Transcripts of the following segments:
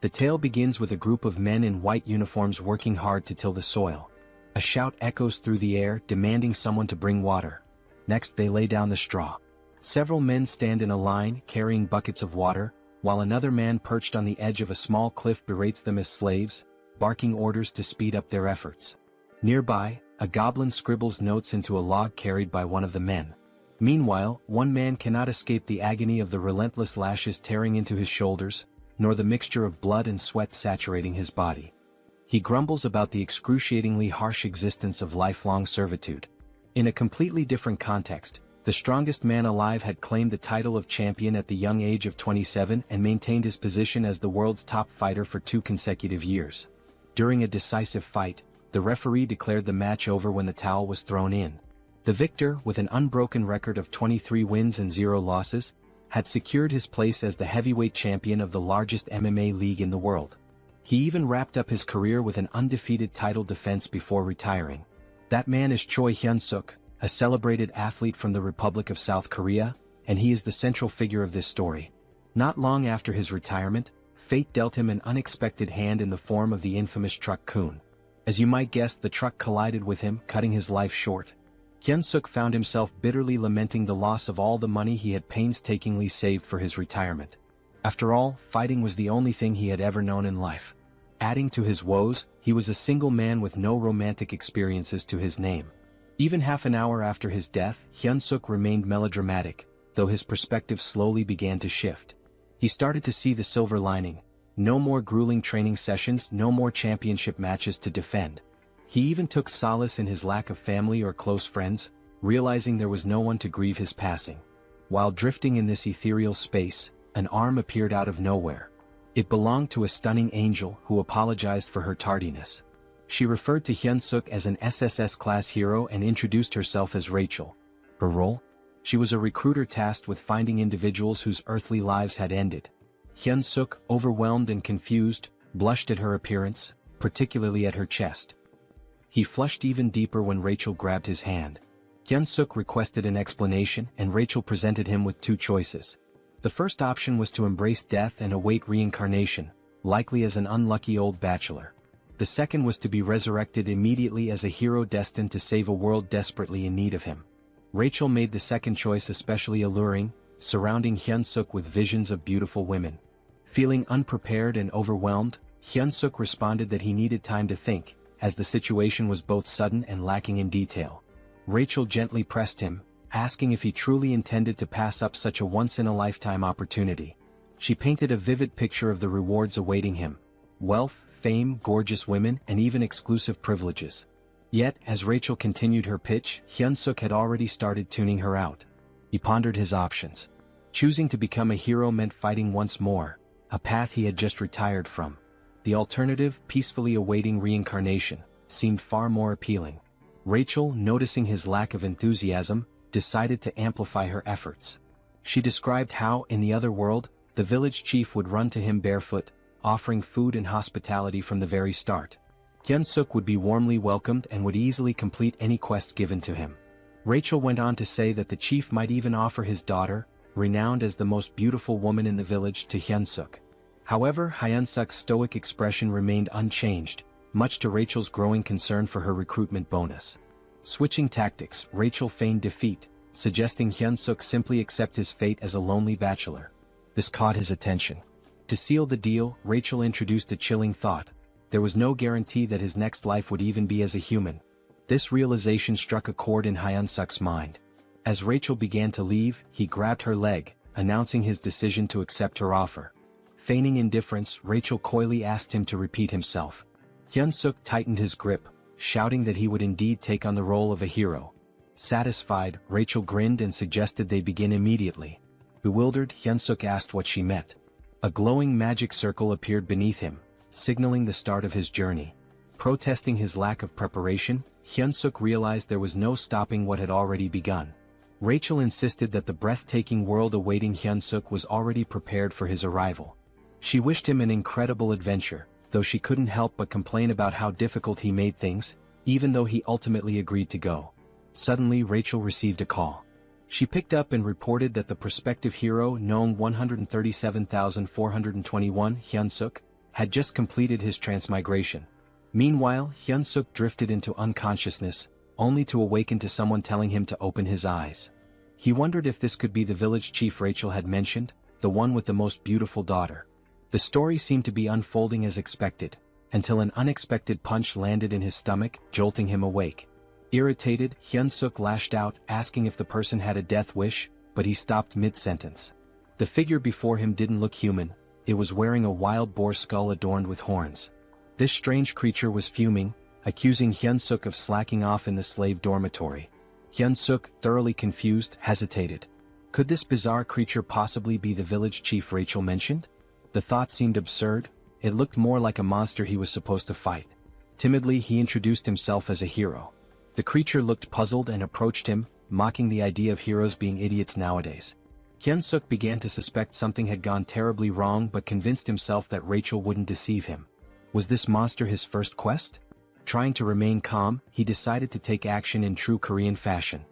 The tale begins with a group of men in white uniforms working hard to till the soil. A shout echoes through the air demanding someone to bring water. Next they lay down the straw. Several men stand in a line carrying buckets of water, while another man perched on the edge of a small cliff berates them as slaves, barking orders to speed up their efforts. Nearby, a goblin scribbles notes into a log carried by one of the men. Meanwhile, one man cannot escape the agony of the relentless lashes tearing into his shoulders, nor the mixture of blood and sweat saturating his body. He grumbles about the excruciatingly harsh existence of lifelong servitude. In a completely different context, the strongest man alive had claimed the title of champion at the young age of 27 and maintained his position as the world's top fighter for 2 consecutive years. During a decisive fight, the referee declared the match over when the towel was thrown in. The victor, with an unbroken record of 23 wins and 0 losses, had secured his place as the heavyweight champion of the largest MMA league in the world. He even wrapped up his career with an undefeated title defense before retiring. That man is Choi Hyun-suk, a celebrated athlete from the Republic of South Korea, and he is the central figure of this story. Not long after his retirement, fate dealt him an unexpected hand in the form of the infamous truck Kun. As you might guess, the truck collided with him, cutting his life short. Hyun-suk found himself bitterly lamenting the loss of all the money he had painstakingly saved for his retirement. After all, fighting was the only thing he had ever known in life. Adding to his woes, he was a single man with no romantic experiences to his name. Even half an hour after his death, Hyun-suk remained melodramatic, though his perspective slowly began to shift. He started to see the silver lining. No more grueling training sessions, no more championship matches to defend. He even took solace in his lack of family or close friends, realizing there was no one to grieve his passing. While drifting in this ethereal space, an arm appeared out of nowhere. It belonged to a stunning angel who apologized for her tardiness. She referred to Hyun-suk as an SSS-class hero and introduced herself as Rachel. Her role? She was a recruiter tasked with finding individuals whose earthly lives had ended. Hyun-suk, overwhelmed and confused, blushed at her appearance, particularly at her chest. He flushed even deeper when Rachel grabbed his hand. Hyun-suk requested an explanation, and Rachel presented him with 2 choices. The first option was to embrace death and await reincarnation, likely as an unlucky old bachelor. The second was to be resurrected immediately as a hero destined to save a world desperately in need of him. Rachel made the second choice especially alluring, surrounding Hyun-suk with visions of beautiful women. Feeling unprepared and overwhelmed, Hyun-suk responded that he needed time to think, as the situation was both sudden and lacking in detail. Rachel gently pressed him, asking if he truly intended to pass up such a once-in-a-lifetime opportunity. She painted a vivid picture of the rewards awaiting him: wealth, fame, gorgeous women, and even exclusive privileges. Yet, as Rachel continued her pitch, Hyun-suk had already started tuning her out. He pondered his options. Choosing to become a hero meant fighting once more, a path he had just retired from. The alternative, peacefully awaiting reincarnation, seemed far more appealing. Rachel, noticing his lack of enthusiasm, decided to amplify her efforts. She described how, in the other world, the village chief would run to him barefoot, offering food and hospitality from the very start. Hyun-suk would be warmly welcomed and would easily complete any quests given to him. Rachel went on to say that the chief might even offer his daughter, renowned as the most beautiful woman in the village, to Hyun-suk. However, Hyun-suk's stoic expression remained unchanged, much to Rachel's growing concern for her recruitment bonus. Switching tactics, Rachel feigned defeat, suggesting Hyun-suk simply accept his fate as a lonely bachelor. This caught his attention. To seal the deal, Rachel introduced a chilling thought: there was no guarantee that his next life would even be as a human. This realization struck a chord in Hyun-suk's mind. As Rachel began to leave, he grabbed her leg, announcing his decision to accept her offer. Feigning indifference, Rachel coyly asked him to repeat himself. Hyun-suk tightened his grip, shouting that he would indeed take on the role of a hero. Satisfied, Rachel grinned and suggested they begin immediately. Bewildered, Hyun-suk asked what she meant. A glowing magic circle appeared beneath him, signaling the start of his journey. Protesting his lack of preparation, Hyun-suk realized there was no stopping what had already begun. Rachel insisted that the breathtaking world awaiting Hyun-suk was already prepared for his arrival. She wished him an incredible adventure, though she couldn't help but complain about how difficult he made things, even though he ultimately agreed to go. Suddenly, Rachel received a call. She picked up and reported that the prospective hero, known 137,421, Hyun-suk, had just completed his transmigration. Meanwhile, Hyun-suk drifted into unconsciousness, only to awaken to someone telling him to open his eyes. He wondered if this could be the village chief Rachel had mentioned, the one with the most beautiful daughter. The story seemed to be unfolding as expected, until an unexpected punch landed in his stomach, jolting him awake. Irritated, Hyun-suk lashed out, asking if the person had a death wish, but he stopped mid-sentence. The figure before him didn't look human, it was wearing a wild boar skull adorned with horns. This strange creature was fuming, accusing Hyun-suk of slacking off in the slave dormitory. Hyun-suk, thoroughly confused, hesitated. Could this bizarre creature possibly be the village chief Rachel mentioned? The thought seemed absurd, it looked more like a monster he was supposed to fight. Timidly he introduced himself as a hero. The creature looked puzzled and approached him, mocking the idea of heroes being idiots nowadays. Hyun-suk began to suspect something had gone terribly wrong but convinced himself that Rachel wouldn't deceive him. Was this monster his first quest? Trying to remain calm, he decided to take action in true Korean fashion.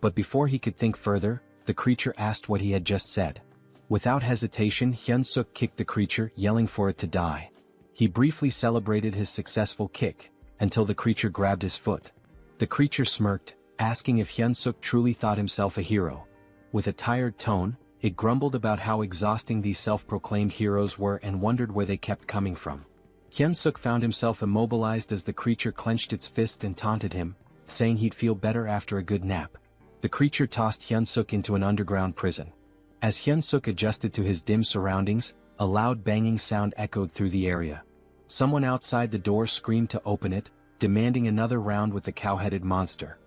But before he could think further, the creature asked what he had just said. Without hesitation, Hyun-suk kicked the creature, yelling for it to die. He briefly celebrated his successful kick, until the creature grabbed his foot. The creature smirked, asking if Hyun-suk truly thought himself a hero. With a tired tone, it grumbled about how exhausting these self-proclaimed heroes were and wondered where they kept coming from. Hyun-suk found himself immobilized as the creature clenched its fist and taunted him, saying he'd feel better after a good nap. The creature tossed Hyun-suk into an underground prison. As Hyun-suk adjusted to his dim surroundings, a loud banging sound echoed through the area. Someone outside the door screamed to open it, demanding another round with the cow-headed monster.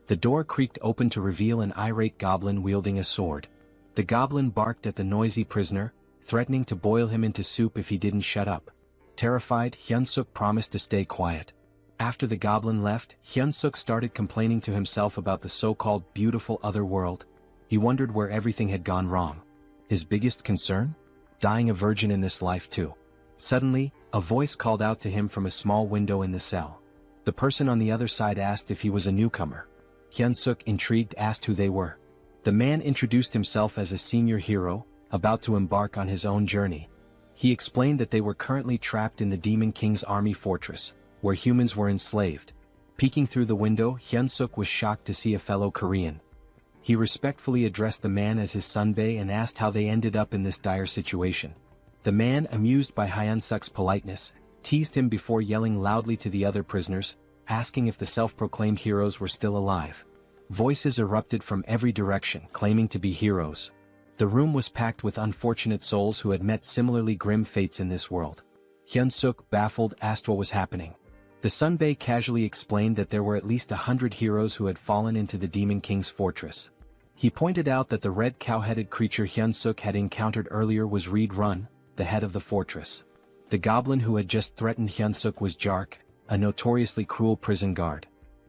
The door creaked open to reveal an irate goblin wielding a sword. The goblin barked at the noisy prisoner, threatening to boil him into soup if he didn't shut up. Terrified, Hyun-suk promised to stay quiet. After the goblin left, Hyun-suk started complaining to himself about the so-called beautiful other world. He wondered where everything had gone wrong. His biggest concern? Dying a virgin in this life too. Suddenly, a voice called out to him from a small window in the cell. The person on the other side asked if he was a newcomer. Hyun-suk, intrigued, asked who they were. The man introduced himself as a senior hero, about to embark on his own journey. He explained that they were currently trapped in the Demon King's army fortress, where humans were enslaved. Peeking through the window, Hyun-suk was shocked to see a fellow Korean. He respectfully addressed the man as his sunbae and asked how they ended up in this dire situation. The man, amused by Hyun-suk's politeness, teased him before yelling loudly to the other prisoners, asking if the self-proclaimed heroes were still alive. Voices erupted from every direction, claiming to be heroes. The room was packed with unfortunate souls who had met similarly grim fates in this world. Hyun-suk, baffled, asked what was happening. The sunbae casually explained that there were at least 100 heroes who had fallen into the Demon King's fortress. He pointed out that the red cow-headed creature Hyun-suk had encountered earlier was Reborn, the head of the fortress. The goblin who had just threatened Hyun-suk was Jark, a notoriously cruel prison guard.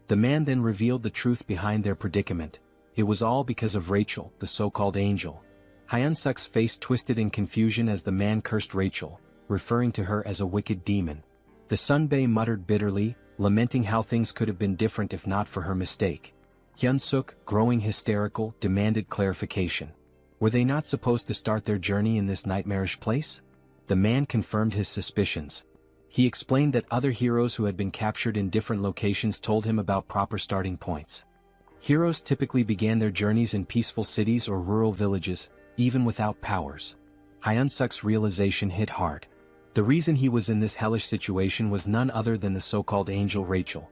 The man then revealed the truth behind their predicament. It was all because of Rachel, the so-called angel. Hyun-suk's face twisted in confusion as the man cursed Rachel, referring to her as a wicked demon. The sunbae muttered bitterly, lamenting how things could have been different if not for her mistake. Hyun-suk, growing hysterical, demanded clarification. Were they not supposed to start their journey in this nightmarish place? The man confirmed his suspicions. He explained that other heroes who had been captured in different locations told him about proper starting points. Heroes typically began their journeys in peaceful cities or rural villages, even without powers. Hyun-suk's realization hit hard. The reason he was in this hellish situation was none other than the so-called angel Rachel.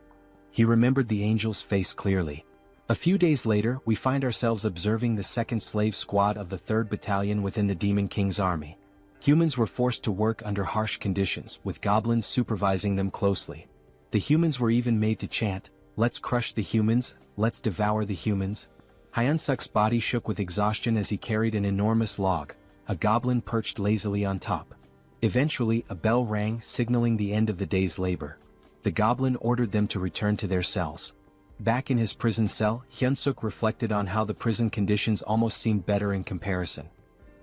He remembered the angel's face clearly. A few days later, we find ourselves observing the 2nd Slave Squad of the 3rd Battalion within the Demon King's army. Humans were forced to work under harsh conditions, with goblins supervising them closely. The humans were even made to chant, "Let's crush the humans, let's devour the humans." Hyun-suk's body shook with exhaustion as he carried an enormous log, a goblin perched lazily on top. Eventually, a bell rang, signaling the end of the day's labor. The goblin ordered them to return to their cells. Back in his prison cell, Hyun-suk reflected on how the prison conditions almost seemed better in comparison.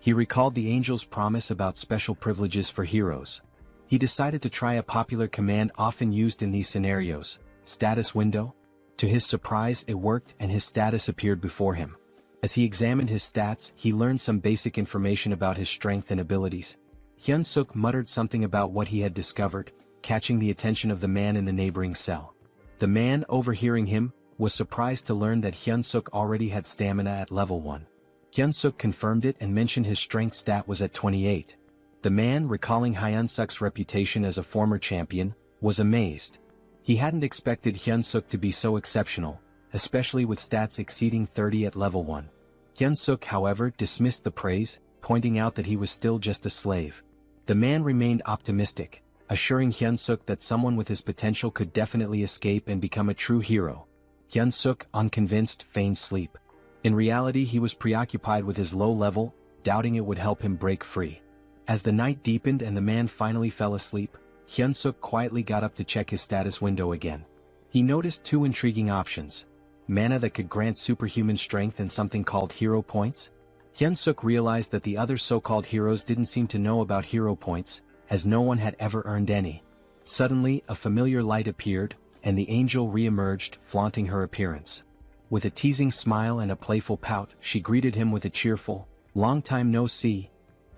He recalled the angel's promise about special privileges for heroes. He decided to try a popular command often used in these scenarios, status window. To his surprise, it worked and his status appeared before him. As he examined his stats, he learned some basic information about his strength and abilities. Hyun-suk muttered something about what he had discovered, catching the attention of the man in the neighboring cell. The man, overhearing him, was surprised to learn that Hyun-suk already had stamina at level 1. Hyun-suk confirmed it and mentioned his strength stat was at 28. The man, recalling Hyun-suk's reputation as a former champion, was amazed. He hadn't expected Hyun-suk to be so exceptional, especially with stats exceeding 30 at level 1. Hyun-suk, however, dismissed the praise, pointing out that he was still just a slave. The man remained optimistic, assuring Hyun-suk that someone with his potential could definitely escape and become a true hero. Hyun-suk, unconvinced, feigned sleep. In reality, he was preoccupied with his low level, doubting it would help him break free. As the night deepened and the man finally fell asleep, Hyun-suk quietly got up to check his status window again. He noticed 2 intriguing options: mana that could grant superhuman strength and something called hero points. Hyun-suk realized that the other so-called heroes didn't seem to know about hero points, as no one had ever earned any. Suddenly, a familiar light appeared, and the angel re-emerged, flaunting her appearance. With a teasing smile and a playful pout, she greeted him with a cheerful, "Long time no see."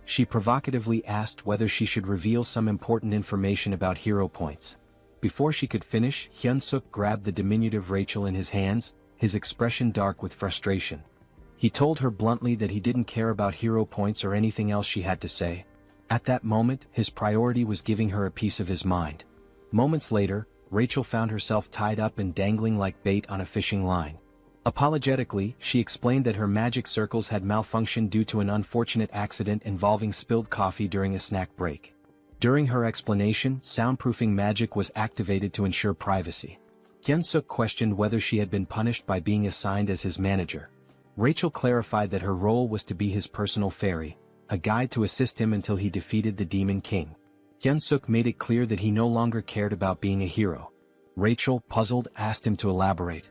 She provocatively asked whether she should reveal some important information about hero points. Before she could finish, Hyun-suk grabbed the diminutive Rachel in his hands, his expression dark with frustration. He told her bluntly that he didn't care about hero points or anything else she had to say. At that moment, his priority was giving her a piece of his mind. Moments later, Rachel found herself tied up and dangling like bait on a fishing line. Apologetically, she explained that her magic circles had malfunctioned due to an unfortunate accident involving spilled coffee during a snack break. During her explanation, soundproofing magic was activated to ensure privacy. Hyun-suk questioned whether she had been punished by being assigned as his manager. Rachel clarified that her role was to be his personal fairy, a guide to assist him until he defeated the Demon King. Hyun-suk made it clear that he no longer cared about being a hero. Rachel, puzzled, asked him to elaborate.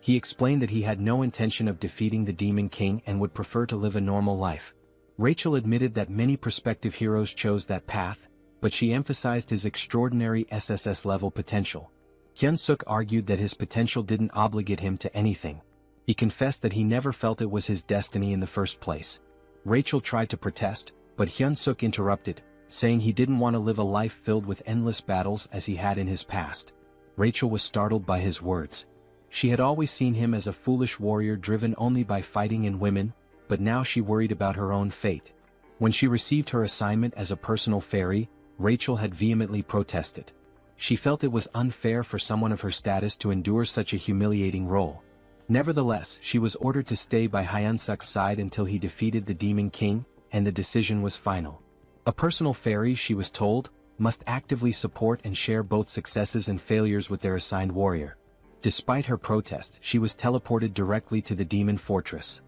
He explained that he had no intention of defeating the Demon King and would prefer to live a normal life. Rachel admitted that many prospective heroes chose that path, but she emphasized his extraordinary SSS-level potential. Hyun-suk argued that his potential didn't obligate him to anything. He confessed that he never felt it was his destiny in the first place. Rachel tried to protest, but Hyun-suk interrupted, saying he didn't want to live a life filled with endless battles as he had in his past. Rachel was startled by his words. She had always seen him as a foolish warrior driven only by fighting and women, but now she worried about her own fate. When she received her assignment as a personal fairy, Rachel had vehemently protested. She felt it was unfair for someone of her status to endure such a humiliating role. Nevertheless, she was ordered to stay by Hyun-suk's side until he defeated the Demon King, and the decision was final. A personal fairy, she was told, must actively support and share both successes and failures with their assigned warrior. Despite her protest, she was teleported directly to the demon fortress.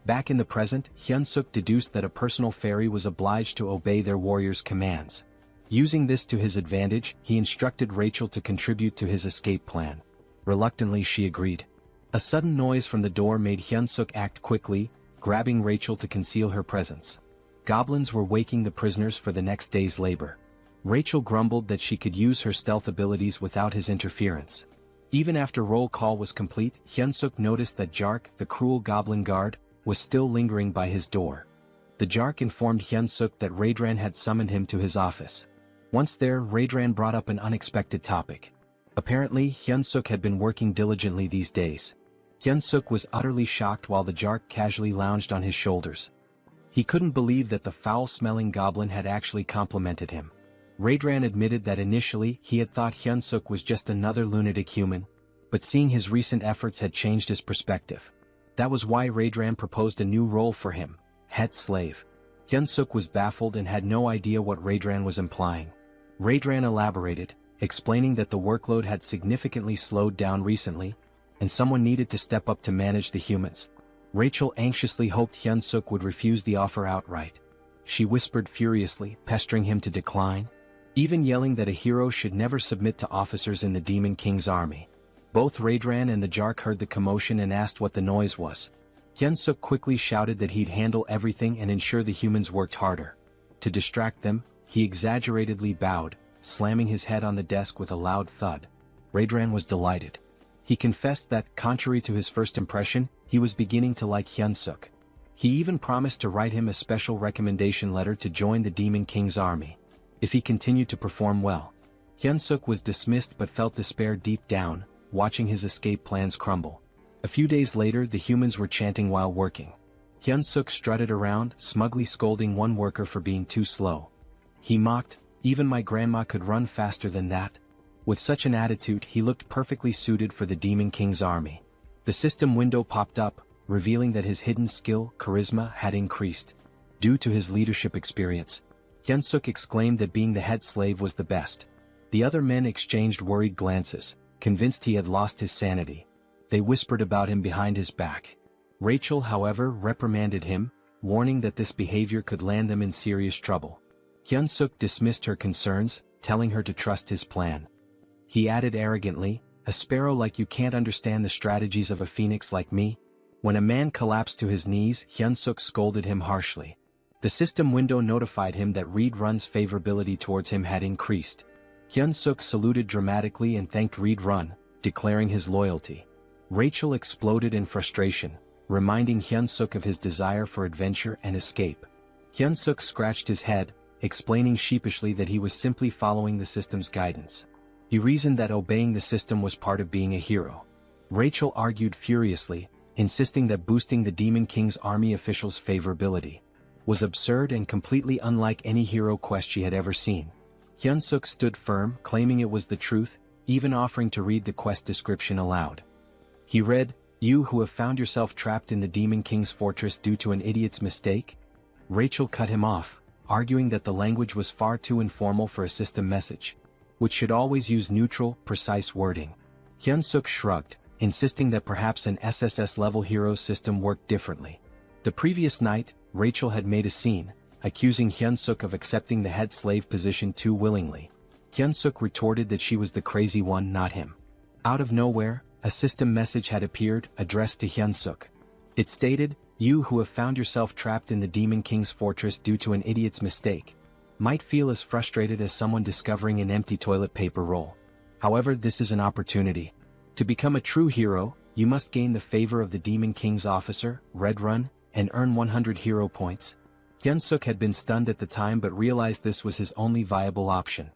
Back in the present, Hyun-suk deduced that a personal fairy was obliged to obey their warrior's commands. Using this to his advantage, he instructed Rachel to contribute to his escape plan. Reluctantly, she agreed. A sudden noise from the door made Hyun-suk act quickly, grabbing Rachel to conceal her presence. Goblins were waking the prisoners for the next day's labor. Rachel grumbled that she could use her stealth abilities without his interference. Even after roll call was complete, Hyun-suk noticed that Jark, the cruel goblin guard, was still lingering by his door. The Jark informed Hyun-suk that Raedran had summoned him to his office. Once there, Raedran brought up an unexpected topic. Apparently, Hyun-suk had been working diligently these days. Hyun-suk was utterly shocked while the Jark casually lounged on his shoulders. He couldn't believe that the foul-smelling goblin had actually complimented him. Raedran admitted that initially he had thought Hyun-suk was just another lunatic human, but seeing his recent efforts had changed his perspective. That was why Raedran proposed a new role for him, head slave. Hyun-suk was baffled and had no idea what Raedran was implying. Raedran elaborated, explaining that the workload had significantly slowed down recently, and someone needed to step up to manage the humans. Rachel anxiously hoped Hyun-suk would refuse the offer outright. She whispered furiously, pestering him to decline, even yelling that a hero should never submit to officers in the Demon King's army. Both Raedran and the Jark heard the commotion and asked what the noise was. Hyun-suk quickly shouted that he'd handle everything and ensure the humans worked harder. To distract them, he exaggeratedly bowed, slamming his head on the desk with a loud thud. Raedran was delighted. He confessed that, contrary to his first impression, he was beginning to like Hyun-suk. He even promised to write him a special recommendation letter to join the Demon King's army, if he continued to perform well. Hyunsuk was dismissed but felt despair deep down, watching his escape plans crumble. A few days later the humans were chanting while working. Hyunsuk strutted around, smugly scolding one worker for being too slow. He mocked, "Even my grandma could run faster than that." With such an attitude he looked perfectly suited for the Demon King's army. The system window popped up, revealing that his hidden skill, charisma, had increased. Due to his leadership experience, Hyunsuk exclaimed that being the head slave was the best. The other men exchanged worried glances, convinced he had lost his sanity. They whispered about him behind his back. Rachel, however, reprimanded him, warning that this behavior could land them in serious trouble. Hyunsuk dismissed her concerns, telling her to trust his plan. He added arrogantly, "A sparrow like you can't understand the strategies of a phoenix like me?" When a man collapsed to his knees, Hyunsuk scolded him harshly. The system window notified him that Reed Run's favorability towards him had increased. Hyunsuk saluted dramatically and thanked Reed Run, declaring his loyalty. Rachel exploded in frustration, reminding Hyunsuk of his desire for adventure and escape. Hyunsuk scratched his head, explaining sheepishly that he was simply following the system's guidance. He reasoned that obeying the system was part of being a hero. Rachel argued furiously, insisting that boosting the Demon King's army officials' favorability was absurd and completely unlike any hero quest she had ever seen. Hyunsuk stood firm, claiming it was the truth, even offering to read the quest description aloud. He read, "You who have found yourself trapped in the Demon King's fortress due to an idiot's mistake?" Rachel cut him off, arguing that the language was far too informal for a system message, which should always use neutral, precise wording. Hyunsuk shrugged, insisting that perhaps an SSS-level hero system worked differently. The previous night, Rachel had made a scene, accusing Hyunsuk of accepting the head slave position too willingly. Hyunsuk retorted that she was the crazy one, not him. Out of nowhere, a system message had appeared, addressed to Hyunsuk. It stated, "You who have found yourself trapped in the Demon King's fortress due to an idiot's mistake might feel as frustrated as someone discovering an empty toilet paper roll. However, this is an opportunity. To become a true hero, you must gain the favor of the Demon King's officer, Red Run, and earn 100 hero points." Hyunsuk had been stunned at the time but realized this was his only viable option.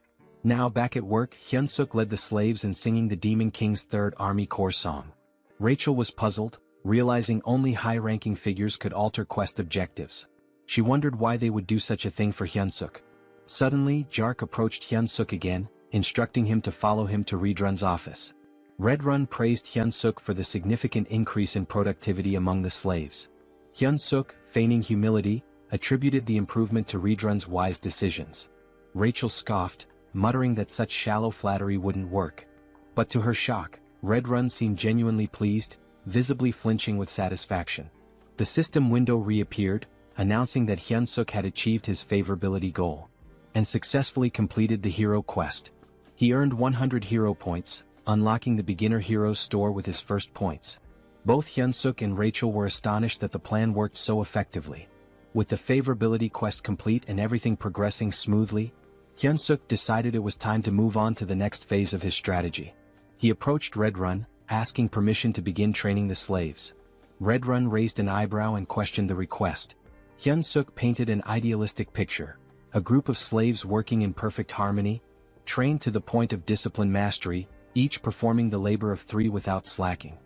Now back at work, Hyunsuk led the slaves in singing the Demon King's Third Army Corps song. Rachel was puzzled, realizing only high-ranking figures could alter quest objectives. She wondered why they would do such a thing for Hyunsuk. Suddenly, Jark approached Hyunsuk again, instructing him to follow him to Redrun's office. Redrun praised Hyunsuk for the significant increase in productivity among the slaves. Hyunsuk, feigning humility, attributed the improvement to Redrun's wise decisions. Rachel scoffed, muttering that such shallow flattery wouldn't work. But to her shock, Redrun seemed genuinely pleased, visibly flinching with satisfaction. The system window reappeared, announcing that Hyunsuk had achieved his favorability goal and successfully completed the hero quest. He earned 100 hero points, unlocking the beginner heroes store with his first points. Both Hyunsuk and Rachel were astonished that the plan worked so effectively. With the favorability quest complete and everything progressing smoothly, Hyunsuk decided it was time to move on to the next phase of his strategy. He approached Redrun, asking permission to begin training the slaves. Redrun raised an eyebrow and questioned the request. Hyunsuk painted an idealistic picture, a group of slaves working in perfect harmony, trained to the point of discipline mastery, each performing the labor of 3 without slacking.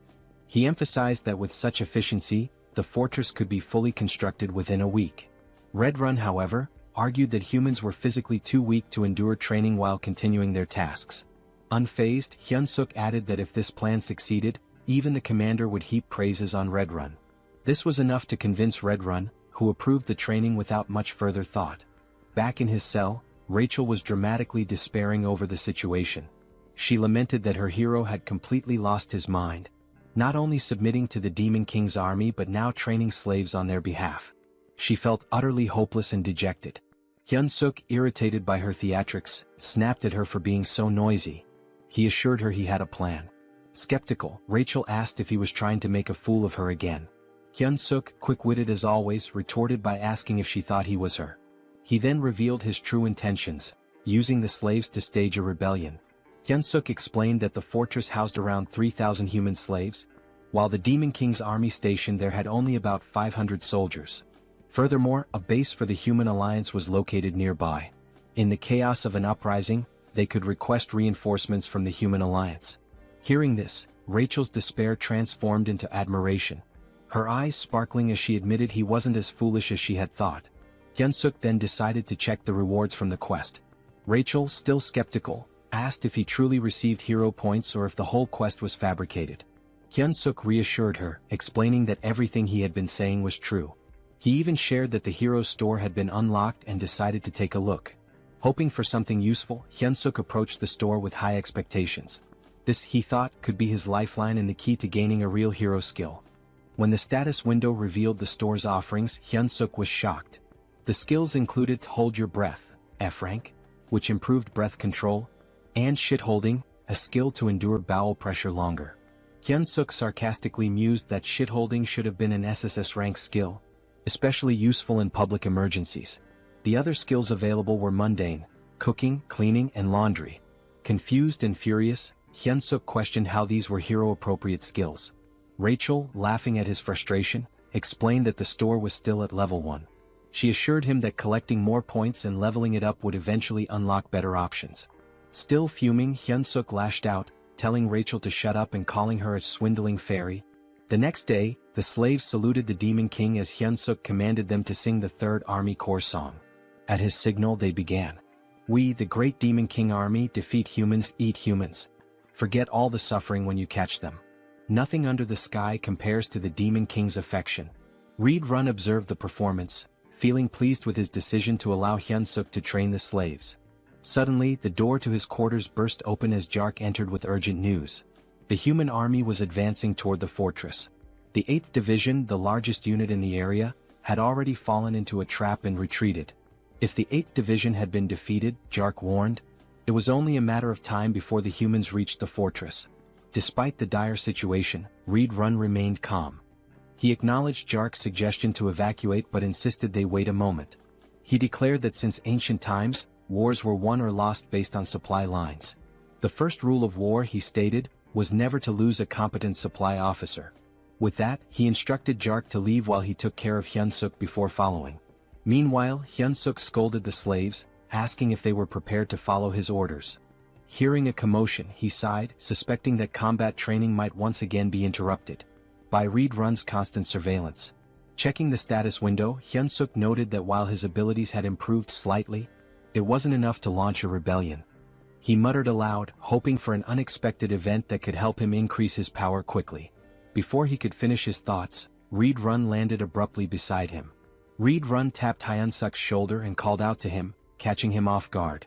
He emphasized that with such efficiency, the fortress could be fully constructed within a week. Redrun, however, argued that humans were physically too weak to endure training while continuing their tasks. Unfazed, Hyunsuk added that if this plan succeeded, even the commander would heap praises on Redrun. This was enough to convince Redrun, who approved the training without much further thought. Back in his cell, Rachel was dramatically despairing over the situation. She lamented that her hero had completely lost his mind, not only submitting to the Demon King's army but now training slaves on their behalf. She felt utterly hopeless and dejected. Hyunsuk, irritated by her theatrics, snapped at her for being so noisy. He assured her he had a plan. Skeptical, Rachel asked if he was trying to make a fool of her again. Hyunsuk, quick-witted as always, retorted by asking if she thought he was her. He then revealed his true intentions, using the slaves to stage a rebellion. Hyunsuk explained that the fortress housed around 3,000 human slaves, while the Demon King's army stationed there had only about 500 soldiers. Furthermore, a base for the Human Alliance was located nearby. In the chaos of an uprising, they could request reinforcements from the Human Alliance. Hearing this, Rachel's despair transformed into admiration, her eyes sparkling as she admitted he wasn't as foolish as she had thought. Hyunsuk then decided to check the rewards from the quest. Rachel, still skeptical, asked if he truly received hero points or if the whole quest was fabricated. Hyunsuk reassured her, explaining that everything he had been saying was true. He even shared that the hero's store had been unlocked and decided to take a look. Hoping for something useful, Hyunsuk approached the store with high expectations. This, he thought, could be his lifeline and the key to gaining a real hero skill. When the status window revealed the store's offerings, Hyunsuk was shocked. The skills included Hold Your Breath, F rank, which improved breath control, and Shitholding, a skill to endure bowel pressure longer. Hyunsuk sarcastically mused that shitholding should have been an SSS rank skill, especially useful in public emergencies. The other skills available were mundane, cooking, cleaning, and laundry. Confused and furious, Hyunsuk questioned how these were hero-appropriate skills. Rachel, laughing at his frustration, explained that the store was still at level 1. She assured him that collecting more points and leveling it up would eventually unlock better options. Still fuming, Hyunsuk lashed out, telling Rachel to shut up and calling her a swindling fairy. The next day, the slaves saluted the Demon King as Hyunsuk commanded them to sing the 3rd Army Corps song. At his signal they began. We, the great Demon King army, defeat humans, eat humans. Forget all the suffering when you catch them. Nothing under the sky compares to the Demon King's affection. Reed Run observed the performance, feeling pleased with his decision to allow Hyunsuk to train the slaves. Suddenly, the door to his quarters burst open as Jark entered with urgent news. The human army was advancing toward the fortress. The 8th Division, the largest unit in the area, had already fallen into a trap and retreated. If the 8th Division had been defeated, Jark warned, it was only a matter of time before the humans reached the fortress. Despite the dire situation, Reed Run remained calm. He acknowledged Jark's suggestion to evacuate but insisted they wait a moment. He declared that since ancient times, wars were won or lost based on supply lines. The first rule of war, he stated, was never to lose a competent supply officer. With that, he instructed Jark to leave while he took care of Hyunsuk before following. Meanwhile, Hyunsuk scolded the slaves, asking if they were prepared to follow his orders. Hearing a commotion, he sighed, suspecting that combat training might once again be interrupted by Reed Run's constant surveillance. Checking the status window, Hyunsuk noted that while his abilities had improved slightly, it wasn't enough to launch a rebellion. He muttered aloud, hoping for an unexpected event that could help him increase his power quickly. Before he could finish his thoughts, Reed Run landed abruptly beside him. Reed Run tapped Hyunsuk's shoulder and called out to him, catching him off guard.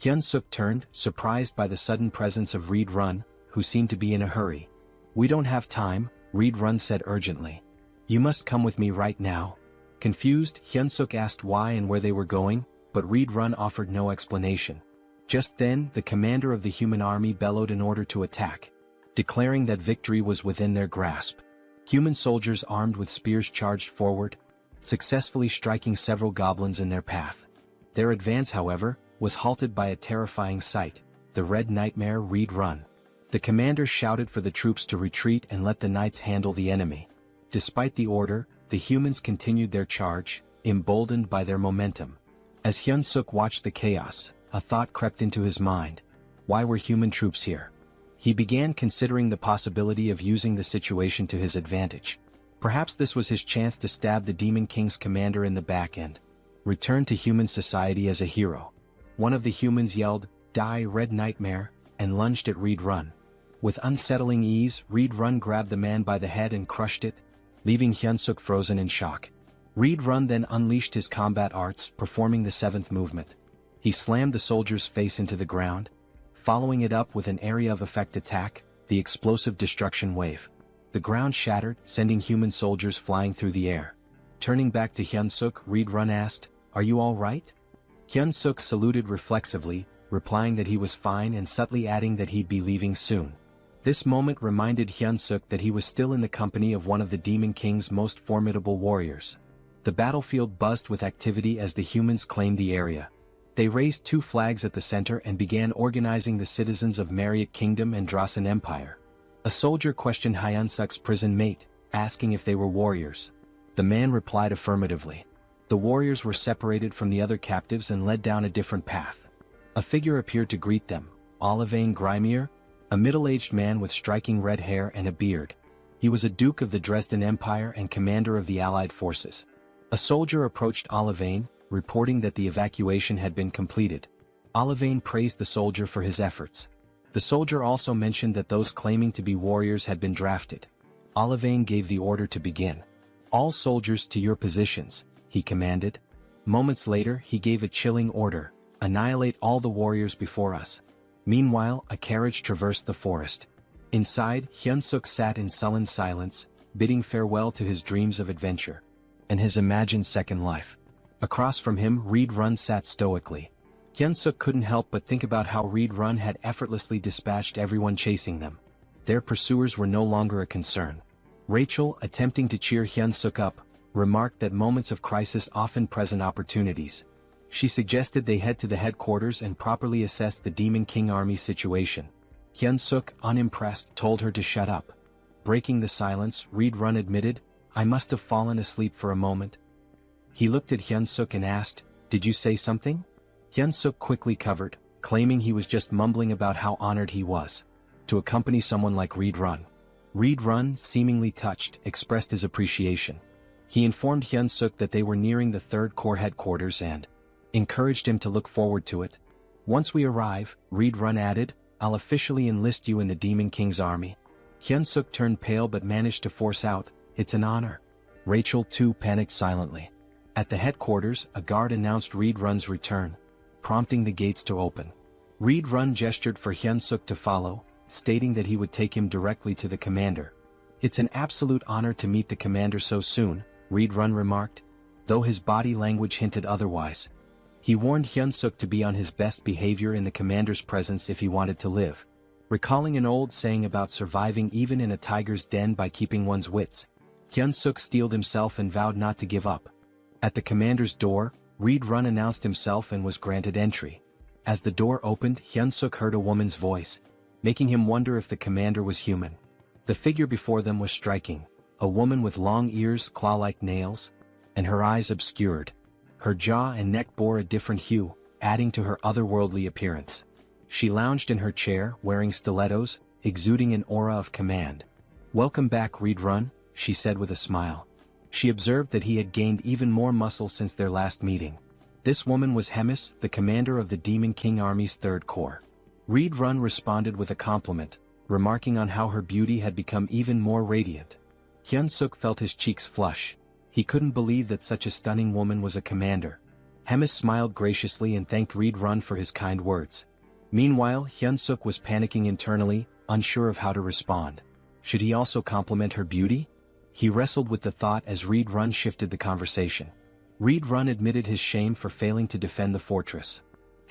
Hyunsuk turned, surprised by the sudden presence of Reed Run, who seemed to be in a hurry. We don't have time, Reed Run said urgently. You must come with me right now. Confused, Hyunsuk asked why and where they were going, but Reed Run offered no explanation. Just then, the commander of the human army bellowed an order to attack, declaring that victory was within their grasp. Human soldiers armed with spears charged forward, successfully striking several goblins in their path. Their advance, however, was halted by a terrifying sight, the Red Nightmare Reed Run. The commander shouted for the troops to retreat and let the knights handle the enemy. Despite the order, the humans continued their charge, emboldened by their momentum. As Hyunsuk watched the chaos, a thought crept into his mind. Why were human troops here? He began considering the possibility of using the situation to his advantage. Perhaps this was his chance to stab the Demon King's commander in the back end. Return to human society as a hero. One of the humans yelled, "Die, Red Nightmare," and lunged at Reed Run. With unsettling ease, Reed Run grabbed the man by the head and crushed it, leaving Hyunsuk frozen in shock. Reed Run then unleashed his combat arts, performing the 7th movement. He slammed the soldier's face into the ground, following it up with an area of effect attack, the explosive destruction wave. The ground shattered, sending human soldiers flying through the air. Turning back to Hyunsuk, Reed Run asked, "Are you all right?" Hyunsuk saluted reflexively, replying that he was fine and subtly adding that he'd be leaving soon. This moment reminded Hyunsuk that he was still in the company of one of the Demon King's most formidable warriors. The battlefield buzzed with activity as the humans claimed the area. They raised 2 flags at the center and began organizing the citizens of Mariak Kingdom and Drasan Empire. A soldier questioned Hyunsuk's prison mate, asking if they were warriors. The man replied affirmatively. The warriors were separated from the other captives and led down a different path. A figure appeared to greet them, Olivane Grimier, a middle-aged man with striking red hair and a beard. He was a duke of the Dresden Empire and commander of the Allied forces. A soldier approached Olivane, reporting that the evacuation had been completed. Olivane praised the soldier for his efforts. The soldier also mentioned that those claiming to be warriors had been drafted. Olivane gave the order to begin. "All soldiers to your positions," he commanded. Moments later he gave a chilling order, "Annihilate all the warriors before us." Meanwhile, a carriage traversed the forest. Inside, Hyunsuk sat in sullen silence, bidding farewell to his dreams of adventure and his imagined second life. Across from him, Reed Run sat stoically. Hyunsuk couldn't help but think about how Reed Run had effortlessly dispatched everyone chasing them. Their pursuers were no longer a concern. Rachel, attempting to cheer Hyunsuk up, remarked that moments of crisis often present opportunities. She suggested they head to the headquarters and properly assess the Demon King army situation. Hyunsuk, unimpressed, told her to shut up. Breaking the silence, Reed Run admitted, "I must have fallen asleep for a moment." He looked at Hyunsuk and asked, "Did you say something?" Hyunsuk quickly covered, claiming he was just mumbling about how honored he was to accompany someone like Reed Run. Reed Run, seemingly touched, expressed his appreciation. He informed Hyunsuk that they were nearing the 3rd Corps headquarters and encouraged him to look forward to it. "Once we arrive," Reed Run added, "I'll officially enlist you in the Demon King's army." Hyunsuk turned pale but managed to force out, "It's an honor." Rachel too panicked silently. At the headquarters, a guard announced Reed Run's return, prompting the gates to open. Reed Run gestured for Hyunsuk to follow, stating that he would take him directly to the commander. "It's an absolute honor to meet the commander so soon," Reed Run remarked, though his body language hinted otherwise. He warned Hyunsuk to be on his best behavior in the commander's presence if he wanted to live. Recalling an old saying about surviving even in a tiger's den by keeping one's wits, Hyunsuk steeled himself and vowed not to give up. At the commander's door, Reed Run announced himself and was granted entry. As the door opened, Hyunsuk heard a woman's voice, making him wonder if the commander was human. The figure before them was striking, a woman with long ears, claw-like nails, and her eyes obscured. Her jaw and neck bore a different hue, adding to her otherworldly appearance. She lounged in her chair, wearing stilettos, exuding an aura of command. "Welcome back, Reed Run," she said with a smile. She observed that he had gained even more muscle since their last meeting. This woman was Hemis, the commander of the Demon King Army's 3rd Corps. Reed Run responded with a compliment, remarking on how her beauty had become even more radiant. Hyunsuk felt his cheeks flush. He couldn't believe that such a stunning woman was a commander. Hemis smiled graciously and thanked Reed Run for his kind words. Meanwhile, Hyunsuk was panicking internally, unsure of how to respond. Should he also compliment her beauty? He wrestled with the thought as Reed Run shifted the conversation. Reed Run admitted his shame for failing to defend the fortress.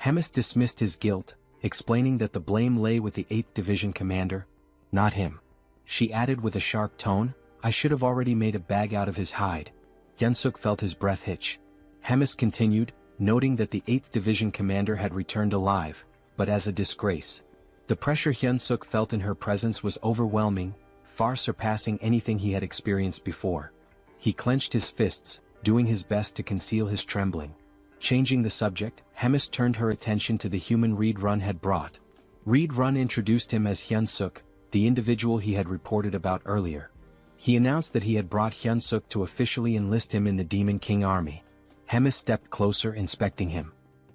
Hemis dismissed his guilt, explaining that the blame lay with the 8th Division commander, not him. She added with a sharp tone, "I should have already made a bag out of his hide." Hyunsuk felt his breath hitch. Hemis continued, noting that the 8th Division commander had returned alive, but as a disgrace. The pressure Hyunsuk felt in her presence was overwhelming, far surpassing anything he had experienced before. He clenched his fists, doing his best to conceal his trembling. Changing the subject, Hemis turned her attention to the human Reed Run had brought. Reed Run introduced him as Hyunsuk, the individual he had reported about earlier. He announced that he had brought Hyunsuk to officially enlist him in the Demon King army. Hemis stepped closer, inspecting him.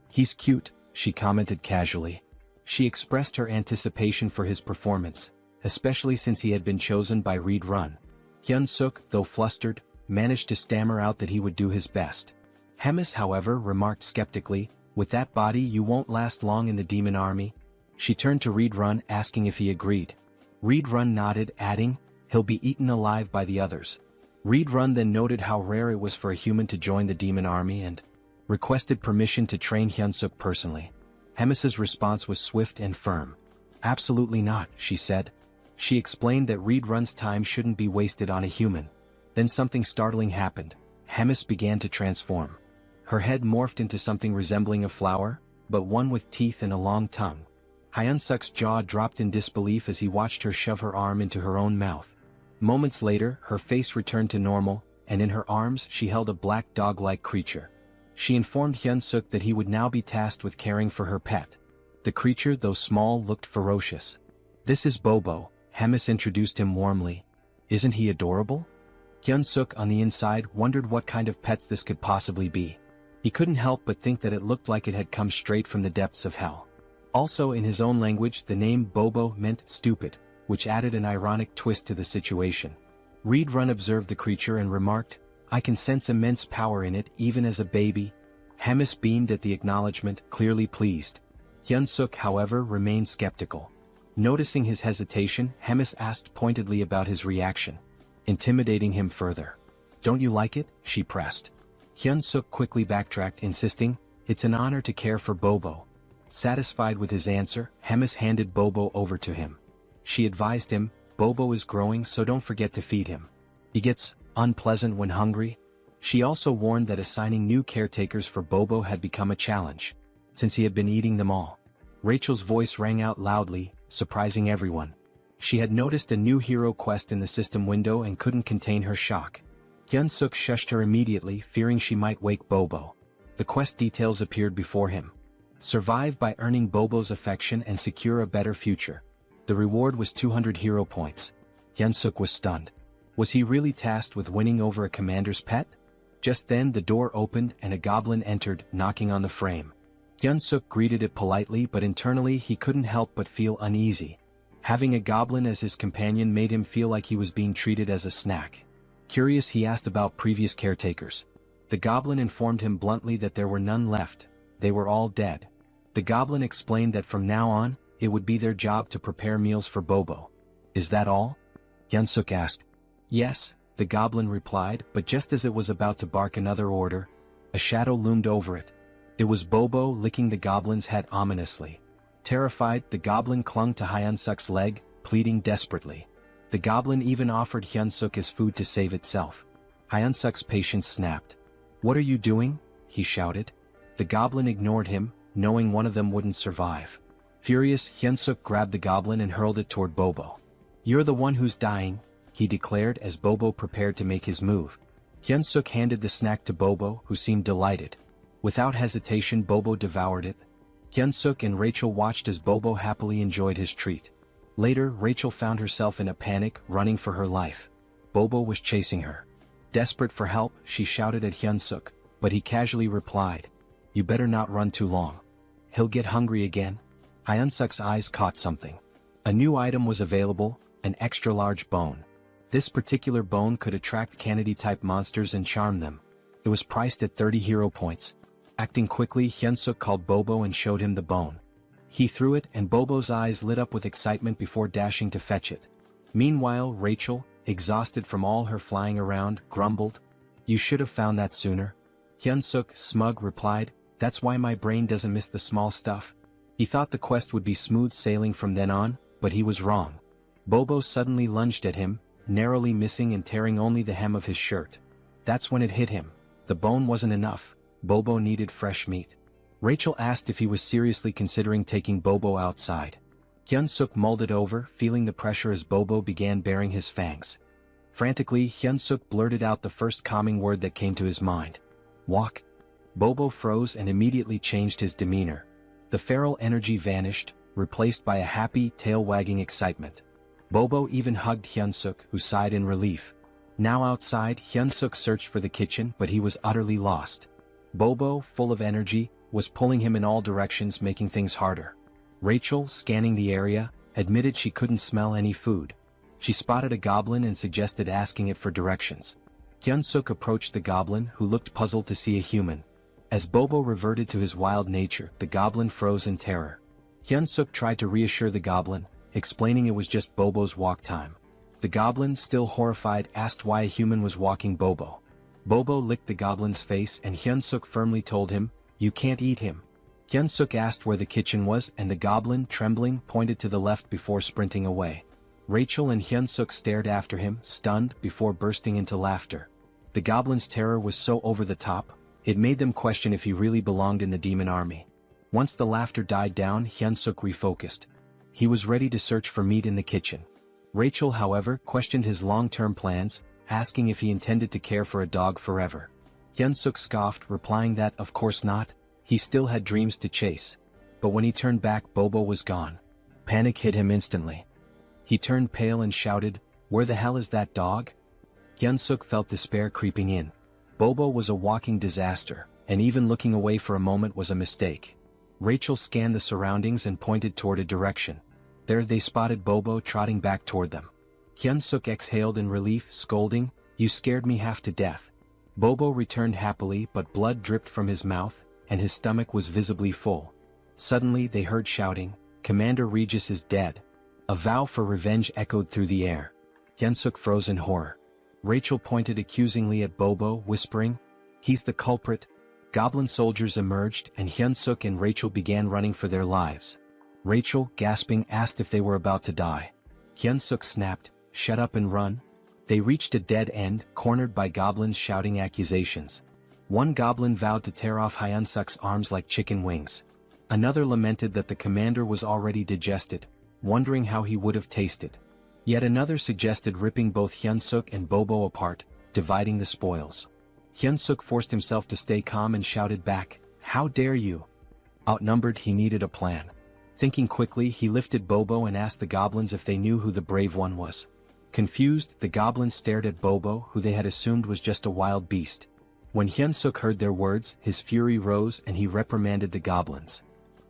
"He's cute," she commented casually. She expressed her anticipation for his performance, especially since he had been chosen by Reed Run. Hyunsuk, though flustered, managed to stammer out that he would do his best. Hemis, however, remarked skeptically, "With that body you won't last long in the demon army." She turned to Reed Run, asking if he agreed. Reed Run nodded, adding, "He'll be eaten alive by the others." Reed Run then noted how rare it was for a human to join the demon army and requested permission to train Hyunsuk personally. Hemis's response was swift and firm. "Absolutely not," she said. She explained that Reed Run's time shouldn't be wasted on a human. Then something startling happened. Hemis began to transform. Her head morphed into something resembling a flower, but one with teeth and a long tongue. Hyunsuk's jaw dropped in disbelief as he watched her shove her arm into her own mouth. Moments later, her face returned to normal, and in her arms she held a black dog-like creature. She informed Hyunsuk that he would now be tasked with caring for her pet. The creature, though small, looked ferocious. "This is Bobo," Hemis introduced him warmly. "Isn't he adorable?" Hyunsuk on the inside wondered what kind of pets this could possibly be. He couldn't help but think that it looked like it had come straight from the depths of hell. Also in his own language the name Bobo meant stupid, which added an ironic twist to the situation. Reed Run observed the creature and remarked, "I can sense immense power in it even as a baby." Hemis beamed at the acknowledgement, clearly pleased. Hyunsuk, however, remained skeptical. Noticing his hesitation, Hemis asked pointedly about his reaction, intimidating him further. "Don't you like it?" she pressed. Hyunsuk quickly backtracked, insisting, "It's an honor to care for Bobo." Satisfied with his answer, Hemis handed Bobo over to him. She advised him, "Bobo is growing, so don't forget to feed him. He gets unpleasant when hungry." She also warned that assigning new caretakers for Bobo had become a challenge, since he had been eating them all. Rachel's voice rang out loudly, surprising everyone. She had noticed a new hero quest in the system window and couldn't contain her shock. Hyunsuk shushed her immediately, fearing she might wake Bobo. The quest details appeared before him. Survive by earning Bobo's affection and secure a better future. The reward was 200 hero points. Hyunsuk was stunned. Was he really tasked with winning over a commander's pet? Just then the door opened and a goblin entered, knocking on the frame. Hyunsuk greeted it politely, but internally he couldn't help but feel uneasy. Having a goblin as his companion made him feel like he was being treated as a snack. Curious, he asked about previous caretakers. The goblin informed him bluntly that there were none left. They were all dead. The goblin explained that from now on, it would be their job to prepare meals for Bobo. "Is that all?" Hyunsuk asked. "Yes," the goblin replied, but just as it was about to bark another order, a shadow loomed over it. It was Bobo licking the goblin's head ominously. Terrified, the goblin clung to Hyunsuk's leg, pleading desperately. The goblin even offered Hyunsuk his food to save itself. Hyunsuk's patience snapped. "What are you doing?" he shouted. The goblin ignored him, knowing one of them wouldn't survive. Furious, Hyunsuk grabbed the goblin and hurled it toward Bobo. "You're the one who's dying," he declared as Bobo prepared to make his move. Hyunsuk handed the snack to Bobo, who seemed delighted. Without hesitation, Bobo devoured it. Hyunsuk and Rachel watched as Bobo happily enjoyed his treat. Later, Rachel found herself in a panic, running for her life. Bobo was chasing her. Desperate for help, she shouted at Hyunsuk, but he casually replied, "You better not run too long. He'll get hungry again." Hyunsuk's eyes caught something. A new item was available, an extra-large bone. This particular bone could attract Kennedy-type monsters and charm them. It was priced at 30 hero points. Acting quickly, Hyunsuk called Bobo and showed him the bone. He threw it, and Bobo's eyes lit up with excitement before dashing to fetch it. Meanwhile, Rachel, exhausted from all her flying around, grumbled, "You should have found that sooner." Hyunsuk, smug, replied, "That's why my brain doesn't miss the small stuff." He thought the quest would be smooth sailing from then on, but he was wrong. Bobo suddenly lunged at him, narrowly missing and tearing only the hem of his shirt. That's when it hit him. The bone wasn't enough. Bobo needed fresh meat. Rachel asked if he was seriously considering taking Bobo outside. Hyunsuk mulled it over, feeling the pressure as Bobo began baring his fangs. Frantically, Hyunsuk blurted out the first calming word that came to his mind. "Walk." Bobo froze and immediately changed his demeanor. The feral energy vanished, replaced by a happy, tail-wagging excitement. Bobo even hugged Hyunsuk, who sighed in relief. Now outside, Hyunsuk searched for the kitchen, but he was utterly lost. Bobo, full of energy, was pulling him in all directions, making things harder. Rachel, scanning the area, admitted she couldn't smell any food. She spotted a goblin and suggested asking it for directions. Hyunsuk approached the goblin, who looked puzzled to see a human. As Bobo reverted to his wild nature, the goblin froze in terror. Hyunsuk tried to reassure the goblin, explaining it was just Bobo's walk time. The goblin, still horrified, asked why a human was walking Bobo. Bobo licked the goblin's face and Hyunsuk firmly told him, "You can't eat him." Hyunsuk asked where the kitchen was and the goblin, trembling, pointed to the left before sprinting away. Rachel and Hyunsuk stared after him, stunned, before bursting into laughter. The goblin's terror was so over the top, it made them question if he really belonged in the demon army. Once the laughter died down, Hyun-suk refocused. He was ready to search for meat in the kitchen. Rachel, however, questioned his long-term plans, asking if he intended to care for a dog forever. Hyun-suk scoffed, replying that, of course not, he still had dreams to chase. But when he turned back, Bobo was gone. Panic hit him instantly. He turned pale and shouted, "Where the hell is that dog?" Hyun-suk felt despair creeping in. Bobo was a walking disaster, and even looking away for a moment was a mistake. Rachel scanned the surroundings and pointed toward a direction. There they spotted Bobo trotting back toward them. Hyun-suk exhaled in relief, scolding, "You scared me half to death." Bobo returned happily, but blood dripped from his mouth, and his stomach was visibly full. Suddenly they heard shouting, "Commander Regis is dead." A vow for revenge echoed through the air. Hyun-suk froze in horror. Rachel pointed accusingly at Bobo, whispering, "He's the culprit." Goblin soldiers emerged, and Hyun-suk and Rachel began running for their lives. Rachel, gasping, asked if they were about to die. Hyun-suk snapped, "Shut up and run." They reached a dead end, cornered by goblins shouting accusations. One goblin vowed to tear off Hyun-suk's arms like chicken wings. Another lamented that the commander was already digested, wondering how he would have tasted. Yet another suggested ripping both Hyun-suk and Bobo apart, dividing the spoils. Hyun-suk forced himself to stay calm and shouted back, "How dare you?" Outnumbered, he needed a plan. Thinking quickly, he lifted Bobo and asked the goblins if they knew who the brave one was. Confused, the goblins stared at Bobo, who they had assumed was just a wild beast. When Hyun-suk heard their words, his fury rose and he reprimanded the goblins.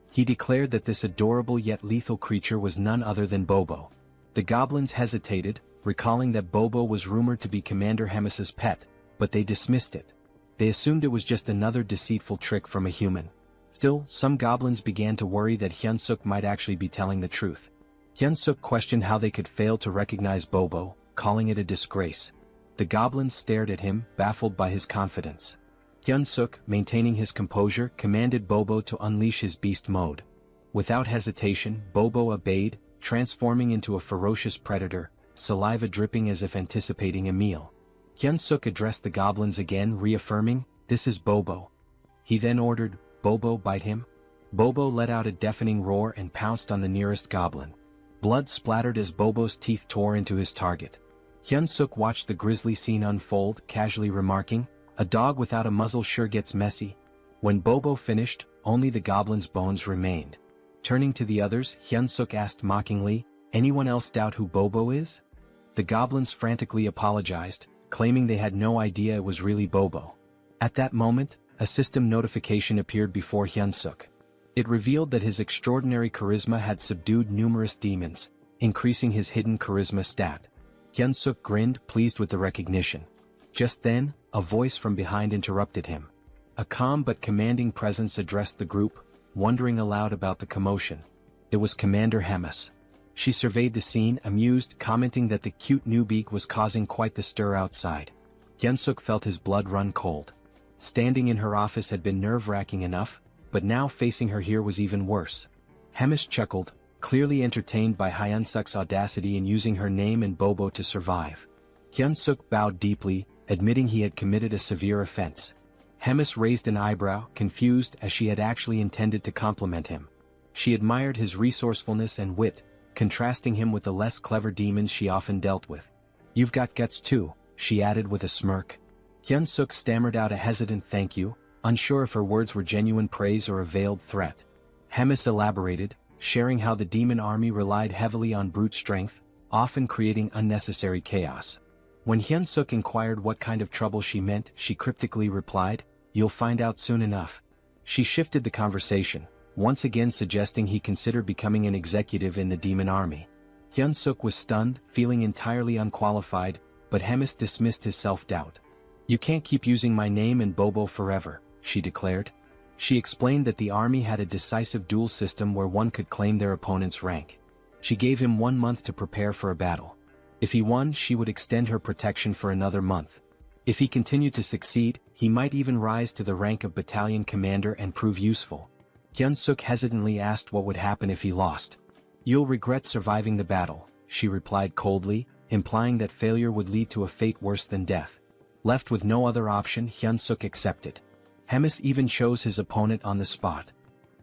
He declared that this adorable yet lethal creature was none other than Bobo. The goblins hesitated, recalling that Bobo was rumored to be Commander Hemis's pet, but they dismissed it. They assumed it was just another deceitful trick from a human. Still, some goblins began to worry that Hyun-suk might actually be telling the truth. Hyun-suk questioned how they could fail to recognize Bobo, calling it a disgrace. The goblins stared at him, baffled by his confidence. Hyun-suk, maintaining his composure, commanded Bobo to unleash his beast mode. Without hesitation, Bobo obeyed, transforming into a ferocious predator, saliva dripping as if anticipating a meal. Hyun-suk addressed the goblins again, reaffirming, "This is Bobo." He then ordered, "Bobo, bite him." Bobo let out a deafening roar and pounced on the nearest goblin. Blood splattered as Bobo's teeth tore into his target. Hyun-suk watched the grisly scene unfold, casually remarking, "A dog without a muzzle sure gets messy." When Bobo finished, only the goblin's bones remained. Turning to the others, Hyun-suk asked mockingly, "Anyone else doubt who Bobo is?" The goblins frantically apologized, claiming they had no idea it was really Bobo. At that moment, a system notification appeared before Hyun-suk. It revealed that his extraordinary charisma had subdued numerous demons, increasing his hidden charisma stat. Hyun-suk grinned, pleased with the recognition. Just then, a voice from behind interrupted him. A calm but commanding presence addressed the group, wondering aloud about the commotion. It was Commander Hemis. She surveyed the scene, amused, commenting that the cute newbie was causing quite the stir outside. Hyun-suk felt his blood run cold. Standing in her office had been nerve-wracking enough, but now facing her here was even worse. Hemis chuckled, clearly entertained by Hyun-suk's audacity in using her name and Bobo to survive. Hyun-suk bowed deeply, admitting he had committed a severe offense. Hemis raised an eyebrow, confused, as she had actually intended to compliment him. She admired his resourcefulness and wit, contrasting him with the less clever demons she often dealt with. "You've got guts too," she added with a smirk. Hyun-suk stammered out a hesitant thank you, unsure if her words were genuine praise or a veiled threat. Hemis elaborated, sharing how the demon army relied heavily on brute strength, often creating unnecessary chaos. When Hyun-suk inquired what kind of trouble she meant, she cryptically replied, "You'll find out soon enough." She shifted the conversation, once again suggesting he consider becoming an executive in the demon army. Hyun-suk was stunned, feeling entirely unqualified, but Hemis dismissed his self-doubt. "You can't keep using my name and Bobo forever," she declared. She explained that the army had a decisive duel system where one could claim their opponent's rank. She gave him 1 month to prepare for a battle. If he won, she would extend her protection for another month. If he continued to succeed, he might even rise to the rank of battalion commander and prove useful. Hyun-suk hesitantly asked what would happen if he lost. "You'll regret surviving the battle," she replied coldly, implying that failure would lead to a fate worse than death. Left with no other option, Hyun-suk accepted. Hemis even chose his opponent on the spot.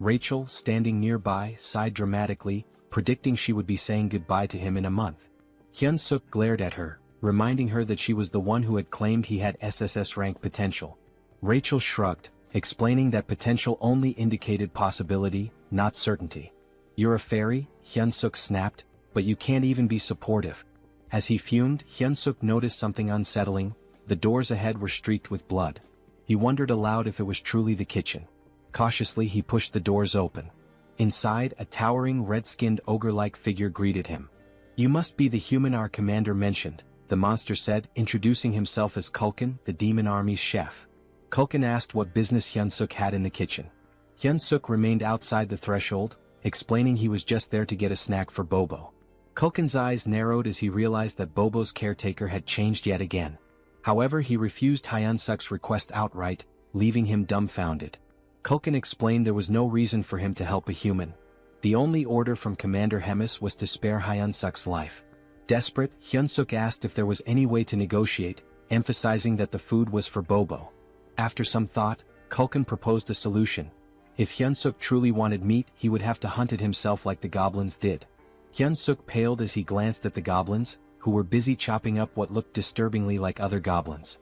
Rachel, standing nearby, sighed dramatically, predicting she would be saying goodbye to him in a month. Hyun-suk glared at her, reminding her that she was the one who had claimed he had SSS rank potential. Rachel shrugged, explaining that potential only indicated possibility, not certainty. "You're a fairy," Hyun-suk snapped, "but you can't even be supportive." As he fumed, Hyun-suk noticed something unsettling. The doors ahead were streaked with blood. He wondered aloud if it was truly the kitchen. Cautiously he pushed the doors open. Inside, a towering red-skinned ogre-like figure greeted him. "You must be the human our commander mentioned," the monster said, introducing himself as Kulkin, the demon army's chef. Kulkin asked what business Hyun-suk had in the kitchen. Hyun-suk remained outside the threshold, explaining he was just there to get a snack for Bobo. Kulkin's eyes narrowed as he realized that Bobo's caretaker had changed yet again. However, he refused Hyun-suk's request outright, leaving him dumbfounded. Kulkin explained there was no reason for him to help a human. The only order from Commander Hemis was to spare Hyun-suk's life. Desperate, Hyun-suk asked if there was any way to negotiate, emphasizing that the food was for Bobo. After some thought, Kulkin proposed a solution. If Hyun-suk truly wanted meat, he would have to hunt it himself like the goblins did. Hyun-suk paled as he glanced at the goblins, who were busy chopping up what looked disturbingly like other goblins.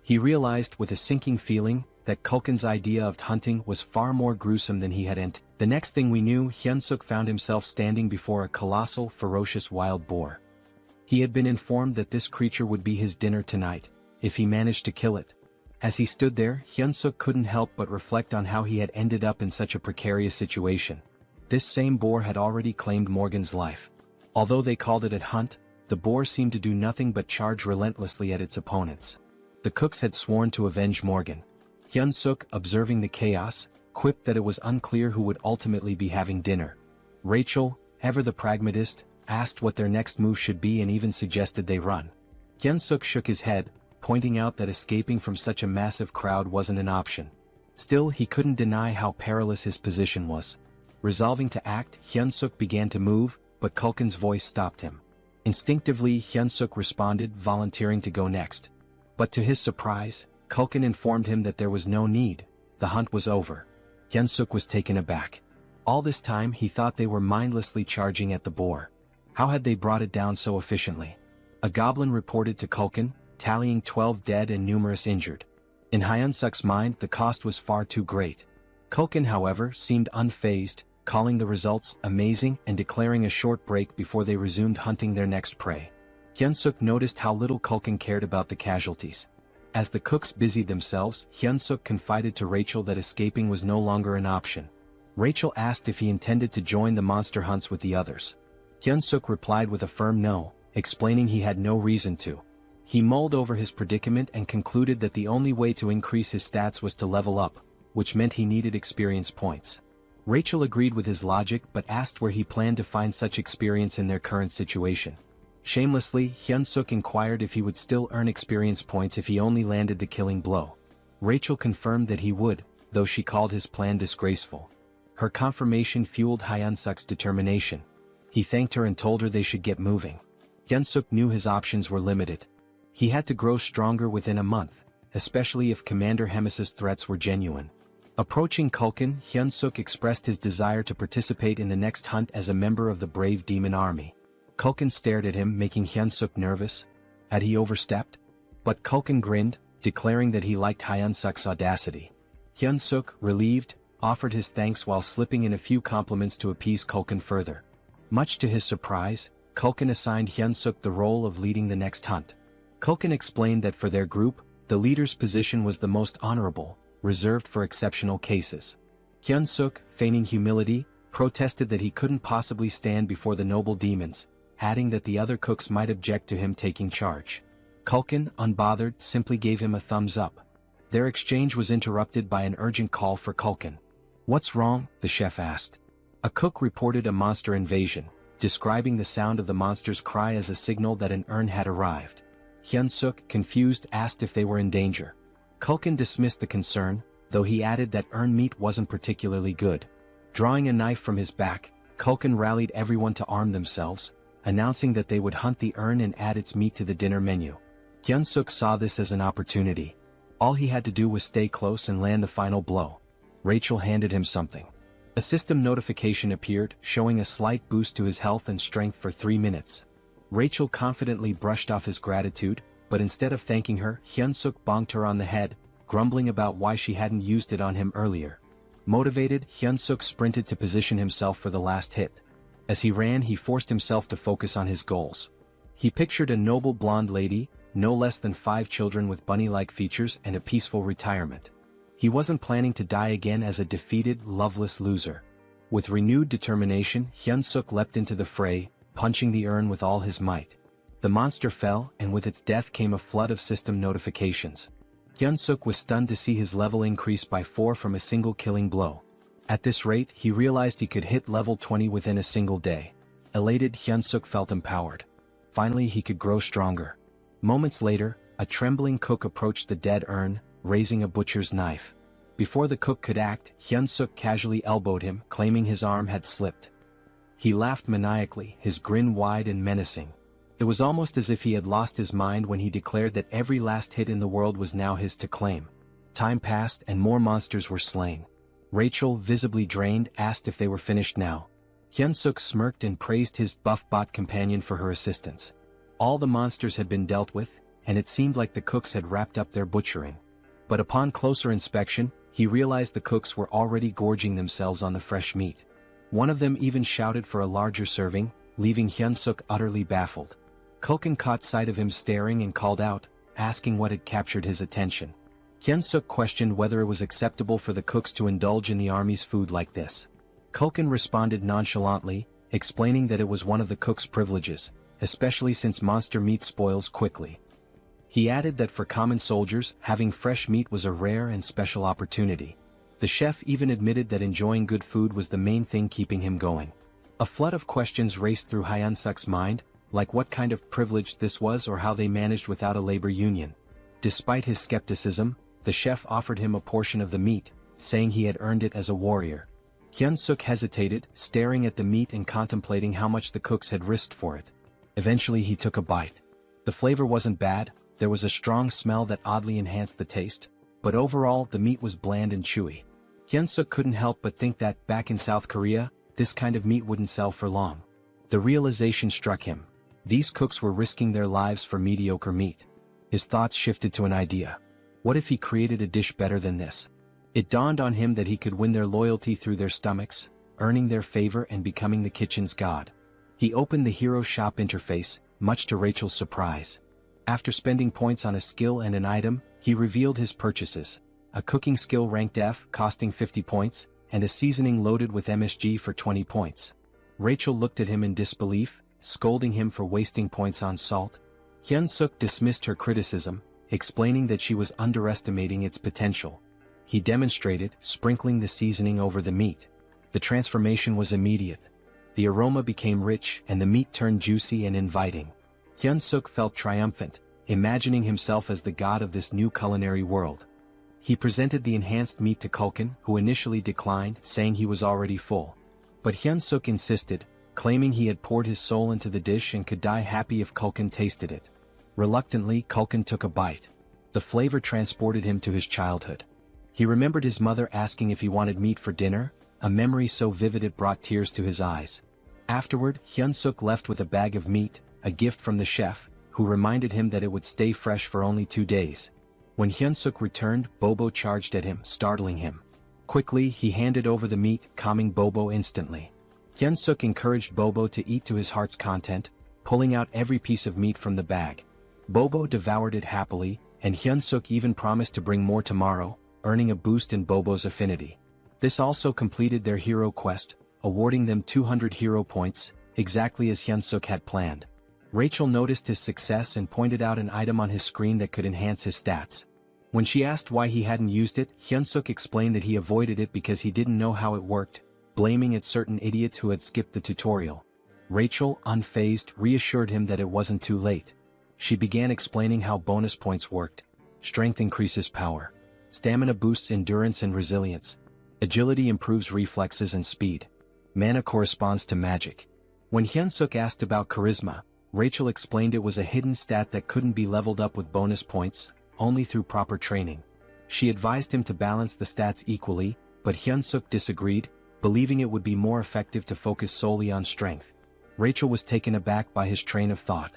He realized with a sinking feeling that Kulkin's idea of hunting was far more gruesome than he had anticipated. The next thing we knew, Hyun-suk found himself standing before a colossal, ferocious wild boar. He had been informed that this creature would be his dinner tonight, if he managed to kill it. As he stood there, Hyun-suk couldn't help but reflect on how he had ended up in such a precarious situation. This same boar had already claimed Morgan's life. Although they called it a hunt, the boar seemed to do nothing but charge relentlessly at its opponents. The cooks had sworn to avenge Morgan. Hyun-suk, observing the chaos, quipped that it was unclear who would ultimately be having dinner. Rachel, ever the pragmatist, asked what their next move should be and even suggested they run. Hyun-suk shook his head, pointing out that escaping from such a massive crowd wasn't an option. Still, he couldn't deny how perilous his position was. Resolving to act, Hyun-suk began to move, but Kulkin's voice stopped him. Instinctively, Hyun-suk responded, volunteering to go next. But to his surprise, Kulkin informed him that there was no need. The hunt was over. Hyun-suk was taken aback. All this time he thought they were mindlessly charging at the boar. How had they brought it down so efficiently? A goblin reported to Kulkin, tallying 12 dead and numerous injured. In Hyun-suk's mind, the cost was far too great. Kulkin, however, seemed unfazed, calling the results amazing and declaring a short break before they resumed hunting their next prey. Hyun-suk noticed how little Kulkin cared about the casualties. As the cooks busied themselves, Hyun-suk confided to Rachel that escaping was no longer an option. Rachel asked if he intended to join the monster hunts with the others. Hyun-suk replied with a firm no, explaining he had no reason to. He mulled over his predicament and concluded that the only way to increase his stats was to level up, which meant he needed experience points. Rachel agreed with his logic but asked where he planned to find such experience in their current situation. Shamelessly, Hyun-suk inquired if he would still earn experience points if he only landed the killing blow. Rachel confirmed that he would, though she called his plan disgraceful. Her confirmation fueled Hyun-suk's determination. He thanked her and told her they should get moving. Hyun-suk knew his options were limited. He had to grow stronger within a month, especially if Commander Hemis's threats were genuine. Approaching Kulkin, Hyun-suk expressed his desire to participate in the next hunt as a member of the brave demon army. Kulkin stared at him, making Hyun-suk nervous. Had he overstepped? But Kulkin grinned, declaring that he liked Hyun-suk's audacity. Hyun-suk, relieved, offered his thanks while slipping in a few compliments to appease Kulkin further. Much to his surprise, Kulkin assigned Hyun-suk the role of leading the next hunt. Kulkin explained that for their group, the leader's position was the most honorable, reserved for exceptional cases. Hyun-suk, feigning humility, protested that he couldn't possibly stand before the noble demons, adding that the other cooks might object to him taking charge. Kulkin, unbothered, simply gave him a thumbs up. Their exchange was interrupted by an urgent call for Kulkin. "What's wrong?" the chef asked. A cook reported a monster invasion, describing the sound of the monster's cry as a signal that an urn had arrived. Hyun-suk, confused, asked if they were in danger. Kulkin dismissed the concern, though he added that urn meat wasn't particularly good. Drawing a knife from his back, Kulkin rallied everyone to arm themselves, announcing that they would hunt the urn and add its meat to the dinner menu. Hyun-suk saw this as an opportunity. All he had to do was stay close and land the final blow. Rachel handed him something. A system notification appeared, showing a slight boost to his health and strength for 3 minutes. Rachel confidently brushed off his gratitude, but instead of thanking her, Hyunsuk bonked her on the head, grumbling about why she hadn't used it on him earlier. Motivated, Hyunsuk sprinted to position himself for the last hit. As he ran, he forced himself to focus on his goals. He pictured a noble blonde lady, no less than 5 children with bunny-like features and a peaceful retirement. He wasn't planning to die again as a defeated, loveless loser. With renewed determination, Hyunsuk leapt into the fray, punching the urn with all his might. The monster fell, and with its death came a flood of system notifications. Hyunsuk was stunned to see his level increase by 4 from a single killing blow. At this rate, he realized he could hit level 20 within a single day. Elated, Hyunsuk felt empowered. Finally, he could grow stronger. Moments later, a trembling cook approached the dead urn, raising a butcher's knife. Before the cook could act, Hyunsuk casually elbowed him, claiming his arm had slipped. He laughed maniacally, his grin wide and menacing. It was almost as if he had lost his mind when he declared that every last hit in the world was now his to claim. Time passed and more monsters were slain. Rachel, visibly drained, asked if they were finished now. Hyunsuk smirked and praised his buff-bot companion for her assistance. All the monsters had been dealt with, and it seemed like the cooks had wrapped up their butchering. But upon closer inspection, he realized the cooks were already gorging themselves on the fresh meat. One of them even shouted for a larger serving, leaving Hyunsuk utterly baffled. Culkin caught sight of him staring and called out, asking what had captured his attention. Hyunsuk questioned whether it was acceptable for the cooks to indulge in the army's food like this. Culkin responded nonchalantly, explaining that it was one of the cook's privileges, especially since monster meat spoils quickly. He added that for common soldiers, having fresh meat was a rare and special opportunity. The chef even admitted that enjoying good food was the main thing keeping him going. A flood of questions raced through Hyunsuk's mind, like what kind of privilege this was or how they managed without a labor union. Despite his skepticism, the chef offered him a portion of the meat, saying he had earned it as a warrior. Hyunsuk hesitated, staring at the meat and contemplating how much the cooks had risked for it. Eventually he took a bite. The flavor wasn't bad, there was a strong smell that oddly enhanced the taste, but overall the meat was bland and chewy. Hyunsuk couldn't help but think that, back in South Korea, this kind of meat wouldn't sell for long. The realization struck him. These cooks were risking their lives for mediocre meat. His thoughts shifted to an idea. What if he created a dish better than this? It dawned on him that he could win their loyalty through their stomachs, earning their favor and becoming the kitchen's god. He opened the Hero Shop interface, much to Rachel's surprise. After spending points on a skill and an item, he revealed his purchases. A cooking skill ranked F, costing 50 points, and a seasoning loaded with MSG for 20 points. Rachel looked at him in disbelief, scolding him for wasting points on salt. Hyunsuk dismissed her criticism, explaining that she was underestimating its potential. He demonstrated, sprinkling the seasoning over the meat. The transformation was immediate. The aroma became rich and the meat turned juicy and inviting. Hyunsuk felt triumphant, imagining himself as the god of this new culinary world. He presented the enhanced meat to Culkin, who initially declined, saying he was already full. But Hyunsuk insisted, claiming he had poured his soul into the dish and could die happy if Culkin tasted it. Reluctantly, Culkin took a bite. The flavor transported him to his childhood. He remembered his mother asking if he wanted meat for dinner, a memory so vivid it brought tears to his eyes. Afterward, Hyunsuk left with a bag of meat, a gift from the chef, who reminded him that it would stay fresh for only 2 days. When Hyunsuk returned, Bobo charged at him, startling him. Quickly, he handed over the meat, calming Bobo instantly. Hyunsuk encouraged Bobo to eat to his heart's content, pulling out every piece of meat from the bag. Bobo devoured it happily, and Hyunsuk even promised to bring more tomorrow, earning a boost in Bobo's affinity. This also completed their hero quest, awarding them 200 hero points, exactly as Hyunsuk had planned. Rachel noticed his success and pointed out an item on his screen that could enhance his stats. When she asked why he hadn't used it, Hyunsuk explained that he avoided it because he didn't know how it worked, blaming it certain idiots who had skipped the tutorial. Rachel, unfazed, reassured him that it wasn't too late. She began explaining how bonus points worked. Strength increases power. Stamina boosts endurance and resilience. Agility improves reflexes and speed. Mana corresponds to magic. When Hyunsuk asked about charisma, Rachel explained it was a hidden stat that couldn't be leveled up with bonus points, only through proper training. She advised him to balance the stats equally, but Hyunsuk disagreed, believing it would be more effective to focus solely on strength. Rachel was taken aback by his train of thought.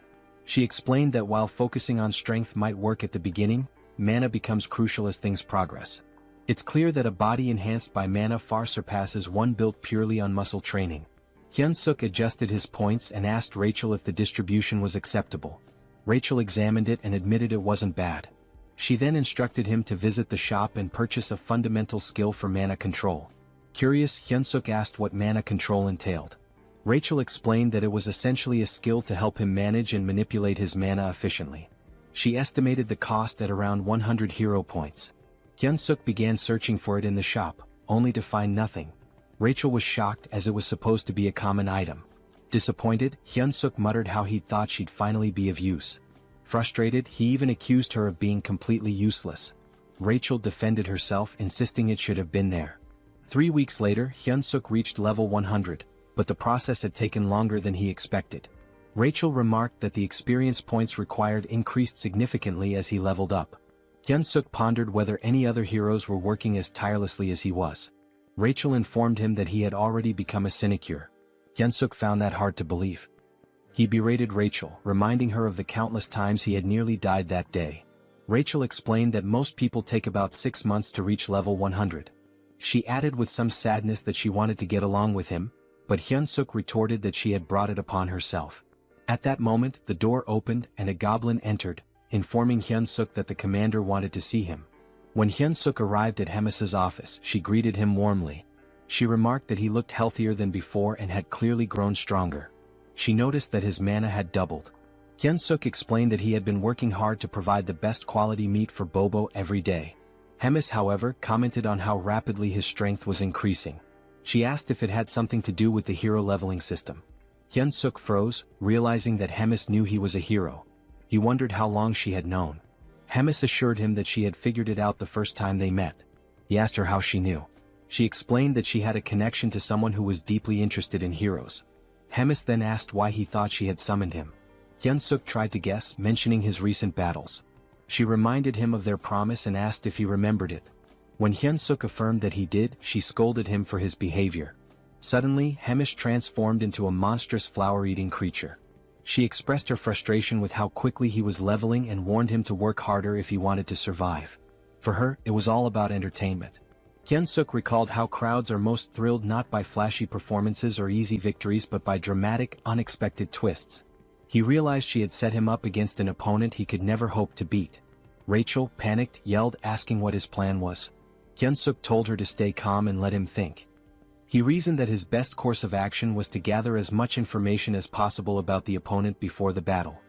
She explained that while focusing on strength might work at the beginning, mana becomes crucial as things progress. It's clear that a body enhanced by mana far surpasses one built purely on muscle training. Hyun-suk adjusted his points and asked Rachel if the distribution was acceptable. Rachel examined it and admitted it wasn't bad. She then instructed him to visit the shop and purchase a fundamental skill for mana control. Curious, Hyun-suk asked what mana control entailed. Rachel explained that it was essentially a skill to help him manage and manipulate his mana efficiently. She estimated the cost at around 100 hero points. Hyun-suk began searching for it in the shop, only to find nothing. Rachel was shocked as it was supposed to be a common item. Disappointed, Hyun-suk muttered how he'd thought she'd finally be of use. Frustrated, he even accused her of being completely useless. Rachel defended herself, insisting it should have been there. 3 weeks later, Hyun-suk reached level 100, but the process had taken longer than he expected. Rachel remarked that the experience points required increased significantly as he leveled up. Hyun-suk pondered whether any other heroes were working as tirelessly as he was. Rachel informed him that he had already become a sinecure. Hyun-suk found that hard to believe. He berated Rachel, reminding her of the countless times he had nearly died that day. Rachel explained that most people take about 6 months to reach level 100. She added with some sadness that she wanted to get along with him, but Hyun-suk retorted that she had brought it upon herself. At that moment, the door opened and a goblin entered, informing Hyun-suk that the commander wanted to see him. When Hyun-suk arrived at Hemis's office, she greeted him warmly. She remarked that he looked healthier than before and had clearly grown stronger. She noticed that his mana had doubled. Hyun-suk explained that he had been working hard to provide the best quality meat for Bobo every day. Hemis, however, commented on how rapidly his strength was increasing. She asked if it had something to do with the hero leveling system. Hyun-suk froze, realizing that Hemis knew he was a hero. He wondered how long she had known. Hemis assured him that she had figured it out the first time they met. He asked her how she knew. She explained that she had a connection to someone who was deeply interested in heroes. Hemis then asked why he thought she had summoned him. Hyun-suk tried to guess, mentioning his recent battles. She reminded him of their promise and asked if he remembered it. When Hyun-suk affirmed that he did, she scolded him for his behavior. Suddenly, Hemis transformed into a monstrous flower-eating creature. She expressed her frustration with how quickly he was leveling and warned him to work harder if he wanted to survive. For her, it was all about entertainment. Hyun-suk recalled how crowds are most thrilled not by flashy performances or easy victories but by dramatic, unexpected twists. He realized she had set him up against an opponent he could never hope to beat. Rachel, panicked, yelled, asking what his plan was. Hyun-suk told her to stay calm and let him think. He reasoned that his best course of action was to gather as much information as possible about the opponent before the battle.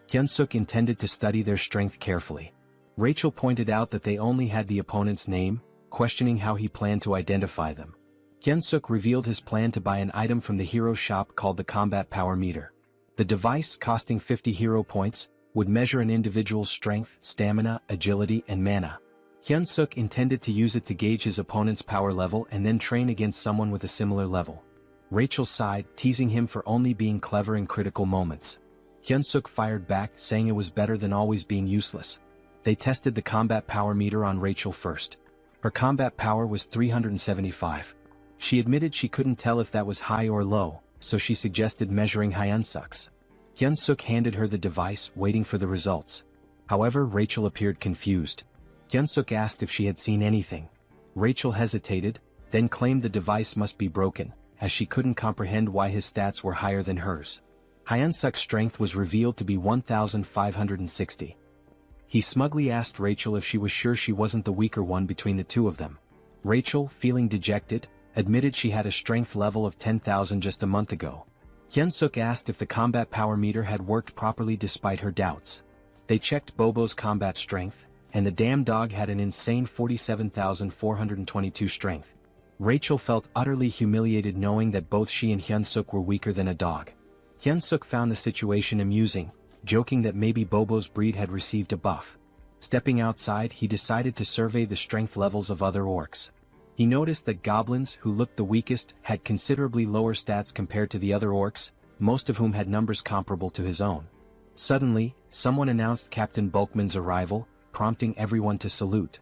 Hyun-suk intended to study their strength carefully. Rachel pointed out that they only had the opponent's name, questioning how he planned to identify them. Hyun-suk revealed his plan to buy an item from the hero shop called the Combat Power Meter. The device, costing 50 hero points, would measure an individual's strength, stamina, agility, and mana. Hyun-suk intended to use it to gauge his opponent's power level and then train against someone with a similar level. Rachel sighed, teasing him for only being clever in critical moments. Hyun-suk fired back, saying it was better than always being useless. They tested the combat power meter on Rachel first. Her combat power was 375. She admitted she couldn't tell if that was high or low, so she suggested measuring Hyun-suk's. Hyun-suk handed her the device, waiting for the results. However, Rachel appeared confused. Hyun-suk asked if she had seen anything. Rachel hesitated, then claimed the device must be broken, as she couldn't comprehend why his stats were higher than hers. Hyun-suk's strength was revealed to be 1,560. He smugly asked Rachel if she was sure she wasn't the weaker one between the two of them. Rachel, feeling dejected, admitted she had a strength level of 10,000 just a month ago. Hyun-suk asked if the combat power meter had worked properly despite her doubts. They checked Bobo's combat strength, and the damn dog had an insane 47,422 strength. Rachel felt utterly humiliated knowing that both she and Hyun-suk were weaker than a dog. Hyun-suk found the situation amusing, joking that maybe Bobo's breed had received a buff. Stepping outside, he decided to survey the strength levels of other orcs. He noticed that goblins, who looked the weakest, had considerably lower stats compared to the other orcs, most of whom had numbers comparable to his own. Suddenly, someone announced Captain Bulkman's arrival, prompting everyone to salute.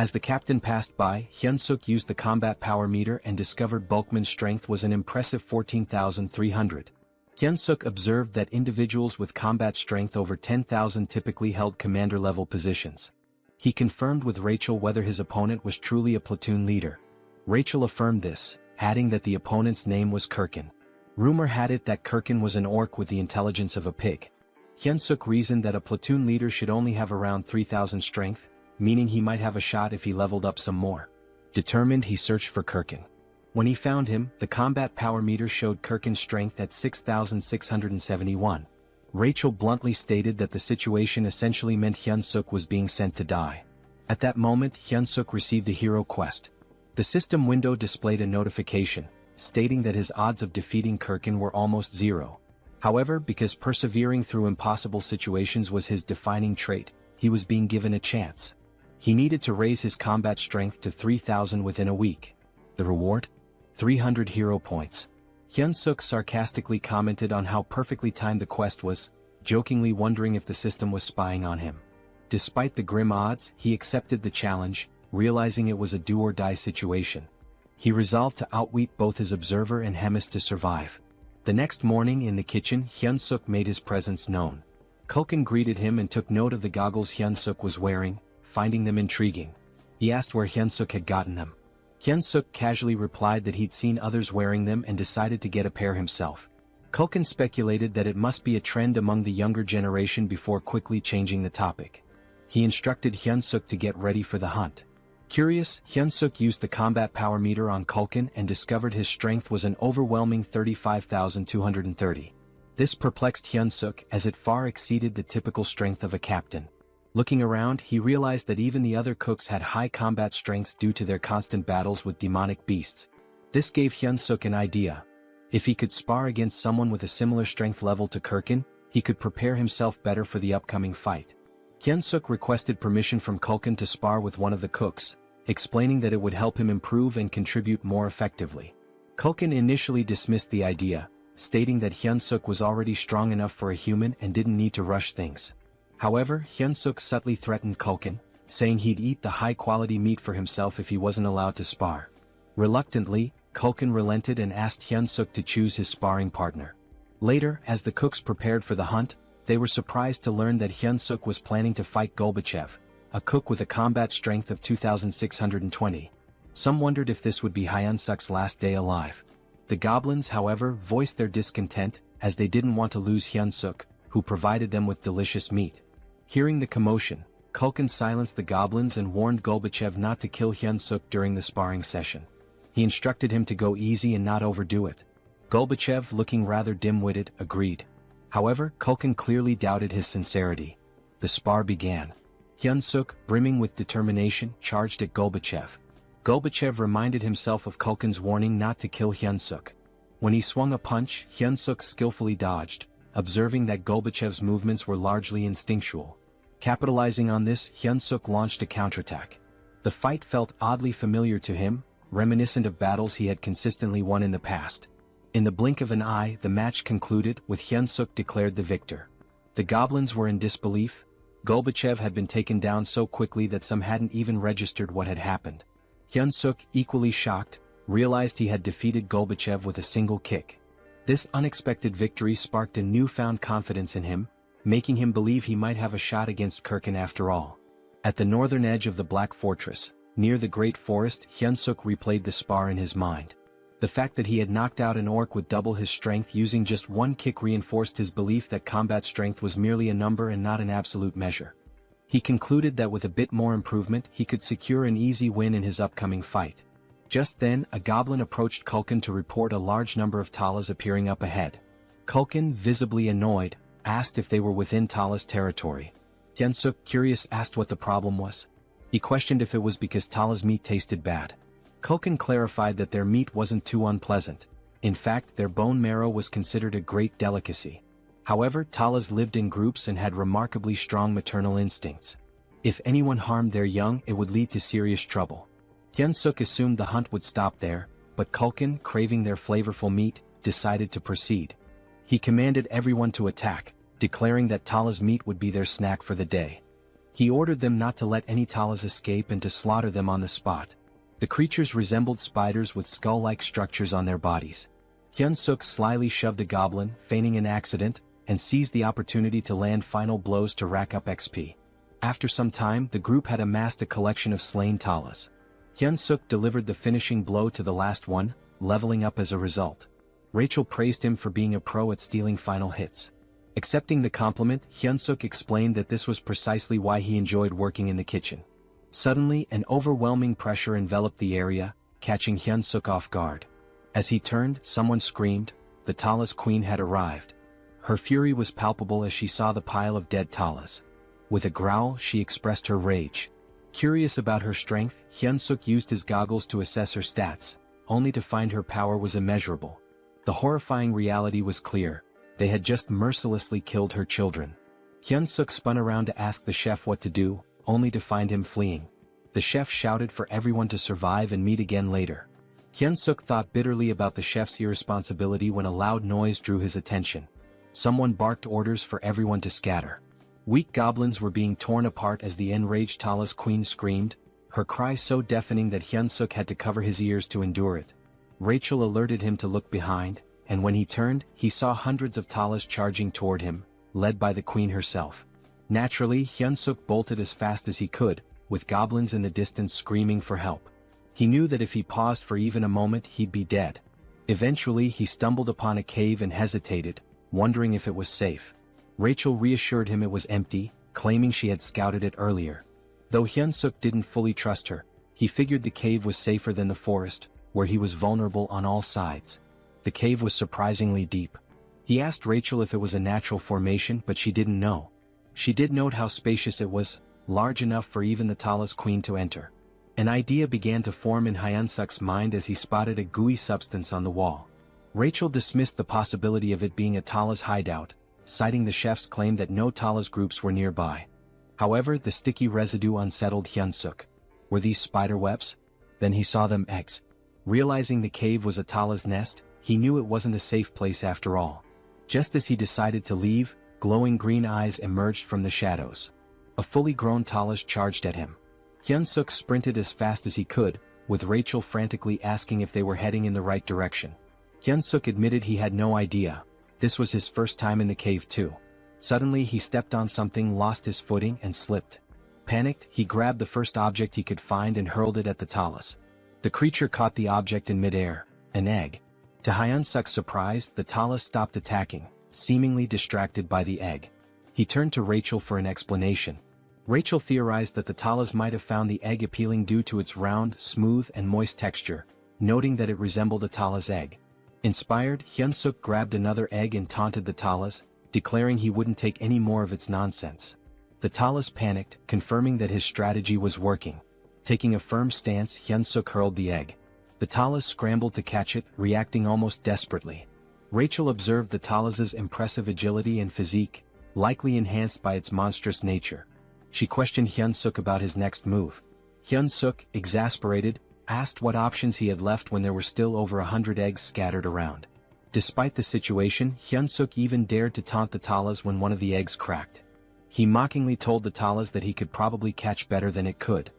As the captain passed by, Hyunsuk used the combat power meter and discovered Bulkman's strength was an impressive 14,300. Hyunsuk observed that individuals with combat strength over 10,000 typically held commander-level positions. He confirmed with Rachel whether his opponent was truly a platoon leader. Rachel affirmed this, adding that the opponent's name was Kirkin. Rumor had it that Kirkin was an orc with the intelligence of a pig. Hyunsuk reasoned that a platoon leader should only have around 3,000 strength, meaning he might have a shot if he leveled up some more. Determined, he searched for Kirkin. When he found him, the combat power meter showed Kirkin's strength at 6,671. Rachel bluntly stated that the situation essentially meant Hyunsuk was being sent to die. At that moment, Hyunsuk received a hero quest. The system window displayed a notification, stating that his odds of defeating Kirkin were almost zero. However, because persevering through impossible situations was his defining trait, he was being given a chance. He needed to raise his combat strength to 3,000 within a week. The reward? 300 hero points. Hyunsuk sarcastically commented on how perfectly timed the quest was, jokingly wondering if the system was spying on him. Despite the grim odds, he accepted the challenge, realizing it was a do-or-die situation. He resolved to outwit both his observer and Hemis to survive. The next morning in the kitchen, Hyunsuk made his presence known. Kulkin greeted him and took note of the goggles Hyunsuk was wearing, finding them intriguing. He asked where Hyunsuk had gotten them. Hyunsuk casually replied that he'd seen others wearing them and decided to get a pair himself. Kulkin speculated that it must be a trend among the younger generation before quickly changing the topic. He instructed Hyunsuk to get ready for the hunt. Curious, Hyunsuk used the combat power meter on Kulkin and discovered his strength was an overwhelming 35,230. This perplexed Hyunsuk as it far exceeded the typical strength of a captain. Looking around, he realized that even the other cooks had high combat strengths due to their constant battles with demonic beasts. This gave Hyunsuk an idea. If he could spar against someone with a similar strength level to Kirkin, he could prepare himself better for the upcoming fight. Hyunsuk requested permission from Kulkin to spar with one of the cooks, explaining that it would help him improve and contribute more effectively. Kulkin initially dismissed the idea, stating that Hyunsuk was already strong enough for a human and didn't need to rush things. However, Hyunsuk subtly threatened Kulkin, saying he'd eat the high-quality meat for himself if he wasn't allowed to spar. Reluctantly, Kulkin relented and asked Hyunsuk to choose his sparring partner. Later, as the cooks prepared for the hunt, they were surprised to learn that Hyunsuk was planning to fight Golbachev, a cook with a combat strength of 2,620. Some wondered if this would be Hyunsuk's last day alive. The goblins, however, voiced their discontent, as they didn't want to lose Hyunsuk, who provided them with delicious meat. Hearing the commotion, Kulkin silenced the goblins and warned Golbachev not to kill Hyunsuk during the sparring session. He instructed him to go easy and not overdo it. Golbachev, looking rather dim-witted, agreed. However, Kulkin clearly doubted his sincerity. The spar began. Hyunsuk, brimming with determination, charged at Golbachev. Golbachev reminded himself of Kulkin's warning not to kill Hyunsuk. When he swung a punch, Hyunsuk skillfully dodged, observing that Golbachev's movements were largely instinctual. Capitalizing on this, Hyunsuk launched a counterattack. The fight felt oddly familiar to him, reminiscent of battles he had consistently won in the past. In the blink of an eye, the match concluded, with Hyunsuk declared the victor. The goblins were in disbelief. Golbachev had been taken down so quickly that some hadn't even registered what had happened. Hyunsuk, equally shocked, realized he had defeated Golbachev with a single kick. This unexpected victory sparked a newfound confidence in him, making him believe he might have a shot against Kirkin after all. At the northern edge of the Black Fortress, near the Great Forest, Hyunsuk replayed the spar in his mind. The fact that he had knocked out an orc with double his strength using just one kick reinforced his belief that combat strength was merely a number and not an absolute measure. He concluded that with a bit more improvement he could secure an easy win in his upcoming fight. Just then, a goblin approached Kulkin to report a large number of Talas appearing up ahead. Kulkin, visibly annoyed, asked if they were within Tala's territory. Hyunsuk, curious, asked what the problem was. He questioned if it was because Tala's meat tasted bad. Kulkin clarified that their meat wasn't too unpleasant. In fact, their bone marrow was considered a great delicacy. However, Talas lived in groups and had remarkably strong maternal instincts. If anyone harmed their young, it would lead to serious trouble. Hyunsuk assumed the hunt would stop there, but Kulkin, craving their flavorful meat, decided to proceed. He commanded everyone to attack, declaring that Tala's meat would be their snack for the day. He ordered them not to let any talas escape and to slaughter them on the spot. The creatures resembled spiders with skull-like structures on their bodies. Hyun-suk slyly shoved a goblin, feigning an accident, and seized the opportunity to land final blows to rack up XP. After some time, the group had amassed a collection of slain talas. Hyun-suk delivered the finishing blow to the last one, leveling up as a result. Rachel praised him for being a pro at stealing final hits. Accepting the compliment, Hyun-suk explained that this was precisely why he enjoyed working in the kitchen. Suddenly, an overwhelming pressure enveloped the area, catching Hyun-suk off guard. As he turned, someone screamed. The talas queen had arrived. Her fury was palpable as she saw the pile of dead talas. With a growl, she expressed her rage. Curious about her strength, Hyun-suk used his goggles to assess her stats, only to find her power was immeasurable. The horrifying reality was clear. They had just mercilessly killed her children. Hyun-suk spun around to ask the chef what to do, only to find him fleeing. The chef shouted for everyone to survive and meet again later. Hyun-suk thought bitterly about the chef's irresponsibility when a loud noise drew his attention. Someone barked orders for everyone to scatter. Weak goblins were being torn apart as the enraged talas queen screamed, her cry so deafening that Hyun-suk had to cover his ears to endure it. Rachel alerted him to look behind, and when he turned, he saw hundreds of talas charging toward him, led by the queen herself. Naturally, Hyun-suk bolted as fast as he could, with goblins in the distance screaming for help. He knew that if he paused for even a moment he'd be dead. Eventually he stumbled upon a cave and hesitated, wondering if it was safe. Rachel reassured him it was empty, claiming she had scouted it earlier. Though Hyun-suk didn't fully trust her, he figured the cave was safer than the forest, where he was vulnerable on all sides. The cave was surprisingly deep. He asked Rachel if it was a natural formation, but she didn't know. She did note how spacious it was, large enough for even the talas queen to enter. An idea began to form in Hyun-suk's mind as he spotted a gooey substance on the wall. Rachel dismissed the possibility of it being a talas hideout, citing the chef's claim that no talas groups were nearby. However, the sticky residue unsettled Hyun-suk. Were these spider webs? Then he saw them eggs. Realizing the cave was a talas nest, he knew it wasn't a safe place after all. Just as he decided to leave, glowing green eyes emerged from the shadows. A fully grown talas charged at him. Hyun-suk sprinted as fast as he could, with Rachel frantically asking if they were heading in the right direction. Hyun-suk admitted he had no idea. This was his first time in the cave too. Suddenly he stepped on something, lost his footing and slipped. Panicked, he grabbed the first object he could find and hurled it at the talas. The creature caught the object in midair, an egg. To Hyun-suk's surprise, the talas stopped attacking, seemingly distracted by the egg. He turned to Rachel for an explanation. Rachel theorized that the talas might have found the egg appealing due to its round, smooth and moist texture, noting that it resembled a talas egg. Inspired, Hyun-suk grabbed another egg and taunted the talas, declaring he wouldn't take any more of its nonsense. The talas panicked, confirming that his strategy was working. Taking a firm stance, Hyun-suk hurled the egg. The talas scrambled to catch it, reacting almost desperately. Rachel observed the talas's impressive agility and physique, likely enhanced by its monstrous nature. She questioned Hyun-suk about his next move. Hyun-suk, exasperated, asked what options he had left when there were still over 100 eggs scattered around. Despite the situation, Hyun-suk even dared to taunt the talas when one of the eggs cracked. He mockingly told the talas that he could probably catch better than it could.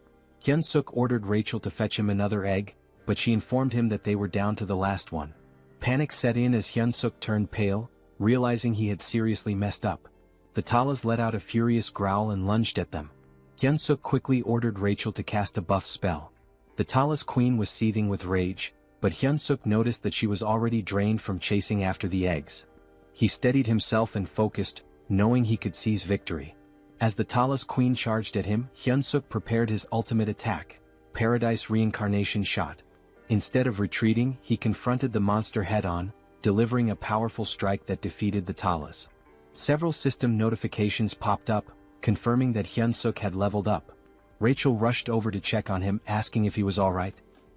Hyun-suk ordered Rachel to fetch him another egg, but she informed him that they were down to the last one. Panic set in as Hyun-suk turned pale, realizing he had seriously messed up. The talas let out a furious growl and lunged at them. Hyun-suk quickly ordered Rachel to cast a buff spell. The talas queen was seething with rage, but Hyun-suk noticed that she was already drained from chasing after the eggs. He steadied himself and focused, knowing he could seize victory. As the talas queen charged at him, Hyun-suk prepared his ultimate attack, Paradise Reincarnation Shot. Instead of retreating, he confronted the monster head-on, delivering a powerful strike that defeated the talas. Several system notifications popped up, confirming that Hyun-suk had leveled up. Rachel rushed over to check on him, asking if he was alright.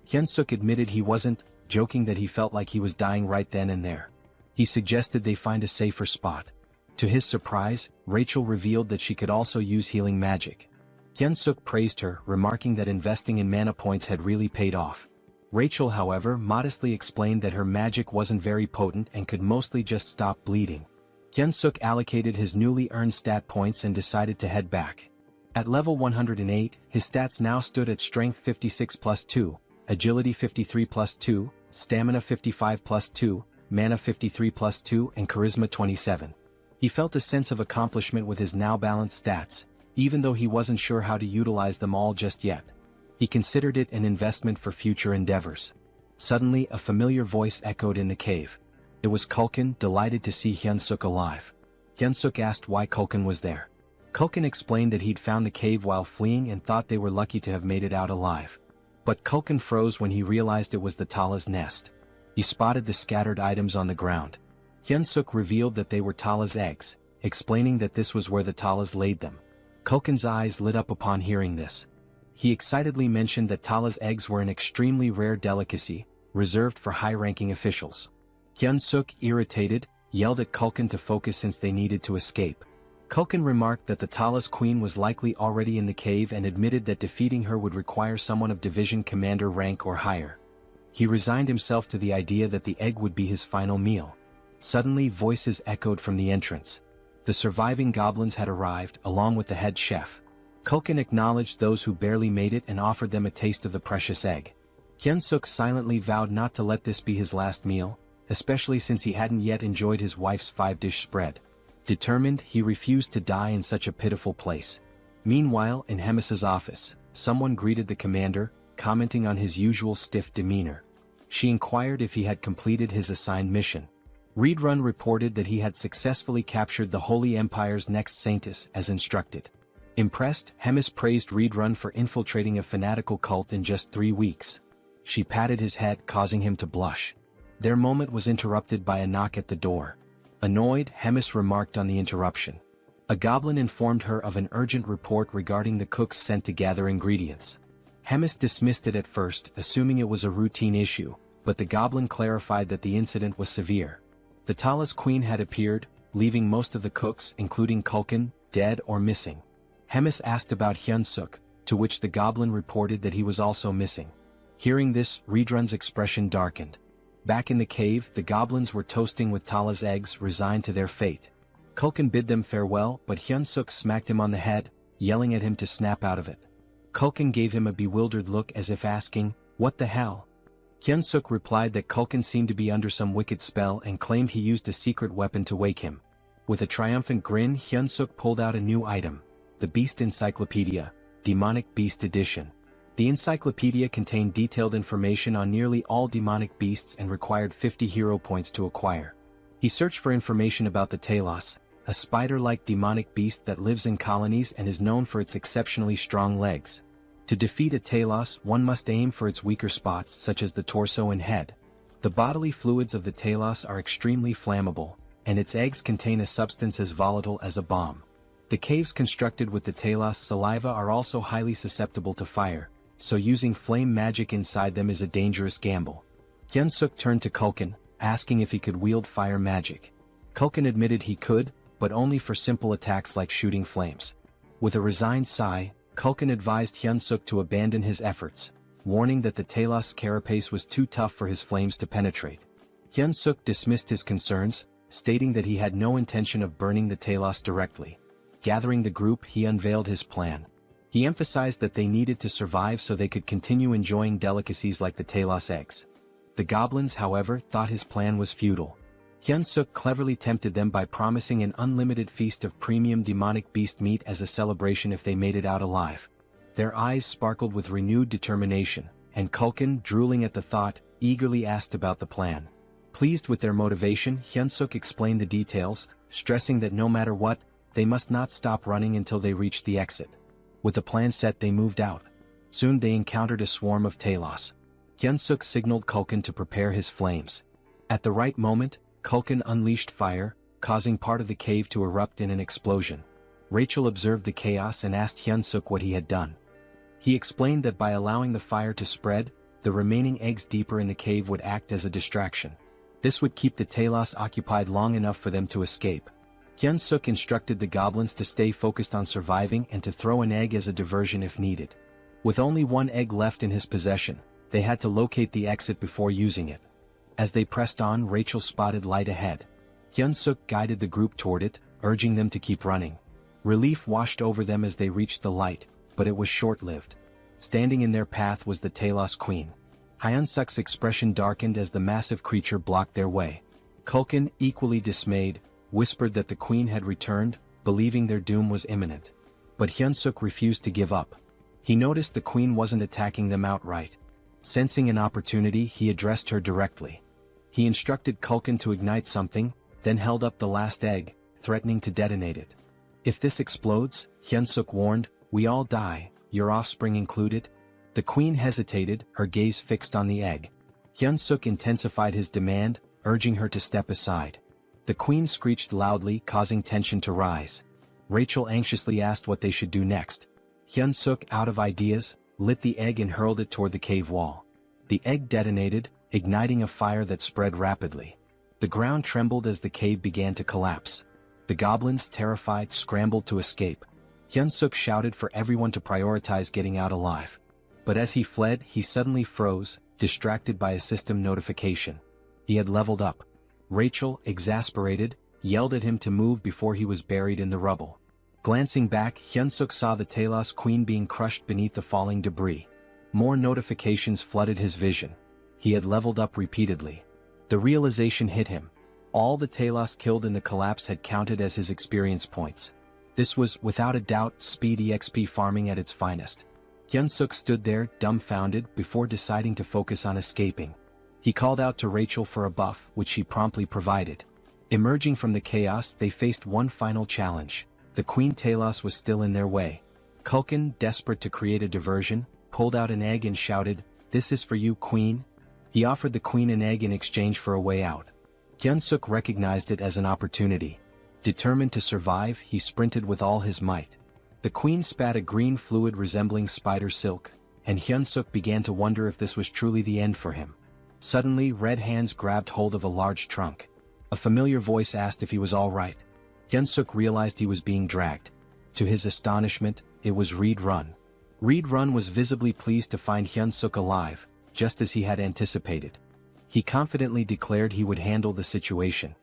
Hyun-suk admitted he wasn't, joking that he felt like he was dying right then and there. He suggested they find a safer spot. To his surprise, Rachel revealed that she could also use healing magic. Hyun-suk praised her, remarking that investing in mana points had really paid off. Rachel, however, modestly explained that her magic wasn't very potent and could mostly just stop bleeding. Hyun-suk allocated his newly earned stat points and decided to head back. At level 108, his stats now stood at Strength 56 plus 2, Agility 53 plus 2, Stamina 55 plus 2, Mana 53 plus 2 and Charisma 27. He felt a sense of accomplishment with his now balanced stats, even though he wasn't sure how to utilize them all just yet. He considered it an investment for future endeavors. Suddenly a familiar voice echoed in the cave. It was Culkin, delighted to see Hyunsuk alive. Hyunsuk asked why Culkin was there. Culkin explained that he'd found the cave while fleeing and thought they were lucky to have made it out alive. But Culkin froze when he realized it was the Tala's nest. He spotted the scattered items on the ground. Hyunsuk revealed that they were Tala's eggs, explaining that this was where the Talas laid them. Culkin's eyes lit up upon hearing this. He excitedly mentioned that Tala's eggs were an extremely rare delicacy, reserved for high-ranking officials. Hyunsuk, irritated, yelled at Culkin to focus since they needed to escape. Culkin remarked that the Tala's queen was likely already in the cave and admitted that defeating her would require someone of division commander rank or higher. He resigned himself to the idea that the egg would be his final meal. Suddenly voices echoed from the entrance. The surviving goblins had arrived, along with the head chef. Culkin acknowledged those who barely made it and offered them a taste of the precious egg. Hyunsuk silently vowed not to let this be his last meal, especially since he hadn't yet enjoyed his wife's 5-dish spread. Determined, he refused to die in such a pitiful place. Meanwhile, in Hemis's office, someone greeted the commander, commenting on his usual stiff demeanor. She inquired if he had completed his assigned mission. Reborn reported that he had successfully captured the Holy Empire's next saintess as instructed. Impressed, Hemis praised Reborn for infiltrating a fanatical cult in just 3 weeks. She patted his head, causing him to blush. Their moment was interrupted by a knock at the door. Annoyed, Hemis remarked on the interruption. A goblin informed her of an urgent report regarding the cooks sent to gather ingredients. Hemis dismissed it at first, assuming it was a routine issue, but the goblin clarified that the incident was severe. The Tala's queen had appeared, leaving most of the cooks, including Culkin, dead or missing. Hemis asked about Hyunsuk, to which the goblin reported that he was also missing. Hearing this, Reborn's expression darkened. Back in the cave, the goblins were toasting with Tala's eggs, resigned to their fate. Culkin bid them farewell, but Hyunsuk smacked him on the head, yelling at him to snap out of it. Culkin gave him a bewildered look as if asking, "What the hell?" Hyunsuk replied that Culkin seemed to be under some wicked spell and claimed he used a secret weapon to wake him. With a triumphant grin, Hyunsuk pulled out a new item, the Beast Encyclopedia, Demonic Beast Edition. The encyclopedia contained detailed information on nearly all demonic beasts and required 50 hero points to acquire. He searched for information about the Talos, a spider-like demonic beast that lives in colonies and is known for its exceptionally strong legs. To defeat a Talos, one must aim for its weaker spots such as the torso and head. The bodily fluids of the Talos are extremely flammable, and its eggs contain a substance as volatile as a bomb. The caves constructed with the Talos saliva are also highly susceptible to fire, so using flame magic inside them is a dangerous gamble. Hyunsuk turned to Culkin, asking if he could wield fire magic. Culkin admitted he could, but only for simple attacks like shooting flames. With a resigned sigh, Culkin advised Hyunsuk to abandon his efforts, warning that the Talos carapace was too tough for his flames to penetrate. Hyunsuk dismissed his concerns, stating that he had no intention of burning the Talos directly. Gathering the group, he unveiled his plan. He emphasized that they needed to survive so they could continue enjoying delicacies like the Talos eggs. The goblins, however, thought his plan was futile. Hyunsuk cleverly tempted them by promising an unlimited feast of premium demonic beast meat as a celebration if they made it out alive. Their eyes sparkled with renewed determination, and Culkin, drooling at the thought, eagerly asked about the plan. Pleased with their motivation, Hyunsuk explained the details, stressing that no matter what, they must not stop running until they reached the exit. With the plan set, they moved out. Soon they encountered a swarm of Talos. Hyunsuk signaled Culkin to prepare his flames. At the right moment, Culkin unleashed fire, causing part of the cave to erupt in an explosion. Rachel observed the chaos and asked Hyunsuk what he had done. He explained that by allowing the fire to spread, the remaining eggs deeper in the cave would act as a distraction. This would keep the Talos occupied long enough for them to escape. Hyunsuk instructed the goblins to stay focused on surviving and to throw an egg as a diversion if needed. With only one egg left in his possession, they had to locate the exit before using it. As they pressed on, Rachel spotted light ahead. Hyunsuk guided the group toward it, urging them to keep running. Relief washed over them as they reached the light, but it was short-lived. Standing in their path was the Talos Queen. Hyunsuk's expression darkened as the massive creature blocked their way. Culkin, equally dismayed, whispered that the queen had returned, believing their doom was imminent. But Hyunsuk refused to give up. He noticed the queen wasn't attacking them outright. Sensing an opportunity, he addressed her directly. He instructed Culkin to ignite something, then held up the last egg, threatening to detonate it. If this explodes, Hyunsuk warned, we all die, your offspring included. The queen hesitated, her gaze fixed on the egg. Hyunsuk intensified his demand, urging her to step aside. The queen screeched loudly, causing tension to rise. Rachel anxiously asked what they should do next. Hyunsuk, out of ideas, lit the egg and hurled it toward the cave wall. The egg detonated, igniting a fire that spread rapidly. The ground trembled as the cave began to collapse. The goblins, terrified, scrambled to escape. Hyunsuk shouted for everyone to prioritize getting out alive. But as he fled, he suddenly froze, distracted by a system notification. He had leveled up. Rachel, exasperated, yelled at him to move before he was buried in the rubble. Glancing back, Hyunsuk saw the Talos Queen being crushed beneath the falling debris. More notifications flooded his vision. He had leveled up repeatedly. The realization hit him. All the Talos killed in the collapse had counted as his experience points. This was, without a doubt, speed EXP farming at its finest. Hyunsuk stood there, dumbfounded, before deciding to focus on escaping. He called out to Rachel for a buff, which she promptly provided. Emerging from the chaos, they faced one final challenge. The Queen Talos was still in their way. Culkin, desperate to create a diversion, pulled out an egg and shouted, "This is for you, Queen." He offered the Queen an egg in exchange for a way out. Hyunsuk recognized it as an opportunity. Determined to survive, he sprinted with all his might. The Queen spat a green fluid resembling spider silk, and Hyunsuk began to wonder if this was truly the end for him. Suddenly, red hands grabbed hold of a large trunk. A familiar voice asked if he was all right. Hyunsuk realized he was being dragged. To his astonishment, it was Reed Run. Reed Run was visibly pleased to find Hyunsuk alive, just as he had anticipated. He confidently declared he would handle the situation.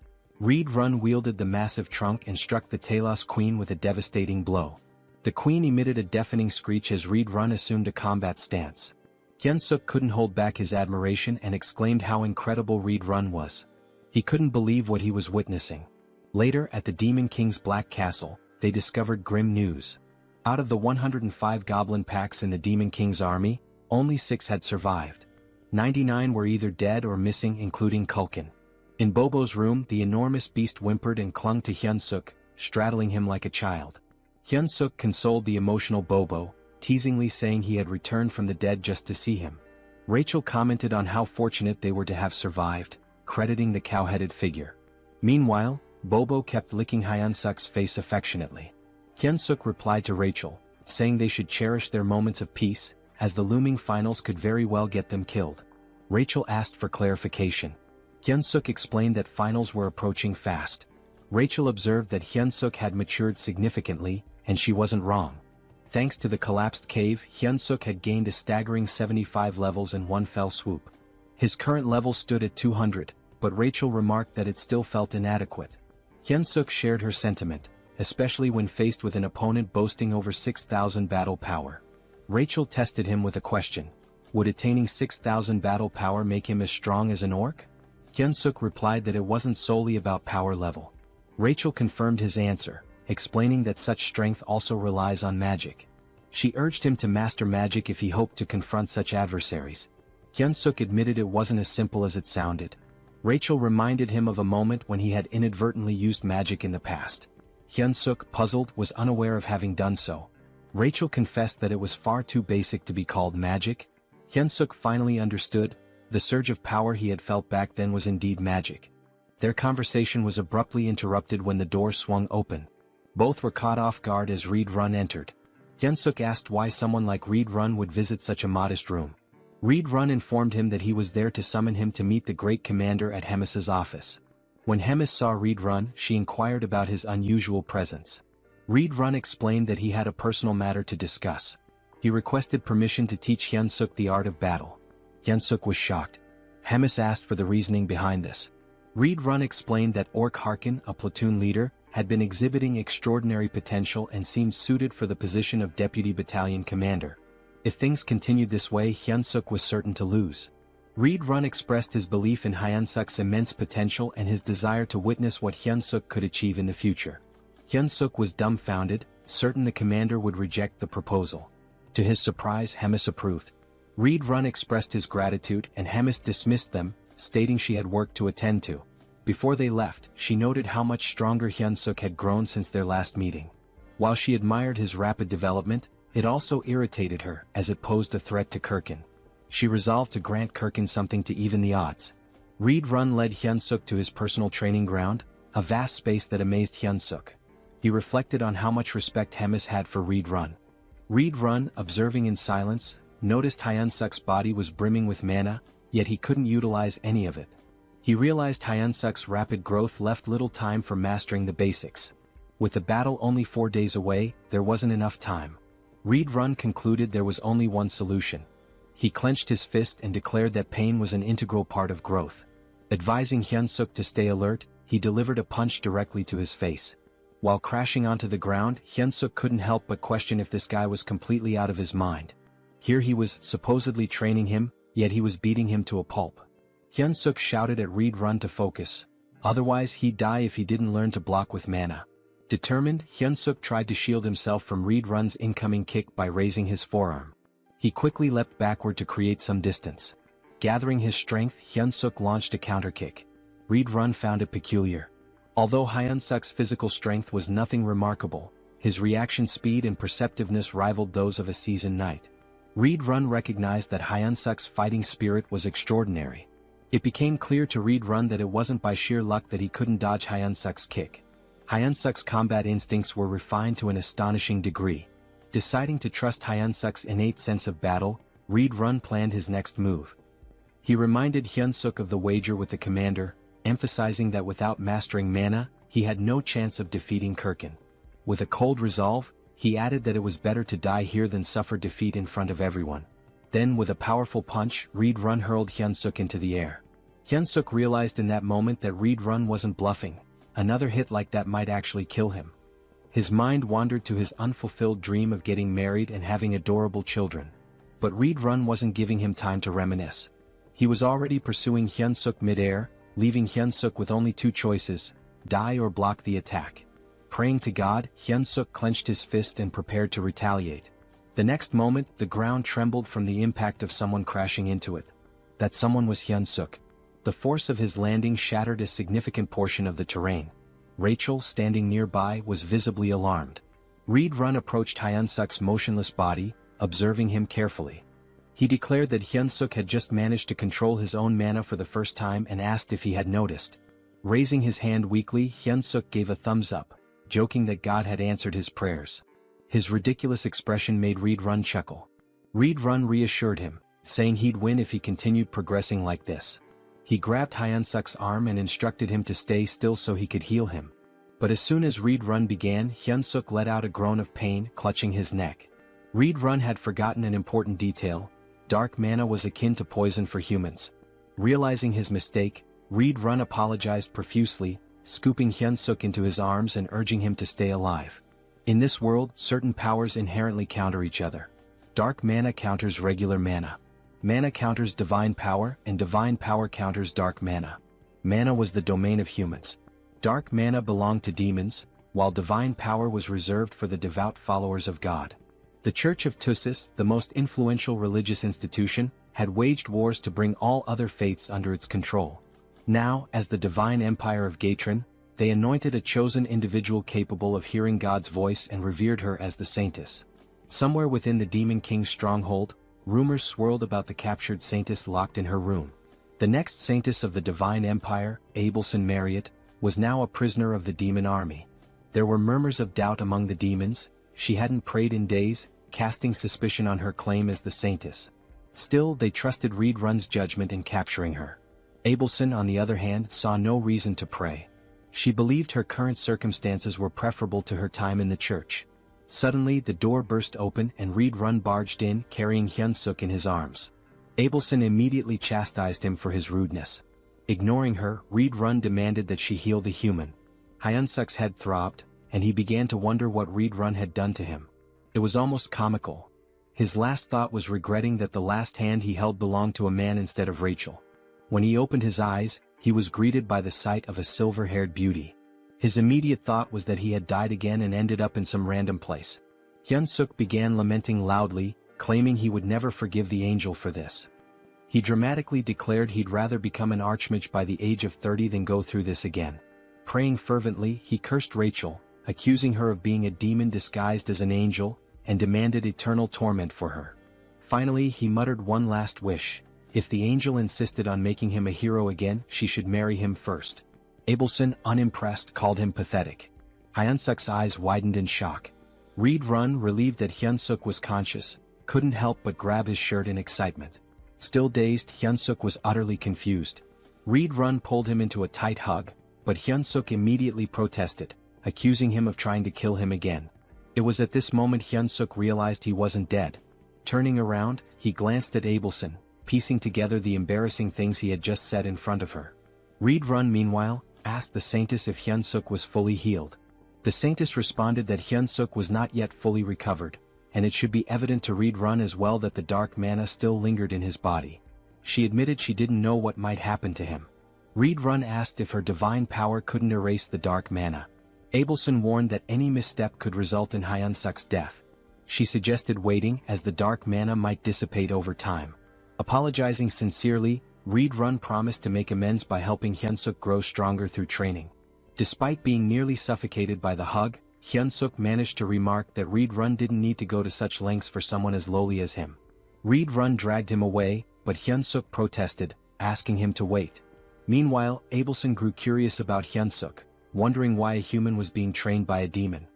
Reed Run wielded the massive trunk and struck the Talos Queen with a devastating blow. The Queen emitted a deafening screech as Reed Run assumed a combat stance. Hyunsuk couldn't hold back his admiration and exclaimed how incredible Reed Run was. He couldn't believe what he was witnessing. Later, at the Demon King's Black Castle, they discovered grim news. Out of the 105 goblin packs in the Demon King's army, only 6 had survived. 99 were either dead or missing, including Culkin. In Bobo's room, the enormous beast whimpered and clung to Hyunsuk, straddling him like a child. Hyunsuk consoled the emotional Bobo, teasingly saying he had returned from the dead just to see him. Rachel commented on how fortunate they were to have survived, crediting the cow-headed figure. Meanwhile, Bobo kept licking Hyunsuk's face affectionately. Hyunsuk replied to Rachel, saying they should cherish their moments of peace, as the looming finals could very well get them killed. Rachel asked for clarification. Hyunsuk explained that finals were approaching fast. Rachel observed that Hyunsuk had matured significantly, and she wasn't wrong. Thanks to the collapsed cave, Hyunsuk had gained a staggering 75 levels in one fell swoop. His current level stood at 200, but Rachel remarked that it still felt inadequate. Hyunsuk shared her sentiment, especially when faced with an opponent boasting over 6,000 battle power. Rachel tested him with a question. Would attaining 6,000 battle power make him as strong as an orc? Hyunsuk replied that it wasn't solely about power level. Rachel confirmed his answer, explaining that such strength also relies on magic. She urged him to master magic if he hoped to confront such adversaries. Hyunsuk admitted it wasn't as simple as it sounded. Rachel reminded him of a moment when he had inadvertently used magic in the past. Hyunsuk, puzzled, was unaware of having done so. Rachel confessed that it was far too basic to be called magic. Hyunsuk finally understood. The surge of power he had felt back then was indeed magic. Their conversation was abruptly interrupted when the door swung open. Both were caught off guard as Reed Run entered. Hyunsuk asked why someone like Reed Run would visit such a modest room. Reed Run informed him that he was there to summon him to meet the great commander at Hemis's office. When Hemis saw Reed Run, she inquired about his unusual presence. Reed Run explained that he had a personal matter to discuss. He requested permission to teach Hyunsuk the art of battle. Hyunsuk was shocked. Hemis asked for the reasoning behind this. Reed Run explained that Orc Harkin, a platoon leader, had been exhibiting extraordinary potential and seemed suited for the position of deputy battalion commander. If things continued this way, Hyun-suk was certain to lose. Reed-run expressed his belief in Hyun-suk's immense potential and his desire to witness what Hyun-suk could achieve in the future. Hyun-suk was dumbfounded, certain the commander would reject the proposal. To his surprise, Hemis approved. Reed-run expressed his gratitude and Hemis dismissed them, stating she had work to attend to. Before they left, she noted how much stronger Hyun-suk had grown since their last meeting. While she admired his rapid development, it also irritated her as it posed a threat to Kirkin. She resolved to grant Kirkin something to even the odds. Reed-run led Hyun-suk to his personal training ground, a vast space that amazed Hyun-suk. He reflected on how much respect Hemis had for Reed-run. Reed-run, observing in silence, noticed Hyun-suk's body was brimming with mana, yet he couldn't utilize any of it. He realized Hyun-suk's rapid growth left little time for mastering the basics. With the battle only 4 days away, there wasn't enough time. Reed-run concluded there was only one solution. He clenched his fist and declared that pain was an integral part of growth. Advising Hyun-suk to stay alert, he delivered a punch directly to his face. While crashing onto the ground, Hyun-suk couldn't help but question if this guy was completely out of his mind. Here he was supposedly training him, yet he was beating him to a pulp. Hyun-suk shouted at Reed-run to focus. Otherwise he'd die if he didn't learn to block with mana. Determined, Hyun-suk tried to shield himself from Reed-run's incoming kick by raising his forearm. He quickly leapt backward to create some distance. Gathering his strength, Hyun-suk launched a counter-kick. Reed-run found it peculiar. Although Hyun-suk's physical strength was nothing remarkable, his reaction speed and perceptiveness rivaled those of a seasoned knight. Reed-run recognized that Hyun-suk's fighting spirit was extraordinary. It became clear to Reed-run that it wasn't by sheer luck that he couldn't dodge Hyun-suk's kick. Hyun-suk's combat instincts were refined to an astonishing degree. Deciding to trust Hyun-suk's innate sense of battle, Reed-run planned his next move. He reminded Hyun-suk of the wager with the commander, emphasizing that without mastering mana, he had no chance of defeating Kirkin. With a cold resolve, he added that it was better to die here than suffer defeat in front of everyone. Then with a powerful punch, Reed-run hurled Hyun-suk into the air. Hyun-suk realized in that moment that Reed-run wasn't bluffing. Another hit like that might actually kill him. His mind wandered to his unfulfilled dream of getting married and having adorable children. But Reed-run wasn't giving him time to reminisce. He was already pursuing Hyun-suk mid-air, leaving Hyun-suk with only two choices: die or block the attack. Praying to God, Hyun-suk clenched his fist and prepared to retaliate. The next moment, the ground trembled from the impact of someone crashing into it. That someone was Hyun-suk. The force of his landing shattered a significant portion of the terrain. Rachel, standing nearby, was visibly alarmed. Reed-run approached Hyun-suk's motionless body, observing him carefully. He declared that Hyun-suk had just managed to control his own mana for the first time and asked if he had noticed. Raising his hand weakly, Hyun-suk gave a thumbs up, joking that God had answered his prayers. His ridiculous expression made Reed-run chuckle. Reed-run reassured him, saying he'd win if he continued progressing like this. He grabbed Hyun-suk's arm and instructed him to stay still so he could heal him. But as soon as Reed-run began, Hyun-suk let out a groan of pain, clutching his neck. Reed-run had forgotten an important detail: dark mana was akin to poison for humans. Realizing his mistake, Reed-run apologized profusely, scooping Hyun-suk into his arms and urging him to stay alive. In this world, certain powers inherently counter each other. Dark mana counters regular mana. Mana counters divine power, and divine power counters dark mana. Mana was the domain of humans. Dark mana belonged to demons, while divine power was reserved for the devout followers of God. The Church of Tussis, the most influential religious institution, had waged wars to bring all other faiths under its control. Now, as the divine empire of Gatron, they anointed a chosen individual capable of hearing God's voice and revered her as the Saintess. Somewhere within the Demon King's stronghold, rumors swirled about the captured Saintess locked in her room. The next Saintess of the Divine Empire, Abelson Marriott, was now a prisoner of the demon army. There were murmurs of doubt among the demons. She hadn't prayed in days, casting suspicion on her claim as the Saintess. Still, they trusted Reed-run's judgment in capturing her. Abelson, on the other hand, saw no reason to pray. She believed her current circumstances were preferable to her time in the church. Suddenly, the door burst open and Reed-run barged in, carrying Hyun-suk in his arms. Abelson immediately chastised him for his rudeness. Ignoring her, Reed-run demanded that she heal the human. Hyunsuk's head throbbed, and he began to wonder what Reborn had done to him. It was almost comical. His last thought was regretting that the last hand he held belonged to a man instead of Rachel. When he opened his eyes, he was greeted by the sight of a silver-haired beauty. His immediate thought was that he had died again and ended up in some random place. Hyunsuk began lamenting loudly, claiming he would never forgive the angel for this. He dramatically declared he'd rather become an archmage by the age of 30 than go through this again. Praying fervently, he cursed Rachel, accusing her of being a demon disguised as an angel, and demanded eternal torment for her. Finally, he muttered one last wish. If the angel insisted on making him a hero again, she should marry him first. Abelson, unimpressed, called him pathetic. Hyunsuk's eyes widened in shock. Reborn, relieved that Hyunsuk was conscious, couldn't help but grab his shirt in excitement. Still dazed, Hyunsuk was utterly confused. Reborn pulled him into a tight hug, but Hyunsuk immediately protested, accusing him of trying to kill him again. It was at this moment Hyunsuk realized he wasn't dead. Turning around, he glanced at Abelson, piecing together the embarrassing things he had just said in front of her. Reborn, meanwhile, asked the Saintess if Hyunsuk was fully healed. The Saintess responded that Hyunsuk was not yet fully recovered, and it should be evident to Reborn as well that the dark mana still lingered in his body. She admitted she didn't know what might happen to him. Reborn asked if her divine power couldn't erase the dark mana. Abelson warned that any misstep could result in Hyunsuk's death. She suggested waiting as the dark mana might dissipate over time. Apologizing sincerely, Reborn promised to make amends by helping Hyunsuk grow stronger through training. Despite being nearly suffocated by the hug, Hyunsuk managed to remark that Reborn didn't need to go to such lengths for someone as lowly as him. Reborn dragged him away, but Hyunsuk protested, asking him to wait. Meanwhile, Abelson grew curious about Hyunsuk, wondering why a human was being trained by a demon.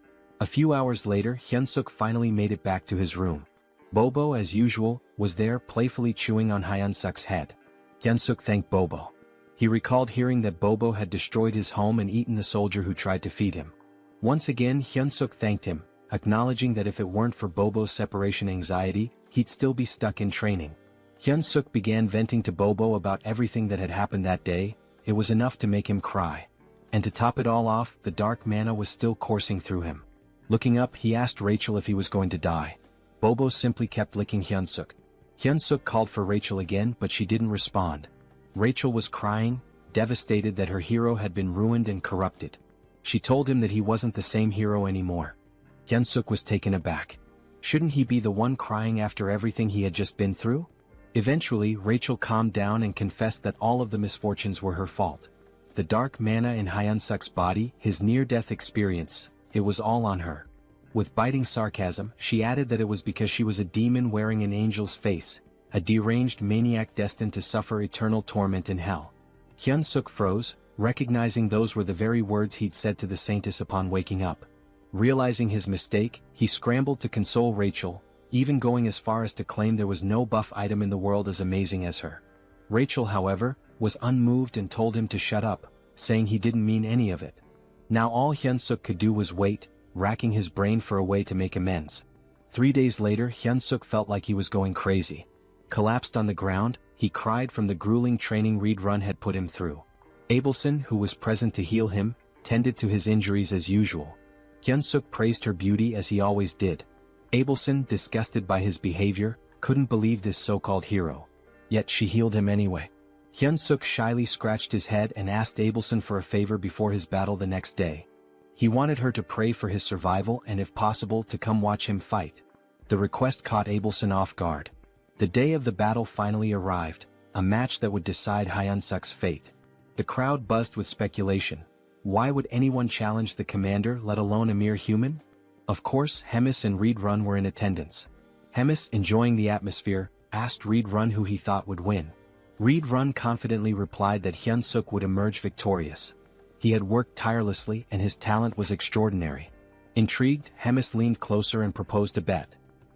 A few hours later, Hyunsuk finally made it back to his room. Bobo, as usual, was there playfully chewing on Hyunsuk's head. Hyunsuk thanked Bobo. He recalled hearing that Bobo had destroyed his home and eaten the soldier who tried to feed him. Once again, Hyunsuk thanked him, acknowledging that if it weren't for Bobo's separation anxiety, he'd still be stuck in training. Hyunsuk began venting to Bobo about everything that had happened that day. It was enough to make him cry. And to top it all off, the dark mana was still coursing through him. Looking up, he asked Rachel if he was going to die. Bobo simply kept licking Hyunsuk. Hyunsuk called for Rachel again, but she didn't respond. Rachel was crying, devastated that her hero had been ruined and corrupted. She told him that he wasn't the same hero anymore. Hyunsuk was taken aback. Shouldn't he be the one crying after everything he had just been through? Eventually, Rachel calmed down and confessed that all of the misfortunes were her fault. The dark mana in Hyunsuk's body, his near-death experience, it was all on her. With biting sarcasm, she added that it was because she was a demon wearing an angel's face, a deranged maniac destined to suffer eternal torment in hell. Hyunsuk froze, recognizing those were the very words he'd said to the Saintess upon waking up. Realizing his mistake, he scrambled to console Rachel, even going as far as to claim there was no buff item in the world as amazing as her. Rachel, however, was unmoved and told him to shut up, saying he didn't mean any of it. Now all Hyunsuk could do was wait, racking his brain for a way to make amends. 3 days later, Hyunsuk felt like he was going crazy. Collapsed on the ground, he cried from the grueling training Reborn had put him through. Abelson, who was present to heal him, tended to his injuries as usual. Hyunsuk praised her beauty as he always did. Abelson, disgusted by his behavior, couldn't believe this so-called hero. Yet she healed him anyway. Hyunsuk shyly scratched his head and asked Abelson for a favor before his battle the next day. He wanted her to pray for his survival and if possible to come watch him fight. The request caught Abelson off guard. The day of the battle finally arrived, a match that would decide Hyunsuk's fate. The crowd buzzed with speculation. Why would anyone challenge the commander, let alone a mere human? Of course, Hemis and Reborn were in attendance. Hemis, enjoying the atmosphere, asked Reborn who he thought would win. Reborn confidently replied that Hyunsuk would emerge victorious. He had worked tirelessly and his talent was extraordinary. Intrigued, Hemis leaned closer and proposed a bet.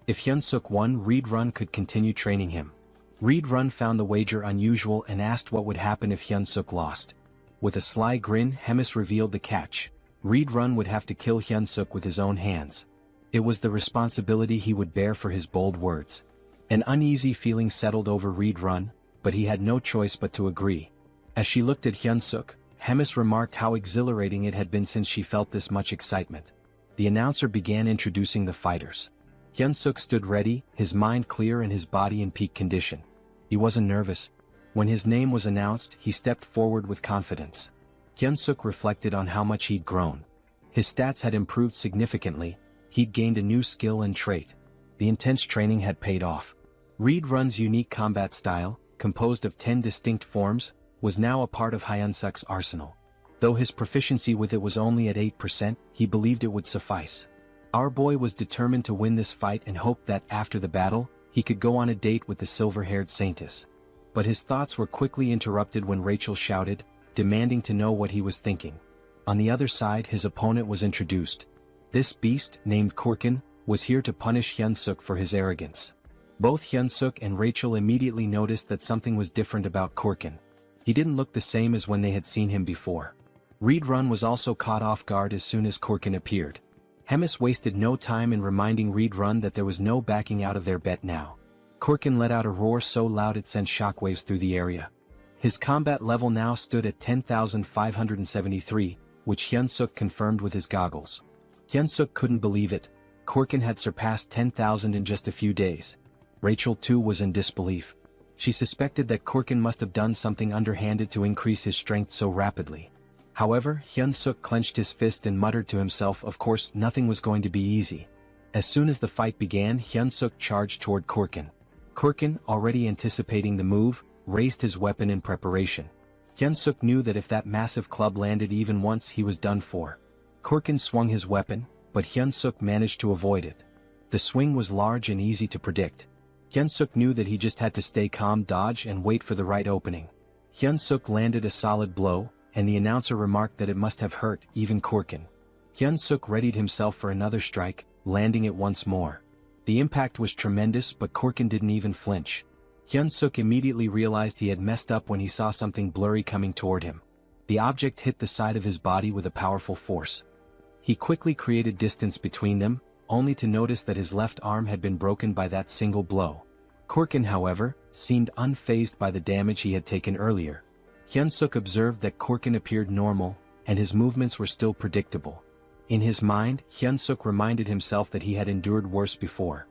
If Hyunsuk won, Reborn could continue training him. Reborn found the wager unusual and asked what would happen if Hyunsuk lost. With a sly grin, Hemis revealed the catch. Reborn would have to kill Hyunsuk with his own hands. It was the responsibility he would bear for his bold words. An uneasy feeling settled over Reborn, but he had no choice but to agree. As she looked at Hyunsuk, Hemis remarked how exhilarating it had been since she felt this much excitement. The announcer began introducing the fighters. Hyunsuk stood ready, his mind clear and his body in peak condition. He wasn't nervous. When his name was announced, he stepped forward with confidence. Hyunsuk reflected on how much he'd grown. His stats had improved significantly, he'd gained a new skill and trait. The intense training had paid off. Reed Run's unique combat style, composed of 10 distinct forms, was now a part of Hyunsuk's arsenal. Though his proficiency with it was only at 8%, he believed it would suffice. Our boy was determined to win this fight and hoped that, after the battle, he could go on a date with the silver-haired saintess. But his thoughts were quickly interrupted when Rachel shouted, demanding to know what he was thinking. On the other side, his opponent was introduced. This beast, named Korkin, was here to punish Hyunsuk for his arrogance. Both Hyunsuk and Rachel immediately noticed that something was different about Korkin. He didn't look the same as when they had seen him before. Reed Run was also caught off guard as soon as Korkin appeared. Hemis wasted no time in reminding Reed Run that there was no backing out of their bet now. Korkin let out a roar so loud it sent shockwaves through the area. His combat level now stood at 10,573, which Hyunsuk confirmed with his goggles. Hyunsuk couldn't believe it. Korkin had surpassed 10,000 in just a few days. Rachel too was in disbelief. She suspected that Korkin must have done something underhanded to increase his strength so rapidly. However, Hyunsuk clenched his fist and muttered to himself, of course, nothing was going to be easy. As soon as the fight began, Hyunsuk charged toward Korkin. Korkin, already anticipating the move, raised his weapon in preparation. Hyunsuk knew that if that massive club landed even once, he was done for. Korkin swung his weapon, but Hyunsuk managed to avoid it. The swing was large and easy to predict. Hyunsuk knew that he just had to stay calm, dodge, and wait for the right opening. Hyunsuk landed a solid blow, and the announcer remarked that it must have hurt even Korkin. Hyunsuk readied himself for another strike, landing it once more. The impact was tremendous, but Korkin didn't even flinch. Hyunsuk immediately realized he had messed up when he saw something blurry coming toward him. The object hit the side of his body with a powerful force. He quickly created distance between them, only to notice that his left arm had been broken by that single blow. Korkin, however, seemed unfazed by the damage he had taken earlier. Hyunsuk observed that Korkin appeared normal, and his movements were still predictable. In his mind, Hyunsuk reminded himself that he had endured worse before.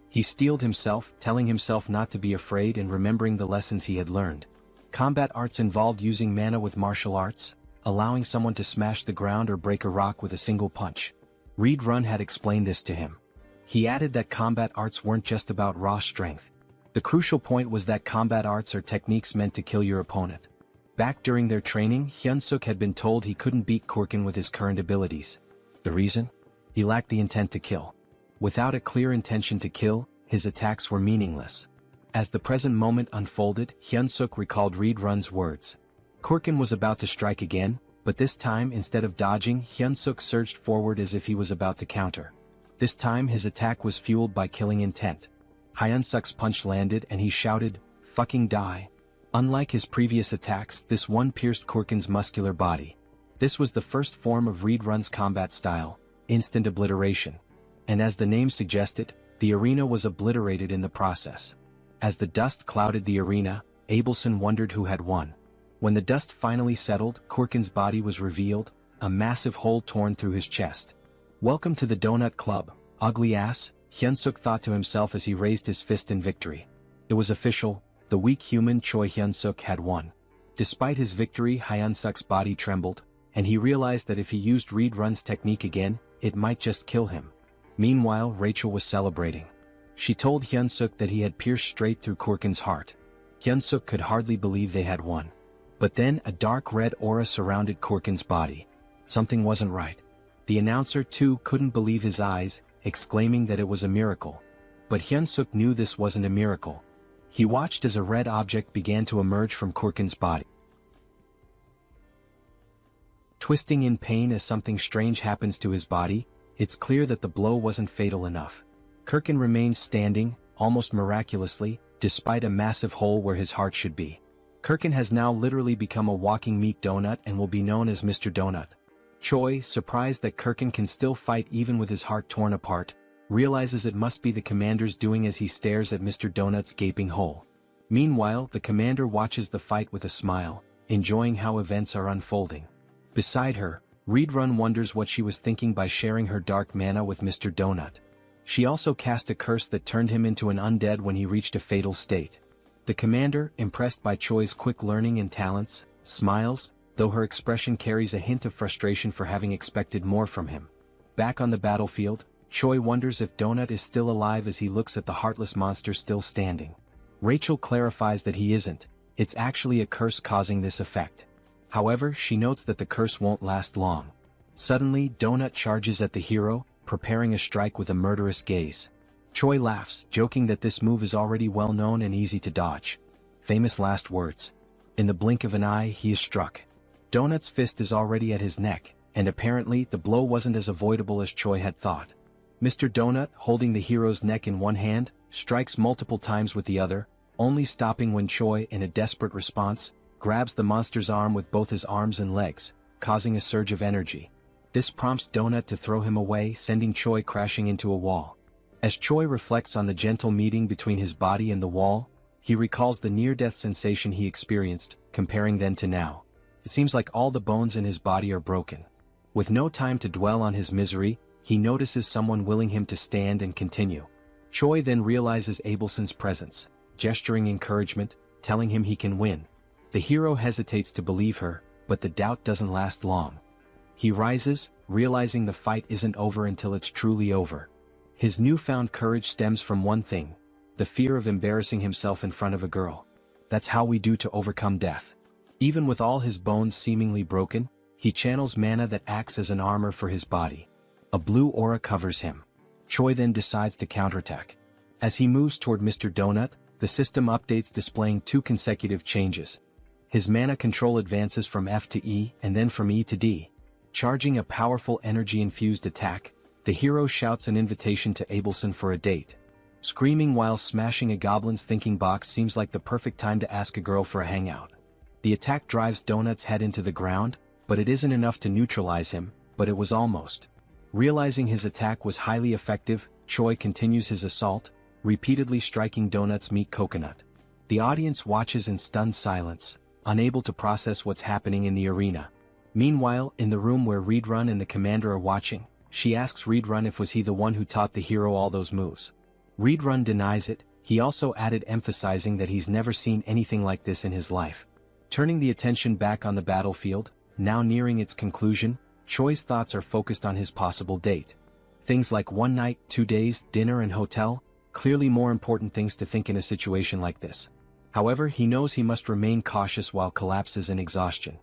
He steeled himself, telling himself not to be afraid and remembering the lessons he had learned. Combat arts involved using mana with martial arts, allowing someone to smash the ground or break a rock with a single punch. Reed Run had explained this to him. He added that combat arts weren't just about raw strength. The crucial point was that combat arts are techniques meant to kill your opponent. Back during their training, Hyunsuk had been told he couldn't beat Korkin with his current abilities. The reason? He lacked the intent to kill. Without a clear intention to kill, his attacks were meaningless. As the present moment unfolded, Hyunsuk recalled Reed Run's words. Korkin was about to strike again, but this time, instead of dodging, Hyunsuk surged forward as if he was about to counter. This time his attack was fueled by killing intent. Hyunsuk's punch landed and he shouted, "Fucking die." Unlike his previous attacks, this one pierced Korkin's muscular body. This was the first form of Reed Run's combat style, instant obliteration. And as the name suggested, the arena was obliterated in the process. As the dust clouded the arena, Abelson wondered who had won. When the dust finally settled, Korkin's body was revealed, a massive hole torn through his chest. "Welcome to the Donut Club, ugly ass," Hyunsuk thought to himself as he raised his fist in victory. It was official, the weak human Choi Hyunsuk had won. Despite his victory, Hyunsuk's body trembled, and he realized that if he used Reed Run's technique again, it might just kill him. Meanwhile, Rachel was celebrating. She told Hyunsuk that he had pierced straight through Korkin's heart. Hyunsuk could hardly believe they had won. But then a dark red aura surrounded Korkin's body. Something wasn't right. The announcer too couldn't believe his eyes, exclaiming that it was a miracle. But Hyunsuk knew this wasn't a miracle. He watched as a red object began to emerge from Korkin's body. Twisting in pain as something strange happens to his body, it's clear that the blow wasn't fatal enough. Korkin remains standing, almost miraculously, despite a massive hole where his heart should be. Korkin has now literally become a walking meat donut and will be known as Mr. Donut. Choi, surprised that Korkin can still fight even with his heart torn apart, realizes it must be the commander's doing as he stares at Mr. Donut's gaping hole. Meanwhile, the commander watches the fight with a smile, enjoying how events are unfolding. Beside her, Reborn wonders what she was thinking by sharing her dark mana with Mr. Donut. She also cast a curse that turned him into an undead when he reached a fatal state. The commander, impressed by Choi's quick learning and talents, smiles, though her expression carries a hint of frustration for having expected more from him. Back on the battlefield, Choi wonders if Donut is still alive as he looks at the heartless monster still standing. Rachel clarifies that he isn't, it's actually a curse causing this effect. However, she notes that the curse won't last long. Suddenly, Donut charges at the hero, preparing a strike with a murderous gaze. Choi laughs, joking that this move is already well known and easy to dodge. Famous last words. In the blink of an eye, he is struck. Donut's fist is already at his neck, and apparently the blow wasn't as avoidable as Choi had thought. Mr. Donut, holding the hero's neck in one hand, strikes multiple times with the other, only stopping when Choi, in a desperate response, grabs the monster's arm with both his arms and legs, causing a surge of energy. This prompts Donut to throw him away, sending Choi crashing into a wall. As Choi reflects on the gentle meeting between his body and the wall, he recalls the near-death sensation he experienced, comparing then to now. It seems like all the bones in his body are broken. With no time to dwell on his misery, he notices someone willing him to stand and continue. Choi then realizes Abelson's presence, gesturing encouragement, telling him he can win. The hero hesitates to believe her, but the doubt doesn't last long. He rises, realizing the fight isn't over until it's truly over. His newfound courage stems from one thing: the fear of embarrassing himself in front of a girl. That's how we do to overcome death. Even with all his bones seemingly broken, he channels mana that acts as an armor for his body. A blue aura covers him. Choi then decides to counterattack. As he moves toward Mr. Donut, the system updates displaying 2 consecutive changes. His mana control advances from F to E and then from E to D. Charging a powerful energy-infused attack, the hero shouts an invitation to Abelson for a date. Screaming while smashing a goblin's thinking box seems like the perfect time to ask a girl for a hangout. The attack drives Donut's head into the ground, but it isn't enough to neutralize him, but it was almost. Realizing his attack was highly effective, Choi continues his assault, repeatedly striking Donut's meat coconut. The audience watches in stunned silence, unable to process what's happening in the arena. Meanwhile, in the room where Reborn and the commander are watching, she asks Reborn if was he the one who taught the hero all those moves. Reborn denies it. He also added, emphasizing that he's never seen anything like this in his life. Turning the attention back on the battlefield, now nearing its conclusion, Choi's thoughts are focused on his possible date. Things like 1 night, 2 days, dinner and hotel, clearly more important things to think in a situation like this. However, he knows he must remain cautious while collapses in exhaustion.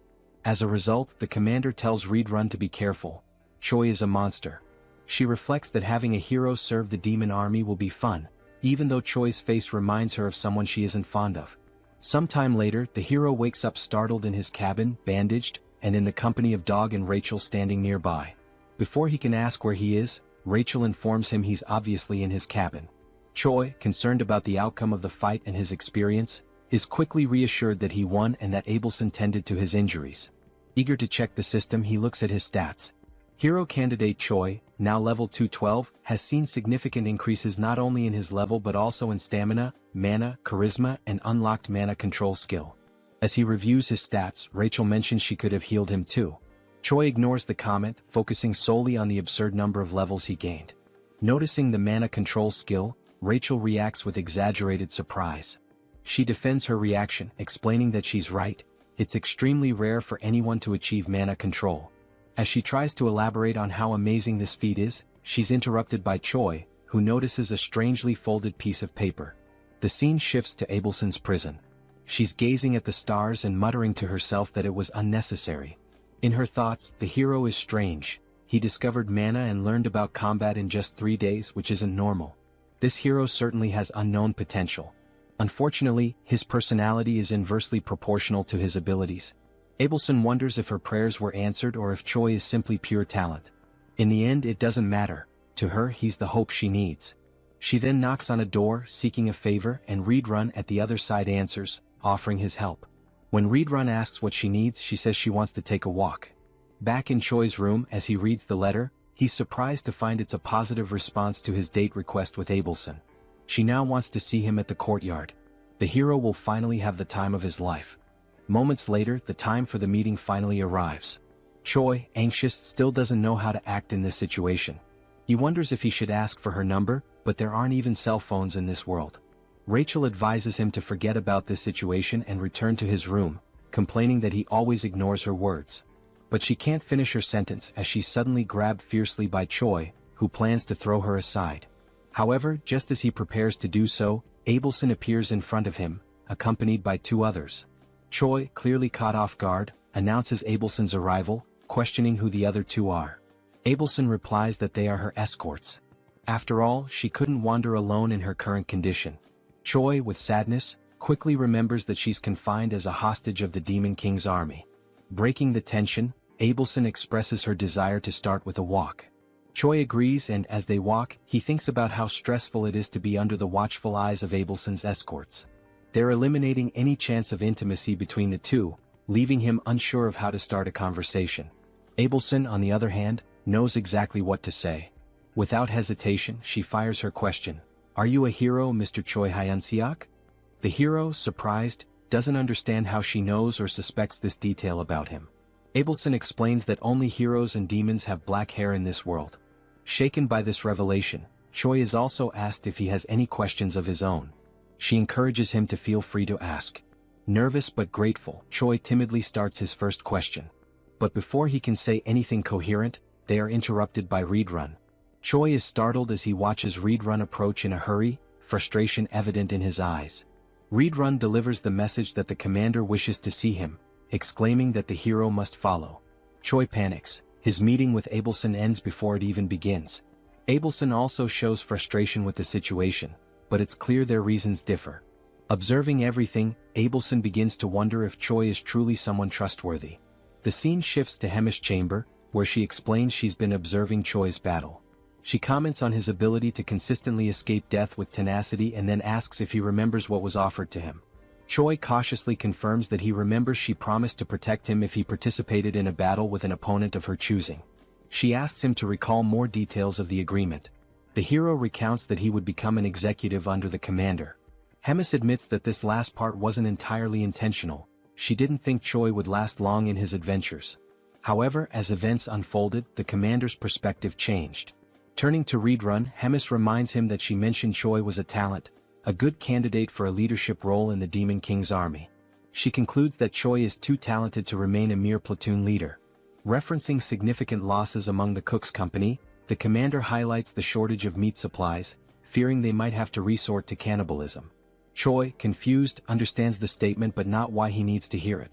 As a result, the commander tells Reborn to be careful. Choi is a monster. She reflects that having a hero serve the demon army will be fun, even though Choi's face reminds her of someone she isn't fond of. Sometime later, the hero wakes up startled in his cabin, bandaged, and in the company of Dog and Rachel standing nearby. Before he can ask where he is, Rachel informs him he's obviously in his cabin. Choi, concerned about the outcome of the fight and his experience, is quickly reassured that he won and that Abelson tended to his injuries. Eager to check the system, he looks at his stats. Hero candidate Choi, now level 212, has seen significant increases not only in his level but also in stamina, mana, charisma, and unlocked mana control skill. As he reviews his stats, Rachel mentions she could have healed him too. Choi ignores the comment, focusing solely on the absurd number of levels he gained. Noticing the mana control skill, Rachel reacts with exaggerated surprise. She defends her reaction, explaining that she's right. It's extremely rare for anyone to achieve mana control. As she tries to elaborate on how amazing this feat is, she's interrupted by Choi, who notices a strangely folded piece of paper. The scene shifts to Abelson's prison. She's gazing at the stars and muttering to herself that it was unnecessary. In her thoughts, the hero is strange. He discovered mana and learned about combat in just 3 days, which isn't normal. This hero certainly has unknown potential. Unfortunately, his personality is inversely proportional to his abilities. Abelson wonders if her prayers were answered or if Choi is simply pure talent. In the end, it doesn't matter. To her, he's the hope she needs. She then knocks on a door, seeking a favor, and Reborn at the other side answers, offering his help. When Reborn asks what she needs, she says she wants to take a walk. Back in Choi's room, as he reads the letter, he's surprised to find it's a positive response to his date request with Abelson. She now wants to see him at the courtyard. The hero will finally have the time of his life. Moments later, the time for the meeting finally arrives. Choi, anxious, still doesn't know how to act in this situation. He wonders if he should ask for her number, but there aren't even cell phones in this world. Rachel advises him to forget about this situation and return to his room, complaining that he always ignores her words. But she can't finish her sentence as she's suddenly grabbed fiercely by Choi, who plans to throw her aside. However, just as he prepares to do so, Abelson appears in front of him, accompanied by two others. Choi, clearly caught off guard, announces Abelson's arrival, questioning who the other two are. Abelson replies that they are her escorts. After all, she couldn't wander alone in her current condition. Choi, with sadness, quickly remembers that she's confined as a hostage of the Demon King's army. Breaking the tension, Abelson expresses her desire to start with a walk. Choi agrees, and as they walk, he thinks about how stressful it is to be under the watchful eyes of Abelson's escorts. They're eliminating any chance of intimacy between the two, leaving him unsure of how to start a conversation. Abelson, on the other hand, knows exactly what to say. Without hesitation, she fires her question. "Are you a hero, Mr. Choi Hyun-seok?" The hero, surprised, doesn't understand how she knows or suspects this detail about him. Abelson explains that only heroes and demons have black hair in this world. Shaken by this revelation, Choi is also asked if he has any questions of his own. She encourages him to feel free to ask. Nervous but grateful, Choi timidly starts his first question. But before he can say anything coherent, they are interrupted by Reedrun. Choi is startled as he watches Reedrun approach in a hurry, frustration evident in his eyes. Reedrun delivers the message that the commander wishes to see him, exclaiming that the hero must follow. Choi panics. His meeting with Abelson ends before it even begins. Abelson also shows frustration with the situation, but it's clear their reasons differ. Observing everything, Abelson begins to wonder if Choi is truly someone trustworthy. The scene shifts to Hemi's chamber, where she explains she's been observing Choi's battle. She comments on his ability to consistently escape death with tenacity and then asks if he remembers what was offered to him. Choi cautiously confirms that he remembers she promised to protect him if he participated in a battle with an opponent of her choosing. She asks him to recall more details of the agreement. The hero recounts that he would become an executive under the commander. Hemis admits that this last part wasn't entirely intentional. She didn't think Choi would last long in his adventures. However, as events unfolded, the commander's perspective changed. Turning to Reedrun, Hemis reminds him that she mentioned Choi was a talent, a good candidate for a leadership role in the Demon King's army. She concludes that Choi is too talented to remain a mere platoon leader. Referencing significant losses among the Cook's company, the commander highlights the shortage of meat supplies, fearing they might have to resort to cannibalism. Choi, confused, understands the statement but not why he needs to hear it.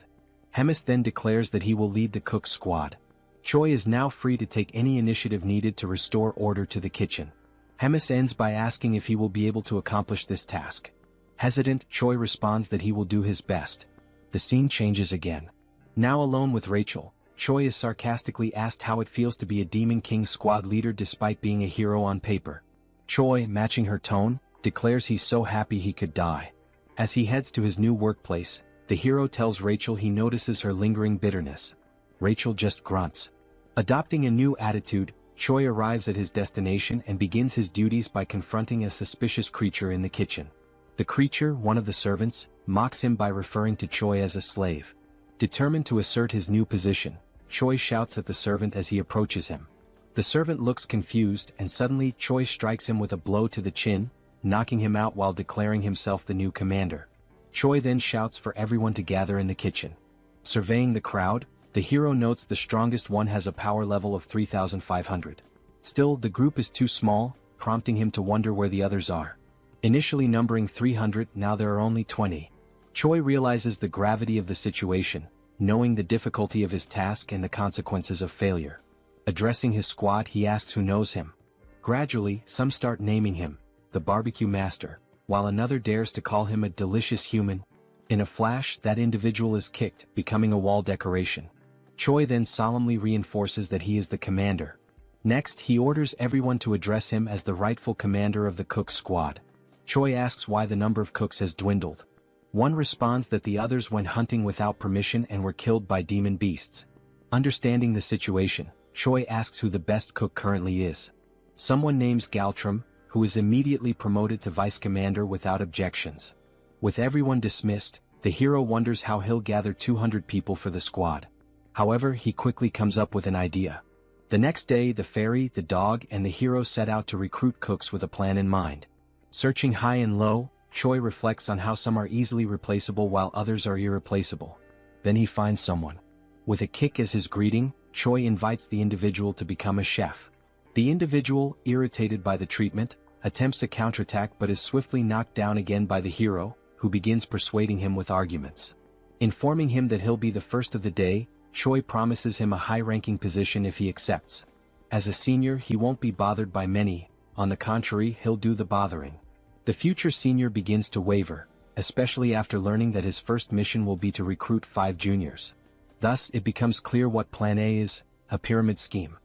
Hemis then declares that he will lead the Cook's squad. Choi is now free to take any initiative needed to restore order to the kitchen. Hemis ends by asking if he will be able to accomplish this task. Hesitant, Choi responds that he will do his best. The scene changes again. Now alone with Rachel, Choi is sarcastically asked how it feels to be a Demon King squad leader despite being a hero on paper. Choi, matching her tone, declares he's so happy he could die. As he heads to his new workplace, the hero tells Rachel he notices her lingering bitterness. Rachel just grunts. Adopting a new attitude, Choi arrives at his destination and begins his duties by confronting a suspicious creature in the kitchen. The creature, one of the servants, mocks him by referring to Choi as a slave. Determined to assert his new position, Choi shouts at the servant as he approaches him. The servant looks confused and suddenly Choi strikes him with a blow to the chin, knocking him out while declaring himself the new commander. Choi then shouts for everyone to gather in the kitchen. Surveying the crowd, the hero notes the strongest one has a power level of 3,500. Still, the group is too small, prompting him to wonder where the others are. Initially numbering 300, now there are only 20. Choi realizes the gravity of the situation, knowing the difficulty of his task and the consequences of failure. Addressing his squad, he asks who knows him. Gradually, some start naming him, the barbecue master, while another dares to call him a delicious human. In a flash, that individual is kicked, becoming a wall decoration. Choi then solemnly reinforces that he is the commander. Next, he orders everyone to address him as the rightful commander of the Cook squad. Choi asks why the number of cooks has dwindled. One responds that the others went hunting without permission and were killed by demon beasts. Understanding the situation, Choi asks who the best cook currently is. Someone names Galtram, who is immediately promoted to vice commander without objections. With everyone dismissed, the The hero wonders how he'll gather 200 people for the squad. However, he quickly comes up with an idea. The next day, the fairy, the dog, and the hero set out to recruit cooks with a plan in mind. Searching high and low, Choi reflects on how some are easily replaceable while others are irreplaceable. Then he finds someone. With a kick as his greeting, Choi invites the individual to become a chef. The individual, irritated by the treatment, attempts a counterattack but is swiftly knocked down again by the hero, who begins persuading him with arguments. Informing him that he'll be the first of the day, Choi promises him a high-ranking position if he accepts. As a senior, he won't be bothered by many, on the contrary, he'll do the bothering. The future senior begins to waver, especially after learning that his first mission will be to recruit 5 juniors. Thus, it becomes clear what Plan A is, a pyramid scheme.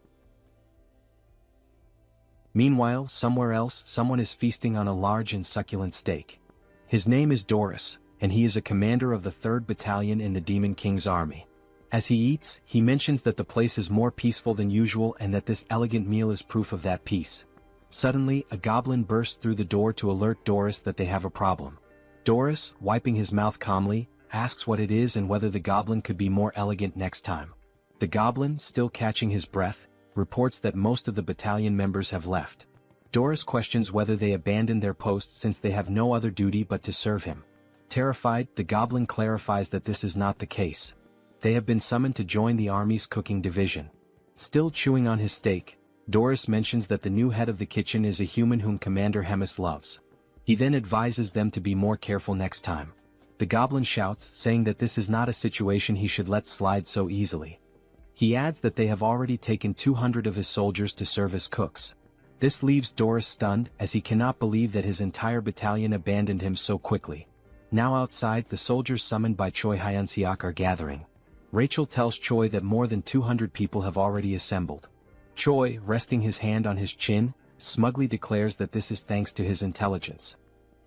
Meanwhile, somewhere else, someone is feasting on a large and succulent steak. His name is Doris, and he is a commander of the 3rd Battalion in the Demon King's army. As he eats, he mentions that the place is more peaceful than usual and that this elegant meal is proof of that peace. Suddenly, a goblin bursts through the door to alert Doris that they have a problem. Doris, wiping his mouth calmly, asks what it is and whether the goblin could be more elegant next time. The goblin, still catching his breath, reports that most of the battalion members have left. Doris questions whether they abandoned their posts since they have no other duty but to serve him. Terrified, the goblin clarifies that this is not the case. They have been summoned to join the army's cooking division. Still chewing on his steak, Doris mentions that the new head of the kitchen is a human whom Commander Hemis loves. He then advises them to be more careful next time. The goblin shouts, saying that this is not a situation he should let slide so easily. He adds that they have already taken 200 of his soldiers to serve as cooks. This leaves Doris stunned, as he cannot believe that his entire battalion abandoned him so quickly. Now outside, the soldiers summoned by Choi Hyun-seok are gathering. Rachel tells Choi that more than 200 people have already assembled. Choi, resting his hand on his chin, smugly declares that this is thanks to his intelligence.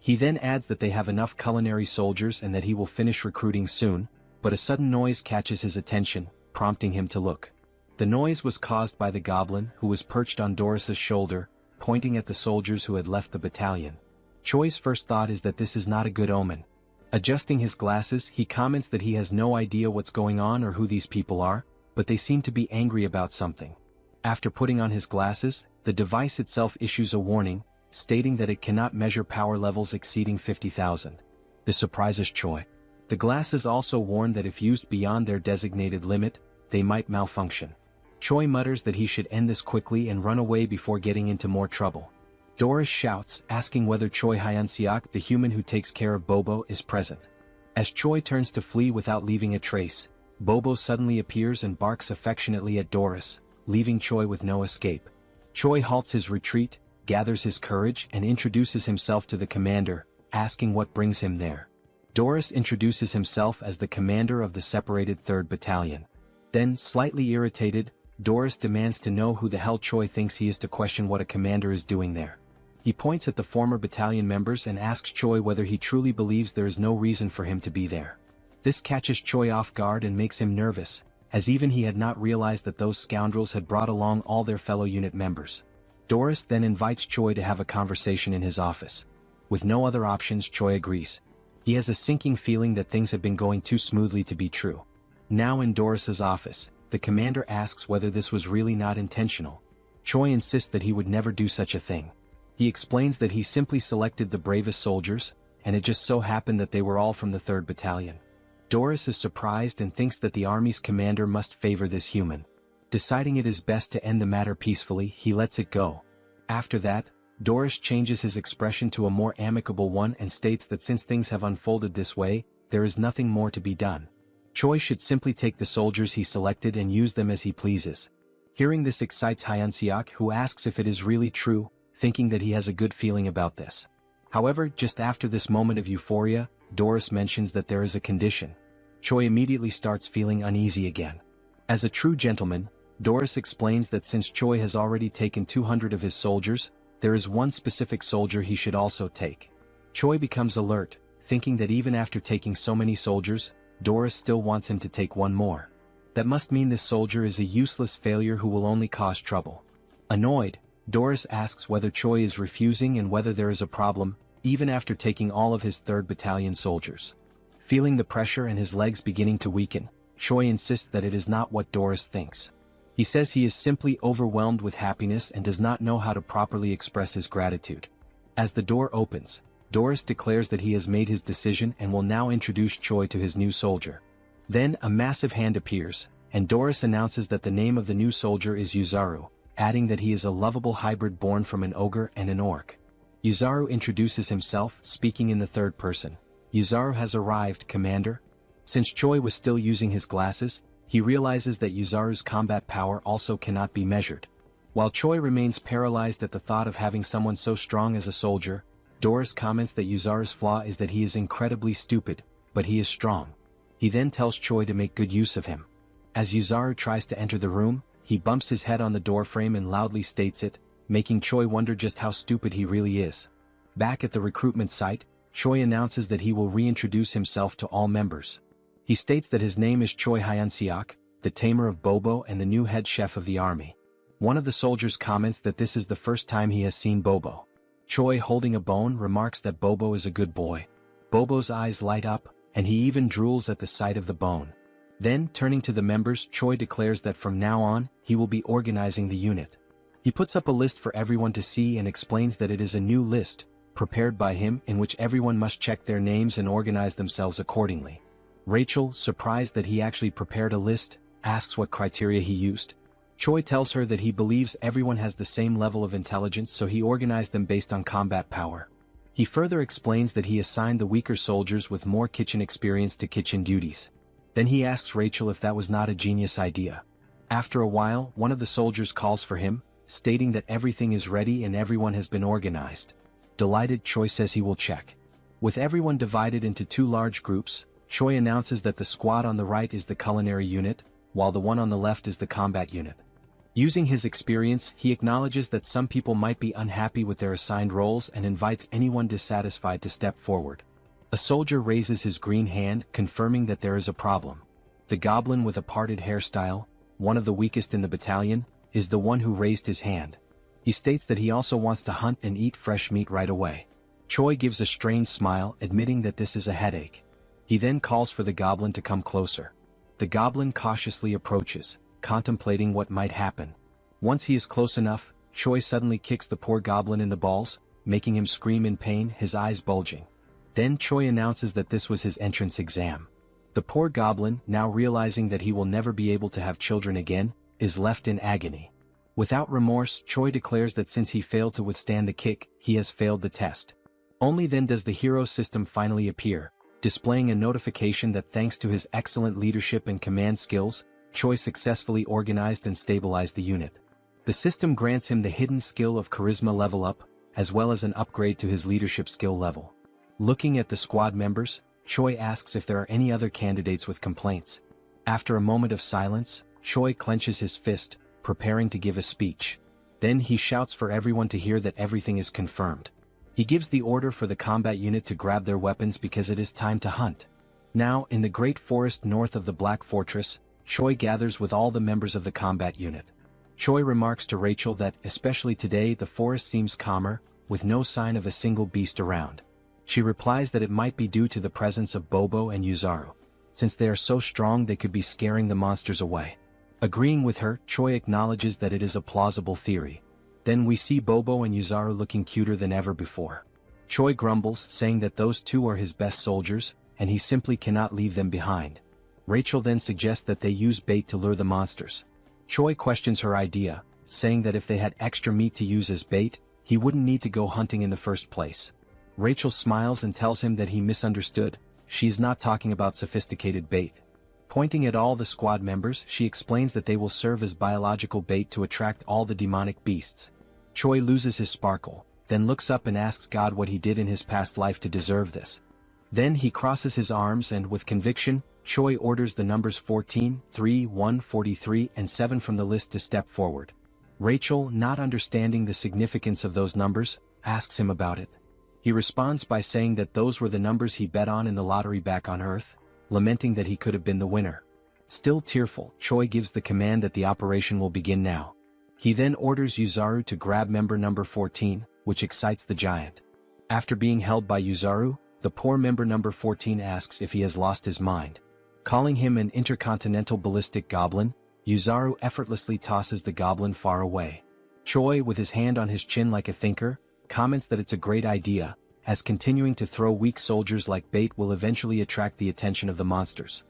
He then adds that they have enough culinary soldiers and that he will finish recruiting soon, but a sudden noise catches his attention, prompting him to look. The noise was caused by the goblin, who was perched on Doris's shoulder, pointing at the soldiers who had left the battalion. Choi's first thought is that this is not a good omen. Adjusting his glasses, he comments that he has no idea what's going on or who these people are, but they seem to be angry about something. After putting on his glasses, the device itself issues a warning, stating that it cannot measure power levels exceeding 50,000. This surprises Choi. The glasses also warn that if used beyond their designated limit, they might malfunction. Choi mutters that he should end this quickly and run away before getting into more trouble. Doris shouts, asking whether Choi Hyun-seok, the human who takes care of Bobo, is present. As Choi turns to flee without leaving a trace, Bobo suddenly appears and barks affectionately at Doris, leaving Choi with no escape. Choi halts his retreat, gathers his courage and introduces himself to the commander, asking what brings him there. Doris introduces himself as the commander of the separated 3rd Battalion. Then, slightly irritated, Doris demands to know who the hell Choi thinks he is to question what a commander is doing there. He points at the former battalion members and asks Choi whether he truly believes there is no reason for him to be there. This catches Choi off guard and makes him nervous, as even he had not realized that those scoundrels had brought along all their fellow unit members. Doris then invites Choi to have a conversation in his office. With no other options, Choi agrees. He has a sinking feeling that things have been going too smoothly to be true. Now in Doris's office, the commander asks whether this was really not intentional. Choi insists that he would never do such a thing. He explains that he simply selected the bravest soldiers, and it just so happened that they were all from the 3rd Battalion. Doris is surprised and thinks that the army's commander must favor this human. Deciding it is best to end the matter peacefully, he lets it go. After that, Doris changes his expression to a more amicable one and states that since things have unfolded this way, there is nothing more to be done. Choi should simply take the soldiers he selected and use them as he pleases. Hearing this excites Hyun-seok, who asks if it is really true, thinking that he has a good feeling about this. However, just after this moment of euphoria, Doris mentions that there is a condition. Choi immediately starts feeling uneasy again. As a true gentleman, Doris explains that since Choi has already taken 200 of his soldiers, there is one specific soldier he should also take. Choi becomes alert, thinking that even after taking so many soldiers, Doris still wants him to take one more. That must mean this soldier is a useless failure who will only cause trouble. Annoyed, Doris asks whether Choi is refusing and whether there is a problem, even after taking all of his 3rd Battalion soldiers. Feeling the pressure and his legs beginning to weaken, Choi insists that it is not what Doris thinks. He says he is simply overwhelmed with happiness and does not know how to properly express his gratitude. As the door opens, Doris declares that he has made his decision and will now introduce Choi to his new soldier. Then a massive hand appears, and Doris announces that the name of the new soldier is Yuzaru, adding that he is a lovable hybrid born from an ogre and an orc. Yuzaru introduces himself, speaking in the third person. Yuzaru has arrived, Commander. Since Choi was still using his glasses, he realizes that Yuzaru's combat power also cannot be measured. While Choi remains paralyzed at the thought of having someone so strong as a soldier, Doris comments that Yuzaru's flaw is that he is incredibly stupid, but he is strong. He then tells Choi to make good use of him. As Yuzaru tries to enter the room, he bumps his head on the doorframe and loudly states it, making Choi wonder just how stupid he really is. Back at the recruitment site, Choi announces that he will reintroduce himself to all members. He states that his name is Choi Hyun-seok, the tamer of Bobo and the new head chef of the army. One of the soldiers comments that this is the first time he has seen Bobo. Choi, holding a bone, remarks that Bobo is a good boy. Bobo's eyes light up, and he even drools at the sight of the bone. Then, turning to the members, Choi declares that from now on, he will be organizing the unit. He puts up a list for everyone to see and explains that it is a new list, prepared by him, in which everyone must check their names and organize themselves accordingly. Rachel, surprised that he actually prepared a list, asks what criteria he used. Choi tells her that he believes everyone has the same level of intelligence, so he organized them based on combat power. He further explains that he assigned the weaker soldiers with more kitchen experience to kitchen duties. Then he asks Rachel if that was not a genius idea. After a while, one of the soldiers calls for him, stating that everything is ready and everyone has been organized. Delighted, Choi says he will check. With everyone divided into two large groups, Choi announces that the squad on the right is the culinary unit, while the one on the left is the combat unit. Using his experience, he acknowledges that some people might be unhappy with their assigned roles and invites anyone dissatisfied to step forward. A soldier raises his green hand, confirming that there is a problem. The goblin with a parted hairstyle, one of the weakest in the battalion, is the one who raised his hand. He states that he also wants to hunt and eat fresh meat right away. Choi gives a strange smile, admitting that this is a headache. He then calls for the goblin to come closer. The goblin cautiously approaches, contemplating what might happen. Once he is close enough, Choi suddenly kicks the poor goblin in the balls, making him scream in pain, his eyes bulging. Then Choi announces that this was his entrance exam. The poor goblin, now realizing that he will never be able to have children again, is left in agony. Without remorse, Choi declares that since he failed to withstand the kick, he has failed the test. Only then does the hero system finally appear, displaying a notification that thanks to his excellent leadership and command skills, Choi successfully organized and stabilized the unit. The system grants him the hidden skill of charisma level up, as well as an upgrade to his leadership skill level. Looking at the squad members, Choi asks if there are any other candidates with complaints. After a moment of silence, Choi clenches his fist, preparing to give a speech. Then he shouts for everyone to hear that everything is confirmed. He gives the order for the combat unit to grab their weapons because it is time to hunt. Now, in the great forest north of the Black Fortress, Choi gathers with all the members of the combat unit. Choi remarks to Rachel that, especially today, the forest seems calmer, with no sign of a single beast around. She replies that it might be due to the presence of Bobo and Yuzaru. Since they are so strong, they could be scaring the monsters away. Agreeing with her, Choi acknowledges that it is a plausible theory. Then we see Bobo and Yuzaru looking cuter than ever before. Choi grumbles, saying that those two are his best soldiers, and he simply cannot leave them behind. Rachel then suggests that they use bait to lure the monsters. Choi questions her idea, saying that if they had extra meat to use as bait, he wouldn't need to go hunting in the first place. Rachel smiles and tells him that he misunderstood. She is not talking about sophisticated bait. Pointing at all the squad members, she explains that they will serve as biological bait to attract all the demonic beasts. Choi loses his sparkle, then looks up and asks God what he did in his past life to deserve this. Then he crosses his arms and, with conviction, Choi orders the numbers 14, 3, 1, 43, and 7 from the list to step forward. Rachel, not understanding the significance of those numbers, asks him about it. He responds by saying that those were the numbers he bet on in the lottery back on Earth, lamenting that he could have been the winner. Still tearful, Choi gives the command that the operation will begin now. He then orders Yuzaru to grab member number 14, which excites the giant. After being held by Yuzaru, the poor member number 14 asks if he has lost his mind. Calling him an intercontinental ballistic goblin, Yuzaru effortlessly tosses the goblin far away. Choi, with his hand on his chin like a thinker, comments that it's a great idea, as continuing to throw weak soldiers like bait will eventually attract the attention of the monsters.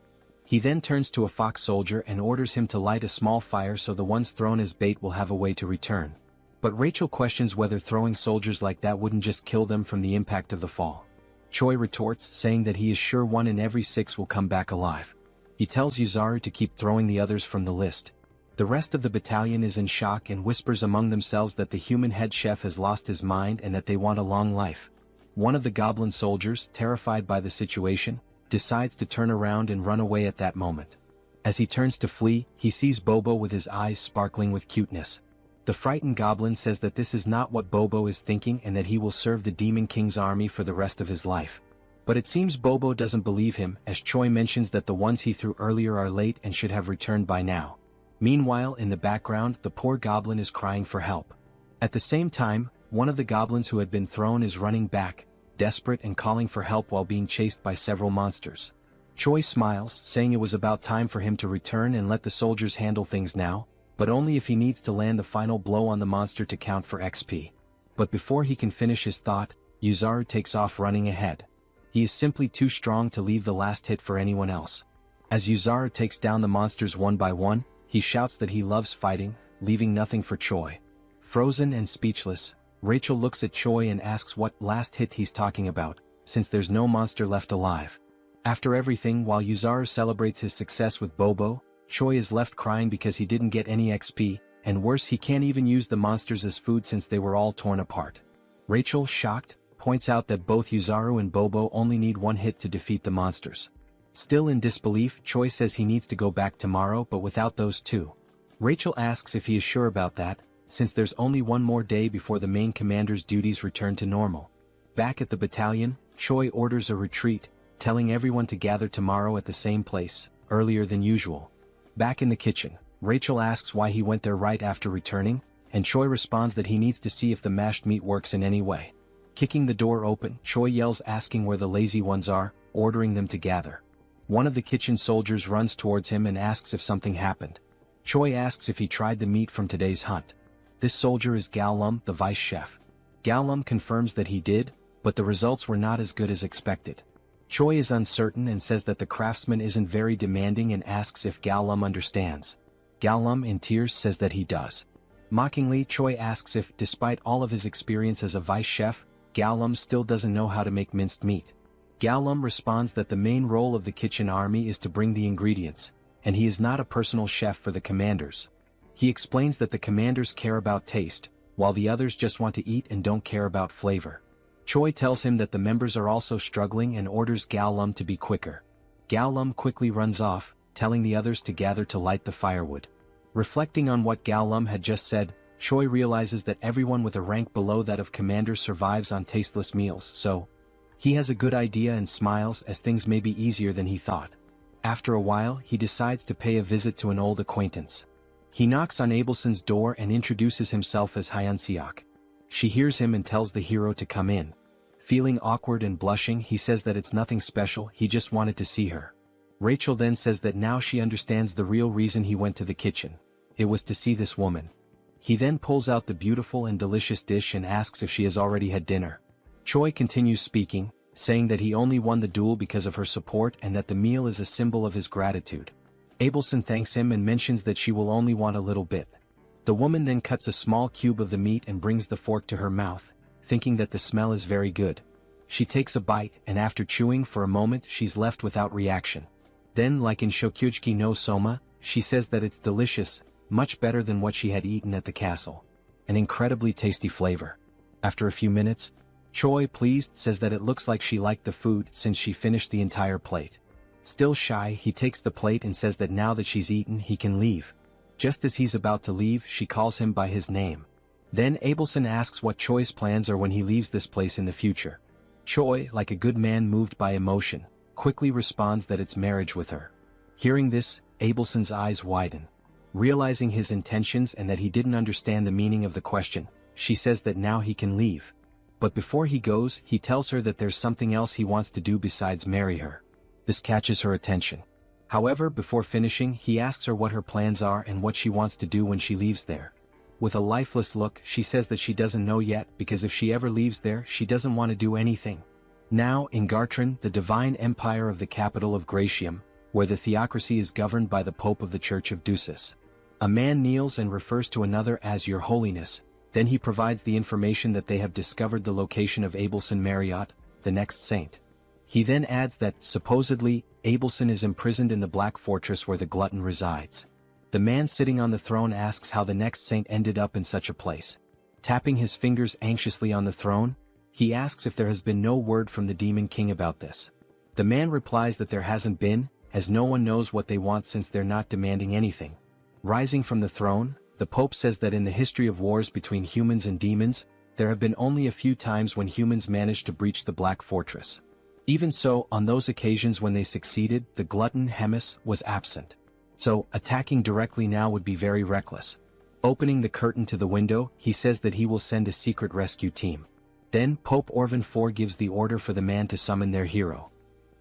He then turns to a fox soldier and orders him to light a small fire so the ones thrown as bait will have a way to return. But Rachel questions whether throwing soldiers like that wouldn't just kill them from the impact of the fall. Choi retorts, saying that he is sure 1 in every 6 will come back alive. He tells Yuzaru to keep throwing the others from the list. The rest of the battalion is in shock and whispers among themselves that the human head chef has lost his mind and that they want a long life. One of the goblin soldiers, terrified by the situation, decides to turn around and run away at that moment. As he turns to flee, he sees Bobo with his eyes sparkling with cuteness. The frightened goblin says that this is not what Bobo is thinking and that he will serve the Demon King's army for the rest of his life. But it seems Bobo doesn't believe him, as Choi mentions that the ones he threw earlier are late and should have returned by now. Meanwhile, in the background, the poor goblin is crying for help. At the same time, one of the goblins who had been thrown is running back, desperate and calling for help while being chased by several monsters. Choi smiles, saying it was about time for him to return and let the soldiers handle things now, but only if he needs to land the final blow on the monster to count for XP. But before he can finish his thought, Yuzaru takes off running ahead. He is simply too strong to leave the last hit for anyone else. As Yuzaru takes down the monsters one by one, he shouts that he loves fighting, leaving nothing for Choi. Frozen and speechless, Rachel looks at Choi and asks what last hit he's talking about, since there's no monster left alive. After everything, while Yuzaru celebrates his success with Bobo, Choi is left crying because he didn't get any XP, and worse, he can't even use the monsters as food since they were all torn apart. Rachel, shocked, points out that both Yuzaru and Bobo only need 1 hit to defeat the monsters. Still in disbelief, Choi says he needs to go back tomorrow but without those two. Rachel asks if he is sure about that, since there's only 1 more day before the main commander's duties return to normal. Back at the battalion, Choi orders a retreat, telling everyone to gather tomorrow at the same place, earlier than usual. Back in the kitchen, Rachel asks why he went there right after returning, and Choi responds that he needs to see if the mashed meat works in any way. Kicking the door open, Choi yells asking where the lazy ones are, ordering them to gather. One of the kitchen soldiers runs towards him and asks if something happened. Choi asks if he tried the meat from today's hunt. This soldier is Gallum, the vice chef. Gallum confirms that he did, but the results were not as good as expected. Choi is uncertain and says that the craftsman isn't very demanding and asks if Gallum understands. Gallum, in tears, says that he does. Mockingly, Choi asks if, despite all of his experience as a vice chef, Gallum still doesn't know how to make minced meat. Gallum responds that the main role of the kitchen army is to bring the ingredients, and he is not a personal chef for the commanders. He explains that the commanders care about taste, while the others just want to eat and don't care about flavor. Choi tells him that the members are also struggling and orders Gallum to be quicker. Gallum quickly runs off, telling the others to gather to light the firewood. Reflecting on what Gallum had just said, Choi realizes that everyone with a rank below that of commander survives on tasteless meals, so he has a good idea and smiles as things may be easier than he thought. After a while, he decides to pay a visit to an old acquaintance. He knocks on Abelson's door and introduces himself as Hyunseok. She hears him and tells the hero to come in. Feeling awkward and blushing, he says that it's nothing special, he just wanted to see her. Rachel then says that now she understands the real reason he went to the kitchen. It was to see this woman. He then pulls out the beautiful and delicious dish and asks if she has already had dinner. Choi continues speaking, saying that he only won the duel because of her support and that the meal is a symbol of his gratitude. Abelson thanks him and mentions that she will only want a little bit. The woman then cuts a small cube of the meat and brings the fork to her mouth, thinking that the smell is very good. She takes a bite, and after chewing for a moment she's left without reaction. Then, like in Shokyuji no Soma, she says that it's delicious, much better than what she had eaten at the castle. An incredibly tasty flavor. After a few minutes, Choi, pleased, says that it looks like she liked the food since she finished the entire plate. Still shy, he takes the plate and says that now that she's eaten he can leave. Just as he's about to leave, she calls him by his name. Then Abelson asks what Choi's plans are when he leaves this place in the future. Choi, like a good man moved by emotion, quickly responds that it's marriage with her. Hearing this, Abelson's eyes widen. Realizing his intentions and that he didn't understand the meaning of the question, she says that now he can leave. But before he goes, he tells her that there's something else he wants to do besides marry her. This catches her attention. However, before finishing, he asks her what her plans are and what she wants to do when she leaves there. With a lifeless look, she says that she doesn't know yet because if she ever leaves there, she doesn't want to do anything. Now, in Gartran, the divine empire of the capital of Gratium, where the theocracy is governed by the Pope of the Church of Ducis. A man kneels and refers to another as Your Holiness, then he provides the information that they have discovered the location of Abelson Marriott, the next saint. He then adds that, supposedly, Abelson is imprisoned in the Black Fortress where the glutton resides. The man sitting on the throne asks how the next saint ended up in such a place. Tapping his fingers anxiously on the throne, he asks if there has been no word from the Demon King about this. The man replies that there hasn't been, as no one knows what they want since they're not demanding anything. Rising from the throne, the Pope says that in the history of wars between humans and demons, there have been only a few times when humans managed to breach the Black Fortress. Even so, on those occasions when they succeeded, the glutton Hemis was absent. So, attacking directly now would be very reckless. Opening the curtain to the window, he says that he will send a secret rescue team. Then, Pope Orvan IV gives the order for the man to summon their hero.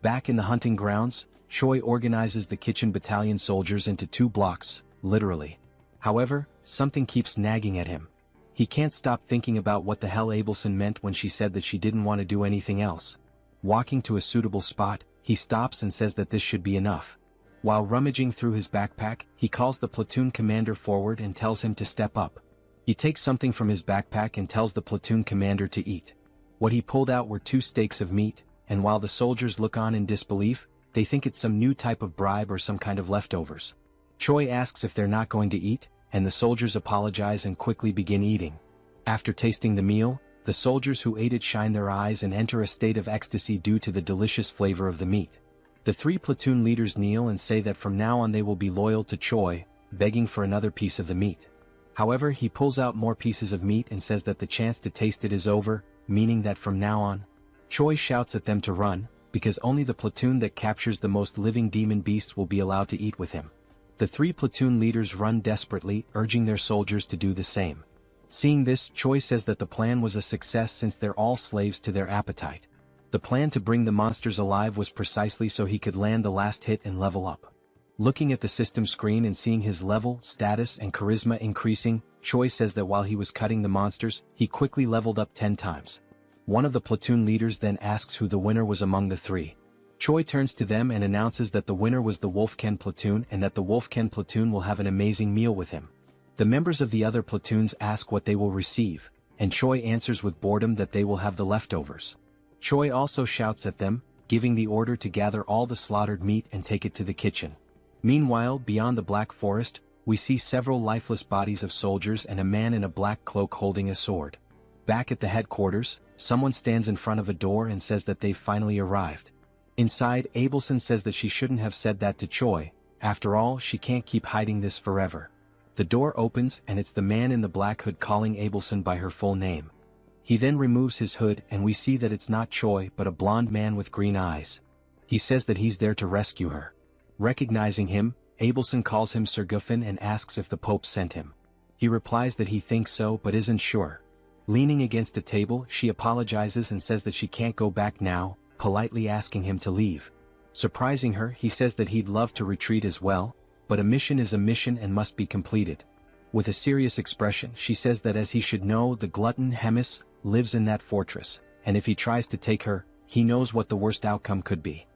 Back in the hunting grounds, Choi organizes the kitchen battalion soldiers into 2 blocks, literally. However, something keeps nagging at him. He can't stop thinking about what the hell Abelson meant when she said that she didn't want to do anything else. Walking to a suitable spot, he stops and says that this should be enough. While rummaging through his backpack, he calls the platoon commander forward and tells him to step up. He takes something from his backpack and tells the platoon commander to eat. What he pulled out were 2 steaks of meat, and while the soldiers look on in disbelief, they think it's some new type of bribe or some kind of leftovers. Choi asks if they're not going to eat, and the soldiers apologize and quickly begin eating. After tasting the meal, the soldiers who ate it shine their eyes and enter a state of ecstasy due to the delicious flavor of the meat. The 3 platoon leaders kneel and say that from now on they will be loyal to Choi, begging for another piece of the meat. However, he pulls out more pieces of meat and says that the chance to taste it is over, meaning that from now on, Choi shouts at them to run, because only the platoon that captures the most living demon beasts will be allowed to eat with him. The 3 platoon leaders run desperately, urging their soldiers to do the same. Seeing this, Choi says that the plan was a success since they're all slaves to their appetite. The plan to bring the monsters alive was precisely so he could land the last hit and level up. Looking at the system screen and seeing his level, status and charisma increasing, Choi says that while he was cutting the monsters, he quickly leveled up 10 times. One of the platoon leaders then asks who the winner was among the 3. Choi turns to them and announces that the winner was the Wolfken platoon and that the Wolfken platoon will have an amazing meal with him. The members of the other platoons ask what they will receive, and Choi answers with boredom that they will have the leftovers. Choi also shouts at them, giving the order to gather all the slaughtered meat and take it to the kitchen. Meanwhile, beyond the Black Forest, we see several lifeless bodies of soldiers and a man in a black cloak holding a sword. Back at the headquarters, someone stands in front of a door and says that they've finally arrived. Inside, Abelson says that she shouldn't have said that to Choi. After all, she can't keep hiding this forever. The door opens and it's the man in the black hood calling Abelson by her full name. He then removes his hood and we see that it's not Choi but a blonde man with green eyes. He says that he's there to rescue her. Recognizing him, Abelson calls him Sir Guffin and asks if the Pope sent him. He replies that he thinks so but isn't sure. Leaning against a table, she apologizes and says that she can't go back now, politely asking him to leave. Surprising her, he says that he'd love to retreat as well, but a mission is a mission and must be completed. With a serious expression, she says that as he should know, the glutton Hemis lives in that fortress, and if he tries to take her, he knows what the worst outcome could be.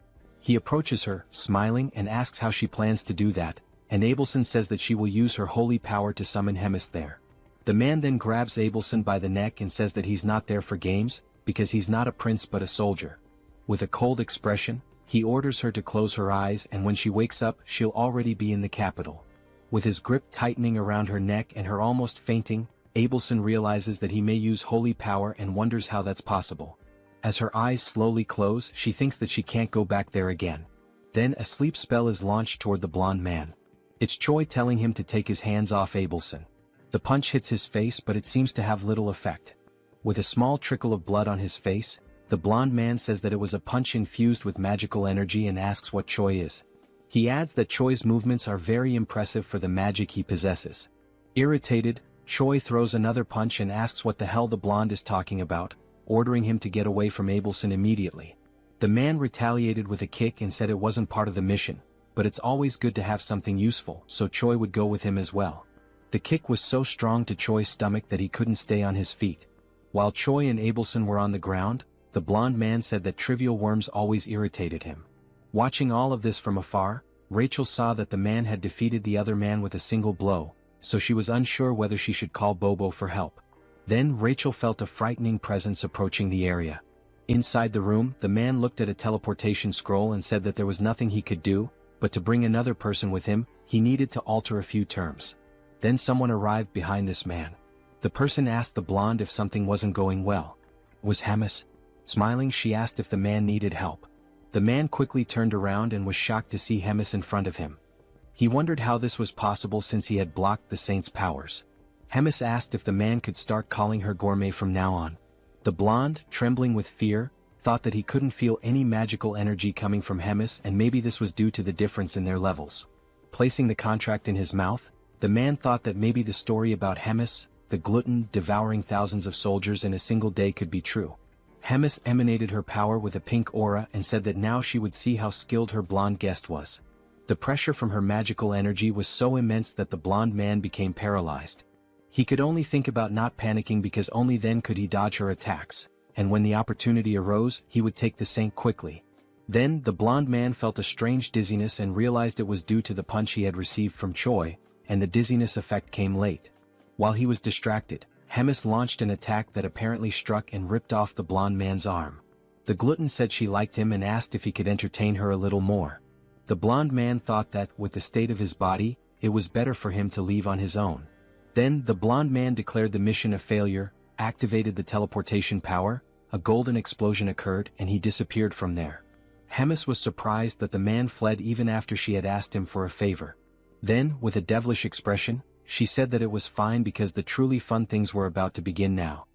He approaches her, smiling, and asks how she plans to do that, and Abelson says that she will use her holy power to summon Hemis there. The man then grabs Abelson by the neck and says that he's not there for games, because he's not a prince but a soldier. With a cold expression, he orders her to close her eyes and when she wakes up she'll already be in the capital. With his grip tightening around her neck and her almost fainting, Abelson realizes that he may use holy power and wonders how that's possible. As her eyes slowly close, she thinks that she can't go back there again. Then a sleep spell is launched toward the blonde man. It's Choi telling him to take his hands off Abelson. The punch hits his face but it seems to have little effect. With a small trickle of blood on his face, the blonde man says that it was a punch infused with magical energy and asks what Choi is. He adds that Choi's movements are very impressive for the magic he possesses. Irritated, Choi throws another punch and asks what the hell the blonde is talking about, ordering him to get away from Abelson immediately. The man retaliated with a kick and said it wasn't part of the mission, but it's always good to have something useful, so Choi would go with him as well. The kick was so strong to Choi's stomach that he couldn't stay on his feet. While Choi and Abelson were on the ground, the blonde man said that trivial worms always irritated him. Watching all of this from afar, Rachel saw that the man had defeated the other man with a single blow, so she was unsure whether she should call Bobo for help. Then Rachel felt a frightening presence approaching the area. Inside the room, the man looked at a teleportation scroll and said that there was nothing he could do, but to bring another person with him, he needed to alter a few terms. Then someone arrived behind this man. The person asked the blonde if something wasn't going well. Was Hemis? Smiling, she asked if the man needed help. The man quickly turned around and was shocked to see Hemis in front of him. He wondered how this was possible since he had blocked the saint's powers. Hemis asked if the man could start calling her gourmet from now on. The blonde, trembling with fear, thought that he couldn't feel any magical energy coming from Hemis, and maybe this was due to the difference in their levels. Placing the contract in his mouth, the man thought that maybe the story about Hemis, the glutton devouring thousands of soldiers in a single day, could be true. Hemis emanated her power with a pink aura and said that now she would see how skilled her blonde guest was. The pressure from her magical energy was so immense that the blonde man became paralyzed. He could only think about not panicking because only then could he dodge her attacks, and when the opportunity arose, he would take the saint quickly. Then, the blonde man felt a strange dizziness and realized it was due to the punch he had received from Choi, and the dizziness effect came late. While he was distracted, Hemis launched an attack that apparently struck and ripped off the blonde man's arm. The glutton said she liked him and asked if he could entertain her a little more. The blonde man thought that, with the state of his body, it was better for him to leave on his own. Then, the blonde man declared the mission a failure, activated the teleportation power, a golden explosion occurred, and he disappeared from there. Hemis was surprised that the man fled even after she had asked him for a favor. Then, with a devilish expression, she said that it was fine because the truly fun things were about to begin now.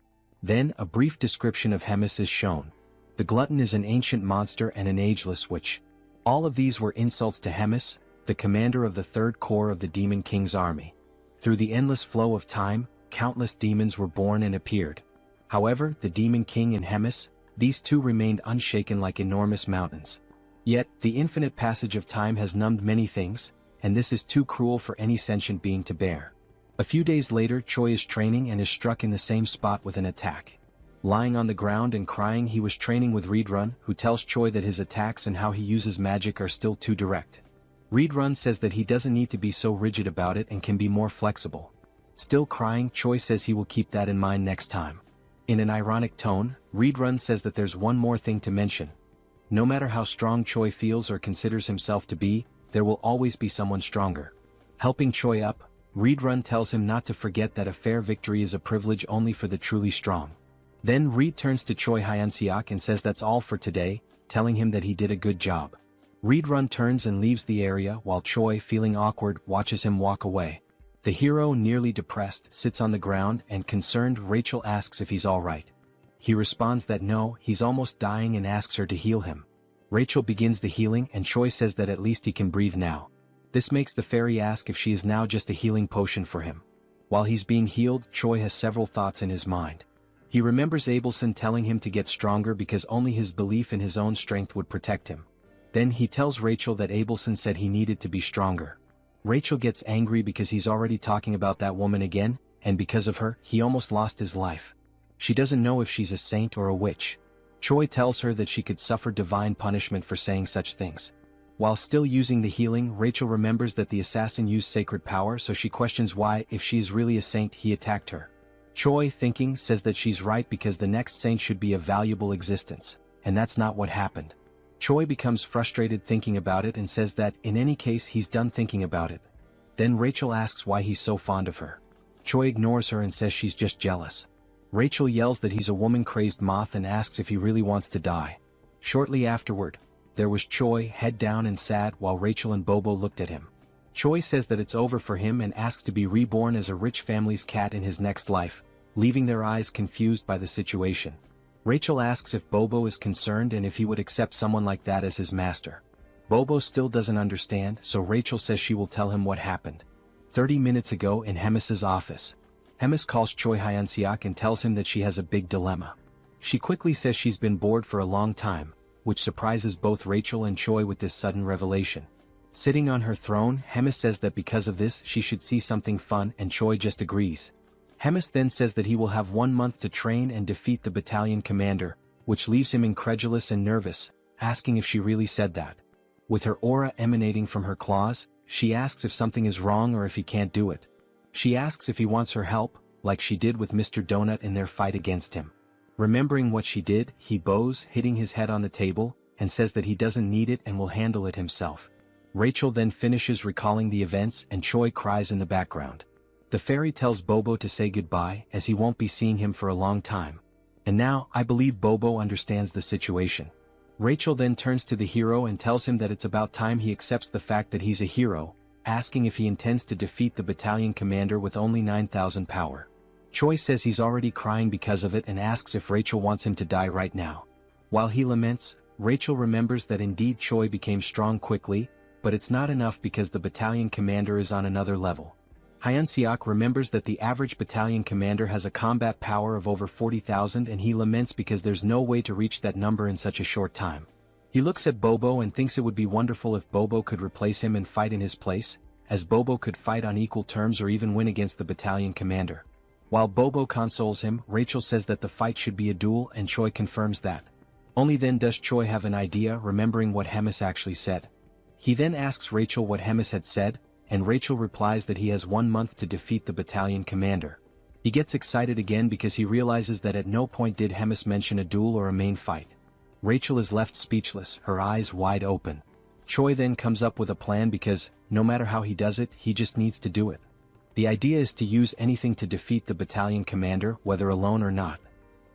Then, a brief description of Hemis is shown. The glutton is an ancient monster and an ageless witch. All of these were insults to Hemis, the commander of the Third Corps of the Demon King's army. Through the endless flow of time, countless demons were born and appeared. However, the Demon King and Hemis, these two remained unshaken like enormous mountains. Yet, the infinite passage of time has numbed many things, and this is too cruel for any sentient being to bear. A few days later, Choi is training and is struck in the same spot with an attack. Lying on the ground and crying, he was training with Reborn, who tells Choi that his attacks and how he uses magic are still too direct. Reborn says that he doesn't need to be so rigid about it and can be more flexible. Still crying, Choi says he will keep that in mind next time. In an ironic tone, Reborn says that there's one more thing to mention. No matter how strong Choi feels or considers himself to be, there will always be someone stronger. Helping Choi up, Reborn tells him not to forget that a fair victory is a privilege only for the truly strong. Then Reed turns to Choi Hyun-seok and says that's all for today, telling him that he did a good job. Reborn turns and leaves the area while Choi, feeling awkward, watches him walk away. The hero, nearly depressed, sits on the ground and concerned Rachel asks if he's alright. He responds that no, he's almost dying and asks her to heal him. Rachel begins the healing and Choi says that at least he can breathe now. This makes the fairy ask if she is now just a healing potion for him. While he's being healed, Choi has several thoughts in his mind. He remembers Abelson telling him to get stronger because only his belief in his own strength would protect him. Then he tells Rachel that Abelson said he needed to be stronger. Rachel gets angry because he's already talking about that woman again, and because of her, he almost lost his life. She doesn't know if she's a saint or a witch. Choi tells her that she could suffer divine punishment for saying such things. While still using the healing, Rachel remembers that the assassin used sacred power, so she questions why, if she is really a saint, he attacked her. Choi, thinking, says that she's right because the next saint should be a valuable existence, and that's not what happened. Choi becomes frustrated thinking about it and says that, in any case, he's done thinking about it. Then Rachel asks why he's so fond of her. Choi ignores her and says she's just jealous. Rachel yells that he's a woman-crazed moth and asks if he really wants to die. Shortly afterward, there was Choi, head down and sad, while Rachel and Bobo looked at him. Choi says that it's over for him and asks to be reborn as a rich family's cat in his next life, leaving their eyes confused by the situation. Rachel asks if Bobo is concerned and if he would accept someone like that as his master. Bobo still doesn't understand, so Rachel says she will tell him what happened. 30 minutes ago in Hemis's office. Hemis calls Choi Hyun-seok and tells him that she has a big dilemma. She quickly says she's been bored for a long time, which surprises both Rachel and Choi with this sudden revelation. Sitting on her throne, Hemis says that because of this she should see something fun, and Choi just agrees. Hemis then says that he will have 1 month to train and defeat the battalion commander, which leaves him incredulous and nervous, asking if she really said that. With her aura emanating from her claws, she asks if something is wrong or if he can't do it. She asks if he wants her help, like she did with Mr. Donut in their fight against him. Remembering what she did, he bows, hitting his head on the table, and says that he doesn't need it and will handle it himself. Rachel then finishes recalling the events and Choi cries in the background. The fairy tells Bobo to say goodbye as he won't be seeing him for a long time. And now, I believe Bobo understands the situation. Rachel then turns to the hero and tells him that it's about time he accepts the fact that he's a hero, asking if he intends to defeat the battalion commander with only 9,000 power. Choi says he's already crying because of it and asks if Rachel wants him to die right now. While he laments, Rachel remembers that indeed Choi became strong quickly, but it's not enough because the battalion commander is on another level. Hyun-seok remembers that the average battalion commander has a combat power of over 40,000 and he laments because there's no way to reach that number in such a short time. He looks at Bobo and thinks it would be wonderful if Bobo could replace him and fight in his place, as Bobo could fight on equal terms or even win against the battalion commander. While Bobo consoles him, Rachel says that the fight should be a duel and Choi confirms that. Only then does Choi have an idea, remembering what Hemis actually said. He then asks Rachel what Hemis had said, and Rachel replies that he has 1 month to defeat the battalion commander. He gets excited again because he realizes that at no point did Hemis mention a duel or a main fight. Rachel is left speechless, her eyes wide open. Choi then comes up with a plan because, no matter how he does it, he just needs to do it. The idea is to use anything to defeat the battalion commander, whether alone or not.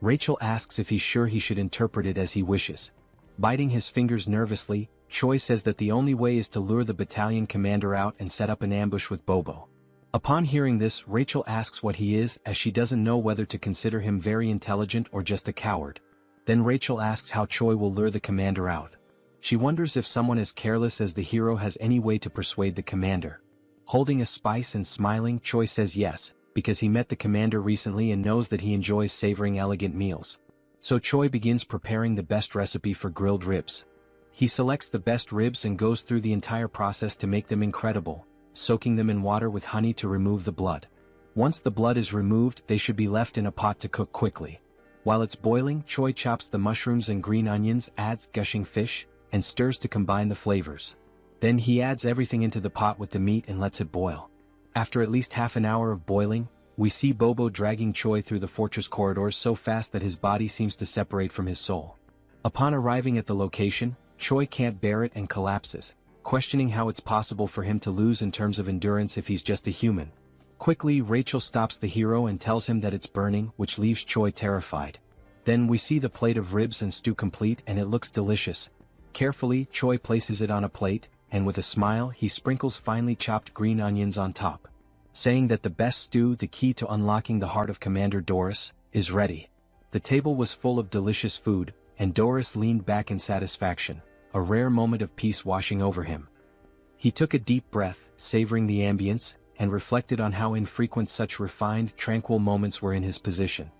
Rachel asks if he's sure he should interpret it as he wishes. Biting his fingers nervously, Choi says that the only way is to lure the battalion commander out and set up an ambush with Bobo. Upon hearing this, Rachel asks what he is, as she doesn't know whether to consider him very intelligent or just a coward. Then Rachel asks how Choi will lure the commander out. She wonders if someone as careless as the hero has any way to persuade the commander. Holding a spice and smiling, Choi says yes, because he met the commander recently and knows that he enjoys savoring elegant meals. So Choi begins preparing the best recipe for grilled ribs. He selects the best ribs and goes through the entire process to make them incredible, soaking them in water with honey to remove the blood. Once the blood is removed, they should be left in a pot to cook quickly. While it's boiling, Choi chops the mushrooms and green onions, adds gushing fish, and stirs to combine the flavors. Then he adds everything into the pot with the meat and lets it boil. After at least half an hour of boiling, we see Bobo dragging Choi through the fortress corridors so fast that his body seems to separate from his soul. Upon arriving at the location, Choi can't bear it and collapses, questioning how it's possible for him to lose in terms of endurance if he's just a human. Quickly, Rachel stops the hero and tells him that it's burning, which leaves Choi terrified. Then we see the plate of ribs and stew complete and it looks delicious. Carefully, Choi places it on a plate, and with a smile he sprinkles finely chopped green onions on top, saying that the best stew, the key to unlocking the heart of Commander Doris, is ready. The table was full of delicious food, and Doris leaned back in satisfaction, a rare moment of peace washing over him. He took a deep breath, savoring the ambience, and reflected on how infrequent such refined, tranquil moments were in his position.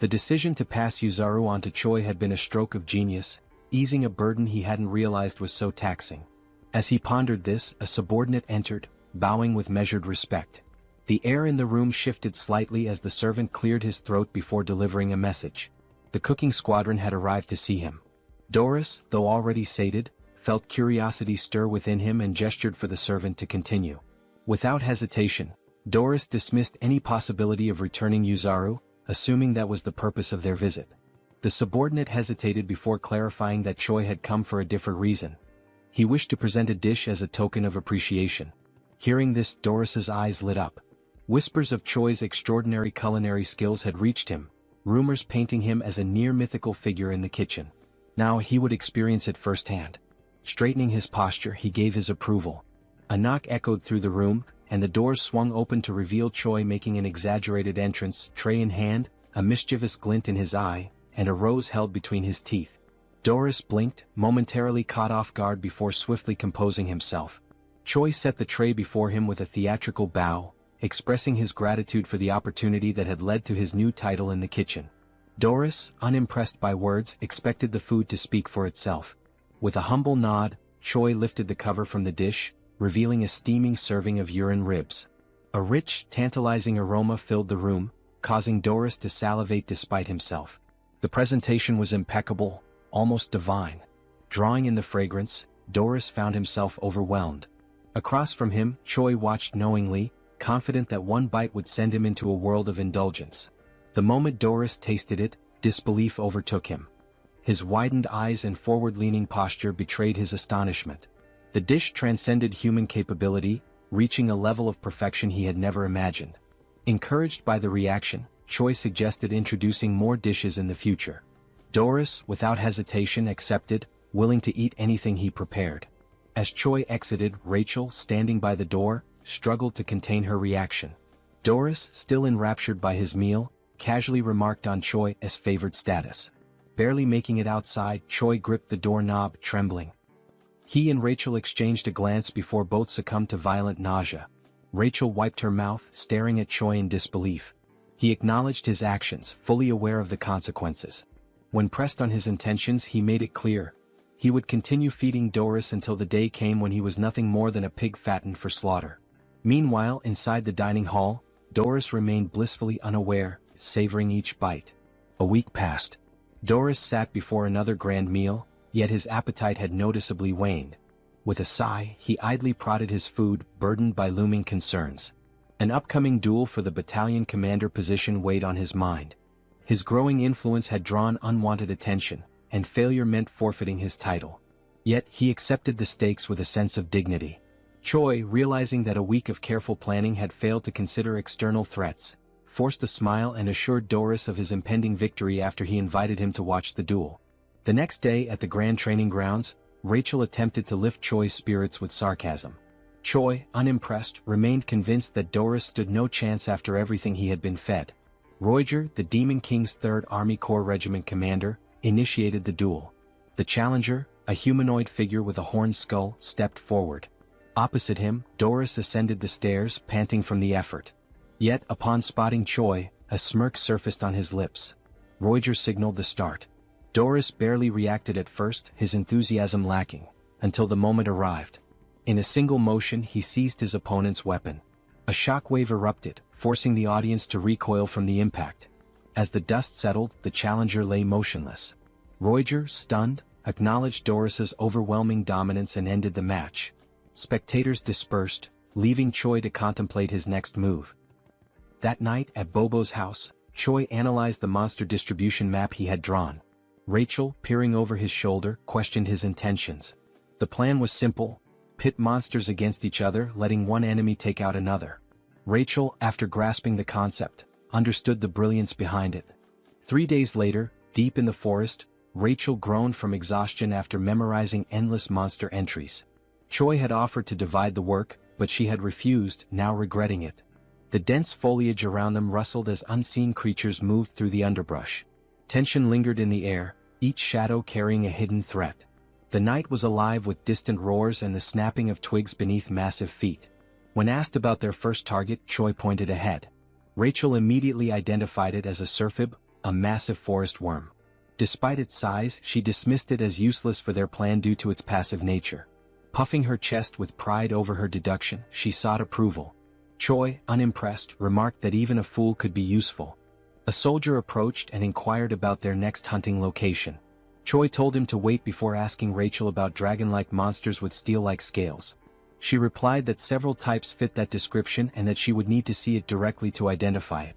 The decision to pass Yuzaru on to Choi had been a stroke of genius, easing a burden he hadn't realized was so taxing. As he pondered this, a subordinate entered, bowing with measured respect. The air in the room shifted slightly as the servant cleared his throat before delivering a message. The cooking squadron had arrived to see him. Doris, though already sated, felt curiosity stir within him and gestured for the servant to continue. Without hesitation, Doris dismissed any possibility of returning Yuzaru, assuming that was the purpose of their visit. The subordinate hesitated before clarifying that Choi had come for a different reason. He wished to present a dish as a token of appreciation. Hearing this, Doris's eyes lit up. Whispers of Choi's extraordinary culinary skills had reached him, rumors painting him as a near-mythical figure in the kitchen. Now he would experience it firsthand. Straightening his posture, he gave his approval. A knock echoed through the room, and the doors swung open to reveal Choi making an exaggerated entrance, tray in hand, a mischievous glint in his eye, and a rose held between his teeth. Doris blinked, momentarily caught off guard before swiftly composing himself. Choi set the tray before him with a theatrical bow, expressing his gratitude for the opportunity that had led to his new title in the kitchen. Doris, unimpressed by words, expected the food to speak for itself. With a humble nod, Choi lifted the cover from the dish, revealing a steaming serving of urine ribs. A rich, tantalizing aroma filled the room, causing Doris to salivate despite himself. The presentation was impeccable, almost divine. Drawing in the fragrance, Doris found himself overwhelmed. Across from him, Choi watched knowingly, confident that one bite would send him into a world of indulgence. The moment Doris tasted it, disbelief overtook him. His widened eyes and forward-leaning posture betrayed his astonishment. The dish transcended human capability, reaching a level of perfection he had never imagined. Encouraged by the reaction, Choi suggested introducing more dishes in the future. Doris, without hesitation, accepted, willing to eat anything he prepared. As Choi exited, Rachel, standing by the door, struggled to contain her reaction. Doris, still enraptured by his meal, casually remarked on Choi's favored status. Barely making it outside, Choi gripped the doorknob, trembling. He and Rachel exchanged a glance before both succumbed to violent nausea. Rachel wiped her mouth, staring at Choi in disbelief. He acknowledged his actions, fully aware of the consequences. When pressed on his intentions, he made it clear. He would continue feeding Doris until the day came when he was nothing more than a pig fattened for slaughter. Meanwhile, inside the dining hall, Doris remained blissfully unaware, savoring each bite. A week passed. Doris sat before another grand meal, yet his appetite had noticeably waned. With a sigh, he idly prodded his food, burdened by looming concerns. An upcoming duel for the battalion commander position weighed on his mind. His growing influence had drawn unwanted attention, and failure meant forfeiting his title. Yet, he accepted the stakes with a sense of dignity. Choi, realizing that a week of careful planning had failed to consider external threats, forced a smile and assured Doris of his impending victory after he invited him to watch the duel. The next day at the Grand Training Grounds, Rachel attempted to lift Choi's spirits with sarcasm. Choi, unimpressed, remained convinced that Doris stood no chance after everything he had been fed. Roger, the Demon King's 3rd Army Corps Regiment commander, initiated the duel. The challenger, a humanoid figure with a horned skull, stepped forward. Opposite him, Doris ascended the stairs, panting from the effort. Yet, upon spotting Choi, a smirk surfaced on his lips. Roger signaled the start. Doris barely reacted at first, his enthusiasm lacking, until the moment arrived. In a single motion, he seized his opponent's weapon. A shockwave erupted, forcing the audience to recoil from the impact. As the dust settled, the challenger lay motionless. Roger, stunned, acknowledged Doris's overwhelming dominance and ended the match. Spectators dispersed, leaving Choi to contemplate his next move. That night, at Bobo's house, Choi analyzed the monster distribution map he had drawn. Rachel, peering over his shoulder, questioned his intentions. The plan was simple: pit monsters against each other, letting one enemy take out another. Rachel, after grasping the concept, understood the brilliance behind it. 3 days later, deep in the forest, Rachel groaned from exhaustion after memorizing endless monster entries. Choi had offered to divide the work, but she had refused, now regretting it. The dense foliage around them rustled as unseen creatures moved through the underbrush. Tension lingered in the air, each shadow carrying a hidden threat. The night was alive with distant roars and the snapping of twigs beneath massive feet. When asked about their first target, Choi pointed ahead. Rachel immediately identified it as a surfib, a massive forest worm. Despite its size, she dismissed it as useless for their plan due to its passive nature. Puffing her chest with pride over her deduction, she sought approval. Choi, unimpressed, remarked that even a fool could be useful. A soldier approached and inquired about their next hunting location. Choi told him to wait before asking Rachel about dragon-like monsters with steel-like scales. She replied that several types fit that description and that she would need to see it directly to identify it.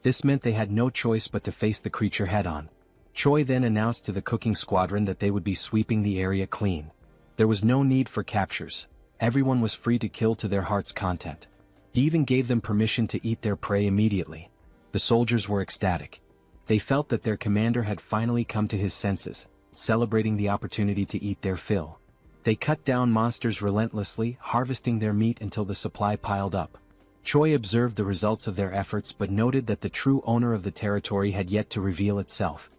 This meant they had no choice but to face the creature head-on. Choi then announced to the cooking squadron that they would be sweeping the area clean. There was no need for captures. Everyone was free to kill to their heart's content. He even gave them permission to eat their prey immediately. The soldiers were ecstatic. They felt that their commander had finally come to his senses, celebrating the opportunity to eat their fill. They cut down monsters relentlessly, harvesting their meat until the supply piled up. Choi observed the results of their efforts but noted that the true owner of the territory had yet to reveal itself.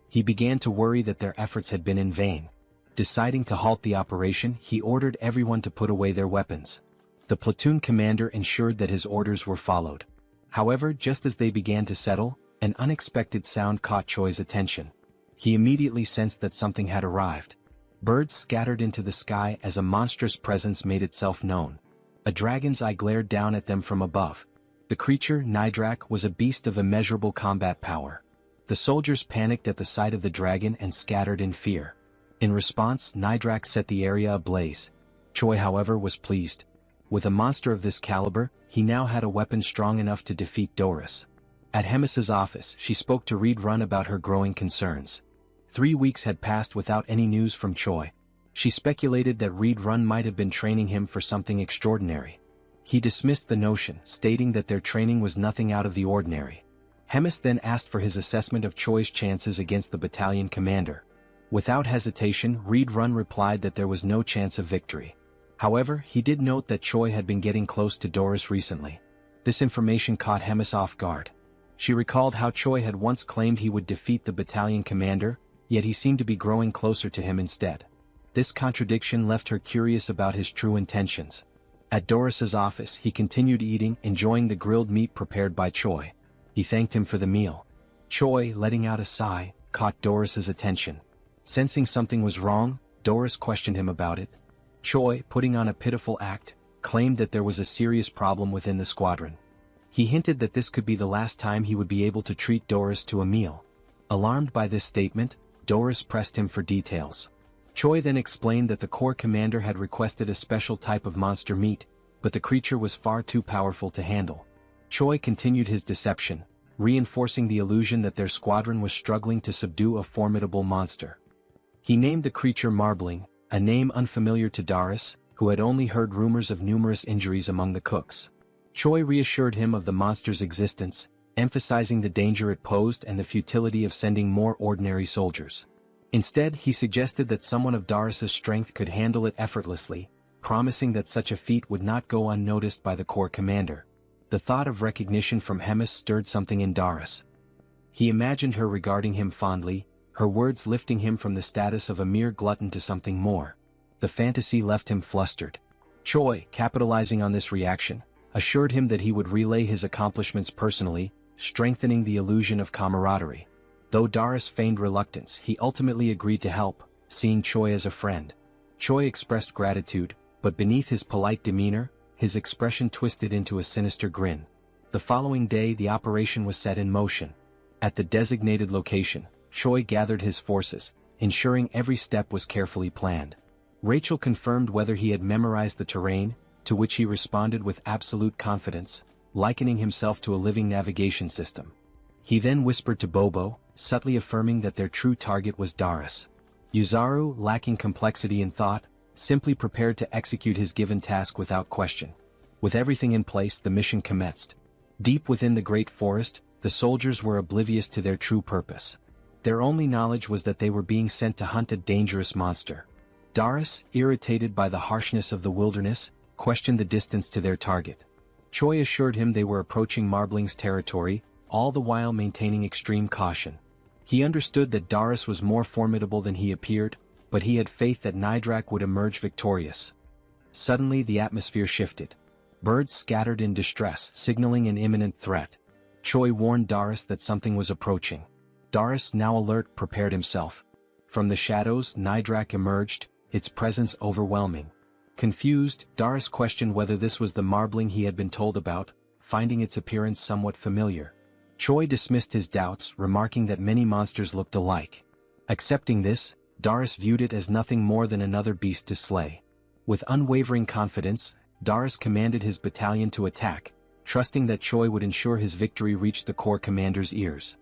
He began to worry that their efforts had been in vain. Deciding to halt the operation, he ordered everyone to put away their weapons. The platoon commander ensured that his orders were followed. However, just as they began to settle, An unexpected sound caught Choi's attention. He immediately sensed that something had arrived. Birds scattered into the sky as a monstrous presence made itself known. A dragon's eye glared down at them from above. The creature, Nidrak, was a beast of immeasurable combat power. The soldiers panicked at the sight of the dragon and scattered in fear. In response, Nidrak set the area ablaze. Choi, however, was pleased. With a monster of this caliber, he now had a weapon strong enough to defeat Doris. At Hemis's office, she spoke to Reed Run about her growing concerns. 3 weeks had passed without any news from Choi. She speculated that Reed Run might have been training him for something extraordinary. He dismissed the notion, stating that their training was nothing out of the ordinary. Hemis then asked for his assessment of Choi's chances against the battalion commander. Without hesitation, Reed Run replied that there was no chance of victory. However, he did note that Choi had been getting close to Doris recently. This information caught Hemis off guard. She recalled how Choi had once claimed he would defeat the battalion commander, yet he seemed to be growing closer to him instead. This contradiction left her curious about his true intentions. At Doris's office, he continued eating, enjoying the grilled meat prepared by Choi. He thanked him for the meal. Choi, letting out a sigh, caught Doris's attention. Sensing something was wrong, Doris questioned him about it. Choi, putting on a pitiful act, claimed that there was a serious problem within the squadron. He hinted that this could be the last time he would be able to treat Doris to a meal. Alarmed by this statement, Doris pressed him for details. Choi then explained that the corps commander had requested a special type of monster meat, but the creature was far too powerful to handle. Choi continued his deception, reinforcing the illusion that their squadron was struggling to subdue a formidable monster. He named the creature Marbling, a name unfamiliar to Doris, who had only heard rumors of numerous injuries among the cooks. Choi reassured him of the monster's existence, emphasizing the danger it posed and the futility of sending more ordinary soldiers. Instead, he suggested that someone of Doris's strength could handle it effortlessly, promising that such a feat would not go unnoticed by the corps commander. The thought of recognition from Hemis stirred something in Doris. He imagined her regarding him fondly, her words lifting him from the status of a mere glutton to something more. The fantasy left him flustered. Choi, capitalizing on this reaction, assured him that he would relay his accomplishments personally, strengthening the illusion of camaraderie. Though Doris feigned reluctance, he ultimately agreed to help, seeing Choi as a friend. Choi expressed gratitude, but beneath his polite demeanor, his expression twisted into a sinister grin. The following day, the operation was set in motion. At the designated location, Choi gathered his forces, ensuring every step was carefully planned. Rachel confirmed whether he had memorized the terrain, to which he responded with absolute confidence, likening himself to a living navigation system. He then whispered to Bobo, subtly affirming that their true target was Doris. Yuzaru, lacking complexity in thought, simply prepared to execute his given task without question. With everything in place, the mission commenced. Deep within the great forest, the soldiers were oblivious to their true purpose. Their only knowledge was that they were being sent to hunt a dangerous monster. Doris, irritated by the harshness of the wilderness, questioned the distance to their target. Choi assured him they were approaching Marbling's territory, all the while maintaining extreme caution. He understood that Doris was more formidable than he appeared, but he had faith that Nidrak would emerge victorious. Suddenly the atmosphere shifted. Birds scattered in distress, signaling an imminent threat. Choi warned Doris that something was approaching. Doris, now alert, prepared himself. From the shadows, Nidrak emerged, its presence overwhelming. Confused, Doris questioned whether this was the Marbling he had been told about, finding its appearance somewhat familiar. Choi dismissed his doubts, remarking that many monsters looked alike. Accepting this, Doris viewed it as nothing more than another beast to slay. With unwavering confidence, Doris commanded his battalion to attack, trusting that Choi would ensure his victory reached the corps commander's ears.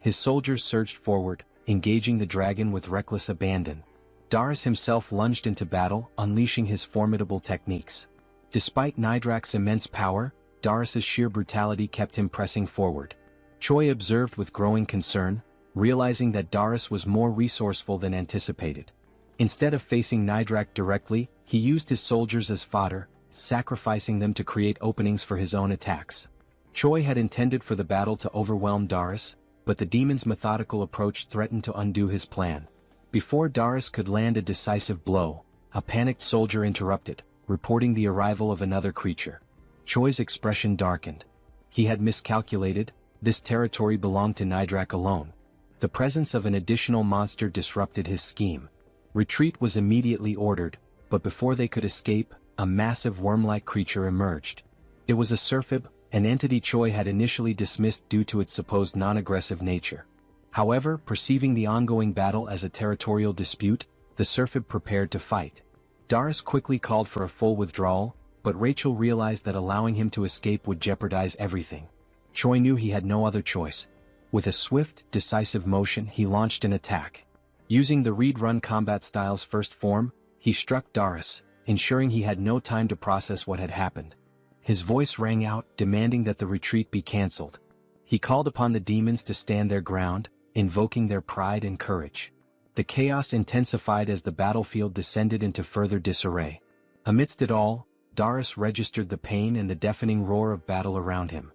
His soldiers surged forward, engaging the dragon with reckless abandon. Doris himself lunged into battle, unleashing his formidable techniques. Despite Nidrak's immense power, Doris's sheer brutality kept him pressing forward. Choi observed with growing concern, realizing that Doris was more resourceful than anticipated. Instead of facing Nidrak directly, he used his soldiers as fodder, sacrificing them to create openings for his own attacks. Choi had intended for the battle to overwhelm Doris, but the demon's methodical approach threatened to undo his plan. Before Doris could land a decisive blow, a panicked soldier interrupted, reporting the arrival of another creature. Choi's expression darkened. He had miscalculated, This territory belonged to Nidrak alone. The presence of an additional monster disrupted his scheme. Retreat was immediately ordered, but before they could escape, a massive worm-like creature emerged. It was a Surfib, an entity Choi had initially dismissed due to its supposed non-aggressive nature. However, perceiving the ongoing battle as a territorial dispute, the Surfib prepared to fight. Darius quickly called for a full withdrawal, but Rachel realized that allowing him to escape would jeopardize everything. Choi knew he had no other choice. With a swift, decisive motion, he launched an attack. Using the read-run combat style's first form, he struck Darius, ensuring he had no time to process what had happened. His voice rang out, demanding that the retreat be cancelled. He called upon the demons to stand their ground, invoking their pride and courage. The chaos intensified as the battlefield descended into further disarray. Amidst it all, Darius registered the pain and the deafening roar of battle around him.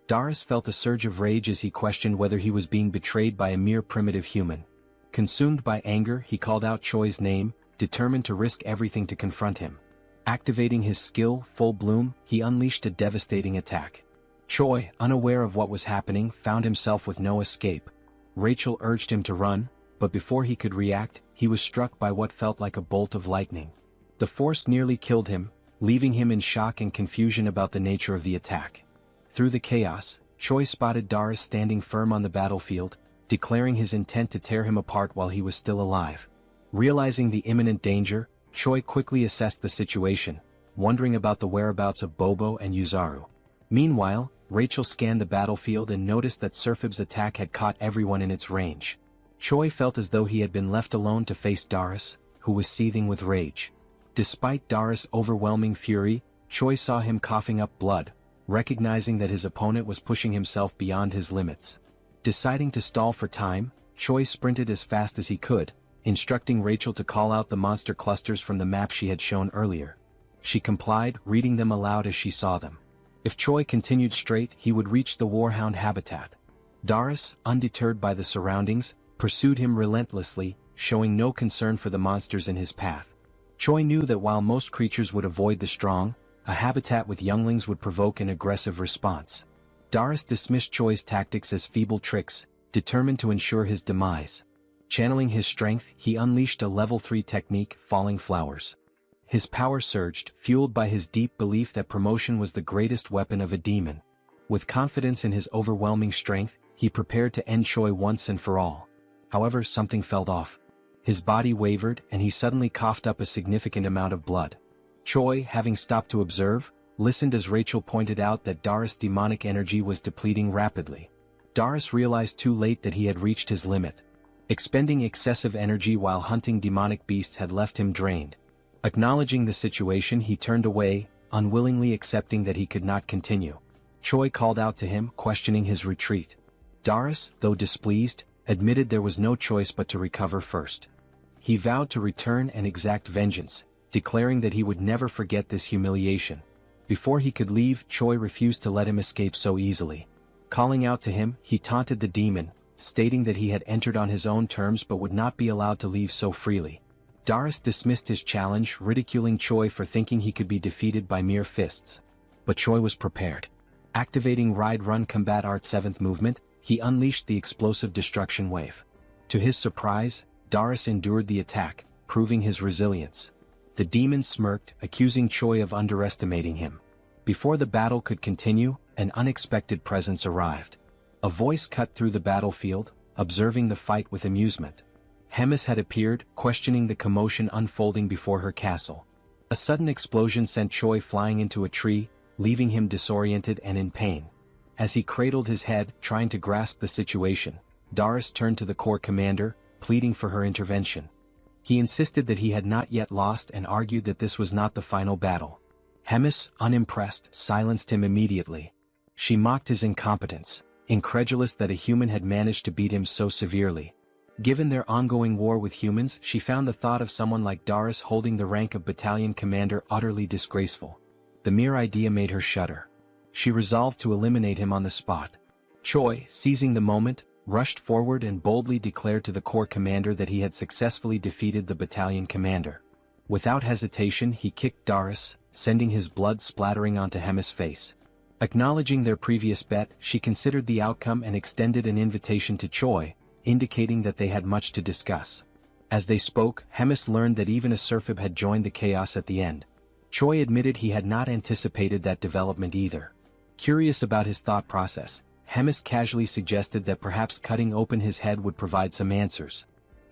Darius felt a surge of rage as he questioned whether he was being betrayed by a mere primitive human. Consumed by anger, he called out Choi's name, determined to risk everything to confront him. Activating his skill, Full Bloom, he unleashed a devastating attack. Choi, unaware of what was happening, found himself with no escape. Rachel urged him to run, but before he could react, he was struck by what felt like a bolt of lightning. The force nearly killed him, leaving him in shock and confusion about the nature of the attack. Through the chaos, Choi spotted Darius standing firm on the battlefield, declaring his intent to tear him apart while he was still alive. Realizing the imminent danger, Choi quickly assessed the situation, wondering about the whereabouts of Bobo and Yuzaru. Meanwhile, Rachel scanned the battlefield and noticed that Surfib's attack had caught everyone in its range. Choi felt as though he had been left alone to face Darius, who was seething with rage. Despite Darius' overwhelming fury, Choi saw him coughing up blood, recognizing that his opponent was pushing himself beyond his limits. Deciding to stall for time, Choi sprinted as fast as he could, instructing Rachel to call out the monster clusters from the map she had shown earlier. She complied, reading them aloud as she saw them. If Choi continued straight, he would reach the Warhound habitat. Darius, undeterred by the surroundings, pursued him relentlessly, showing no concern for the monsters in his path. Choi knew that while most creatures would avoid the strong, a habitat with younglings would provoke an aggressive response. Darius dismissed Choi's tactics as feeble tricks, determined to ensure his demise. Channeling his strength, he unleashed a level 3 technique, Falling Flowers. His power surged, fueled by his deep belief that promotion was the greatest weapon of a demon. With confidence in his overwhelming strength, he prepared to end Choi once and for all. However, something felt off. His body wavered, and he suddenly coughed up a significant amount of blood. Choi, having stopped to observe, listened as Rachel pointed out that Darius' demonic energy was depleting rapidly. Darius realized too late that he had reached his limit. Expending excessive energy while hunting demonic beasts had left him drained. Acknowledging the situation, he turned away, unwillingly accepting that he could not continue. Choi called out to him, questioning his retreat. Darius, though displeased, admitted there was no choice but to recover first. He vowed to return and exact vengeance, declaring that he would never forget this humiliation. Before he could leave, Choi refused to let him escape so easily. Calling out to him, he taunted the demon, stating that he had entered on his own terms but would not be allowed to leave so freely. Darius dismissed his challenge, ridiculing Choi for thinking he could be defeated by mere fists. But Choi was prepared. Activating Ride-Run Combat Art 7th movement, he unleashed the explosive destruction wave. To his surprise, Darius endured the attack, proving his resilience. The demon smirked, accusing Choi of underestimating him. Before the battle could continue, an unexpected presence arrived. A voice cut through the battlefield, observing the fight with amusement. Hemis had appeared, questioning the commotion unfolding before her castle. A sudden explosion sent Choi flying into a tree, leaving him disoriented and in pain. As he cradled his head, trying to grasp the situation, Darius turned to the Corps commander, pleading for her intervention. He insisted that he had not yet lost and argued that this was not the final battle. Hemis, unimpressed, silenced him immediately. She mocked his incompetence, incredulous that a human had managed to beat him so severely. Given their ongoing war with humans, she found the thought of someone like Darius holding the rank of battalion commander utterly disgraceful. The mere idea made her shudder. She resolved to eliminate him on the spot. Choi, seizing the moment, rushed forward and boldly declared to the Corps commander that he had successfully defeated the battalion commander. Without hesitation, he kicked Darius, sending his blood splattering onto Hemis' face. Acknowledging their previous bet, she considered the outcome and extended an invitation to Choi, indicating that they had much to discuss. As they spoke, Hemis learned that even a Surfib had joined the chaos at the end. Choi admitted he had not anticipated that development either. Curious about his thought process, Hemis casually suggested that perhaps cutting open his head would provide some answers.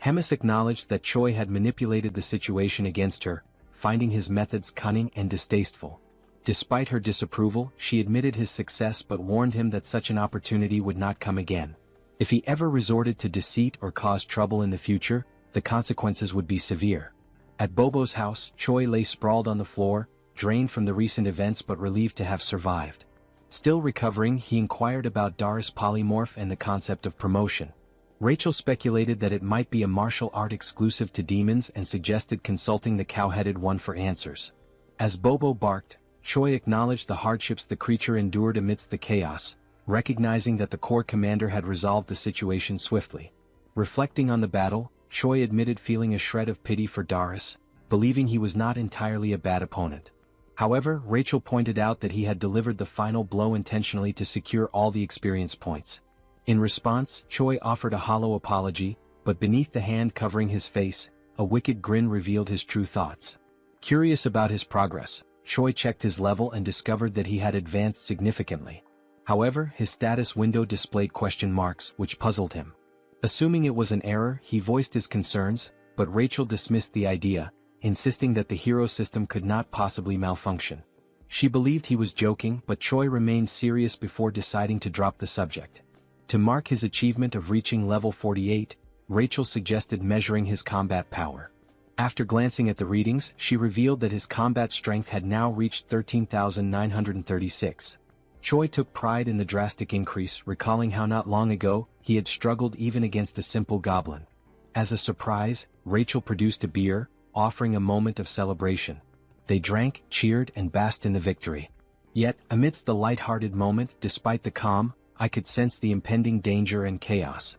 Hemis acknowledged that Choi had manipulated the situation against her, finding his methods cunning and distasteful. Despite her disapproval, she admitted his success but warned him that such an opportunity would not come again. If he ever resorted to deceit or caused trouble in the future, the consequences would be severe. At Bobo's house, Choi lay sprawled on the floor, drained from the recent events but relieved to have survived. Still recovering, he inquired about Dara's polymorph and the concept of promotion. Rachel speculated that it might be a martial art exclusive to demons and suggested consulting the cow-headed one for answers. As Bobo barked, Choi acknowledged the hardships the creature endured amidst the chaos, recognizing that the Corps commander had resolved the situation swiftly. Reflecting on the battle, Choi admitted feeling a shred of pity for Darius, believing he was not entirely a bad opponent. However, Rachel pointed out that he had delivered the final blow intentionally to secure all the experience points. In response, Choi offered a hollow apology, but beneath the hand covering his face, a wicked grin revealed his true thoughts. Curious about his progress, Choi checked his level and discovered that he had advanced significantly. However, his status window displayed question marks, which puzzled him. Assuming it was an error, he voiced his concerns, but Rachel dismissed the idea, insisting that the hero system could not possibly malfunction. She believed he was joking, but Choi remained serious before deciding to drop the subject. To mark his achievement of reaching level 48, Rachel suggested measuring his combat power. After glancing at the readings, she revealed that his combat strength had now reached 13,936. Choi took pride in the drastic increase, recalling how not long ago, he had struggled even against a simple goblin. As a surprise, Rachel produced a beer, offering a moment of celebration. They drank, cheered, and basked in the victory. Yet, amidst the light-hearted moment, despite the calm, I could sense the impending danger and chaos.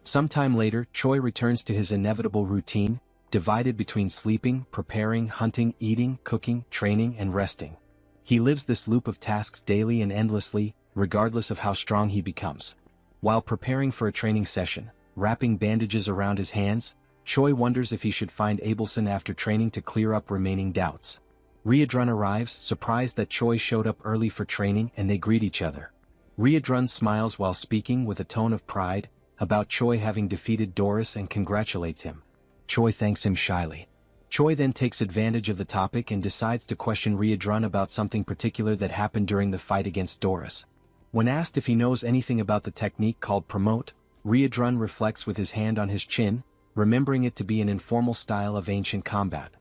Sometime later, Choi returns to his inevitable routine, divided between sleeping, preparing, hunting, eating, cooking, training, and resting. He lives this loop of tasks daily and endlessly, regardless of how strong he becomes. While preparing for a training session, wrapping bandages around his hands, Choi wonders if he should find Abelson after training to clear up remaining doubts. Riadrun arrives, surprised that Choi showed up early for training, and they greet each other. Riadrun smiles while speaking with a tone of pride about Choi having defeated Doris and congratulates him. Choi thanks him shyly. Choi then takes advantage of the topic and decides to question Riadrun about something particular that happened during the fight against Doris. When asked if he knows anything about the technique called promote, Riadrun reflects with his hand on his chin, remembering it to be an informal style of ancient combat.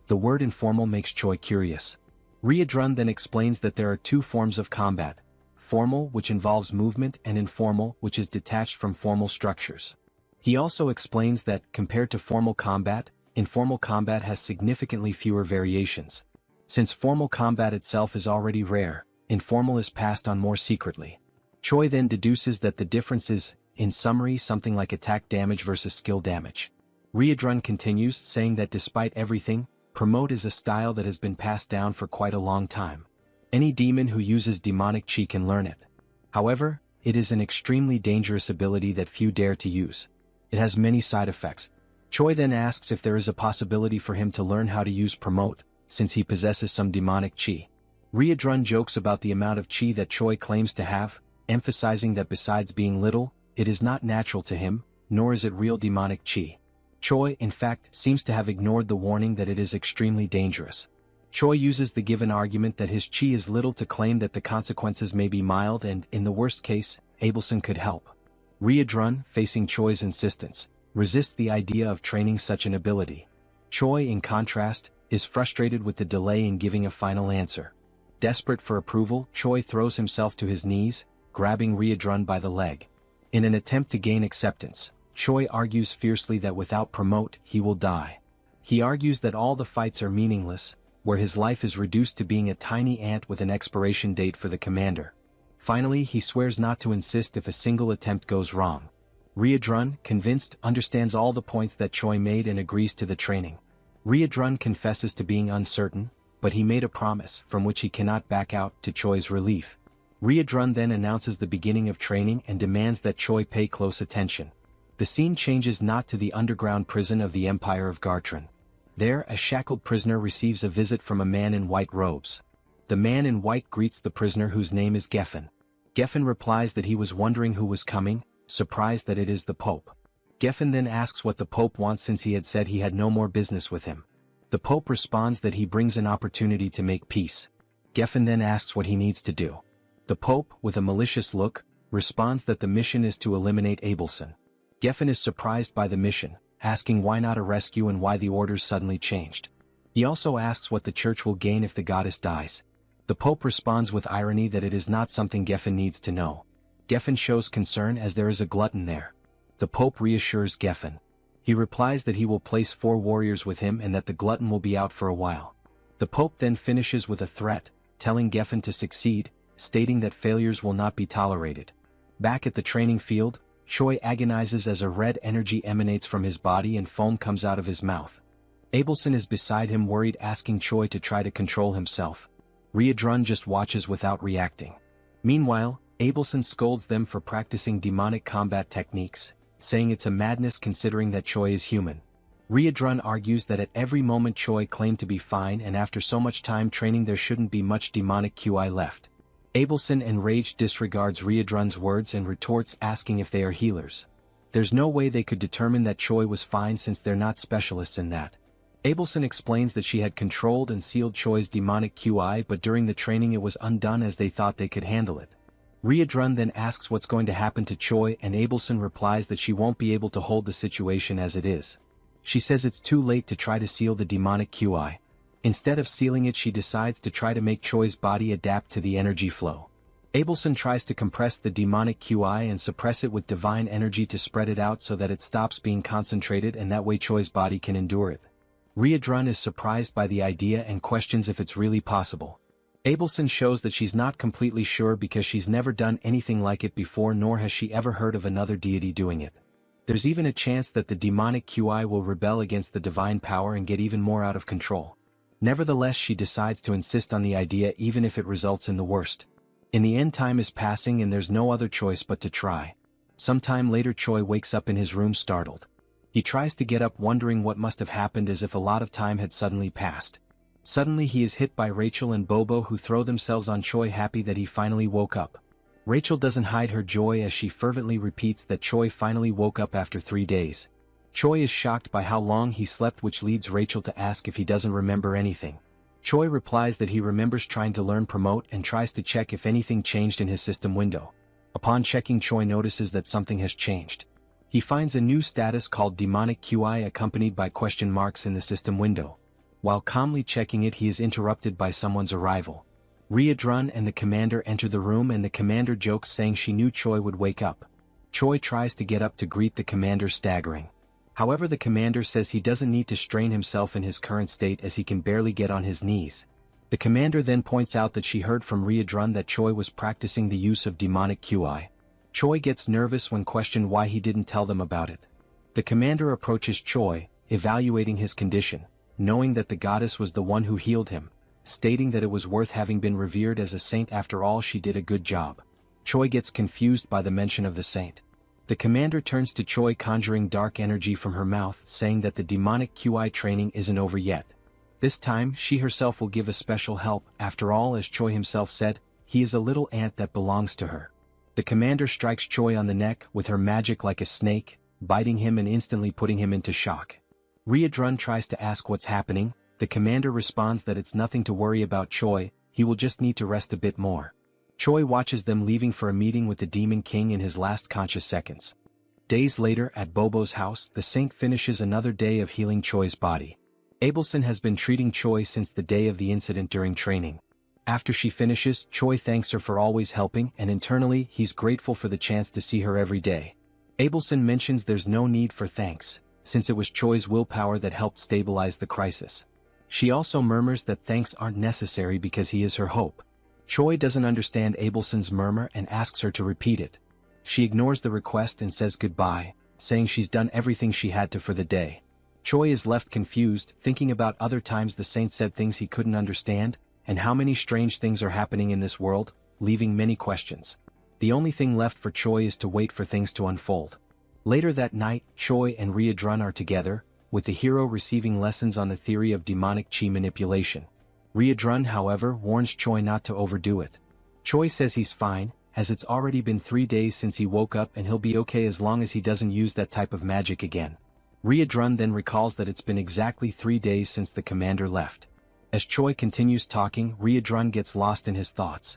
The word informal makes Choi curious. Riadrun then explains that there are two forms of combat: formal, which involves movement, and informal, which is detached from formal structures. He also explains that, compared to formal combat, informal combat has significantly fewer variations. Since formal combat itself is already rare, informal is passed on more secretly. Choi then deduces that the difference is, in summary, something like attack damage versus skill damage. Riadrun continues, saying that despite everything, promote is a style that has been passed down for quite a long time. Any demon who uses demonic chi can learn it. However, it is an extremely dangerous ability that few dare to use. It has many side effects. Choi then asks if there is a possibility for him to learn how to use promote, since he possesses some demonic chi. Riadrun jokes about the amount of chi that Choi claims to have, emphasizing that besides being little, it is not natural to him, nor is it real demonic chi. Choi, in fact, seems to have ignored the warning that it is extremely dangerous. Choi uses the given argument that his chi is little to claim that the consequences may be mild and, in the worst case, Abelson could help. Riadrun, facing Choi's insistence, resists the idea of training such an ability. Choi, in contrast, is frustrated with the delay in giving a final answer. Desperate for approval, Choi throws himself to his knees, grabbing Riadrun by the leg. In an attempt to gain acceptance, Choi argues fiercely that without promote, he will die. He argues that all the fights are meaningless, where his life is reduced to being a tiny ant with an expiration date for the commander. Finally, he swears not to insist if a single attempt goes wrong. Riadrun, convinced, understands all the points that Choi made and agrees to the training. Riadrun confesses to being uncertain, but he made a promise from which he cannot back out, to Choi's relief. Riadrun then announces the beginning of training and demands that Choi pay close attention. The scene changes not to the underground prison of the Empire of Gartran. There, a shackled prisoner receives a visit from a man in white robes. The man in white greets the prisoner, whose name is Geffen. Geffen replies that he was wondering who was coming, surprised that it is the Pope. Geffen then asks what the Pope wants, since he had said he had no more business with him. The Pope responds that he brings an opportunity to make peace. Geffen then asks what he needs to do. The Pope, with a malicious look, responds that the mission is to eliminate Abelson. Geffen is surprised by the mission, asking why not a rescue and why the orders suddenly changed. He also asks what the church will gain if the goddess dies. The Pope responds with irony that it is not something Geffen needs to know. Geffen shows concern as there is a glutton there. The Pope reassures Geffen. He replies that he will place 4 warriors with him and that the glutton will be out for a while. The Pope then finishes with a threat, telling Geffen to succeed, stating that failures will not be tolerated. Back at the training field, Choi agonizes as a red energy emanates from his body and foam comes out of his mouth. Abelson is beside him, worried, asking Choi to try to control himself. Riadrun just watches without reacting. Meanwhile, Abelson scolds them for practicing demonic combat techniques, saying it's a madness considering that Choi is human. Riadrun argues that at every moment Choi claimed to be fine, and after so much time training there shouldn't be much demonic QI left. Abelson, enraged, disregards Riadrun's words and retorts, asking if they are healers. There's no way they could determine that Choi was fine since they're not specialists in that. Abelson explains that she had controlled and sealed Choi's demonic QI, but during the training it was undone as they thought they could handle it. Riadrun then asks what's going to happen to Choi, and Abelson replies that she won't be able to hold the situation as it is. She says it's too late to try to seal the demonic QI. Instead of sealing it, she decides to try to make Choi's body adapt to the energy flow. Abelson tries to compress the demonic QI and suppress it with divine energy to spread it out so that it stops being concentrated, and that way Choi's body can endure it. Riadrun is surprised by the idea and questions if it's really possible. Abelson shows that she's not completely sure because she's never done anything like it before, nor has she ever heard of another deity doing it. There's even a chance that the demonic QI will rebel against the divine power and get even more out of control. Nevertheless, she decides to insist on the idea even if it results in the worst. In the end, time is passing and there's no other choice but to try. Sometime later, Choi wakes up in his room startled. He tries to get up, wondering what must have happened, as if a lot of time had suddenly passed. Suddenly he is hit by Rachel and Bobo, who throw themselves on Choi, happy that he finally woke up. Rachel doesn't hide her joy as she fervently repeats that Choi finally woke up after 3 days. Choi is shocked by how long he slept, which leads Rachel to ask if he doesn't remember anything. Choi replies that he remembers trying to learn promote and tries to check if anything changed in his system window. Upon checking, Choi notices that something has changed. He finds a new status called demonic QI accompanied by question marks in the system window. While calmly checking it, he is interrupted by someone's arrival. Riadrun and the commander enter the room, and the commander jokes, saying she knew Choi would wake up. Choi tries to get up to greet the commander, staggering. However, the commander says he doesn't need to strain himself in his current state as he can barely get on his knees. The commander then points out that she heard from Riadrun that Choi was practicing the use of demonic QI. Choi gets nervous when questioned why he didn't tell them about it. The commander approaches Choi, evaluating his condition, knowing that the goddess was the one who healed him, stating that it was worth having been revered as a saint. After all, she did a good job. Choi gets confused by the mention of the saint. The commander turns to Choi, conjuring dark energy from her mouth, saying that the demonic QI training isn't over yet. This time, she herself will give a special help. After all, as Choi himself said, he is a little ant that belongs to her. The commander strikes Choi on the neck with her magic like a snake, biting him and instantly putting him into shock. Riadrun tries to ask what's happening. The commander responds that it's nothing to worry about Choi, he will just need to rest a bit more. Choi watches them leaving for a meeting with the Demon King in his last conscious seconds. Days later, at Bobo's house, the saint finishes another day of healing Choi's body. Abelson has been treating Choi since the day of the incident during training. After she finishes, Choi thanks her for always helping, and internally, he's grateful for the chance to see her every day. Abelson mentions there's no need for thanks, since it was Choi's willpower that helped stabilize the crisis. She also murmurs that thanks aren't necessary because he is her hope. Choi doesn't understand Abelson's murmur and asks her to repeat it. She ignores the request and says goodbye, saying she's done everything she had to for the day. Choi is left confused, thinking about other times the saint said things he couldn't understand, and how many strange things are happening in this world. leaving many questions. The only thing left for Choi is to wait for things to unfold. Later that night, Choi and Riadrun are together, with the hero receiving lessons on the theory of demonic chi manipulation. Riadrun, however, warns Choi not to overdo it. Choi says he's fine, as it's already been 3 days since he woke up and he'll be okay as long as he doesn't use that type of magic again. Riadrun then recalls that it's been exactly 3 days since the commander left. As Choi continues talking, Riadrun gets lost in his thoughts.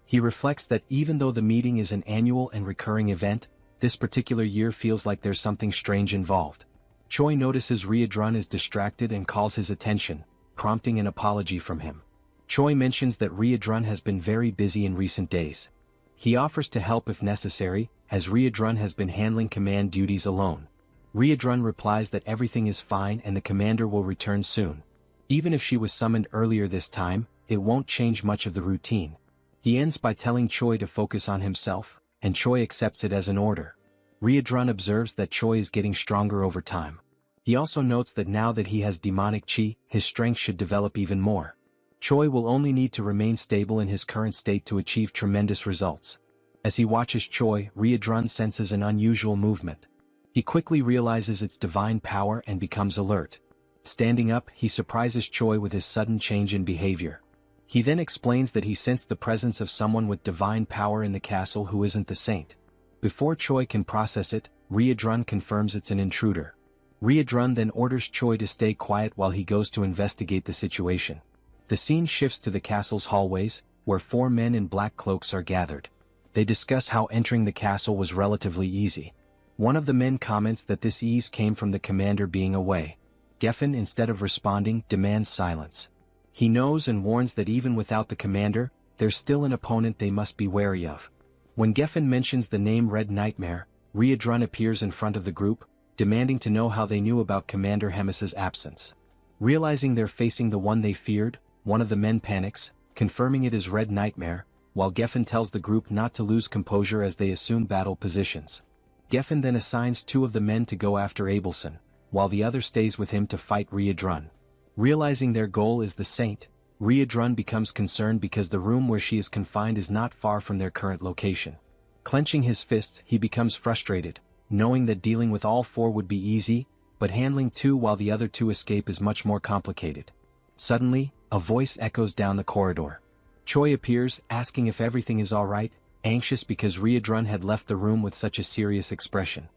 He reflects that even though the meeting is an annual and recurring event, this particular year feels like there's something strange involved. Choi notices Riadrun is distracted and calls his attention, prompting an apology from him. Choi mentions that Riadrun has been very busy in recent days. He offers to help if necessary, as Riadrun has been handling command duties alone. Riadrun replies that everything is fine and the commander will return soon. Even if she was summoned earlier this time, it won't change much of the routine. He ends by telling Choi to focus on himself, and Choi accepts it as an order. Riadrun observes that Choi is getting stronger over time. He also notes that now that he has demonic chi, his strength should develop even more. Choi will only need to remain stable in his current state to achieve tremendous results. As he watches Choi, Riadrun senses an unusual movement. He quickly realizes its divine power and becomes alert. Standing up, he surprises Choi with his sudden change in behavior. He then explains that he sensed the presence of someone with divine power in the castle who isn't the saint. Before Choi can process it, Riadrun confirms it's an intruder. Riadrun then orders Choi to stay quiet while he goes to investigate the situation. The scene shifts to the castle's hallways, where 4 men in black cloaks are gathered. They discuss how entering the castle was relatively easy. One of the men comments that this ease came from the commander being away. Geffen, instead of responding, demands silence. He knows and warns that even without the commander, there's still an opponent they must be wary of. When Geffen mentions the name Red Nightmare, Riadrun appears in front of the group, demanding to know how they knew about Commander Hemis's absence. Realizing they're facing the one they feared, one of the men panics, confirming it is Red Nightmare, while Geffen tells the group not to lose composure as they assume battle positions. Geffen then assigns 2 of the men to go after Abelson, while the other stays with him to fight Riadrun. Realizing their goal is the saint, Riadrun becomes concerned because the room where she is confined is not far from their current location. Clenching his fists, he becomes frustrated, knowing that dealing with all 4 would be easy, but handling 2 while the other 2 escape is much more complicated. Suddenly, a voice echoes down the corridor. Choi appears, asking if everything is alright, anxious because Riadrun had left the room with such a serious expression.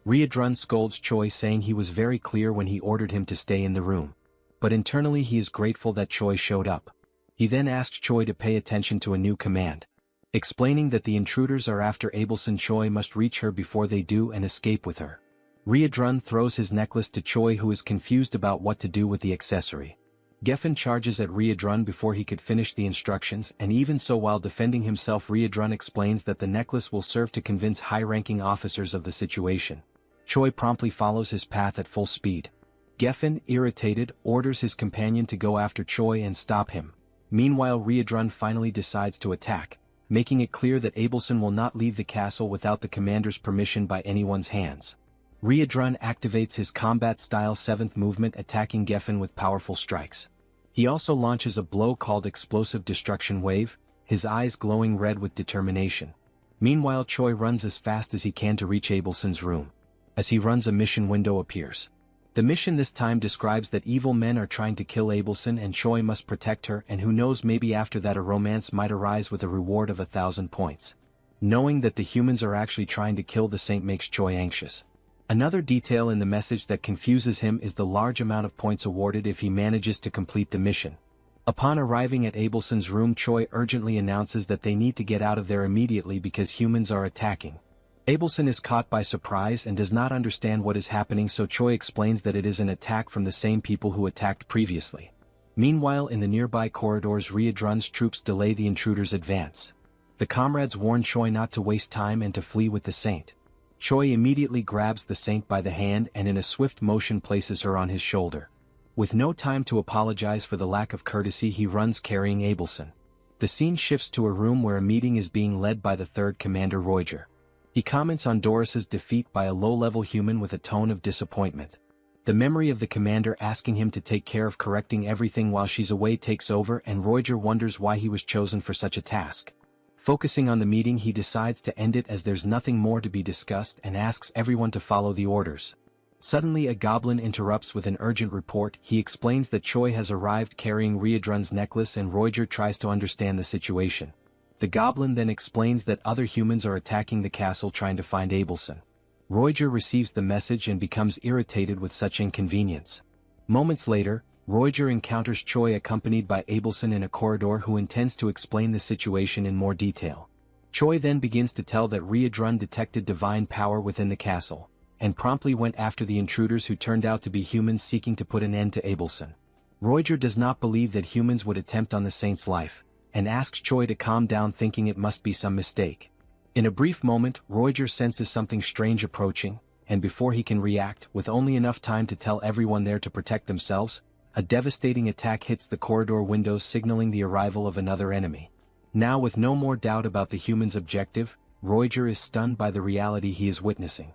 Riadrun scolds Choi, saying he was very clear when he ordered him to stay in the room. But internally he is grateful that Choi showed up. He then asked Choi to pay attention to a new command. Explaining that the intruders are after Abelson, Choi must reach her before they do and escape with her. Riadrun throws his necklace to Choi, who is confused about what to do with the accessory. Geffen charges at Riadrun before he could finish the instructions, and even so, while defending himself, Riadrun explains that the necklace will serve to convince high-ranking officers of the situation. Choi promptly follows his path at full speed. Geffen, irritated, orders his companion to go after Choi and stop him. Meanwhile, Riadrun finally decides to attack, making it clear that Abelson will not leave the castle without the commander's permission by anyone's hands. Riadrun activates his combat-style 7th movement, attacking Geffen with powerful strikes. He also launches a blow called Explosive Destruction Wave, his eyes glowing red with determination. Meanwhile, Choi runs as fast as he can to reach Abelson's room. As he runs, a mission window appears. The mission this time describes that evil men are trying to kill Abelson and Choi must protect her, and who knows, maybe after that a romance might arise with a reward of 1,000 points. Knowing that the humans are actually trying to kill the saint makes Choi anxious. Another detail in the message that confuses him is the large amount of points awarded if he manages to complete the mission. Upon arriving at Abelson's room, Choi urgently announces that they need to get out of there immediately because humans are attacking. Abelson is caught by surprise and does not understand what is happening, so Choi explains that it is an attack from the same people who attacked previously. Meanwhile, in the nearby corridors, Riadrun's troops delay the intruders' advance. The comrades warn Choi not to waste time and to flee with the saint. Choi immediately grabs the saint by the hand and in a swift motion places her on his shoulder. With no time to apologize for the lack of courtesy, he runs carrying Abelson. The scene shifts to a room where a meeting is being led by the 3rd Commander Roiger. He comments on Doris's defeat by a low-level human with a tone of disappointment. The memory of the commander asking him to take care of correcting everything while she's away takes over, and Roiger wonders why he was chosen for such a task. Focusing on the meeting, he decides to end it as there's nothing more to be discussed and asks everyone to follow the orders. Suddenly a goblin interrupts with an urgent report. He explains that Choi has arrived carrying Riedrun's necklace and Roger tries to understand the situation. The goblin then explains that other humans are attacking the castle trying to find Abelson. Roger receives the message and becomes irritated with such inconvenience. Moments later, Roger encounters Choi accompanied by Abelson in a corridor who intends to explain the situation in more detail. Choi then begins to tell that Riedrun detected divine power within the castle, and promptly went after the intruders who turned out to be humans seeking to put an end to Abelson. Roger does not believe that humans would attempt on the saint's life, and asks Choi to calm down, thinking it must be some mistake. In a brief moment, Roger senses something strange approaching, and before he can react, with only enough time to tell everyone there to protect themselves, a devastating attack hits the corridor windows, signaling the arrival of another enemy. Now, with no more doubt about the human's objective, Roger is stunned by the reality he is witnessing.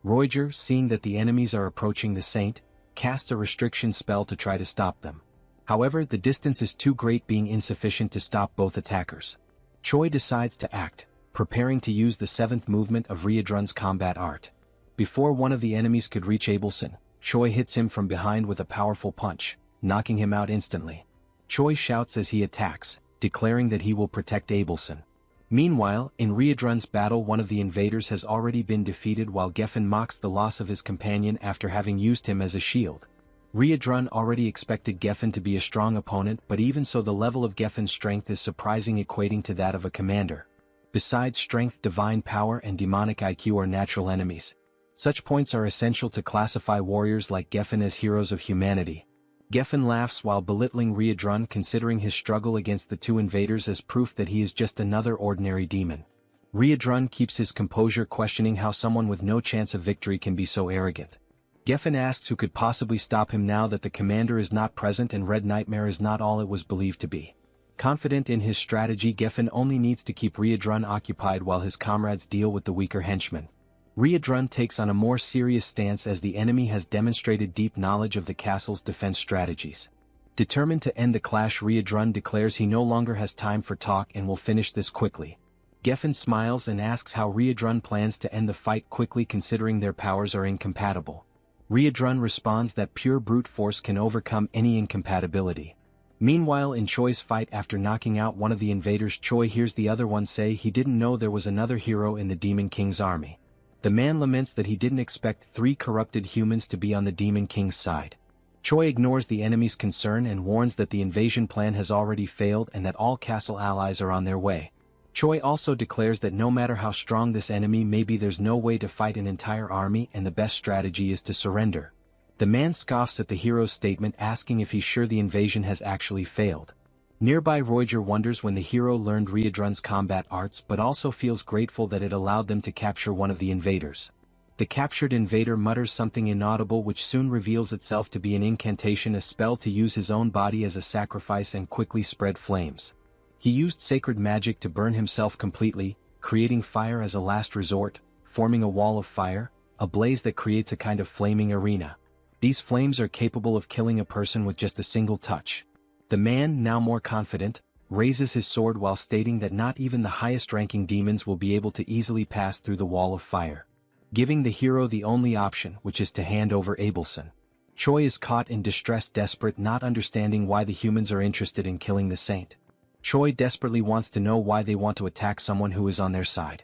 Roger, seeing that the enemies are approaching the saint, casts a restriction spell to try to stop them. However, the distance is too great, being insufficient to stop both attackers. Choi decides to act, preparing to use the seventh movement of Riedrun's combat art. Before one of the enemies could reach Abelson, Choi hits him from behind with a powerful punch, knocking him out instantly. Choi shouts as he attacks, declaring that he will protect Abelson. Meanwhile, in Riedrun's battle, one of the invaders has already been defeated, while Geffen mocks the loss of his companion after having used him as a shield. Riedrun already expected Geffen to be a strong opponent, but even so, the level of Geffen's strength is surprising, equating to that of a commander. Besides strength, divine power and demonic IQ are natural enemies. Such points are essential to classify warriors like Geffen as heroes of humanity. Geffen laughs while belittling Riedrun, considering his struggle against the two invaders as proof that he is just another ordinary demon. Riedrun keeps his composure, questioning how someone with no chance of victory can be so arrogant. Geffen asks who could possibly stop him now that the commander is not present and Red Nightmare is not all it was believed to be. Confident in his strategy, Geffen only needs to keep Riedrun occupied while his comrades deal with the weaker henchmen. Riedrun takes on a more serious stance as the enemy has demonstrated deep knowledge of the castle's defense strategies. Determined to end the clash, Riedrun declares he no longer has time for talk and will finish this quickly. Geffen smiles and asks how Riedrun plans to end the fight quickly, considering their powers are incompatible. Riedrun responds that pure brute force can overcome any incompatibility. Meanwhile, in Choi's fight, after knocking out one of the invaders, Choi hears the other one say he didn't know there was another hero in the Demon King's army. The man laments that he didn't expect 3 corrupted humans to be on the Demon King's side. Choi ignores the enemy's concern and warns that the invasion plan has already failed and that all castle allies are on their way. Choi also declares that no matter how strong this enemy may be, there's no way to fight an entire army and the best strategy is to surrender. The man scoffs at the hero's statement, asking if he's sure the invasion has actually failed. Nearby, Roger wonders when the hero learned Riedrun's combat arts, but also feels grateful that it allowed them to capture one of the invaders. The captured invader mutters something inaudible, which soon reveals itself to be an incantation, a spell to use his own body as a sacrifice and quickly spread flames. He used sacred magic to burn himself completely, creating fire as a last resort, forming a wall of fire, a blaze that creates a kind of flaming arena. These flames are capable of killing a person with just a single touch. The man, now more confident, raises his sword while stating that not even the highest-ranking demons will be able to easily pass through the wall of fire, giving the hero the only option, which is to hand over Abelson. Choi is caught in distress, desperate, not understanding why the humans are interested in killing the saint. Choi desperately wants to know why they want to attack someone who is on their side.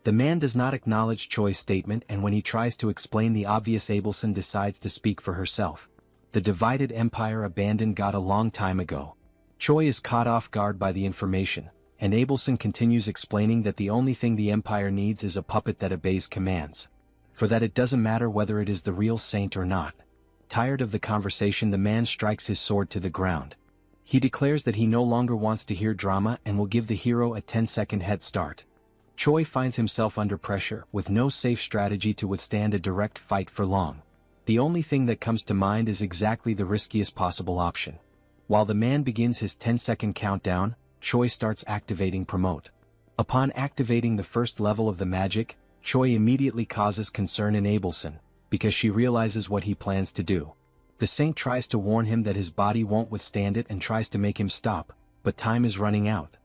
The man does not acknowledge Choi's statement, and when he tries to explain the obvious, Abelson decides to speak for herself. The divided empire abandoned God a long time ago. Choi is caught off guard by the information, and Abelson continues explaining that the only thing the empire needs is a puppet that obeys commands. For that it doesn't matter whether it is the real saint or not. Tired of the conversation, the man strikes his sword to the ground. He declares that he no longer wants to hear drama and will give the hero a 10-second head start. Choi finds himself under pressure, with no safe strategy to withstand a direct fight for long. The only thing that comes to mind is exactly the riskiest possible option. While the man begins his 10-second countdown, Choi starts activating Promote. Upon activating the first level of the magic, Choi immediately causes concern in Abelson, because she realizes what he plans to do. The saint tries to warn him that his body won't withstand it and tries to make him stop, but time is running out.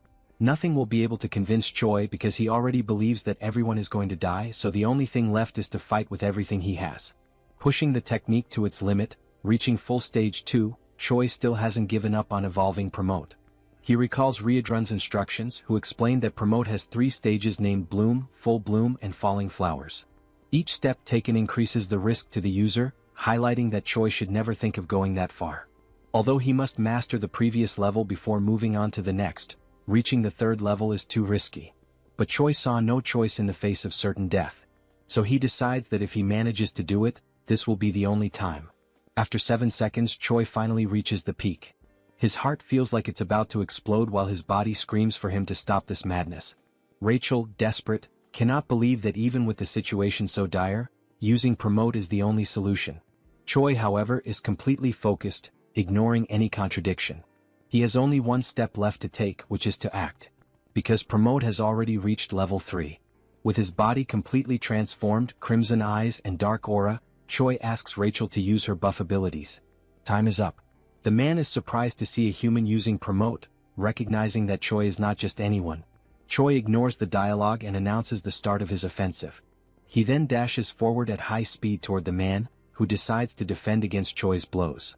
Nothing will be able to convince Choi because he already believes that everyone is going to die, so the only thing left is to fight with everything he has. Pushing the technique to its limit, reaching full stage 2, Choi still hasn't given up on evolving Promote. He recalls Riedrun's instructions, who explained that Promote has 3 stages named Bloom, Full Bloom and Falling Flowers. Each step taken increases the risk to the user, highlighting that Choi should never think of going that far. Although he must master the previous level before moving on to the next, reaching the 3rd level is too risky. But Choi saw no choice in the face of certain death. So he decides that if he manages to do it, this will be the only time. After 7 seconds, Choi finally reaches the peak. His heart feels like it's about to explode while his body screams for him to stop this madness. Rachel, desperate, cannot believe that even with the situation so dire, using Promote is the only solution. Choi, however, is completely focused, ignoring any contradiction. He has only one step left to take, which is to act. Because Promote has already reached level 3. With his body completely transformed, crimson eyes and dark aura, Choi asks Rachel to use her buff abilities. Time is up. The man is surprised to see a human using Promote, recognizing that Choi is not just anyone. Choi ignores the dialogue and announces the start of his offensive. He then dashes forward at high speed toward the man, who decides to defend against Choi's blows.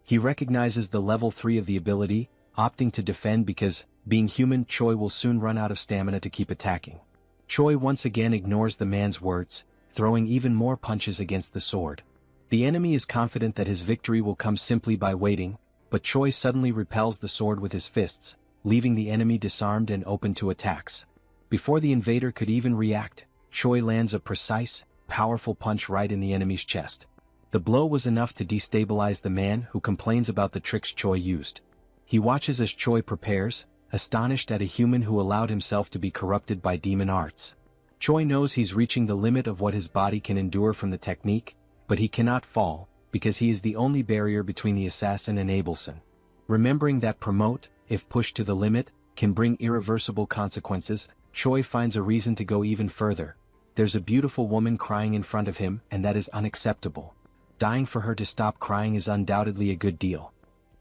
He recognizes the level 3 of the ability, opting to defend because, being human, Choi will soon run out of stamina to keep attacking. Choi once again ignores the man's words, throwing even more punches against the sword. The enemy is confident that his victory will come simply by waiting, but Choi suddenly repels the sword with his fists, leaving the enemy disarmed and open to attacks. Before the invader could even react, Choi lands a precise, powerful punch right in the enemy's chest. The blow was enough to destabilize the man, who complains about the tricks Choi used. He watches as Choi prepares, astonished at a human who allowed himself to be corrupted by demon arts. Choi knows he's reaching the limit of what his body can endure from the technique, but he cannot fall, because he is the only barrier between the assassin and Abelson. Remembering that Promote, if pushed to the limit, can bring irreversible consequences, Choi finds a reason to go even further. There's a beautiful woman crying in front of him, and that is unacceptable. Dying for her to stop crying is undoubtedly a good deal.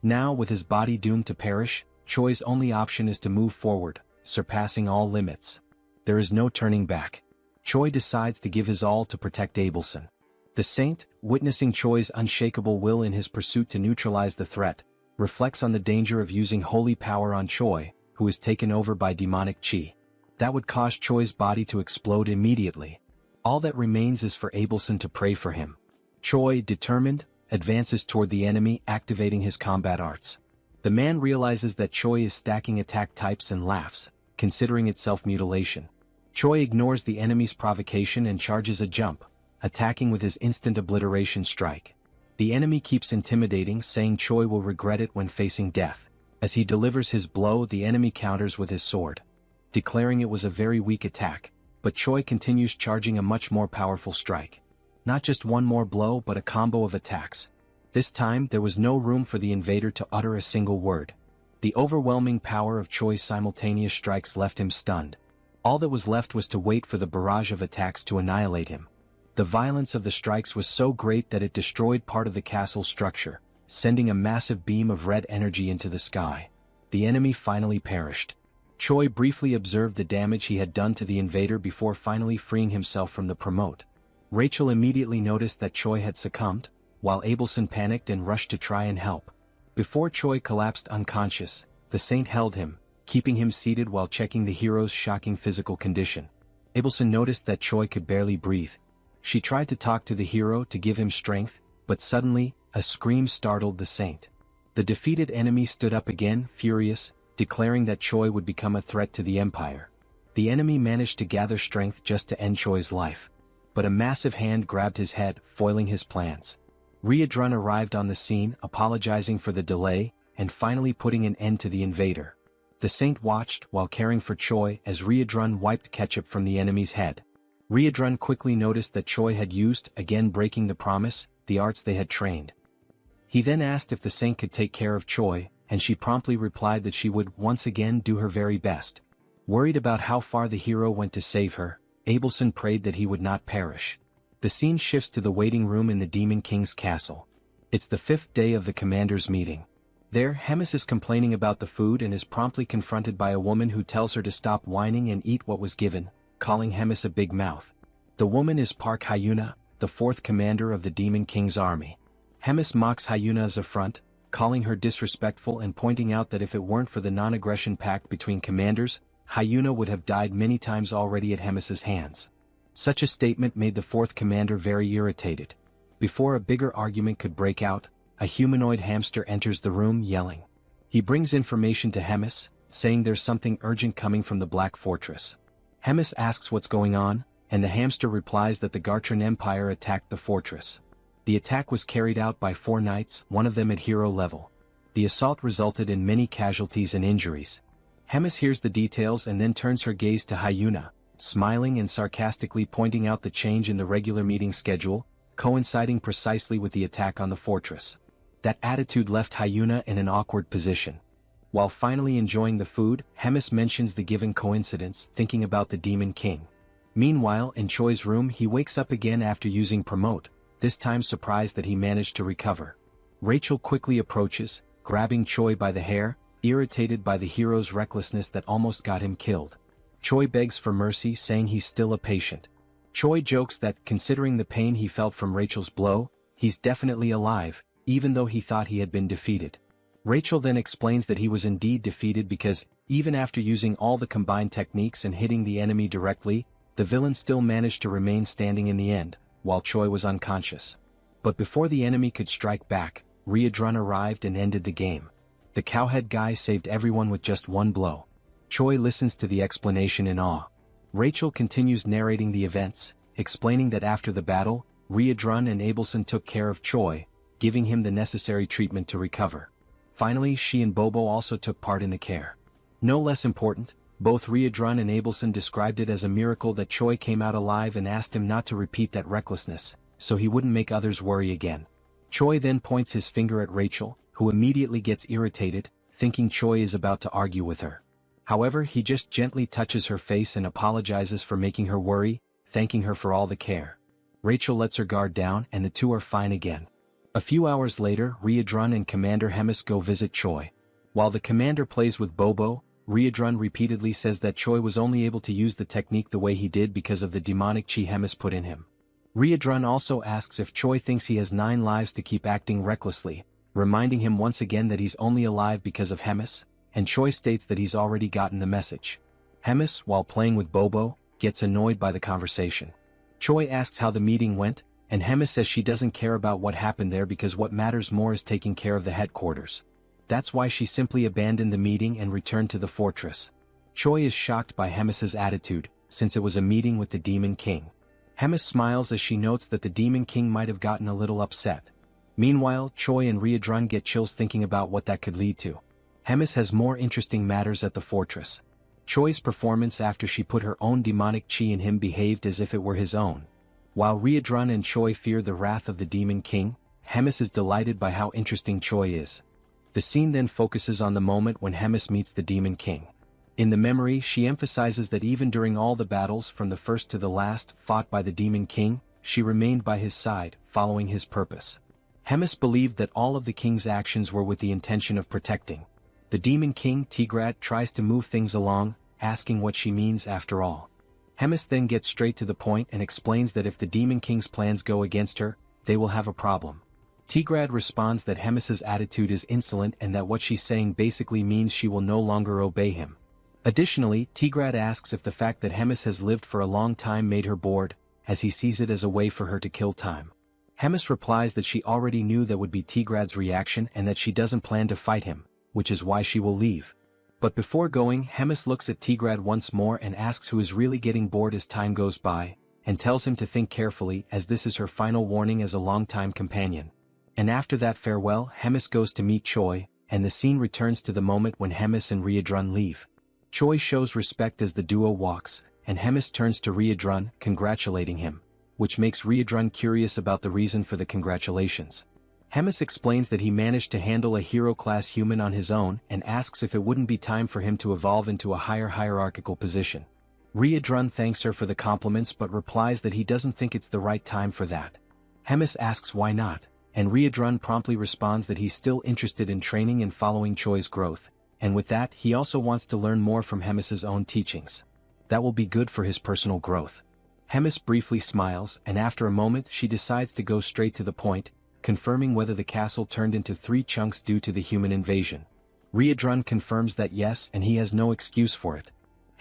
Now, with his body doomed to perish, Choi's only option is to move forward, surpassing all limits. There is no turning back. Choi decides to give his all to protect Abelson. The saint, witnessing Choi's unshakable will in his pursuit to neutralize the threat, reflects on the danger of using holy power on Choi, who is taken over by demonic chi. That would cause Choi's body to explode immediately. All that remains is for Abelson to pray for him. Choi, determined, advances toward the enemy, activating his combat arts. The man realizes that Choi is stacking attack types and laughs, considering it self-mutilation. Choi ignores the enemy's provocation and charges a jump, attacking with his instant obliteration strike. The enemy keeps intimidating, saying Choi will regret it when facing death. As he delivers his blow, the enemy counters with his sword, declaring it was a very weak attack, but Choi continues charging a much more powerful strike. Not just one more blow but a combo of attacks. This time there was no room for the invader to utter a single word. The overwhelming power of Choi's simultaneous strikes left him stunned. All that was left was to wait for the barrage of attacks to annihilate him. The violence of the strikes was so great that it destroyed part of the castle's structure, sending a massive beam of red energy into the sky. The enemy finally perished. Choi briefly observed the damage he had done to the invader before finally freeing himself from the Promote. Rachel immediately noticed that Choi had succumbed, while Abelson panicked and rushed to try and help. Before Choi collapsed unconscious, the saint held him, keeping him seated while checking the hero's shocking physical condition. Abelson noticed that Choi could barely breathe. She tried to talk to the hero to give him strength, but suddenly, a scream startled the saint. The defeated enemy stood up again, furious, declaring that Choi would become a threat to the Empire. The enemy managed to gather strength just to end Choi's life. But a massive hand grabbed his head, foiling his plans. Riedrun arrived on the scene, apologizing for the delay, and finally putting an end to the invader. The saint watched while caring for Choi as Riedrun wiped ketchup from the enemy's head. Riedrun quickly noticed that Choi had used, again breaking the promise, the arts they had trained. He then asked if the saint could take care of Choi, and she promptly replied that she would once again do her very best. Worried about how far the hero went to save her, Abelson prayed that he would not perish. The scene shifts to the waiting room in the Demon King's castle. It's the 5th day of the commander's meeting. There, Hemis is complaining about the food and is promptly confronted by a woman who tells her to stop whining and eat what was given, calling Hemis a big mouth. The woman is Park Hyuna, the fourth commander of the Demon King's army. Hemis mocks Hyuna's affront, calling her disrespectful and pointing out that if it weren't for the non-aggression pact between commanders, Hyuna would have died many times already at Hemis's hands. Such a statement made the fourth commander very irritated. Before a bigger argument could break out, a humanoid hamster enters the room yelling. He brings information to Hemis, saying there's something urgent coming from the Black Fortress. Hemis asks what's going on, and the hamster replies that the Gartran Empire attacked the fortress. The attack was carried out by 4 knights, one of them at hero level. The assault resulted in many casualties and injuries. Hemis hears the details and then turns her gaze to Hyuna, smiling and sarcastically pointing out the change in the regular meeting schedule, coinciding precisely with the attack on the fortress. That attitude left Hyuna in an awkward position. While finally enjoying the food, Hemis mentions the given coincidence, thinking about the Demon King. Meanwhile, in Choi's room he wakes up again after using Promote, this time surprised that he managed to recover. Rachel quickly approaches, grabbing Choi by the hair, irritated by the hero's recklessness that almost got him killed. Choi begs for mercy, saying he's still a patient. Choi jokes that, considering the pain he felt from Rachel's blow, he's definitely alive, even though he thought he had been defeated. Rachel then explains that he was indeed defeated because, even after using all the combined techniques and hitting the enemy directly, the villain still managed to remain standing in the end, while Choi was unconscious. But before the enemy could strike back, Riadrun arrived and ended the game. The cowhead guy saved everyone with just one blow. Choi listens to the explanation in awe. Rachel continues narrating the events, explaining that after the battle, Riadrun and Abelson took care of Choi, giving him the necessary treatment to recover. Finally, she and Bobo also took part in the care. No less important, both Riadrun and Abelson described it as a miracle that Choi came out alive and asked him not to repeat that recklessness, so he wouldn't make others worry again. Choi then points his finger at Rachel, who immediately gets irritated, thinking Choi is about to argue with her. However, he just gently touches her face and apologizes for making her worry, thanking her for all the care. Rachel lets her guard down and the two are fine again. A few hours later, Riadrun and Commander Hemis go visit Choi. While the commander plays with Bobo, Riadrun repeatedly says that Choi was only able to use the technique the way he did because of the demonic chi Hemis put in him. Riadrun also asks if Choi thinks he has 9 lives to keep acting recklessly, reminding him once again that he's only alive because of Hemis, and Choi states that he's already gotten the message. Hemis, while playing with Bobo, gets annoyed by the conversation. Choi asks how the meeting went, and Hemis says she doesn't care about what happened there because what matters more is taking care of the headquarters. That's why she simply abandoned the meeting and returned to the fortress. Choi is shocked by Hemis's attitude, since it was a meeting with the Demon King. Hemis smiles as she notes that the Demon King might have gotten a little upset. Meanwhile, Choi and Riadrun get chills thinking about what that could lead to. Hemis has more interesting matters at the fortress. Choi's performance after she put her own demonic chi in him behaved as if it were his own. While Riadrun and Choi fear the wrath of the Demon King, Hemis is delighted by how interesting Choi is. The scene then focuses on the moment when Hemis meets the Demon King. In the memory, she emphasizes that even during all the battles from the first to the last fought by the Demon King, she remained by his side, following his purpose. Hemis believed that all of the king's actions were with the intention of protecting. The Demon King Tigrad tries to move things along, asking what she means after all. Hemis then gets straight to the point and explains that if the Demon King's plans go against her, they will have a problem. Tigrad responds that Hemis's attitude is insolent and that what she's saying basically means she will no longer obey him. Additionally, Tigrad asks if the fact that Hemis has lived for a long time made her bored, as he sees it as a way for her to kill time. Hemis replies that she already knew that would be Tigrad's reaction and that she doesn't plan to fight him, which is why she will leave. But before going, Hemis looks at Tigrad once more and asks who is really getting bored as time goes by, and tells him to think carefully as this is her final warning as a longtime companion. And after that farewell, Hemis goes to meet Choi, and the scene returns to the moment when Hemis and Riadrun leave. Choi shows respect as the duo walks, and Hemis turns to Riadrun, congratulating him, which makes Riadrun curious about the reason for the congratulations. Hemis explains that he managed to handle a hero-class human on his own and asks if it wouldn't be time for him to evolve into a higher hierarchical position. Riadrun thanks her for the compliments but replies that he doesn't think it's the right time for that. Hemis asks why not, and Riadrun promptly responds that he's still interested in training and following Choi's growth, and with that he also wants to learn more from Hemis's own teachings. That will be good for his personal growth. Hemis briefly smiles, and after a moment she decides to go straight to the point, confirming whether the castle turned into 3 chunks due to the human invasion. Riadrun confirms that yes, and he has no excuse for it.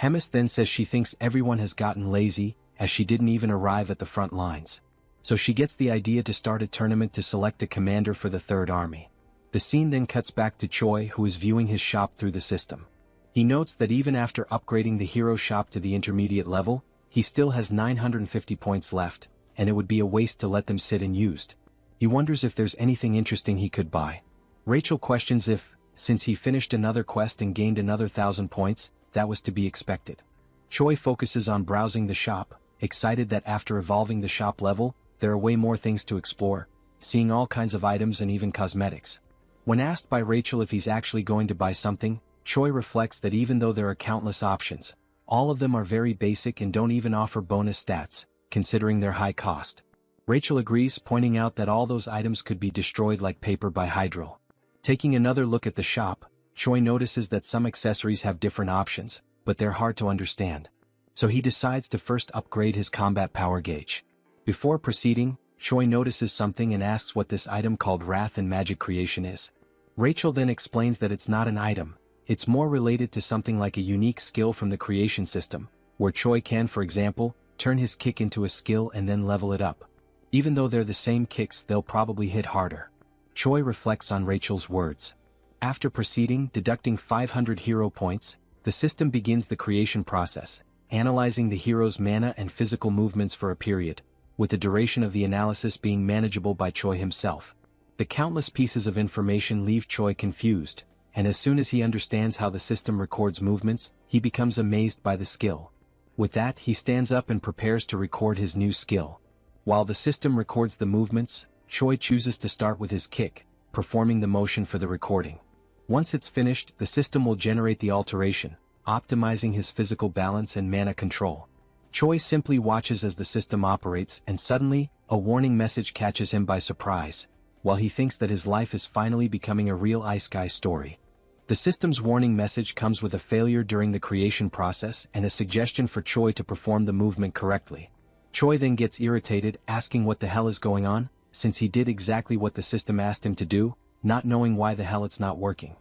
Hemis then says she thinks everyone has gotten lazy, as she didn't even arrive at the front lines. So she gets the idea to start a tournament to select a commander for the Third Army. The scene then cuts back to Choi, who is viewing his shop through the system. He notes that even after upgrading the hero shop to the intermediate level, he still has 950 points left, and it would be a waste to let them sit unused. He wonders if there's anything interesting he could buy. Rachel questions if, since he finished another quest and gained another 1,000 points, that was to be expected. Choi focuses on browsing the shop, excited that after evolving the shop level, there are way more things to explore, seeing all kinds of items and even cosmetics. When asked by Rachel if he's actually going to buy something, Choi reflects that even though there are countless options, all of them are very basic and don't even offer bonus stats, considering their high cost. Rachel agrees, pointing out that all those items could be destroyed like paper by Hydro. Taking another look at the shop, Choi notices that some accessories have different options, but they're hard to understand. So he decides to first upgrade his combat power gauge. Before proceeding, Choi notices something and asks what this item called Wrath and Magic Creation is. Rachel then explains that it's not an item, it's more related to something like a unique skill from the creation system, where Choi can, for example, turn his kick into a skill and then level it up. Even though they're the same kicks, they'll probably hit harder. Choi reflects on Rachel's words. After proceeding, deducting 500 hero points, the system begins the creation process, analyzing the hero's mana and physical movements for a period, with the duration of the analysis being manageable by Choi himself. The countless pieces of information leave Choi confused, and as soon as he understands how the system records movements, he becomes amazed by the skill. With that, he stands up and prepares to record his new skill. While the system records the movements, Choi chooses to start with his kick, performing the motion for the recording. Once it's finished, the system will generate the alteration, optimizing his physical balance and mana control. Choi simply watches as the system operates, and suddenly, a warning message catches him by surprise, while he thinks that his life is finally becoming a real Isekai story. The system's warning message comes with a failure during the creation process and a suggestion for Choi to perform the movement correctly. Choi then gets irritated, asking what the hell is going on, since he did exactly what the system asked him to do, not knowing why the hell it's not working.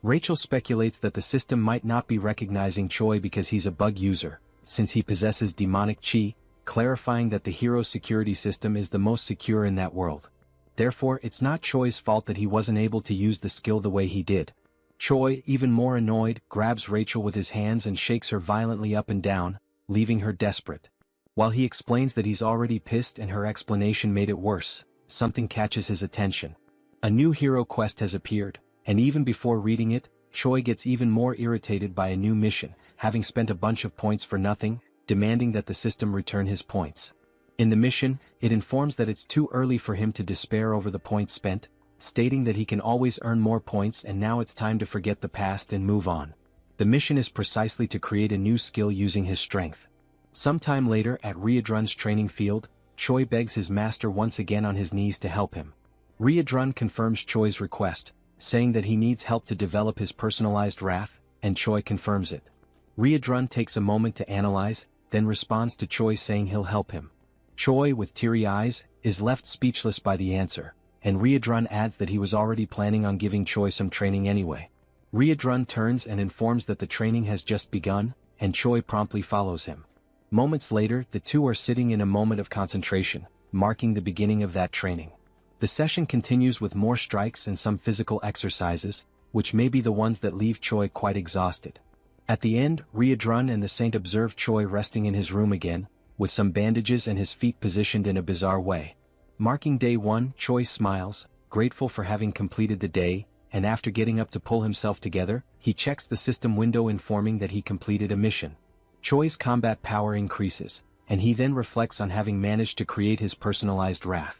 Rachel speculates that the system might not be recognizing Choi because he's a bug user, since he possesses demonic chi, clarifying that the hero's security system is the most secure in that world. Therefore, it's not Choi's fault that he wasn't able to use the skill the way he did. Choi, even more annoyed, grabs Rachel with his hands and shakes her violently up and down, leaving her desperate. While he explains that he's already pissed and her explanation made it worse, something catches his attention. A new hero quest has appeared, and even before reading it, Choi gets even more irritated by a new mission, having spent a bunch of points for nothing, demanding that the system return his points. In the mission, it informs that it's too early for him to despair over the points spent, stating that he can always earn more points and now it's time to forget the past and move on. The mission is precisely to create a new skill using his strength. Sometime later at Riadrun's training field, Choi begs his master once again on his knees to help him. Riadrun confirms Choi's request, saying that he needs help to develop his personalized wrath, and Choi confirms it. Riadrun takes a moment to analyze, then responds to Choi saying he'll help him. Choi, with teary eyes, is left speechless by the answer, and Riadrun adds that he was already planning on giving Choi some training anyway. Riadrun turns and informs that the training has just begun, and Choi promptly follows him. Moments later, the two are sitting in a moment of concentration, marking the beginning of that training. The session continues with more strikes and some physical exercises, which may be the ones that leave Choi quite exhausted. At the end, Riadrun and the Saint observe Choi resting in his room again, with some bandages and his feet positioned in a bizarre way. Marking day 1, Choi smiles, grateful for having completed the day, and after getting up to pull himself together, he checks the system window informing that he completed a mission. Choi's combat power increases, and he then reflects on having managed to create his personalized wrath.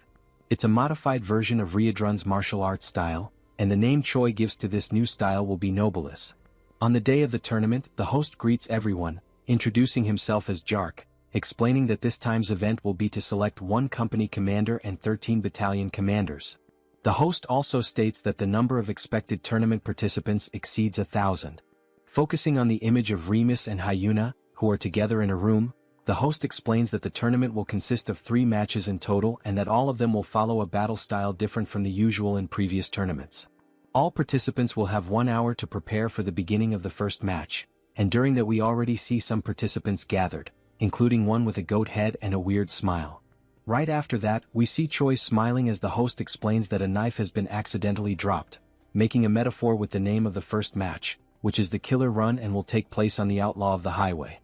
It's a modified version of Riadrun's martial arts style, and the name Choi gives to this new style will be Nobilis. On the day of the tournament, the host greets everyone, introducing himself as Jark, explaining that this time's event will be to select 1 company commander and 13 battalion commanders. The host also states that the number of expected tournament participants exceeds 1,000. Focusing on the image of Remus and Hyuna, who are together in a room, the host explains that the tournament will consist of 3 matches in total and that all of them will follow a battle style different from the usual in previous tournaments. All participants will have 1 hour to prepare for the beginning of the first match, and during that we already see some participants gathered, including one with a goat head and a weird smile. Right after that, we see Choi smiling as the host explains that a knife has been accidentally dropped, making a metaphor with the name of the first match, which is the Killer Run and will take place on the Outlaw of the Highway.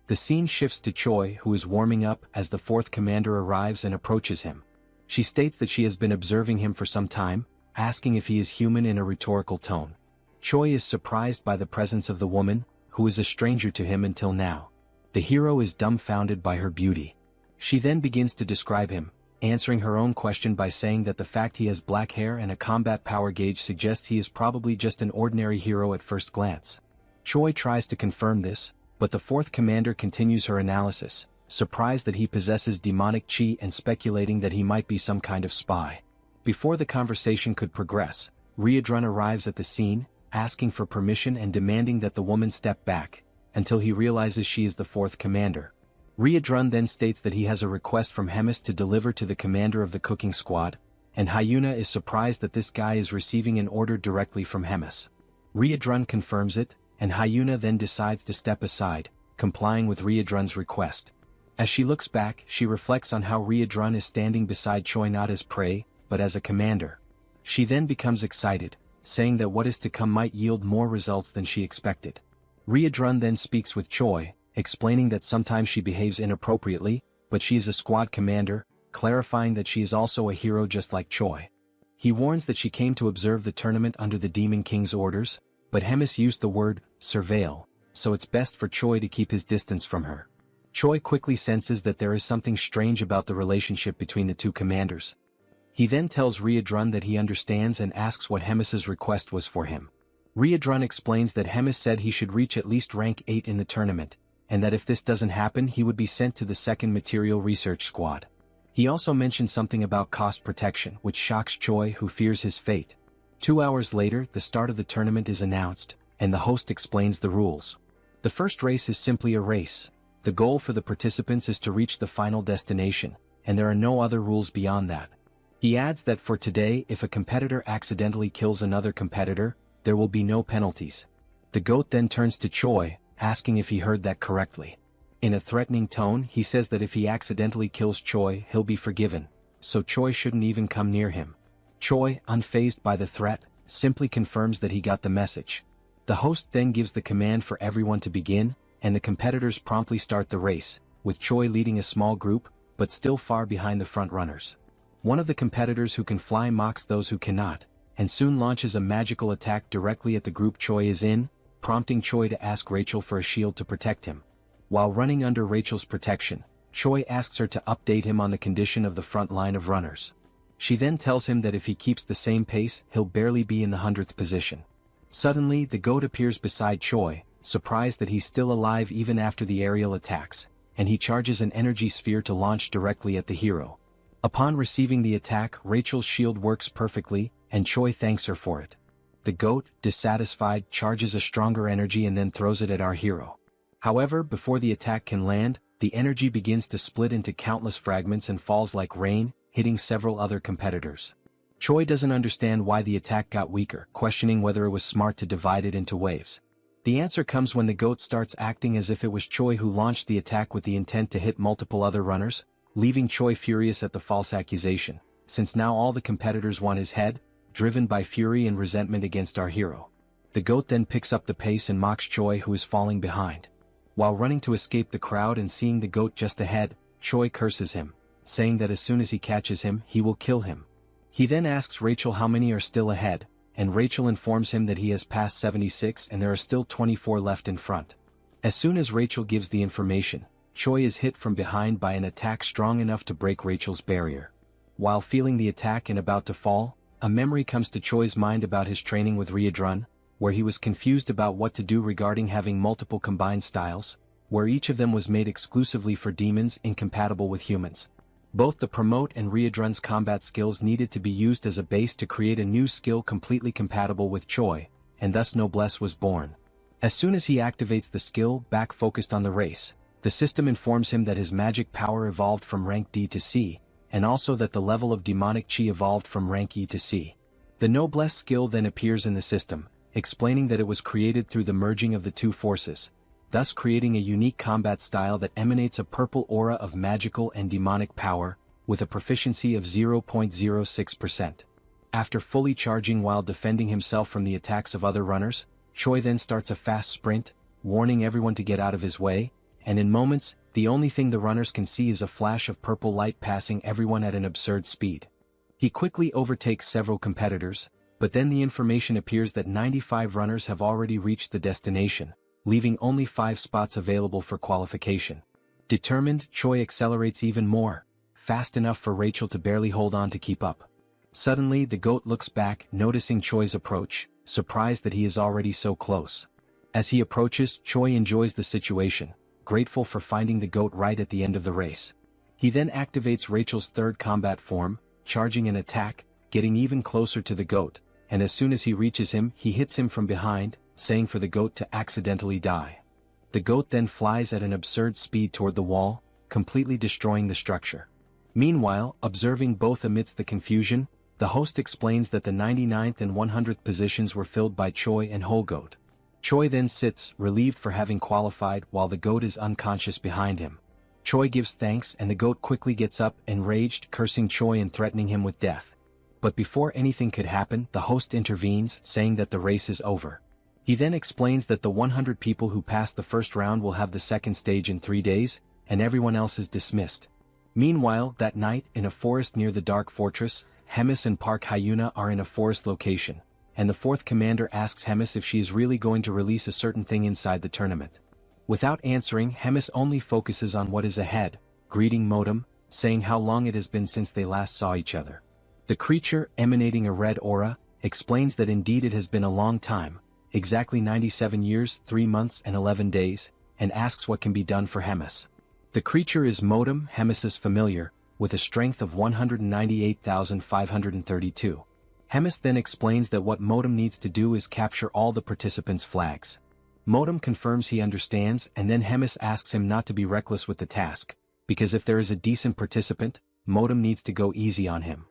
The scene shifts to Choi, who is warming up as the 4th commander arrives and approaches him. She states that she has been observing him for some time, asking if he is human in a rhetorical tone. Choi is surprised by the presence of the woman, who is a stranger to him until now. The hero is dumbfounded by her beauty. She then begins to describe him, answering her own question by saying that the fact he has black hair and a combat power gauge suggests he is probably just an ordinary hero at first glance. Choi tries to confirm this, but the 4th commander continues her analysis, surprised that he possesses demonic chi and speculating that he might be some kind of spy. Before the conversation could progress, Riadrun arrives at the scene, asking for permission and demanding that the woman step back, until he realizes she is the 4th commander. Riadrun then states that he has a request from Hemis to deliver to the commander of the cooking squad, and Hyuna is surprised that this guy is receiving an order directly from Hemis. Riadrun confirms it, and Hyuna then decides to step aside, complying with Riadrun's request. As she looks back, she reflects on how Riadrun is standing beside Choi not as prey, but as a commander. She then becomes excited, saying that what is to come might yield more results than she expected. Riadrun then speaks with Choi, explaining that sometimes she behaves inappropriately, but she is a squad commander, clarifying that she is also a hero just like Choi. He warns that she came to observe the tournament under the Demon King's orders, but Hemis used the word surveil, so it's best for Choi to keep his distance from her. Choi quickly senses that there is something strange about the relationship between the 2 commanders. He then tells Riadrun that he understands and asks what Hemis's request was for him. Riadrun explains that Hemis said he should reach at least rank 8 in the tournament, and that if this doesn't happen he would be sent to the 2nd Material Research Squad. He also mentioned something about cost protection, which shocks Choi, who fears his fate. 2 hours later, the start of the tournament is announced, and the host explains the rules. The first race is simply a race. The goal for the participants is to reach the final destination, and there are no other rules beyond that. He adds that for today, if a competitor accidentally kills another competitor, there will be no penalties. The goat then turns to Choi, asking if he heard that correctly. In a threatening tone, he says that if he accidentally kills Choi, he'll be forgiven, so Choi shouldn't even come near him. Choi, unfazed by the threat, simply confirms that he got the message. The host then gives the command for everyone to begin, and the competitors promptly start the race, with Choi leading a small group, but still far behind the front runners. One of the competitors who can fly mocks those who cannot, and soon launches a magical attack directly at the group Choi is in, prompting Choi to ask Rachel for a shield to protect him. While running under Rachel's protection, Choi asks her to update him on the condition of the front line of runners. She then tells him that if he keeps the same pace, he'll barely be in the 100th position. Suddenly, the goat appears beside Choi, surprised that he's still alive even after the aerial attacks, and he charges an energy sphere to launch directly at the hero. Upon receiving the attack, Rachel's shield works perfectly, and Choi thanks her for it. The goat, dissatisfied, charges a stronger energy and then throws it at our hero. However, before the attack can land, the energy begins to split into countless fragments and falls like rain, hitting several other competitors. Choi doesn't understand why the attack got weaker, questioning whether it was smart to divide it into waves. The answer comes when the goat starts acting as if it was Choi who launched the attack with the intent to hit multiple other runners, leaving Choi furious at the false accusation, since now all the competitors want his head, driven by fury and resentment against our hero. The goat then picks up the pace and mocks Choi, who is falling behind. While running to escape the crowd and seeing the goat just ahead, Choi curses him, saying that as soon as he catches him, he will kill him. He then asks Rachel how many are still ahead, and Rachel informs him that he has passed 76 and there are still 24 left in front. As soon as Rachel gives the information, Choi is hit from behind by an attack strong enough to break Rachel's barrier. While feeling the attack and about to fall, a memory comes to Choi's mind about his training with Riadrun, where he was confused about what to do regarding having multiple combined styles, where each of them was made exclusively for demons incompatible with humans. Both the promote and readrun's combat skills needed to be used as a base to create a new skill completely compatible with Choi, and thus Noblesse was born. As soon as he activates the skill back focused on the race, the system informs him that his magic power evolved from rank D to C, and also that the level of demonic chi evolved from rank E to C. The Noblesse skill then appears in the system, explaining that it was created through the merging of the two forces, thus creating a unique combat style that emanates a purple aura of magical and demonic power, with a proficiency of 0.06%. After fully charging while defending himself from the attacks of other runners, Choi then starts a fast sprint, warning everyone to get out of his way, and in moments, the only thing the runners can see is a flash of purple light passing everyone at an absurd speed. He quickly overtakes several competitors, but then the information appears that 95 runners have already reached the destination, leaving only 5 spots available for qualification. Determined, Choi accelerates even more, fast enough for Rachel to barely hold on to keep up. Suddenly the goat looks back, noticing Choi's approach, surprised that he is already so close. As he approaches, Choi enjoys the situation, grateful for finding the goat right at the end of the race. He then activates Rachel's third combat form, charging an attack, getting even closer to the goat, and as soon as he reaches him, he hits him from behind, saying for the goat to accidentally die. The goat then flies at an absurd speed toward the wall, completely destroying the structure. Meanwhile, observing both amidst the confusion, the host explains that the 99th and 100th positions were filled by Choi and Whole Goat. Choi then sits, relieved for having qualified, while the goat is unconscious behind him. Choi gives thanks and the goat quickly gets up, enraged, cursing Choi and threatening him with death. But before anything could happen, the host intervenes, saying that the race is over. He then explains that the 100 people who passed the first round will have the second stage in 3 days, and everyone else is dismissed. Meanwhile, that night, in a forest near the Dark Fortress, Hemis and Park Hyuna are in a forest location, and the fourth commander asks Hemis if she is really going to release a certain thing inside the tournament. Without answering, Hemis only focuses on what is ahead, greeting Modem, saying how long it has been since they last saw each other. The creature, emanating a red aura, explains that indeed it has been a long time, exactly 97 years, 3 months and 11 days, and asks what can be done for Hemis. The creature is Modem, Hemis's familiar, with a strength of 198,532. Hemis then explains that what Modem needs to do is capture all the participants' flags. Modem confirms he understands, and then Hemis asks him not to be reckless with the task, because if there is a decent participant, Modem needs to go easy on him.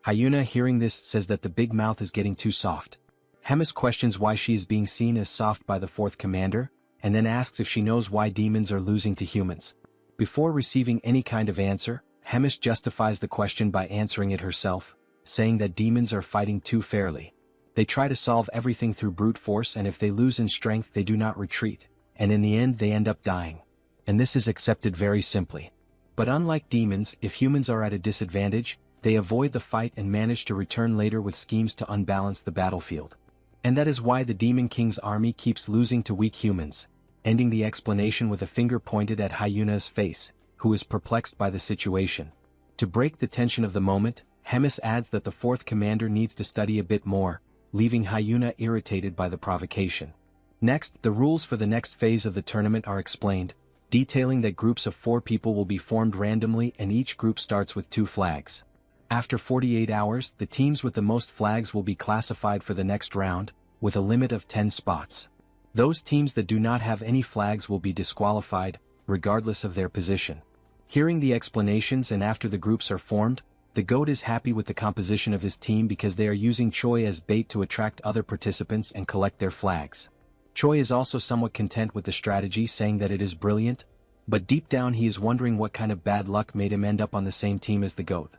Hyuna, hearing this, says that the big mouth is getting too soft. Hemis questions why she is being seen as soft by the fourth commander, and then asks if she knows why demons are losing to humans. Before receiving any kind of answer, Hemis justifies the question by answering it herself, saying that demons are fighting too fairly. They try to solve everything through brute force, and if they lose in strength they do not retreat, and in the end they end up dying. And this is accepted very simply. But unlike demons, if humans are at a disadvantage, they avoid the fight and manage to return later with schemes to unbalance the battlefield. And that is why the Demon King's army keeps losing to weak humans, ending the explanation with a finger pointed at Hyuna's face, who is perplexed by the situation. To break the tension of the moment, Hemis adds that the fourth commander needs to study a bit more, leaving Hyuna irritated by the provocation. Next, the rules for the next phase of the tournament are explained, detailing that groups of 4 people will be formed randomly and each group starts with 2 flags. After 48 hours, the teams with the most flags will be classified for the next round, with a limit of 10 spots. Those teams that do not have any flags will be disqualified, regardless of their position. Hearing the explanations and after the groups are formed, the goat is happy with the composition of his team because they are using Choi as bait to attract other participants and collect their flags. Choi is also somewhat content with the strategy, saying that it is brilliant, but deep down he is wondering what kind of bad luck made him end up on the same team as the goat.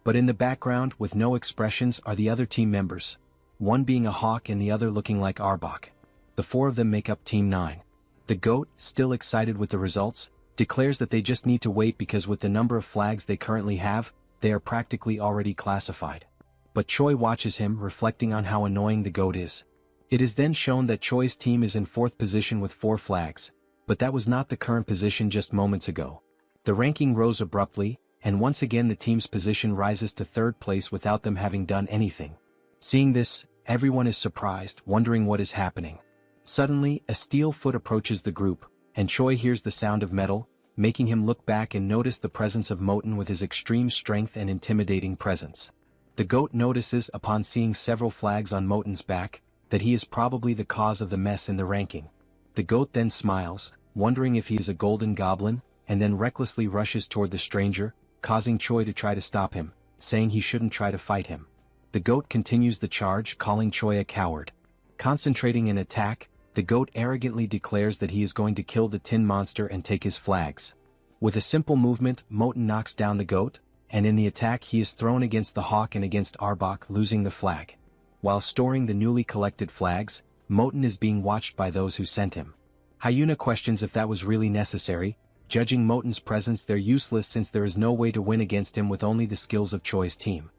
But in the background, with no expressions, are the other team members, one being a hawk and the other looking like Arbok. The 4 of them make up Team 9. The goat, still excited with the results, declares that they just need to wait because with the number of flags they currently have, they are practically already classified. But Choi watches him, reflecting on how annoying the goat is. It is then shown that Choi's team is in 4th position with 4 flags, but that was not the current position just moments ago. The ranking rose abruptly, and once again the team's position rises to 3rd place without them having done anything. Seeing this, everyone is surprised, wondering what is happening. Suddenly, a steel foot approaches the group, and Choi hears the sound of metal, making him look back and notice the presence of Moten with his extreme strength and intimidating presence. The goat notices, upon seeing several flags on Moten's back, that he is probably the cause of the mess in the ranking. The goat then smiles, wondering if he is a golden goblin, and then recklessly rushes toward the stranger, causing Choi to try to stop him, saying he shouldn't try to fight him. The goat continues the charge, calling Choi a coward. Concentrating an attack, the goat arrogantly declares that he is going to kill the tin monster and take his flags. With a simple movement, Moten knocks down the goat, and in the attack he is thrown against the hawk and against Arbok, losing the flag. While storing the newly collected flags, Moten is being watched by those who sent him. Hyuna questions if that was really necessary. Judging Moten's presence, they're useless since there is no way to win against him with only the skills of Choi's team.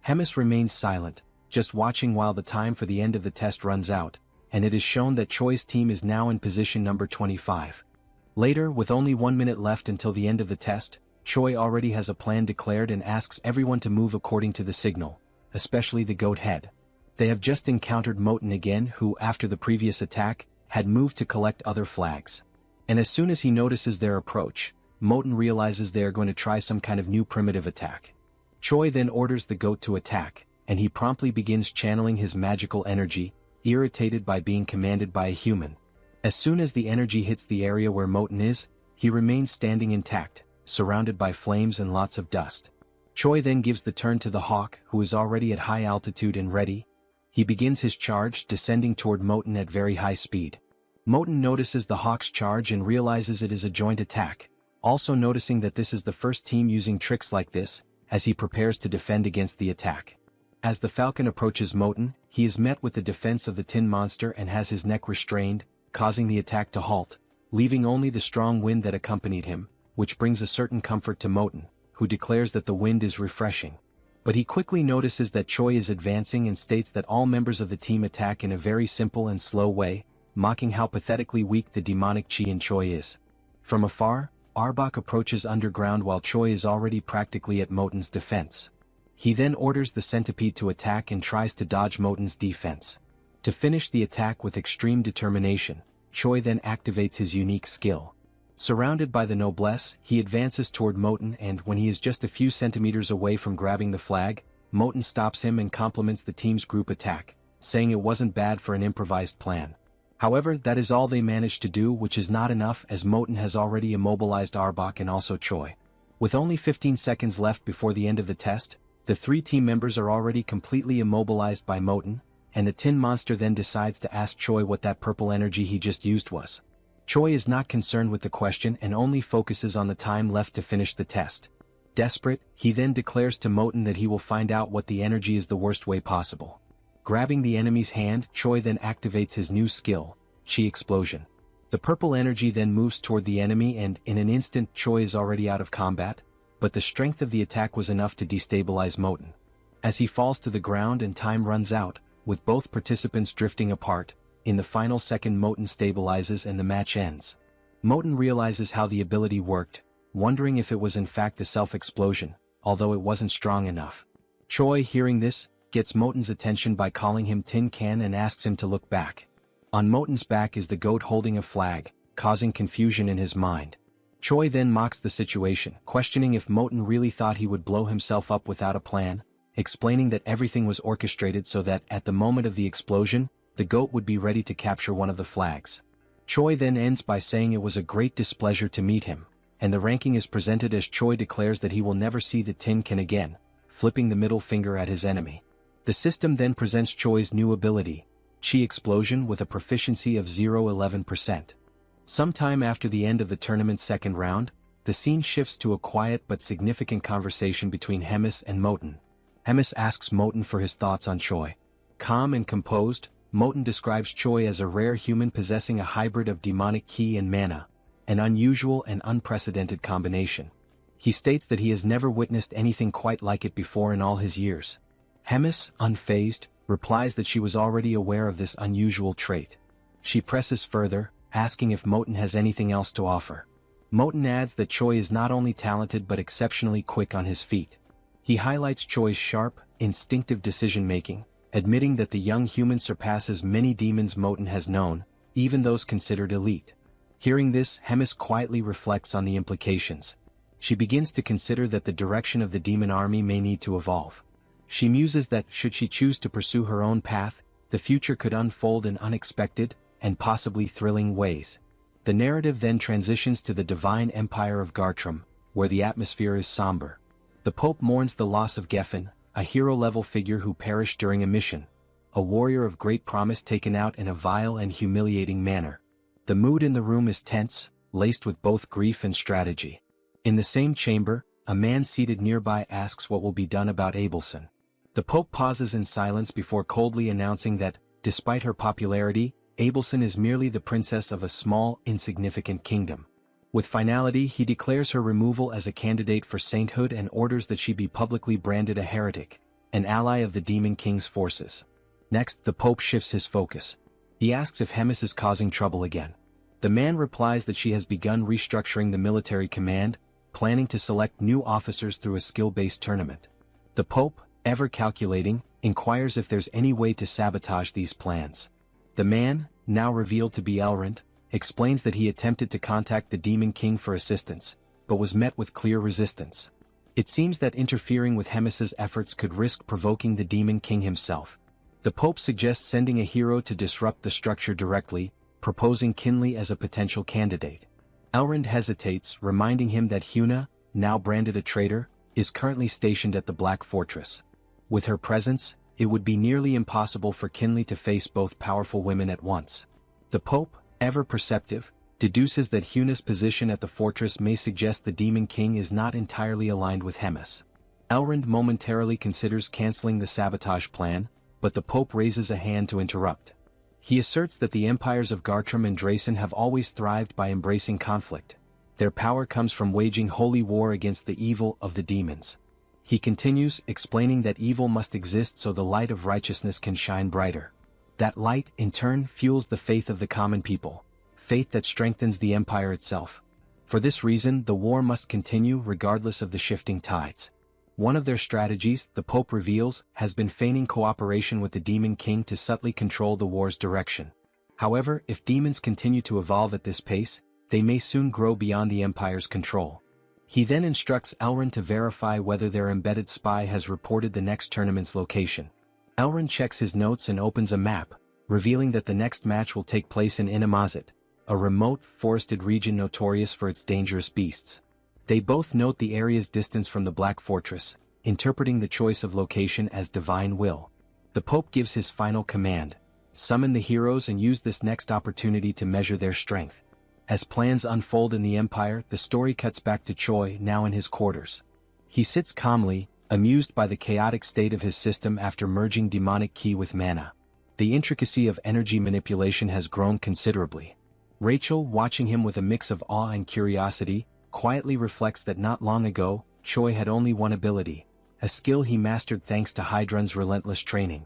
Hemis remains silent, just watching while the time for the end of the test runs out, and it is shown that Choi's team is now in position number 25. Later, with only 1 minute left until the end of the test, Choi already has a plan declared and asks everyone to move according to the signal, especially the goat head. They have just encountered Moten again, who, after the previous attack, had moved to collect other flags. And as soon as he notices their approach, Moten realizes they are going to try some kind of new primitive attack. Choi then orders the goat to attack, and he promptly begins channeling his magical energy, irritated by being commanded by a human. As soon as the energy hits the area where Moten is, he remains standing intact, surrounded by flames and lots of dust. Choi then gives the turn to the hawk, who is already at high altitude and ready. He begins his charge, descending toward Moten at very high speed. Moten notices the hawk's charge and realizes it is a joint attack, also noticing that this is the first team using tricks like this, as he prepares to defend against the attack. As the falcon approaches Moten, he is met with the defense of the tin monster and has his neck restrained, causing the attack to halt, leaving only the strong wind that accompanied him, which brings a certain comfort to Moten, who declares that the wind is refreshing. But he quickly notices that Choi is advancing and states that all members of the team attack in a very simple and slow way, mocking how pathetically weak the demonic chi in Choi is. From afar, Arbok approaches underground while Choi is already practically at Moten's defense. He then orders the centipede to attack and tries to dodge Moten's defense. To finish the attack with extreme determination, Choi then activates his unique skill. Surrounded by the noblesse, he advances toward Moten, and when he is just a few centimeters away from grabbing the flag, Moten stops him and compliments the team's group attack, saying it wasn't bad for an improvised plan. However, that is all they managed to do, which is not enough, as Moten has already immobilized Arbok and also Choi. With only 15 seconds left before the end of the test, the 3 team members are already completely immobilized by Moten, and the tin monster then decides to ask Choi what that purple energy he just used was. Choi is not concerned with the question and only focuses on the time left to finish the test. Desperate, he then declares to Moten that he will find out what the energy is the worst way possible. Grabbing the enemy's hand, Choi then activates his new skill, Chi Explosion. The purple energy then moves toward the enemy, and in an instant Choi is already out of combat, but the strength of the attack was enough to destabilize Moten. As he falls to the ground and time runs out, with both participants drifting apart, in the final second Moten stabilizes and the match ends. Moten realizes how the ability worked, wondering if it was in fact a self-explosion, although it wasn't strong enough. Choi, hearing this, gets Moten's attention by calling him Tin Can and asks him to look back. On Moten's back is the goat holding a flag, causing confusion in his mind. Choi then mocks the situation, questioning if Moten really thought he would blow himself up without a plan, explaining that everything was orchestrated so that, at the moment of the explosion, the goat would be ready to capture one of the flags. Choi then ends by saying it was a great displeasure to meet him, and the ranking is presented as Choi declares that he will never see the Tin Can again, flipping the middle finger at his enemy. The system then presents Choi's new ability, Chi Explosion, with a proficiency of 0.11%. Sometime after the end of the tournament's second round, the scene shifts to a quiet but significant conversation between Hemis and Moten. Hemis asks Moten for his thoughts on Choi. Calm and composed, Moten describes Choi as a rare human possessing a hybrid of demonic ki and mana, an unusual and unprecedented combination. He states that he has never witnessed anything quite like it before in all his years. Hemis, unfazed, replies that she was already aware of this unusual trait. She presses further, asking if Moten has anything else to offer. Moten adds that Choi is not only talented but exceptionally quick on his feet. He highlights Choi's sharp, instinctive decision-making, admitting that the young human surpasses many demons Moten has known, even those considered elite. Hearing this, Hemis quietly reflects on the implications. She begins to consider that the direction of the demon army may need to evolve. She muses that, should she choose to pursue her own path, the future could unfold in unexpected, and possibly thrilling ways. The narrative then transitions to the divine empire of Gartrum, where the atmosphere is somber. The Pope mourns the loss of Geffen, a hero-level figure who perished during a mission, a warrior of great promise taken out in a vile and humiliating manner. The mood in the room is tense, laced with both grief and strategy. In the same chamber, a man seated nearby asks what will be done about Abelson. The Pope pauses in silence before coldly announcing that, despite her popularity, Abelson is merely the princess of a small, insignificant kingdom. With finality, he declares her removal as a candidate for sainthood and orders that she be publicly branded a heretic, an ally of the Demon King's forces. Next, the Pope shifts his focus. He asks if Hemis is causing trouble again. The man replies that she has begun restructuring the military command, planning to select new officers through a skill-based tournament. The Pope, ever calculating, inquires if there's any way to sabotage these plans. The man, now revealed to be Elrond, explains that he attempted to contact the Demon King for assistance, but was met with clear resistance. It seems that interfering with Hemis's efforts could risk provoking the Demon King himself. The Pope suggests sending a hero to disrupt the structure directly, proposing Kinley as a potential candidate. Elrond hesitates, reminding him that Huna, now branded a traitor, is currently stationed at the Black Fortress. With her presence, it would be nearly impossible for Kinley to face both powerful women at once. The Pope, ever perceptive, deduces that Huna's position at the fortress may suggest the Demon King is not entirely aligned with Hemis. Elrond momentarily considers canceling the sabotage plan, but the Pope raises a hand to interrupt. He asserts that the empires of Gartrum and Drasen have always thrived by embracing conflict. Their power comes from waging holy war against the evil of the demons. He continues, explaining that evil must exist so the light of righteousness can shine brighter. That light, in turn, fuels the faith of the common people, faith that strengthens the empire itself. For this reason, the war must continue regardless of the shifting tides. One of their strategies, the Pope reveals, has been feigning cooperation with the Demon King to subtly control the war's direction. However, if demons continue to evolve at this pace, they may soon grow beyond the Empire's control. He then instructs Elrond to verify whether their embedded spy has reported the next tournament's location. Elrond checks his notes and opens a map, revealing that the next match will take place in Inamazet, a remote, forested region notorious for its dangerous beasts. They both note the area's distance from the Black Fortress, interpreting the choice of location as divine will. The Pope gives his final command: summon the heroes and use this next opportunity to measure their strength. As plans unfold in the Empire, the story cuts back to Choi, now in his quarters. He sits calmly, amused by the chaotic state of his system after merging demonic ki with mana. The intricacy of energy manipulation has grown considerably. Rachel, watching him with a mix of awe and curiosity, quietly reflects that not long ago, Choi had only one ability, a skill he mastered thanks to Hydrun's relentless training.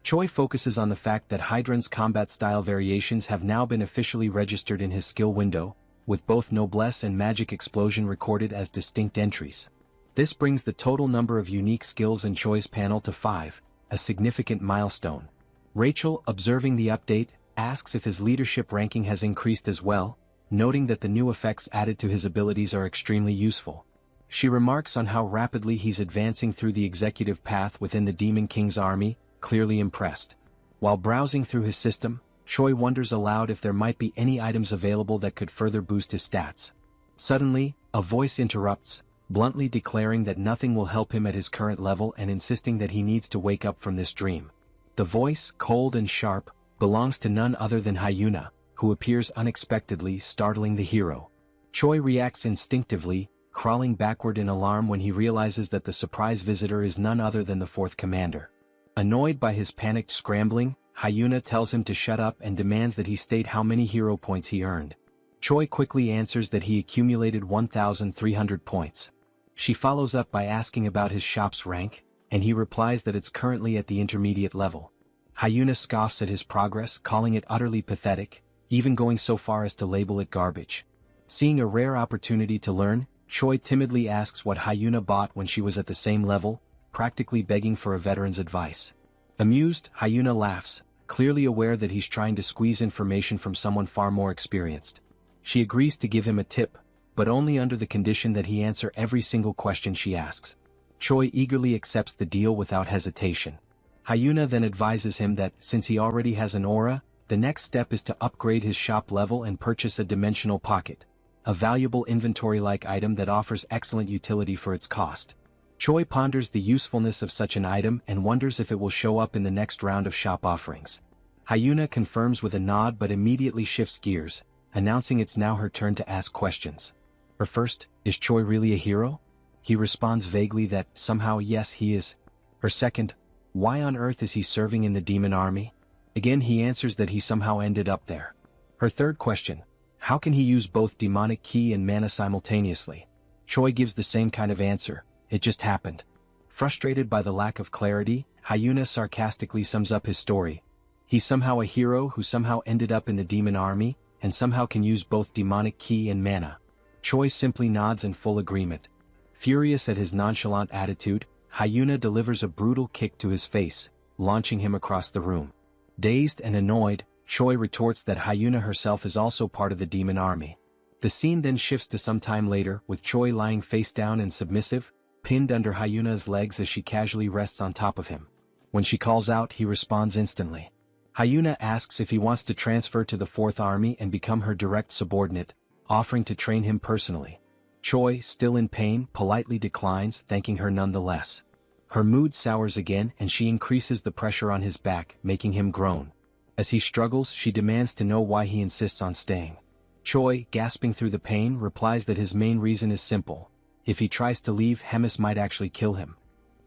Choi focuses on the fact that Hydrun's combat style variations have now been officially registered in his skill window, with both Noblesse and Magic Explosion recorded as distinct entries. This brings the total number of unique skills in Choi's panel to 5, a significant milestone. Rachel, observing the update, asks if his leadership ranking has increased as well, noting that the new effects added to his abilities are extremely useful. She remarks on how rapidly he's advancing through the executive path within the Demon King's army, clearly impressed. While browsing through his system, Choi wonders aloud if there might be any items available that could further boost his stats. Suddenly, a voice interrupts, bluntly declaring that nothing will help him at his current level and insisting that he needs to wake up from this dream. The voice, cold and sharp, belongs to none other than Hyuna, who appears unexpectedly, startling the hero. Choi reacts instinctively, crawling backward in alarm when he realizes that the surprise visitor is none other than the fourth commander. Annoyed by his panicked scrambling, Hyuna tells him to shut up and demands that he state how many hero points he earned. Choi quickly answers that he accumulated 1,300 points. She follows up by asking about his shop's rank, and he replies that it's currently at the intermediate level. Hyuna scoffs at his progress, calling it utterly pathetic, even going so far as to label it garbage. Seeing a rare opportunity to learn, Choi timidly asks what Hyuna bought when she was at the same level, practically begging for a veteran's advice. Amused, Hyuna laughs, clearly aware that he's trying to squeeze information from someone far more experienced. She agrees to give him a tip, but only under the condition that he answer every single question she asks. Choi eagerly accepts the deal without hesitation. Hyuna then advises him that, since he already has an aura, the next step is to upgrade his shop level and purchase a dimensional pocket, a valuable inventory-like item that offers excellent utility for its cost. Choi ponders the usefulness of such an item and wonders if it will show up in the next round of shop offerings. Hyuna confirms with a nod but immediately shifts gears, announcing it's now her turn to ask questions. Her first, is Choi really a hero? He responds vaguely that, somehow yes he is. Her second, why on earth is he serving in the demon army? Again he answers that he somehow ended up there. Her third question, how can he use both demonic ki and mana simultaneously? Choi gives the same kind of answer, it just happened. Frustrated by the lack of clarity, Hyuna sarcastically sums up his story. He's somehow a hero who somehow ended up in the demon army, and somehow can use both demonic ki and mana. Choi simply nods in full agreement. Furious at his nonchalant attitude, Hyuna delivers a brutal kick to his face, launching him across the room. Dazed and annoyed, Choi retorts that Hyuna herself is also part of the demon army. The scene then shifts to some time later, with Choi lying face down and submissive, pinned under Hyuna's legs as she casually rests on top of him. When she calls out, he responds instantly. Hyuna asks if he wants to transfer to the 4th Army and become her direct subordinate, offering to train him personally. Choi, still in pain, politely declines, thanking her nonetheless. Her mood sours again and she increases the pressure on his back, making him groan. As he struggles, she demands to know why he insists on staying. Choi, gasping through the pain, replies that his main reason is simple. If he tries to leave, Hemis might actually kill him.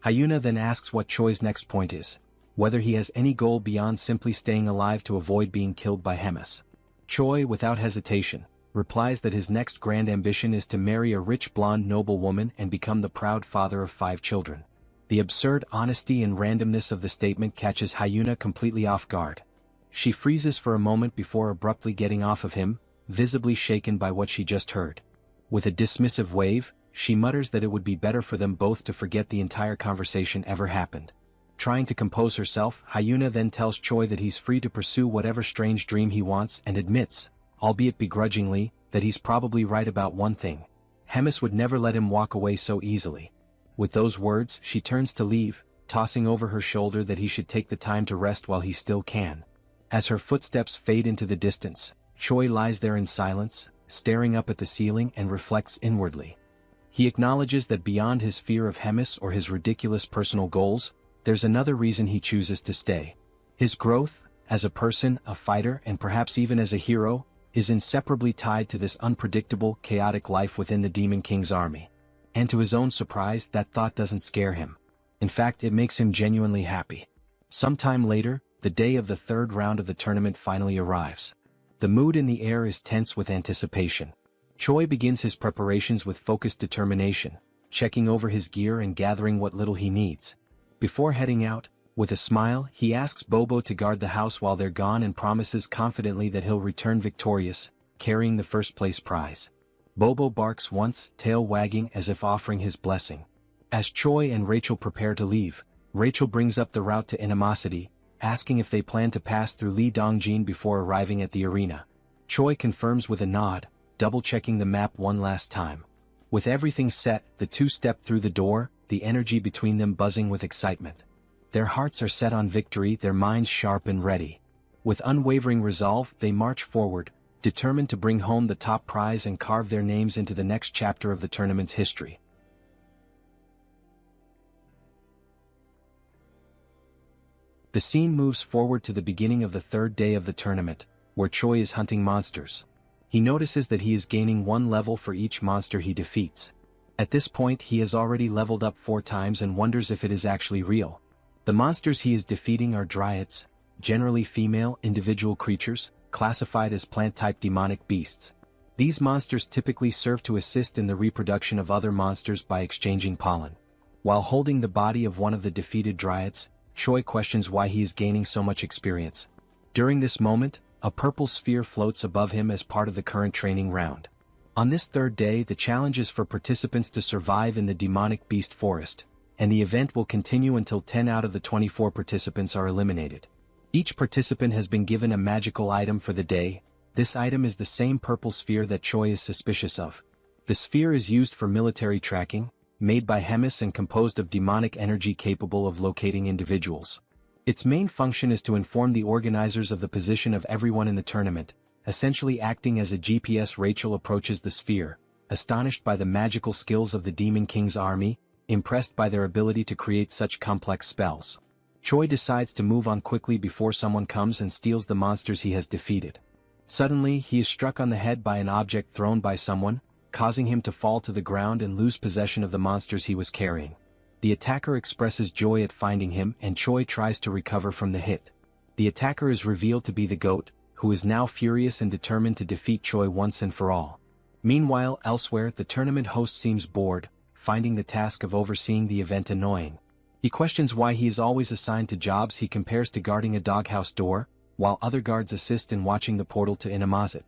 Hyuna then asks what Choi's next point is, whether he has any goal beyond simply staying alive to avoid being killed by Hemis. Choi, without hesitation, replies that his next grand ambition is to marry a rich blonde noblewoman and become the proud father of 5 children. The absurd honesty and randomness of the statement catches Hyuna completely off guard. She freezes for a moment before abruptly getting off of him, visibly shaken by what she just heard. With a dismissive wave, she mutters that it would be better for them both to forget the entire conversation ever happened. Trying to compose herself, Hyuna then tells Choi that he's free to pursue whatever strange dream he wants and admits, albeit begrudgingly, that he's probably right about one thing. Hemis would never let him walk away so easily. With those words, she turns to leave, tossing over her shoulder that he should take the time to rest while he still can. As her footsteps fade into the distance, Choi lies there in silence, staring up at the ceiling and reflects inwardly. He acknowledges that beyond his fear of Hemis or his ridiculous personal goals, there's another reason he chooses to stay. His growth, as a person, a fighter, and perhaps even as a hero, is inseparably tied to this unpredictable, chaotic life within the Demon King's army. And to his own surprise, that thought doesn't scare him. In fact, it makes him genuinely happy. Sometime later, the day of the 3rd round of the tournament finally arrives. The mood in the air is tense with anticipation. Choi begins his preparations with focused determination, checking over his gear and gathering what little he needs. Before heading out, with a smile, he asks Bobo to guard the house while they're gone and promises confidently that he'll return victorious, carrying the first-place prize. Bobo barks once, tail wagging as if offering his blessing. As Choi and Rachel prepare to leave, Rachel brings up the route to Animosity, asking if they plan to pass through Lee Dongjin before arriving at the arena. Choi confirms with a nod, double-checking the map one last time. With everything set, the two step through the door, the energy between them buzzing with excitement. Their hearts are set on victory, their minds sharp and ready. With unwavering resolve, they march forward, determined to bring home the top prize and carve their names into the next chapter of the tournament's history. The scene moves forward to the beginning of the 3rd day of the tournament, where Choi is hunting monsters. He notices that he is gaining 1 level for each monster he defeats. At this point he has already leveled up 4 times and wonders if it is actually real. The monsters he is defeating are dryads, generally female individual creatures, classified as plant-type demonic beasts. These monsters typically serve to assist in the reproduction of other monsters by exchanging pollen. While holding the body of one of the defeated dryads, Choi questions why he is gaining so much experience. During this moment, a purple sphere floats above him as part of the current training round. On this 3rd day, the challenge is for participants to survive in the demonic beast forest, and the event will continue until 10 out of the 24 participants are eliminated. Each participant has been given a magical item for the day, This item is the same purple sphere that Choi is suspicious of. The sphere is used for military tracking, made by Hemis and composed of demonic energy capable of locating individuals. Its main function is to inform the organizers of the position of everyone in the tournament, essentially acting as a GPS. Rachel approaches the sphere, astonished by the magical skills of the Demon King's army, impressed by their ability to create such complex spells. Choi decides to move on quickly before someone comes and steals the monsters he has defeated. Suddenly, he is struck on the head by an object thrown by someone, causing him to fall to the ground and lose possession of the monsters he was carrying. The attacker expresses joy at finding him and Choi tries to recover from the hit. The attacker is revealed to be the goat, who is now furious and determined to defeat Choi once and for all. Meanwhile, elsewhere, the tournament host seems bored, finding the task of overseeing the event annoying. He questions why he is always assigned to jobs he compares to guarding a doghouse door, while other guards assist in watching the portal to Inamazet.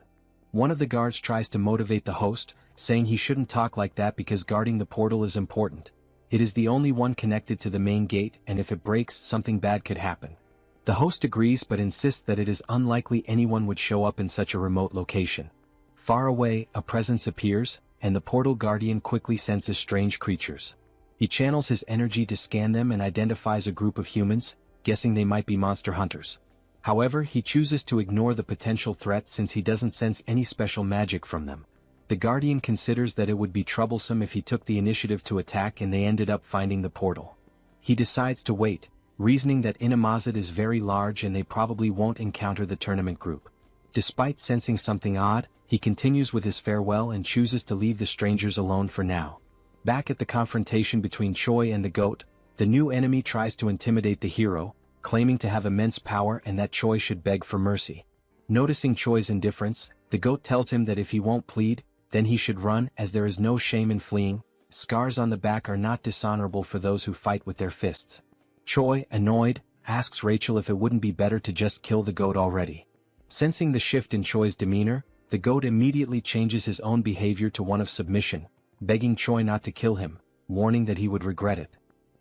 One of the guards tries to motivate the host, saying he shouldn't talk like that because guarding the portal is important. It is the only one connected to the main gate, and if it breaks, something bad could happen. The host agrees but insists that it is unlikely anyone would show up in such a remote location. Far away, a presence appears, and the portal guardian quickly senses strange creatures. He channels his energy to scan them and identifies a group of humans, guessing they might be monster hunters. However, he chooses to ignore the potential threat since he doesn't sense any special magic from them. The Guardian considers that it would be troublesome if he took the initiative to attack and they ended up finding the portal. He decides to wait, reasoning that Inamazet is very large and they probably won't encounter the tournament group. Despite sensing something odd, he continues with his farewell and chooses to leave the strangers alone for now. Back at the confrontation between Choi and the goat, the new enemy tries to intimidate the hero, claiming to have immense power and that Choi should beg for mercy. Noticing Choi's indifference, the goat tells him that if he won't plead, then he should run as there is no shame in fleeing. Scars on the back are not dishonorable for those who fight with their fists. Choi, annoyed, asks Rachel if it wouldn't be better to just kill the goat already. Sensing the shift in Choi's demeanor, the goat immediately changes his own behavior to one of submission, begging Choi not to kill him, warning that he would regret it.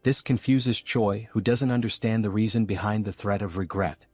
This confuses Choi, who doesn't understand the reason behind the threat of regret.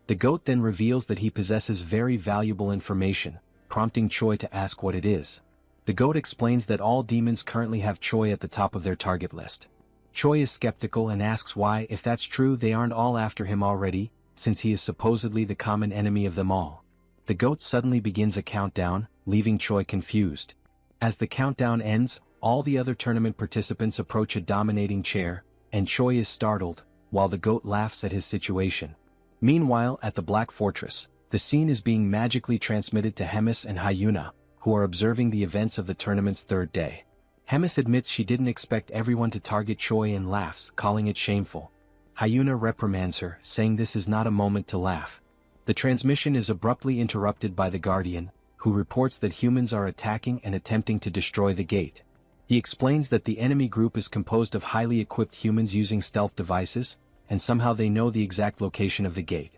The goat then reveals that he possesses very valuable information, prompting Choi to ask what it is. The goat explains that all demons currently have Choi at the top of their target list. Choi is skeptical and asks why, if that's true, they aren't all after him already, since he is supposedly the common enemy of them all. The goat suddenly begins a countdown, leaving Choi confused. As the countdown ends, all the other tournament participants approach a dominating chair, and Choi is startled, while the goat laughs at his situation. Meanwhile, at the Black Fortress, the scene is being magically transmitted to Hemis and Hyuna, who are observing the events of the tournament's third day. Hemis admits she didn't expect everyone to target Choi and laughs, calling it shameful. Hyuna reprimands her, saying this is not a moment to laugh. The transmission is abruptly interrupted by the Guardian, who reports that humans are attacking and attempting to destroy the gate. He explains that the enemy group is composed of highly equipped humans using stealth devices, and somehow they know the exact location of the gate.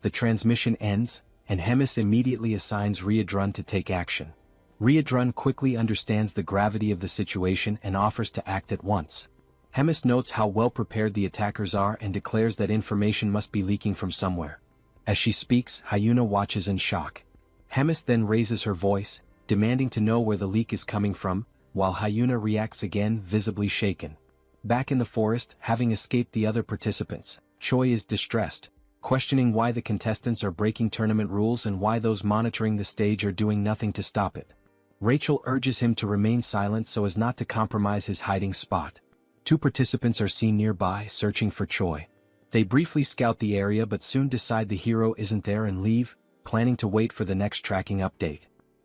The transmission ends, and Hemis immediately assigns Riadrun to take action. Riadrun quickly understands the gravity of the situation and offers to act at once. Hemis notes how well prepared the attackers are and declares that information must be leaking from somewhere. As she speaks, Hyuna watches in shock. Hemis then raises her voice, demanding to know where the leak is coming from, while Hyuna reacts again, visibly shaken. Back in the forest, having escaped the other participants, Choi is distressed, questioning why the contestants are breaking tournament rules and why those monitoring the stage are doing nothing to stop it. Rachel urges him to remain silent so as not to compromise his hiding spot. Two participants are seen nearby, searching for Choi. They briefly scout the area but soon decide the hero isn't there and leave, planning to wait for the next tracking update.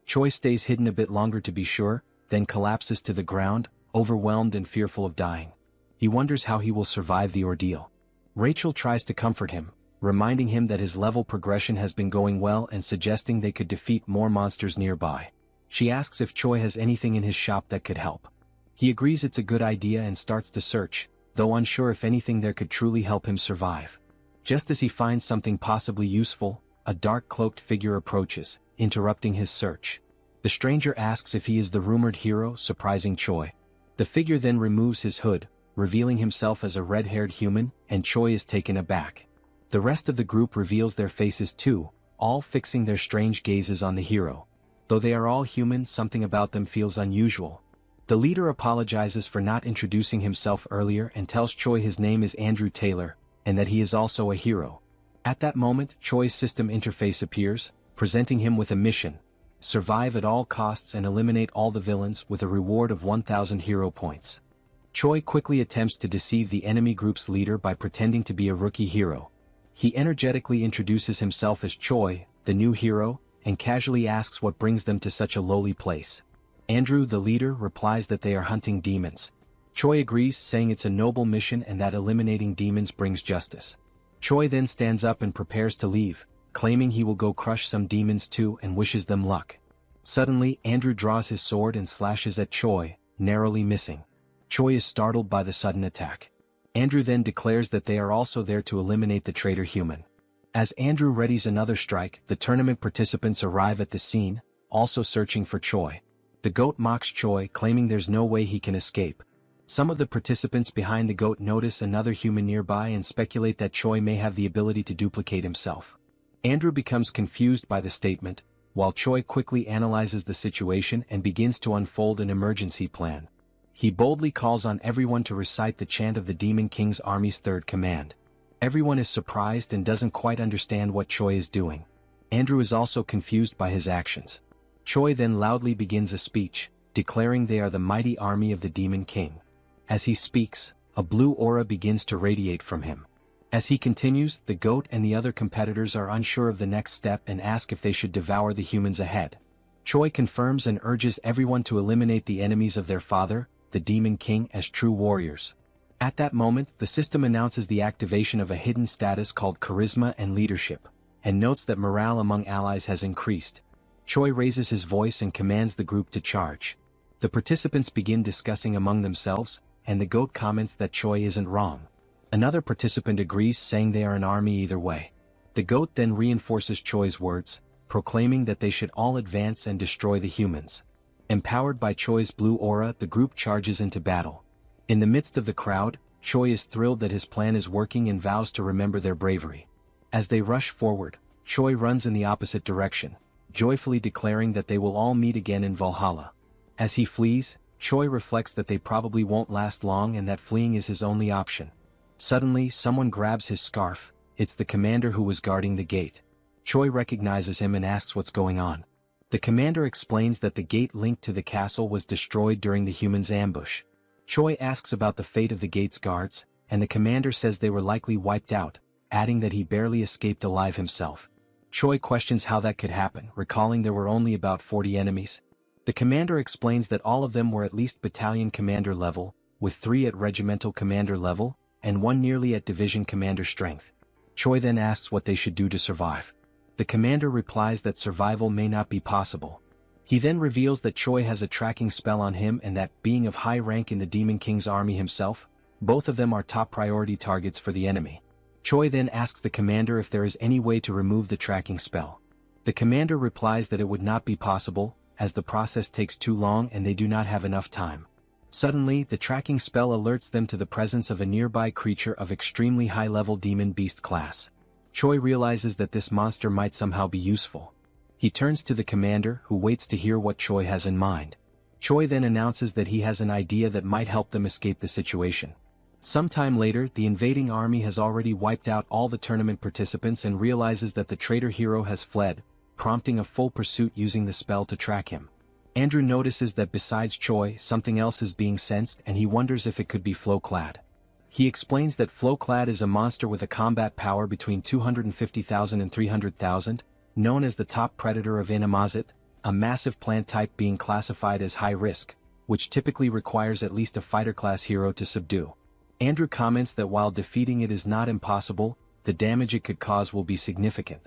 Choi stays hidden a bit longer to be sure, then collapses to the ground, overwhelmed and fearful of dying. He wonders how he will survive the ordeal. Rachel tries to comfort him, reminding him that his level progression has been going well and suggesting they could defeat more monsters nearby. She asks if Choi has anything in his shop that could help. He agrees it's a good idea and starts to search, though unsure if anything there could truly help him survive. Just as he finds something possibly useful, a dark cloaked figure approaches, interrupting his search. The stranger asks if he is the rumored hero, surprising Choi. The figure then removes his hood, revealing himself as a red-haired human, and Choi is taken aback. The rest of the group reveals their faces too, all fixing their strange gazes on the hero. Though they are all human, something about them feels unusual. The leader apologizes for not introducing himself earlier and tells Choi his name is Andrew Taylor, and that he is also a hero. At that moment, Choi's system interface appears, presenting him with a mission: survive at all costs and eliminate all the villains with a reward of 1,000 hero points. Choi quickly attempts to deceive the enemy group's leader by pretending to be a rookie hero. He energetically introduces himself as Choi, the new hero, and casually asks what brings them to such a lowly place. Andrew, the leader, replies that they are hunting demons. Choi agrees, saying it's a noble mission and that eliminating demons brings justice. Choi then stands up and prepares to leave, claiming he will go crush some demons too and wishes them luck. Suddenly, Andrew draws his sword and slashes at Choi, narrowly missing. Choi is startled by the sudden attack. Andrew then declares that they are also there to eliminate the traitor human. As Andrew readies another strike, the tournament participants arrive at the scene, also searching for Choi. The goat mocks Choi, claiming there's no way he can escape. Some of the participants behind the goat notice another human nearby and speculate that Choi may have the ability to duplicate himself. Andrew becomes confused by the statement, while Choi quickly analyzes the situation and begins to unfold an emergency plan. He boldly calls on everyone to recite the chant of the Demon King's army's third command. Everyone is surprised and doesn't quite understand what Choi is doing. Andrew is also confused by his actions. Choi then loudly begins a speech, declaring they are the mighty army of the Demon King. As he speaks, a blue aura begins to radiate from him. As he continues, the goat and the other competitors are unsure of the next step and ask if they should devour the humans ahead. Choi confirms and urges everyone to eliminate the enemies of their father, the Demon King, as true warriors. At that moment, the system announces the activation of a hidden status called Charisma and Leadership, and notes that morale among allies has increased. Choi raises his voice and commands the group to charge. The participants begin discussing among themselves, and the goat comments that Choi isn't wrong. Another participant agrees, saying they are an army either way. The goat then reinforces Choi's words, proclaiming that they should all advance and destroy the humans. Empowered by Choi's blue aura, the group charges into battle. In the midst of the crowd, Choi is thrilled that his plan is working and vows to remember their bravery. As they rush forward, Choi runs in the opposite direction, joyfully declaring that they will all meet again in Valhalla. As he flees, Choi reflects that they probably won't last long and that fleeing is his only option. Suddenly, someone grabs his scarf. It's the commander who was guarding the gate. Choi recognizes him and asks what's going on. The commander explains that the gate linked to the castle was destroyed during the humans' ambush. Choi asks about the fate of the gate's guards, and the commander says they were likely wiped out, adding that he barely escaped alive himself. Choi questions how that could happen, recalling there were only about 40 enemies. The commander explains that all of them were at least battalion commander level, with 3 at regimental commander level, and 1 nearly at division commander strength. Choi then asks what they should do to survive. The commander replies that survival may not be possible. He then reveals that Choi has a tracking spell on him and that, being of high rank in the Demon King's army himself, both of them are top priority targets for the enemy. Choi then asks the commander if there is any way to remove the tracking spell. The commander replies that it would not be possible, as the process takes too long and they do not have enough time. Suddenly, the tracking spell alerts them to the presence of a nearby creature of extremely high-level demon beast class. Choi realizes that this monster might somehow be useful. He turns to the commander, who waits to hear what Choi has in mind. Choi then announces that he has an idea that might help them escape the situation. Sometime later, the invading army has already wiped out all the tournament participants and realizes that the traitor hero has fled, prompting a full pursuit using the spell to track him. Andrew notices that besides Choi, something else is being sensed and he wonders if it could be Flowclad. He explains that Flowclad is a monster with a combat power between 250,000 and 300,000, known as the top predator of Inamazet, a massive plant type being classified as high risk, which typically requires at least a fighter-class hero to subdue. Andrew comments that while defeating it is not impossible, the damage it could cause will be significant.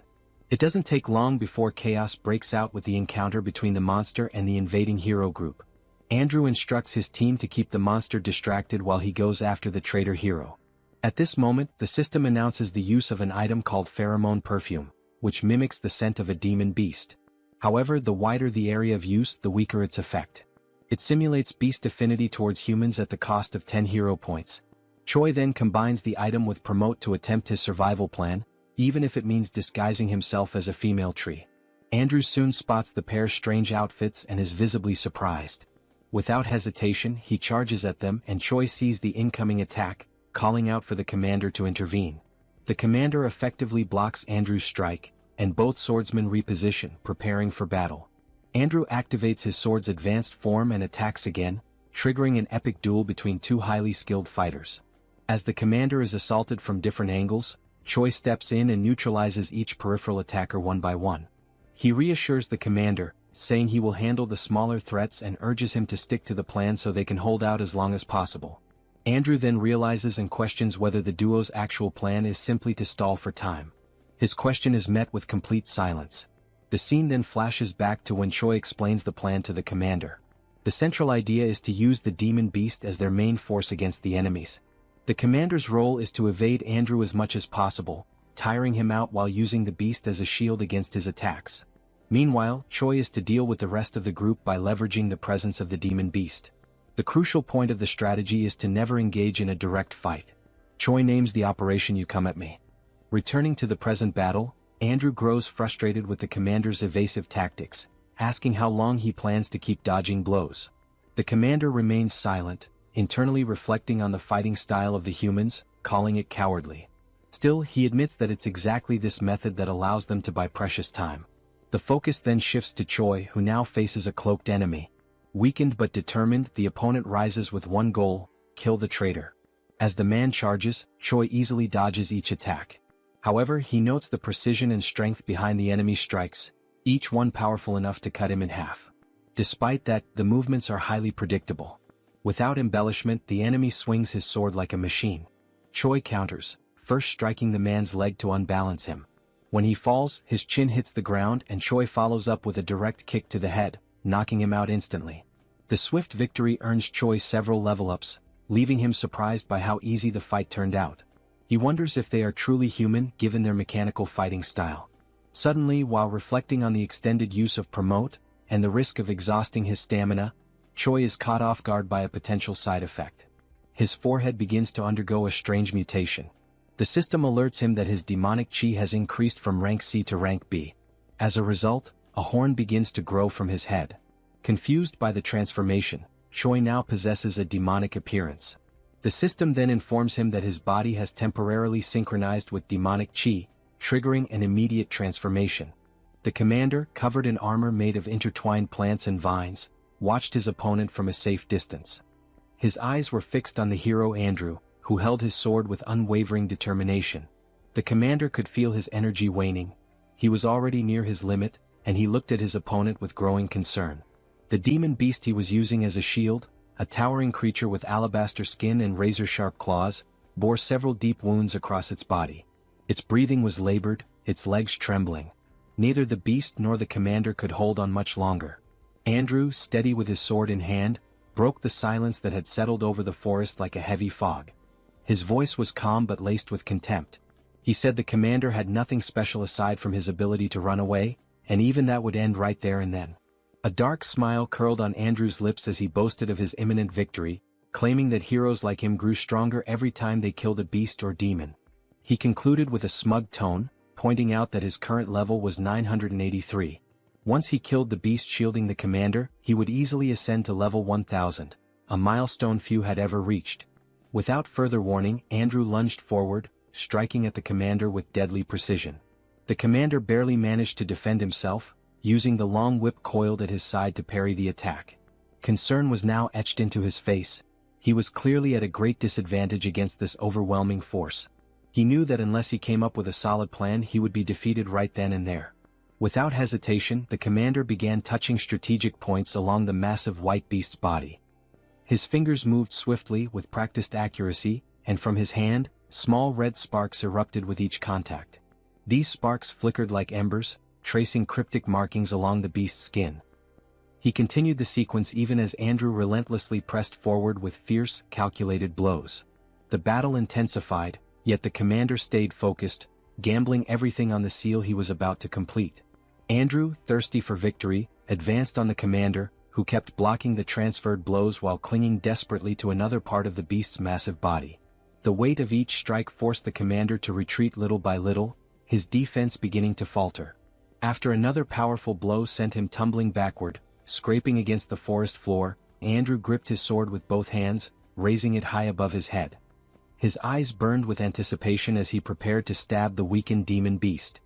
It doesn't take long before chaos breaks out with the encounter between the monster and the invading hero group. Andrew instructs his team to keep the monster distracted while he goes after the traitor hero. At this moment, the system announces the use of an item called Pheromone Perfume, which mimics the scent of a demon beast. However, the wider the area of use, the weaker its effect. It simulates beast affinity towards humans at the cost of 10 hero points. Choi then combines the item with Promote to attempt his survival plan, even if it means disguising himself as a female tree. Andrew soon spots the pair's strange outfits and is visibly surprised. Without hesitation, he charges at them and Choi sees the incoming attack, calling out for the commander to intervene. The commander effectively blocks Andrew's strike, and both swordsmen reposition, preparing for battle. Andrew activates his sword's advanced form and attacks again, triggering an epic duel between two highly skilled fighters. As the commander is assaulted from different angles, Choi steps in and neutralizes each peripheral attacker one by one. He reassures the commander, saying he will handle the smaller threats and urges him to stick to the plan so they can hold out as long as possible. Andrew then realizes and questions whether the duo's actual plan is simply to stall for time. His question is met with complete silence. The scene then flashes back to when Choi explains the plan to the commander. The central idea is to use the demon beast as their main force against the enemies. The commander's role is to evade Andrew as much as possible, tiring him out while using the beast as a shield against his attacks. Meanwhile, Choi is to deal with the rest of the group by leveraging the presence of the demon beast. The crucial point of the strategy is to never engage in a direct fight. Choi names the operation "You Come At Me." Returning to the present battle, Andrew grows frustrated with the commander's evasive tactics, asking how long he plans to keep dodging blows. The commander remains silent, internally reflecting on the fighting style of the humans, calling it cowardly. Still, he admits that it's exactly this method that allows them to buy precious time. The focus then shifts to Choi, who now faces a cloaked enemy. Weakened but determined, the opponent rises with one goal: kill the traitor. As the man charges, Choi easily dodges each attack. However, he notes the precision and strength behind the enemy's strikes, each one powerful enough to cut him in half. Despite that, the movements are highly predictable. Without embellishment, the enemy swings his sword like a machine. Choi counters, first striking the man's leg to unbalance him. When he falls, his chin hits the ground and Choi follows up with a direct kick to the head, knocking him out instantly. The swift victory earns Choi several level-ups, leaving him surprised by how easy the fight turned out. He wonders if they are truly human given their mechanical fighting style. Suddenly, while reflecting on the extended use of promote, and the risk of exhausting his stamina, Choi is caught off guard by a potential side effect. His forehead begins to undergo a strange mutation. The system alerts him that his demonic chi has increased from rank C to rank B. As a result, a horn begins to grow from his head. Confused by the transformation, Choi now possesses a demonic appearance. The system then informs him that his body has temporarily synchronized with demonic chi, triggering an immediate transformation. The commander, covered in armor made of intertwined plants and vines, watched his opponent from a safe distance. His eyes were fixed on the hero Andrew, who held his sword with unwavering determination. The commander could feel his energy waning. He was already near his limit, and he looked at his opponent with growing concern. The demon beast he was using as a shield, a towering creature with alabaster skin and razor-sharp claws, bore several deep wounds across its body. Its breathing was labored, its legs trembling. Neither the beast nor the commander could hold on much longer. Andrew, steady with his sword in hand, broke the silence that had settled over the forest like a heavy fog. His voice was calm but laced with contempt. He said the commander had nothing special aside from his ability to run away, and even that would end right there and then. A dark smile curled on Andrew's lips as he boasted of his imminent victory, claiming that heroes like him grew stronger every time they killed a beast or demon. He concluded with a smug tone, pointing out that his current level was 983. Once he killed the beast shielding the commander, he would easily ascend to level 1000, a milestone few had ever reached. Without further warning, Andrew lunged forward, striking at the commander with deadly precision. The commander barely managed to defend himself, using the long whip coiled at his side to parry the attack. Concern was now etched into his face. He was clearly at a great disadvantage against this overwhelming force. He knew that unless he came up with a solid plan, he would be defeated right then and there. Without hesitation, the commander began touching strategic points along the massive white beast's body. His fingers moved swiftly with practiced accuracy, and from his hand, small red sparks erupted with each contact. These sparks flickered like embers, tracing cryptic markings along the beast's skin. He continued the sequence even as Andrew relentlessly pressed forward with fierce, calculated blows. The battle intensified, yet the commander stayed focused, gambling everything on the seal he was about to complete. Andrew, thirsty for victory, advanced on the commander, who kept blocking the transferred blows while clinging desperately to another part of the beast's massive body. The weight of each strike forced the commander to retreat little by little, his defense beginning to falter. After another powerful blow sent him tumbling backward, scraping against the forest floor, Andrew gripped his sword with both hands, raising it high above his head. His eyes burned with anticipation as he prepared to stab the weakened demon beast.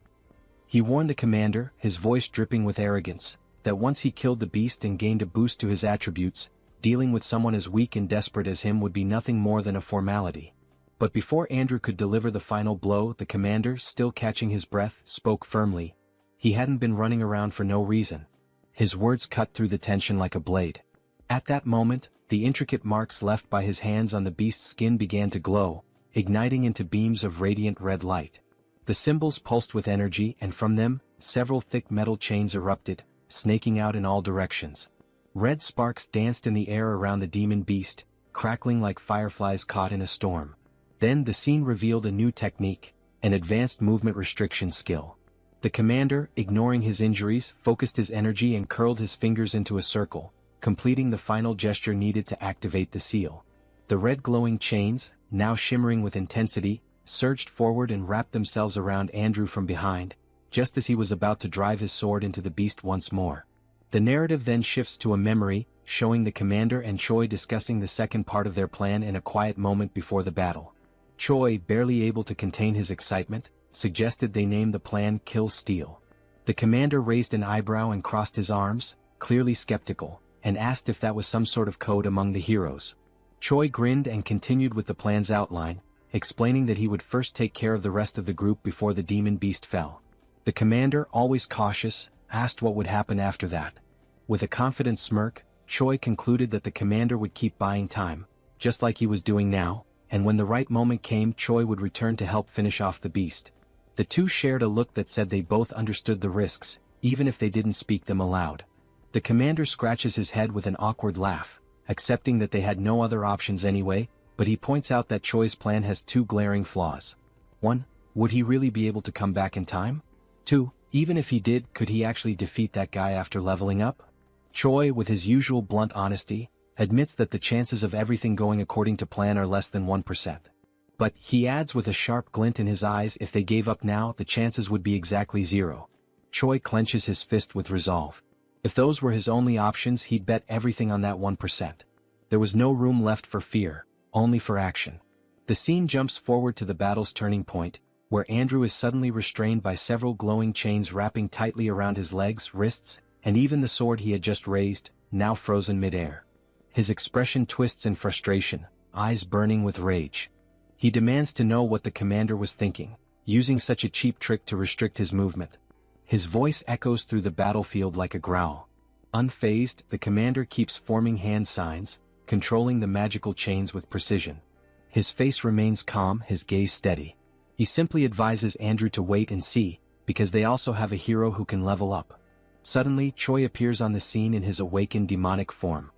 He warned the commander, his voice dripping with arrogance, that once he killed the beast and gained a boost to his attributes, dealing with someone as weak and desperate as him would be nothing more than a formality. But before Andrew could deliver the final blow, the commander, still catching his breath, spoke firmly. He hadn't been running around for no reason. His words cut through the tension like a blade. At that moment, the intricate marks left by his hands on the beast's skin began to glow, igniting into beams of radiant red light. The symbols pulsed with energy, and from them, several thick metal chains erupted, snaking out in all directions. Red sparks danced in the air around the demon beast, crackling like fireflies caught in a storm. Then the scene revealed a new technique, an advanced movement restriction skill. The commander, ignoring his injuries, focused his energy and curled his fingers into a circle, completing the final gesture needed to activate the seal. The red glowing chains, now shimmering with intensity, surged forward and wrapped themselves around Andrew from behind, just as he was about to drive his sword into the beast once more. The narrative then shifts to a memory, showing the commander and Choi discussing the second part of their plan in a quiet moment before the battle. Choi, barely able to contain his excitement, suggested they name the plan Kill Steel. The commander raised an eyebrow and crossed his arms, clearly skeptical, and asked if that was some sort of code among the heroes. Choi grinned and continued with the plan's outline, explaining that he would first take care of the rest of the group before the demon beast fell. The commander, always cautious, asked what would happen after that. With a confident smirk, Choi concluded that the commander would keep buying time, just like he was doing now, and when the right moment came, Choi would return to help finish off the beast. The two shared a look that said they both understood the risks, even if they didn't speak them aloud. The commander scratches his head with an awkward laugh, accepting that they had no other options anyway, but he points out that Choi's plan has two glaring flaws. 1. Would he really be able to come back in time? 2. Even if he did, could he actually defeat that guy after leveling up? Choi, with his usual blunt honesty, admits that the chances of everything going according to plan are less than 1%. But, he adds with a sharp glint in his eyes, if they gave up now, the chances would be exactly 0. Choi clenches his fist with resolve. If those were his only options, he'd bet everything on that 1%. There was no room left for fear, only for action. The scene jumps forward to the battle's turning point, where Andrew is suddenly restrained by several glowing chains wrapping tightly around his legs, wrists, and even the sword he had just raised, now frozen mid-air. His expression twists in frustration, eyes burning with rage. He demands to know what the commander was thinking, using such a cheap trick to restrict his movement. His voice echoes through the battlefield like a growl. Unfazed, the commander keeps forming hand signs, controlling the magical chains with precision. His face remains calm, his gaze steady. He simply advises Andrew to wait and see, because they also have a hero who can level up. Suddenly, Choi appears on the scene in his awakened demonic form.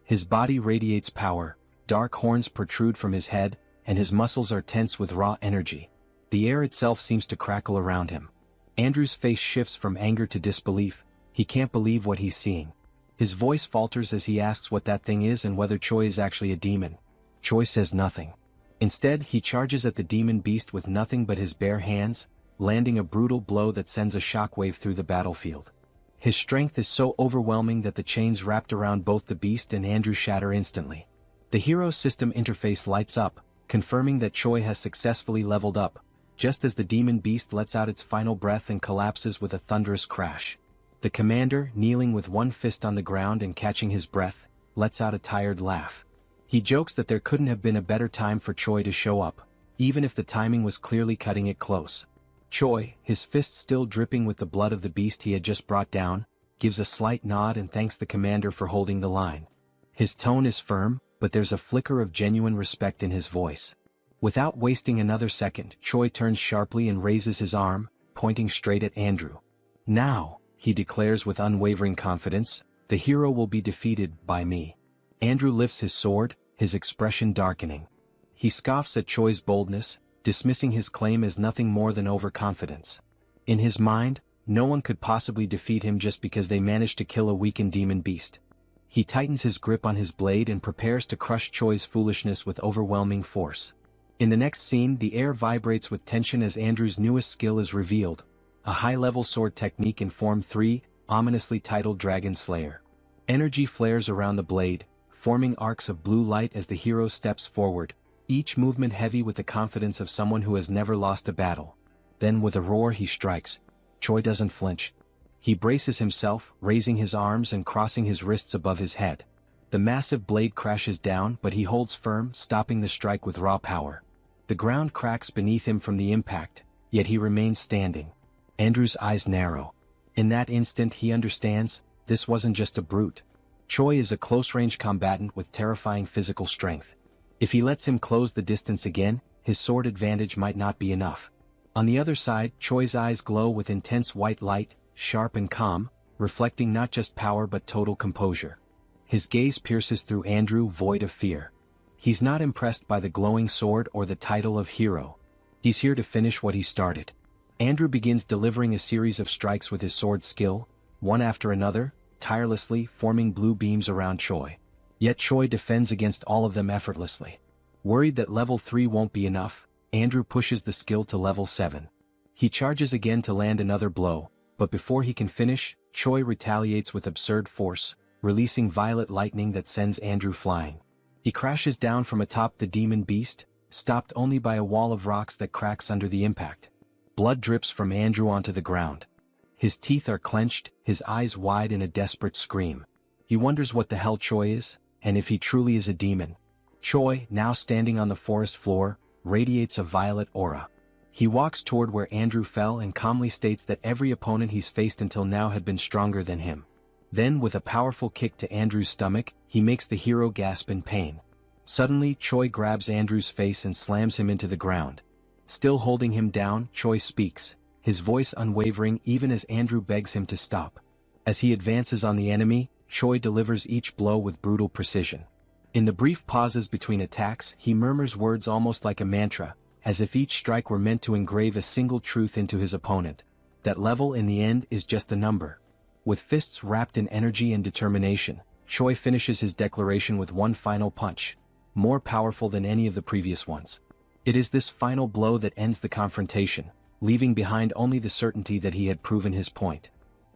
His body radiates power, dark horns protrude from his head, and his muscles are tense with raw energy. The air itself seems to crackle around him. Andrew's face shifts from anger to disbelief. He can't believe what he's seeing. His voice falters as he asks what that thing is and whether Choi is actually a demon. Choi says nothing. Instead, he charges at the demon beast with nothing but his bare hands, landing a brutal blow that sends a shockwave through the battlefield. His strength is so overwhelming that the chains wrapped around both the beast and Andrew shatter instantly. The hero's system interface lights up, confirming that Choi has successfully leveled up, just as the demon beast lets out its final breath and collapses with a thunderous crash. The commander, kneeling with one fist on the ground and catching his breath, lets out a tired laugh. He jokes that there couldn't have been a better time for Choi to show up, even if the timing was clearly cutting it close. Choi, his fist still dripping with the blood of the beast he had just brought down, gives a slight nod and thanks the commander for holding the line. His tone is firm, but there's a flicker of genuine respect in his voice. Without wasting another second, Choi turns sharply and raises his arm, pointing straight at Andrew. Now, he declares with unwavering confidence, the hero will be defeated by me. Andrew lifts his sword, his expression darkening. He scoffs at Choi's boldness, dismissing his claim as nothing more than overconfidence. In his mind, no one could possibly defeat him just because they managed to kill a weakened demon beast. He tightens his grip on his blade and prepares to crush Choi's foolishness with overwhelming force. In the next scene, the air vibrates with tension as Andrew's newest skill is revealed, a high-level sword technique in Form 3, ominously titled Dragon Slayer. Energy flares around the blade, forming arcs of blue light as the hero steps forward, each movement heavy with the confidence of someone who has never lost a battle. Then with a roar he strikes. Choi doesn't flinch. He braces himself, raising his arms and crossing his wrists above his head. The massive blade crashes down, but he holds firm, stopping the strike with raw power. The ground cracks beneath him from the impact, yet he remains standing. Andrew's eyes narrow. In that instant he understands, this wasn't just a brute. Choi is a close-range combatant with terrifying physical strength. If he lets him close the distance again, his sword advantage might not be enough. On the other side, Choi's eyes glow with intense white light, sharp and calm, reflecting not just power but total composure. His gaze pierces through Andrew, void of fear. He's not impressed by the glowing sword or the title of hero. He's here to finish what he started. Andrew begins delivering a series of strikes with his sword skill, one after another, tirelessly forming blue beams around Choi. Yet Choi defends against all of them effortlessly. Worried that level 3 won't be enough, Andrew pushes the skill to level 7. He charges again to land another blow, but before he can finish, Choi retaliates with absurd force, releasing violet lightning that sends Andrew flying. He crashes down from atop the demon beast, stopped only by a wall of rocks that cracks under the impact. Blood drips from Andrew onto the ground. His teeth are clenched, his eyes wide in a desperate scream. He wonders what the hell Choi is, and if he truly is a demon. Choi, now standing on the forest floor, radiates a violet aura. He walks toward where Andrew fell and calmly states that every opponent he's faced until now had been stronger than him. Then, with a powerful kick to Andrew's stomach, he makes the hero gasp in pain. Suddenly, Choi grabs Andrew's face and slams him into the ground. Still holding him down, Choi speaks, his voice unwavering even as Andrew begs him to stop. As he advances on the enemy, Choi delivers each blow with brutal precision. In the brief pauses between attacks, he murmurs words almost like a mantra, as if each strike were meant to engrave a single truth into his opponent. That level in the end is just a number. With fists wrapped in energy and determination, Choi finishes his declaration with one final punch, more powerful than any of the previous ones. It is this final blow that ends the confrontation, leaving behind only the certainty that he had proven his point.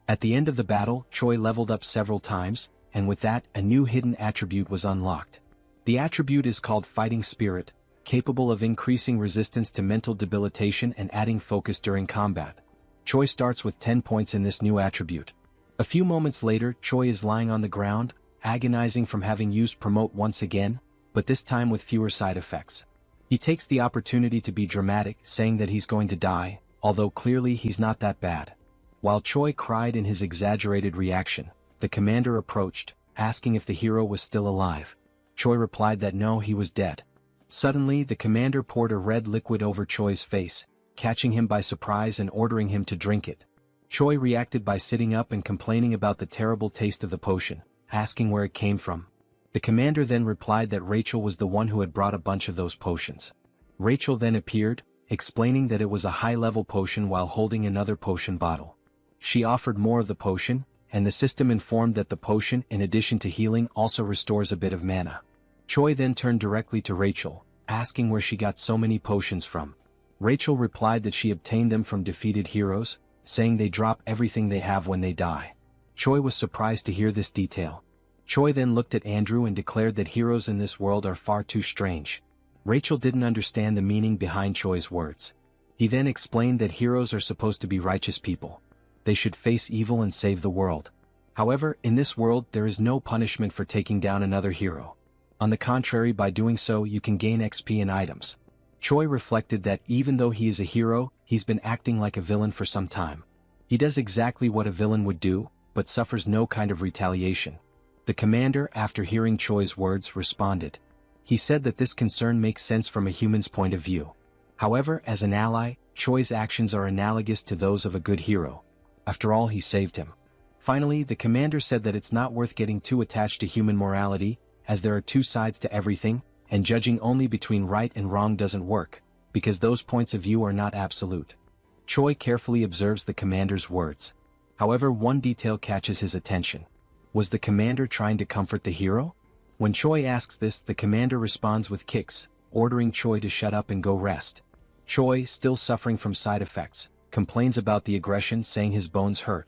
At the end of the battle, Choi leveled up several times, and with that, a new hidden attribute was unlocked. The attribute is called Fighting Spirit, capable of increasing resistance to mental debilitation and adding focus during combat. Choi starts with 10 points in this new attribute. A few moments later, Choi is lying on the ground, agonizing from having used Promote once again, but this time with fewer side effects. He takes the opportunity to be dramatic, saying that he's going to die, although clearly he's not that bad. While Choi cried in his exaggerated reaction, the commander approached, asking if the hero was still alive. Choi replied that no, he was dead. Suddenly, the commander poured a red liquid over Choi's face, catching him by surprise and ordering him to drink it. Choi reacted by sitting up and complaining about the terrible taste of the potion, asking where it came from. The commander then replied that Rachel was the one who had brought a bunch of those potions. Rachel then appeared, explaining that it was a high-level potion while holding another potion bottle. She offered more of the potion, and the system informed that the potion, in addition to healing, also restores a bit of mana. Choi then turned directly to Rachel, asking where she got so many potions from. Rachel replied that she obtained them from defeated heroes, saying they drop everything they have when they die. Choi was surprised to hear this detail. Choi then looked at Andrew and declared that heroes in this world are far too strange. Rachel didn't understand the meaning behind Choi's words. He then explained that heroes are supposed to be righteous people. They should face evil and save the world. However, in this world there is no punishment for taking down another hero. On the contrary, by doing so you can gain XP and items. Choi reflected that even though he is a hero, he's been acting like a villain for some time. He does exactly what a villain would do, but suffers no kind of retaliation. The commander, after hearing Choi's words, responded. He said that this concern makes sense from a human's point of view. However, as an ally, Choi's actions are analogous to those of a good hero. After all, he saved him. Finally, the commander said that it's not worth getting too attached to human morality, as there are two sides to everything, and judging only between right and wrong doesn't work, because those points of view are not absolute. Choi carefully observes the commander's words. However, one detail catches his attention. Was the commander trying to comfort the hero? When Choi asks this, the commander responds with kicks, ordering Choi to shut up and go rest. Choi, still suffering from side effects, complains about the aggression, saying his bones hurt.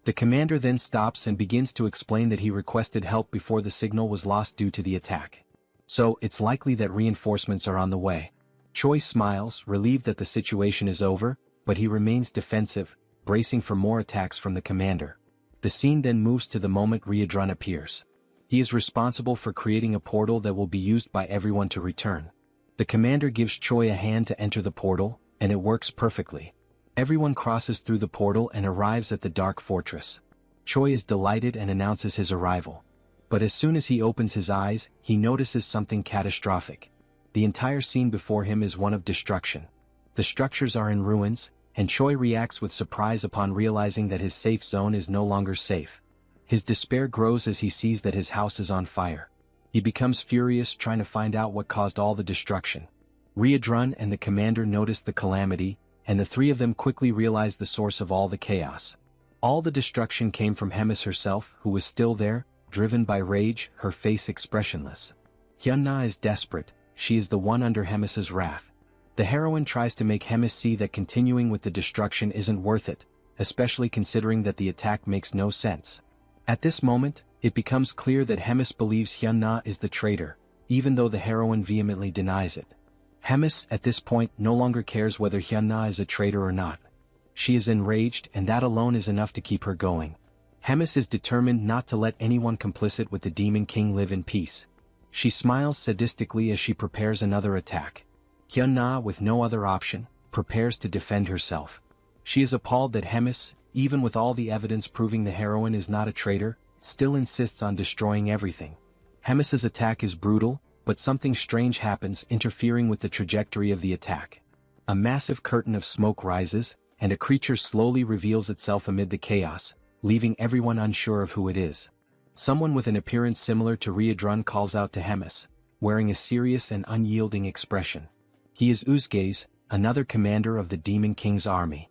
The commander then stops and begins to explain that he requested help before the signal was lost due to the attack. So, it's likely that reinforcements are on the way. Choi smiles, relieved that the situation is over, but he remains defensive, bracing for more attacks from the commander. The scene then moves to the moment Riadrun appears. He is responsible for creating a portal that will be used by everyone to return. The commander gives Choi a hand to enter the portal, and it works perfectly. Everyone crosses through the portal and arrives at the Dark Fortress. Choi is delighted and announces his arrival. But as soon as he opens his eyes, he notices something catastrophic. The entire scene before him is one of destruction. The structures are in ruins, and Choi reacts with surprise upon realizing that his safe zone is no longer safe. His despair grows as he sees that his house is on fire. He becomes furious, trying to find out what caused all the destruction. Riadrun and the commander notice the calamity, and the three of them quickly realize the source of all the chaos. All the destruction came from Hemis herself, who was still there, driven by rage, her face expressionless. Hyunna is desperate, she is the one under Hemis's wrath. The heroine tries to make Hemis see that continuing with the destruction isn't worth it, especially considering that the attack makes no sense. At this moment, it becomes clear that Hemis believes Hyunna is the traitor, even though the heroine vehemently denies it. Hemis, at this point, no longer cares whether Hyunna is a traitor or not. She is enraged, and that alone is enough to keep her going. Hemis is determined not to let anyone complicit with the Demon King live in peace. She smiles sadistically as she prepares another attack. Hyunna, with no other option, prepares to defend herself. She is appalled that Hemis, even with all the evidence proving the heroine is not a traitor, still insists on destroying everything. Hemis's attack is brutal, but something strange happens, interfering with the trajectory of the attack. A massive curtain of smoke rises, and a creature slowly reveals itself amid the chaos, leaving everyone unsure of who it is. Someone with an appearance similar to Riadrun calls out to Hemis, wearing a serious and unyielding expression. He is Uzgaze, another commander of the Demon King's army.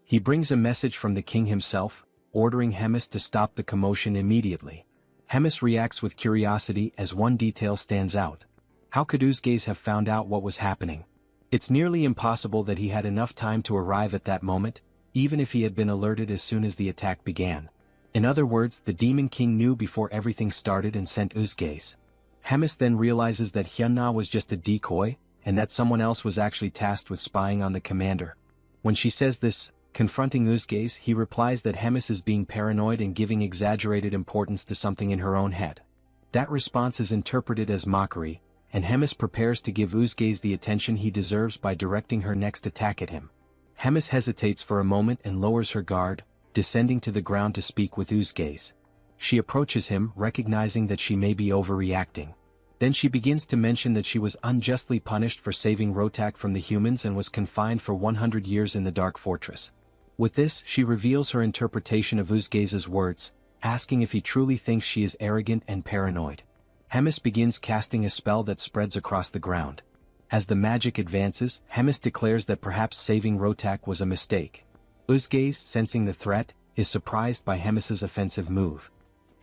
He brings a message from the king himself, ordering Hemis to stop the commotion immediately. Hemis reacts with curiosity as one detail stands out. How could Uzgaze have found out what was happening? It's nearly impossible that he had enough time to arrive at that moment, even if he had been alerted as soon as the attack began. In other words, the Demon King knew before everything started and sent Uzgaze. Hemis then realizes that Hyunna was just a decoy, and that someone else was actually tasked with spying on the commander. When she says this, confronting Uzgaze, he replies that Hemis is being paranoid and giving exaggerated importance to something in her own head. That response is interpreted as mockery, and Hemis prepares to give Uzgaze the attention he deserves by directing her next attack at him. Hemis hesitates for a moment and lowers her guard, descending to the ground to speak with Uzgaze. She approaches him, recognizing that she may be overreacting. Then she begins to mention that she was unjustly punished for saving Rotak from the humans and was confined for 100 years in the Dark Fortress. With this, she reveals her interpretation of Uzgaze's words, asking if he truly thinks she is arrogant and paranoid. Hemis begins casting a spell that spreads across the ground. As the magic advances, Hemis declares that perhaps saving Rotak was a mistake. Uzgaze, sensing the threat, is surprised by Hemis's offensive move.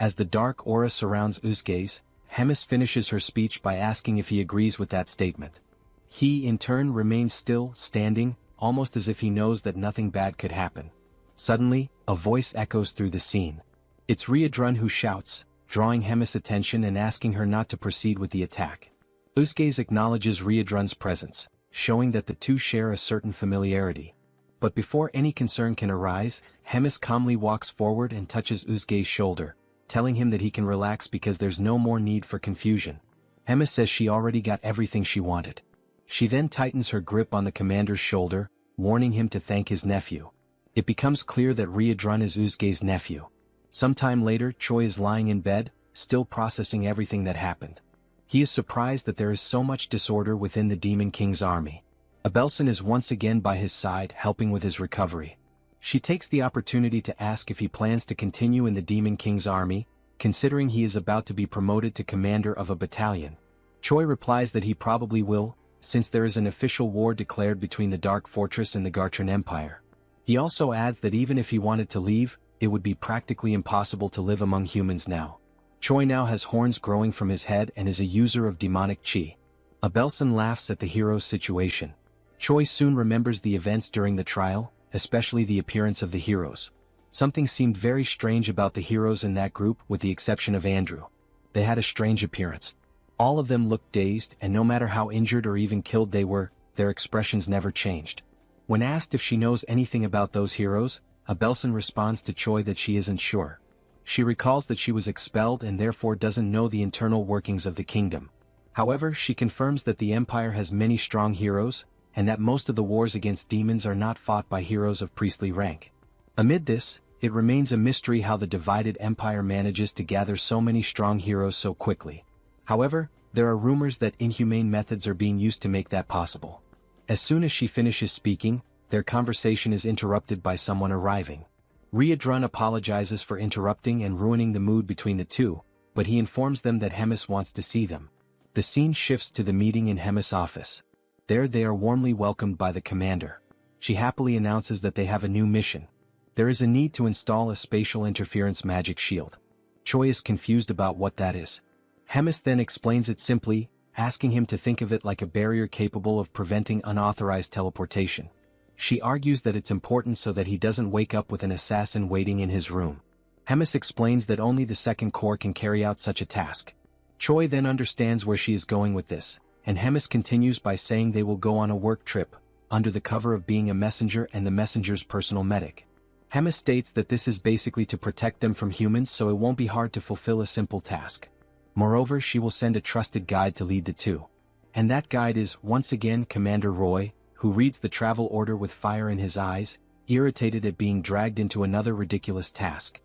As the dark aura surrounds Uzgaze, Hemis finishes her speech by asking if he agrees with that statement. He, in turn, remains still, standing, almost as if he knows that nothing bad could happen. Suddenly, a voice echoes through the scene. It's Riadrun who shouts, drawing Hemis' attention and asking her not to proceed with the attack. Uzgaze acknowledges Riadrun's presence, showing that the two share a certain familiarity. But before any concern can arise, Hemis calmly walks forward and touches Uzgaze's shoulder, telling him that he can relax because there's no more need for confusion. Hemis says she already got everything she wanted. She then tightens her grip on the commander's shoulder, warning him to thank his nephew. It becomes clear that Riadrun is Uzgaze's nephew. Sometime later, Choi is lying in bed, still processing everything that happened. He is surprised that there is so much disorder within the Demon King's army. Abelson is once again by his side, helping with his recovery. She takes the opportunity to ask if he plans to continue in the Demon King's army, considering he is about to be promoted to commander of a battalion. Choi replies that he probably will, since there is an official war declared between the Dark Fortress and the Gartran Empire. He also adds that even if he wanted to leave, it would be practically impossible to live among humans now. Choi now has horns growing from his head and is a user of demonic chi. Abelson laughs at the hero's situation. Choi soon remembers the events during the trial, especially the appearance of the heroes. Something seemed very strange about the heroes in that group with the exception of Andrew. They had a strange appearance. All of them looked dazed, and no matter how injured or even killed they were, their expressions never changed. When asked if she knows anything about those heroes, Abelson responds to Choi that she isn't sure. She recalls that she was expelled and therefore doesn't know the internal workings of the kingdom. However, she confirms that the Empire has many strong heroes, and that most of the wars against demons are not fought by heroes of priestly rank. Amid this, it remains a mystery how the divided Empire manages to gather so many strong heroes so quickly. However, there are rumors that inhumane methods are being used to make that possible. As soon as she finishes speaking, their conversation is interrupted by someone arriving. Riadrun apologizes for interrupting and ruining the mood between the two, but he informs them that Hemis wants to see them. The scene shifts to the meeting in Hemis' office. There they are warmly welcomed by the commander. She happily announces that they have a new mission. There is a need to install a spatial interference magic shield. Choi is confused about what that is. Hemis then explains it simply, asking him to think of it like a barrier capable of preventing unauthorized teleportation. She argues that it's important so that he doesn't wake up with an assassin waiting in his room. Hemis explains that only the Second Corps can carry out such a task. Choi then understands where she is going with this, and Hemis continues by saying they will go on a work trip, under the cover of being a messenger and the messenger's personal medic. Hemis states that this is basically to protect them from humans so it won't be hard to fulfill a simple task. Moreover, she will send a trusted guide to lead the two. And that guide is, once again, Commander Roy, who reads the travel order with fire in his eyes, irritated at being dragged into another ridiculous task.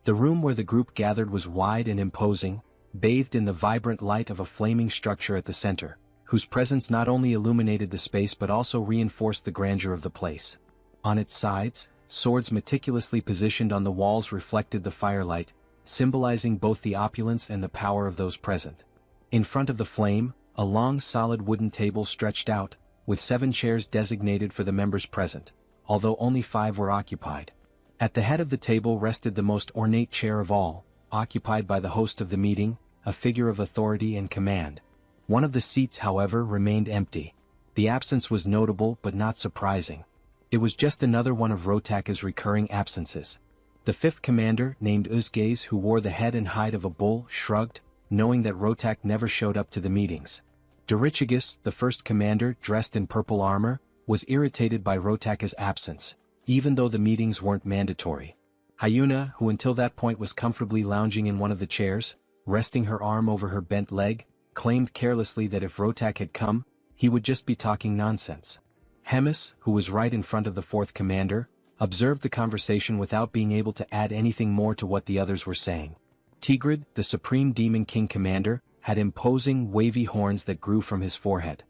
The room where the group gathered was wide and imposing, bathed in the vibrant light of a flaming structure at the center, whose presence not only illuminated the space but also reinforced the grandeur of the place. On its sides, swords meticulously positioned on the walls reflected the firelight, symbolizing both the opulence and the power of those present. In front of the flame, a long solid wooden table stretched out, with 7 chairs designated for the members present, although only 5 were occupied. At the head of the table rested the most ornate chair of all, occupied by the host of the meeting, a figure of authority and command. One of the seats, however, remained empty. The absence was notable but not surprising. It was just another one of Rotaka's recurring absences. The 5th commander, named Uzgaze, who wore the head and hide of a bull, shrugged, knowing that Rotak never showed up to the meetings. Dorichigus, the 1st commander, dressed in purple armor, was irritated by Rotaka's absence, even though the meetings weren't mandatory. Hyuna, who until that point was comfortably lounging in one of the chairs, resting her arm over her bent leg, claimed carelessly that if Rotak had come, he would just be talking nonsense. Hemis, who was right in front of the 4th commander, observed the conversation without being able to add anything more to what the others were saying. Tigrid, the Supreme Demon King commander, had imposing, wavy horns that grew from his forehead.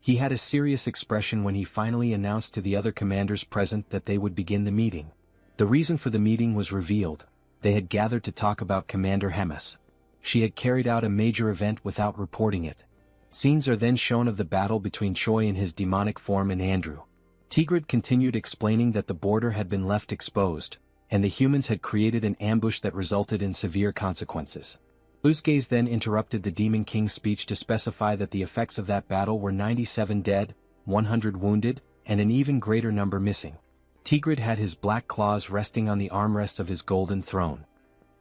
He had a serious expression when he finally announced to the other commanders present that they would begin the meeting. The reason for the meeting was revealed. They had gathered to talk about Commander Hemis. She had carried out a major event without reporting it. Scenes are then shown of the battle between Choi in his demonic form and Andrew. Tigrid continued explaining that the border had been left exposed, and the humans had created an ambush that resulted in severe consequences. Uzgaze then interrupted the Demon King's speech to specify that the effects of that battle were 97 dead, 100 wounded, and an even greater number missing. Tigrid had his black claws resting on the armrests of his golden throne.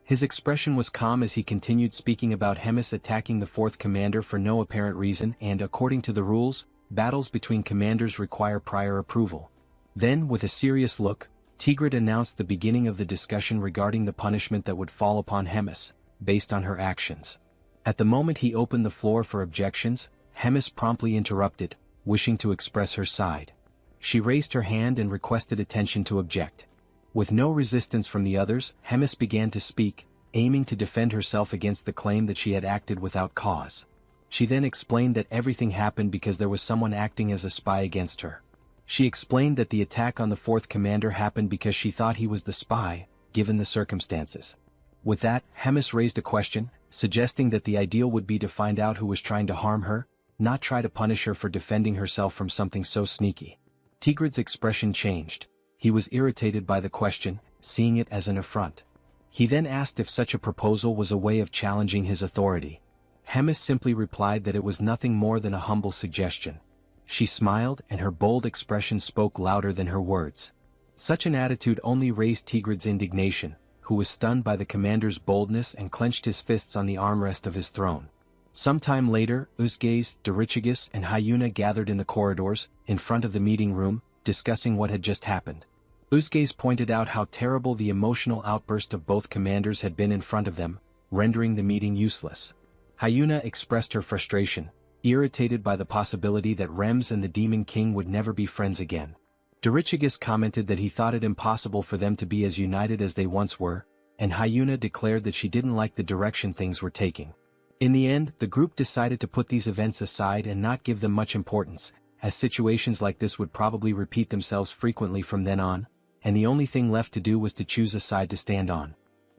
His expression was calm as he continued speaking about Hemis attacking the 4th commander for no apparent reason and, according to the rules, battles between commanders require prior approval. Then, with a serious look, Tigrid announced the beginning of the discussion regarding the punishment that would fall upon Hemis, based on her actions. At the moment he opened the floor for objections, Hemis promptly interrupted, wishing to express her side. She raised her hand and requested attention to object. With no resistance from the others, Hemis began to speak, aiming to defend herself against the claim that she had acted without cause. She then explained that everything happened because there was someone acting as a spy against her. She explained that the attack on the 4th commander happened because she thought he was the spy, given the circumstances. With that, Hemis raised a question, suggesting that the ideal would be to find out who was trying to harm her, not try to punish her for defending herself from something so sneaky. Tigrid's expression changed. He was irritated by the question, seeing it as an affront. He then asked if such a proposal was a way of challenging his authority. Hemis simply replied that it was nothing more than a humble suggestion. She smiled, and her bold expression spoke louder than her words. Such an attitude only raised Tigrid's indignation, who was stunned by the commander's boldness and clenched his fists on the armrest of his throne. Some time later, Uzgaze, Dorichigus, and Hyuna gathered in the corridors, in front of the meeting room, discussing what had just happened. Uzgaze pointed out how terrible the emotional outburst of both commanders had been in front of them, rendering the meeting useless. Hyuna expressed her frustration, irritated by the possibility that Rems and the Demon King would never be friends again. Dorichigus commented that he thought it impossible for them to be as united as they once were, and Hyuna declared that she didn't like the direction things were taking. In the end, the group decided to put these events aside and not give them much importance, as situations like this would probably repeat themselves frequently from then on, and the only thing left to do was to choose a side to stand on.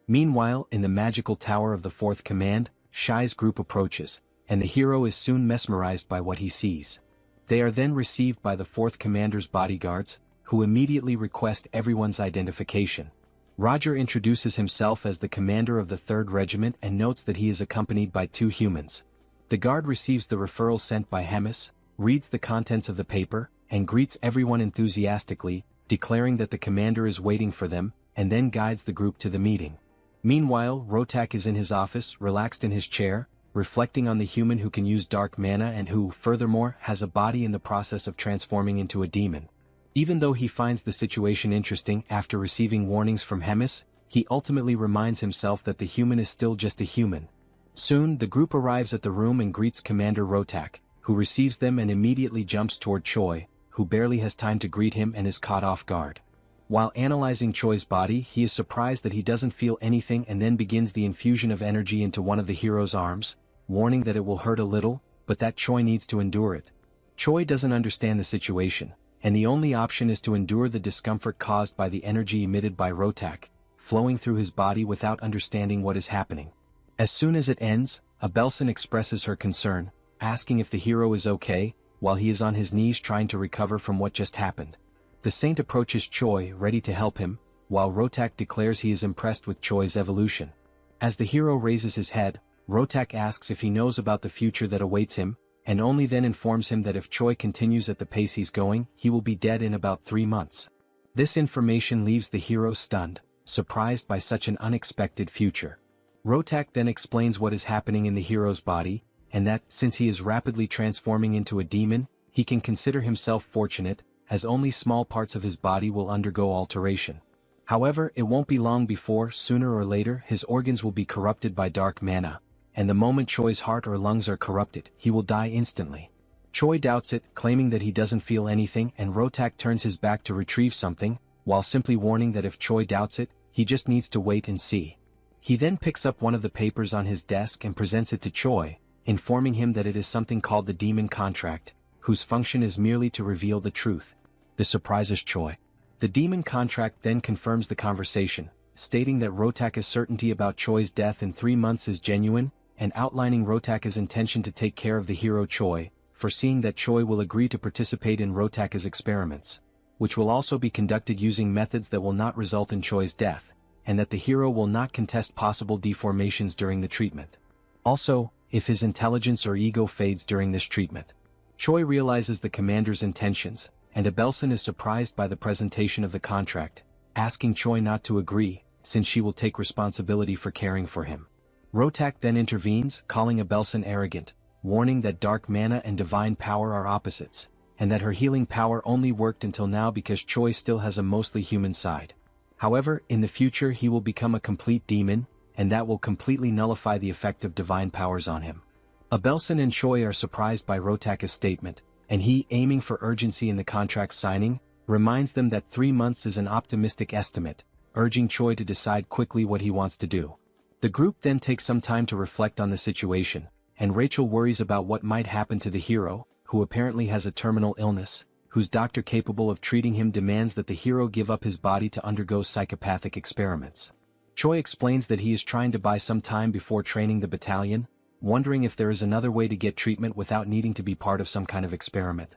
Meanwhile, in the magical tower of the Fourth Command, Shai's group approaches, and the hero is soon mesmerized by what he sees. They are then received by the Fourth Commander's bodyguards, who immediately request everyone's identification. Roger introduces himself as the commander of the 3rd Regiment and notes that he is accompanied by 2 humans. The guard receives the referral sent by Hemis, reads the contents of the paper, and greets everyone enthusiastically, declaring that the commander is waiting for them, and then guides the group to the meeting. Meanwhile, Rotak is in his office, relaxed in his chair, reflecting on the human who can use dark mana and who, furthermore, has a body in the process of transforming into a demon. Even though he finds the situation interesting after receiving warnings from Hemis, he ultimately reminds himself that the human is still just a human. Soon, the group arrives at the room and greets Commander Rotak, who receives them and immediately jumps toward Choi, who barely has time to greet him and is caught off guard. While analyzing Choi's body, he is surprised that he doesn't feel anything and then begins the infusion of energy into one of the hero's arms, warning that it will hurt a little, but that Choi needs to endure it. Choi doesn't understand the situation, and the only option is to endure the discomfort caused by the energy emitted by Rotak, flowing through his body without understanding what is happening. As soon as it ends, Abelson expresses her concern, asking if the hero is okay, while he is on his knees trying to recover from what just happened. The saint approaches Choi, ready to help him, while Rotak declares he is impressed with Choi's evolution. As the hero raises his head, Rotak asks if he knows about the future that awaits him, and only then informs him that if Choi continues at the pace he's going, he will be dead in about 3 months. This information leaves the hero stunned, surprised by such an unexpected future. Rotak then explains what is happening in the hero's body, and that, since he is rapidly transforming into a demon, he can consider himself fortunate, as only small parts of his body will undergo alteration. However, it won't be long before, sooner or later, his organs will be corrupted by dark mana, and the moment Choi's heart or lungs are corrupted, he will die instantly. Choi doubts it, claiming that he doesn't feel anything, and Rotak turns his back to retrieve something, while simply warning that if Choi doubts it, he just needs to wait and see. He then picks up one of the papers on his desk and presents it to Choi, informing him that it is something called the Demon Contract, whose function is merely to reveal the truth. This surprises Choi. The Demon Contract then confirms the conversation, stating that Rotak's certainty about Choi's death in 3 months is genuine, and outlining Rotak's intention to take care of the hero Choi, foreseeing that Choi will agree to participate in Rotak's experiments, which will also be conducted using methods that will not result in Choi's death, and that the hero will not contest possible deformations during the treatment. Also, if his intelligence or ego fades during this treatment. Choi realizes the commander's intentions, and Abelson is surprised by the presentation of the contract, asking Choi not to agree, since she will take responsibility for caring for him. Rotak then intervenes, calling Abelson arrogant, warning that dark mana and divine power are opposites, and that her healing power only worked until now because Choi still has a mostly human side. However, in the future he will become a complete demon, and that will completely nullify the effect of divine powers on him. Abelson and Choi are surprised by Rotak's statement, and he, aiming for urgency in the contract signing, reminds them that 3 months is an optimistic estimate, urging Choi to decide quickly what he wants to do. The group then takes some time to reflect on the situation, and Rachel worries about what might happen to the hero, who apparently has a terminal illness, whose doctor capable of treating him demands that the hero give up his body to undergo psychopathic experiments. Choi explains that he is trying to buy some time before training the battalion, wondering if there is another way to get treatment without needing to be part of some kind of experiment.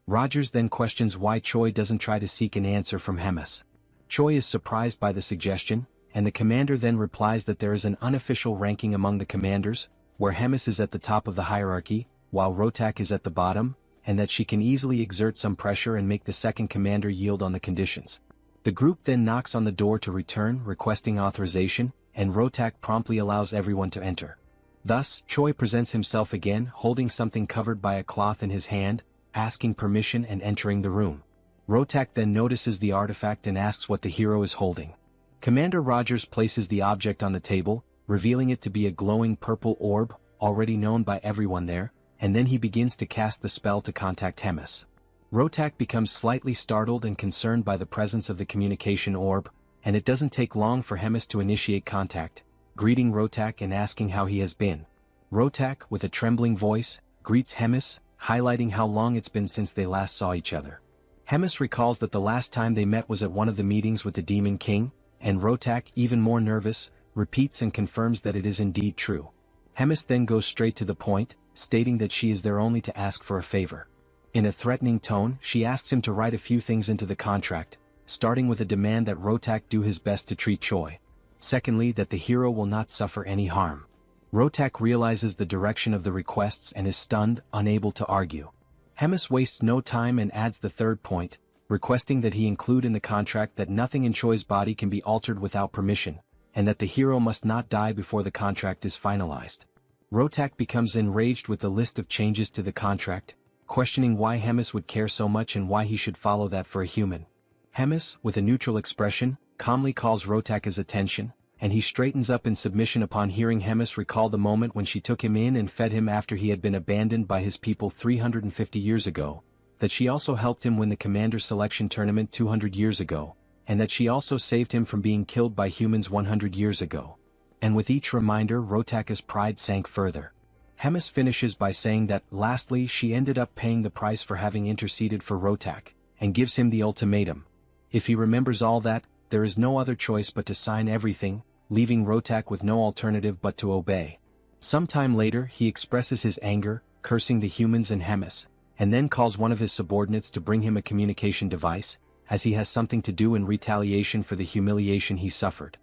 Rogers then questions why Choi doesn't try to seek an answer from Hemis. Choi is surprised by the suggestion, and the commander then replies that there is an unofficial ranking among the commanders, where Hemis is at the top of the hierarchy, while Rotak is at the bottom, and that she can easily exert some pressure and make the second commander yield on the conditions. The group then knocks on the door to return, requesting authorization, and Rotak promptly allows everyone to enter. Thus, Choi presents himself again, holding something covered by a cloth in his hand, asking permission and entering the room. Rotak then notices the artifact and asks what the hero is holding. Commander Rogers places the object on the table, revealing it to be a glowing purple orb, already known by everyone there, and then he begins to cast the spell to contact Hemis. Rotak becomes slightly startled and concerned by the presence of the communication orb, and it doesn't take long for Hemis to initiate contact, greeting Rotak and asking how he has been. Rotak, with a trembling voice, greets Hemis, highlighting how long it's been since they last saw each other. Hemis recalls that the last time they met was at one of the meetings with the Demon King, and Rotak, even more nervous, repeats and confirms that it is indeed true. Hemis then goes straight to the point, stating that she is there only to ask for a favor. In a threatening tone, she asks him to write a few things into the contract, starting with a demand that Rotak do his best to treat Choi. Secondly, that the hero will not suffer any harm. Rotak realizes the direction of the requests and is stunned, unable to argue. Hemis wastes no time and adds the third point, requesting that he include in the contract that nothing in Choi's body can be altered without permission, and that the hero must not die before the contract is finalized. Rotak becomes enraged with the list of changes to the contract, questioning why Hemis would care so much and why he should follow that for a human. Hemis, with a neutral expression, calmly calls Rotak's attention, and he straightens up in submission upon hearing Hemis recall the moment when she took him in and fed him after he had been abandoned by his people 350 years ago, that she also helped him win the commander selection tournament 200 years ago, and that she also saved him from being killed by humans 100 years ago. And with each reminder, Rotak's pride sank further. Hemis finishes by saying that, lastly, she ended up paying the price for having interceded for Rotak, and gives him the ultimatum. If he remembers all that, there is no other choice but to sign everything, leaving Rotak with no alternative but to obey. Sometime later, he expresses his anger, cursing the humans and Hemis, and then calls one of his subordinates to bring him a communication device, as he has something to do in retaliation for the humiliation he suffered.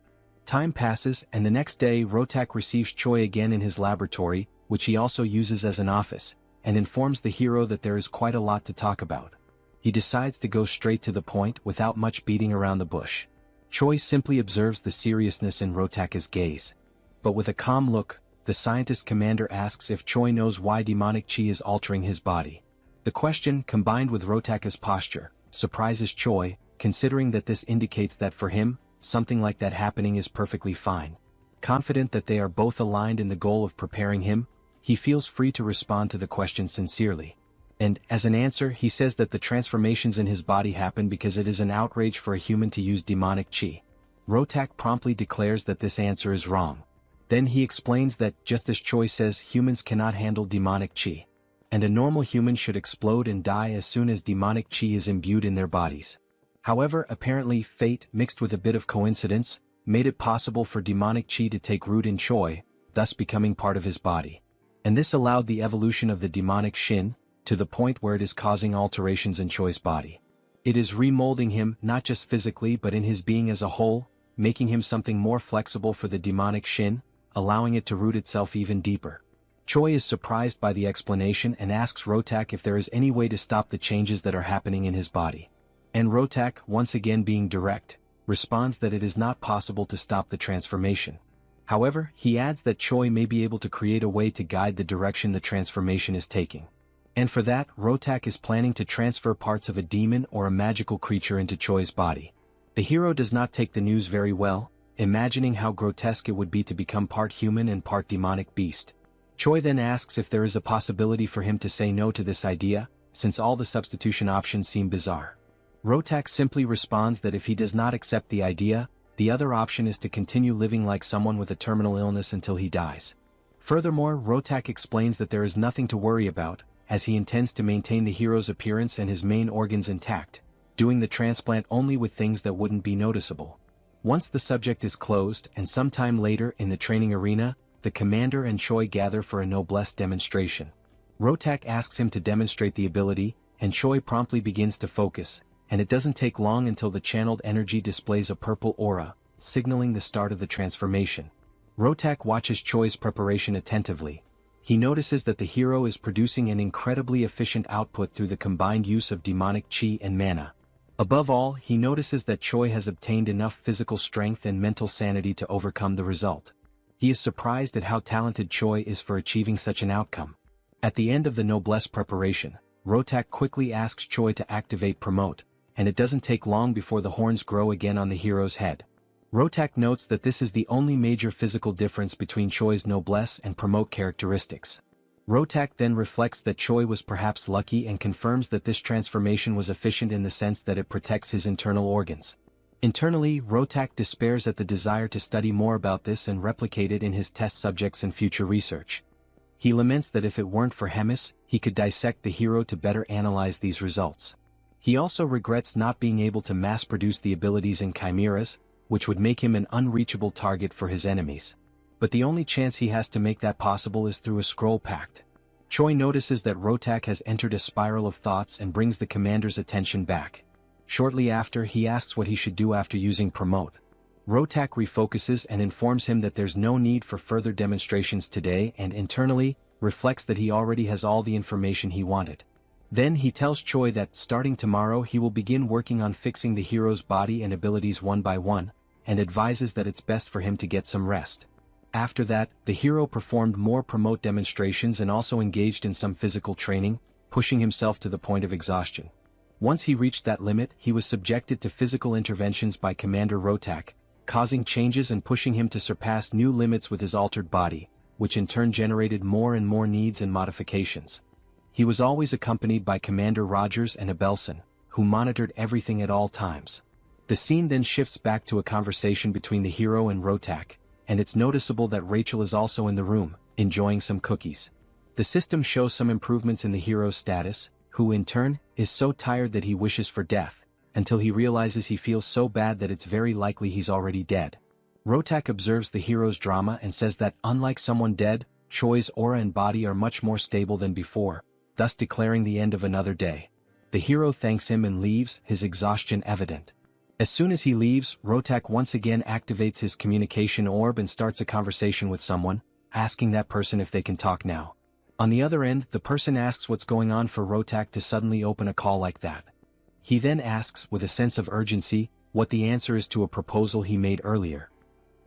Time passes, and the next day Rotak receives Choi again in his laboratory, which he also uses as an office, and informs the hero that there is quite a lot to talk about. He decides to go straight to the point without much beating around the bush. Choi simply observes the seriousness in Rotak's gaze. But with a calm look, the scientist commander asks if Choi knows why demonic chi is altering his body. The question, combined with Rotak's posture, surprises Choi, considering that this indicates that for him, something like that happening is perfectly fine. Confident that they are both aligned in the goal of preparing him, he feels free to respond to the question sincerely. And, as an answer, he says that the transformations in his body happen because it is an outrage for a human to use demonic chi. Rotak promptly declares that this answer is wrong. Then he explains that, just as Choi says, humans cannot handle demonic chi, and a normal human should explode and die as soon as demonic chi is imbued in their bodies. However, apparently fate, mixed with a bit of coincidence, made it possible for demonic chi to take root in Choi, thus becoming part of his body. And this allowed the evolution of the demonic Shin, to the point where it is causing alterations in Choi's body. It is remolding him not just physically but in his being as a whole, making him something more flexible for the demonic Shin, allowing it to root itself even deeper. Choi is surprised by the explanation and asks Rotak if there is any way to stop the changes that are happening in his body. And Rotak, once again being direct, responds that it is not possible to stop the transformation. However, he adds that Choi may be able to create a way to guide the direction the transformation is taking. And for that, Rotak is planning to transfer parts of a demon or a magical creature into Choi's body. The hero does not take the news very well, imagining how grotesque it would be to become part human and part demonic beast. Choi then asks if there is a possibility for him to say no to this idea, since all the substitution options seem bizarre. Rotak simply responds that if he does not accept the idea, the other option is to continue living like someone with a terminal illness until he dies. Furthermore, Rotak explains that there is nothing to worry about, as he intends to maintain the hero's appearance and his main organs intact, doing the transplant only with things that wouldn't be noticeable. Once the subject is closed, and sometime later in the training arena, the commander and Choi gather for a noblesse demonstration. Rotak asks him to demonstrate the ability, and Choi promptly begins to focus, and it doesn't take long until the channeled energy displays a purple aura, signaling the start of the transformation. Rotak watches Choi's preparation attentively. He notices that the hero is producing an incredibly efficient output through the combined use of demonic chi and mana. Above all, he notices that Choi has obtained enough physical strength and mental sanity to overcome the result. He is surprised at how talented Choi is for achieving such an outcome. At the end of the noblesse preparation, Rotak quickly asks Choi to activate promote, and it doesn't take long before the horns grow again on the hero's head. Rotak notes that this is the only major physical difference between Choi's noblesse and promote characteristics. Rotak then reflects that Choi was perhaps lucky and confirms that this transformation was efficient in the sense that it protects his internal organs. Internally, Rotak despairs at the desire to study more about this and replicate it in his test subjects and future research. He laments that if it weren't for Hemis, he could dissect the hero to better analyze these results. He also regrets not being able to mass-produce the abilities in chimeras, which would make him an unreachable target for his enemies. But the only chance he has to make that possible is through a scroll pact. Choi notices that Rotak has entered a spiral of thoughts and brings the commander's attention back. Shortly after, he asks what he should do after using promote. Rotak refocuses and informs him that there's no need for further demonstrations today and internally, reflects that he already has all the information he wanted. Then he tells Choi that starting tomorrow he will begin working on fixing the hero's body and abilities one by one, and advises that it's best for him to get some rest. After that, the hero performed more promote demonstrations and also engaged in some physical training, pushing himself to the point of exhaustion. Once he reached that limit, he was subjected to physical interventions by Commander Rotak, causing changes and pushing him to surpass new limits with his altered body, which in turn generated more and more needs and modifications. He was always accompanied by Commander Rogers and Abelson, who monitored everything at all times. The scene then shifts back to a conversation between the hero and Rotak, and it's noticeable that Rachel is also in the room, enjoying some cookies. The system shows some improvements in the hero's status, who in turn, is so tired that he wishes for death, until he realizes he feels so bad that it's very likely he's already dead. Rotak observes the hero's drama and says that unlike someone dead, Choi's aura and body are much more stable than before, thus declaring the end of another day. The hero thanks him and leaves, his exhaustion evident. As soon as he leaves, Rotak once again activates his communication orb and starts a conversation with someone, asking that person if they can talk now. On the other end, the person asks what's going on for Rotak to suddenly open a call like that. He then asks, with a sense of urgency, what the answer is to a proposal he made earlier.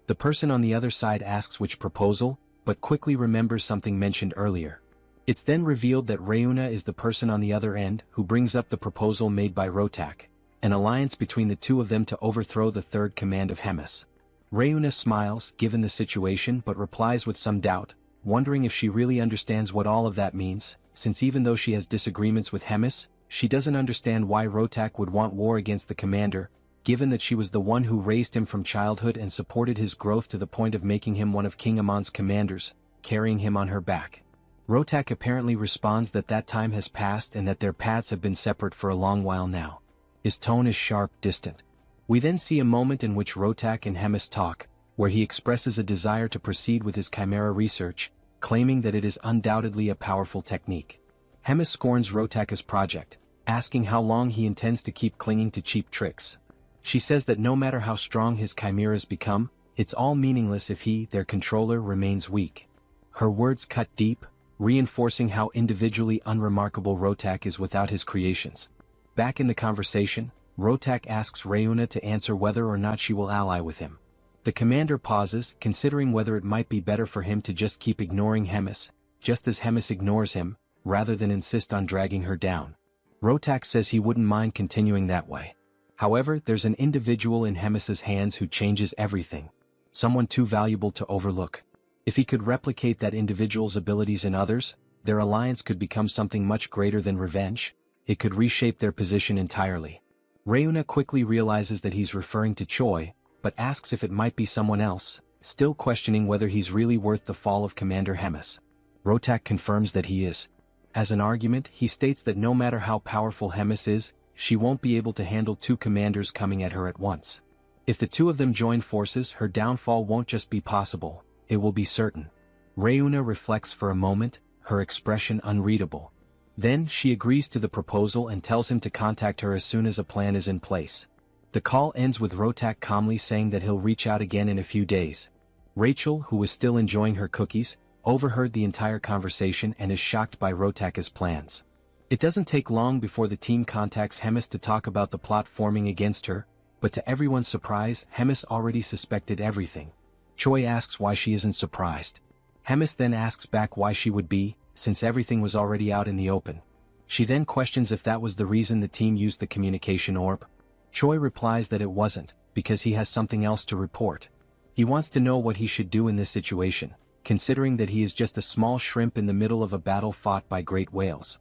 The person on the other side asks which proposal, but quickly remembers something mentioned earlier. It's then revealed that Reuna is the person on the other end who brings up the proposal made by Rotak, an alliance between the two of them to overthrow the third command of Hemis. Reuna smiles, given the situation, but replies with some doubt, wondering if she really understands what all of that means, since even though she has disagreements with Hemis, she doesn't understand why Rotak would want war against the commander, given that she was the one who raised him from childhood and supported his growth to the point of making him one of King Amon's commanders, carrying him on her back. Rotak apparently responds that that time has passed and that their paths have been separate for a long while now. His tone is sharp, distant. We then see a moment in which Rotak and Hemis talk, where he expresses a desire to proceed with his chimera research, claiming that it is undoubtedly a powerful technique. Hemis scorns Rotak's project, asking how long he intends to keep clinging to cheap tricks. She says that no matter how strong his chimeras become, it's all meaningless if he, their controller, remains weak. Her words cut deep, reinforcing how individually unremarkable Rotak is without his creations. Back in the conversation, Rotak asks Reuna to answer whether or not she will ally with him. The commander pauses, considering whether it might be better for him to just keep ignoring Hemis, just as Hemis ignores him, rather than insist on dragging her down. Rotak says he wouldn't mind continuing that way. However, there's an individual in Hemis's hands who changes everything. Someone too valuable to overlook. If he could replicate that individual's abilities in others, their alliance could become something much greater than revenge. It could reshape their position entirely. Reuna quickly realizes that he's referring to Choi, but asks if it might be someone else, still questioning whether he's really worth the fall of Commander Hemis. Rotak confirms that he is. As an argument, he states that no matter how powerful Hemis is, she won't be able to handle two commanders coming at her at once. If the two of them join forces, her downfall won't just be possible, it will be certain. Reuna reflects for a moment, her expression unreadable. Then, she agrees to the proposal and tells him to contact her as soon as a plan is in place. The call ends with Rotak calmly saying that he'll reach out again in a few days. Rachel, who was still enjoying her cookies, overheard the entire conversation and is shocked by Rotaka's plans. It doesn't take long before the team contacts Hemis to talk about the plot forming against her, but to everyone's surprise, Hemis already suspected everything. Choi asks why she isn't surprised. Hemis then asks back why she would be, since everything was already out in the open. She then questions if that was the reason the team used the communication orb. Choi replies that it wasn't, because he has something else to report. He wants to know what he should do in this situation, considering that he is just a small shrimp in the middle of a battle fought by great whales.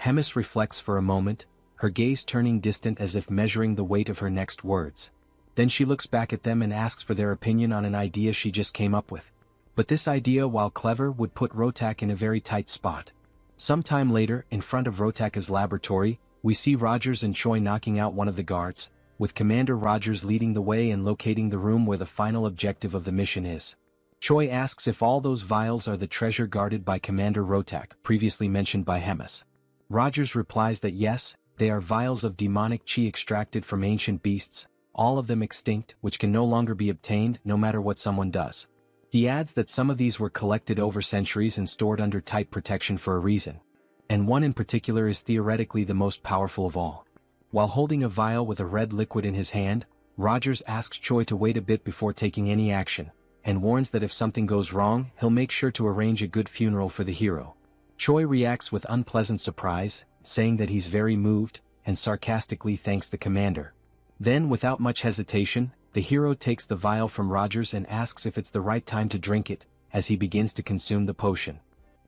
Hemis reflects for a moment, her gaze turning distant as if measuring the weight of her next words. Then she looks back at them and asks for their opinion on an idea she just came up with. But this idea, while clever, would put Rotak in a very tight spot. Sometime later, in front of Rotaka's laboratory, we see Rogers and Choi knocking out one of the guards, with Commander Rogers leading the way and locating the room where the final objective of the mission is. Choi asks if all those vials are the treasure guarded by Commander Rotak, previously mentioned by Hemis. Rogers replies that yes, they are vials of demonic chi extracted from ancient beasts, all of them extinct, which can no longer be obtained no matter what someone does. He adds that some of these were collected over centuries and stored under tight protection for a reason. And one in particular is theoretically the most powerful of all. While holding a vial with a red liquid in his hand, Rogers asks Choi to wait a bit before taking any action, and warns that if something goes wrong, he'll make sure to arrange a good funeral for the hero. Choi reacts with unpleasant surprise, saying that he's very moved, and sarcastically thanks the commander. Then, without much hesitation, the hero takes the vial from Rogers and asks if it's the right time to drink it, as he begins to consume the potion.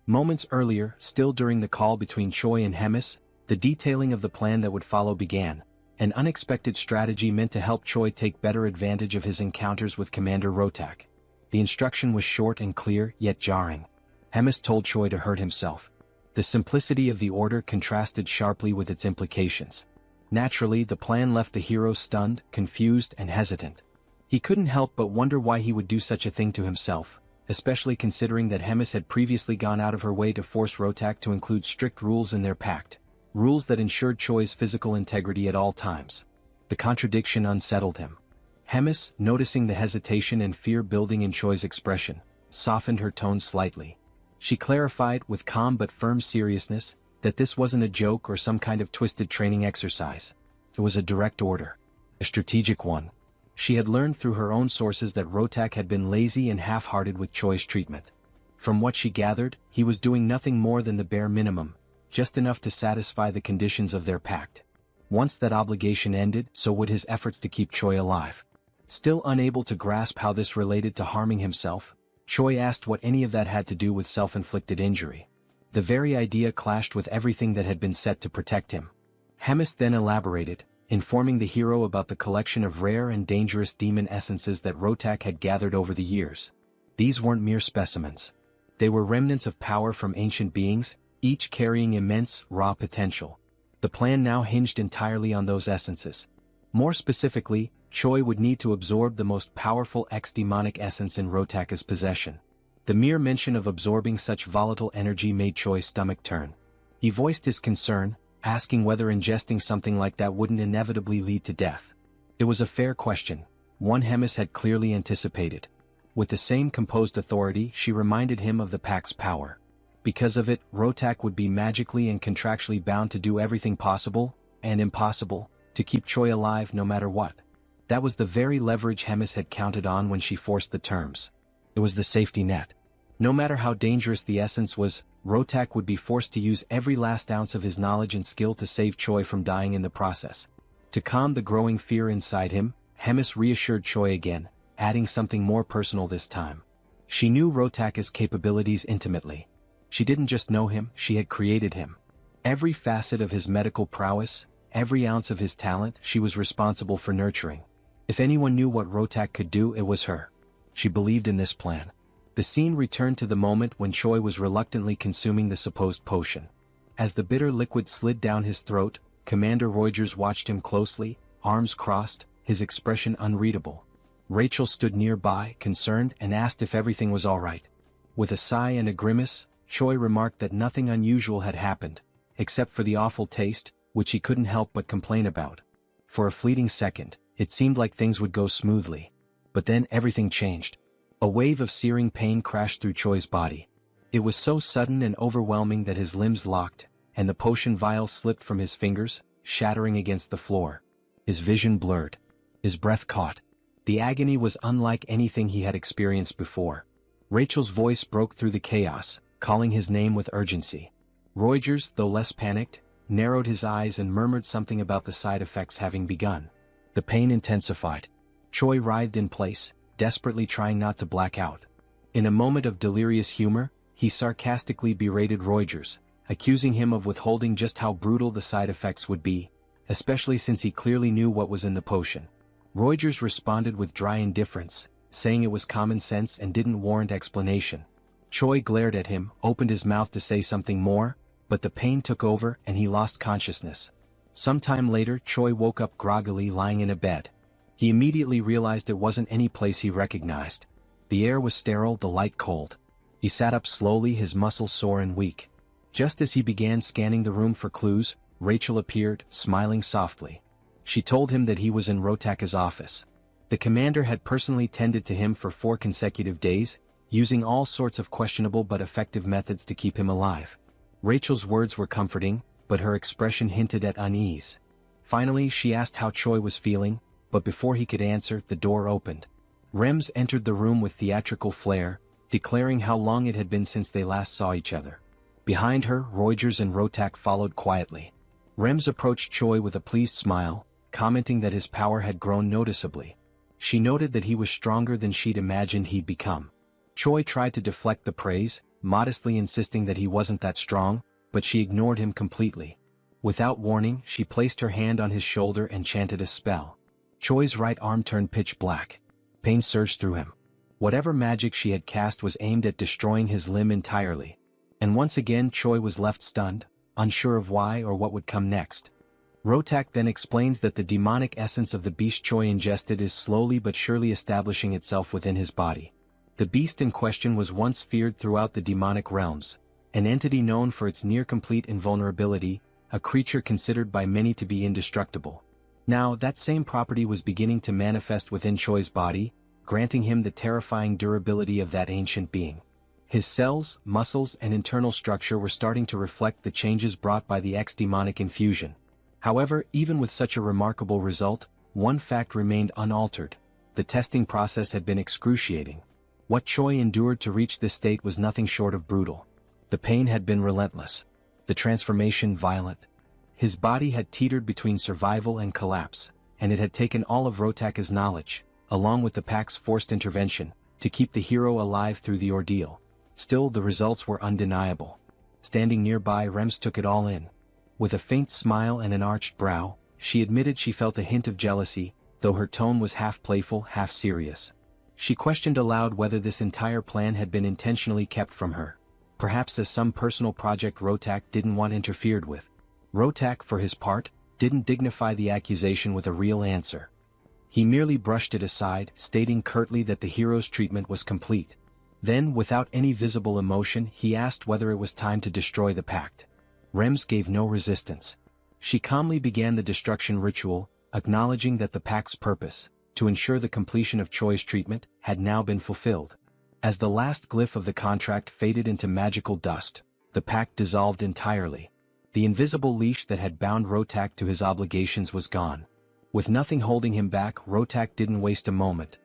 Moments earlier, still during the call between Choi and Hemis, the detailing of the plan that would follow began, an unexpected strategy meant to help Choi take better advantage of his encounters with Commander Rotak. The instruction was short and clear, yet jarring. Hemis told Choi to hurt himself. The simplicity of the order contrasted sharply with its implications. Naturally, the plan left the hero stunned, confused, and hesitant. He couldn't help but wonder why he would do such a thing to himself, especially considering that Hemis had previously gone out of her way to force Rotak to include strict rules in their pact, rules that ensured Choi's physical integrity at all times. The contradiction unsettled him. Hemis, noticing the hesitation and fear building in Choi's expression, softened her tone slightly. She clarified, with calm but firm seriousness, that this wasn't a joke or some kind of twisted training exercise. It was a direct order. A strategic one. She had learned through her own sources that Rotak had been lazy and half-hearted with Choi's treatment. From what she gathered, he was doing nothing more than the bare minimum, just enough to satisfy the conditions of their pact. Once that obligation ended, so would his efforts to keep Choi alive. Still unable to grasp how this related to harming himself, Choi asked what any of that had to do with self-inflicted injury. The very idea clashed with everything that had been set to protect him. Hemis then elaborated, informing the hero about the collection of rare and dangerous demon essences that Rotak had gathered over the years. These weren't mere specimens. They were remnants of power from ancient beings, each carrying immense, raw potential. The plan now hinged entirely on those essences. More specifically, Choi would need to absorb the most powerful ex-demonic essence in Rotaka's possession. The mere mention of absorbing such volatile energy made Choi's stomach turn. He voiced his concern, asking whether ingesting something like that wouldn't inevitably lead to death. It was a fair question, one Hemis had clearly anticipated. With the same composed authority, she reminded him of the Pact's power. Because of it, Rotak would be magically and contractually bound to do everything possible, and impossible, to keep Choi alive no matter what. That was the very leverage Hemis had counted on when she forced the terms. It was the safety net. No matter how dangerous the essence was, Rotak would be forced to use every last ounce of his knowledge and skill to save Choi from dying in the process. To calm the growing fear inside him, Hemis reassured Choi again, adding something more personal this time. She knew Rotaka's capabilities intimately. She didn't just know him, she had created him. Every facet of his medical prowess, every ounce of his talent, she was responsible for nurturing. If anyone knew what Rotak could do, it was her. She believed in this plan. The scene returned to the moment when Choi was reluctantly consuming the supposed potion. As the bitter liquid slid down his throat, Commander Rogers watched him closely, arms crossed, his expression unreadable. Rachel stood nearby, concerned, and asked if everything was all right. With a sigh and a grimace, Choi remarked that nothing unusual had happened, except for the awful taste, which he couldn't help but complain about. For a fleeting second, it seemed like things would go smoothly. But then everything changed. A wave of searing pain crashed through Choi's body. It was so sudden and overwhelming that his limbs locked, and the potion vial slipped from his fingers, shattering against the floor. His vision blurred. His breath caught. The agony was unlike anything he had experienced before. Rachel's voice broke through the chaos, calling his name with urgency. Rogers, though less panicked, narrowed his eyes and murmured something about the side effects having begun. The pain intensified. Choi writhed in place, desperately trying not to black out. In a moment of delirious humor, he sarcastically berated Rogers, accusing him of withholding just how brutal the side effects would be, especially since he clearly knew what was in the potion. Rogers responded with dry indifference, saying it was common sense and didn't warrant explanation. Choi glared at him, opened his mouth to say something more, but the pain took over and he lost consciousness. Sometime later, Choi woke up groggily lying in a bed. He immediately realized it wasn't any place he recognized. The air was sterile, the light cold. He sat up slowly, his muscles sore and weak. Just as he began scanning the room for clues, Rachel appeared, smiling softly. She told him that he was in Rotaka's office. The commander had personally tended to him for 4 consecutive days, using all sorts of questionable but effective methods to keep him alive. Rachel's words were comforting, but her expression hinted at unease. Finally, she asked how Choi was feeling, but before he could answer, the door opened. Rems entered the room with theatrical flair, declaring how long it had been since they last saw each other. Behind her, Rogers and Rotak followed quietly. Rems approached Choi with a pleased smile, commenting that his power had grown noticeably. She noted that he was stronger than she'd imagined he'd become. Choi tried to deflect the praise, modestly insisting that he wasn't that strong, but she ignored him completely. Without warning, she placed her hand on his shoulder and chanted a spell. Choi's right arm turned pitch black. Pain surged through him. Whatever magic she had cast was aimed at destroying his limb entirely. And once again Choi was left stunned, unsure of why or what would come next. Rotak then explains that the demonic essence of the beast Choi ingested is slowly but surely establishing itself within his body. The beast in question was once feared throughout the demonic realms, an entity known for its near-complete invulnerability, a creature considered by many to be indestructible. Now, that same property was beginning to manifest within Choi's body, granting him the terrifying durability of that ancient being. His cells, muscles, and internal structure were starting to reflect the changes brought by the ex-demonic infusion. However, even with such a remarkable result, one fact remained unaltered. The testing process had been excruciating. What Choi endured to reach this state was nothing short of brutal. The pain had been relentless. The transformation violent. His body had teetered between survival and collapse, and it had taken all of Rotaka's knowledge, along with the pack's forced intervention, to keep the hero alive through the ordeal. Still, the results were undeniable. Standing nearby, Rems took it all in. With a faint smile and an arched brow, she admitted she felt a hint of jealousy, though her tone was half playful, half serious. She questioned aloud whether this entire plan had been intentionally kept from her. Perhaps as some personal project Rotak didn't want interfered with. Rotak, for his part, didn't dignify the accusation with a real answer. He merely brushed it aside, stating curtly that the hero's treatment was complete. Then, without any visible emotion, he asked whether it was time to destroy the pact. Rems gave no resistance. She calmly began the destruction ritual, acknowledging that the pact's purpose, to ensure the completion of Choi's treatment, had now been fulfilled. As the last glyph of the contract faded into magical dust, the pact dissolved entirely. The invisible leash that had bound Rotak to his obligations was gone. With nothing holding him back, Rotak didn't waste a moment.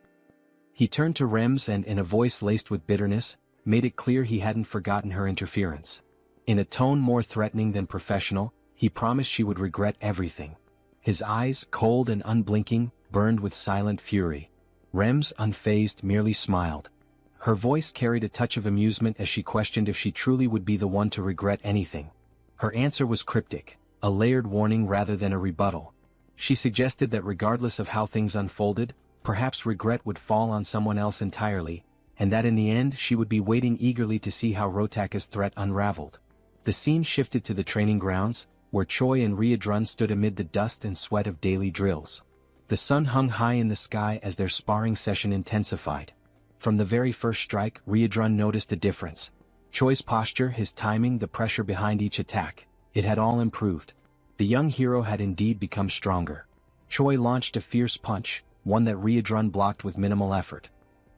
He turned to Rems and, in a voice laced with bitterness, made it clear he hadn't forgotten her interference. In a tone more threatening than professional, he promised she would regret everything. His eyes, cold and unblinking, burned with silent fury. Rems, unfazed, merely smiled. Her voice carried a touch of amusement as she questioned if she truly would be the one to regret anything. Her answer was cryptic, a layered warning rather than a rebuttal. She suggested that regardless of how things unfolded, perhaps regret would fall on someone else entirely, and that in the end she would be waiting eagerly to see how Rotaka's threat unraveled. The scene shifted to the training grounds, where Choi and Riadrun stood amid the dust and sweat of daily drills. The sun hung high in the sky as their sparring session intensified. From the very first strike, Riadrun noticed a difference. Choi's posture, his timing, the pressure behind each attack, it had all improved. The young hero had indeed become stronger. Choi launched a fierce punch, one that Riadrun blocked with minimal effort.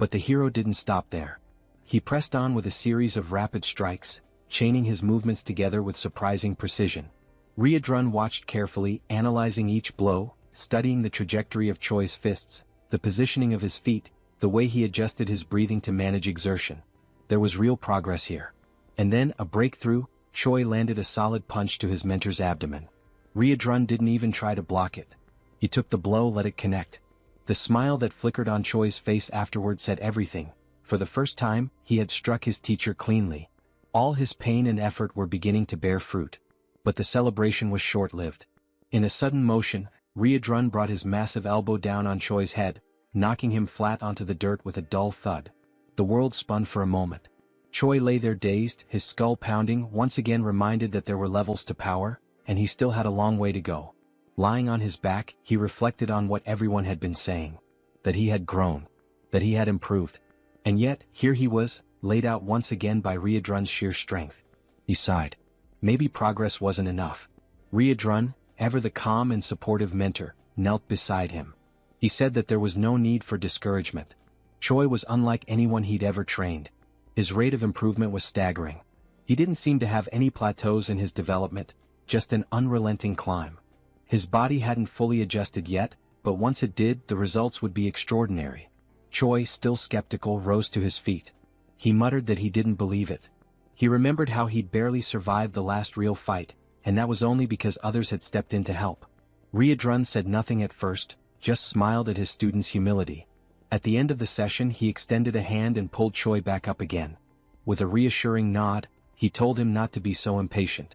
But the hero didn't stop there. He pressed on with a series of rapid strikes, chaining his movements together with surprising precision. Riadrun watched carefully, analyzing each blow, studying the trajectory of Choi's fists, the positioning of his feet, the way he adjusted his breathing to manage exertion. There was real progress here. And then, a breakthrough, Choi landed a solid punch to his mentor's abdomen. Riadrun didn't even try to block it. He took the blow, let it connect. The smile that flickered on Choi's face afterward said everything. For the first time, he had struck his teacher cleanly. All his pain and effort were beginning to bear fruit. But the celebration was short-lived. In a sudden motion, Riadrun brought his massive elbow down on Choi's head, knocking him flat onto the dirt with a dull thud. The world spun for a moment. Choi lay there dazed, his skull pounding, once again reminded that there were levels to power, and he still had a long way to go. Lying on his back, he reflected on what everyone had been saying. That he had grown. That he had improved. And yet, here he was, laid out once again by Riadrun's sheer strength. He sighed. Maybe progress wasn't enough. Riadrun, ever the calm and supportive mentor, knelt beside him. He said that there was no need for discouragement. Choi was unlike anyone he'd ever trained. His rate of improvement was staggering. He didn't seem to have any plateaus in his development, just an unrelenting climb. His body hadn't fully adjusted yet, but once it did, the results would be extraordinary. Choi, still skeptical, rose to his feet. He muttered that he didn't believe it. He remembered how he'd barely survived the last real fight, and that was only because others had stepped in to help. Riadrun said nothing at first, just smiled at his student's humility. At the end of the session, he extended a hand and pulled Choi back up again. With a reassuring nod, he told him not to be so impatient.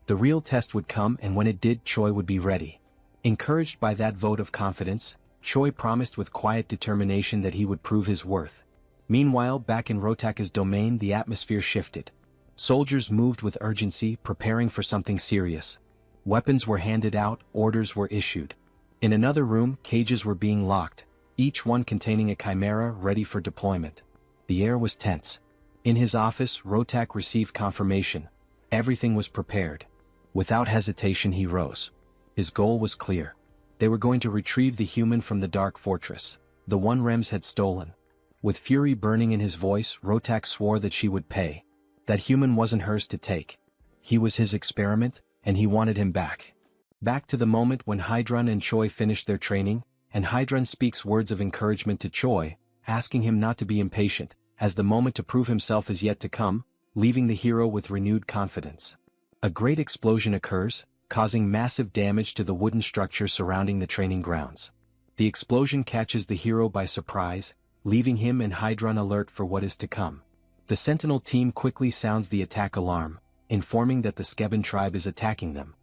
The real test would come, and when it did, Choi would be ready. Encouraged by that vote of confidence, Choi promised with quiet determination that he would prove his worth. Meanwhile, back in Rotaka's domain, the atmosphere shifted. Soldiers moved with urgency, preparing for something serious. Weapons were handed out, orders were issued. In another room, cages were being locked, each one containing a chimera ready for deployment. The air was tense. In his office, Rotak received confirmation. Everything was prepared. Without hesitation, he rose. His goal was clear. They were going to retrieve the human from the dark fortress, the one Rems had stolen. With fury burning in his voice, Rotak swore that she would pay. That human wasn't hers to take. He was his experiment, and he wanted him back. Back to the moment when Hydrun and Choi finished their training, and Hydrun speaks words of encouragement to Choi, asking him not to be impatient, as the moment to prove himself is yet to come, leaving the hero with renewed confidence. A great explosion occurs, causing massive damage to the wooden structure surrounding the training grounds. The explosion catches the hero by surprise, leaving him and Hydrun alert for what is to come. The Sentinel team quickly sounds the attack alarm, informing that the Skeben tribe is attacking them.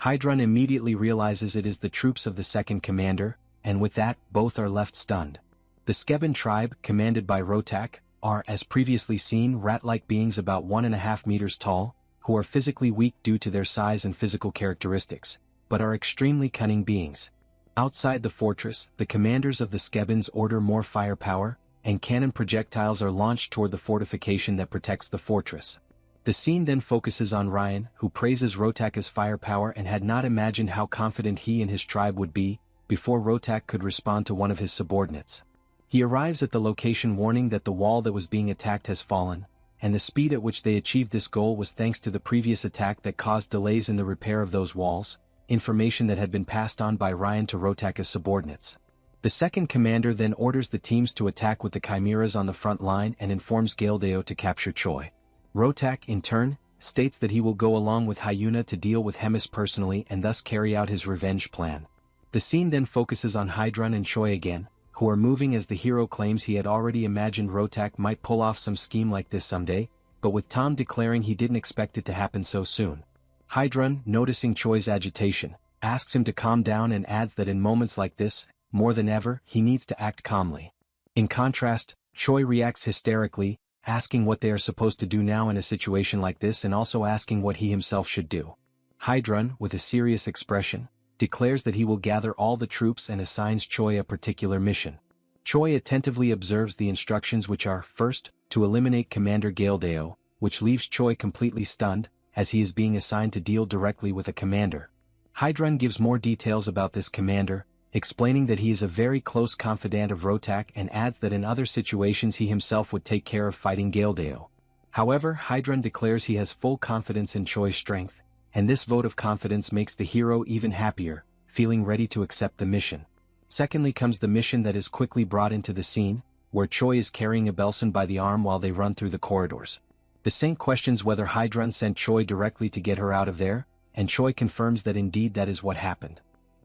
Hydrun immediately realizes it is the troops of the second commander, and with that, both are left stunned. The Skeben tribe, commanded by Rotak, are, as previously seen, rat-like beings about 1.5 meters tall, who are physically weak due to their size and physical characteristics, but are extremely cunning beings. Outside the fortress, the commanders of the Skebens order more firepower, and cannon projectiles are launched toward the fortification that protects the fortress. The scene then focuses on Ryan, who praises Rotaka's firepower and had not imagined how confident he and his tribe would be, before Rotak could respond to one of his subordinates. He arrives at the location warning that the wall that was being attacked has fallen, and the speed at which they achieved this goal was thanks to the previous attack that caused delays in the repair of those walls, information that had been passed on by Ryan to Rotaka's subordinates. The second commander then orders the teams to attack with the chimeras on the front line and informs Galdeo to capture Choi. Rotak, in turn, states that he will go along with Hyuna to deal with Hemis personally and thus carry out his revenge plan. The scene then focuses on Hydrun and Choi again, who are moving as the hero claims he had already imagined Rotak might pull off some scheme like this someday, but with Tom declaring he didn't expect it to happen so soon. Hydrun, noticing Choi's agitation, asks him to calm down and adds that in moments like this, more than ever, he needs to act calmly. In contrast, Choi reacts hysterically, asking what they are supposed to do now in a situation like this and also asking what he himself should do. Hydrun, with a serious expression, declares that he will gather all the troops and assigns Choi a particular mission. Choi attentively observes the instructions, which are, first, to eliminate Commander Galdeo, which leaves Choi completely stunned, as he is being assigned to deal directly with a commander. Hydrun gives more details about this commander, explaining that he is a very close confidant of Rotak and adds that in other situations he himself would take care of fighting Galdeo. However, Hydrun declares he has full confidence in Choi's strength, and this vote of confidence makes the hero even happier, feeling ready to accept the mission. Secondly comes the mission that is quickly brought into the scene, where Choi is carrying Abelson by the arm while they run through the corridors. The saint questions whether Hydrun sent Choi directly to get her out of there, and Choi confirms that indeed that is what happened.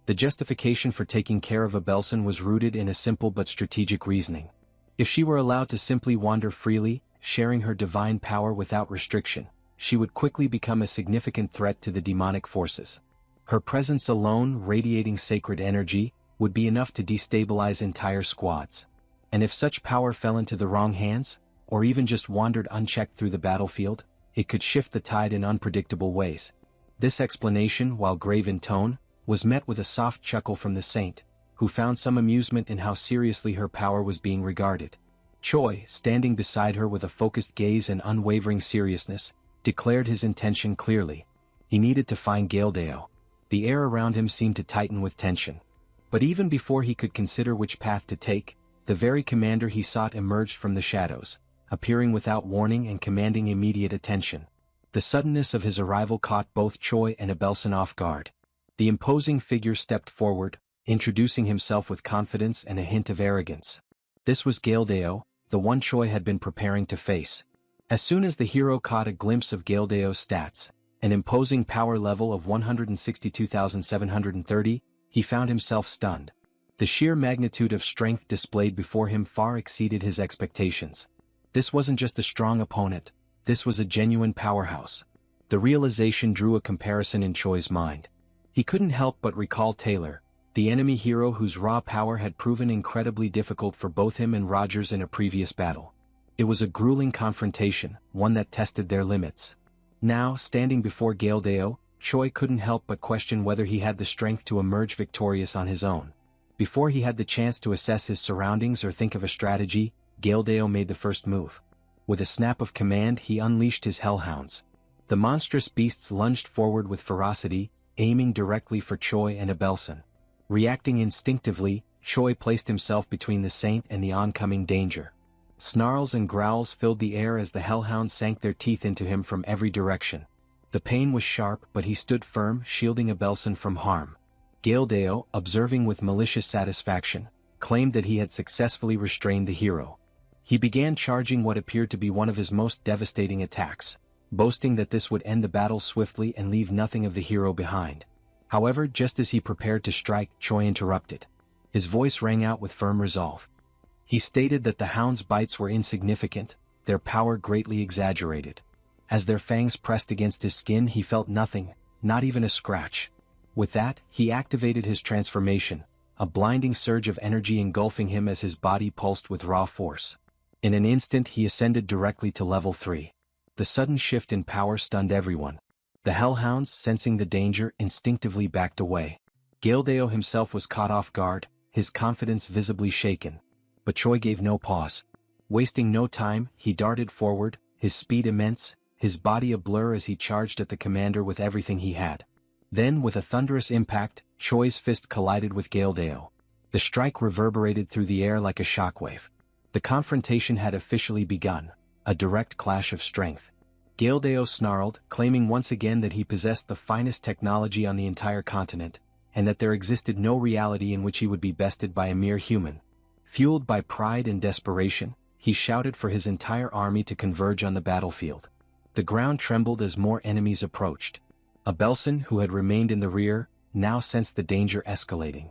The justification for taking care of Abelson was rooted in a simple but strategic reasoning. If she were allowed to simply wander freely, sharing her divine power without restriction, she would quickly become a significant threat to the demonic forces. Her presence alone, radiating sacred energy, would be enough to destabilize entire squads. And if such power fell into the wrong hands, or even just wandered unchecked through the battlefield, it could shift the tide in unpredictable ways. This explanation, while grave in tone, was met with a soft chuckle from the saint, who found some amusement in how seriously her power was being regarded. Choi, standing beside her with a focused gaze and unwavering seriousness, declared his intention clearly. He needed to find Galdeo. The air around him seemed to tighten with tension. But even before he could consider which path to take, the very commander he sought emerged from the shadows, appearing without warning and commanding immediate attention. The suddenness of his arrival caught both Choi and Abelson off guard. The imposing figure stepped forward, introducing himself with confidence and a hint of arrogance. This was Galdeo, the one Choi had been preparing to face. As soon as the hero caught a glimpse of Galdeo's stats, an imposing power level of 162,730, he found himself stunned. The sheer magnitude of strength displayed before him far exceeded his expectations. This wasn't just a strong opponent, this was a genuine powerhouse. The realization drew a comparison in Choi's mind. He couldn't help but recall Taylor, the enemy hero whose raw power had proven incredibly difficult for both him and Rogers in a previous battle. It was a grueling confrontation, one that tested their limits. Now, standing before Galdeo, Choi couldn't help but question whether he had the strength to emerge victorious on his own. Before he had the chance to assess his surroundings or think of a strategy, Galdeo made the first move. With a snap of command, he unleashed his hellhounds. The monstrous beasts lunged forward with ferocity, aiming directly for Choi and Abelson. Reacting instinctively, Choi placed himself between the saint and the oncoming danger. Snarls and growls filled the air as the hellhounds sank their teeth into him from every direction. The pain was sharp, but he stood firm, shielding Abelson from harm. Galdeo, observing with malicious satisfaction, claimed that he had successfully restrained the hero. He began charging what appeared to be one of his most devastating attacks, boasting that this would end the battle swiftly and leave nothing of the hero behind. However, just as he prepared to strike, Choi interrupted. His voice rang out with firm resolve. He stated that the hound's bites were insignificant, their power greatly exaggerated. As their fangs pressed against his skin, he felt nothing, not even a scratch. With that, he activated his transformation, a blinding surge of energy engulfing him as his body pulsed with raw force. In an instant he ascended directly to level 3. The sudden shift in power stunned everyone. The hellhounds, sensing the danger, instinctively backed away. Galdeo himself was caught off guard, his confidence visibly shaken. But Choi gave no pause. Wasting no time, he darted forward, his speed immense, his body a blur as he charged at the commander with everything he had. Then, with a thunderous impact, Choi's fist collided with Galdeo. The strike reverberated through the air like a shockwave. The confrontation had officially begun, a direct clash of strength. Galdeo snarled, claiming once again that he possessed the finest technology on the entire continent, and that there existed no reality in which he would be bested by a mere human. Fueled by pride and desperation, he shouted for his entire army to converge on the battlefield. The ground trembled as more enemies approached. Abelson, who had remained in the rear, now sensed the danger escalating.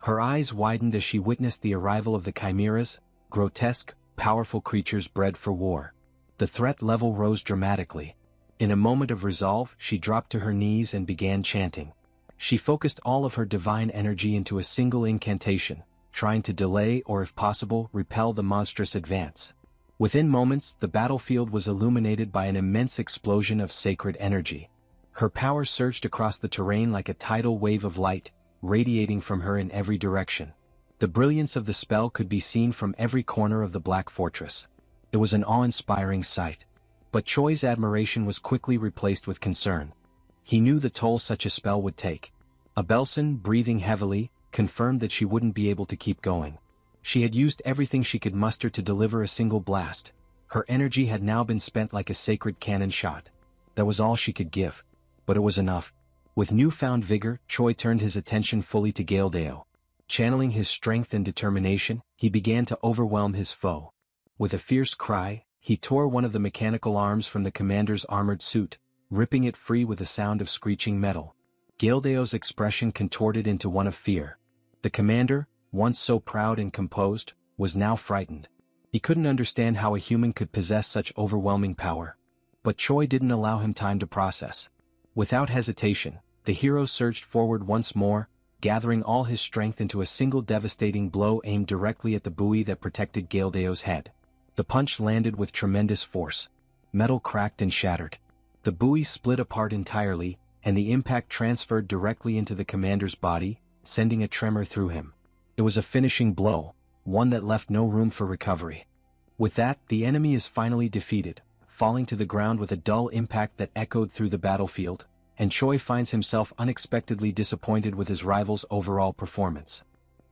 Her eyes widened as she witnessed the arrival of the chimeras, grotesque, powerful creatures bred for war. The threat level rose dramatically. In a moment of resolve, she dropped to her knees and began chanting. She focused all of her divine energy into a single incantation, trying to delay or, if possible, repel the monstrous advance. Within moments, the battlefield was illuminated by an immense explosion of sacred energy. Her power surged across the terrain like a tidal wave of light, radiating from her in every direction. The brilliance of the spell could be seen from every corner of the Black Fortress. It was an awe-inspiring sight. But Choi's admiration was quickly replaced with concern. He knew the toll such a spell would take. Abelson, breathing heavily, confirmed that she wouldn't be able to keep going. She had used everything she could muster to deliver a single blast. Her energy had now been spent like a sacred cannon shot. That was all she could give. But it was enough. With newfound vigor, Choi turned his attention fully to Yahello. Channeling his strength and determination, he began to overwhelm his foe. With a fierce cry, he tore one of the mechanical arms from the commander's armored suit, ripping it free with a sound of screeching metal. Yahello's expression contorted into one of fear. The commander, once so proud and composed, was now frightened. He couldn't understand how a human could possess such overwhelming power. But Choi didn't allow him time to process. Without hesitation, the hero surged forward once more, gathering all his strength into a single devastating blow aimed directly at the buoy that protected Yahello's head. The punch landed with tremendous force. Metal cracked and shattered. The buoy split apart entirely, and the impact transferred directly into the commander's body, sending a tremor through him. It was a finishing blow, one that left no room for recovery. With that, the enemy is finally defeated, falling to the ground with a dull impact that echoed through the battlefield, and Choi finds himself unexpectedly disappointed with his rival's overall performance.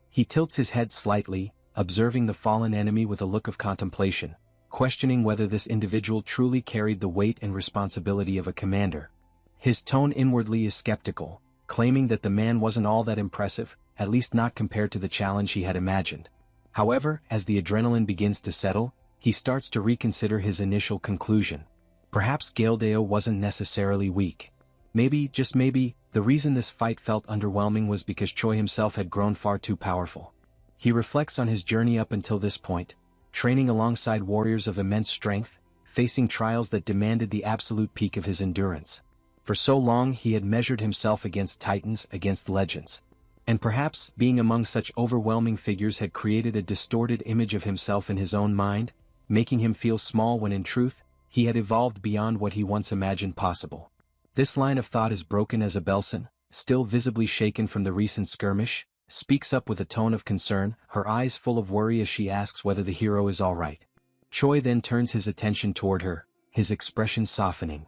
He tilts his head slightly, observing the fallen enemy with a look of contemplation, questioning whether this individual truly carried the weight and responsibility of a commander. His tone inwardly is skeptical, claiming that the man wasn't all that impressive, at least not compared to the challenge he had imagined. However, as the adrenaline begins to settle, he starts to reconsider his initial conclusion. Perhaps Yahello wasn't necessarily weak. Maybe, just maybe, the reason this fight felt underwhelming was because Choi himself had grown far too powerful. He reflects on his journey up until this point, training alongside warriors of immense strength, facing trials that demanded the absolute peak of his endurance. For so long he had measured himself against titans, against legends. And perhaps, being among such overwhelming figures had created a distorted image of himself in his own mind, making him feel small when in truth, he had evolved beyond what he once imagined possible. This line of thought is broken as Abelson, still visibly shaken from the recent skirmish, speaks up with a tone of concern, her eyes full of worry as she asks whether the hero is all right. Choi then turns his attention toward her, his expression softening.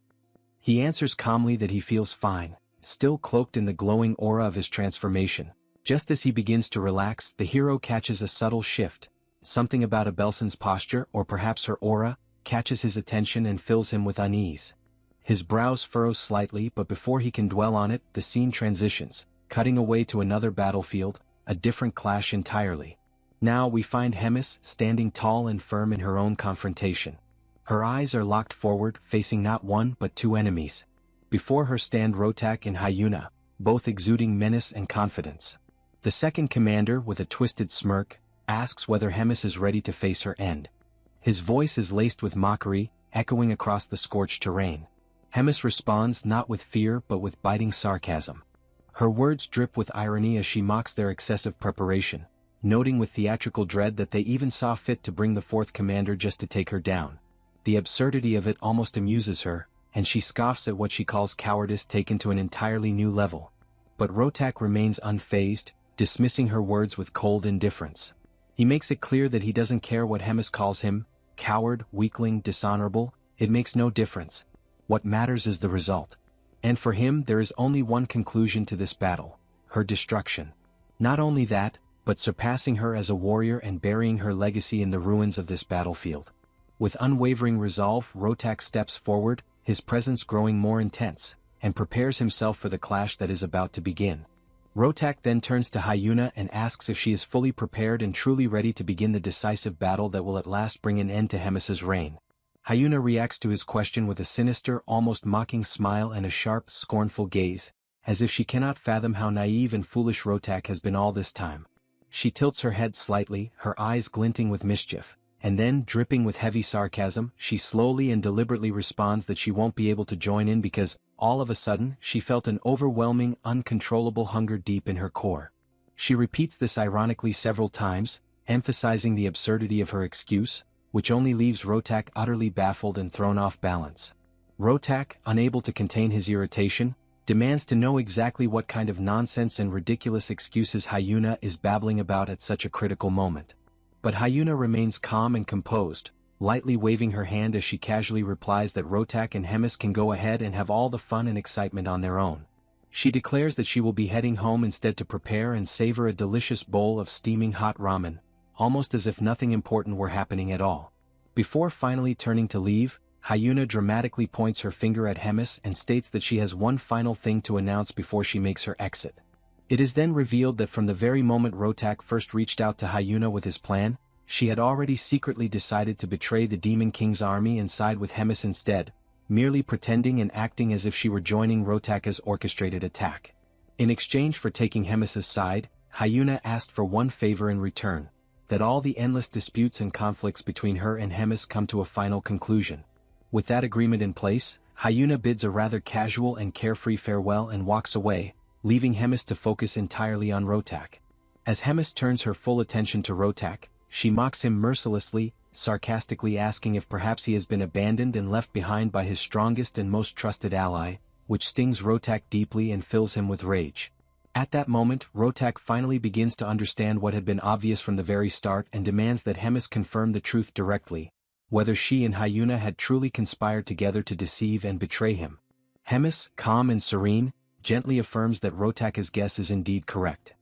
He answers calmly that he feels fine, still cloaked in the glowing aura of his transformation. Just as he begins to relax, the hero catches a subtle shift. Something about Abelson's posture, or perhaps her aura, catches his attention and fills him with unease. His brows furrow slightly, but before he can dwell on it, the scene transitions, cutting away to another battlefield, a different clash entirely. Now we find Hemis standing tall and firm in her own confrontation. Her eyes are locked forward, facing not one but two enemies. Before her stand Rotak and Hyuna, both exuding menace and confidence. The second commander, with a twisted smirk, asks whether Hemis is ready to face her end. His voice is laced with mockery, echoing across the scorched terrain. Hemis responds not with fear but with biting sarcasm. Her words drip with irony as she mocks their excessive preparation, noting with theatrical dread that they even saw fit to bring the fourth commander just to take her down. The absurdity of it almost amuses her, and she scoffs at what she calls cowardice taken to an entirely new level. But Rotak remains unfazed, dismissing her words with cold indifference. He makes it clear that he doesn't care what Hemis calls him, coward, weakling, dishonorable, it makes no difference. What matters is the result. And for him there is only one conclusion to this battle, her destruction. Not only that, but surpassing her as a warrior and burying her legacy in the ruins of this battlefield. With unwavering resolve, Rotak steps forward, his presence growing more intense, and prepares himself for the clash that is about to begin. Rotak then turns to Hyuna and asks if she is fully prepared and truly ready to begin the decisive battle that will at last bring an end to Hemis's reign. Hyuna reacts to his question with a sinister, almost mocking smile and a sharp, scornful gaze, as if she cannot fathom how naive and foolish Rotak has been all this time. She tilts her head slightly, her eyes glinting with mischief, and then, dripping with heavy sarcasm, she slowly and deliberately responds that she won't be able to join in because, all of a sudden, she felt an overwhelming, uncontrollable hunger deep in her core. She repeats this ironically several times, emphasizing the absurdity of her excuse, which only leaves Rotak utterly baffled and thrown off balance. Rotak, unable to contain his irritation, demands to know exactly what kind of nonsense and ridiculous excuses Hyuna is babbling about at such a critical moment. But Hyuna remains calm and composed, lightly waving her hand as she casually replies that Rotak and Hemis can go ahead and have all the fun and excitement on their own. She declares that she will be heading home instead to prepare and savor a delicious bowl of steaming hot ramen, almost as if nothing important were happening at all. Before finally turning to leave, Hyuna dramatically points her finger at Hemis and states that she has one final thing to announce before she makes her exit. It is then revealed that from the very moment Rotak first reached out to Hyuna with his plan, she had already secretly decided to betray the Demon King's army and side with Hemis instead, merely pretending and acting as if she were joining Rotaka's orchestrated attack. In exchange for taking Hemis's side, Hyuna asked for one favor in return, that all the endless disputes and conflicts between her and Hemis come to a final conclusion. With that agreement in place, Hyuna bids a rather casual and carefree farewell and walks away, leaving Hemis to focus entirely on Rotak. As Hemis turns her full attention to Rotak, she mocks him mercilessly, sarcastically asking if perhaps he has been abandoned and left behind by his strongest and most trusted ally, which stings Rotak deeply and fills him with rage. At that moment, Rotak finally begins to understand what had been obvious from the very start and demands that Hemis confirm the truth directly, whether she and Hyuna had truly conspired together to deceive and betray him. Hemis, calm and serene, gently affirms that Rotaka's guess is indeed correct.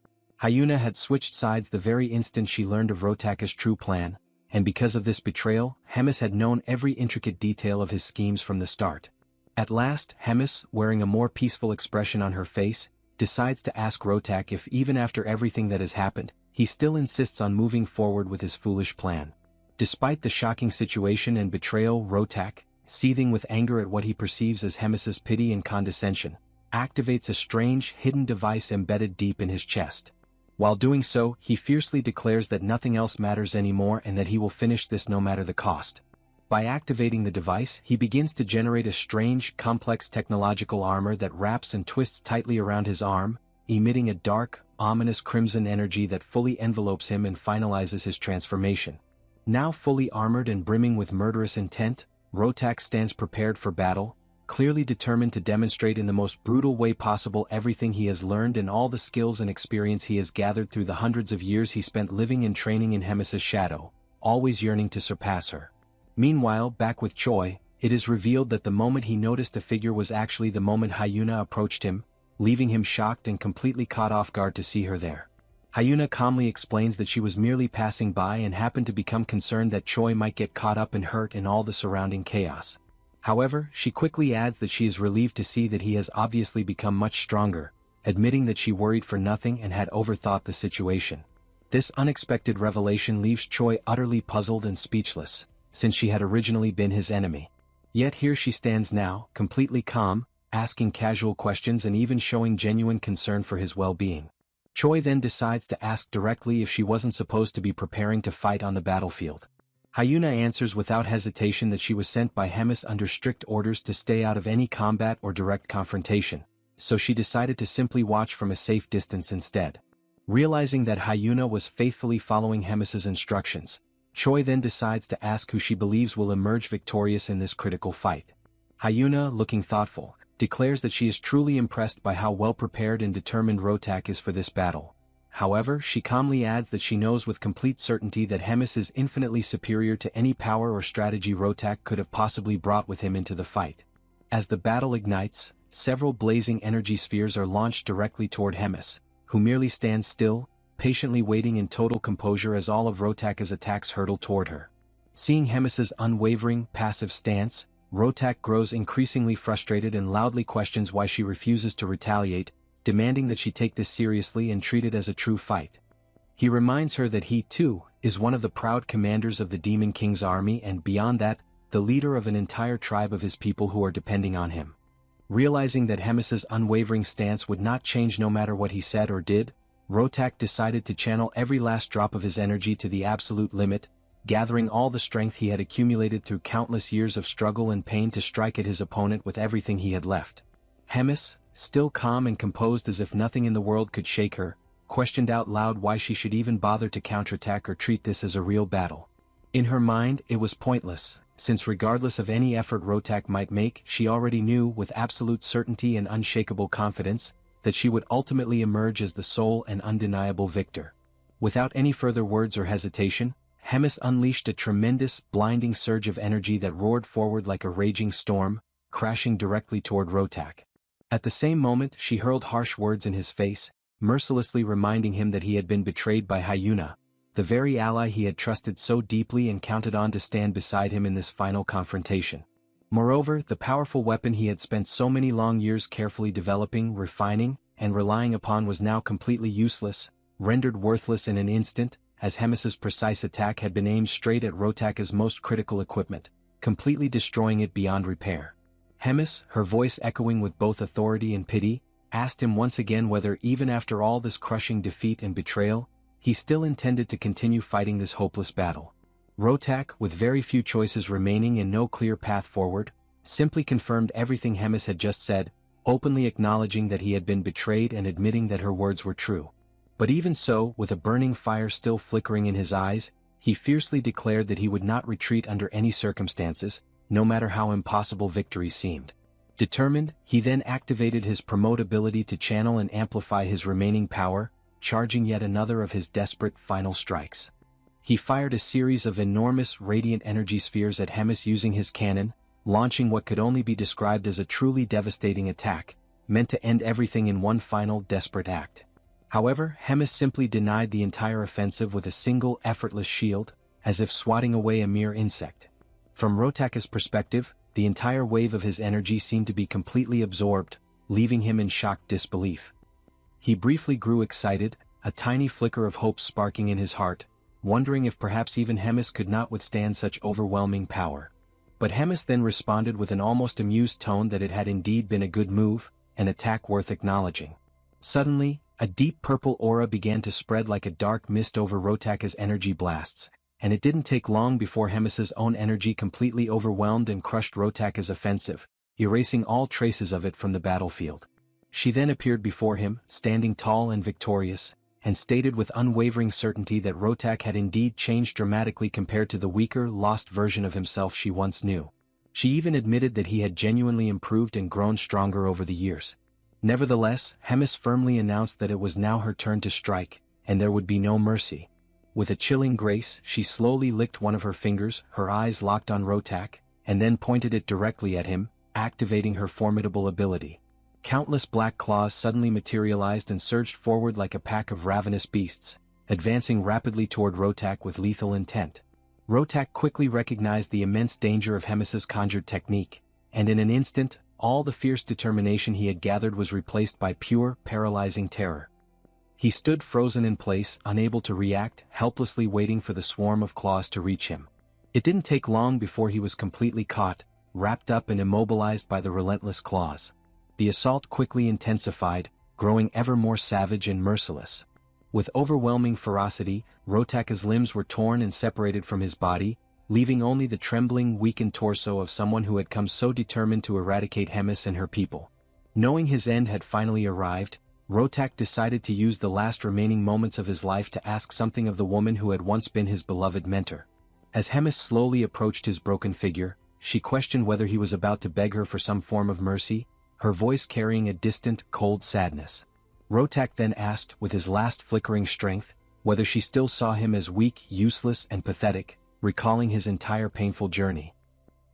Hyuna had switched sides the very instant she learned of Rotaka's true plan, and because of this betrayal, Hemis had known every intricate detail of his schemes from the start. At last, Hemis, wearing a more peaceful expression on her face, decides to ask Rotak if even after everything that has happened, he still insists on moving forward with his foolish plan. Despite the shocking situation and betrayal, Rotak, seething with anger at what he perceives as Hemis's pity and condescension, activates a strange, hidden device embedded deep in his chest. While doing so, he fiercely declares that nothing else matters anymore and that he will finish this no matter the cost. By activating the device, he begins to generate a strange, complex technological armor that wraps and twists tightly around his arm, emitting a dark, ominous crimson energy that fully envelopes him and finalizes his transformation. Now fully armored and brimming with murderous intent, Rotak stands prepared for battle, clearly determined to demonstrate in the most brutal way possible everything he has learned and all the skills and experience he has gathered through the hundreds of years he spent living and training in Hemis's shadow, always yearning to surpass her. Meanwhile, back with Choi, it is revealed that the moment he noticed a figure was actually the moment Hyuna approached him, leaving him shocked and completely caught off guard to see her there. Hyuna calmly explains that she was merely passing by and happened to become concerned that Choi might get caught up and hurt in all the surrounding chaos. However, she quickly adds that she is relieved to see that he has obviously become much stronger, admitting that she worried for nothing and had overthought the situation. This unexpected revelation leaves Choi utterly puzzled and speechless, since she had originally been his enemy. Yet here she stands now, completely calm, asking casual questions and even showing genuine concern for his well-being. Choi then decides to ask directly if she wasn't supposed to be preparing to fight on the battlefield. Hyuna answers without hesitation that she was sent by Hemis under strict orders to stay out of any combat or direct confrontation, so she decided to simply watch from a safe distance instead. Realizing that Hyuna was faithfully following Hemis's instructions, Choi then decides to ask who she believes will emerge victorious in this critical fight. Hyuna, looking thoughtful, declares that she is truly impressed by how well prepared and determined Rotak is for this battle. However, she calmly adds that she knows with complete certainty that Hemis is infinitely superior to any power or strategy Rotak could have possibly brought with him into the fight. As the battle ignites, several blazing energy spheres are launched directly toward Hemis, who merely stands still, patiently waiting in total composure as all of Rotak's attacks hurtle toward her. Seeing Hemis's unwavering, passive stance, Rotak grows increasingly frustrated and loudly questions why she refuses to retaliate, demanding that she take this seriously and treat it as a true fight. He reminds her that he, too, is one of the proud commanders of the Demon King's army and beyond that, the leader of an entire tribe of his people who are depending on him. Realizing that Hemis's unwavering stance would not change no matter what he said or did, Rotak decided to channel every last drop of his energy to the absolute limit, gathering all the strength he had accumulated through countless years of struggle and pain to strike at his opponent with everything he had left. Hemis, still calm and composed as if nothing in the world could shake her, questioned out loud why she should even bother to counterattack or treat this as a real battle. In her mind, it was pointless, since regardless of any effort Rotak might make, she already knew with absolute certainty and unshakable confidence that she would ultimately emerge as the sole and undeniable victor. Without any further words or hesitation, Hemis unleashed a tremendous, blinding surge of energy that roared forward like a raging storm, crashing directly toward Rotak. At the same moment she hurled harsh words in his face, mercilessly reminding him that he had been betrayed by Hyuna, the very ally he had trusted so deeply and counted on to stand beside him in this final confrontation. Moreover, the powerful weapon he had spent so many long years carefully developing, refining, and relying upon was now completely useless, rendered worthless in an instant, as Hemis's precise attack had been aimed straight at Rotaka's most critical equipment, completely destroying it beyond repair. Hemis, her voice echoing with both authority and pity, asked him once again whether even after all this crushing defeat and betrayal, he still intended to continue fighting this hopeless battle. Rotak, with very few choices remaining and no clear path forward, simply confirmed everything Hemis had just said, openly acknowledging that he had been betrayed and admitting that her words were true. But even so, with a burning fire still flickering in his eyes, he fiercely declared that he would not retreat under any circumstances, no matter how impossible victory seemed. Determined, he then activated his promote ability to channel and amplify his remaining power, charging yet another of his desperate final strikes. He fired a series of enormous radiant energy spheres at Hemis using his cannon, launching what could only be described as a truly devastating attack, meant to end everything in one final desperate act. However, Hemis simply denied the entire offensive with a single effortless shield, as if swatting away a mere insect. From Rotaka's perspective, the entire wave of his energy seemed to be completely absorbed, leaving him in shocked disbelief. He briefly grew excited, a tiny flicker of hope sparking in his heart, wondering if perhaps even Hemis could not withstand such overwhelming power. But Hemis then responded with an almost amused tone that it had indeed been a good move, an attack worth acknowledging. Suddenly, a deep purple aura began to spread like a dark mist over Rotaka's energy blasts, and it didn't take long before Hemis's own energy completely overwhelmed and crushed Rotaka's offensive, erasing all traces of it from the battlefield. She then appeared before him, standing tall and victorious, and stated with unwavering certainty that Rotak had indeed changed dramatically compared to the weaker, lost version of himself she once knew. She even admitted that he had genuinely improved and grown stronger over the years. Nevertheless, Hemis firmly announced that it was now her turn to strike, and there would be no mercy. With a chilling grace, she slowly licked one of her fingers, her eyes locked on Rotak, and then pointed it directly at him, activating her formidable ability. Countless black claws suddenly materialized and surged forward like a pack of ravenous beasts, advancing rapidly toward Rotak with lethal intent. Rotak quickly recognized the immense danger of Hemis's conjured technique, and in an instant, all the fierce determination he had gathered was replaced by pure, paralyzing terror. He stood frozen in place, unable to react, helplessly waiting for the swarm of claws to reach him. It didn't take long before he was completely caught, wrapped up and immobilized by the relentless claws. The assault quickly intensified, growing ever more savage and merciless. With overwhelming ferocity, Rotaka's limbs were torn and separated from his body, leaving only the trembling, weakened torso of someone who had come so determined to eradicate Hemis and her people. Knowing his end had finally arrived, Rotak decided to use the last remaining moments of his life to ask something of the woman who had once been his beloved mentor. As Hemis slowly approached his broken figure, she questioned whether he was about to beg her for some form of mercy, her voice carrying a distant, cold sadness. Rotak then asked, with his last flickering strength, whether she still saw him as weak, useless, and pathetic, recalling his entire painful journey.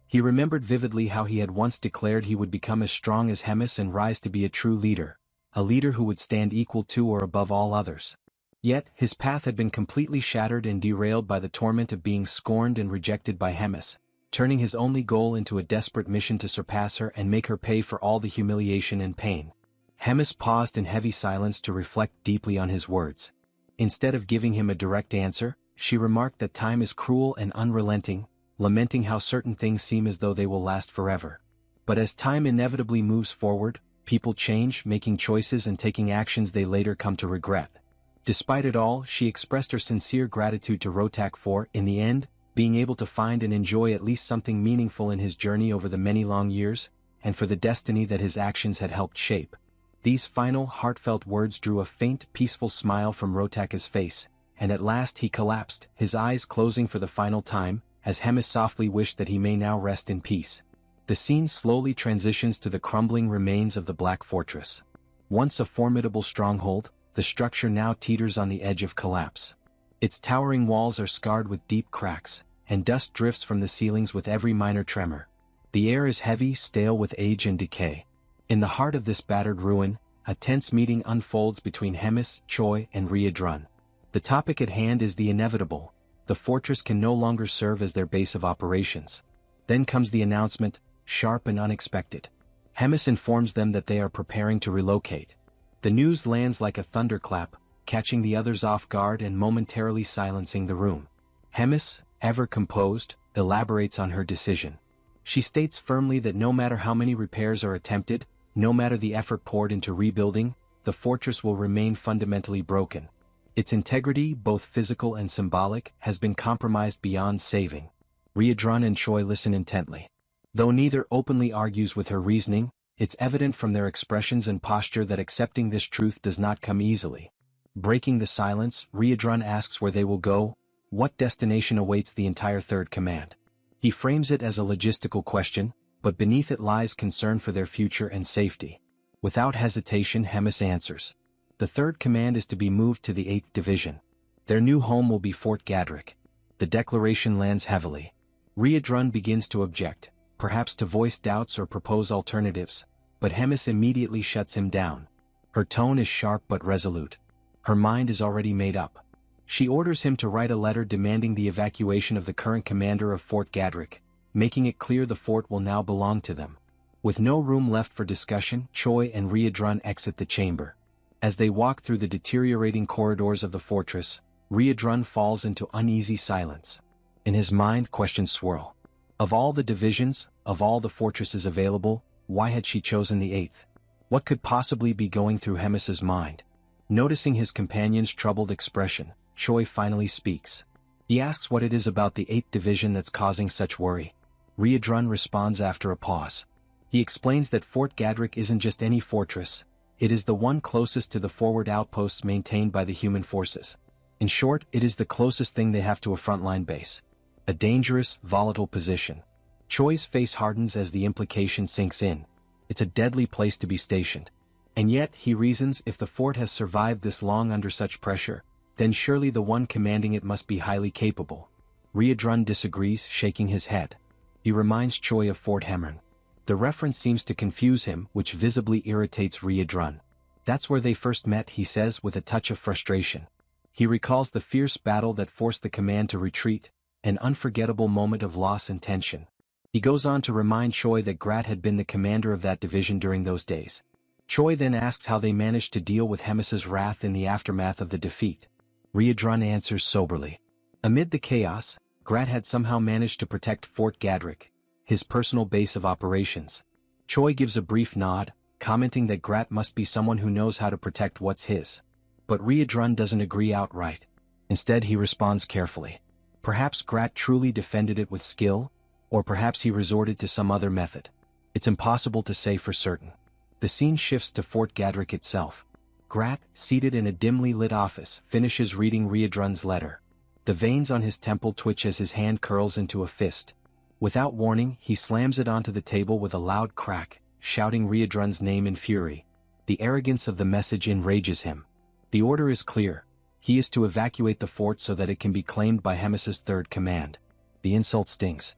He remembered vividly how he had once declared he would become as strong as Hemis and rise to be a true leader, a leader who would stand equal to or above all others. Yet, his path had been completely shattered and derailed by the torment of being scorned and rejected by Hemis, turning his only goal into a desperate mission to surpass her and make her pay for all the humiliation and pain. Hemis paused in heavy silence to reflect deeply on his words. Instead of giving him a direct answer, she remarked that time is cruel and unrelenting, lamenting how certain things seem as though they will last forever. But as time inevitably moves forward, people change, making choices and taking actions they later come to regret. Despite it all, she expressed her sincere gratitude to Rotak for, in the end, being able to find and enjoy at least something meaningful in his journey over the many long years, and for the destiny that his actions had helped shape. These final, heartfelt words drew a faint, peaceful smile from Rotaka's face, and at last he collapsed, his eyes closing for the final time, as Hemis softly wished that he may now rest in peace. The scene slowly transitions to the crumbling remains of the Black Fortress. Once a formidable stronghold, the structure now teeters on the edge of collapse. Its towering walls are scarred with deep cracks, and dust drifts from the ceilings with every minor tremor. The air is heavy, stale with age and decay. In the heart of this battered ruin, a tense meeting unfolds between Hemis, Choi, and Riedrun. The topic at hand is the inevitable. The fortress can no longer serve as their base of operations. Then comes the announcement, sharp and unexpected. Hemis informs them that they are preparing to relocate. The news lands like a thunderclap, catching the others off guard and momentarily silencing the room. Hemis, ever composed, elaborates on her decision. She states firmly that no matter how many repairs are attempted, no matter the effort poured into rebuilding, the fortress will remain fundamentally broken. Its integrity, both physical and symbolic, has been compromised beyond saving. Riedrun and Choi listen intently. Though neither openly argues with her reasoning, it's evident from their expressions and posture that accepting this truth does not come easily. Breaking the silence, Riedrun asks where they will go, what destination awaits the entire Third Command. He frames it as a logistical question, but beneath it lies concern for their future and safety. Without hesitation, Hemis answers. The Third Command is to be moved to the 8th Division. Their new home will be Fort Gadrick. The declaration lands heavily. Riedrun begins to object, perhaps to voice doubts or propose alternatives, but Hemis immediately shuts him down. Her tone is sharp but resolute. Her mind is already made up. She orders him to write a letter demanding the evacuation of the current commander of Fort Gadrick, making it clear the fort will now belong to them. With no room left for discussion, Choi and Riedrun exit the chamber. As they walk through the deteriorating corridors of the fortress, Riedrun falls into uneasy silence. In his mind, questions swirl. Of all the divisions, of all the fortresses available, why had she chosen the 8th? What could possibly be going through Hemis's mind? Noticing his companion's troubled expression, Choi finally speaks. He asks what it is about the 8th Division that's causing such worry. Riedrun responds after a pause. He explains that Fort Gadrick isn't just any fortress, it is the one closest to the forward outposts maintained by the human forces. In short, it is the closest thing they have to a frontline base. A dangerous, volatile position. Choi's face hardens as the implication sinks in. It's a deadly place to be stationed. And yet, he reasons, if the fort has survived this long under such pressure, then surely the one commanding it must be highly capable. Riedrun disagrees, shaking his head. He reminds Choi of Fort Hemmern. The reference seems to confuse him, which visibly irritates Riedrun. That's where they first met, he says with a touch of frustration. He recalls the fierce battle that forced the command to retreat, an unforgettable moment of loss and tension. He goes on to remind Choi that Grat had been the commander of that division during those days. Choi then asks how they managed to deal with Hemis's wrath in the aftermath of the defeat. Riedrun answers soberly. Amid the chaos, Grat had somehow managed to protect Fort Gadrick, his personal base of operations. Choi gives a brief nod, commenting that Grat must be someone who knows how to protect what's his. But Riedrun doesn't agree outright. Instead, he responds carefully. Perhaps Grat truly defended it with skill, or perhaps he resorted to some other method. It's impossible to say for certain. The scene shifts to Fort Gadrick itself. Grat, seated in a dimly lit office, finishes reading Riedrun's letter. The veins on his temple twitch as his hand curls into a fist. Without warning, he slams it onto the table with a loud crack, shouting Riedrun's name in fury. The arrogance of the message enrages him. The order is clear. He is to evacuate the fort so that it can be claimed by Hemis's Third Command. The insult stings.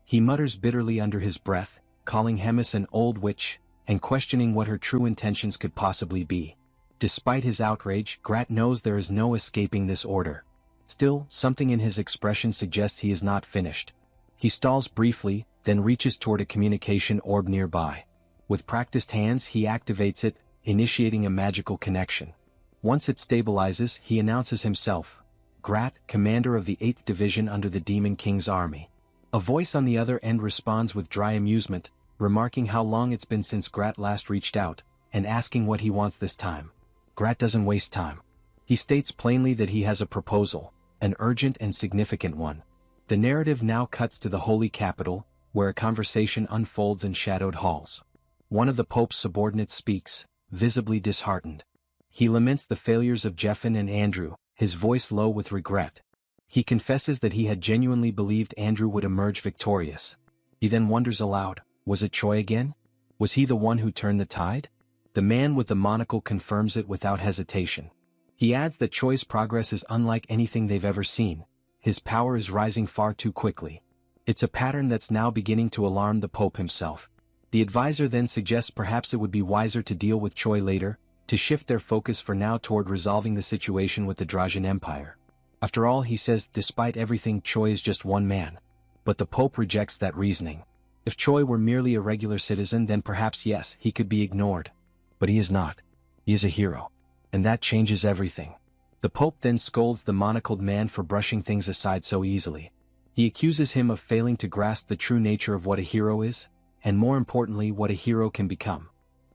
He mutters bitterly under his breath, calling Hemis an old witch, and questioning what her true intentions could possibly be. Despite his outrage, Grat knows there is no escaping this order. Still, something in his expression suggests he is not finished. He stalls briefly, then reaches toward a communication orb nearby. With practiced hands, he activates it, initiating a magical connection. Once it stabilizes, he announces himself. Grat, commander of the 8th Division under the Demon King's army. A voice on the other end responds with dry amusement, remarking how long it's been since Grat last reached out, and asking what he wants this time. Grat doesn't waste time. He states plainly that he has a proposal, an urgent and significant one. The narrative now cuts to the Holy Capital, where a conversation unfolds in shadowed halls. One of the Pope's subordinates speaks, visibly disheartened. He laments the failures of Jeffin and Andrew, his voice low with regret. He confesses that he had genuinely believed Andrew would emerge victorious. He then wonders aloud, was it Choi again? Was he the one who turned the tide? The man with the monocle confirms it without hesitation. He adds that Choi's progress is unlike anything they've ever seen. His power is rising far too quickly. It's a pattern that's now beginning to alarm the Pope himself. The advisor then suggests perhaps it would be wiser to deal with Choi later, to shift their focus for now toward resolving the situation with the Drajan Empire. After all, he says, despite everything, Choi is just one man. But the Pope rejects that reasoning. If Choi were merely a regular citizen, then perhaps yes, he could be ignored. But he is not. He is a hero. And that changes everything. The Pope then scolds the monocled man for brushing things aside so easily. He accuses him of failing to grasp the true nature of what a hero is, and more importantly, what a hero can become.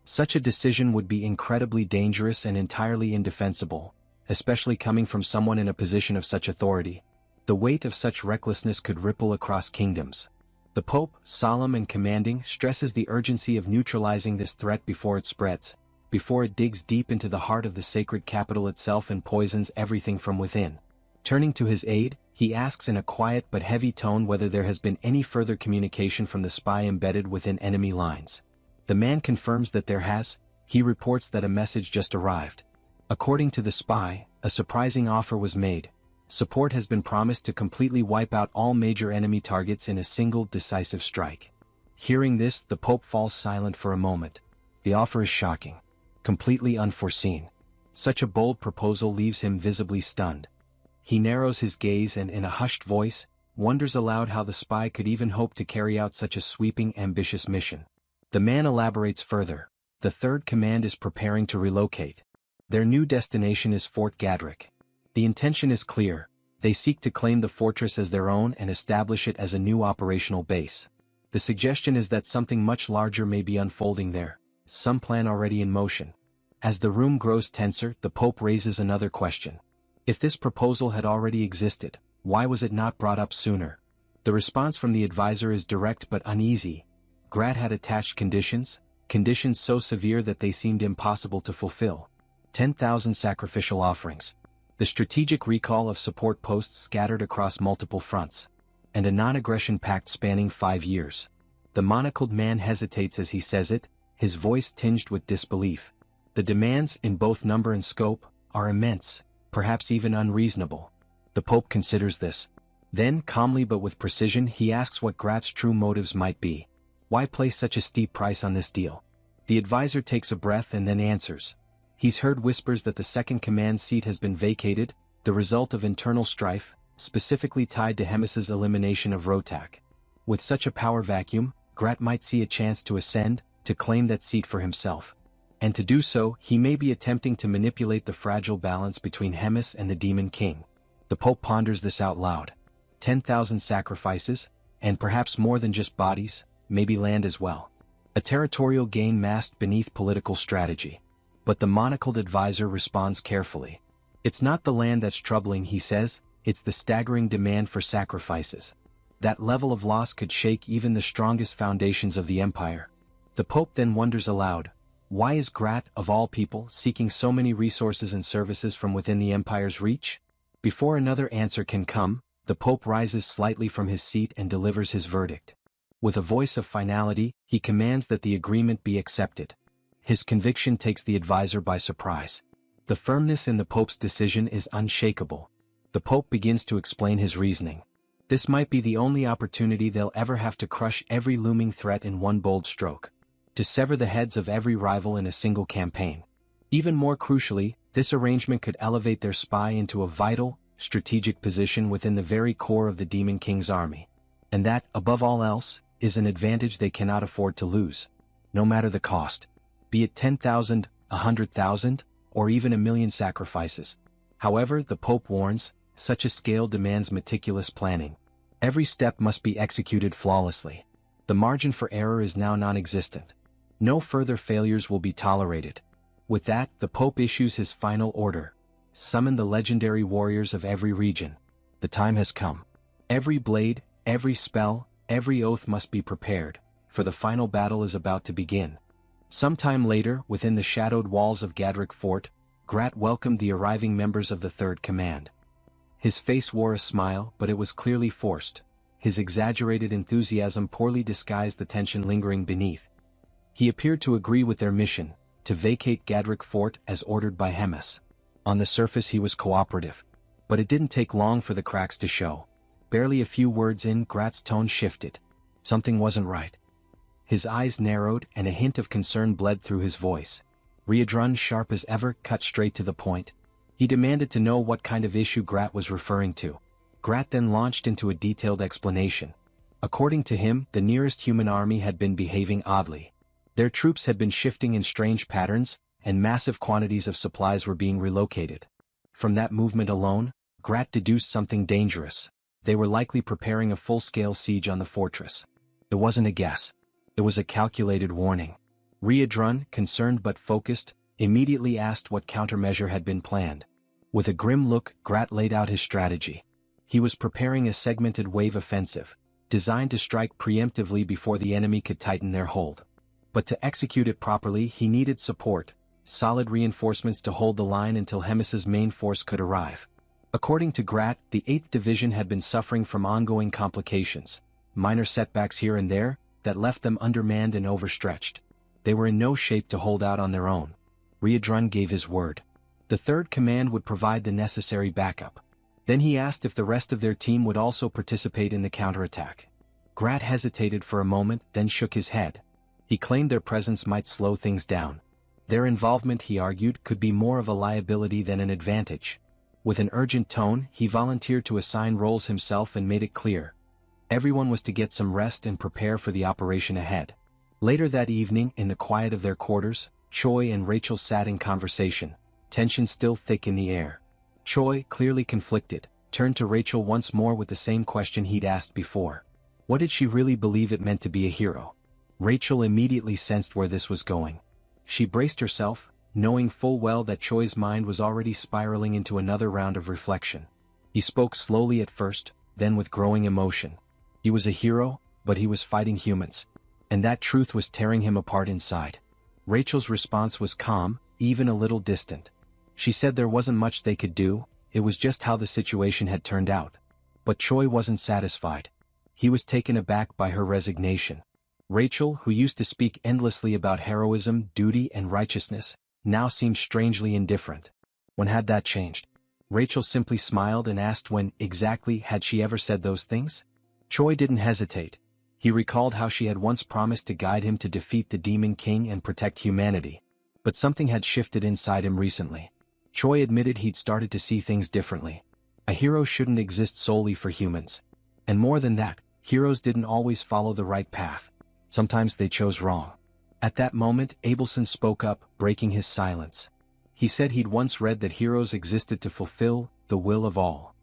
Such a decision would be incredibly dangerous and entirely indefensible, especially coming from someone in a position of such authority. The weight of such recklessness could ripple across kingdoms. The Pope, solemn and commanding, stresses the urgency of neutralizing this threat before it spreads, before it digs deep into the heart of the sacred capital itself and poisons everything from within. Turning to his aide, he asks in a quiet but heavy tone whether there has been any further communication from the spy embedded within enemy lines. The man confirms that there has. He reports that a message just arrived. According to the spy, a surprising offer was made. Support has been promised to completely wipe out all major enemy targets in a single decisive strike. Hearing this, the Pope falls silent for a moment. The offer is shocking. Completely unforeseen. Such a bold proposal leaves him visibly stunned. He narrows his gaze and, in a hushed voice, wonders aloud how the spy could even hope to carry out such a sweeping, ambitious mission. The man elaborates further. The Third Command is preparing to relocate. Their new destination is Fort Gadrick. The intention is clear. They seek to claim the fortress as their own and establish it as a new operational base. The suggestion is that something much larger may be unfolding there, some plan already in motion. As the room grows tenser, the Pope raises another question. If this proposal had already existed, why was it not brought up sooner? The response from the advisor is direct but uneasy. Grat had attached conditions so severe that they seemed impossible to fulfill. 10,000 sacrificial offerings. The strategic recall of support posts scattered across multiple fronts. And a non-aggression pact spanning 5 years. The monocled man hesitates as he says it, his voice tinged with disbelief. The demands, in both number and scope, are immense, perhaps even unreasonable. The Pope considers this. Then, calmly but with precision, he asks what Grat's true motives might be. Why place such a steep price on this deal? The advisor takes a breath and then answers. He's heard whispers that the second command seat has been vacated, the result of internal strife, specifically tied to Hemis's elimination of Rotak. With such a power vacuum, Grat might see a chance to ascend, to claim that seat for himself. And to do so, he may be attempting to manipulate the fragile balance between Hemis and the Demon King. The Pope ponders this out loud. 10,000 sacrifices, and perhaps more than just bodies, maybe land as well. A territorial gain masked beneath political strategy. But the monocled advisor responds carefully. It's not the land that's troubling, he says, it's the staggering demand for sacrifices. That level of loss could shake even the strongest foundations of the empire. The Pope then wonders aloud, why is Grat, of all people, seeking so many resources and services from within the empire's reach? Before another answer can come, the Pope rises slightly from his seat and delivers his verdict. With a voice of finality, he commands that the agreement be accepted. His conviction takes the advisor by surprise. The firmness in the Pope's decision is unshakable. The Pope begins to explain his reasoning. This might be the only opportunity they'll ever have to crush every looming threat in one bold stroke. To sever the heads of every rival in a single campaign. Even more crucially, this arrangement could elevate their spy into a vital, strategic position within the very core of the Demon King's army. And that, above all else, is an advantage they cannot afford to lose. No matter the cost. Be it 10,000, 100,000, or even 1,000,000 sacrifices. However, the Pope warns, such a scale demands meticulous planning. Every step must be executed flawlessly. The margin for error is now non-existent. No further failures will be tolerated. With that, the Pope issues his final order. Summon the legendary warriors of every region. The time has come. Every blade, every spell, every oath must be prepared, for the final battle is about to begin. Sometime later, within the shadowed walls of Gadrick Fort, Grat welcomed the arriving members of the Third Command. His face wore a smile, but it was clearly forced. His exaggerated enthusiasm poorly disguised the tension lingering beneath. He appeared to agree with their mission, to vacate Gadrick Fort as ordered by Hemis. On the surface he was cooperative. But it didn't take long for the cracks to show. Barely a few words in, Grat's tone shifted. Something wasn't right. His eyes narrowed and a hint of concern bled through his voice. Reborn, sharp as ever, cut straight to the point. He demanded to know what kind of issue Grat was referring to. Grat then launched into a detailed explanation. According to him, the nearest human army had been behaving oddly. Their troops had been shifting in strange patterns, and massive quantities of supplies were being relocated. From that movement alone, Grat deduced something dangerous. They were likely preparing a full-scale siege on the fortress. It wasn't a guess. It was a calculated warning. Reborn, concerned but focused, immediately asked what countermeasure had been planned. With a grim look, Grat laid out his strategy. He was preparing a segmented wave offensive, designed to strike preemptively before the enemy could tighten their hold. But to execute it properly, he needed support, solid reinforcements to hold the line until Hemis's main force could arrive. According to Grat, the 8th Division had been suffering from ongoing complications, minor setbacks here and there, that left them undermanned and overstretched. They were in no shape to hold out on their own. Reborn gave his word. The 3rd Command would provide the necessary backup. Then he asked if the rest of their team would also participate in the counterattack. Grat hesitated for a moment, then shook his head. He claimed their presence might slow things down. Their involvement, he argued, could be more of a liability than an advantage. With an urgent tone, he volunteered to assign roles himself and made it clear. Everyone was to get some rest and prepare for the operation ahead. Later that evening, in the quiet of their quarters, Choi and Rachel sat in conversation, tension still thick in the air. Choi, clearly conflicted, turned to Rachel once more with the same question he'd asked before. What did she really believe it meant to be a hero? Rachel immediately sensed where this was going. She braced herself, knowing full well that Choi's mind was already spiraling into another round of reflection. He spoke slowly at first, then with growing emotion. He was a hero, but he was fighting humans. And that truth was tearing him apart inside. Rachel's response was calm, even a little distant. She said there wasn't much they could do, it was just how the situation had turned out. But Choi wasn't satisfied. He was taken aback by her resignation. Rachel, who used to speak endlessly about heroism, duty, and righteousness, now seemed strangely indifferent. When had that changed? Rachel simply smiled and asked when, exactly, had she ever said those things? Choi didn't hesitate. He recalled how she had once promised to guide him to defeat the Demon King and protect humanity. But something had shifted inside him recently. Choi admitted he'd started to see things differently. A hero shouldn't exist solely for humans. And more than that, heroes didn't always follow the right path. Sometimes they chose wrong. At that moment, Abelson spoke up, breaking his silence. He said he'd once read that heroes existed to fulfill the will of all.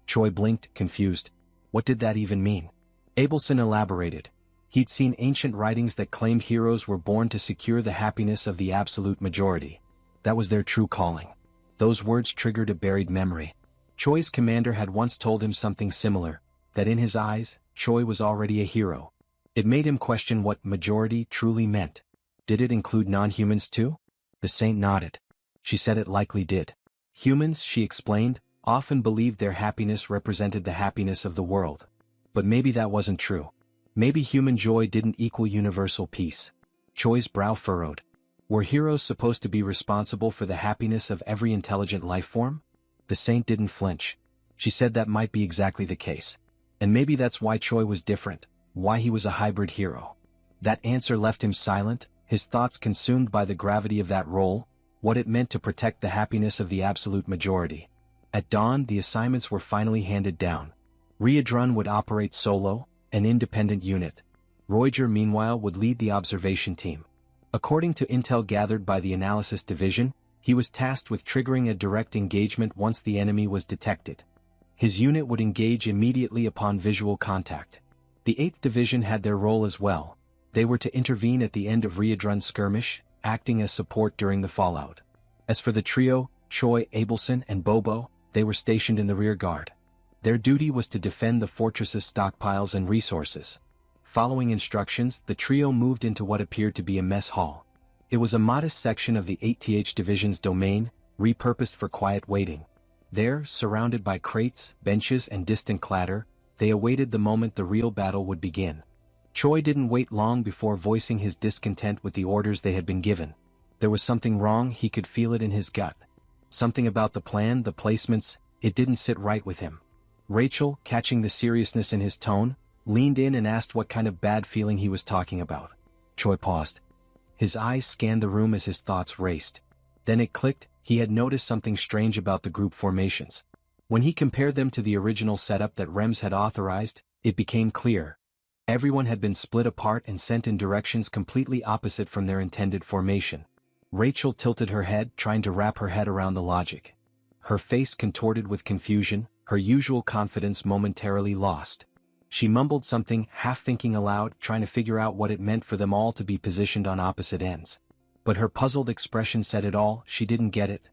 Choi blinked, confused. What did that even mean? Abelson elaborated. He'd seen ancient writings that claimed heroes were born to secure the happiness of the absolute majority. That was their true calling. Those words triggered a buried memory. Choi's commander had once told him something similar, that in his eyes, Choi was already a hero. It made him question what majority truly meant. Did it include non-humans too? The saint nodded. She said it likely did. Humans, she explained, often believed their happiness represented the happiness of the world. But maybe that wasn't true. Maybe human joy didn't equal universal peace. Choi's brow furrowed. Were heroes supposed to be responsible for the happiness of every intelligent life form? The saint didn't flinch. She said that might be exactly the case. And maybe that's why Choi was different, why he was a hybrid hero. That answer left him silent, his thoughts consumed by the gravity of that role, what it meant to protect the happiness of the absolute majority. At dawn, the assignments were finally handed down. Reborn would operate solo, an independent unit. Roger, meanwhile, would lead the observation team. According to intel gathered by the Analysis Division, he was tasked with triggering a direct engagement once the enemy was detected. His unit would engage immediately upon visual contact. The 8th Division had their role as well. They were to intervene at the end of Reborn's skirmish, acting as support during the fallout. As for the trio, Choi, Abelson, and Bobo, they were stationed in the rear guard. Their duty was to defend the fortress's stockpiles and resources. Following instructions, the trio moved into what appeared to be a mess hall. It was a modest section of the 8th Division's domain, repurposed for quiet waiting. There, surrounded by crates, benches, and distant clatter, they awaited the moment the real battle would begin. Choi didn't wait long before voicing his discontent with the orders they had been given. There was something wrong, he could feel it in his gut. Something about the plan, the placements, it didn't sit right with him. Rachel, catching the seriousness in his tone, leaned in and asked what kind of bad feeling he was talking about. Choi paused. His eyes scanned the room as his thoughts raced. Then it clicked, he had noticed something strange about the group formations. When he compared them to the original setup that Rems had authorized, it became clear. Everyone had been split apart and sent in directions completely opposite from their intended formation. Rachel tilted her head, trying to wrap her head around the logic. Her face contorted with confusion, her usual confidence momentarily lost. She mumbled something, half thinking aloud, trying to figure out what it meant for them all to be positioned on opposite ends. But her puzzled expression said it all, she didn't get it.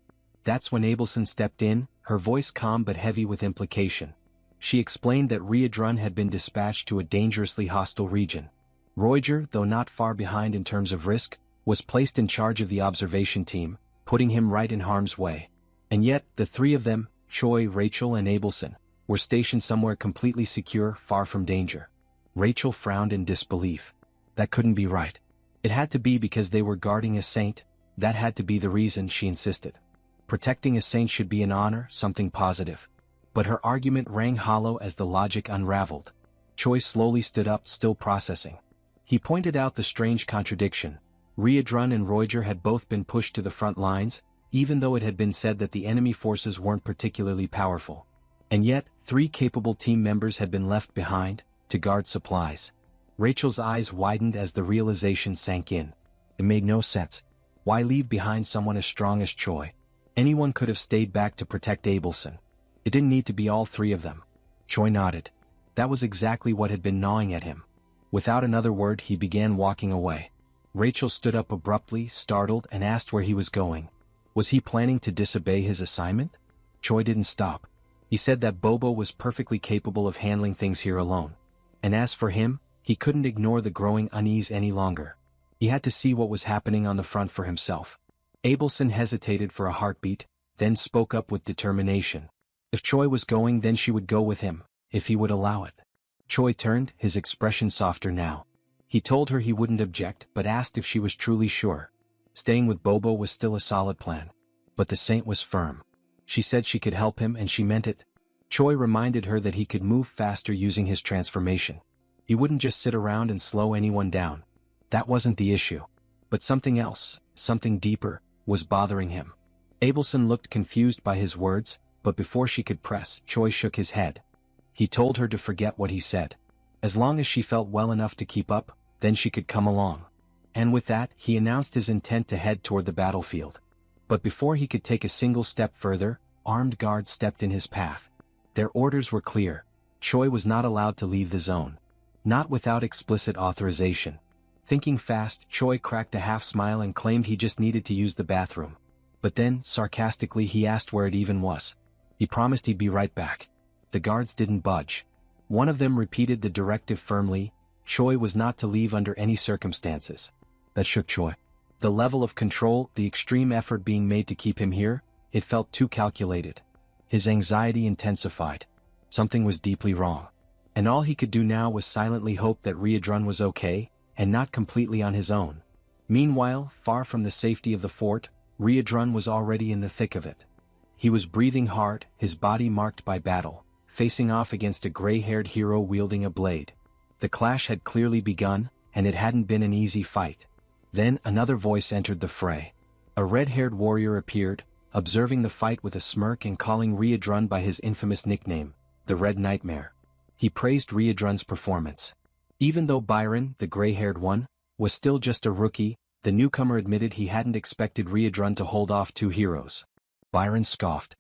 That's when Abelson stepped in, her voice calm but heavy with implication. She explained that Riedrun had been dispatched to a dangerously hostile region. Roiger, though not far behind in terms of risk, was placed in charge of the observation team, putting him right in harm's way. And yet, the three of them, Choi, Rachel and Abelson, were stationed somewhere completely secure, far from danger. Rachel frowned in disbelief. That couldn't be right. It had to be because they were guarding a saint, that had to be the reason, she insisted. Protecting a saint should be an honor, something positive. But her argument rang hollow as the logic unraveled. Choi slowly stood up, still processing. He pointed out the strange contradiction. Riedrun and Roiger had both been pushed to the front lines, even though it had been said that the enemy forces weren't particularly powerful. And yet, 3 capable team members had been left behind, to guard supplies. Rachel's eyes widened as the realization sank in. It made no sense. Why leave behind someone as strong as Choi? Anyone could have stayed back to protect Abelson. It didn't need to be all 3 of them. Choi nodded. That was exactly what had been gnawing at him. Without another word, he began walking away. Rachel stood up abruptly, startled, and asked where he was going. Was he planning to disobey his assignment? Choi didn't stop. He said that Bobo was perfectly capable of handling things here alone. And as for him, he couldn't ignore the growing unease any longer. He had to see what was happening on the front for himself. Abelson hesitated for a heartbeat, then spoke up with determination. If Choi was going, then she would go with him, if he would allow it. Choi turned, his expression softer now. He told her he wouldn't object, but asked if she was truly sure. Staying with Bobo was still a solid plan. But the saint was firm. She said she could help him and she meant it. Choi reminded her that he could move faster using his transformation. He wouldn't just sit around and slow anyone down. That wasn't the issue. But something else, something deeper, was bothering him. Abelson looked confused by his words, but before she could press, Choi shook his head. He told her to forget what he said. As long as she felt well enough to keep up, then she could come along. And with that, he announced his intent to head toward the battlefield. But before he could take a single step further, armed guards stepped in his path. Their orders were clear. Choi was not allowed to leave the zone. Not without explicit authorization. Thinking fast, Choi cracked a half smile and claimed he just needed to use the bathroom. But then, sarcastically, he asked where it even was. He promised he'd be right back. The guards didn't budge. One of them repeated the directive firmly. Choi was not to leave under any circumstances. That shook Choi. The level of control, the extreme effort being made to keep him here, it felt too calculated. His anxiety intensified. Something was deeply wrong. And all he could do now was silently hope that Riedrun was okay, and not completely on his own. Meanwhile, far from the safety of the fort, Riedrun was already in the thick of it. He was breathing hard, his body marked by battle, facing off against a gray-haired hero wielding a blade. The clash had clearly begun, and it hadn't been an easy fight. Then another voice entered the fray. A red-haired warrior appeared, observing the fight with a smirk and calling Riedrun by his infamous nickname, the Red Nightmare. He praised Riedrun's performance. Even though Byron, the gray-haired one, was still just a rookie, the newcomer admitted he hadn't expected Riedrun to hold off 2 heroes. Byron scoffed.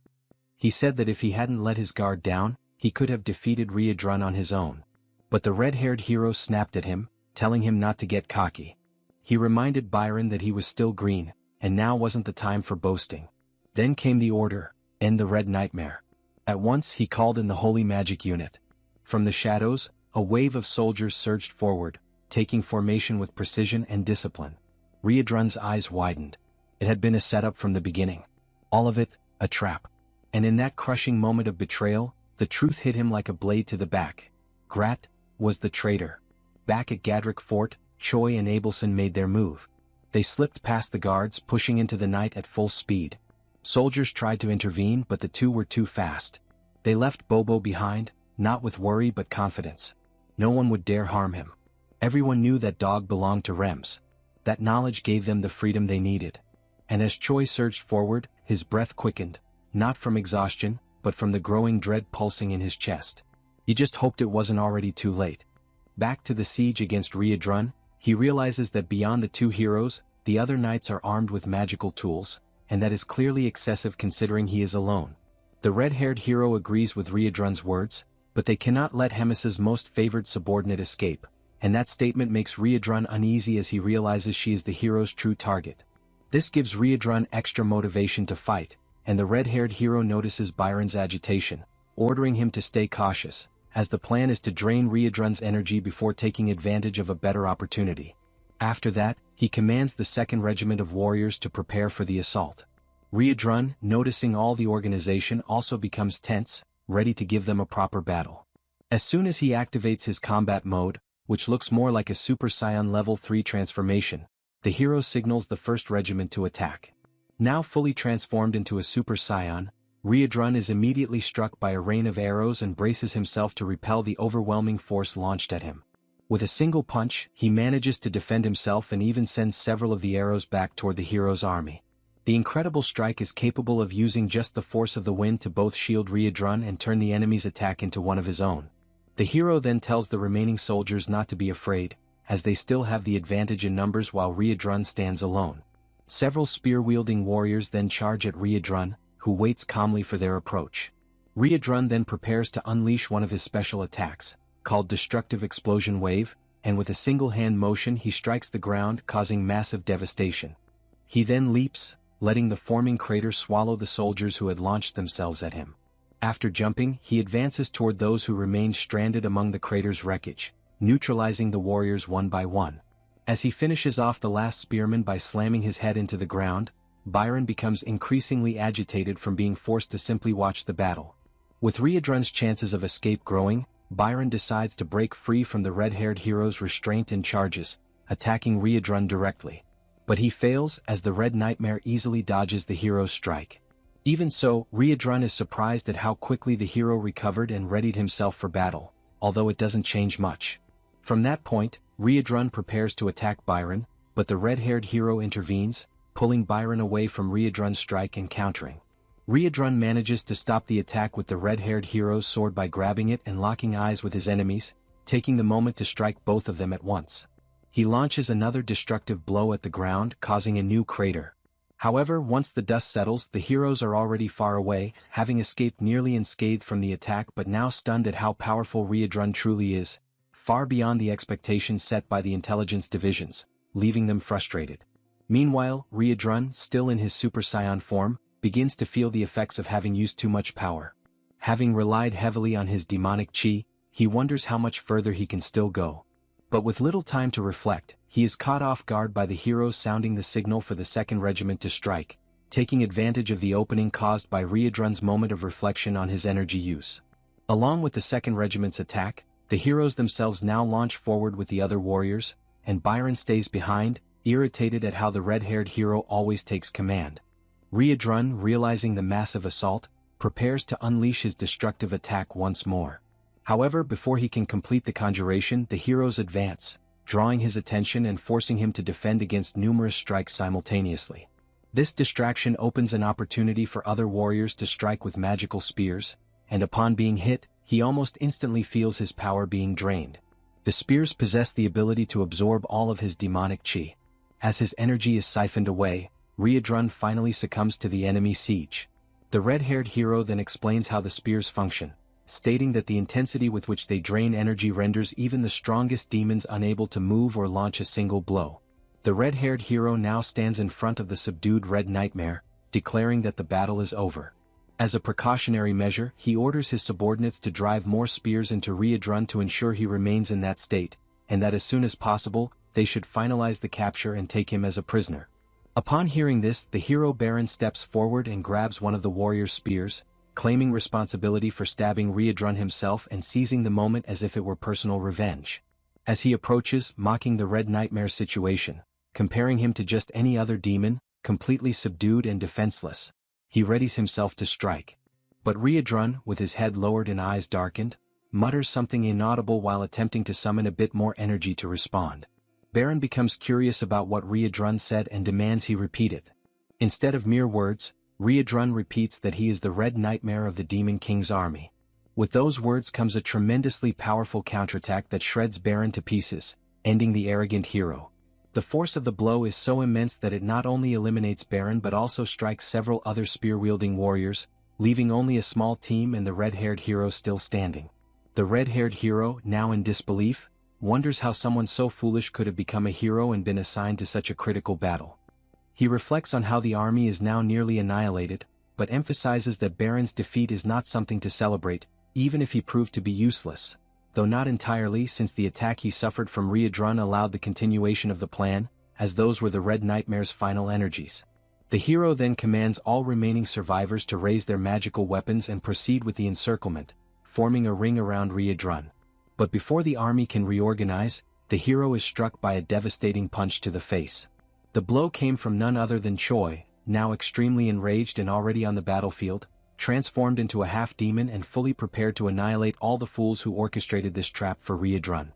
He said that if he hadn't let his guard down, he could have defeated Riedrun on his own. But the red-haired hero snapped at him, telling him not to get cocky. He reminded Byron that he was still green, and now wasn't the time for boasting. Then came the order, end the Red Nightmare. At once he called in the Holy Magic Unit. From the shadows, a wave of soldiers surged forward, taking formation with precision and discipline. Riedrun's eyes widened. It had been a setup from the beginning. All of it, a trap. And in that crushing moment of betrayal, the truth hit him like a blade to the back. Grat was the traitor. Back at Gadrick Fort, Choi and Abelson made their move. They slipped past the guards, pushing into the night at full speed. Soldiers tried to intervene, but the 2 were too fast. They left Bobo behind, not with worry but confidence. No one would dare harm him. Everyone knew that dog belonged to Rems. That knowledge gave them the freedom they needed. And as Choi surged forward, his breath quickened, not from exhaustion, but from the growing dread pulsing in his chest. He just hoped it wasn't already too late. Back to the siege against Riedrun, he realizes that beyond the two heroes, the other knights are armed with magical tools, and that is clearly excessive considering he is alone. The red-haired hero agrees with Riedrun's words, but they cannot let Hemis's most favored subordinate escape, and that statement makes Riedrun uneasy as he realizes she is the hero's true target. This gives Riedrun extra motivation to fight, and the red-haired hero notices Byron's agitation, ordering him to stay cautious, as the plan is to drain Riedrun's energy before taking advantage of a better opportunity. After that, he commands the 2nd Regiment of Warriors to prepare for the assault. Riedrun, noticing all the organization, also becomes tense, ready to give them a proper battle. As soon as he activates his combat mode, which looks more like a Super Saiyan Level 3 transformation, the hero signals the 1st Regiment to attack. Now fully transformed into a Super Saiyan, Riedrun is immediately struck by a rain of arrows and braces himself to repel the overwhelming force launched at him. With a single punch, he manages to defend himself and even sends several of the arrows back toward the hero's army. The incredible strike is capable of using just the force of the wind to both shield Riedrun and turn the enemy's attack into one of his own. The hero then tells the remaining soldiers not to be afraid, as they still have the advantage in numbers while Riedrun stands alone. Several spear-wielding warriors then charge at Riedrun, who waits calmly for their approach. Riedrun then prepares to unleash one of his special attacks, called Destructive Explosion Wave, and with a single-hand motion he strikes the ground, causing massive devastation. He then leaps, letting the forming crater swallow the soldiers who had launched themselves at him. After jumping, he advances toward those who remained stranded among the crater's wreckage, neutralizing the warriors one by one. As he finishes off the last spearman by slamming his head into the ground, Byron becomes increasingly agitated from being forced to simply watch the battle. With Riedrun's chances of escape growing, Byron decides to break free from the red-haired hero's restraint and charges, attacking Riedrun directly. But he fails as the Red Nightmare easily dodges the hero's strike. Even so, Riedrun is surprised at how quickly the hero recovered and readied himself for battle, although it doesn't change much. From that point, Riedrun prepares to attack Byron, but the red-haired hero intervenes, pulling Byron away from Riedrun's strike and countering. Riedrun manages to stop the attack with the red-haired hero's sword by grabbing it and locking eyes with his enemies, taking the moment to strike both of them at once. He launches another destructive blow at the ground, causing a new crater. However, once the dust settles, the heroes are already far away, having escaped nearly unscathed from the attack but now stunned at how powerful Riedrun truly is, far beyond the expectations set by the intelligence divisions, leaving them frustrated. Meanwhile, Riedrun, still in his Super Saiyan form, begins to feel the effects of having used too much power. Having relied heavily on his demonic chi, he wonders how much further he can still go. But with little time to reflect, he is caught off guard by the hero sounding the signal for the 2nd Regiment to strike, taking advantage of the opening caused by Riedrun's moment of reflection on his energy use. Along with the 2nd Regiment's attack, the heroes themselves now launch forward with the other warriors, and Byron stays behind, irritated at how the red-haired hero always takes command. Riedrun, realizing the massive assault, prepares to unleash his destructive attack once more. However, before he can complete the conjuration, the heroes advance, drawing his attention and forcing him to defend against numerous strikes simultaneously. This distraction opens an opportunity for other warriors to strike with magical spears, and upon being hit, he almost instantly feels his power being drained. The spears possess the ability to absorb all of his demonic chi. As his energy is siphoned away, Riedrun finally succumbs to the enemy siege. The red-haired hero then explains how the spears function, stating that the intensity with which they drain energy renders even the strongest demons unable to move or launch a single blow. The red-haired hero now stands in front of the subdued Red Nightmare, declaring that the battle is over. As a precautionary measure, he orders his subordinates to drive more spears into Riedrun to ensure he remains in that state, and that as soon as possible, they should finalize the capture and take him as a prisoner. Upon hearing this, the hero Baron steps forward and grabs one of the warrior's spears, claiming responsibility for stabbing Riedrun himself and seizing the moment as if it were personal revenge. As he approaches, mocking the Red Nightmare situation, comparing him to just any other demon, completely subdued and defenseless, he readies himself to strike. But Riedrun, with his head lowered and eyes darkened, mutters something inaudible while attempting to summon a bit more energy to respond. Baron becomes curious about what Riadrun said and demands he repeat it. Instead of mere words, Riadrun repeats that he is the Red Nightmare of the Demon King's army. With those words comes a tremendously powerful counterattack that shreds Baron to pieces, ending the arrogant hero. The force of the blow is so immense that it not only eliminates Baron but also strikes several other spear-wielding warriors, leaving only a small team and the red-haired hero still standing. The red-haired hero, now in disbelief, wonders how someone so foolish could have become a hero and been assigned to such a critical battle. He reflects on how the army is now nearly annihilated, but emphasizes that Baron's defeat is not something to celebrate, even if he proved to be useless, though not entirely, since the attack he suffered from Riadrun allowed the continuation of the plan, as those were the Red Nightmare's final energies. The hero then commands all remaining survivors to raise their magical weapons and proceed with the encirclement, forming a ring around Riadrun. But before the army can reorganize, the hero is struck by a devastating punch to the face. The blow came from none other than Choi, now extremely enraged and already on the battlefield, transformed into a half-demon and fully prepared to annihilate all the fools who orchestrated this trap for Riadrun.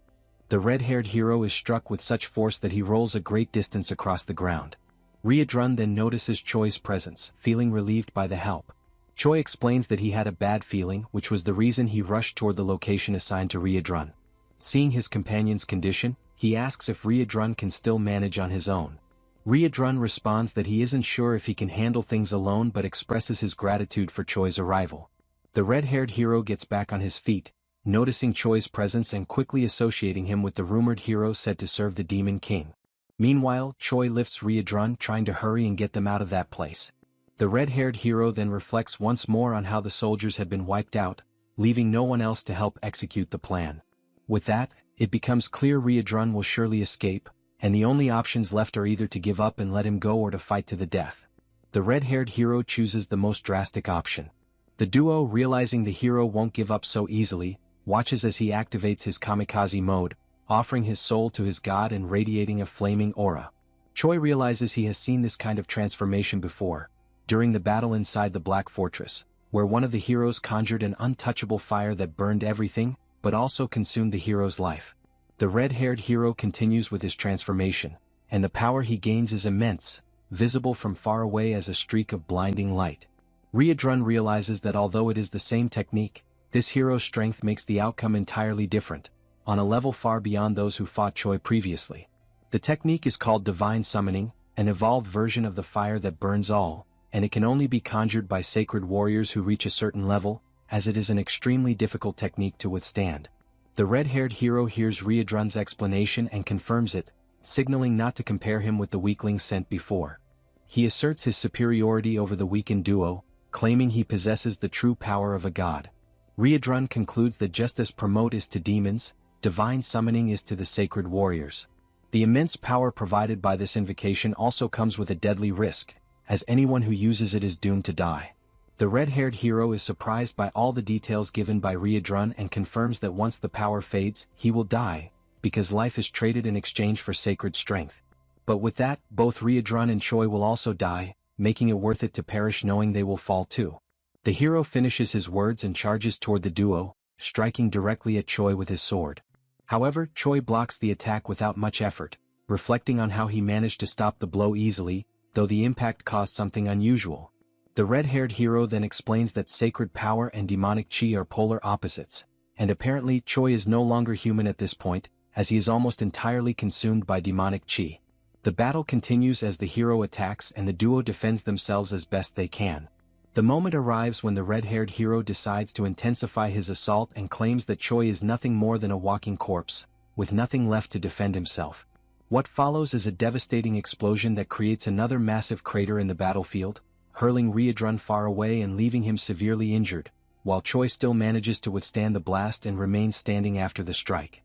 The red-haired hero is struck with such force that he rolls a great distance across the ground. Riadrun then notices Choi's presence, feeling relieved by the help. Choi explains that he had a bad feeling, which was the reason he rushed toward the location assigned to Riadrun. Seeing his companion's condition, he asks if Riadrun can still manage on his own. Riadrun responds that he isn't sure if he can handle things alone but expresses his gratitude for Choi's arrival. The red-haired hero gets back on his feet, noticing Choi's presence and quickly associating him with the rumored hero said to serve the Demon King. Meanwhile, Choi lifts Riadrun, trying to hurry and get them out of that place. The red-haired hero then reflects once more on how the soldiers had been wiped out, leaving no one else to help execute the plan. With that, it becomes clear Riadrun will surely escape, and the only options left are either to give up and let him go or to fight to the death. The red-haired hero chooses the most drastic option. The duo, realizing the hero won't give up so easily, watches as he activates his kamikaze mode, offering his soul to his god and radiating a flaming aura. Choi realizes he has seen this kind of transformation before, during the battle inside the Black Fortress, where one of the heroes conjured an untouchable fire that burned everything, but also consumed the hero's life. The red-haired hero continues with his transformation, and the power he gains is immense, visible from far away as a streak of blinding light. Riadrun realizes that although it is the same technique, this hero's strength makes the outcome entirely different, on a level far beyond those who fought Choi previously. The technique is called Divine Summoning, an evolved version of the fire that burns all, and it can only be conjured by sacred warriors who reach a certain level, as it is an extremely difficult technique to withstand. The red-haired hero hears Riadrun's explanation and confirms it, signaling not to compare him with the weaklings sent before. He asserts his superiority over the weakened duo, claiming he possesses the true power of a god. Riadrun concludes that just as promote is to demons, divine summoning is to the sacred warriors. The immense power provided by this invocation also comes with a deadly risk, as anyone who uses it is doomed to die. The red-haired hero is surprised by all the details given by Riadrun and confirms that once the power fades, he will die, because life is traded in exchange for sacred strength. But with that, both Riadrun and Choi will also die, making it worth it to perish knowing they will fall too. The hero finishes his words and charges toward the duo, striking directly at Choi with his sword. However, Choi blocks the attack without much effort, reflecting on how he managed to stop the blow easily, though the impact caused something unusual. The red-haired hero then explains that sacred power and demonic chi are polar opposites, and apparently Choi is no longer human at this point, as he is almost entirely consumed by demonic chi. The battle continues as the hero attacks and the duo defends themselves as best they can. The moment arrives when the red-haired hero decides to intensify his assault and claims that Choi is nothing more than a walking corpse, with nothing left to defend himself. What follows is a devastating explosion that creates another massive crater in the battlefield, hurling Riadrun far away and leaving him severely injured, while Choi still manages to withstand the blast and remains standing after the strike.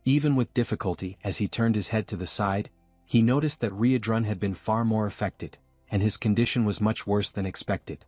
Even with difficulty, as he turned his head to the side, he noticed that Riadrun had been far more affected, and his condition was much worse than expected.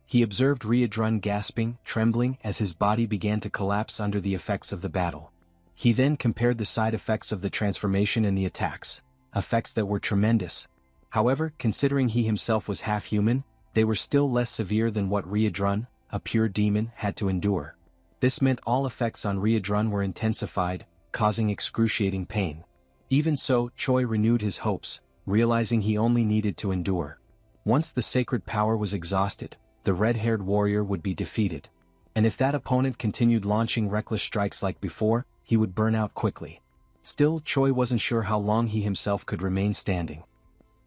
He observed Riadrun gasping, trembling as his body began to collapse under the effects of the battle. He then compared the side effects of the transformation and the attacks, effects that were tremendous. However, considering he himself was half human, they were still less severe than what Riadrun, a pure demon, had to endure. This meant all effects on Riadrun were intensified, causing excruciating pain. Even so, Choi renewed his hopes, realizing he only needed to endure. Once the sacred power was exhausted, the red-haired warrior would be defeated. And if that opponent continued launching reckless strikes like before, he would burn out quickly. Still, Choi wasn't sure how long he himself could remain standing.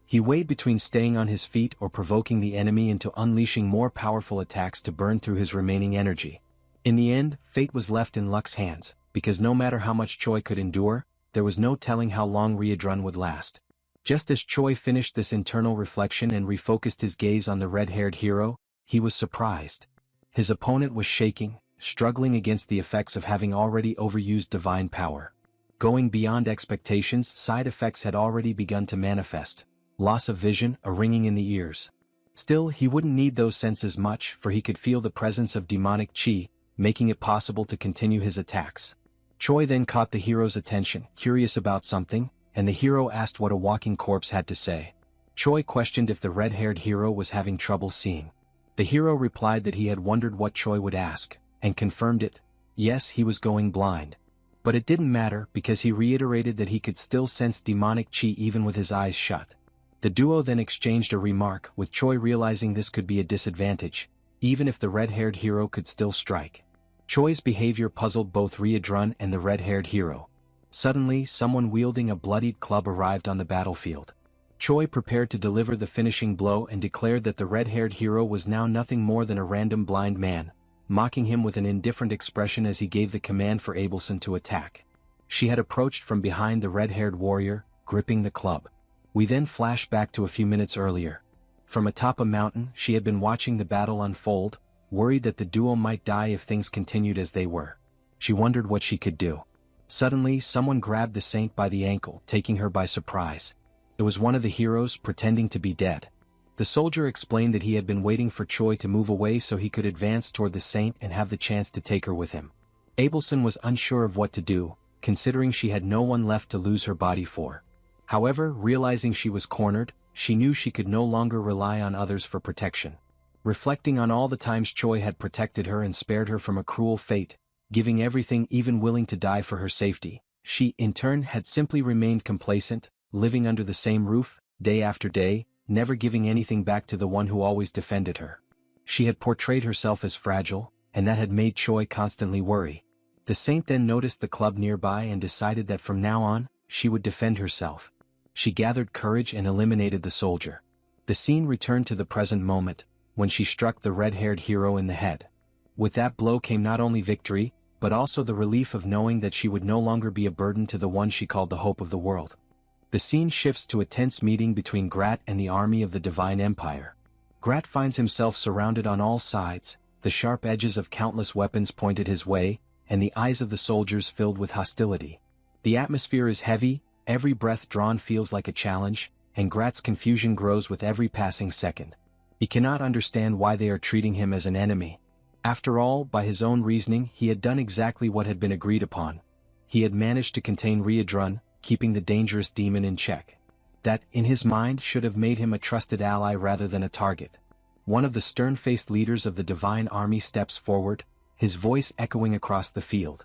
He weighed between staying on his feet or provoking the enemy into unleashing more powerful attacks to burn through his remaining energy. In the end, fate was left in luck's hands, because no matter how much Choi could endure, there was no telling how long Riadrun would last. Just as Choi finished this internal reflection and refocused his gaze on the red-haired hero, he was surprised. His opponent was shaking, struggling against the effects of having already overused divine power. Going beyond expectations, side effects had already begun to manifest. Loss of vision, a ringing in the ears. Still, he wouldn't need those senses much, for he could feel the presence of demonic chi, making it possible to continue his attacks. Choi then caught the hero's attention, curious about something, and the hero asked what a walking corpse had to say. Choi questioned if the red-haired hero was having trouble seeing. The hero replied that he had wondered what Choi would ask, and confirmed it. Yes, he was going blind. But it didn't matter because he reiterated that he could still sense demonic chi even with his eyes shut. The duo then exchanged a remark, with Choi realizing this could be a disadvantage, even if the red-haired hero could still strike. Choi's behavior puzzled both Riadrun and the red-haired hero. Suddenly, someone wielding a bloodied club arrived on the battlefield. Choi prepared to deliver the finishing blow and declared that the red-haired hero was now nothing more than a random blind man, mocking him with an indifferent expression as he gave the command for Abelson to attack. She had approached from behind the red-haired warrior, gripping the club. We then flash back to a few minutes earlier. From atop a mountain, she had been watching the battle unfold, worried that the duo might die if things continued as they were. She wondered what she could do. Suddenly, someone grabbed the saint by the ankle, taking her by surprise. It was one of the heroes, pretending to be dead. The soldier explained that he had been waiting for Choi to move away so he could advance toward the saint and have the chance to take her with him. Abelson was unsure of what to do, considering she had no one left to lose her body for. However, realizing she was cornered, she knew she could no longer rely on others for protection. Reflecting on all the times Choi had protected her and spared her from a cruel fate, giving everything, even willing to die for her safety, she, in turn, had simply remained complacent, living under the same roof, day after day, never giving anything back to the one who always defended her. She had portrayed herself as fragile, and that had made Choi constantly worry. The saint then noticed the club nearby and decided that from now on, she would defend herself. She gathered courage and eliminated the soldier. The scene returned to the present moment, when she struck the red-haired hero in the head. With that blow came not only victory, but also the relief of knowing that she would no longer be a burden to the one she called the hope of the world. The scene shifts to a tense meeting between Grat and the army of the Divine Empire. Grat finds himself surrounded on all sides, the sharp edges of countless weapons pointed his way, and the eyes of the soldiers filled with hostility. The atmosphere is heavy, every breath drawn feels like a challenge, and Grat's confusion grows with every passing second. He cannot understand why they are treating him as an enemy. After all, by his own reasoning, he had done exactly what had been agreed upon. He had managed to contain Riadrun, keeping the dangerous demon in check. That, in his mind, should have made him a trusted ally rather than a target. One of the stern-faced leaders of the Divine Army steps forward, his voice echoing across the field.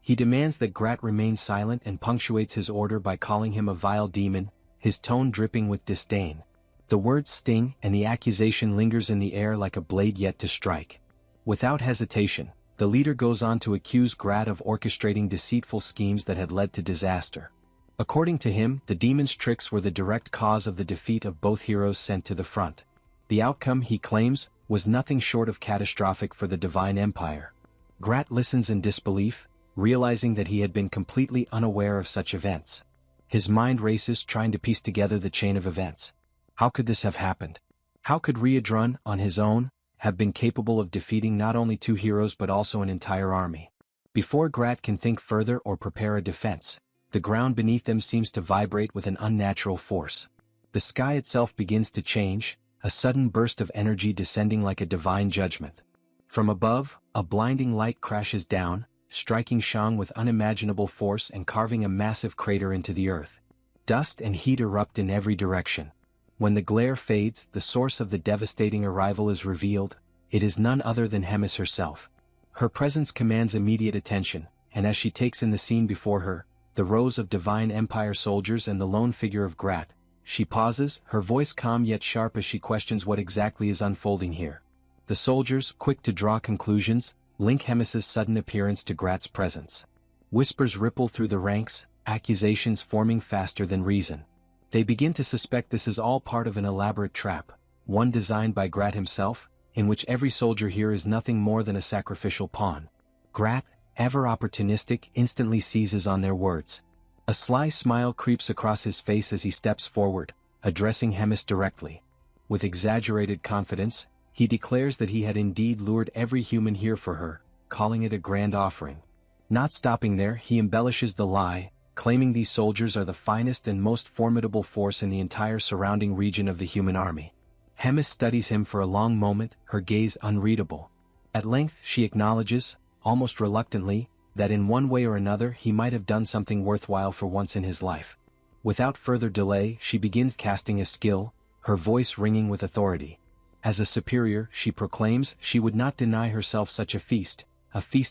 He demands that Grat remain silent and punctuates his order by calling him a vile demon, his tone dripping with disdain. The words sting, and the accusation lingers in the air like a blade yet to strike. Without hesitation, the leader goes on to accuse Grat of orchestrating deceitful schemes that had led to disaster. According to him, the demon's tricks were the direct cause of the defeat of both heroes sent to the front. The outcome, he claims, was nothing short of catastrophic for the Divine Empire. Grat listens in disbelief, realizing that he had been completely unaware of such events. His mind races trying to piece together the chain of events. How could this have happened? How could Riadrun, on his own, have been capable of defeating not only two heroes but also an entire army? Before Grat can think further or prepare a defense, the ground beneath them seems to vibrate with an unnatural force. The sky itself begins to change, a sudden burst of energy descending like a divine judgment. From above, a blinding light crashes down, striking Shang with unimaginable force and carving a massive crater into the earth. Dust and heat erupt in every direction. When the glare fades, the source of the devastating arrival is revealed. It is none other than Hemis herself. Her presence commands immediate attention, and as she takes in the scene before her, the rows of Divine Empire soldiers and the lone figure of Grat, she pauses, her voice calm yet sharp as she questions what exactly is unfolding here. The soldiers, quick to draw conclusions, link Hemis's sudden appearance to Grat's presence. Whispers ripple through the ranks, accusations forming faster than reason. They begin to suspect this is all part of an elaborate trap, one designed by Grat himself, in which every soldier here is nothing more than a sacrificial pawn. Grat, ever opportunistic, instantly seizes on their words. A sly smile creeps across his face as he steps forward, addressing Hemis directly. With exaggerated confidence, he declares that he had indeed lured every human here for her, calling it a grand offering. Not stopping there, he embellishes the lie, claiming these soldiers are the finest and most formidable force in the entire surrounding region of the human army. Hemis studies him for a long moment, her gaze unreadable. At length she acknowledges, almost reluctantly, that in one way or another he might have done something worthwhile for once in his life. Without further delay, she begins casting a skill, her voice ringing with authority. As a superior, she proclaims she would not deny herself such a feast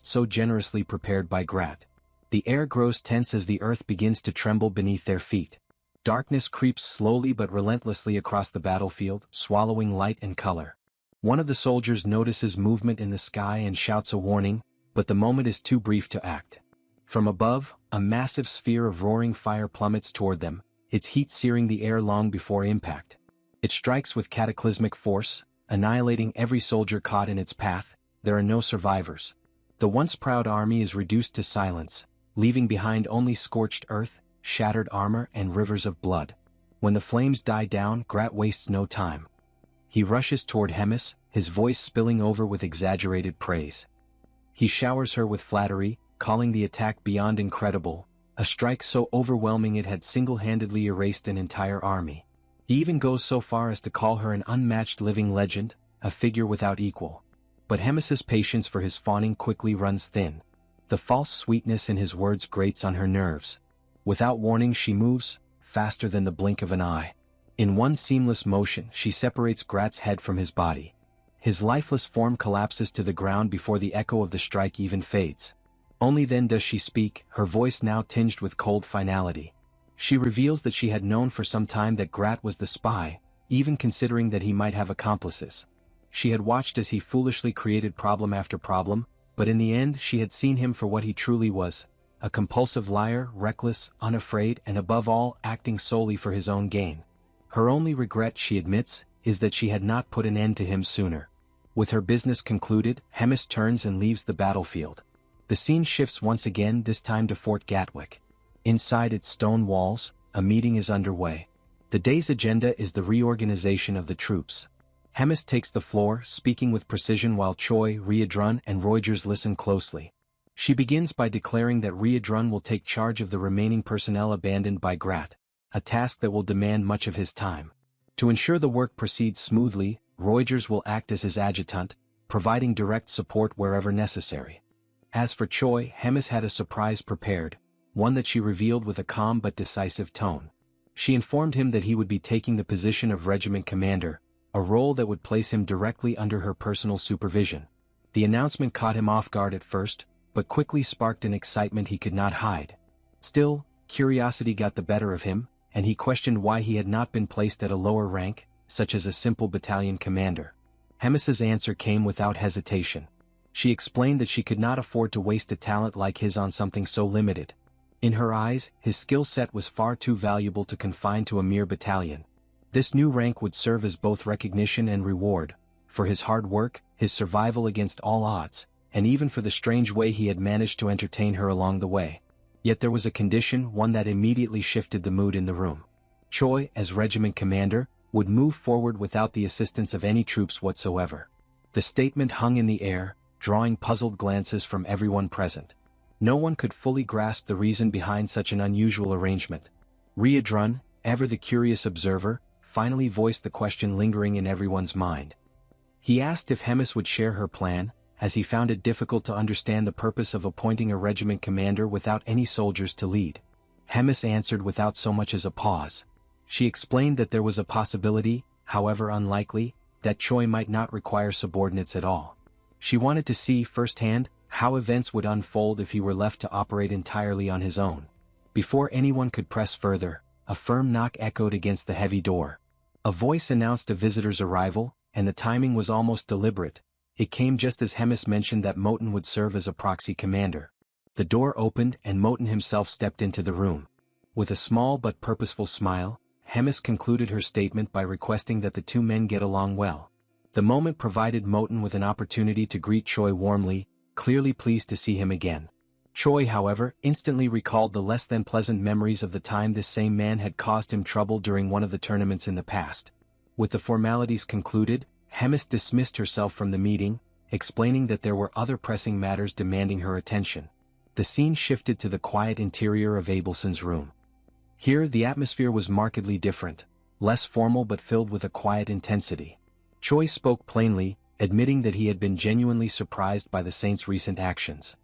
so generously prepared by Grat. The air grows tense as the earth begins to tremble beneath their feet. Darkness creeps slowly but relentlessly across the battlefield, swallowing light and color. One of the soldiers notices movement in the sky and shouts a warning, but the moment is too brief to act. From above, a massive sphere of roaring fire plummets toward them, its heat searing the air long before impact. It strikes with cataclysmic force, annihilating every soldier caught in its path. There are no survivors. The once proud army is reduced to silence, leaving behind only scorched earth, shattered armor and rivers of blood. When the flames die down, Grat wastes no time. He rushes toward Hemis, his voice spilling over with exaggerated praise. He showers her with flattery, calling the attack beyond incredible, a strike so overwhelming it had single-handedly erased an entire army. He even goes so far as to call her an unmatched living legend, a figure without equal. But Hemis's patience for his fawning quickly runs thin. The false sweetness in his words grates on her nerves. Without warning she moves, faster than the blink of an eye. In one seamless motion she separates Grat's head from his body. His lifeless form collapses to the ground before the echo of the strike even fades. Only then does she speak, her voice now tinged with cold finality. She reveals that she had known for some time that Grat was the spy, even considering that he might have accomplices. She had watched as he foolishly created problem after problem, but in the end she had seen him for what he truly was, a compulsive liar, reckless, unafraid, and above all, acting solely for his own gain. Her only regret, she admits, is that she had not put an end to him sooner. With her business concluded, Hemis turns and leaves the battlefield. The scene shifts once again, this time to Fort Gatwick. Inside its stone walls, a meeting is underway. The day's agenda is the reorganization of the troops. Hemis takes the floor, speaking with precision while Choi, Riedrun, and Reuters listen closely. She begins by declaring that Riedrun will take charge of the remaining personnel abandoned by Grat, a task that will demand much of his time. To ensure the work proceeds smoothly, Reuters will act as his adjutant, providing direct support wherever necessary. As for Choi, Hemis had a surprise prepared, one that she revealed with a calm but decisive tone. She informed him that he would be taking the position of regiment commander, a role that would place him directly under her personal supervision. The announcement caught him off guard at first, but quickly sparked an excitement he could not hide. Still, curiosity got the better of him, and he questioned why he had not been placed at a lower rank, such as a simple battalion commander. Hemis's answer came without hesitation. She explained that she could not afford to waste a talent like his on something so limited. In her eyes, his skill set was far too valuable to confine to a mere battalion. This new rank would serve as both recognition and reward, for his hard work, his survival against all odds, and even for the strange way he had managed to entertain her along the way. Yet there was a condition, one that immediately shifted the mood in the room. Choi, as regiment commander, would move forward without the assistance of any troops whatsoever. The statement hung in the air, drawing puzzled glances from everyone present. No one could fully grasp the reason behind such an unusual arrangement. Riedrun, ever the curious observer, finally voiced the question lingering in everyone's mind. He asked if Hemis would share her plan, as he found it difficult to understand the purpose of appointing a regiment commander without any soldiers to lead. Hemis answered without so much as a pause. She explained that there was a possibility, however unlikely, that Choi might not require subordinates at all. She wanted to see firsthand how events would unfold if he were left to operate entirely on his own. Before anyone could press further, a firm knock echoed against the heavy door. A voice announced a visitor's arrival, and the timing was almost deliberate. It came just as Hemis mentioned that Moten would serve as a proxy commander. The door opened and Moten himself stepped into the room. With a small but purposeful smile, Hemis concluded her statement by requesting that the two men get along well. The moment provided Moten with an opportunity to greet Choi warmly, clearly pleased to see him again. Choi, however, instantly recalled the less than pleasant memories of the time this same man had caused him trouble during one of the tournaments in the past. With the formalities concluded, Hemis dismissed herself from the meeting, explaining that there were other pressing matters demanding her attention. The scene shifted to the quiet interior of Abelson's room. Here the atmosphere was markedly different, less formal but filled with a quiet intensity. Choi spoke plainly, admitting that he had been genuinely surprised by the saint's recent actions.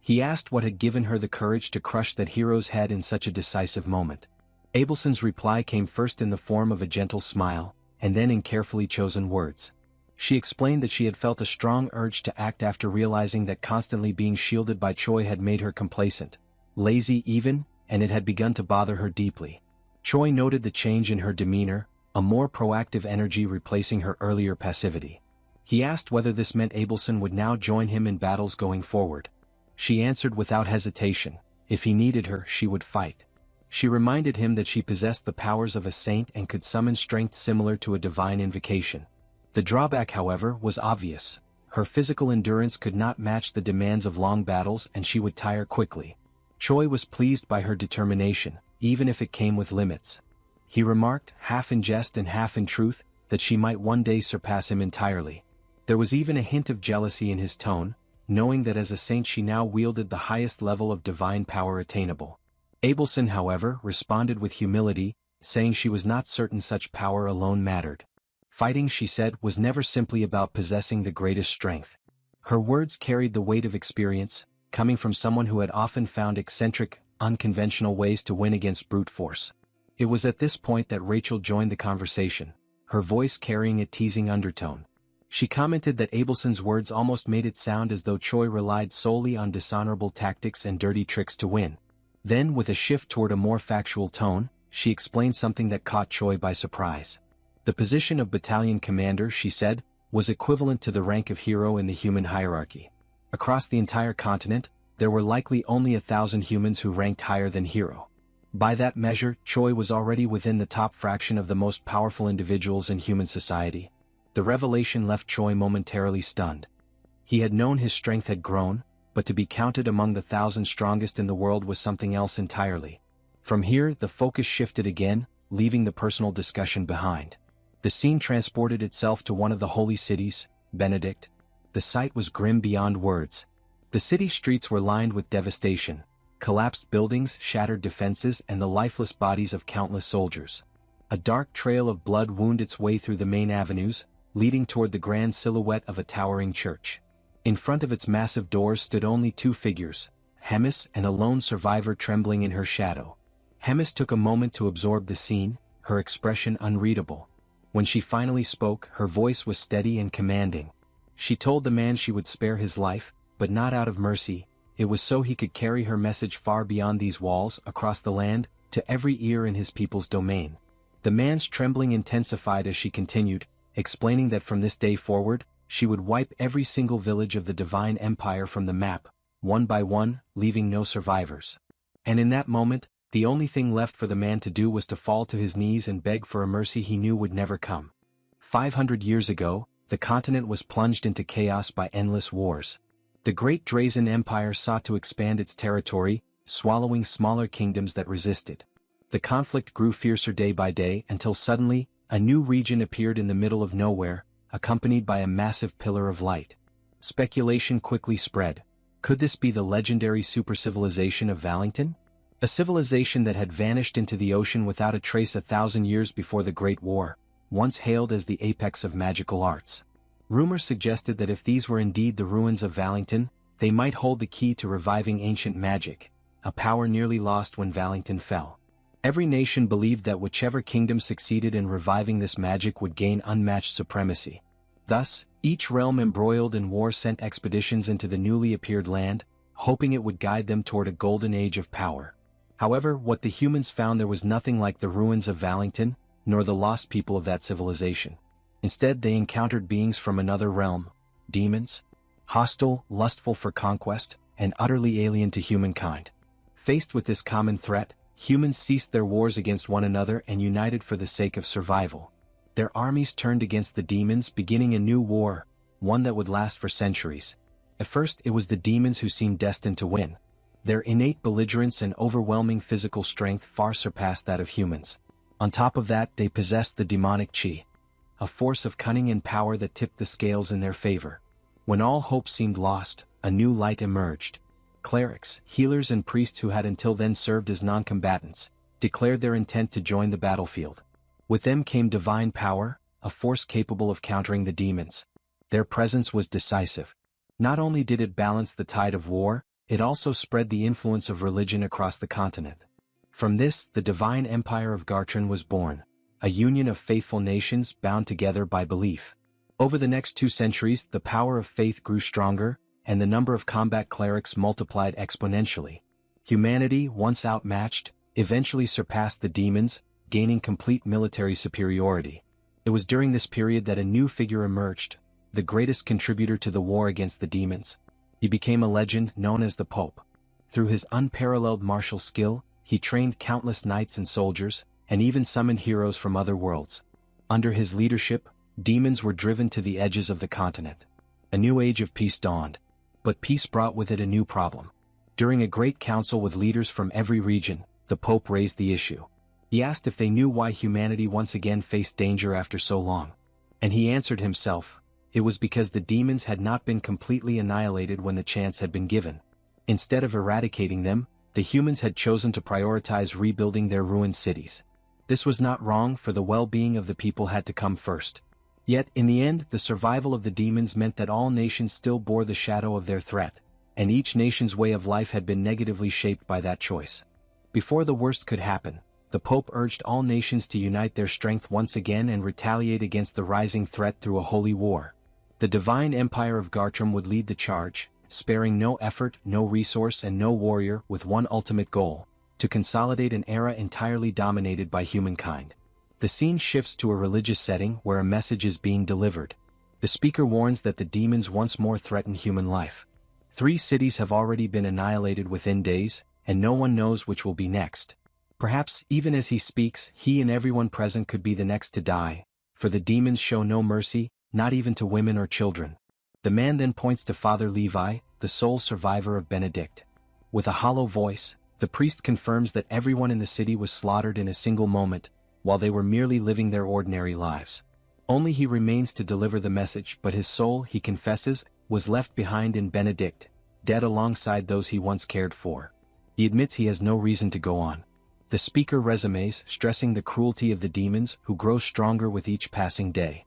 He asked what had given her the courage to crush that hero's head in such a decisive moment. Abelson's reply came first in the form of a gentle smile, and then in carefully chosen words. She explained that she had felt a strong urge to act after realizing that constantly being shielded by Choi had made her complacent, lazy even, and it had begun to bother her deeply. Choi noted the change in her demeanor, a more proactive energy replacing her earlier passivity. He asked whether this meant Abelson would now join him in battles going forward. She answered without hesitation, if he needed her, she would fight. She reminded him that she possessed the powers of a saint and could summon strength similar to a divine invocation. The drawback, however, was obvious. Her physical endurance could not match the demands of long battles and she would tire quickly. Choi was pleased by her determination, even if it came with limits. He remarked, half in jest and half in truth, that she might one day surpass him entirely. There was even a hint of jealousy in his tone, knowing that as a saint she now wielded the highest level of divine power attainable. Abelson, however, responded with humility, saying she was not certain such power alone mattered. Fighting, she said, was never simply about possessing the greatest strength. Her words carried the weight of experience, coming from someone who had often found eccentric, unconventional ways to win against brute force. It was at this point that Rachel joined the conversation, her voice carrying a teasing undertone. She commented that Abelson's words almost made it sound as though Choi relied solely on dishonorable tactics and dirty tricks to win. Then, with a shift toward a more factual tone, she explained something that caught Choi by surprise. The position of battalion commander, she said, was equivalent to the rank of hero in the human hierarchy. Across the entire continent, there were likely only 1,000 humans who ranked higher than hero. By that measure, Choi was already within the top fraction of the most powerful individuals in human society. The revelation left Choi momentarily stunned. He had known his strength had grown, but to be counted among the 1,000 strongest in the world was something else entirely. From here, the focus shifted again, leaving the personal discussion behind. The scene transported itself to one of the holy cities, Benedict. The sight was grim beyond words. The city streets were lined with devastation, collapsed buildings, shattered defenses, and the lifeless bodies of countless soldiers. A dark trail of blood wound its way through the main avenues, leading toward the grand silhouette of a towering church. In front of its massive doors stood only two figures, Hemis and a lone survivor trembling in her shadow. Hemis took a moment to absorb the scene, her expression unreadable. When she finally spoke, her voice was steady and commanding. She told the man she would spare his life, but not out of mercy. It was so he could carry her message far beyond these walls, across the land, to every ear in his people's domain. The man's trembling intensified as she continued, explaining that from this day forward, she would wipe every single village of the Divine Empire from the map, one by one, leaving no survivors. And in that moment, the only thing left for the man to do was to fall to his knees and beg for a mercy he knew would never come. 500 years ago, the continent was plunged into chaos by endless wars. The Great Drazen Empire sought to expand its territory, swallowing smaller kingdoms that resisted. The conflict grew fiercer day by day until suddenly, a new region appeared in the middle of nowhere, accompanied by a massive pillar of light. Speculation quickly spread. Could this be the legendary supercivilization of Valington? A civilization that had vanished into the ocean without a trace 1,000 years before the Great War, once hailed as the apex of magical arts. Rumors suggested that if these were indeed the ruins of Valington, they might hold the key to reviving ancient magic, a power nearly lost when Valington fell. Every nation believed that whichever kingdom succeeded in reviving this magic would gain unmatched supremacy. Thus, each realm embroiled in war sent expeditions into the newly appeared land, hoping it would guide them toward a golden age of power. However, what the humans found there was nothing like the ruins of Valington, nor the lost people of that civilization. Instead, they encountered beings from another realm, demons, hostile, lustful for conquest, and utterly alien to humankind. Faced with this common threat, humans ceased their wars against one another and united for the sake of survival. Their armies turned against the demons, beginning a new war, one that would last for centuries. At first, it was the demons who seemed destined to win. Their innate belligerence and overwhelming physical strength far surpassed that of humans. On top of that, they possessed the demonic chi, a force of cunning and power that tipped the scales in their favor. When all hope seemed lost, a new light emerged. Clerics, healers and priests who had until then served as non-combatants, declared their intent to join the battlefield. With them came divine power, a force capable of countering the demons. Their presence was decisive. Not only did it balance the tide of war, it also spread the influence of religion across the continent. From this, the divine empire of Gartran was born, a union of faithful nations bound together by belief. Over the next 2 centuries, the power of faith grew stronger, and the number of combat clerics multiplied exponentially. Humanity, once outmatched, eventually surpassed the demons, gaining complete military superiority. It was during this period that a new figure emerged, the greatest contributor to the war against the demons. He became a legend known as the Pope. Through his unparalleled martial skill, he trained countless knights and soldiers, and even summoned heroes from other worlds. Under his leadership, demons were driven to the edges of the continent. A new age of peace dawned. But peace brought with it a new problem. During a great council with leaders from every region, the Pope raised the issue. He asked if they knew why humanity once again faced danger after so long. And he answered himself, it was because the demons had not been completely annihilated when the chance had been given. Instead of eradicating them, the humans had chosen to prioritize rebuilding their ruined cities. This was not wrong, for the well-being of the people had to come first. Yet, in the end, the survival of the demons meant that all nations still bore the shadow of their threat, and each nation's way of life had been negatively shaped by that choice. Before the worst could happen, the Pope urged all nations to unite their strength once again and retaliate against the rising threat through a holy war. The divine empire of Gartram would lead the charge, sparing no effort, no resource and no warrior, with one ultimate goal: to consolidate an era entirely dominated by humankind. The scene shifts to a religious setting where a message is being delivered. The speaker warns that the demons once more threaten human life. 3 cities have already been annihilated within days, and no one knows which will be next. Perhaps, even as he speaks, he and everyone present could be the next to die, for the demons show no mercy, not even to women or children. The man then points to Father Levi, the sole survivor of Benedict. With a hollow voice, the priest confirms that everyone in the city was slaughtered in a single moment, while they were merely living their ordinary lives. Only he remains to deliver the message, but his soul, he confesses, was left behind in Benedict, dead alongside those he once cared for. He admits he has no reason to go on. The speaker resumes, stressing the cruelty of the demons, who grow stronger with each passing day.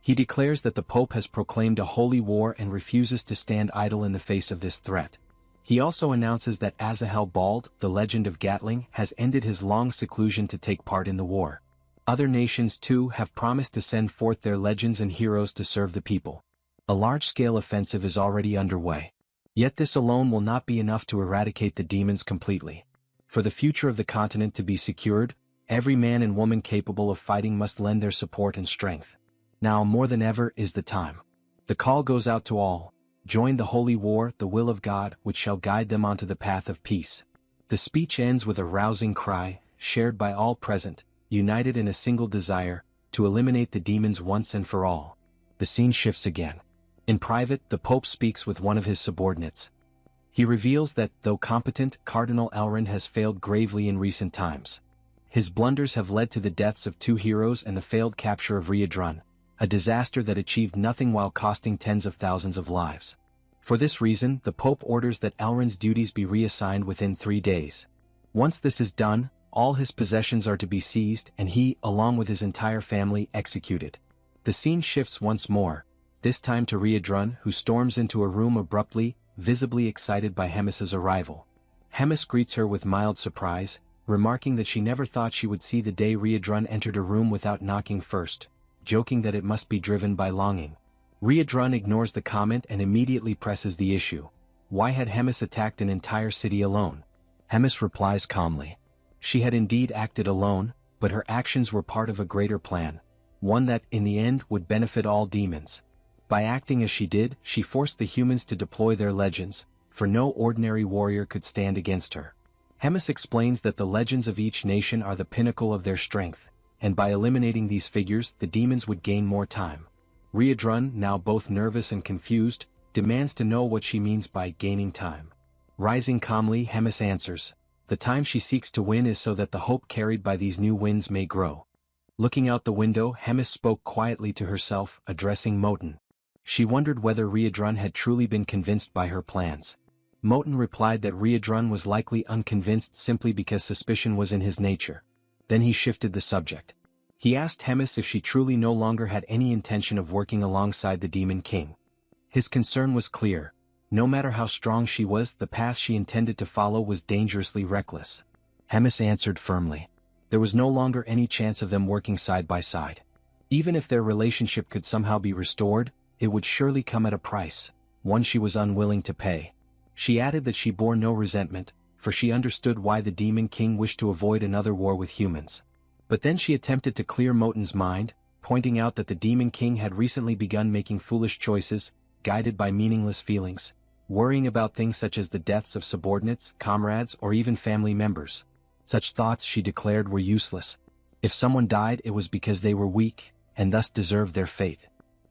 He declares that the Pope has proclaimed a holy war and refuses to stand idle in the face of this threat. He also announces that Asahel Bald, the legend of Gatling, has ended his long seclusion to take part in the war. Other nations too have promised to send forth their legends and heroes to serve the people. A large-scale offensive is already underway. Yet this alone will not be enough to eradicate the demons completely. For the future of the continent to be secured, every man and woman capable of fighting must lend their support and strength. Now more than ever is the time. The call goes out to all. Join the holy war, the will of God, which shall guide them onto the path of peace. The speech ends with a rousing cry, shared by all present, united in a single desire, to eliminate the demons once and for all. The scene shifts again. In private, the Pope speaks with one of his subordinates. He reveals that, though competent, Cardinal Elrond has failed gravely in recent times. His blunders have led to the deaths of 2 heroes and the failed capture of Reborn, a disaster that achieved nothing while costing tens of thousands of lives. For this reason, the Pope orders that Elrond's duties be reassigned within 3 days. Once this is done, all his possessions are to be seized and he, along with his entire family, executed. The scene shifts once more, this time to Reborn, who storms into a room abruptly, visibly excited by Hemis's arrival. Hemis greets her with mild surprise, remarking that she never thought she would see the day Reborn entered a room without knocking first, joking that it must be driven by longing. Riadrun ignores the comment and immediately presses the issue. Why had Hemis attacked an entire city alone? Hemis replies calmly. She had indeed acted alone, but her actions were part of a greater plan. One that, in the end, would benefit all demons. By acting as she did, she forced the humans to deploy their legends, for no ordinary warrior could stand against her. Hemis explains that the legends of each nation are the pinnacle of their strength, and by eliminating these figures the demons would gain more time. Riadrun, now both nervous and confused, demands to know what she means by gaining time. Rising calmly, Hemis answers, the time she seeks to win is so that the hope carried by these new winds may grow. Looking out the window, Hemis spoke quietly to herself, addressing Moten. She wondered whether Riadrun had truly been convinced by her plans. Moten replied that Riadrun was likely unconvinced simply because suspicion was in his nature. Then he shifted the subject. He asked Hemis if she truly no longer had any intention of working alongside the Demon King. His concern was clear. No matter how strong she was, the path she intended to follow was dangerously reckless. Hemis answered firmly. There was no longer any chance of them working side by side. Even if their relationship could somehow be restored, it would surely come at a price, one she was unwilling to pay. She added that she bore no resentment, for she understood why the Demon King wished to avoid another war with humans. But then she attempted to clear Moten's mind, pointing out that the Demon King had recently begun making foolish choices, guided by meaningless feelings, worrying about things such as the deaths of subordinates, comrades, or even family members. Such thoughts, she declared, were useless. If someone died, it was because they were weak, and thus deserved their fate.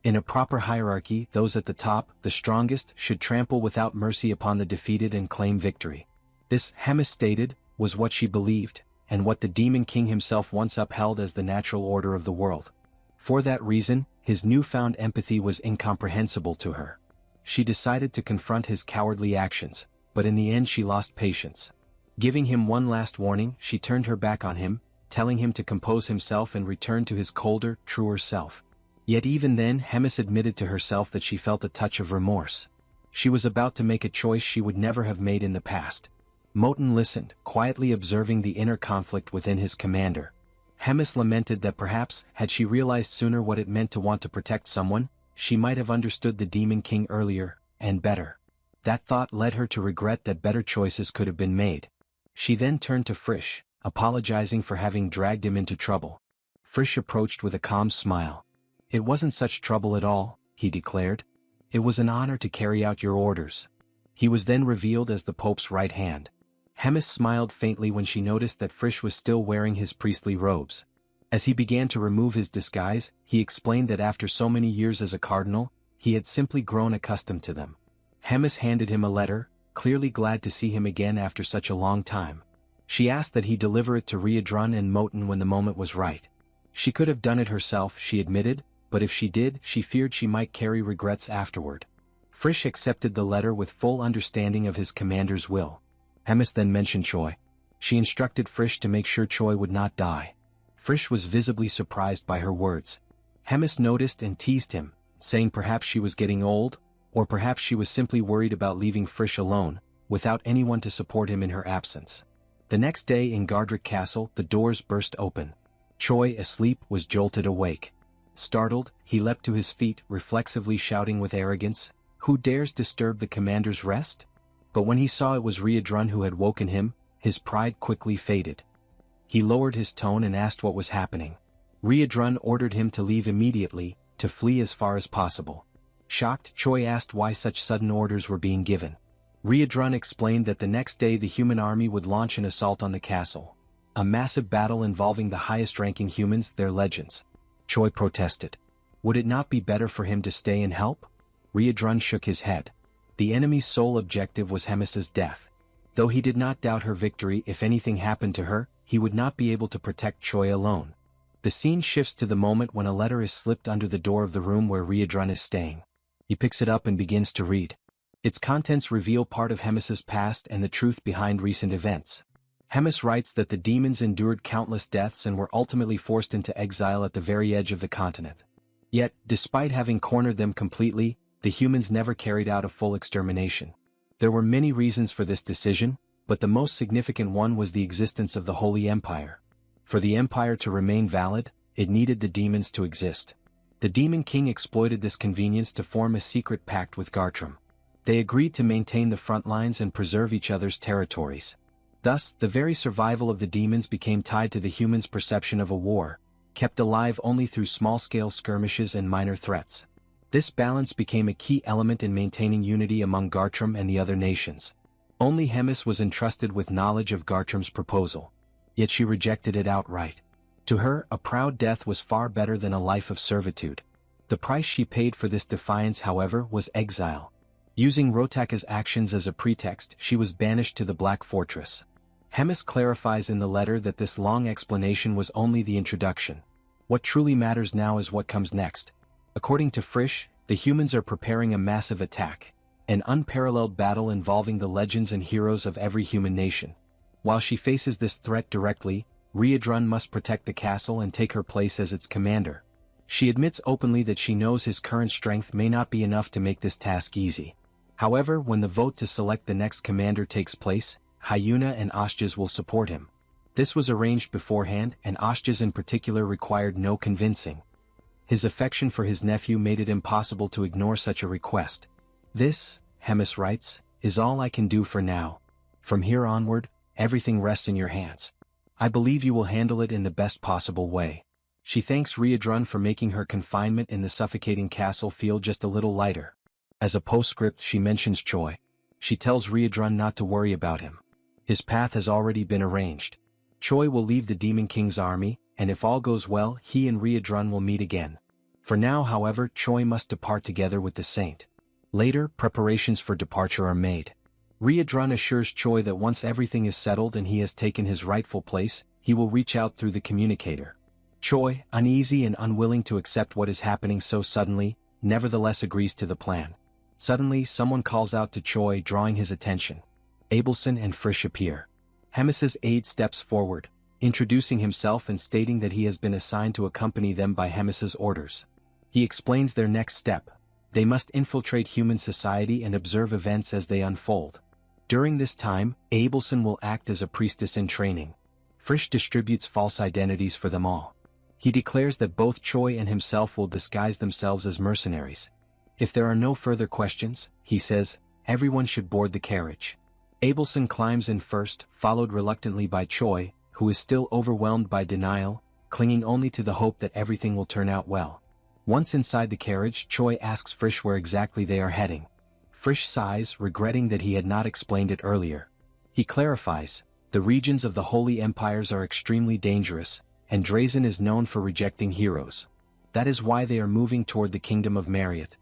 In a proper hierarchy, those at the top, the strongest, should trample without mercy upon the defeated and claim victory. This, Hemis stated, was what she believed, and what the Demon King himself once upheld as the natural order of the world. For that reason, his newfound empathy was incomprehensible to her. She decided to confront his cowardly actions, but in the end she lost patience. Giving him one last warning, she turned her back on him, telling him to compose himself and return to his colder, truer self. Yet even then, Hemis admitted to herself that she felt a touch of remorse. She was about to make a choice she would never have made in the past. Moten listened, quietly observing the inner conflict within his commander. Hemis lamented that perhaps, had she realized sooner what it meant to want to protect someone, she might have understood the Demon King earlier, and better. That thought led her to regret that better choices could have been made. She then turned to Frisch, apologizing for having dragged him into trouble. Frisch approached with a calm smile. It wasn't such trouble at all, he declared. It was an honor to carry out your orders. He was then revealed as the Pope's right hand. Hemis smiled faintly when she noticed that Frisch was still wearing his priestly robes. As he began to remove his disguise, he explained that after so many years as a cardinal, he had simply grown accustomed to them. Hemis handed him a letter, clearly glad to see him again after such a long time. She asked that he deliver it to Riadrun and Moten when the moment was right. She could have done it herself, she admitted, but if she did, she feared she might carry regrets afterward. Frisch accepted the letter with full understanding of his commander's will. Hemis then mentioned Choi. She instructed Frisch to make sure Choi would not die. Frisch was visibly surprised by her words. Hemis noticed and teased him, saying perhaps she was getting old, or perhaps she was simply worried about leaving Frisch alone, without anyone to support him in her absence. The next day in Gardrick Castle, the doors burst open. Choi, asleep, was jolted awake. Startled, he leapt to his feet, reflexively shouting with arrogance, "Who dares disturb the commander's rest?" But when he saw it was Riadrun who had woken him, his pride quickly faded. He lowered his tone and asked what was happening. Riadrun ordered him to leave immediately, to flee as far as possible. Shocked, Choi asked why such sudden orders were being given. Riadrun explained that the next day the human army would launch an assault on the castle. A massive battle involving the highest-ranking humans, their legends. Choi protested. Would it not be better for him to stay and help? Riadrun shook his head. The enemy's sole objective was Hemis's death. Though he did not doubt her victory, if anything happened to her, he would not be able to protect Choi alone. The scene shifts to the moment when a letter is slipped under the door of the room where Riadrun is staying. He picks it up and begins to read. Its contents reveal part of Hemis's past and the truth behind recent events. Hemis writes that the demons endured countless deaths and were ultimately forced into exile at the very edge of the continent. Yet, despite having cornered them completely, the humans never carried out a full extermination. There were many reasons for this decision, but the most significant one was the existence of the Holy Empire. For the Empire to remain valid, it needed the demons to exist. The Demon King exploited this convenience to form a secret pact with Gartram. They agreed to maintain the front lines and preserve each other's territories. Thus, the very survival of the demons became tied to the humans' perception of a war, kept alive only through small-scale skirmishes and minor threats. This balance became a key element in maintaining unity among Gartram and the other nations. Only Hemis was entrusted with knowledge of Gartram's proposal. Yet she rejected it outright. To her, a proud death was far better than a life of servitude. The price she paid for this defiance, however, was exile. Using Rotaka's actions as a pretext, she was banished to the Black Fortress. Hemis clarifies in the letter that this long explanation was only the introduction. What truly matters now is what comes next. According to Frisch, the humans are preparing a massive attack, an unparalleled battle involving the legends and heroes of every human nation. While she faces this threat directly, Riadrun must protect the castle and take her place as its commander. She admits openly that she knows his current strength may not be enough to make this task easy. However, when the vote to select the next commander takes place, Hyuna and Ashjas will support him. This was arranged beforehand, and Ashjas in particular required no convincing. His affection for his nephew made it impossible to ignore such a request. This, Hemis writes, is all I can do for now. From here onward, everything rests in your hands. I believe you will handle it in the best possible way. She thanks Riadrun for making her confinement in the suffocating castle feel just a little lighter. As a postscript, she mentions Choi. She tells Riadrun not to worry about him. His path has already been arranged. Choi will leave the Demon King's army, and if all goes well, he and Riadrun will meet again. For now, however, Choi must depart together with the saint. Later, preparations for departure are made. Riadrun assures Choi that once everything is settled and he has taken his rightful place, he will reach out through the communicator. Choi, uneasy and unwilling to accept what is happening so suddenly, nevertheless agrees to the plan. Suddenly, someone calls out to Choi, drawing his attention. Abelson and Frisch appear. Hemis's aide steps forward, introducing himself and stating that he has been assigned to accompany them by Hemis's orders. He explains their next step. They must infiltrate human society and observe events as they unfold. During this time, Abelson will act as a priestess in training. Frisch distributes false identities for them all. He declares that both Choi and himself will disguise themselves as mercenaries. If there are no further questions, he says, everyone should board the carriage. Abelson climbs in first, followed reluctantly by Choi, who is still overwhelmed by denial, clinging only to the hope that everything will turn out well. Once inside the carriage, Choi asks Frisch where exactly they are heading. Frisch sighs, regretting that he had not explained it earlier. He clarifies, the regions of the Holy Empires are extremely dangerous, and Drazen is known for rejecting heroes. That is why they are moving toward the kingdom of Marriott.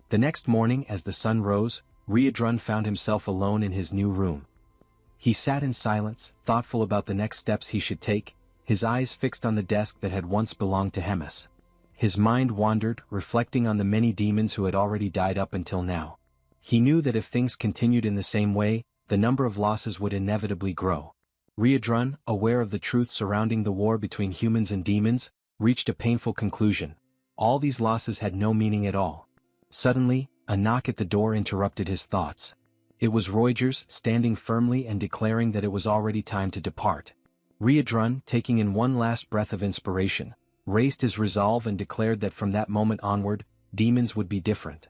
The next morning, as the sun rose, Riadrun found himself alone in his new room. He sat in silence, thoughtful about the next steps he should take, his eyes fixed on the desk that had once belonged to Hemis. His mind wandered, reflecting on the many demons who had already died up until now. He knew that if things continued in the same way, the number of losses would inevitably grow. Riadrun, aware of the truth surrounding the war between humans and demons, reached a painful conclusion. All these losses had no meaning at all. Suddenly, a knock at the door interrupted his thoughts. It was Reuters, standing firmly and declaring that it was already time to depart. Riadrun, taking in one last breath of inspiration, raised his resolve and declared that from that moment onward, demons would be different.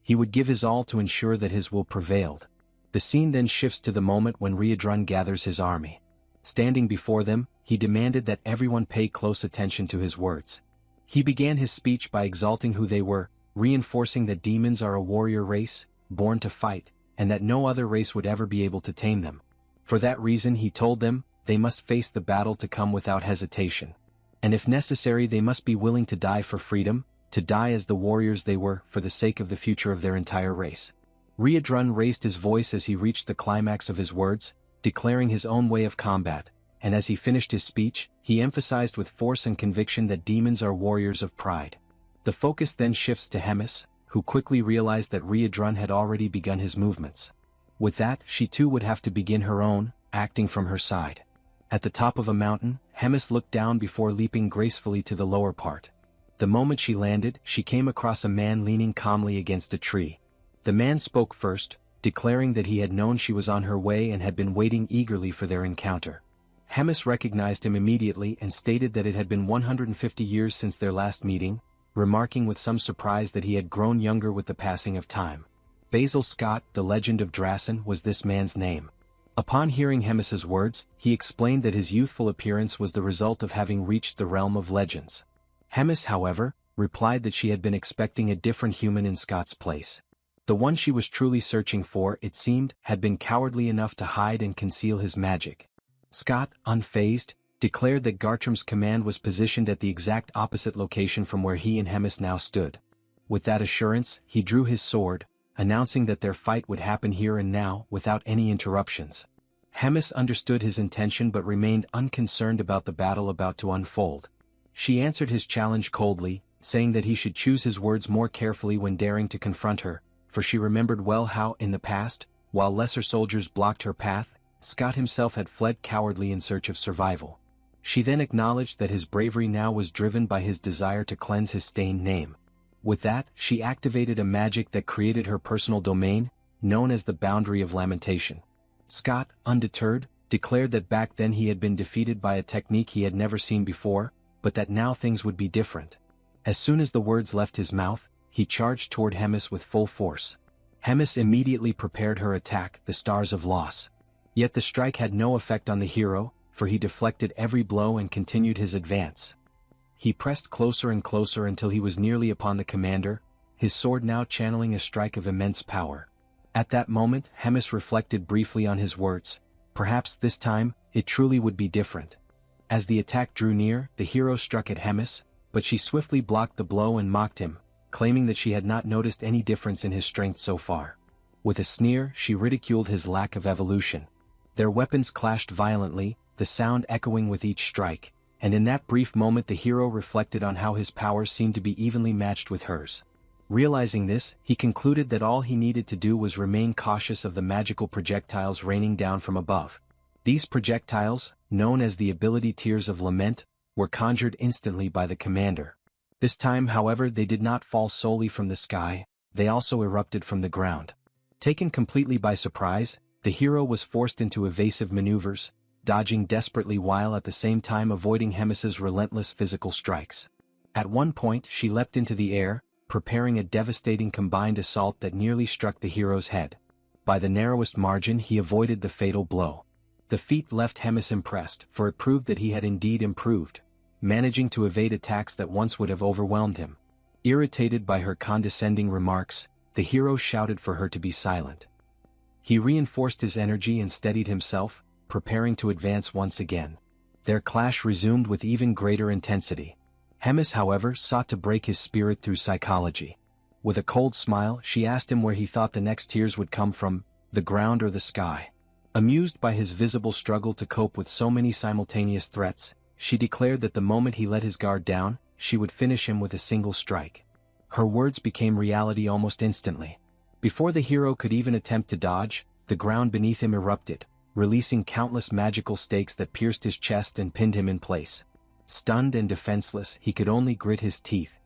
He would give his all to ensure that his will prevailed. The scene then shifts to the moment when Riadrun gathers his army. Standing before them, he demanded that everyone pay close attention to his words. He began his speech by exalting who they were, reinforcing that demons are a warrior race, born to fight, and that no other race would ever be able to tame them. For that reason, he told them, they must face the battle to come without hesitation. And if necessary, they must be willing to die for freedom, to die as the warriors they were, for the sake of the future of their entire race. Riadrun raised his voice as he reached the climax of his words, declaring his own way of combat, and as he finished his speech, he emphasized with force and conviction that demons are warriors of pride. The focus then shifts to Hemis, who quickly realized that Riadrun had already begun his movements. With that, she too would have to begin her own, acting from her side. At the top of a mountain, Hemis looked down before leaping gracefully to the lower part. The moment she landed, she came across a man leaning calmly against a tree. The man spoke first, declaring that he had known she was on her way and had been waiting eagerly for their encounter. Hemis recognized him immediately and stated that it had been 150 years since their last meeting, remarking with some surprise that he had grown younger with the passing of time. Basil Scott, the Legend of Drasen, was this man's name. Upon hearing Hemis's words, he explained that his youthful appearance was the result of having reached the realm of legends. Hemis, however, replied that she had been expecting a different human in Scott's place. The one she was truly searching for, it seemed, had been cowardly enough to hide and conceal his magic. Scott, unfazed, declared that Gartram's command was positioned at the exact opposite location from where he and Hemis now stood. With that assurance, he drew his sword, announcing that their fight would happen here and now, without any interruptions. Hemis understood his intention but remained unconcerned about the battle about to unfold. She answered his challenge coldly, saying that he should choose his words more carefully when daring to confront her, for she remembered well how, in the past, while lesser soldiers blocked her path, Scott himself had fled cowardly in search of survival. She then acknowledged that his bravery now was driven by his desire to cleanse his stained name. With that, she activated a magic that created her personal domain, known as the Boundary of Lamentation. Scott, undeterred, declared that back then he had been defeated by a technique he had never seen before, but that now things would be different. As soon as the words left his mouth, he charged toward Hemis with full force. Hemis immediately prepared her attack, the Stars of Loss. Yet the strike had no effect on the hero, for he deflected every blow and continued his advance. He pressed closer and closer until he was nearly upon the commander, his sword now channeling a strike of immense power. At that moment, Hemis reflected briefly on his words. Perhaps this time, it truly would be different. As the attack drew near, the hero struck at Hemis, but she swiftly blocked the blow and mocked him, claiming that she had not noticed any difference in his strength so far. With a sneer, she ridiculed his lack of evolution. Their weapons clashed violently, the sound echoing with each strike, and in that brief moment the hero reflected on how his powers seemed to be evenly matched with hers. Realizing this, he concluded that all he needed to do was remain cautious of the magical projectiles raining down from above. These projectiles, known as the ability Tears of Lament, were conjured instantly by the commander. This time, however, they did not fall solely from the sky, they also erupted from the ground. Taken completely by surprise, the hero was forced into evasive maneuvers, dodging desperately while at the same time avoiding Hemis's relentless physical strikes. At one point she leapt into the air, preparing a devastating combined assault that nearly struck the hero's head. By the narrowest margin he avoided the fatal blow. The feat left Hemis impressed, for it proved that he had indeed improved, managing to evade attacks that once would have overwhelmed him. Irritated by her condescending remarks, the hero shouted for her to be silent. He reinforced his energy and steadied himself, preparing to advance once again. Their clash resumed with even greater intensity. Hemis, however, sought to break his spirit through psychology. With a cold smile, she asked him where he thought the next tears would come from, the ground or the sky. Amused by his visible struggle to cope with so many simultaneous threats, she declared that the moment he let his guard down, she would finish him with a single strike. Her words became reality almost instantly. Before the hero could even attempt to dodge, the ground beneath him erupted, releasing countless magical stakes that pierced his chest and pinned him in place. Stunned and defenseless, he could only grit his teeth.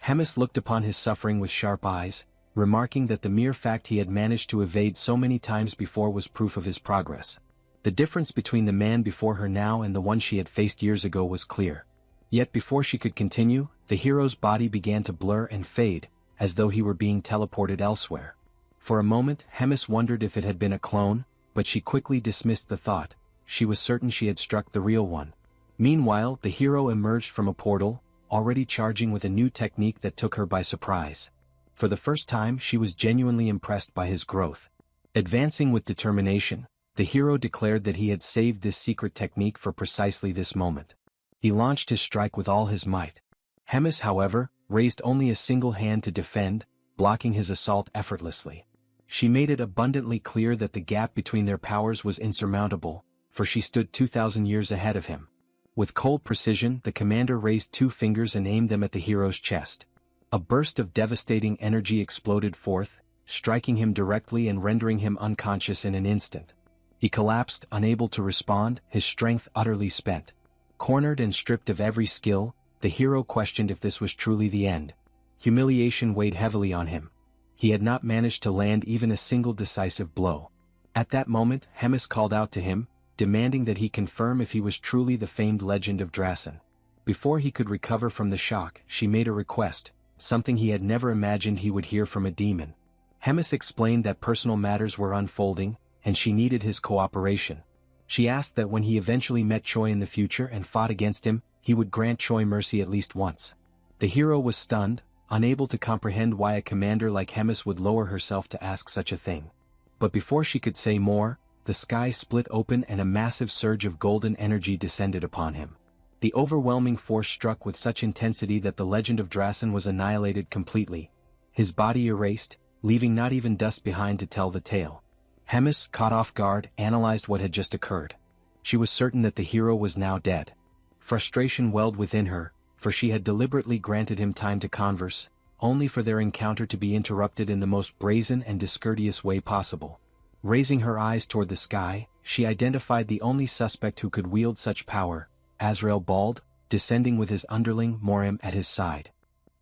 Hemis looked upon his suffering with sharp eyes, remarking that the mere fact he had managed to evade so many times before was proof of his progress. The difference between the man before her now and the one she had faced years ago was clear. Yet before she could continue, the hero's body began to blur and fade, as though he were being teleported elsewhere. For a moment, Hemis wondered if it had been a clone, but she quickly dismissed the thought. She was certain she had struck the real one. Meanwhile, the hero emerged from a portal, already charging with a new technique that took her by surprise. For the first time, she was genuinely impressed by his growth. Advancing with determination, the hero declared that he had saved this secret technique for precisely this moment. He launched his strike with all his might. Hemis, however, raised only a single hand to defend, blocking his assault effortlessly. She made it abundantly clear that the gap between their powers was insurmountable, for she stood 2,000 years ahead of him. With cold precision, the commander raised 2 fingers and aimed them at the hero's chest. A burst of devastating energy exploded forth, striking him directly and rendering him unconscious in an instant. He collapsed, unable to respond, his strength utterly spent. Cornered and stripped of every skill, the hero questioned if this was truly the end. Humiliation weighed heavily on him. He had not managed to land even a single decisive blow. At that moment, Hemis called out to him, demanding that he confirm if he was truly the famed legend of Drasen. Before he could recover from the shock, she made a request, something he had never imagined he would hear from a demon. Hemis explained that personal matters were unfolding, and she needed his cooperation. She asked that when he eventually met Choi in the future and fought against him, he would grant Choi mercy at least once. The hero was stunned, unable to comprehend why a commander like Hemis would lower herself to ask such a thing. But before she could say more, the sky split open and a massive surge of golden energy descended upon him. The overwhelming force struck with such intensity that the legend of Drasen was annihilated completely, his body erased, leaving not even dust behind to tell the tale. Hemis, caught off guard, analyzed what had just occurred. She was certain that the hero was now dead. Frustration welled within her, for she had deliberately granted him time to converse, only for their encounter to be interrupted in the most brazen and discourteous way possible. Raising her eyes toward the sky, she identified the only suspect who could wield such power, Azrael Bald, descending with his underling Morim at his side.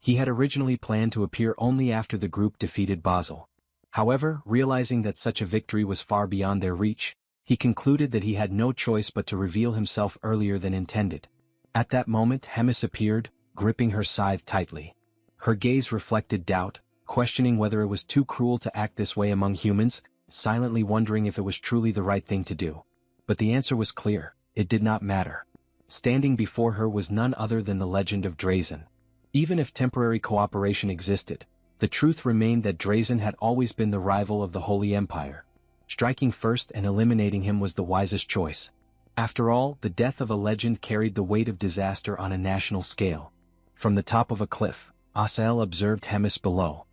He had originally planned to appear only after the group defeated Basel. However, realizing that such a victory was far beyond their reach, he concluded that he had no choice but to reveal himself earlier than intended. At that moment Hemis appeared, gripping her scythe tightly. Her gaze reflected doubt, questioning whether it was too cruel to act this way among humans, silently wondering if it was truly the right thing to do. But the answer was clear: it did not matter. Standing before her was none other than the legend of Drazen. Even if temporary cooperation existed, the truth remained that Drazen had always been the rival of the Holy Empire. Striking first and eliminating him was the wisest choice. After all, the death of a legend carried the weight of disaster on a national scale. From the top of a cliff, Asael observed Hemis below.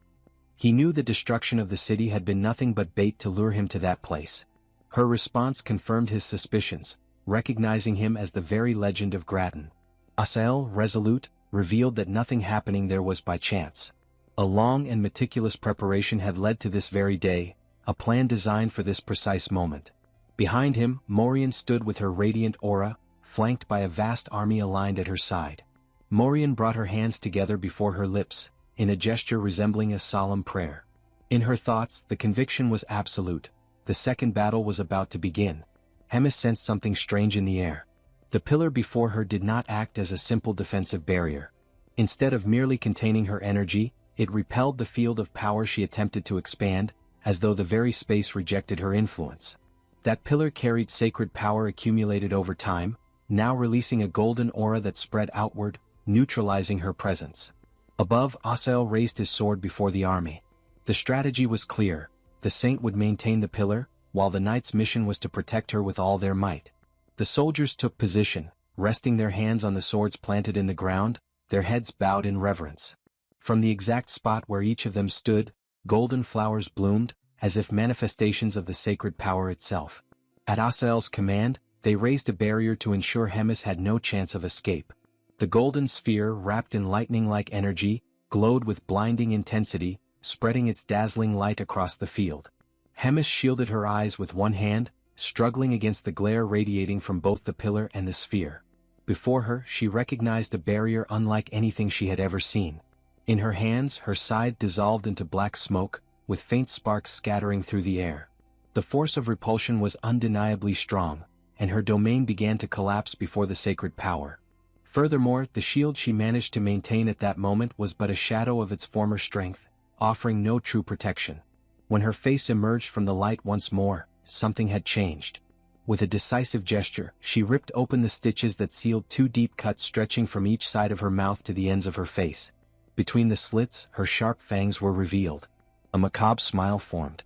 He knew the destruction of the city had been nothing but bait to lure him to that place. Her response confirmed his suspicions, recognizing him as the very legend of Gratin. Asael, resolute, revealed that nothing happening there was by chance. A long and meticulous preparation had led to this very day, a plan designed for this precise moment. Behind him, Morian stood with her radiant aura, flanked by a vast army aligned at her side. Morian brought her hands together before her lips, in a gesture resembling a solemn prayer. In her thoughts, the conviction was absolute. The second battle was about to begin. Hemis sensed something strange in the air. The pillar before her did not act as a simple defensive barrier. Instead of merely containing her energy, it repelled the field of power she attempted to expand, as though the very space rejected her influence. That pillar carried sacred power accumulated over time, now releasing a golden aura that spread outward, neutralizing her presence. Above, Asael raised his sword before the army. The strategy was clear: the saint would maintain the pillar, while the knight's mission was to protect her with all their might. The soldiers took position, resting their hands on the swords planted in the ground, their heads bowed in reverence. From the exact spot where each of them stood, golden flowers bloomed, as if manifestations of the sacred power itself. At Asael's command, they raised a barrier to ensure Hemis had no chance of escape. The golden sphere, wrapped in lightning-like energy, glowed with blinding intensity, spreading its dazzling light across the field. Hemis shielded her eyes with one hand, struggling against the glare radiating from both the pillar and the sphere. Before her, she recognized a barrier unlike anything she had ever seen. In her hands, her scythe dissolved into black smoke, with faint sparks scattering through the air. The force of repulsion was undeniably strong, and her domain began to collapse before the sacred power. Furthermore, the shield she managed to maintain at that moment was but a shadow of its former strength, offering no true protection. When her face emerged from the light once more, something had changed. With a decisive gesture, she ripped open the stitches that sealed two deep cuts stretching from each side of her mouth to the ends of her face. Between the slits, her sharp fangs were revealed. A macabre smile formed.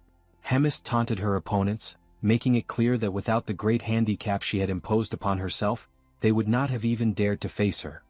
Hemis taunted her opponents, making it clear that without the great handicap she had imposed upon herself, they would not have even dared to face her.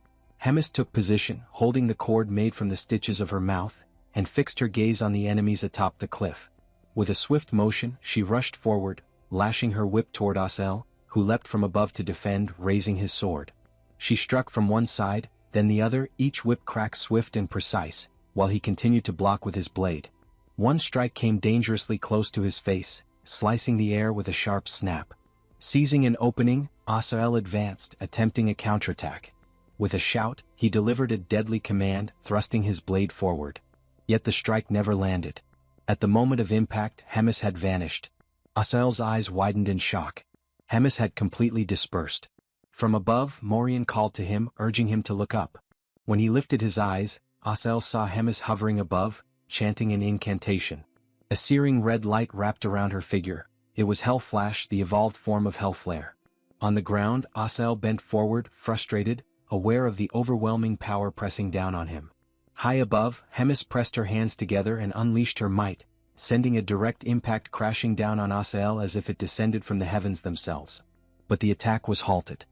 Hemis took position, holding the cord made from the stitches of her mouth, and fixed her gaze on the enemies atop the cliff. With a swift motion, she rushed forward, lashing her whip toward Asael, who leapt from above to defend, raising his sword. She struck from one side, then the other, each whip crack swift and precise, while he continued to block with his blade. One strike came dangerously close to his face, slicing the air with a sharp snap. Seizing an opening, Asael advanced, attempting a counterattack. With a shout, he delivered a deadly command, thrusting his blade forward. Yet the strike never landed. At the moment of impact, Hemis had vanished. Asael's eyes widened in shock. Hemis had completely dispersed. From above, Morian called to him, urging him to look up. When he lifted his eyes, Asael saw Hemis hovering above, chanting an incantation. A searing red light wrapped around her figure. It was Hellflash, the evolved form of Hellflare. On the ground, Asael bent forward, frustrated, aware of the overwhelming power pressing down on him. High above, Hemis pressed her hands together and unleashed her might, sending a direct impact crashing down on Asael as if it descended from the heavens themselves. But the attack was halted.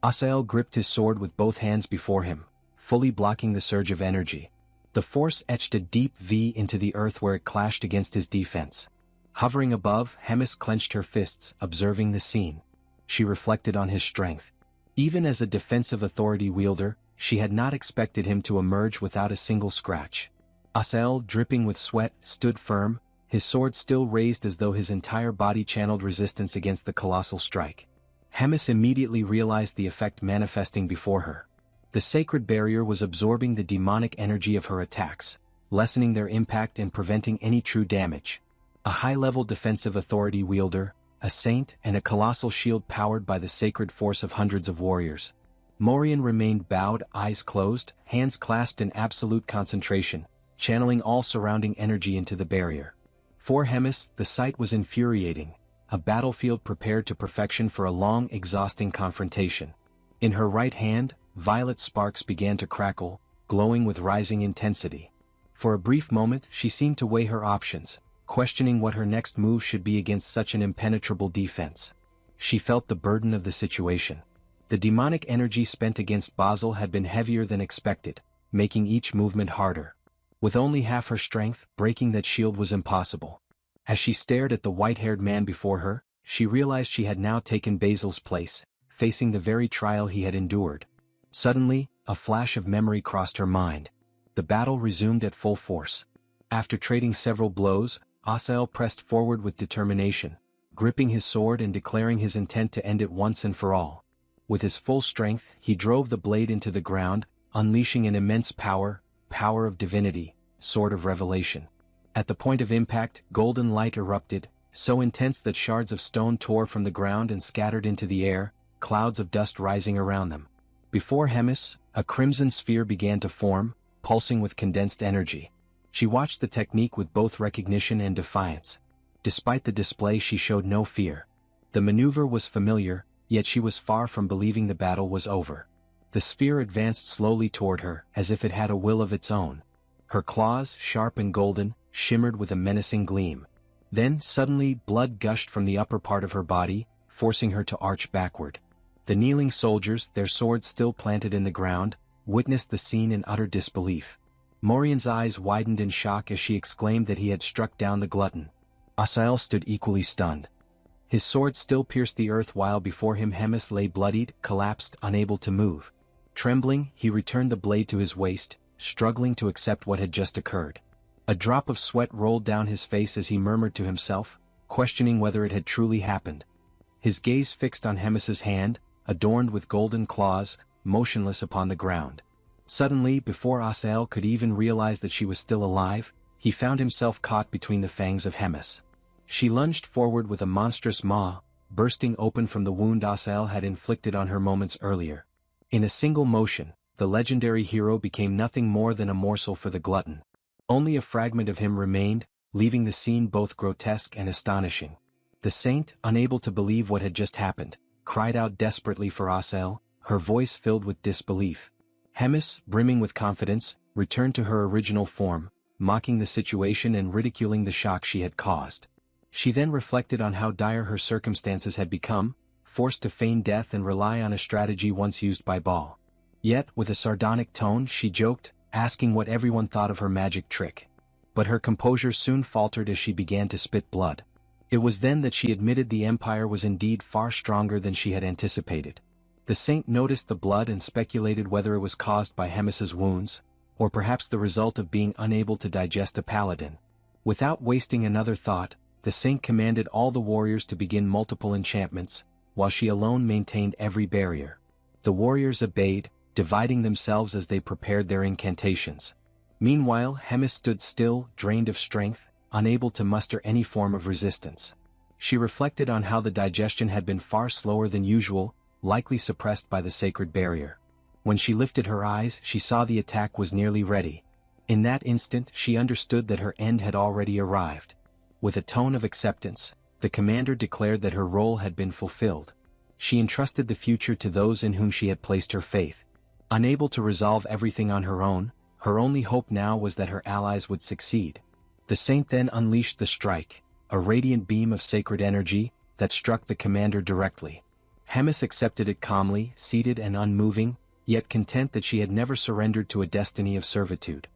Asael gripped his sword with both hands before him, fully blocking the surge of energy. The force etched a deep V into the earth where it clashed against his defense. Hovering above, Hemis clenched her fists, observing the scene. She reflected on his strength. Even as a defensive authority wielder, she had not expected him to emerge without a single scratch. Asael, dripping with sweat, stood firm, his sword still raised as though his entire body channeled resistance against the colossal strike. Hemis immediately realized the effect manifesting before her. The sacred barrier was absorbing the demonic energy of her attacks, lessening their impact and preventing any true damage. A high-level defensive authority wielder, a saint, and a colossal shield powered by the sacred force of hundreds of warriors. Morian remained bowed, eyes closed, hands clasped in absolute concentration, channeling all surrounding energy into the barrier. For Hemis, the sight was infuriating, a battlefield prepared to perfection for a long, exhausting confrontation. In her right hand, violet sparks began to crackle, glowing with rising intensity. For a brief moment, she seemed to weigh her options, questioning what her next move should be against such an impenetrable defense. She felt the burden of the situation. The demonic energy spent against Basel had been heavier than expected, making each movement harder. With only half her strength, breaking that shield was impossible. As she stared at the white-haired man before her, she realized she had now taken Basil's place, facing the very trial he had endured. Suddenly, a flash of memory crossed her mind. The battle resumed at full force. After trading several blows, Asael pressed forward with determination, gripping his sword and declaring his intent to end it once and for all. With his full strength, he drove the blade into the ground, unleashing an immense power of divinity, sword of revelation. At the point of impact, golden light erupted, so intense that shards of stone tore from the ground and scattered into the air, clouds of dust rising around them. Before Hemis, a crimson sphere began to form, pulsing with condensed energy. She watched the technique with both recognition and defiance. Despite the display, she showed no fear. The maneuver was familiar, yet she was far from believing the battle was over. The sphere advanced slowly toward her, as if it had a will of its own. Her claws, sharp and golden, shimmered with a menacing gleam. Then, suddenly, blood gushed from the upper part of her body, forcing her to arch backward. The kneeling soldiers, their swords still planted in the ground, witnessed the scene in utter disbelief. Morian's eyes widened in shock as she exclaimed that he had struck down the glutton. Asael stood equally stunned. His sword still pierced the earth while before him Hemis lay bloodied, collapsed, unable to move. Trembling, he returned the blade to his waist, struggling to accept what had just occurred. A drop of sweat rolled down his face as he murmured to himself, questioning whether it had truly happened. His gaze fixed on Hemis's hand, adorned with golden claws, motionless upon the ground. Suddenly, before Asael could even realize that she was still alive, he found himself caught between the fangs of Hemis. She lunged forward with a monstrous maw, bursting open from the wound Asael had inflicted on her moments earlier. In a single motion, the legendary hero became nothing more than a morsel for the glutton. Only a fragment of him remained, leaving the scene both grotesque and astonishing. The saint, unable to believe what had just happened, cried out desperately for Asael, her voice filled with disbelief. Hemis, brimming with confidence, returned to her original form, mocking the situation and ridiculing the shock she had caused. She then reflected on how dire her circumstances had become, forced to feign death and rely on a strategy once used by Baal. Yet, with a sardonic tone, she joked, asking what everyone thought of her magic trick. But her composure soon faltered as she began to spit blood. It was then that she admitted the Empire was indeed far stronger than she had anticipated. The saint noticed the blood and speculated whether it was caused by Hemis's wounds, or perhaps the result of being unable to digest a paladin. Without wasting another thought, the saint commanded all the warriors to begin multiple enchantments, while she alone maintained every barrier. The warriors obeyed, dividing themselves as they prepared their incantations. Meanwhile, Hemis stood still, drained of strength, unable to muster any form of resistance. She reflected on how the digestion had been far slower than usual, likely suppressed by the sacred barrier. When she lifted her eyes, she saw the attack was nearly ready. In that instant she understood that her end had already arrived. With a tone of acceptance, the commander declared that her role had been fulfilled. She entrusted the future to those in whom she had placed her faith. Unable to resolve everything on her own, her only hope now was that her allies would succeed. The saint then unleashed the strike, a radiant beam of sacred energy, that struck the commander directly. Hemis accepted it calmly, seated and unmoving, yet content that she had never surrendered to a destiny of servitude.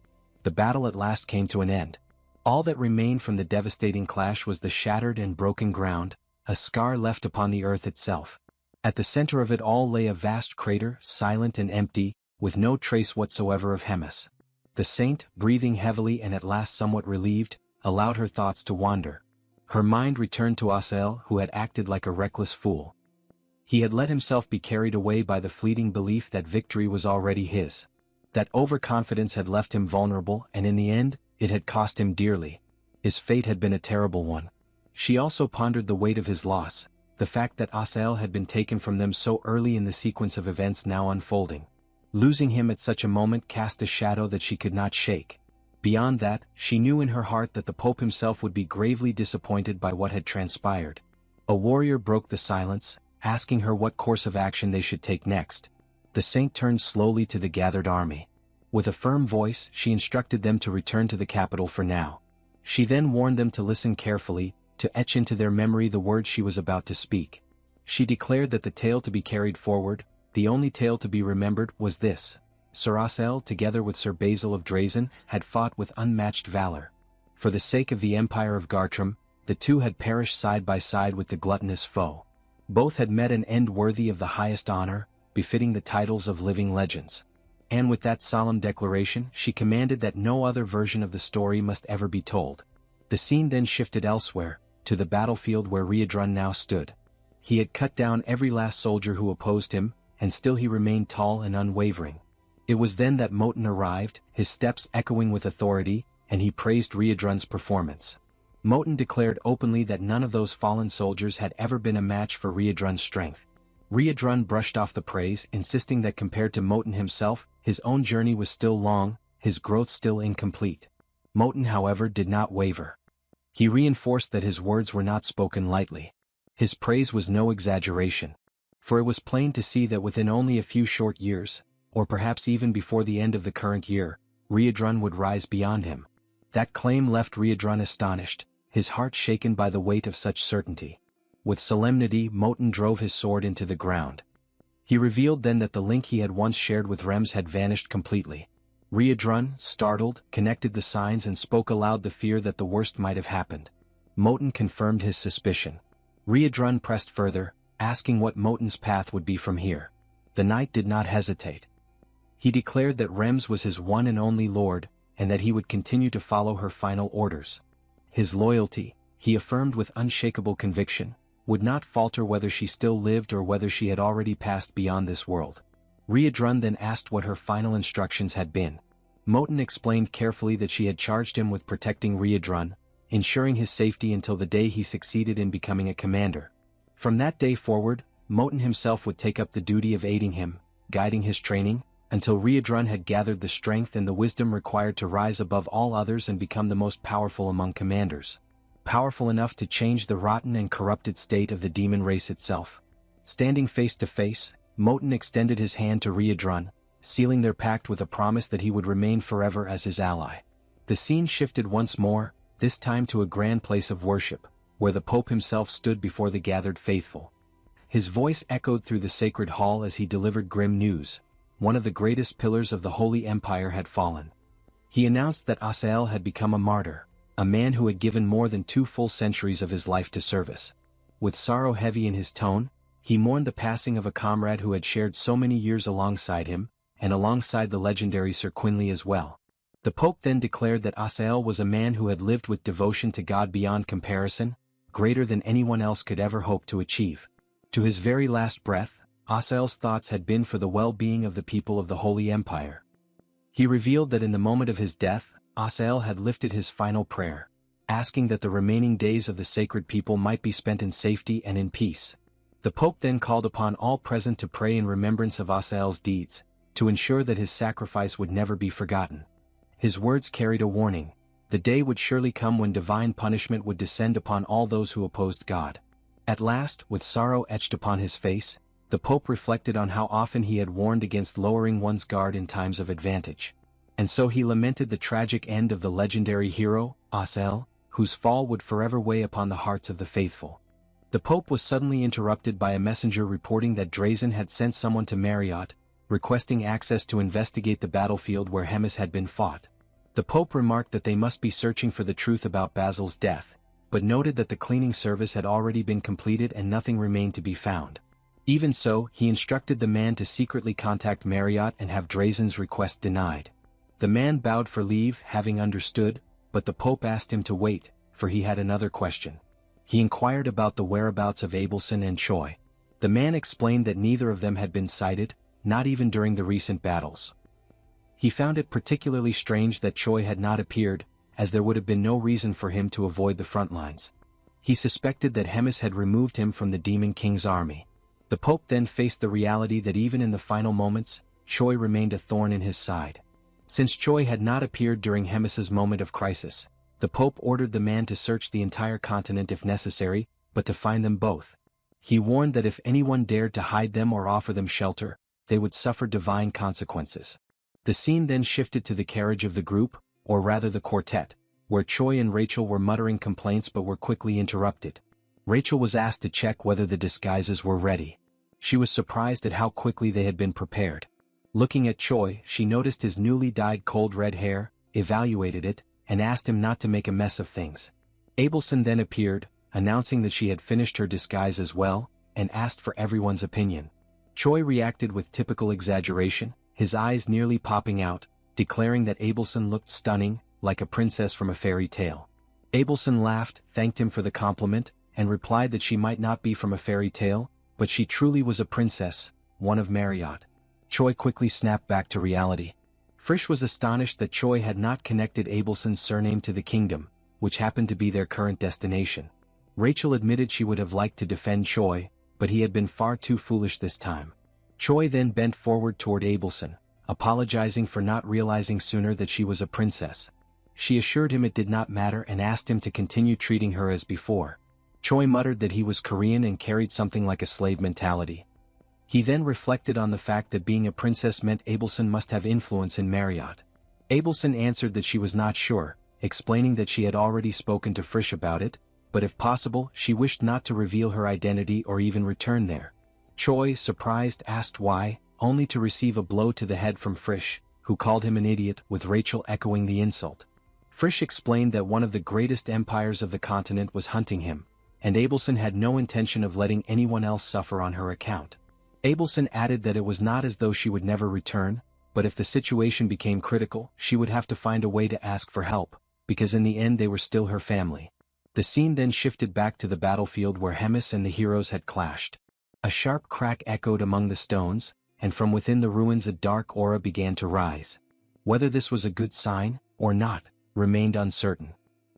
The battle at last came to an end. All that remained from the devastating clash was the shattered and broken ground, a scar left upon the earth itself. At the center of it all lay a vast crater, silent and empty, with no trace whatsoever of Hemis. The saint, breathing heavily and at last somewhat relieved, allowed her thoughts to wander. Her mind returned to Asael, who had acted like a reckless fool. He had let himself be carried away by the fleeting belief that victory was already his. That overconfidence had left him vulnerable, and in the end, it had cost him dearly. His fate had been a terrible one. She also pondered the weight of his loss, the fact that Asael had been taken from them so early in the sequence of events now unfolding. Losing him at such a moment cast a shadow that she could not shake. Beyond that, she knew in her heart that the Pope himself would be gravely disappointed by what had transpired. A warrior broke the silence, asking her what course of action they should take next. The saint turned slowly to the gathered army. With a firm voice, she instructed them to return to the capital for now. She then warned them to listen carefully, to etch into their memory the words she was about to speak. She declared that the tale to be carried forward, the only tale to be remembered, was this. Sir Asael, together with Sir Basil of Drazen, had fought with unmatched valor. For the sake of the Empire of Gartram, the two had perished side by side with the gluttonous foe. Both had met an end worthy of the highest honor, befitting the titles of living legends. And with that solemn declaration, she commanded that no other version of the story must ever be told. The scene then shifted elsewhere, to the battlefield where Riadrun now stood. He had cut down every last soldier who opposed him, and still he remained tall and unwavering. It was then that Moten arrived, his steps echoing with authority, and he praised Riadrun's performance. Moten declared openly that none of those fallen soldiers had ever been a match for Riadrun's strength. Riadrun brushed off the praise, insisting that compared to Moten himself, his own journey was still long, his growth still incomplete. Moten, however, did not waver. He reinforced that his words were not spoken lightly. His praise was no exaggeration. For it was plain to see that within only a few short years, or perhaps even before the end of the current year, Riadrun would rise beyond him. That claim left Riadrun astonished, his heart shaken by the weight of such certainty. With solemnity, Moten drove his sword into the ground. He revealed then that the link he had once shared with Rems had vanished completely. Riadrun, startled, connected the signs and spoke aloud the fear that the worst might have happened. Moten confirmed his suspicion. Riadrun pressed further, asking what Moten's path would be from here. The knight did not hesitate. He declared that Rems was his one and only lord, and that he would continue to follow her final orders. His loyalty, he affirmed with unshakable conviction, would not falter whether she still lived or whether she had already passed beyond this world. Riadrun then asked what her final instructions had been. Moten explained carefully that she had charged him with protecting Riadrun, ensuring his safety until the day he succeeded in becoming a commander. From that day forward, Moten himself would take up the duty of aiding him, guiding his training, until Riadrun had gathered the strength and the wisdom required to rise above all others and become the most powerful among commanders. Powerful enough to change the rotten and corrupted state of the demon race itself. Standing face to face, Moten extended his hand to Riadrun, sealing their pact with a promise that he would remain forever as his ally. The scene shifted once more, this time to a grand place of worship, where the Pope himself stood before the gathered faithful. His voice echoed through the sacred hall as he delivered grim news. One of the greatest pillars of the Holy Empire had fallen. He announced that Asael had become a martyr, a man who had given more than 2 full centuries of his life to service. With sorrow heavy in his tone, he mourned the passing of a comrade who had shared so many years alongside him, and alongside the legendary Sir Quinley as well. The Pope then declared that Asael was a man who had lived with devotion to God beyond comparison, greater than anyone else could ever hope to achieve. To his very last breath, Asael's thoughts had been for the well-being of the people of the Holy Empire. He revealed that in the moment of his death, Asael had lifted his final prayer, asking that the remaining days of the sacred people might be spent in safety and in peace. The Pope then called upon all present to pray in remembrance of Asael's deeds, to ensure that his sacrifice would never be forgotten. His words carried a warning. The day would surely come when divine punishment would descend upon all those who opposed God. At last, with sorrow etched upon his face, the Pope reflected on how often he had warned against lowering one's guard in times of advantage. And so he lamented the tragic end of the legendary hero, Asura, whose fall would forever weigh upon the hearts of the faithful. The Pope was suddenly interrupted by a messenger reporting that Drazen had sent someone to Marriott, requesting access to investigate the battlefield where Hermes had been fought. The Pope remarked that they must be searching for the truth about Basil's death, but noted that the cleaning service had already been completed and nothing remained to be found. Even so, he instructed the man to secretly contact Marriott and have Drazen's request denied. The man bowed for leave, having understood, but the Pope asked him to wait, for he had another question. He inquired about the whereabouts of Abelson and Choi. The man explained that neither of them had been sighted, not even during the recent battles. He found it particularly strange that Choi had not appeared, as there would have been no reason for him to avoid the front lines. He suspected that Hermes had removed him from the Demon King's army. The Pope then faced the reality that even in the final moments, Choi remained a thorn in his side. Since Choi had not appeared during Hermes's moment of crisis, the Pope ordered the man to search the entire continent if necessary, but to find them both. He warned that if anyone dared to hide them or offer them shelter, they would suffer divine consequences. The scene then shifted to the carriage of the group, or rather the quartet, where Choi and Rachel were muttering complaints but were quickly interrupted. Rachel was asked to check whether the disguises were ready. She was surprised at how quickly they had been prepared. Looking at Choi, she noticed his newly dyed cold red hair, evaluated it, and asked him not to make a mess of things. Abelson then appeared, announcing that she had finished her disguise as well, and asked for everyone's opinion. Choi reacted with typical exaggeration, his eyes nearly popping out, declaring that Abelson looked stunning, like a princess from a fairy tale. Abelson laughed, thanked him for the compliment, and replied that she might not be from a fairy tale, but she truly was a princess, one of Marriott. Choi quickly snapped back to reality. Frisch was astonished that Choi had not connected Abelson's surname to the kingdom, which happened to be their current destination. Rachel admitted she would have liked to defend Choi, but he had been far too foolish this time. Choi then bent forward toward Abelson, apologizing for not realizing sooner that she was a princess. She assured him it did not matter and asked him to continue treating her as before. Choi muttered that he was Korean and carried something like a slave mentality. He then reflected on the fact that being a princess meant Abelson must have influence in Marriott. Abelson answered that she was not sure, explaining that she had already spoken to Frisch about it, but if possible, she wished not to reveal her identity or even return there. Choi, surprised, asked why, only to receive a blow to the head from Frisch, who called him an idiot, with Rachel echoing the insult. Frisch explained that one of the greatest empires of the continent was hunting him, and Abelson had no intention of letting anyone else suffer on her account. Abelson added that it was not as though she would never return, but if the situation became critical, she would have to find a way to ask for help, because in the end they were still her family. The scene then shifted back to the battlefield where Hermes and the heroes had clashed. A sharp crack echoed among the stones, and from within the ruins a dark aura began to rise. Whether this was a good sign, or not, remained uncertain.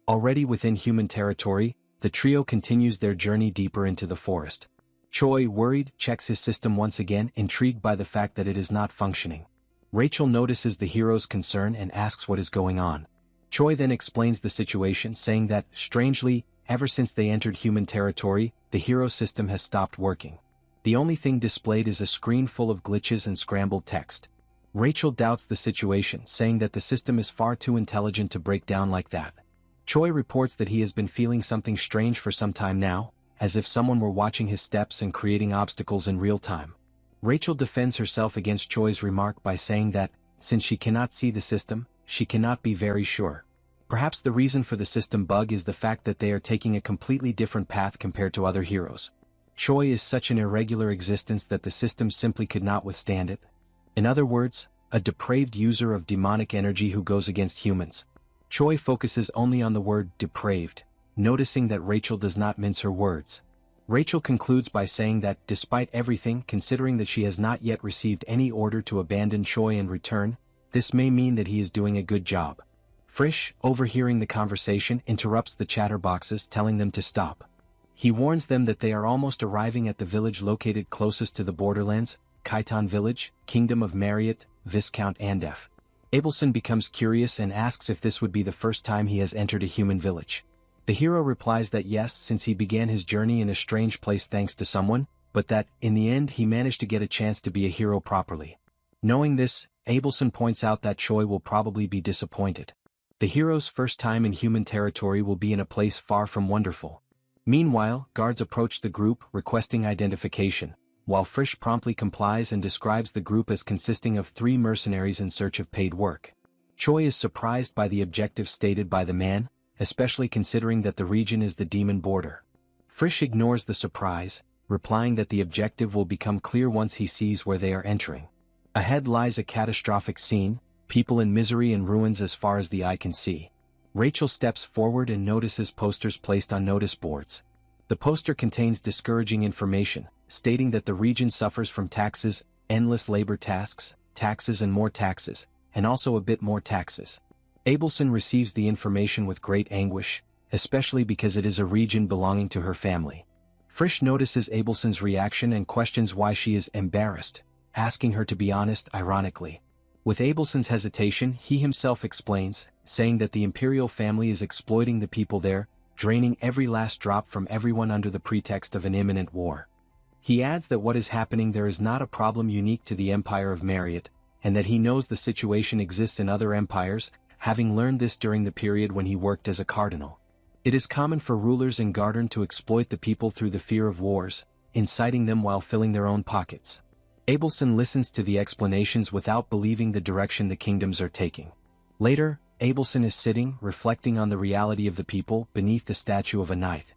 Already within human territory, the trio continues their journey deeper into the forest. Choi, worried, checks his system once again, intrigued by the fact that it is not functioning. Rachel notices the hero's concern and asks what is going on. Choi then explains the situation, saying that, strangely, ever since they entered human territory, the hero system has stopped working. The only thing displayed is a screen full of glitches and scrambled text. Rachel doubts the situation, saying that the system is far too intelligent to break down like that. Choi reports that he has been feeling something strange for some time now, as if someone were watching his steps and creating obstacles in real time. Rachel defends herself against Choi's remark by saying that, since she cannot see the system, she cannot be very sure. Perhaps the reason for the system bug is the fact that they are taking a completely different path compared to other heroes. Choi is such an irregular existence that the system simply could not withstand it. In other words, a depraved user of demonic energy who goes against humans. Choi focuses only on the word depraved, noticing that Rachel does not mince her words. Rachel concludes by saying that, despite everything, considering that she has not yet received any order to abandon Choi and return, this may mean that he is doing a good job. Frisch, overhearing the conversation, interrupts the chatterboxes, telling them to stop. He warns them that they are almost arriving at the village located closest to the borderlands, Khitan Village, Kingdom of Marriott, Viscount Andef. Abelson becomes curious and asks if this would be the first time he has entered a human village. The hero replies that yes, since he began his journey in a strange place thanks to someone, but that, in the end, he managed to get a chance to be a hero properly. Knowing this, Abelson points out that Choi will probably be disappointed. The hero's first time in human territory will be in a place far from wonderful. Meanwhile, guards approach the group requesting identification, while Frisch promptly complies and describes the group as consisting of 3 mercenaries in search of paid work. Choi is surprised by the objective stated by the man, especially considering that the region is the demon border. Frisch ignores the surprise, replying that the objective will become clear once he sees where they are entering. Ahead lies a catastrophic scene, people in misery and ruins as far as the eye can see. Rachel steps forward and notices posters placed on notice boards. The poster contains discouraging information, stating that the region suffers from taxes, endless labor tasks, taxes and more taxes, and also a bit more taxes. Abelson receives the information with great anguish, especially because it is a region belonging to her family. Frisch notices Abelson's reaction and questions why she is embarrassed, asking her to be honest ironically. With Abelson's hesitation, he himself explains, saying that the imperial family is exploiting the people there, draining every last drop from everyone under the pretext of an imminent war. He adds that what is happening there is not a problem unique to the Empire of Marriott, and that he knows the situation exists in other empires, having learned this during the period when he worked as a cardinal. It is common for rulers in Garden to exploit the people through the fear of wars, inciting them while filling their own pockets. Abelson listens to the explanations without believing the direction the kingdoms are taking. Later, Abelson is sitting, reflecting on the reality of the people, beneath the statue of a knight.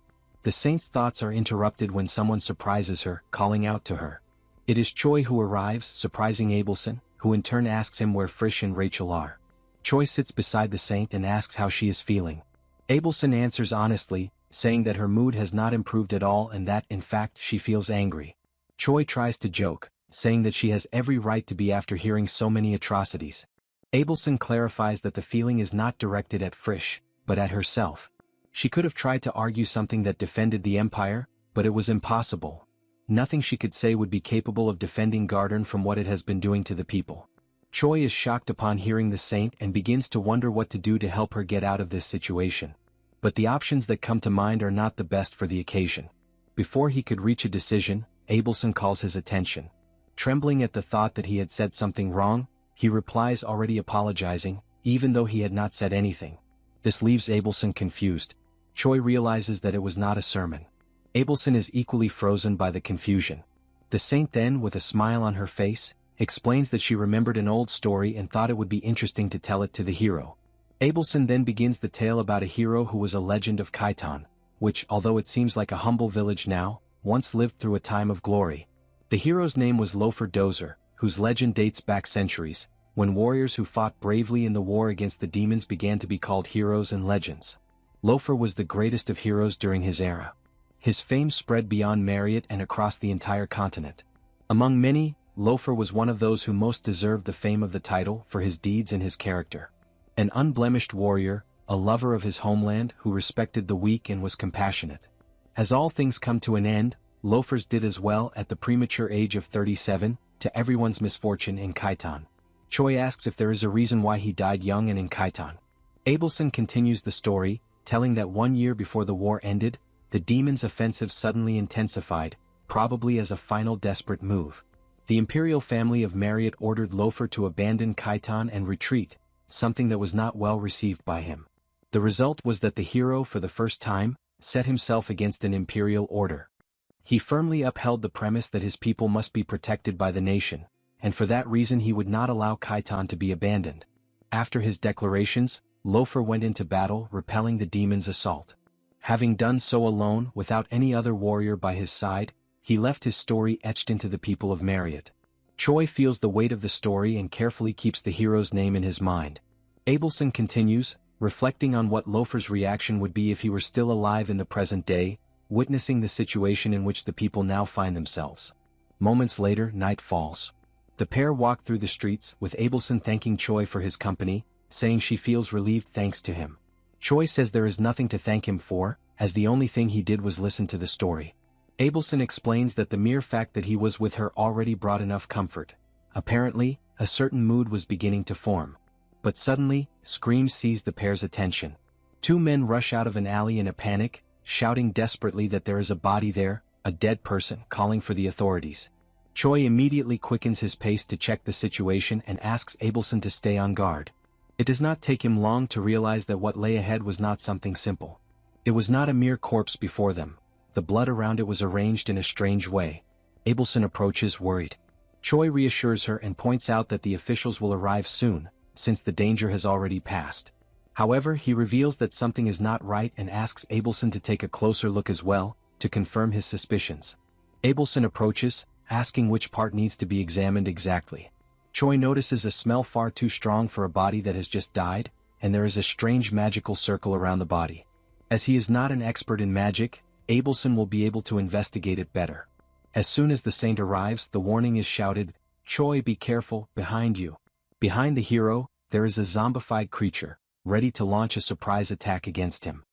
The saint's thoughts are interrupted when someone surprises her, calling out to her. It is Choi who arrives, surprising Abelson, who in turn asks him where Frisch and Rachel are. Choi sits beside the saint and asks how she is feeling. Abelson answers honestly, saying that her mood has not improved at all and that, in fact, she feels angry. Choi tries to joke, saying that she has every right to be after hearing so many atrocities. Abelson clarifies that the feeling is not directed at Frisch, but at herself. She could have tried to argue something that defended the Empire, but it was impossible. Nothing she could say would be capable of defending Garden from what it has been doing to the people. Choi is shocked upon hearing the saint and begins to wonder what to do to help her get out of this situation. But the options that come to mind are not the best for the occasion. Before he could reach a decision, Abelson calls his attention. Trembling at the thought that he had said something wrong, he replies already apologizing, even though he had not said anything. This leaves Abelson confused. Choi realizes that it was not a sermon. Abelson is equally frozen by the confusion. The saint then, with a smile on her face, explains that she remembered an old story and thought it would be interesting to tell it to the hero. Abelson then begins the tale about a hero who was a legend of Khitan, which, although it seems like a humble village now, once lived through a time of glory. The hero's name was Lofer Dozer, whose legend dates back centuries, when warriors who fought bravely in the war against the demons began to be called heroes and legends. Lofer was the greatest of heroes during his era. His fame spread beyond Marriott and across the entire continent. Among many, Lofer was one of those who most deserved the fame of the title for his deeds and his character. An unblemished warrior, a lover of his homeland who respected the weak and was compassionate. As all things come to an end, Lofer's did as well at the premature age of 37, to everyone's misfortune in Khitan. Choi asks if there is a reason why he died young and in Khitan. Abelson continues the story, telling that 1 year before the war ended, the demons' offensive suddenly intensified, probably as a final desperate move. The imperial family of Marriott ordered Lofer to abandon Khitan and retreat, something that was not well received by him. The result was that the hero, for the first time, set himself against an imperial order. He firmly upheld the premise that his people must be protected by the nation, and for that reason he would not allow Khitan to be abandoned. After his declarations, Lofer went into battle, repelling the demons' assault. Having done so alone, without any other warrior by his side, he left his story etched into the people of Marriott. Choi feels the weight of the story and carefully keeps the hero's name in his mind. Abelson continues, reflecting on what Lofer's reaction would be if he were still alive in the present day, witnessing the situation in which the people now find themselves. Moments later, night falls. The pair walk through the streets, with Abelson thanking Choi for his company, saying she feels relieved thanks to him. Choi says there is nothing to thank him for, as the only thing he did was listen to the story. Abelson explains that the mere fact that he was with her already brought enough comfort. Apparently, a certain mood was beginning to form. But suddenly, screams seize the pair's attention. Two men rush out of an alley in a panic, shouting desperately that there is a body there, a dead person, calling for the authorities. Choi immediately quickens his pace to check the situation and asks Abelson to stay on guard. It does not take him long to realize that what lay ahead was not something simple. It was not a mere corpse before them. The blood around it was arranged in a strange way. Abelson approaches worried. Choi reassures her and points out that the officials will arrive soon, since the danger has already passed. However, he reveals that something is not right and asks Abelson to take a closer look as well, to confirm his suspicions. Abelson approaches, asking which part needs to be examined exactly. Choi notices a smell far too strong for a body that has just died, and there is a strange magical circle around the body. As he is not an expert in magic, Abelson will be able to investigate it better. As soon as the saint arrives, the warning is shouted, "Choi, be careful, behind you." Behind the hero, there is a zombified creature, ready to launch a surprise attack against him.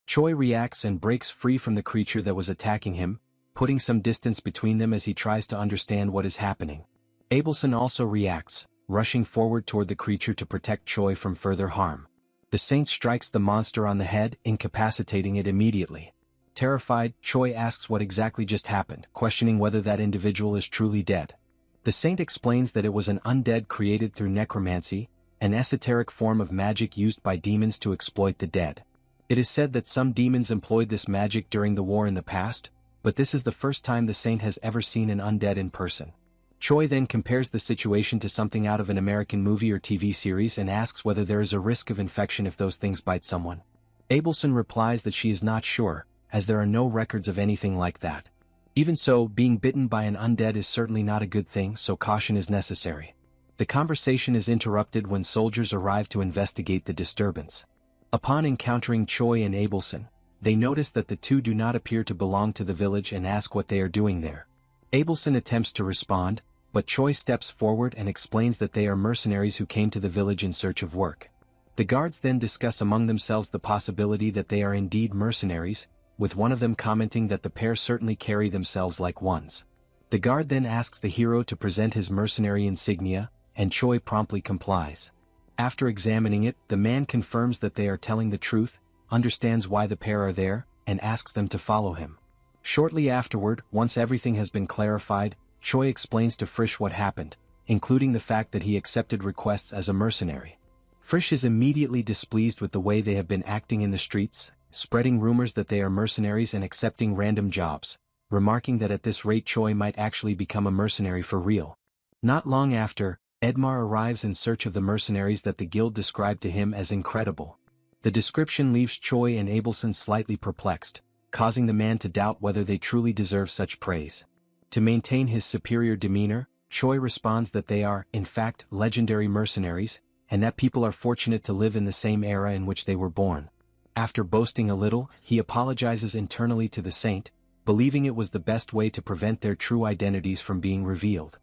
Choi reacts and breaks free from the creature that was attacking him, putting some distance between them as he tries to understand what is happening. Abelson also reacts, rushing forward toward the creature to protect Choi from further harm. The saint strikes the monster on the head, incapacitating it immediately. Terrified, Choi asks what exactly just happened, questioning whether that individual is truly dead. The saint explains that it was an undead created through necromancy, an esoteric form of magic used by demons to exploit the dead. It is said that some demons employed this magic during the war in the past, but this is the first time the saint has ever seen an undead in person. Choi then compares the situation to something out of an American movie or TV series and asks whether there is a risk of infection if those things bite someone. Abelson replies that she is not sure, as there are no records of anything like that. Even so, being bitten by an undead is certainly not a good thing, so caution is necessary. The conversation is interrupted when soldiers arrive to investigate the disturbance. Upon encountering Choi and Abelson, they notice that the two do not appear to belong to the village and ask what they are doing there. Abelson attempts to respond, but Choi steps forward and explains that they are mercenaries who came to the village in search of work. The guards then discuss among themselves the possibility that they are indeed mercenaries, with one of them commenting that the pair certainly carry themselves like ones. The guard then asks the hero to present his mercenary insignia, and Choi promptly complies. After examining it, the man confirms that they are telling the truth, understands why the pair are there, and asks them to follow him. Shortly afterward, once everything has been clarified, Choi explains to Frisch what happened, including the fact that he accepted requests as a mercenary. Frisch is immediately displeased with the way they have been acting in the streets, spreading rumors that they are mercenaries and accepting random jobs, remarking that at this rate Choi might actually become a mercenary for real. Not long after, Edmar arrives in search of the mercenaries that the guild described to him as incredible. The description leaves Choi and Abelson slightly perplexed, causing the man to doubt whether they truly deserve such praise. To maintain his superior demeanor, Choi responds that they are, in fact, legendary mercenaries, and that people are fortunate to live in the same era in which they were born. After boasting a little, he apologizes internally to the saint, believing it was the best way to prevent their true identities from being revealed.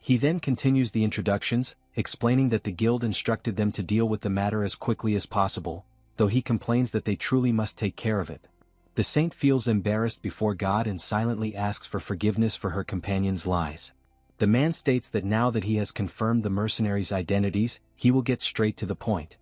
He then continues the introductions, explaining that the guild instructed them to deal with the matter as quickly as possible, though he complains that they truly must take care of it. The saint feels embarrassed before God and silently asks for forgiveness for her companion's lies. The man states that now that he has confirmed the mercenaries' identities, he will get straight to the point.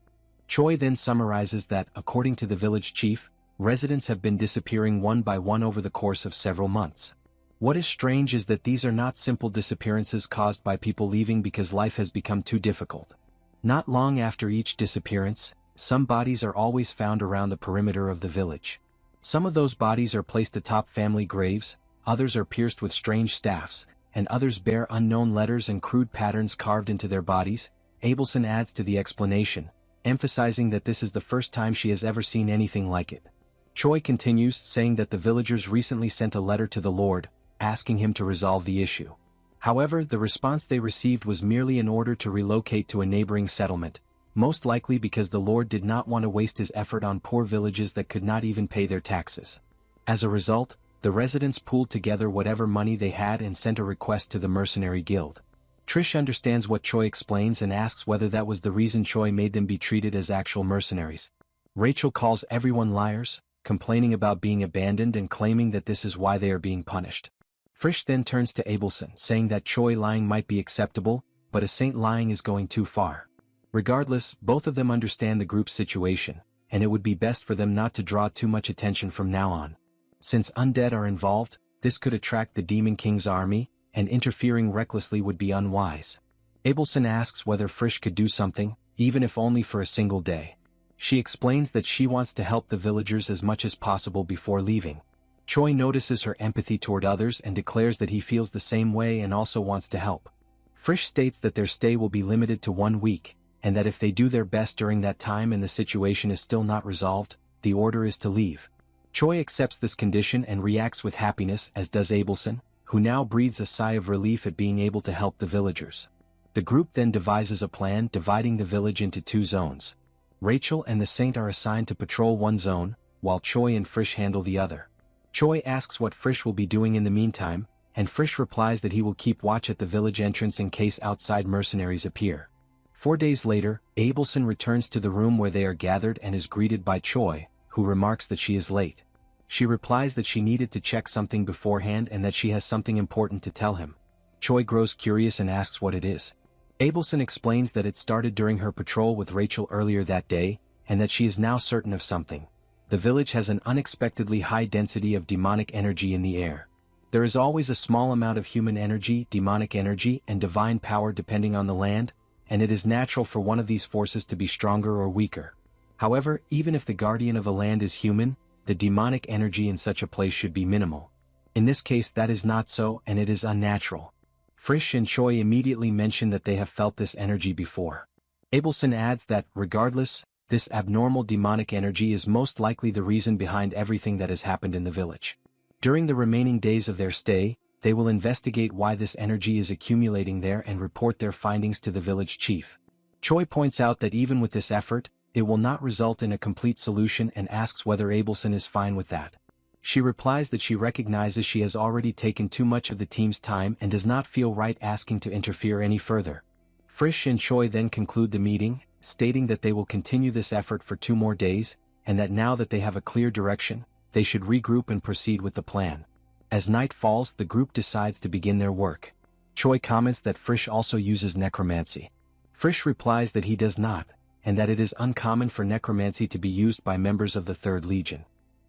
Choi then summarizes that, according to the village chief, residents have been disappearing one by one over the course of several months. What is strange is that these are not simple disappearances caused by people leaving because life has become too difficult. Not long after each disappearance, some bodies are always found around the perimeter of the village. Some of those bodies are placed atop family graves, others are pierced with strange staffs, and others bear unknown letters and crude patterns carved into their bodies. Abelson adds to the explanation, emphasizing that this is the first time she has ever seen anything like it. Choi continues, saying that the villagers recently sent a letter to the Lord, asking him to resolve the issue. However, the response they received was merely an order to relocate to a neighboring settlement, most likely because the Lord did not want to waste his effort on poor villages that could not even pay their taxes. As a result, the residents pooled together whatever money they had and sent a request to the mercenary guild. Trish understands what Choi explains and asks whether that was the reason Choi made them be treated as actual mercenaries. Rachel calls everyone liars, complaining about being abandoned and claiming that this is why they are being punished. Frisch then turns to Abelson, saying that Choi lying might be acceptable, but a saint lying is going too far. Regardless, both of them understand the group's situation, and it would be best for them not to draw too much attention from now on. Since undead are involved, this could attract the Demon King's army, and interfering recklessly would be unwise. Abelson asks whether Frisch could do something, even if only for a single day. She explains that she wants to help the villagers as much as possible before leaving. Choi notices her empathy toward others and declares that he feels the same way and also wants to help. Frisch states that their stay will be limited to 1 week, and that if they do their best during that time and the situation is still not resolved, the order is to leave. Choi accepts this condition and reacts with happiness, as does Abelson, who now breathes a sigh of relief at being able to help the villagers. The group then devises a plan dividing the village into 2 zones. Rachel and the Saint are assigned to patrol one zone, while Choi and Frisch handle the other. Choi asks what Frisch will be doing in the meantime, and Frisch replies that he will keep watch at the village entrance in case outside mercenaries appear. 4 days later, Abelson returns to the room where they are gathered and is greeted by Choi, who remarks that she is late. She replies that she needed to check something beforehand and that she has something important to tell him. Choi grows curious and asks what it is. Abelson explains that it started during her patrol with Rachel earlier that day, and that she is now certain of something. The village has an unexpectedly high density of demonic energy in the air. There is always a small amount of human energy, demonic energy, and divine power depending on the land, and it is natural for one of these forces to be stronger or weaker. However, even if the guardian of a land is human, the demonic energy in such a place should be minimal. In this case that is not so, and it is unnatural. Frisch and Choi immediately mention that they have felt this energy before. Abelson adds that, regardless, this abnormal demonic energy is most likely the reason behind everything that has happened in the village. During the remaining days of their stay, they will investigate why this energy is accumulating there and report their findings to the village chief. Choi points out that even with this effort, it will not result in a complete solution and asks whether Abelson is fine with that. She replies that she recognizes she has already taken too much of the team's time and does not feel right asking to interfere any further. Frisch and Choi then conclude the meeting, stating that they will continue this effort for 2 more days, and that now that they have a clear direction, they should regroup and proceed with the plan. As night falls, the group decides to begin their work. Choi comments that Frisch also uses necromancy. Frisch replies that he does not, and that it is uncommon for necromancy to be used by members of the 3rd Legion.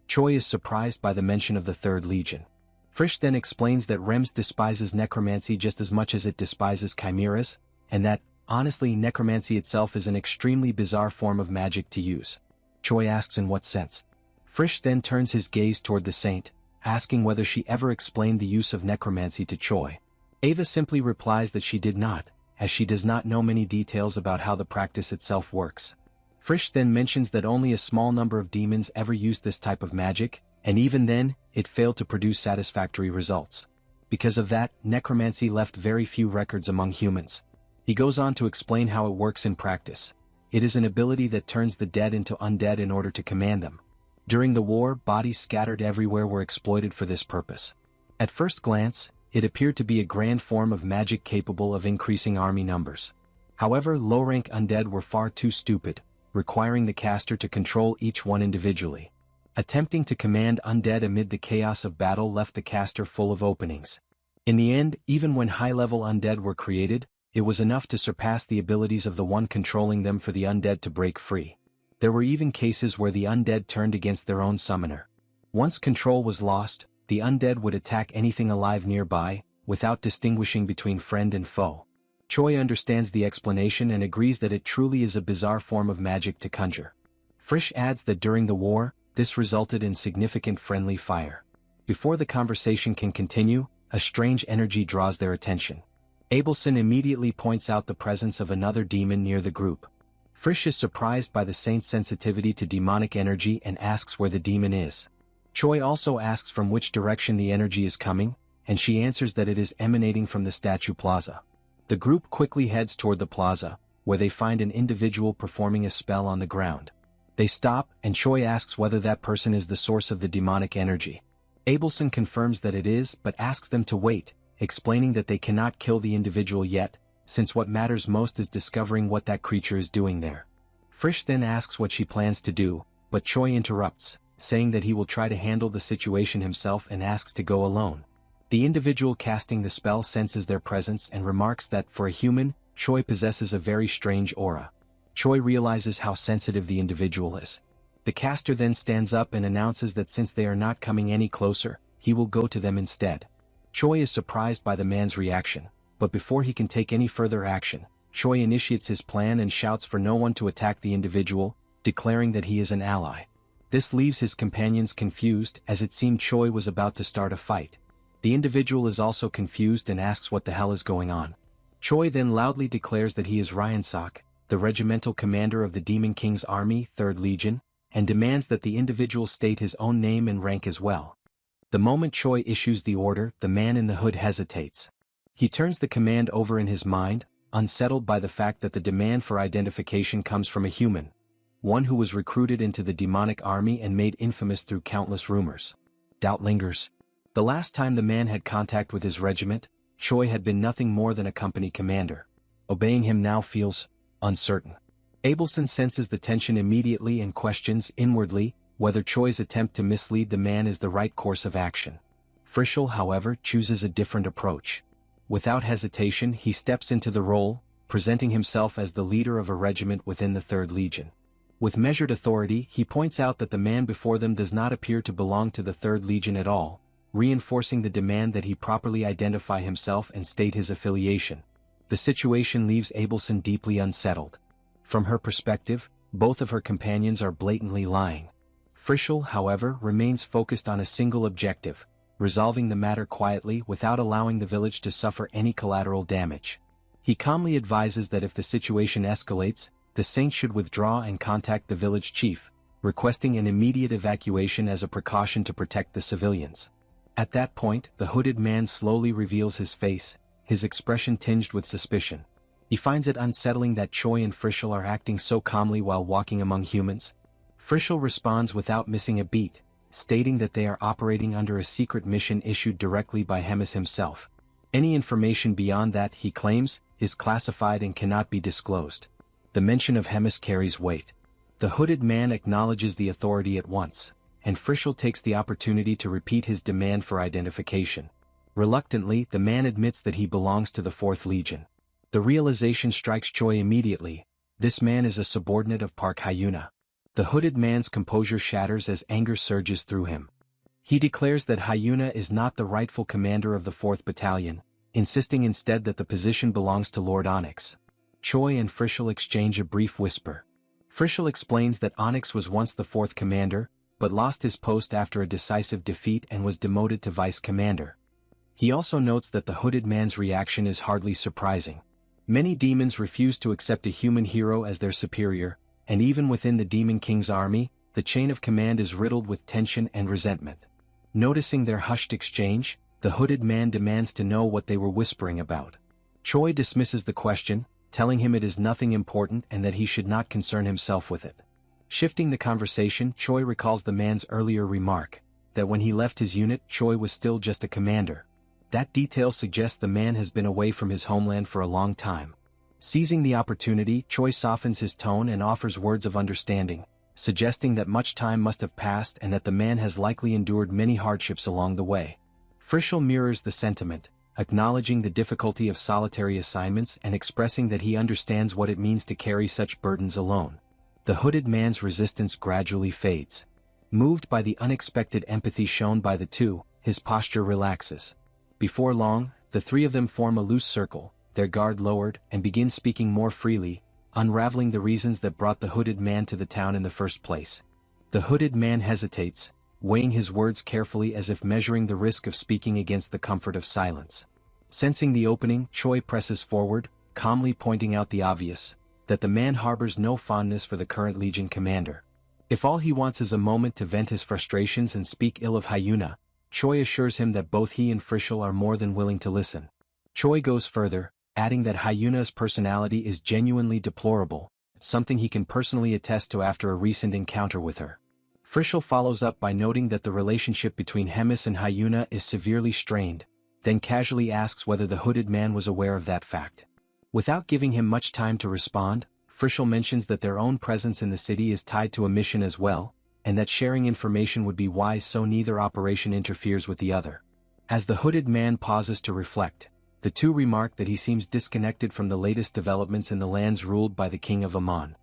Choi is surprised by the mention of the 3rd Legion. Frisch then explains that Rems despises necromancy just as much as it despises chimeras, and that, honestly, necromancy itself is an extremely bizarre form of magic to use. Choi asks in what sense. Frisch then turns his gaze toward the Saint, asking whether she ever explained the use of necromancy to Choi. Ava simply replies that she did not, as she does not know many details about how the practice itself works. Frisch then mentions that only a small number of demons ever used this type of magic, and even then, it failed to produce satisfactory results. Because of that, necromancy left very few records among humans. He goes on to explain how it works in practice. It is an ability that turns the dead into undead in order to command them. During the war, bodies scattered everywhere were exploited for this purpose. At first glance, it appeared to be a grand form of magic capable of increasing army numbers. However, low-rank undead were far too stupid, requiring the caster to control each one individually. Attempting to command undead amid the chaos of battle left the caster full of openings. In the end, even when high-level undead were created, it was enough to surpass the abilities of the one controlling them for the undead to break free. There were even cases where the undead turned against their own summoner. Once control was lost, the undead would attack anything alive nearby, without distinguishing between friend and foe. Choi understands the explanation and agrees that it truly is a bizarre form of magic to conjure. Frisch adds that during the war, this resulted in significant friendly fire. Before the conversation can continue, a strange energy draws their attention. Abelson immediately points out the presence of another demon near the group. Frisch is surprised by the Saint's sensitivity to demonic energy and asks where the demon is. Choi also asks from which direction the energy is coming, and she answers that it is emanating from the statue plaza. The group quickly heads toward the plaza, where they find an individual performing a spell on the ground. They stop, and Choi asks whether that person is the source of the demonic energy. Abelson confirms that it is, but asks them to wait, explaining that they cannot kill the individual yet, since what matters most is discovering what that creature is doing there. Frisch then asks what she plans to do, but Choi interrupts, saying that he will try to handle the situation himself and asks to go alone. The individual casting the spell senses their presence and remarks that for a human, Choi possesses a very strange aura. Choi realizes how sensitive the individual is. The caster then stands up and announces that since they are not coming any closer, he will go to them instead. Choi is surprised by the man's reaction, but before he can take any further action, Choi initiates his plan and shouts for no one to attack the individual, declaring that he is an ally. This leaves his companions confused, as it seemed Choi was about to start a fight. The individual is also confused and asks what the hell is going on. Choi then loudly declares that he is Ryansak, the regimental commander of the Demon King's army, 3rd Legion, and demands that the individual state his own name and rank as well. The moment Choi issues the order, the man in the hood hesitates. He turns the command over in his mind, unsettled by the fact that the demand for identification comes from a human, one who was recruited into the demonic army and made infamous through countless rumors. Doubt lingers. The last time the man had contact with his regiment, Choi had been nothing more than a company commander. Obeying him now feels uncertain. Abelson senses the tension immediately and questions inwardly whether Choi's attempt to mislead the man is the right course of action. Frischl, however, chooses a different approach. Without hesitation, he steps into the role, presenting himself as the leader of a regiment within the 3rd Legion. With measured authority, he points out that the man before them does not appear to belong to the 3rd Legion at all, reinforcing the demand that he properly identify himself and state his affiliation. The situation leaves Abelson deeply unsettled. From her perspective, both of her companions are blatantly lying. Frischl, however, remains focused on a single objective, resolving the matter quietly without allowing the village to suffer any collateral damage. He calmly advises that if the situation escalates, the saint should withdraw and contact the village chief, requesting an immediate evacuation as a precaution to protect the civilians. At that point, the hooded man slowly reveals his face, his expression tinged with suspicion. He finds it unsettling that Choi and Frischl are acting so calmly while walking among humans. Frischl responds without missing a beat, stating that they are operating under a secret mission issued directly by Hemis himself. Any information beyond that, he claims, is classified and cannot be disclosed. The mention of Hemis carries weight. The hooded man acknowledges the authority at once, and Frischl takes the opportunity to repeat his demand for identification. Reluctantly, the man admits that he belongs to the 4th Legion. The realization strikes Choi immediately. This man is a subordinate of Park Hyuna. The hooded man's composure shatters as anger surges through him. He declares that Hyuna is not the rightful commander of the 4th Battalion, insisting instead that the position belongs to Lord Onyx. Choi and Frischl exchange a brief whisper. Frischl explains that Onyx was once the 4th commander, but lost his post after a decisive defeat and was demoted to vice commander. He also notes that the hooded man's reaction is hardly surprising. Many demons refuse to accept a human hero as their superior, and even within the Demon King's army, the chain of command is riddled with tension and resentment. Noticing their hushed exchange, the hooded man demands to know what they were whispering about. Choi dismisses the question, telling him it is nothing important and that he should not concern himself with it. Shifting the conversation, Choi recalls the man's earlier remark, that when he left his unit, Choi was still just a commander. That detail suggests the man has been away from his homeland for a long time. Seizing the opportunity, Choi softens his tone and offers words of understanding, suggesting that much time must have passed and that the man has likely endured many hardships along the way. Frischl mirrors the sentiment, acknowledging the difficulty of solitary assignments and expressing that he understands what it means to carry such burdens alone. The hooded man's resistance gradually fades. Moved by the unexpected empathy shown by the two, his posture relaxes. Before long, the three of them form a loose circle, their guard lowered, and begin speaking more freely, unraveling the reasons that brought the hooded man to the town in the first place. The hooded man hesitates, weighing his words carefully as if measuring the risk of speaking against the comfort of silence. Sensing the opening, Choi presses forward, calmly pointing out the obvious, that the man harbors no fondness for the current Legion commander. If all he wants is a moment to vent his frustrations and speak ill of Hyuna, Choi assures him that both he and Frischl are more than willing to listen. Choi goes further, adding that Hyuna's personality is genuinely deplorable, something he can personally attest to after a recent encounter with her. Frischl follows up by noting that the relationship between Hemis and Hyuna is severely strained, then casually asks whether the hooded man was aware of that fact. Without giving him much time to respond, Frischl mentions that their own presence in the city is tied to a mission as well, and that sharing information would be wise so neither operation interferes with the other. As the hooded man pauses to reflect, the two remark that he seems disconnected from the latest developments in the lands ruled by the King of Amon.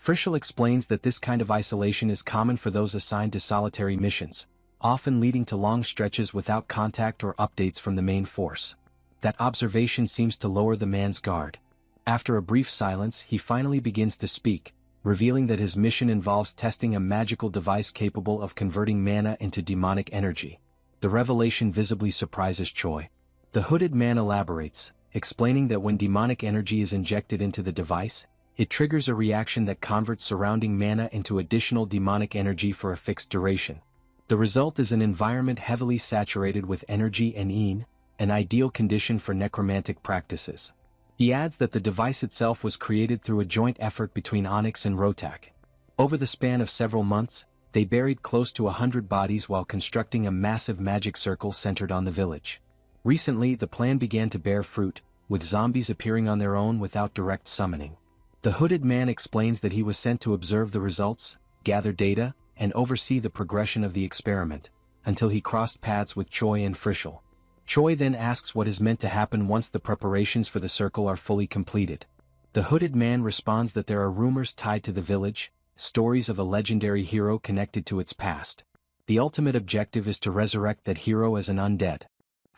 Frischel explains that this kind of isolation is common for those assigned to solitary missions, often leading to long stretches without contact or updates from the main force. That observation seems to lower the man's guard. After a brief silence, he finally begins to speak, revealing that his mission involves testing a magical device capable of converting mana into demonic energy. The revelation visibly surprises Choi. The hooded man elaborates, explaining that when demonic energy is injected into the device, it triggers a reaction that converts surrounding mana into additional demonic energy for a fixed duration. The result is an environment heavily saturated with energy and een, an ideal condition for necromantic practices. He adds that the device itself was created through a joint effort between Onyx and Rotak. Over the span of several months, they buried close to 100 bodies while constructing a massive magic circle centered on the village. Recently, the plan began to bear fruit, with zombies appearing on their own without direct summoning. The hooded man explains that he was sent to observe the results, gather data, and oversee the progression of the experiment, until he crossed paths with Choi and Frischel. Choi then asks what is meant to happen once the preparations for the circle are fully completed. The hooded man responds that there are rumors tied to the village, stories of a legendary hero connected to its past. The ultimate objective is to resurrect that hero as an undead.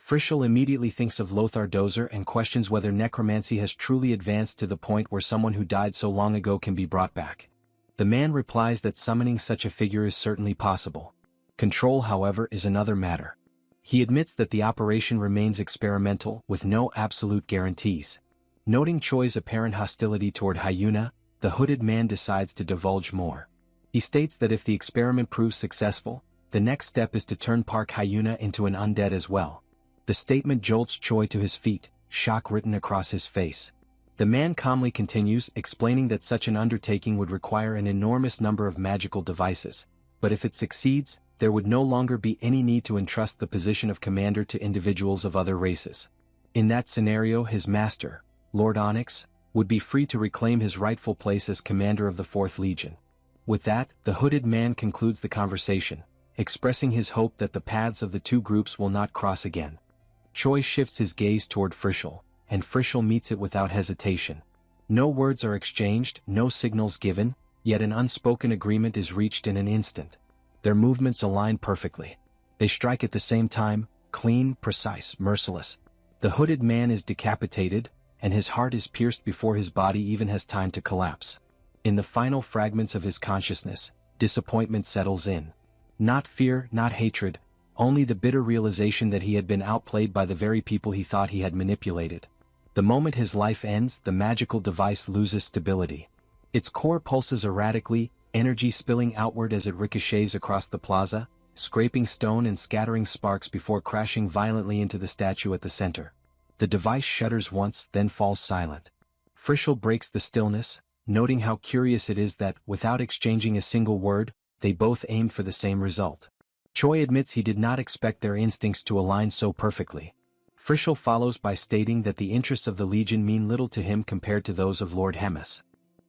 Frischel immediately thinks of Lothar Dozer and questions whether necromancy has truly advanced to the point where someone who died so long ago can be brought back. The man replies that summoning such a figure is certainly possible. Control, however, is another matter. He admits that the operation remains experimental, with no absolute guarantees. Noting Choi's apparent hostility toward Hyuna, the hooded man decides to divulge more. He states that if the experiment proves successful, the next step is to turn Park Hyuna into an undead as well. The statement jolts Choi to his feet, shock written across his face. The man calmly continues, explaining that such an undertaking would require an enormous number of magical devices, but if it succeeds, there would no longer be any need to entrust the position of commander to individuals of other races. In that scenario, his master, Lord Onyx, would be free to reclaim his rightful place as commander of the 4th Legion. With that, the hooded man concludes the conversation, expressing his hope that the paths of the two groups will not cross again. Choi shifts his gaze toward Frischel, and Frischel meets it without hesitation. No words are exchanged, no signals given, yet an unspoken agreement is reached in an instant. Their movements align perfectly. They strike at the same time, clean, precise, merciless. The hooded man is decapitated, and his heart is pierced before his body even has time to collapse. In the final fragments of his consciousness, disappointment settles in. Not fear, not hatred, only the bitter realization that he had been outplayed by the very people he thought he had manipulated. The moment his life ends, the magical device loses stability. Its core pulses erratically, energy spilling outward as it ricochets across the plaza, scraping stone and scattering sparks before crashing violently into the statue at the center. The device shudders once, then falls silent. Frischel breaks the stillness, noting how curious it is that, without exchanging a single word, they both aimed for the same result. Choi admits he did not expect their instincts to align so perfectly. Frischel follows by stating that the interests of the Legion mean little to him compared to those of Lord Hemis.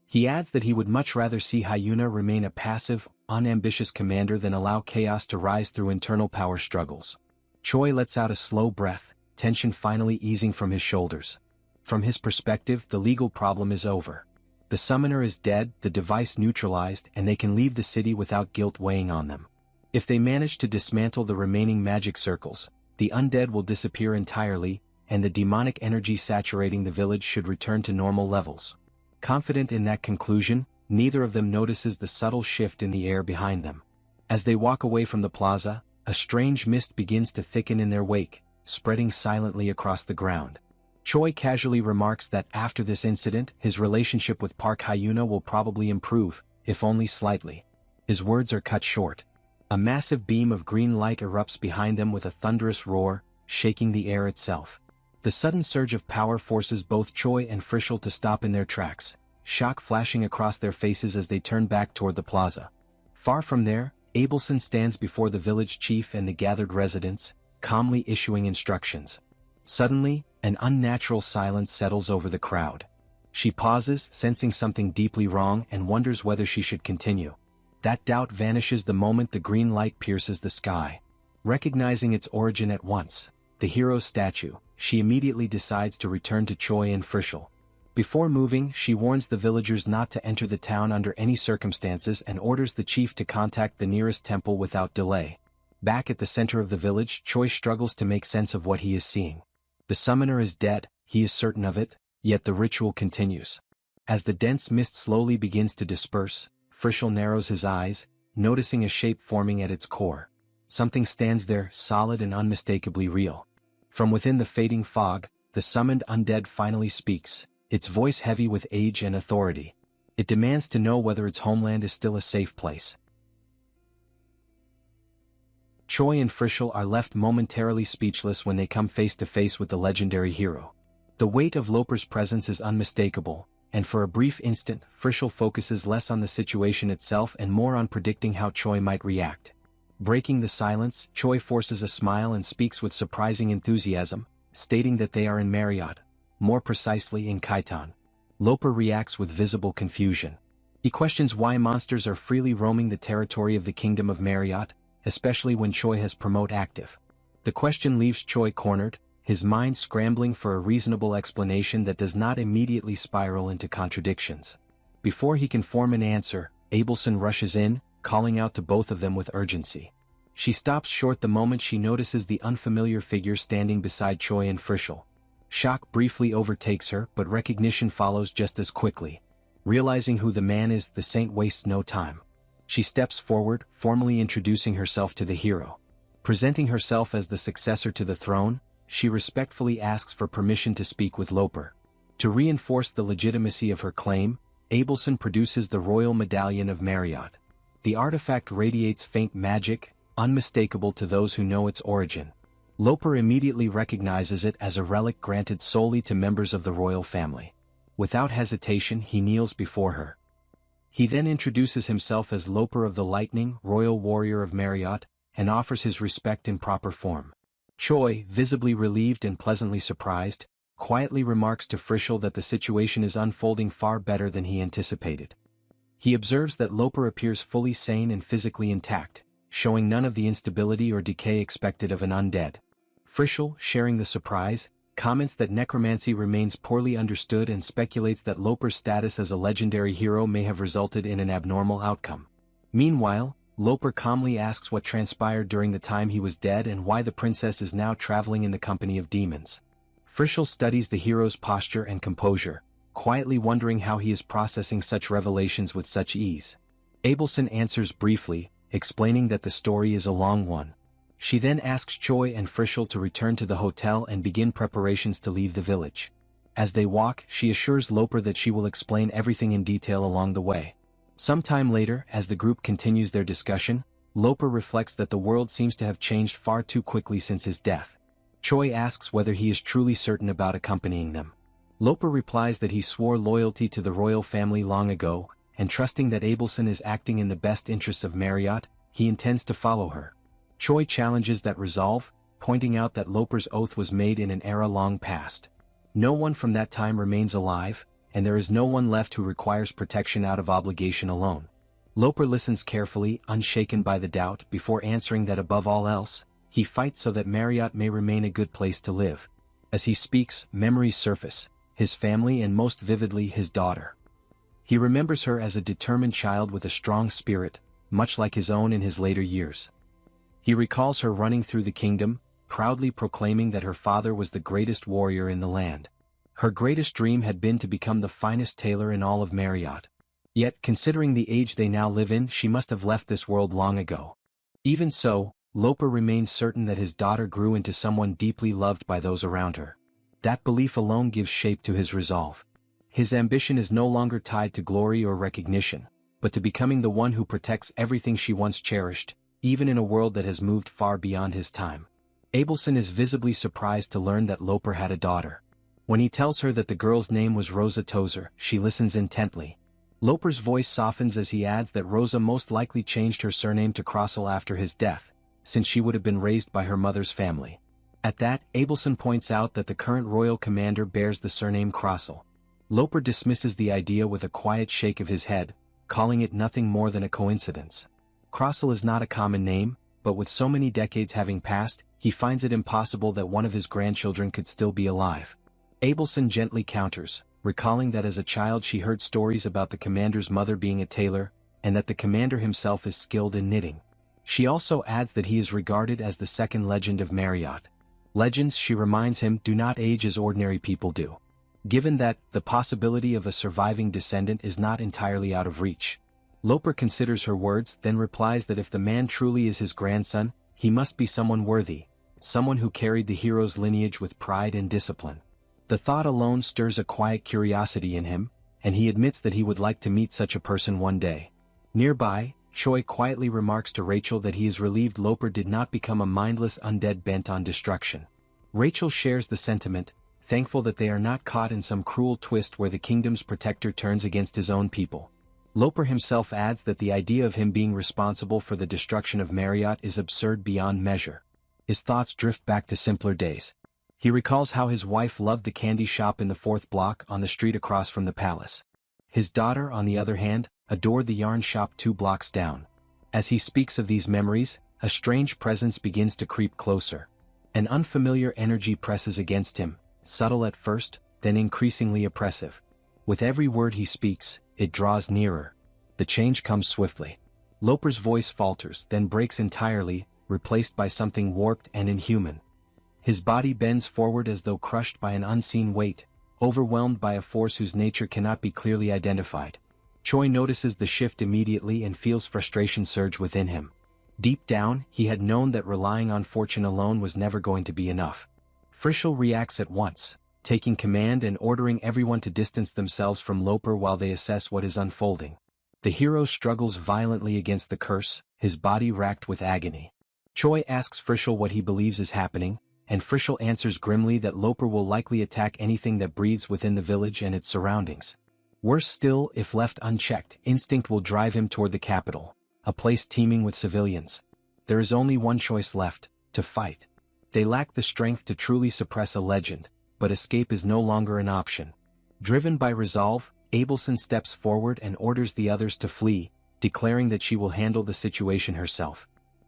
He adds that he would much rather see Hyuna remain a passive, unambitious commander than allow chaos to rise through internal power struggles. Choi lets out a slow breath, tension finally easing from his shoulders. From his perspective, the legal problem is over. The summoner is dead, the device neutralized, and they can leave the city without guilt weighing on them. If they manage to dismantle the remaining magic circles, the undead will disappear entirely, and the demonic energy saturating the village should return to normal levels. Confident in that conclusion, neither of them notices the subtle shift in the air behind them. As they walk away from the plaza, a strange mist begins to thicken in their wake, spreading silently across the ground. Choi casually remarks that after this incident, his relationship with Park Hyuna will probably improve, if only slightly. His words are cut short. A massive beam of green light erupts behind them with a thunderous roar, shaking the air itself. The sudden surge of power forces both Choi and Frischel to stop in their tracks, shock flashing across their faces as they turn back toward the plaza. Far from there, Abelson stands before the village chief and the gathered residents, calmly issuing instructions. Suddenly, an unnatural silence settles over the crowd. She pauses, sensing something deeply wrong, and wonders whether she should continue. That doubt vanishes the moment the green light pierces the sky. Recognizing its origin at once, the hero's statue, she immediately decides to return to Choi and Frischel. Before moving, she warns the villagers not to enter the town under any circumstances and orders the chief to contact the nearest temple without delay. Back at the center of the village, Choi struggles to make sense of what he is seeing. The summoner is dead, he is certain of it, yet the ritual continues. As the dense mist slowly begins to disperse, Frischl narrows his eyes, noticing a shape forming at its core. Something stands there, solid and unmistakably real. From within the fading fog, the summoned undead finally speaks, its voice heavy with age and authority. It demands to know whether its homeland is still a safe place. Choi and Frischl are left momentarily speechless when they come face to face with the legendary hero. The weight of Loper's presence is unmistakable, and for a brief instant, Frischl focuses less on the situation itself and more on predicting how Choi might react. Breaking the silence, Choi forces a smile and speaks with surprising enthusiasm, stating that they are in Marriott, more precisely in Khitan. Loper reacts with visible confusion. He questions why monsters are freely roaming the territory of the Kingdom of Marriott, especially when Choi has promote active. The question leaves Choi cornered, his mind scrambling for a reasonable explanation that does not immediately spiral into contradictions. Before he can form an answer, Abelson rushes in, calling out to both of them with urgency. She stops short the moment she notices the unfamiliar figure standing beside Choi and Frischl. Shock briefly overtakes her, but recognition follows just as quickly. Realizing who the man is, the saint wastes no time. She steps forward, formally introducing herself to the hero. Presenting herself as the successor to the throne, she respectfully asks for permission to speak with Loper. To reinforce the legitimacy of her claim, Abelson produces the Royal Medallion of Marriott. The artifact radiates faint magic, unmistakable to those who know its origin. Loper immediately recognizes it as a relic granted solely to members of the royal family. Without hesitation, he kneels before her. He then introduces himself as Loper of the Lightning, Royal Warrior of Marriott, and offers his respect in proper form. Choi, visibly relieved and pleasantly surprised, quietly remarks to Frischl that the situation is unfolding far better than he anticipated. He observes that Loper appears fully sane and physically intact, showing none of the instability or decay expected of an undead. Frischl, sharing the surprise, comments that necromancy remains poorly understood and speculates that Loper's status as a legendary hero may have resulted in an abnormal outcome. Meanwhile, Loper calmly asks what transpired during the time he was dead and why the princess is now traveling in the company of demons. Frischl studies the hero's posture and composure, quietly wondering how he is processing such revelations with such ease. Abelson answers briefly, explaining that the story is a long one. She then asks Choi and Frischl to return to the hotel and begin preparations to leave the village. As they walk, she assures Loper that she will explain everything in detail along the way. Sometime later, as the group continues their discussion, Loper reflects that the world seems to have changed far too quickly since his death. Choi asks whether he is truly certain about accompanying them. Loper replies that he swore loyalty to the royal family long ago, and trusting that Abelson is acting in the best interests of Marriott, he intends to follow her. Choi challenges that resolve, pointing out that Loper's oath was made in an era long past. No one from that time remains alive, and there is no one left who requires protection out of obligation alone. Loper listens carefully, unshaken by the doubt, before answering that above all else, he fights so that Marriott may remain a good place to live. As he speaks, memories surface, his family and most vividly his daughter. He remembers her as a determined child with a strong spirit, much like his own in his later years. He recalls her running through the kingdom, proudly proclaiming that her father was the greatest warrior in the land. Her greatest dream had been to become the finest tailor in all of Marriott. Yet, considering the age they now live in, she must have left this world long ago. Even so, Loper remains certain that his daughter grew into someone deeply loved by those around her. That belief alone gives shape to his resolve. His ambition is no longer tied to glory or recognition, but to becoming the one who protects everything she once cherished, even in a world that has moved far beyond his time. Abelson is visibly surprised to learn that Loper had a daughter. When he tells her that the girl's name was Rosa Tozer, she listens intently. Loper's voice softens as he adds that Rosa most likely changed her surname to Crossel after his death, since she would have been raised by her mother's family. At that, Abelson points out that the current royal commander bears the surname Crossel. Loper dismisses the idea with a quiet shake of his head, calling it nothing more than a coincidence. Crossel is not a common name, but with so many decades having passed, he finds it impossible that one of his grandchildren could still be alive. Abelson gently counters, recalling that as a child she heard stories about the commander's mother being a tailor, and that the commander himself is skilled in knitting. She also adds that he is regarded as the second legend of Marriott. Legends, she reminds him, do not age as ordinary people do. Given that, the possibility of a surviving descendant is not entirely out of reach. Loper considers her words, then replies that if the man truly is his grandson, he must be someone worthy, someone who carried the hero's lineage with pride and discipline. The thought alone stirs a quiet curiosity in him, and he admits that he would like to meet such a person one day. Nearby, Choi quietly remarks to Rachel that he is relieved Loper did not become a mindless undead bent on destruction. Rachel shares the sentiment, thankful that they are not caught in some cruel twist where the kingdom's protector turns against his own people. Loper himself adds that the idea of him being responsible for the destruction of Marriott is absurd beyond measure. His thoughts drift back to simpler days. He recalls how his wife loved the candy shop in the 4th block on the street across from the palace. His daughter, on the other hand, adored the yarn shop 2 blocks down. As he speaks of these memories, a strange presence begins to creep closer. An unfamiliar energy presses against him, subtle at first, then increasingly oppressive. With every word he speaks, it draws nearer. The change comes swiftly. Loper's voice falters, then breaks entirely, replaced by something warped and inhuman. His body bends forward as though crushed by an unseen weight, overwhelmed by a force whose nature cannot be clearly identified. Choi notices the shift immediately and feels frustration surge within him. Deep down, he had known that relying on fortune alone was never going to be enough. Frischl reacts at once, taking command and ordering everyone to distance themselves from Loper while they assess what is unfolding. The hero struggles violently against the curse, his body racked with agony. Choi asks Frischl what he believes is happening, and Frischl answers grimly that Loper will likely attack anything that breathes within the village and its surroundings. Worse still, if left unchecked, instinct will drive him toward the capital, a place teeming with civilians. There is only one choice left: to fight. They lack the strength to truly suppress a legend, but escape is no longer an option. Driven by resolve, Abelson steps forward and orders the others to flee, declaring that she will handle the situation herself.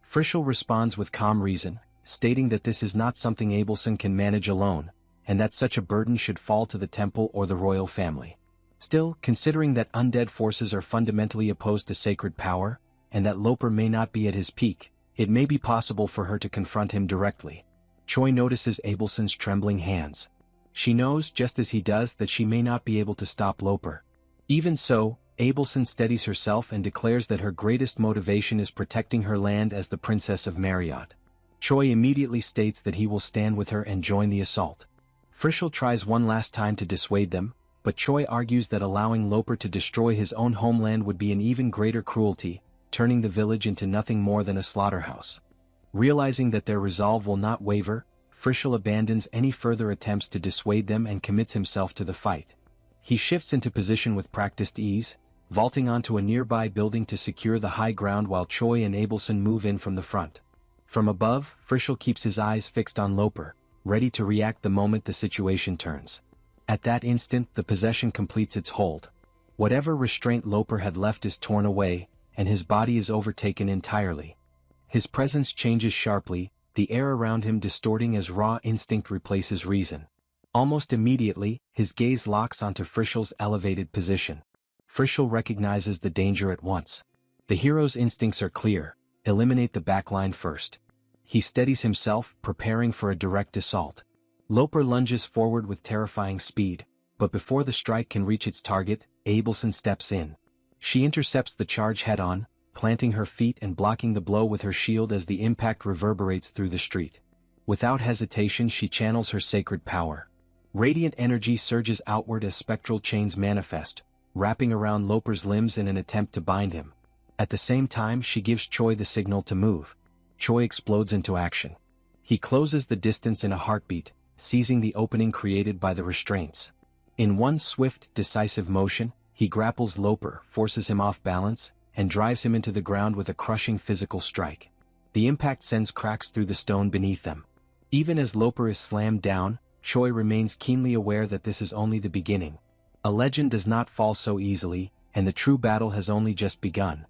Frischl responds with calm reason, stating that this is not something Abelson can manage alone, and that such a burden should fall to the temple or the royal family. Still, considering that undead forces are fundamentally opposed to sacred power, and that Loper may not be at his peak, it may be possible for her to confront him directly. Choi notices Abelson's trembling hands. She knows, just as he does, that she may not be able to stop Loper. Even so, Abelson steadies herself and declares that her greatest motivation is protecting her land as the Princess of Marriott. Choi immediately states that he will stand with her and join the assault. Frischl tries one last time to dissuade them, but Choi argues that allowing Loper to destroy his own homeland would be an even greater cruelty, turning the village into nothing more than a slaughterhouse. Realizing that their resolve will not waver, Frischl abandons any further attempts to dissuade them and commits himself to the fight. He shifts into position with practiced ease, vaulting onto a nearby building to secure the high ground while Choi and Abelson move in from the front. From above, Frischl keeps his eyes fixed on Loper, ready to react the moment the situation turns. At that instant, the possession completes its hold. Whatever restraint Loper had left is torn away, and his body is overtaken entirely. His presence changes sharply, the air around him distorting as raw instinct replaces reason. Almost immediately, his gaze locks onto Frischl's elevated position. Frischl recognizes the danger at once. The hero's instincts are clear: eliminate the backline first. He steadies himself, preparing for a direct assault. Loper lunges forward with terrifying speed, but before the strike can reach its target, Abelson steps in. She intercepts the charge head-on, planting her feet and blocking the blow with her shield as the impact reverberates through the street. Without hesitation, she channels her sacred power. Radiant energy surges outward as spectral chains manifest, wrapping around Loper's limbs in an attempt to bind him. At the same time, she gives Choi the signal to move. Choi explodes into action. He closes the distance in a heartbeat, seizing the opening created by the restraints. In one swift, decisive motion, he grapples Loper, forces him off balance, and drives him into the ground with a crushing physical strike. The impact sends cracks through the stone beneath them. Even as Loper is slammed down, Choi remains keenly aware that this is only the beginning. A legend does not fall so easily, and the true battle has only just begun.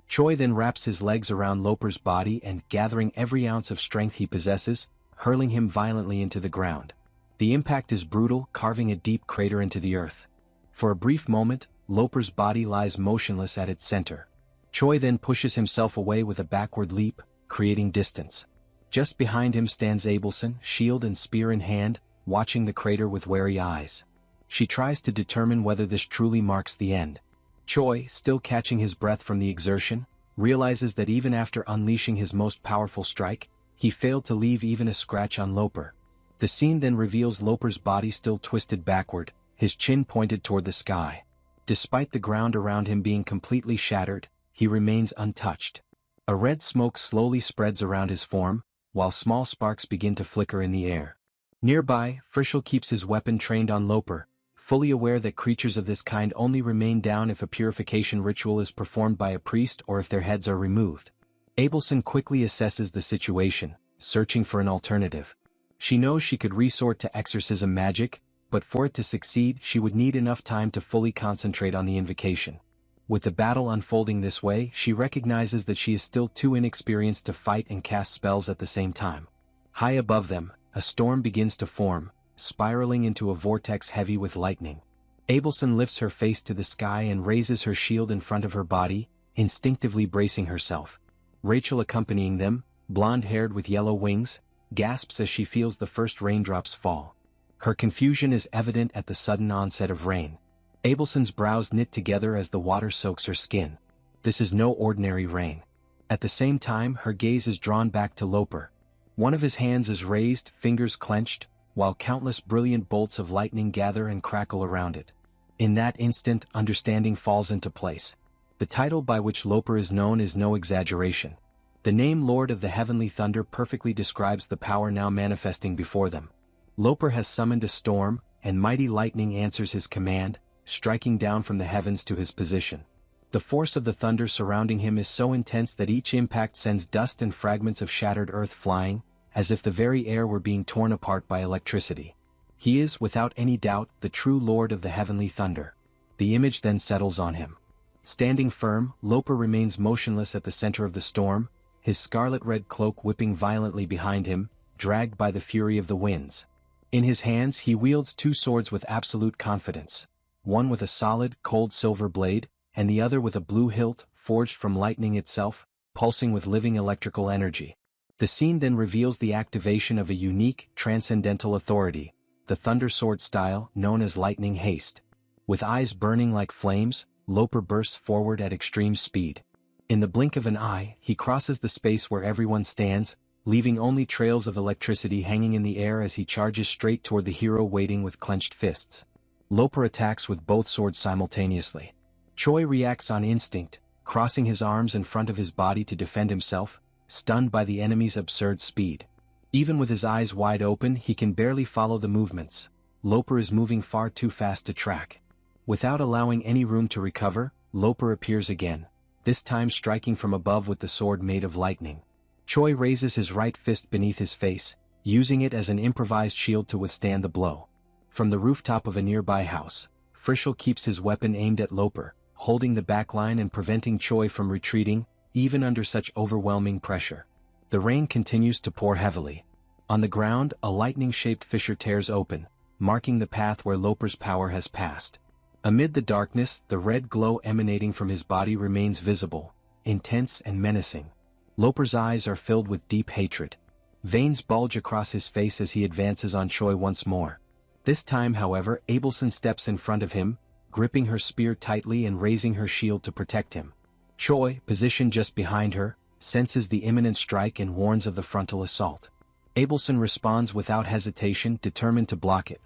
Choi then wraps his legs around Loper's body and, gathering every ounce of strength he possesses, hurling him violently into the ground. The impact is brutal, carving a deep crater into the earth. For a brief moment, Loper's body lies motionless at its center. Choi then pushes himself away with a backward leap, creating distance. Just behind him stands Abelson, shield and spear in hand, watching the crater with wary eyes. She tries to determine whether this truly marks the end. Choi, still catching his breath from the exertion, realizes that even after unleashing his most powerful strike, he failed to leave even a scratch on Loper. The scene then reveals Loper's body still twisted backward, his chin pointed toward the sky. Despite the ground around him being completely shattered, he remains untouched. A red smoke slowly spreads around his form, while small sparks begin to flicker in the air. Nearby, Frischl keeps his weapon trained on Loper, fully aware that creatures of this kind only remain down if a purification ritual is performed by a priest or if their heads are removed. Abelson quickly assesses the situation, searching for an alternative. She knows she could resort to exorcism magic, but for it to succeed she would need enough time to fully concentrate on the invocation. With the battle unfolding this way, she recognizes that she is still too inexperienced to fight and cast spells at the same time. High above them, a storm begins to form, spiraling into a vortex heavy with lightning. Abelson lifts her face to the sky and raises her shield in front of her body, instinctively bracing herself. Rachel, accompanying them, blonde-haired with yellow wings, gasps as she feels the first raindrops fall. Her confusion is evident at the sudden onset of rain. Abelson's brows knit together as the water soaks her skin. This is no ordinary rain. At the same time, her gaze is drawn back to Loper. One of his hands is raised, fingers clenched, while countless brilliant bolts of lightning gather and crackle around it. In that instant, understanding falls into place. The title by which Loper is known is no exaggeration. The name Lord of the Heavenly Thunder perfectly describes the power now manifesting before them. Loper has summoned a storm, and mighty lightning answers his command, striking down from the heavens to his position. The force of the thunder surrounding him is so intense that each impact sends dust and fragments of shattered earth flying, as if the very air were being torn apart by electricity. He is, without any doubt, the true Lord of the Heavenly Thunder. The image then settles on him. Standing firm, Loper remains motionless at the center of the storm, his scarlet-red cloak whipping violently behind him, dragged by the fury of the winds. In his hands he wields two swords with absolute confidence, one with a solid, cold silver blade, and the other with a blue hilt, forged from lightning itself, pulsing with living electrical energy. The scene then reveals the activation of a unique, transcendental authority, the Thunder Sword style, known as Lightning Haste. With eyes burning like flames, Loper bursts forward at extreme speed. In the blink of an eye, he crosses the space where everyone stands, leaving only trails of electricity hanging in the air as he charges straight toward the hero waiting with clenched fists. Loper attacks with both swords simultaneously. Choi reacts on instinct, crossing his arms in front of his body to defend himself, stunned by the enemy's absurd speed. Even with his eyes wide open, he can barely follow the movements. Loper is moving far too fast to track. Without allowing any room to recover, Loper appears again, this time striking from above with the sword made of lightning. Choi raises his right fist beneath his face, using it as an improvised shield to withstand the blow. From the rooftop of a nearby house, Frischl keeps his weapon aimed at Loper, holding the backline and preventing Choi from retreating, even under such overwhelming pressure. The rain continues to pour heavily. On the ground, a lightning-shaped fissure tears open, marking the path where Loper's power has passed. Amid the darkness, the red glow emanating from his body remains visible, intense and menacing. Loper's eyes are filled with deep hatred. Veins bulge across his face as he advances on Choi once more. This time, however, Abelson steps in front of him, gripping her spear tightly and raising her shield to protect him. Choi, positioned just behind her, senses the imminent strike and warns of the frontal assault. Abelson responds without hesitation, determined to block it.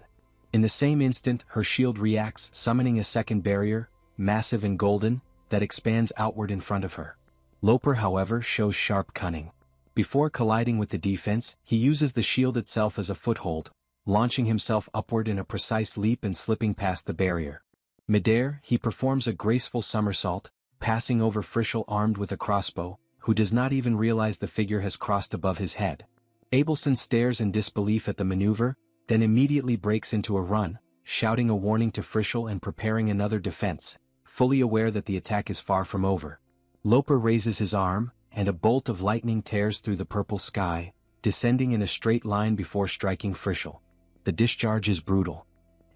In the same instant, her shield reacts, summoning a second barrier, massive and golden, that expands outward in front of her. Loper, however, shows sharp cunning. Before colliding with the defense, he uses the shield itself as a foothold, launching himself upward in a precise leap and slipping past the barrier. Midair, he performs a graceful somersault, passing over Frischl armed with a crossbow, who does not even realize the figure has crossed above his head. Abelson stares in disbelief at the maneuver, then immediately breaks into a run, shouting a warning to Frischl and preparing another defense, fully aware that the attack is far from over. Loper raises his arm, and a bolt of lightning tears through the purple sky, descending in a straight line before striking Frischl. The discharge is brutal.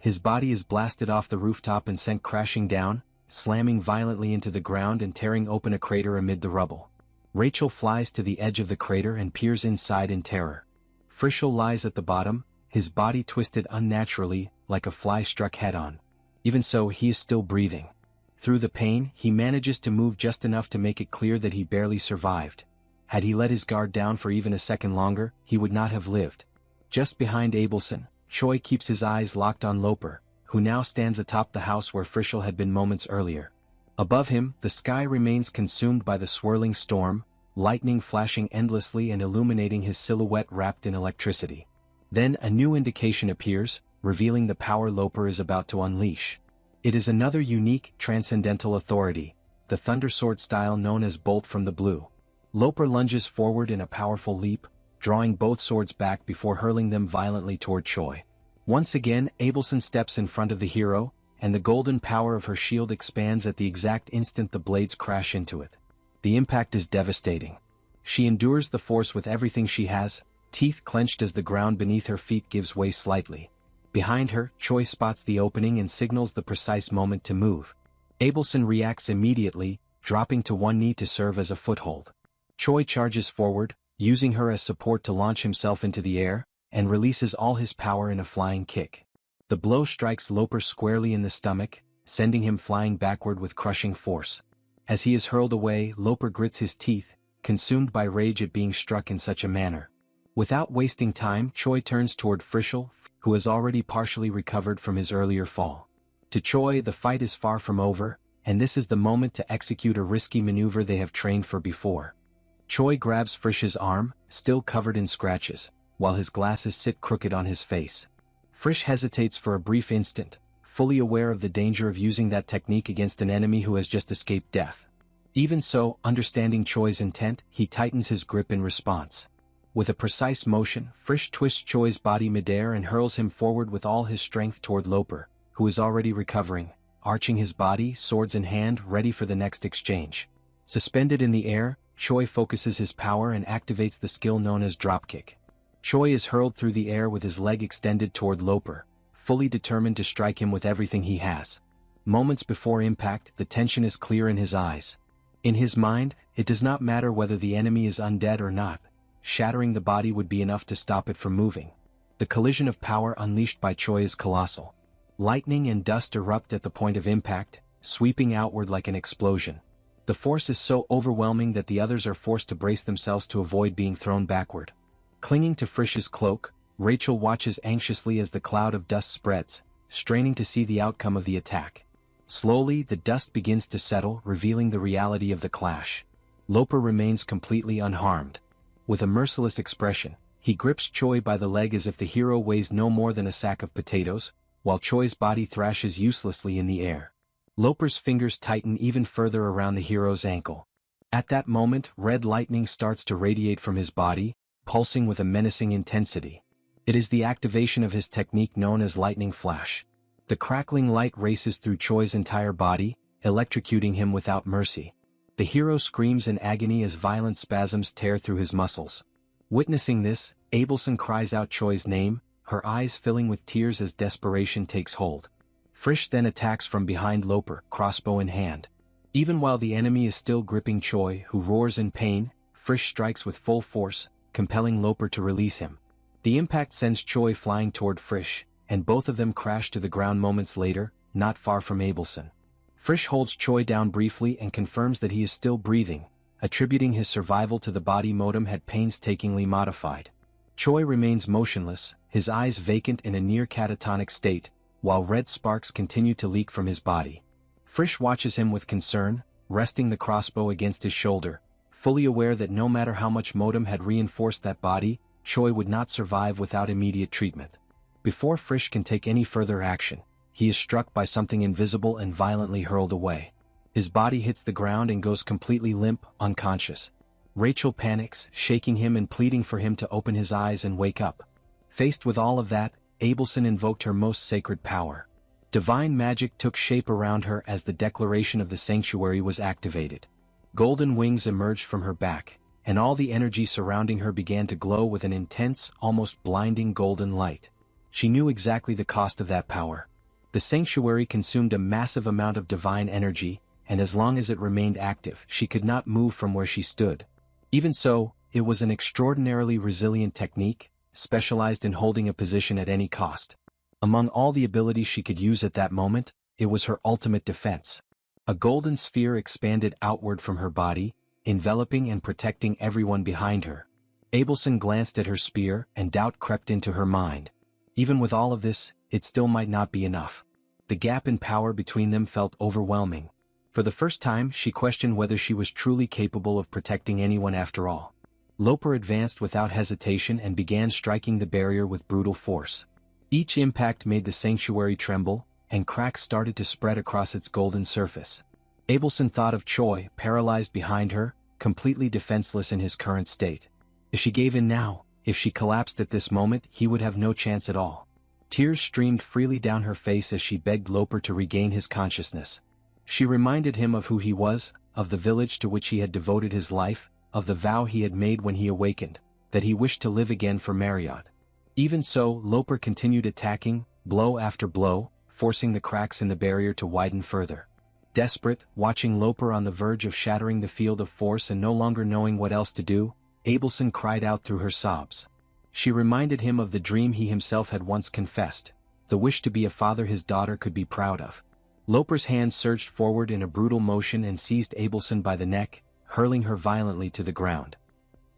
his body is blasted off the rooftop and sent crashing down, slamming violently into the ground and tearing open a crater amid the rubble. Rachel flies to the edge of the crater and peers inside in terror. Frischl lies at the bottom, his body twisted unnaturally, like a fly struck head-on. Even so, he is still breathing. Through the pain, he manages to move just enough to make it clear that he barely survived. Had he let his guard down for even a second longer, he would not have lived. Just behind Abelson, Choi keeps his eyes locked on Loper, who now stands atop the house where Frischl had been moments earlier. Above him, the sky remains consumed by the swirling storm, lightning flashing endlessly and illuminating his silhouette wrapped in electricity. Then a new indication appears, revealing the power Loper is about to unleash. It is another unique, transcendental authority, the Thunder Sword style known as Bolt from the Blue. Loper lunges forward in a powerful leap, drawing both swords back before hurling them violently toward Choi. Once again, Abelson steps in front of the hero, and the golden power of her shield expands at the exact instant the blades crash into it. The impact is devastating. She endures the force with everything she has, teeth clenched as the ground beneath her feet gives way slightly. Behind her, Choi spots the opening and signals the precise moment to move. Abelson reacts immediately, dropping to one knee to serve as a foothold. Choi charges forward, using her as support to launch himself into the air, and releases all his power in a flying kick. The blow strikes Loper squarely in the stomach, sending him flying backward with crushing force. As he is hurled away, Loper grits his teeth, consumed by rage at being struck in such a manner. Without wasting time, Choi turns toward Frischl, who has already partially recovered from his earlier fall. To Choi, the fight is far from over, and this is the moment to execute a risky maneuver they have trained for before. Choi grabs Frisch's arm, still covered in scratches, while his glasses sit crooked on his face. Frisch hesitates for a brief instant, fully aware of the danger of using that technique against an enemy who has just escaped death. Even so, understanding Choi's intent, he tightens his grip in response. With a precise motion, Frisch twists Choi's body midair and hurls him forward with all his strength toward Loper, who is already recovering, arching his body, swords in hand, ready for the next exchange. Suspended in the air, Choi focuses his power and activates the skill known as dropkick. Choi is hurled through the air with his leg extended toward Loper, fully determined to strike him with everything he has. Moments before impact, the tension is clear in his eyes. In his mind, it does not matter whether the enemy is undead or not. Shattering the body would be enough to stop it from moving. The collision of power unleashed by Choi is colossal. Lightning and dust erupt at the point of impact, sweeping outward like an explosion. The force is so overwhelming that the others are forced to brace themselves to avoid being thrown backward. Clinging to Frisch's cloak, Rachel watches anxiously as the cloud of dust spreads, straining to see the outcome of the attack. Slowly, the dust begins to settle, revealing the reality of the clash. Loper remains completely unharmed. With a merciless expression, he grips Choi by the leg as if the hero weighs no more than a sack of potatoes, while Choi's body thrashes uselessly in the air. Loper's fingers tighten even further around the hero's ankle. At that moment, red lightning starts to radiate from his body, pulsing with a menacing intensity. It is the activation of his technique known as lightning flash. The crackling light races through Choi's entire body, electrocuting him without mercy. The hero screams in agony as violent spasms tear through his muscles. Witnessing this, Abelson cries out Choi's name, her eyes filling with tears as desperation takes hold. Frisch then attacks from behind Loper, crossbow in hand. Even while the enemy is still gripping Choi, who roars in pain, Frisch strikes with full force, compelling Loper to release him. The impact sends Choi flying toward Frisch, and both of them crash to the ground moments later, not far from Abelson. Frisch holds Choi down briefly and confirms that he is still breathing, attributing his survival to the body modem had painstakingly modified. Choi remains motionless, his eyes vacant in a near catatonic state, while red sparks continue to leak from his body. Frisch watches him with concern, resting the crossbow against his shoulder, fully aware that no matter how much modem had reinforced that body, Choi would not survive without immediate treatment. Before Frisch can take any further action, he is struck by something invisible and violently hurled away. His body hits the ground and goes completely limp, unconscious. Rachel panics, shaking him and pleading for him to open his eyes and wake up. Faced with all of that, Abelson invoked her most sacred power. Divine magic took shape around her as the declaration of the sanctuary was activated. Golden wings emerged from her back, and all the energy surrounding her began to glow with an intense, almost blinding golden light. She knew exactly the cost of that power. The sanctuary consumed a massive amount of divine energy, and as long as it remained active, she could not move from where she stood. Even so, it was an extraordinarily resilient technique, specialized in holding a position at any cost. Among all the abilities she could use at that moment, it was her ultimate defense. A golden sphere expanded outward from her body, enveloping and protecting everyone behind her. Abelson glanced at her spear, and doubt crept into her mind. Even with all of this, it still might not be enough. The gap in power between them felt overwhelming. For the first time, she questioned whether she was truly capable of protecting anyone after all. Loper advanced without hesitation and began striking the barrier with brutal force. Each impact made the sanctuary tremble, and cracks started to spread across its golden surface. Abelson thought of Choi, paralyzed behind her, completely defenseless in his current state. If she gave in now, if she collapsed at this moment, he would have no chance at all. Tears streamed freely down her face as she begged Loper to regain his consciousness. She reminded him of who he was, of the village to which he had devoted his life, of the vow he had made when he awakened, that he wished to live again for Marriott. Even so, Loper continued attacking, blow after blow, forcing the cracks in the barrier to widen further. Desperate, watching Loper on the verge of shattering the field of force and no longer knowing what else to do, Abelson cried out through her sobs. She reminded him of the dream he himself had once confessed, the wish to be a father his daughter could be proud of. Loper's hand surged forward in a brutal motion and seized Abelson by the neck, hurling her violently to the ground.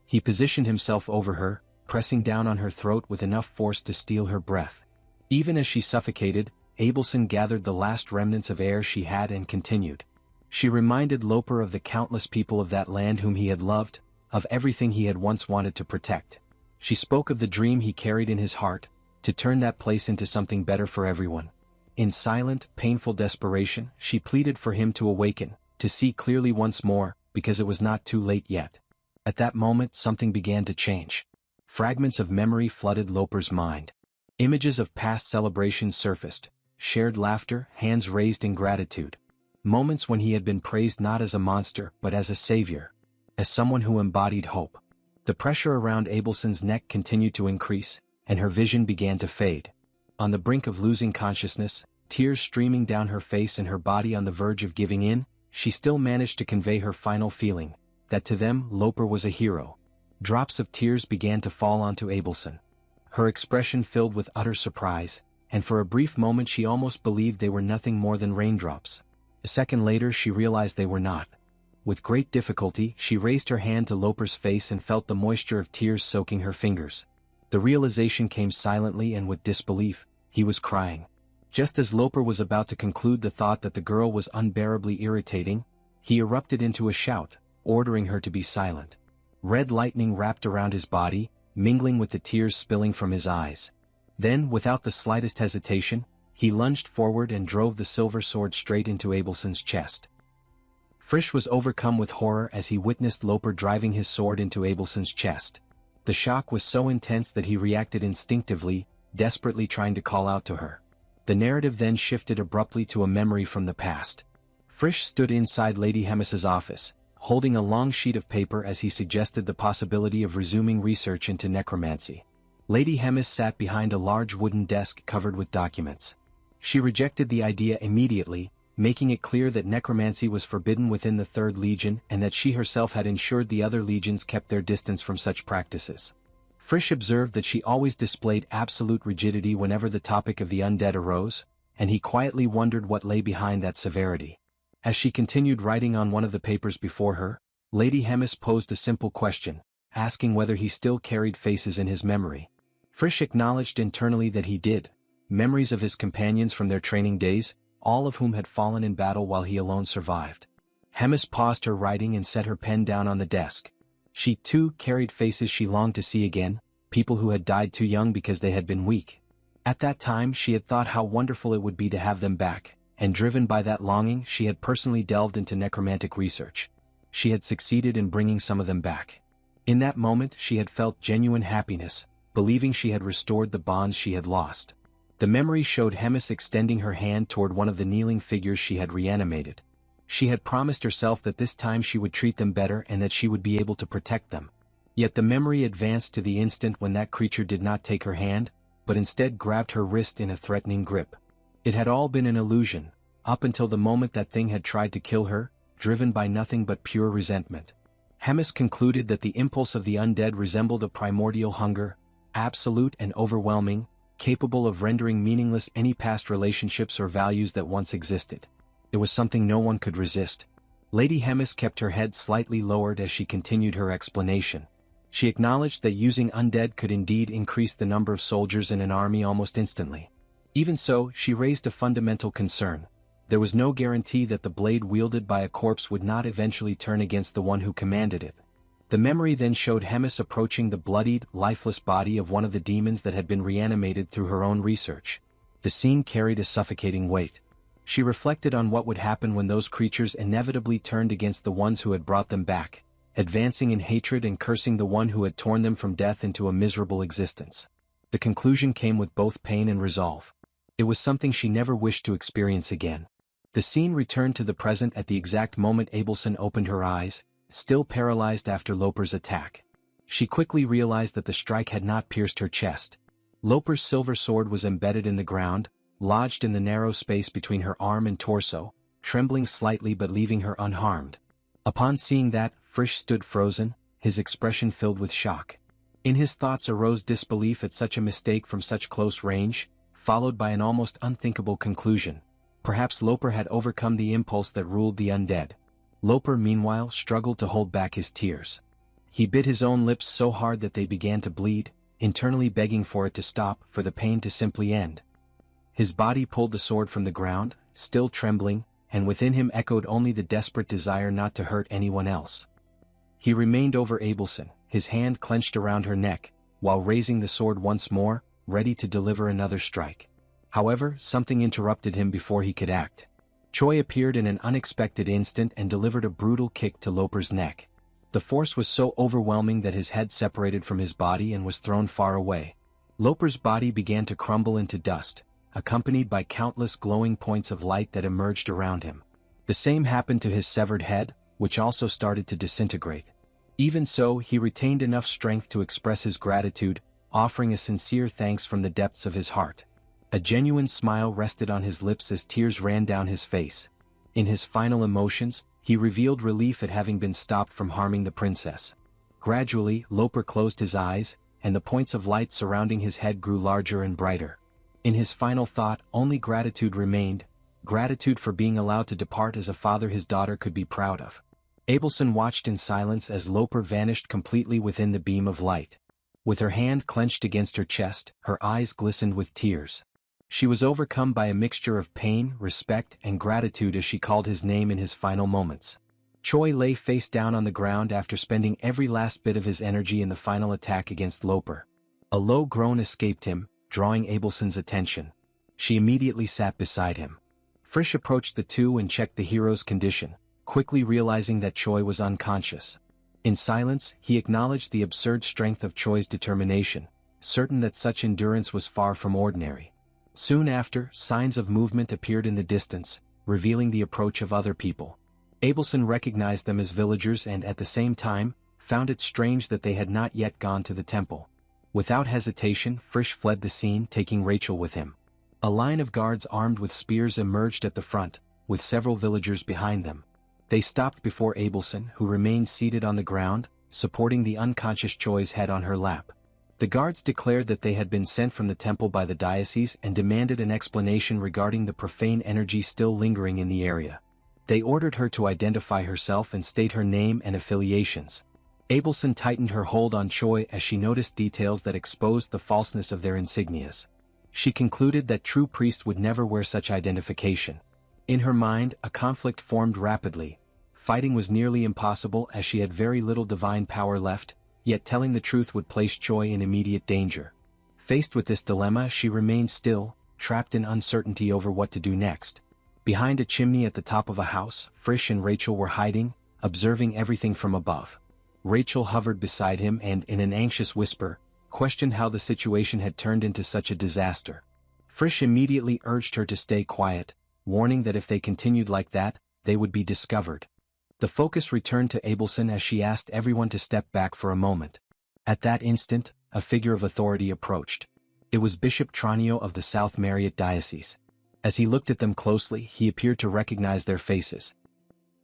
He positioned himself over her, pressing down on her throat with enough force to steal her breath. Even as she suffocated, Abelson gathered the last remnants of air she had and continued. She reminded Loper of the countless people of that land whom he had loved, of everything he had once wanted to protect. She spoke of the dream he carried in his heart, to turn that place into something better for everyone. In silent, painful desperation, she pleaded for him to awaken, to see clearly once more, because it was not too late yet. At that moment something began to change. Fragments of memory flooded Loper's mind. Images of past celebrations surfaced, shared laughter, hands raised in gratitude. Moments when he had been praised not as a monster but as a savior, as someone who embodied hope. The pressure around Abelson's neck continued to increase, and her vision began to fade. On the brink of losing consciousness, tears streaming down her face and her body on the verge of giving in, she still managed to convey her final feeling, that to them Loper was a hero. Drops of tears began to fall onto Abelson. Her expression filled with utter surprise, and for a brief moment she almost believed they were nothing more than raindrops. A second later she realized they were not. With great difficulty, she raised her hand to Loper's face and felt the moisture of tears soaking her fingers. The realization came silently and with disbelief: he was crying. Just as Loper was about to conclude the thought that the girl was unbearably irritating, he erupted into a shout, ordering her to be silent. Red lightning wrapped around his body, mingling with the tears spilling from his eyes. Then, without the slightest hesitation, he lunged forward and drove the silver sword straight into Abelson's chest. Frisch was overcome with horror as he witnessed Loper driving his sword into Abelson's chest. The shock was so intense that he reacted instinctively, desperately trying to call out to her. The narrative then shifted abruptly to a memory from the past. Frisch stood inside Lady Hemis's office, holding a long sheet of paper as he suggested the possibility of resuming research into necromancy. Lady Hemis sat behind a large wooden desk covered with documents. She rejected the idea immediately, making it clear that necromancy was forbidden within the Third Legion and that she herself had ensured the other legions kept their distance from such practices. Frisch observed that she always displayed absolute rigidity whenever the topic of the undead arose, and he quietly wondered what lay behind that severity. As she continued writing on one of the papers before her, Lady Hemis posed a simple question, asking whether he still carried faces in his memory. Frisch acknowledged internally that he did, memories of his companions from their training days, all of whom had fallen in battle while he alone survived. Hemis paused her writing and set her pen down on the desk. She too carried faces she longed to see again, people who had died too young because they had been weak. At that time she had thought how wonderful it would be to have them back, and driven by that longing she had personally delved into necromantic research. She had succeeded in bringing some of them back. In that moment she had felt genuine happiness, believing she had restored the bonds she had lost. The memory showed Hemis extending her hand toward one of the kneeling figures she had reanimated. She had promised herself that this time she would treat them better and that she would be able to protect them. Yet the memory advanced to the instant when that creature did not take her hand, but instead grabbed her wrist in a threatening grip. It had all been an illusion, up until the moment that thing had tried to kill her, driven by nothing but pure resentment. Hemis concluded that the impulse of the undead resembled a primordial hunger, absolute and overwhelming, capable of rendering meaningless any past relationships or values that once existed. It was something no one could resist. Lady Hemis kept her head slightly lowered as she continued her explanation. She acknowledged that using undead could indeed increase the number of soldiers in an army almost instantly. Even so, she raised a fundamental concern. There was no guarantee that the blade wielded by a corpse would not eventually turn against the one who commanded it. The memory then showed Hemis approaching the bloodied, lifeless body of one of the demons that had been reanimated through her own research. The scene carried a suffocating weight. She reflected on what would happen when those creatures inevitably turned against the ones who had brought them back, advancing in hatred and cursing the one who had torn them from death into a miserable existence. The conclusion came with both pain and resolve. It was something she never wished to experience again. The scene returned to the present at the exact moment Abelson opened her eyes, still paralyzed after Loper's attack. She quickly realized that the strike had not pierced her chest. Loper's silver sword was embedded in the ground, lodged in the narrow space between her arm and torso, trembling slightly but leaving her unharmed. Upon seeing that, Frisch stood frozen, his expression filled with shock. In his thoughts arose disbelief at such a mistake from such close range, followed by an almost unthinkable conclusion. Perhaps Loper had overcome the impulse that ruled the undead. Loper meanwhile struggled to hold back his tears. He bit his own lips so hard that they began to bleed, internally begging for it to stop, for the pain to simply end. His body pulled the sword from the ground, still trembling, and within him echoed only the desperate desire not to hurt anyone else. He remained over Abelson, his hand clenched around her neck, while raising the sword once more, ready to deliver another strike. However, something interrupted him before he could act. Choi appeared in an unexpected instant and delivered a brutal kick to Loper's neck. The force was so overwhelming that his head separated from his body and was thrown far away. Loper's body began to crumble into dust, accompanied by countless glowing points of light that emerged around him. The same happened to his severed head, which also started to disintegrate. Even so, he retained enough strength to express his gratitude, offering a sincere thanks from the depths of his heart. A genuine smile rested on his lips as tears ran down his face. In his final emotions, he revealed relief at having been stopped from harming the princess. Gradually, Loper closed his eyes, and the points of light surrounding his head grew larger and brighter. In his final thought, only gratitude remained, gratitude for being allowed to depart as a father his daughter could be proud of. Abelson watched in silence as Loper vanished completely within the beam of light. With her hand clenched against her chest, her eyes glistened with tears. She was overcome by a mixture of pain, respect, and gratitude as she called his name in his final moments. Choi lay face down on the ground after spending every last bit of his energy in the final attack against Loper. A low groan escaped him, drawing Abelson's attention. She immediately sat beside him. Frisch approached the two and checked the hero's condition, quickly realizing that Choi was unconscious. In silence, he acknowledged the absurd strength of Choi's determination, certain that such endurance was far from ordinary. Soon after, signs of movement appeared in the distance, revealing the approach of other people. Abelson recognized them as villagers and at the same time, found it strange that they had not yet gone to the temple. Without hesitation, Frisch fled the scene, taking Rachel with him. A line of guards armed with spears emerged at the front, with several villagers behind them. They stopped before Abelson, who remained seated on the ground, supporting the unconscious Choi's head on her lap. The guards declared that they had been sent from the temple by the diocese and demanded an explanation regarding the profane energy still lingering in the area. They ordered her to identify herself and state her name and affiliations. Abelson tightened her hold on Choi as she noticed details that exposed the falseness of their insignias. She concluded that true priests would never wear such identification. In her mind, a conflict formed rapidly. Fighting was nearly impossible as she had very little divine power left, yet telling the truth would place Choi in immediate danger. Faced with this dilemma, she remained still, trapped in uncertainty over what to do next. Behind a chimney at the top of a house, Frisch and Rachel were hiding, observing everything from above. Rachel hovered beside him and, in an anxious whisper, questioned how the situation had turned into such a disaster. Frisch immediately urged her to stay quiet, warning that if they continued like that, they would be discovered. The focus returned to Abelson as she asked everyone to step back for a moment. At that instant, a figure of authority approached. It was Bishop Tranio of the South Mariot Diocese. As he looked at them closely, he appeared to recognize their faces.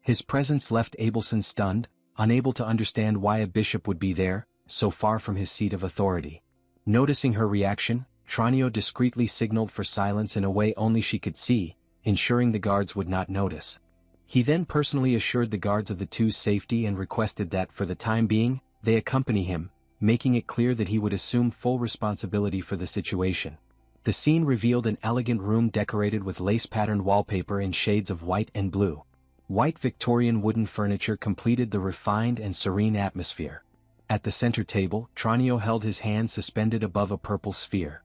His presence left Abelson stunned, unable to understand why a bishop would be there, so far from his seat of authority. Noticing her reaction, Tranio discreetly signaled for silence in a way only she could see, ensuring the guards would not notice. He then personally assured the guards of the two's safety and requested that, for the time being, they accompany him, making it clear that he would assume full responsibility for the situation. The scene revealed an elegant room decorated with lace-patterned wallpaper in shades of white and blue. White Victorian wooden furniture completed the refined and serene atmosphere. At the center table, Tranio held his hand suspended above a purple sphere.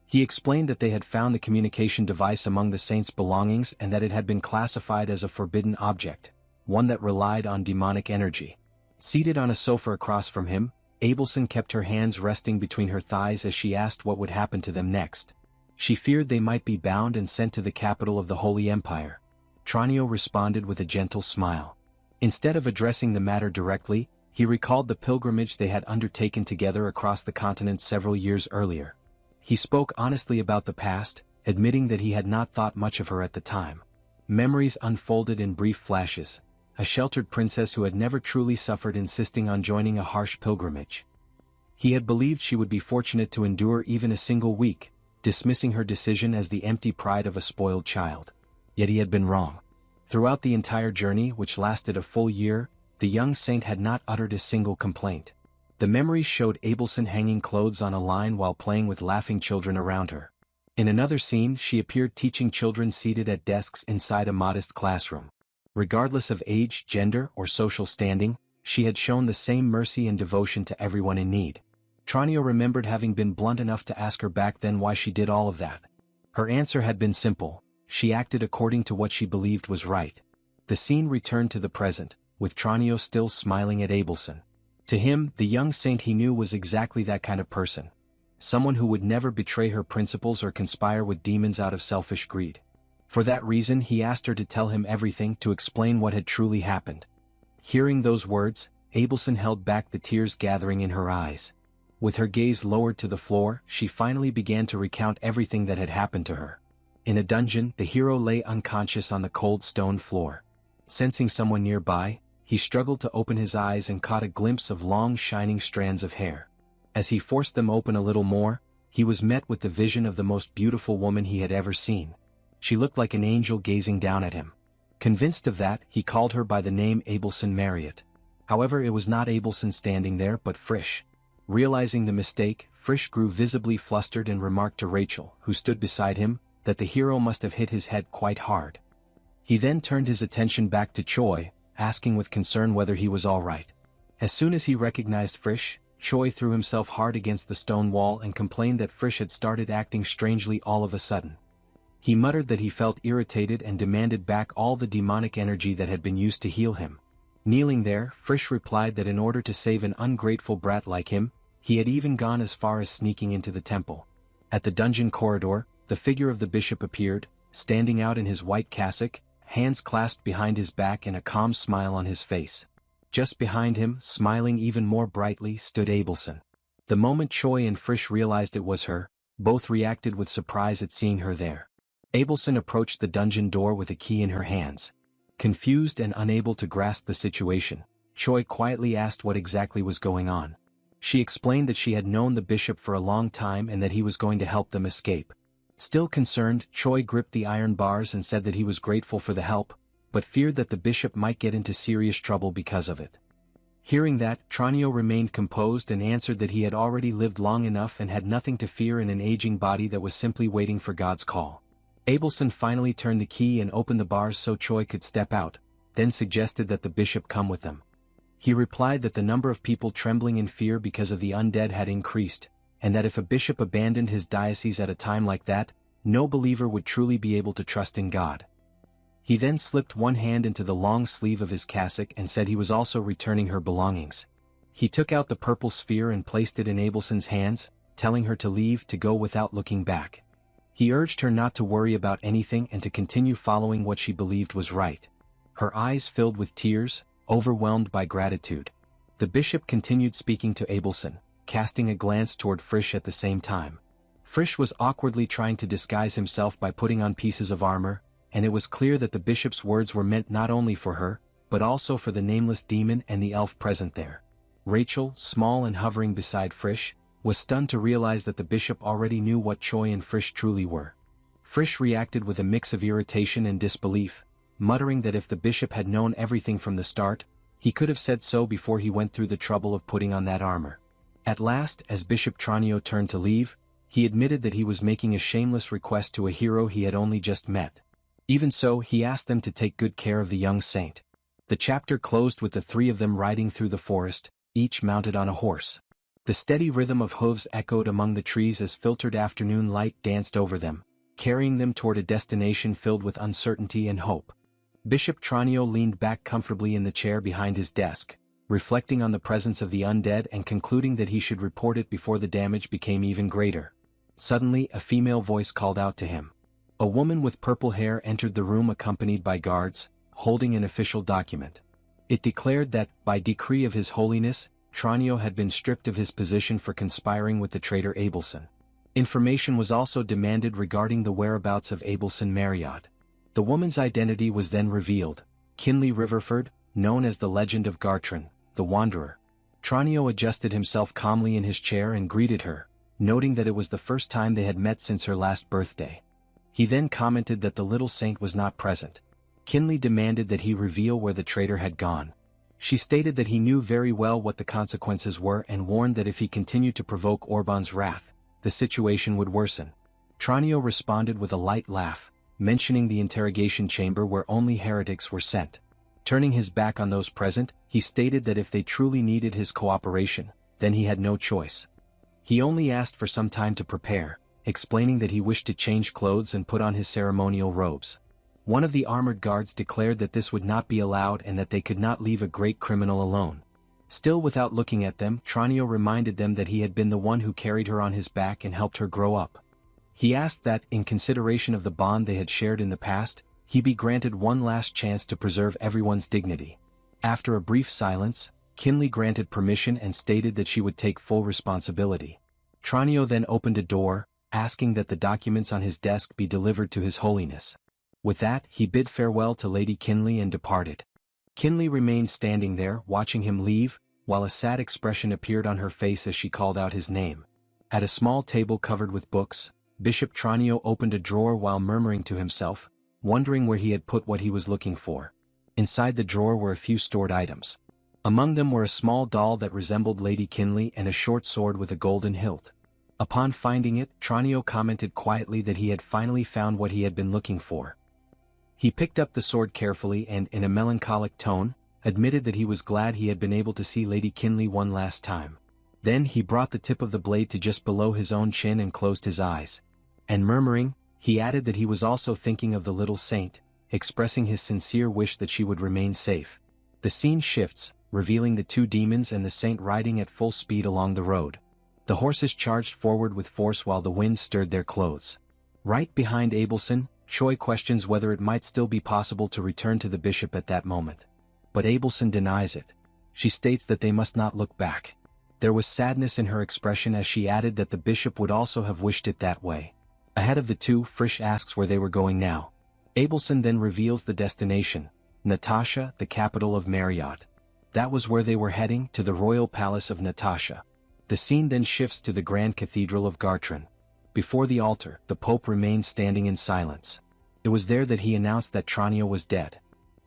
He explained that they had found the communication device among the saint's belongings and that it had been classified as a forbidden object, one that relied on demonic energy. Seated on a sofa across from him, Abelson kept her hands resting between her thighs as she asked what would happen to them next. She feared they might be bound and sent to the capital of the Holy Empire. Tranio responded with a gentle smile. Instead of addressing the matter directly, he recalled the pilgrimage they had undertaken together across the continent several years earlier. He spoke honestly about the past, admitting that he had not thought much of her at the time. Memories unfolded in brief flashes. A sheltered princess who had never truly suffered insisting on joining a harsh pilgrimage. He had believed she would be fortunate to endure even a single week, dismissing her decision as the empty pride of a spoiled child. Yet he had been wrong. Throughout the entire journey, which lasted a full year, the young saint had not uttered a single complaint. The memories showed Abelson hanging clothes on a line while playing with laughing children around her. In another scene, she appeared teaching children seated at desks inside a modest classroom. Regardless of age, gender, or social standing, she had shown the same mercy and devotion to everyone in need. Tranio remembered having been blunt enough to ask her back then why she did all of that. Her answer had been simple: she acted according to what she believed was right. The scene returned to the present, with Tranio still smiling at Abelson. To him, the young saint he knew was exactly that kind of person. Someone who would never betray her principles or conspire with demons out of selfish greed. For that reason, he asked her to tell him everything, to explain what had truly happened. Hearing those words, Abelson held back the tears gathering in her eyes. With her gaze lowered to the floor, she finally began to recount everything that had happened to her. In a dungeon, the hero lay unconscious on the cold stone floor. Sensing someone nearby, he struggled to open his eyes and caught a glimpse of long shining strands of hair. As he forced them open a little more, he was met with the vision of the most beautiful woman he had ever seen. She looked like an angel gazing down at him. Convinced of that, he called her by the name Abelson Marriott. However, it was not Abelson standing there but Frisch. Realizing the mistake, Frisch grew visibly flustered and remarked to Rachel, who stood beside him, that the hero must have hit his head quite hard. He then turned his attention back to Choi, asking with concern whether he was all right. As soon as he recognized Frisch, Choi threw himself hard against the stone wall and complained that Frisch had started acting strangely all of a sudden. He muttered that he felt irritated and demanded back all the demonic energy that had been used to heal him. Kneeling there, Frisch replied that in order to save an ungrateful brat like him, he had even gone as far as sneaking into the temple. At the dungeon corridor, the figure of the bishop appeared, standing out in his white cassock, hands clasped behind his back and a calm smile on his face. Just behind him, smiling even more brightly, stood Abelson. The moment Choi and Frisch realized it was her, both reacted with surprise at seeing her there. Abelson approached the dungeon door with a key in her hands. Confused and unable to grasp the situation, Choi quietly asked what exactly was going on. She explained that she had known the bishop for a long time and that he was going to help them escape. Still concerned, Choi gripped the iron bars and said that he was grateful for the help, but feared that the bishop might get into serious trouble because of it. Hearing that, Tranio remained composed and answered that he had already lived long enough and had nothing to fear in an aging body that was simply waiting for God's call. Abelson finally turned the key and opened the bars so Choi could step out, then suggested that the bishop come with them. He replied that the number of people trembling in fear because of the undead had increased, and that if a bishop abandoned his diocese at a time like that, no believer would truly be able to trust in God. He then slipped one hand into the long sleeve of his cassock and said he was also returning her belongings. He took out the purple sphere and placed it in Abelson's hands, telling her to leave, to go without looking back. He urged her not to worry about anything and to continue following what she believed was right. Her eyes filled with tears, overwhelmed by gratitude. The bishop continued speaking to Abelson, casting a glance toward Frisch at the same time. Frisch was awkwardly trying to disguise himself by putting on pieces of armor, and it was clear that the bishop's words were meant not only for her, but also for the nameless demon and the elf present there. Rachel, small and hovering beside Frisch, was stunned to realize that the bishop already knew what Choi and Frisch truly were. Frisch reacted with a mix of irritation and disbelief, muttering that if the bishop had known everything from the start, he could have said so before he went through the trouble of putting on that armor. At last, as Bishop Tranio turned to leave, he admitted that he was making a shameless request to a hero he had only just met. Even so, he asked them to take good care of the young saint. The chapter closed with the three of them riding through the forest, each mounted on a horse. The steady rhythm of hooves echoed among the trees as filtered afternoon light danced over them, carrying them toward a destination filled with uncertainty and hope. Bishop Tranio leaned back comfortably in the chair behind his desk, reflecting on the presence of the undead and concluding that he should report it before the damage became even greater. Suddenly, a female voice called out to him. A woman with purple hair entered the room accompanied by guards, holding an official document. It declared that, by decree of His Holiness, Tranio had been stripped of his position for conspiring with the traitor Abelson. Information was also demanded regarding the whereabouts of Abelson Marriott. The woman's identity was then revealed: Kinley Riverford, known as the Legend of Gartran, the Wanderer. Tranio adjusted himself calmly in his chair and greeted her, noting that it was the first time they had met since her last birthday. He then commented that the little saint was not present. Kinley demanded that he reveal where the traitor had gone. She stated that he knew very well what the consequences were and warned that if he continued to provoke Orban's wrath, the situation would worsen. Tranio responded with a light laugh, mentioning the interrogation chamber where only heretics were sent. Turning his back on those present, he stated that if they truly needed his cooperation, then he had no choice. He only asked for some time to prepare, explaining that he wished to change clothes and put on his ceremonial robes. One of the armored guards declared that this would not be allowed and that they could not leave a great criminal alone. Still without looking at them, Tranio reminded them that he had been the one who carried her on his back and helped her grow up. He asked that, in consideration of the bond they had shared in the past, he be granted one last chance to preserve everyone's dignity. After a brief silence, Kinley granted permission and stated that she would take full responsibility. Tranio then opened a door, asking that the documents on his desk be delivered to His Holiness. With that, he bid farewell to Lady Kinley and departed. Kinley remained standing there, watching him leave, while a sad expression appeared on her face as she called out his name. At a small table covered with books, Bishop Tranio opened a drawer while murmuring to himself, wondering where he had put what he was looking for. Inside the drawer were a few stored items. Among them were a small doll that resembled Lady Kinley and a short sword with a golden hilt. Upon finding it, Tranio commented quietly that he had finally found what he had been looking for. He picked up the sword carefully and, in a melancholic tone, admitted that he was glad he had been able to see Lady Kinley one last time. Then he brought the tip of the blade to just below his own chin and closed his eyes. And murmuring, he added that he was also thinking of the little saint, expressing his sincere wish that she would remain safe. The scene shifts, revealing the two demons and the saint riding at full speed along the road. The horses charged forward with force while the wind stirred their clothes. Right behind Abelson, Choi questions whether it might still be possible to return to the bishop at that moment. But Abelson denies it. She states that they must not look back. There was sadness in her expression as she added that the bishop would also have wished it that way. Ahead of the two, Frisch asks where they were going now. Abelson then reveals the destination: Natasha, the capital of Marriott. That was where they were heading, to the royal palace of Natasha. The scene then shifts to the Grand Cathedral of Gartran. Before the altar, the Pope remained standing in silence. It was there that he announced that Tranio was dead.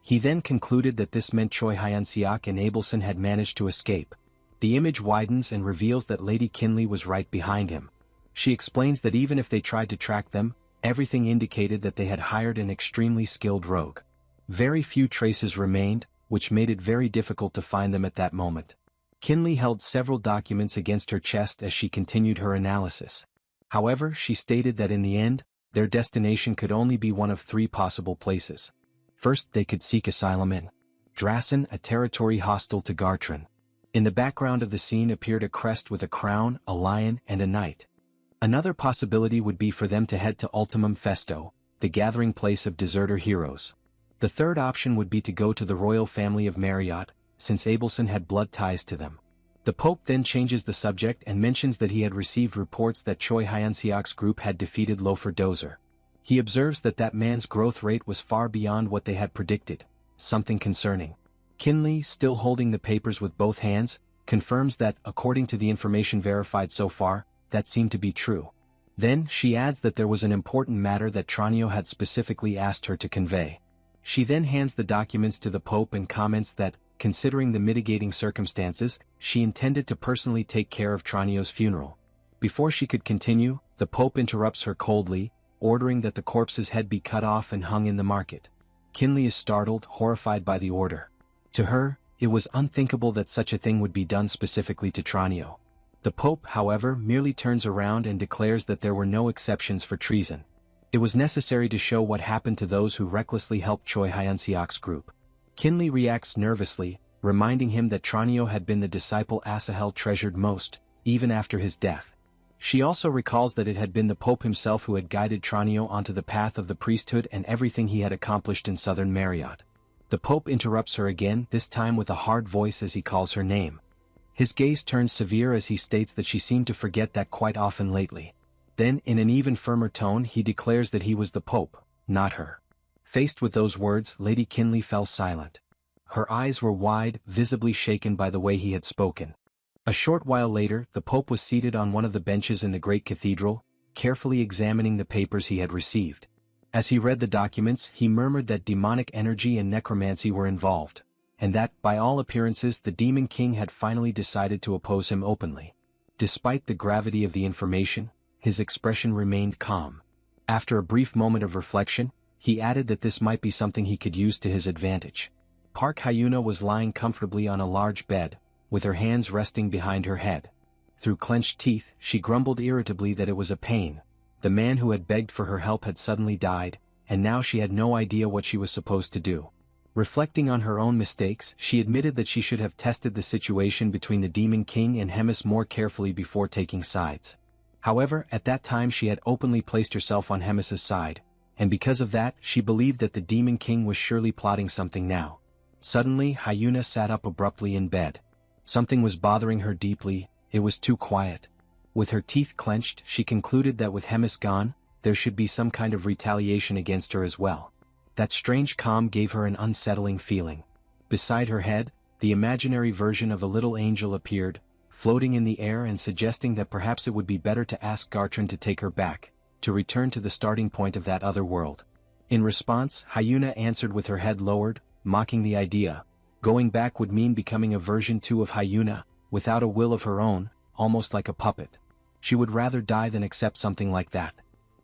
He then concluded that this meant Choi Hyun-seok and Abelson had managed to escape. The image widens and reveals that Lady Kinley was right behind him. She explains that even if they tried to track them, everything indicated that they had hired an extremely skilled rogue. Very few traces remained, which made it very difficult to find them at that moment. Kinley held several documents against her chest as she continued her analysis. However, she stated that in the end, their destination could only be one of three possible places. First, they could seek asylum in Drasen, a territory hostile to Gartran. In the background of the scene appeared a crest with a crown, a lion, and a knight. Another possibility would be for them to head to Ultimum Festo, the gathering place of deserter heroes. The third option would be to go to the royal family of Marriott, since Abelson had blood ties to them. The Pope then changes the subject and mentions that he had received reports that Choi Hyun-seok's group had defeated Loafer Dozer. He observes that that man's growth rate was far beyond what they had predicted, something concerning. Kinley, still holding the papers with both hands, confirms that, according to the information verified so far, that seemed to be true. Then, she adds that there was an important matter that Tranio had specifically asked her to convey. She then hands the documents to the Pope and comments that, considering the mitigating circumstances, she intended to personally take care of Tranio's funeral. Before she could continue, the Pope interrupts her coldly, ordering that the corpse's head be cut off and hung in the market. Kinley is startled, horrified by the order. To her, it was unthinkable that such a thing would be done specifically to Tranio. The Pope, however, merely turns around and declares that there were no exceptions for treason. It was necessary to show what happened to those who recklessly helped Choi Hyun-seok's group. Kinley reacts nervously, reminding him that Tranio had been the disciple Asahel treasured most, even after his death. She also recalls that it had been the Pope himself who had guided Tranio onto the path of the priesthood and everything he had accomplished in southern Marriott. The Pope interrupts her again, this time with a hard voice as he calls her name. His gaze turns severe as he states that she seemed to forget that quite often lately. Then, in an even firmer tone, he declares that he was the Pope, not her. Faced with those words, Lady Kinley fell silent. Her eyes were wide, visibly shaken by the way he had spoken. A short while later, the Pope was seated on one of the benches in the great cathedral, carefully examining the papers he had received. As he read the documents, he murmured that demonic energy and necromancy were involved, and that, by all appearances, the Demon King had finally decided to oppose him openly. Despite the gravity of the information, his expression remained calm. After a brief moment of reflection, he added that this might be something he could use to his advantage. Park Hyuna was lying comfortably on a large bed, with her hands resting behind her head. Through clenched teeth, she grumbled irritably that it was a pain. The man who had begged for her help had suddenly died, and now she had no idea what she was supposed to do. Reflecting on her own mistakes, she admitted that she should have tested the situation between the Demon King and Hemis more carefully before taking sides. However, at that time she had openly placed herself on Hemis's side, and because of that, she believed that the Demon King was surely plotting something now. Suddenly, Hyuna sat up abruptly in bed. Something was bothering her deeply, it was too quiet. With her teeth clenched, she concluded that with Hemis gone, there should be some kind of retaliation against her as well. That strange calm gave her an unsettling feeling. Beside her head, the imaginary version of a little angel appeared, floating in the air and suggesting that perhaps it would be better to ask Gartran to take her back, to return to the starting point of that other world. In response, Hyuna answered with her head lowered, mocking the idea. Going back would mean becoming a version 2 of Hyuna, without a will of her own, almost like a puppet. She would rather die than accept something like that.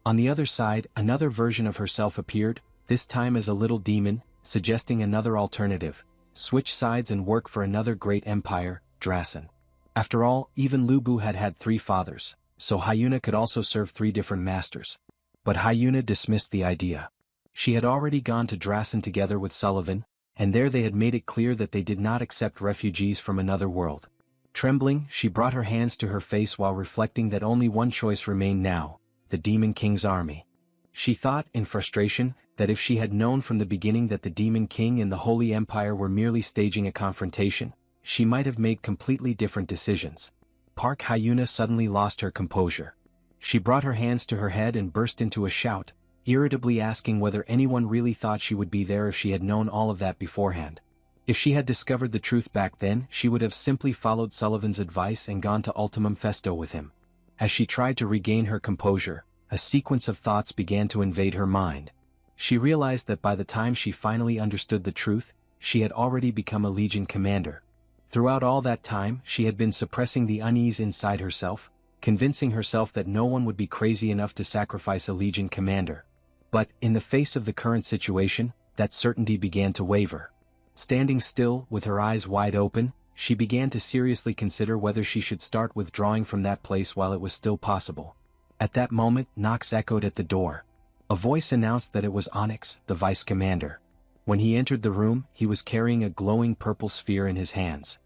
On the other side, another version of herself appeared, this time as a little demon, suggesting another alternative: switch sides and work for another great empire, Drasen. After all, even Lubu had had 3 fathers, so Hyuna could also serve 3 different masters. But Hyuna dismissed the idea. She had already gone to Drasen together with Sullivan, and there they had made it clear that they did not accept refugees from another world. Trembling, she brought her hands to her face while reflecting that only one choice remained now: the Demon King's army. She thought, in frustration, that if she had known from the beginning that the Demon King and the Holy Empire were merely staging a confrontation, she might have made completely different decisions. Park Hyuna suddenly lost her composure. She brought her hands to her head and burst into a shout, irritably asking whether anyone really thought she would be there if she had known all of that beforehand. If she had discovered the truth back then, she would have simply followed Sullivan's advice and gone to Ultimum Festo with him. As she tried to regain her composure, a sequence of thoughts began to invade her mind. She realized that by the time she finally understood the truth, she had already become a Legion commander. Throughout all that time, she had been suppressing the unease inside herself, convincing herself that no one would be crazy enough to sacrifice a Legion commander. But, in the face of the current situation, that certainty began to waver. Standing still, with her eyes wide open, she began to seriously consider whether she should start withdrawing from that place while it was still possible. At that moment, knocks echoed at the door. A voice announced that it was Onyx, the vice commander. When he entered the room, he was carrying a glowing purple sphere in his hands.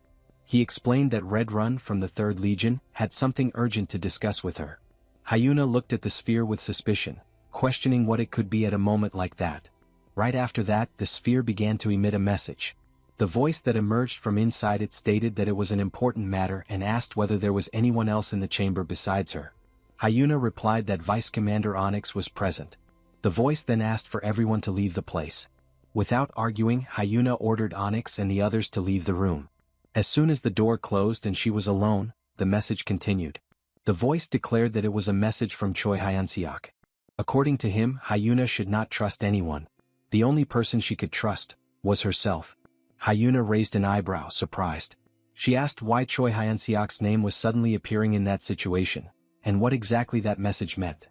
He explained that Red Run from the 3rd Legion had something urgent to discuss with her. Hyuna looked at the sphere with suspicion, questioning what it could be at a moment like that. Right after that, the sphere began to emit a message. The voice that emerged from inside it stated that it was an important matter and asked whether there was anyone else in the chamber besides her. Hyuna replied that Vice Commander Onyx was present. The voice then asked for everyone to leave the place. Without arguing, Hyuna ordered Onyx and the others to leave the room. As soon as the door closed and she was alone, the message continued. The voice declared that it was a message from Choi Hyunseok. According to him, Hyuna should not trust anyone. The only person she could trust was herself. Hyuna raised an eyebrow, surprised. She asked why Choi Hyunseok's name was suddenly appearing in that situation, and what exactly that message meant.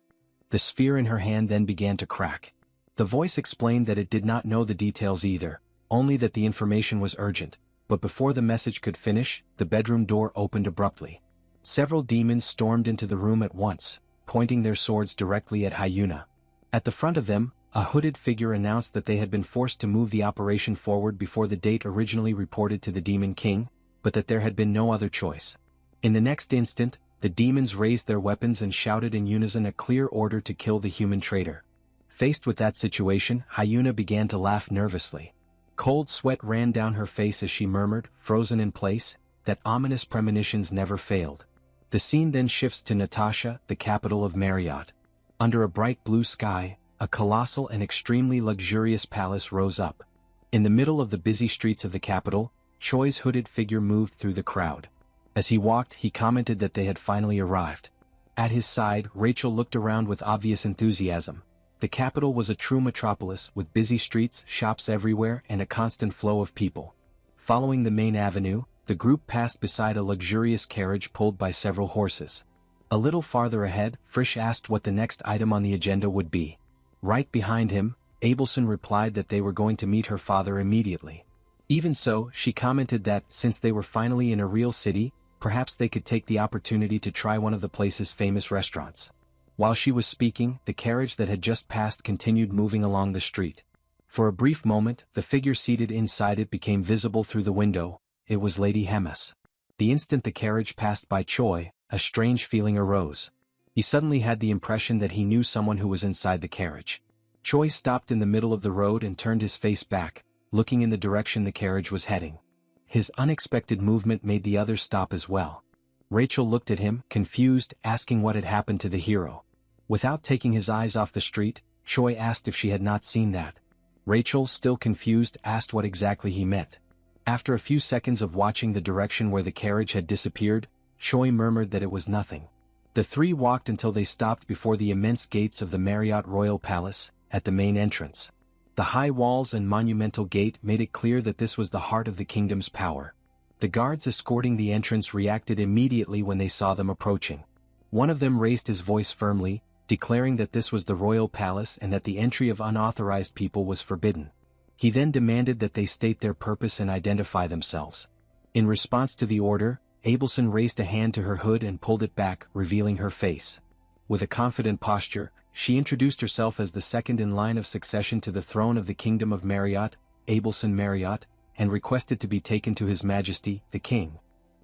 The sphere in her hand then began to crack. The voice explained that it did not know the details either, only that the information was urgent, but before the message could finish, the bedroom door opened abruptly. Several demons stormed into the room at once, pointing their swords directly at Hyuna. At the front of them, a hooded figure announced that they had been forced to move the operation forward before the date originally reported to the Demon King, but that there had been no other choice. In the next instant, the demons raised their weapons and shouted in unison a clear order to kill the human traitor. Faced with that situation, Hyuna began to laugh nervously. Cold sweat ran down her face as she murmured, frozen in place, that ominous premonitions never failed. The scene then shifts to Natasha, the capital of Marriott. Under a bright blue sky, a colossal and extremely luxurious palace rose up. In the middle of the busy streets of the capital, Choi's hooded figure moved through the crowd. As he walked, he commented that they had finally arrived. At his side, Rachel looked around with obvious enthusiasm. The capital was a true metropolis with busy streets, shops everywhere, and a constant flow of people. Following the main avenue, the group passed beside a luxurious carriage pulled by several horses. A little farther ahead, Frisch asked what the next item on the agenda would be. Right behind him, Abelson replied that they were going to meet her father immediately. Even so, she commented that, since they were finally in a real city, perhaps they could take the opportunity to try one of the place's famous restaurants. While she was speaking, the carriage that had just passed continued moving along the street. For a brief moment, the figure seated inside it became visible through the window. It was Lady Hemis. The instant the carriage passed by Choi, a strange feeling arose. He suddenly had the impression that he knew someone who was inside the carriage. Choi stopped in the middle of the road and turned his face back, looking in the direction the carriage was heading. His unexpected movement made the others stop as well. Rachel looked at him, confused, asking what had happened to the hero. Without taking his eyes off the street, Choi asked if she had not seen that. Rachel, still confused, asked what exactly he meant. After a few seconds of watching the direction where the carriage had disappeared, Choi murmured that it was nothing. The three walked until they stopped before the immense gates of the Marriott Royal Palace, at the main entrance. The high walls and monumental gate made it clear that this was the heart of the kingdom's power. The guards escorting the entrance reacted immediately when they saw them approaching. One of them raised his voice firmly, declaring that this was the royal palace and that the entry of unauthorized people was forbidden. He then demanded that they state their purpose and identify themselves. In response to the order, Abelson raised a hand to her hood and pulled it back, revealing her face. With a confident posture, she introduced herself as the second in line of succession to the throne of the Kingdom of Marriott, Abelson Marriott, and requested to be taken to His Majesty, the King.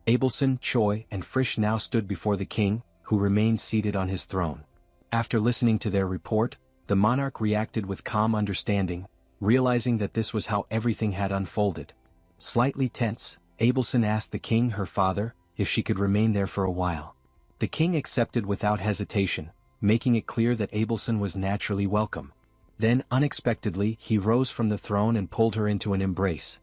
Abelson, Choi, and Frisch now stood before the king, who remained seated on his throne. After listening to their report, the monarch reacted with calm understanding, realizing that this was how everything had unfolded. Slightly tense, Abelson asked the king, her father, if she could remain there for a while. The king accepted without hesitation, making it clear that Abelson was naturally welcome. Then, unexpectedly, he rose from the throne and pulled her into an embrace.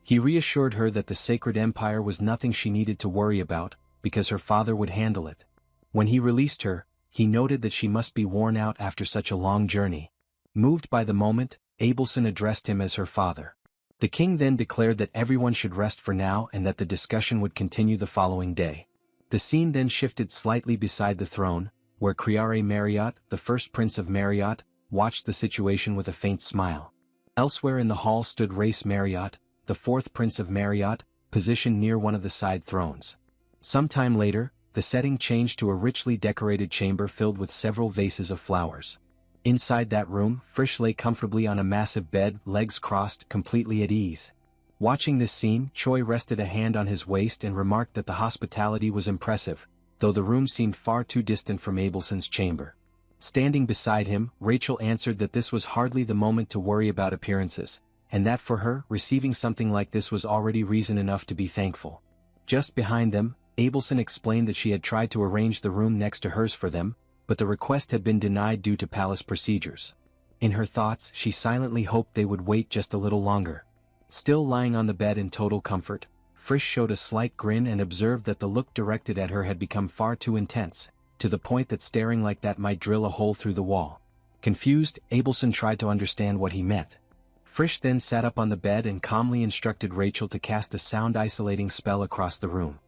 He reassured her that the sacred empire was nothing she needed to worry about, because her father would handle it. When he released her, he noted that she must be worn out after such a long journey. Moved by the moment, Abelson addressed him as her father. The king then declared that everyone should rest for now and that the discussion would continue the following day. The scene then shifted slightly beside the throne, where Criare Marriott, the first prince of Marriott, watched the situation with a faint smile. Elsewhere in the hall stood Race Marriott, the fourth prince of Marriott, positioned near one of the side thrones. Some time later, the setting changed to a richly decorated chamber filled with several vases of flowers. Inside that room, Frisch lay comfortably on a massive bed, legs crossed, completely at ease. Watching this scene, Choi rested a hand on his waist and remarked that the hospitality was impressive, though the room seemed far too distant from Abelson's chamber. Standing beside him, Rachel answered that this was hardly the moment to worry about appearances, and that for her, receiving something like this was already reason enough to be thankful. Just behind them, Abelson explained that she had tried to arrange the room next to hers for them, but the request had been denied due to palace procedures. In her thoughts, she silently hoped they would wait just a little longer. Still lying on the bed in total comfort, Frisch showed a slight grin and observed that the look directed at her had become far too intense, to the point that staring like that might drill a hole through the wall. Confused, Abelson tried to understand what he meant. Frisch then sat up on the bed and calmly instructed Rachel to cast a sound-isolating spell across the room.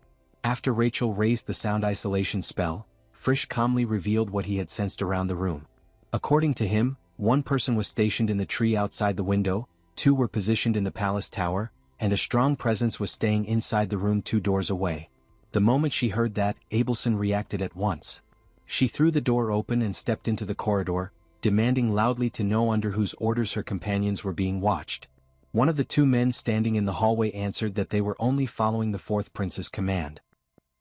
After Rachel raised the sound isolation spell, Frisch calmly revealed what he had sensed around the room. According to him, one person was stationed in the tree outside the window, 2 were positioned in the palace tower, and a strong presence was staying inside the room 2 doors away. The moment she heard that, Abelson reacted at once. She threw the door open and stepped into the corridor, demanding loudly to know under whose orders her companions were being watched. One of the 2 men standing in the hallway answered that they were only following the 4th prince's command.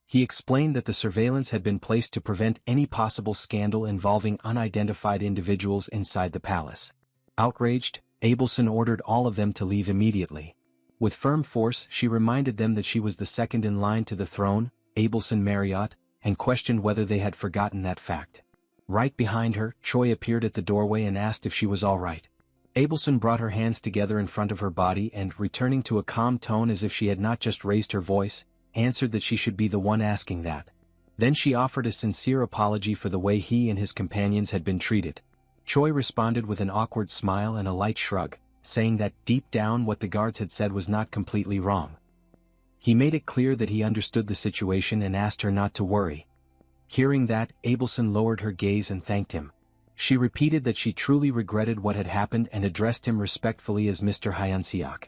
He explained that the surveillance had been placed to prevent any possible scandal involving unidentified individuals inside the palace. Outraged, Abelson ordered all of them to leave immediately. With firm force, she reminded them that she was the second in line to the throne, Abelson Marriott, and questioned whether they had forgotten that fact. Right behind her, Choi appeared at the doorway and asked if she was all right. Abelson brought her hands together in front of her body and, returning to a calm tone as if she had not just raised her voice, answered that she should be the one asking that. Then she offered a sincere apology for the way he and his companions had been treated. Choi responded with an awkward smile and a light shrug, saying that deep down what the guards had said was not completely wrong. He made it clear that he understood the situation and asked her not to worry. Hearing that, Abelson lowered her gaze and thanked him. She repeated that she truly regretted what had happened and addressed him respectfully as Mr. Hyunseok.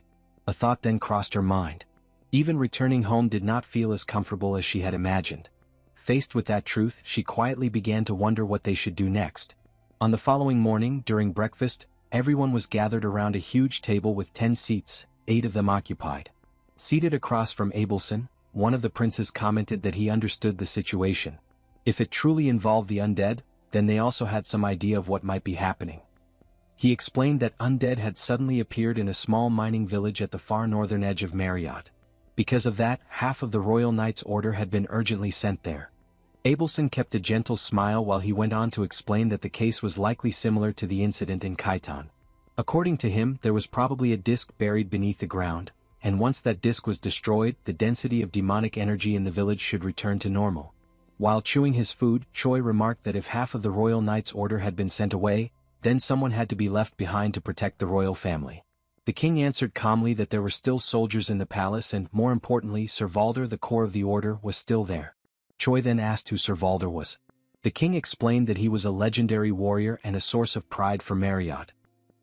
A thought then crossed her mind. Even returning home did not feel as comfortable as she had imagined. Faced with that truth, she quietly began to wonder what they should do next. On the following morning, during breakfast, everyone was gathered around a huge table with 10 seats, 8 of them occupied. Seated across from Abelson, one of the princes commented that he understood the situation. If it truly involved the undead, then they also had some idea of what might be happening. He explained that undead had suddenly appeared in a small mining village at the far northern edge of Marriott. Because of that, half of the Royal Knight's order had been urgently sent there. Abelson kept a gentle smile while he went on to explain that the case was likely similar to the incident in Kaitan. According to him, there was probably a disc buried beneath the ground, and once that disc was destroyed, the density of demonic energy in the village should return to normal. While chewing his food, Choi remarked that if half of the Royal Knight's order had been sent away, then someone had to be left behind to protect the royal family. The king answered calmly that there were still soldiers in the palace and, more importantly, Sir Valder, the core of the order, was still there. Choi then asked who Sir Valder was. The king explained that he was a legendary warrior and a source of pride for Marriott.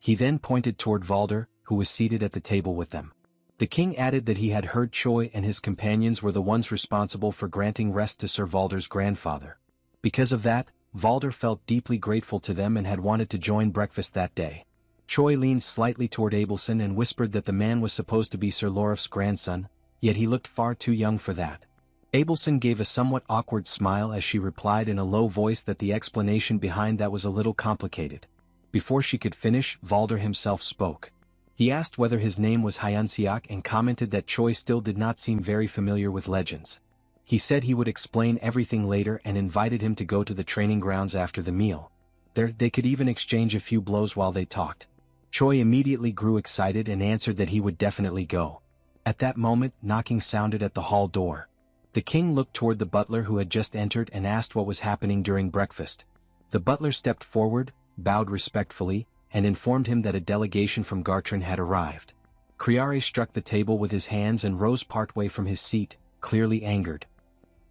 He then pointed toward Valder, who was seated at the table with them. The king added that he had heard Choi and his companions were the ones responsible for granting rest to Sir Valder's grandfather. Because of that, Valder felt deeply grateful to them and had wanted to join breakfast that day. Choi leaned slightly toward Abelson and whispered that the man was supposed to be Sir Lorif's grandson, yet he looked far too young for that. Abelson gave a somewhat awkward smile as she replied in a low voice that the explanation behind that was a little complicated. Before she could finish, Valder himself spoke. He asked whether his name was Hyunseok and commented that Choi still did not seem very familiar with legends. He said he would explain everything later and invited him to go to the training grounds after the meal. There, they could even exchange a few blows while they talked. Choi immediately grew excited and answered that he would definitely go. At that moment, knocking sounded at the hall door. The king looked toward the butler who had just entered and asked what was happening during breakfast. The butler stepped forward, bowed respectfully, and informed him that a delegation from Gartran had arrived. Criare struck the table with his hands and rose partway from his seat, clearly angered.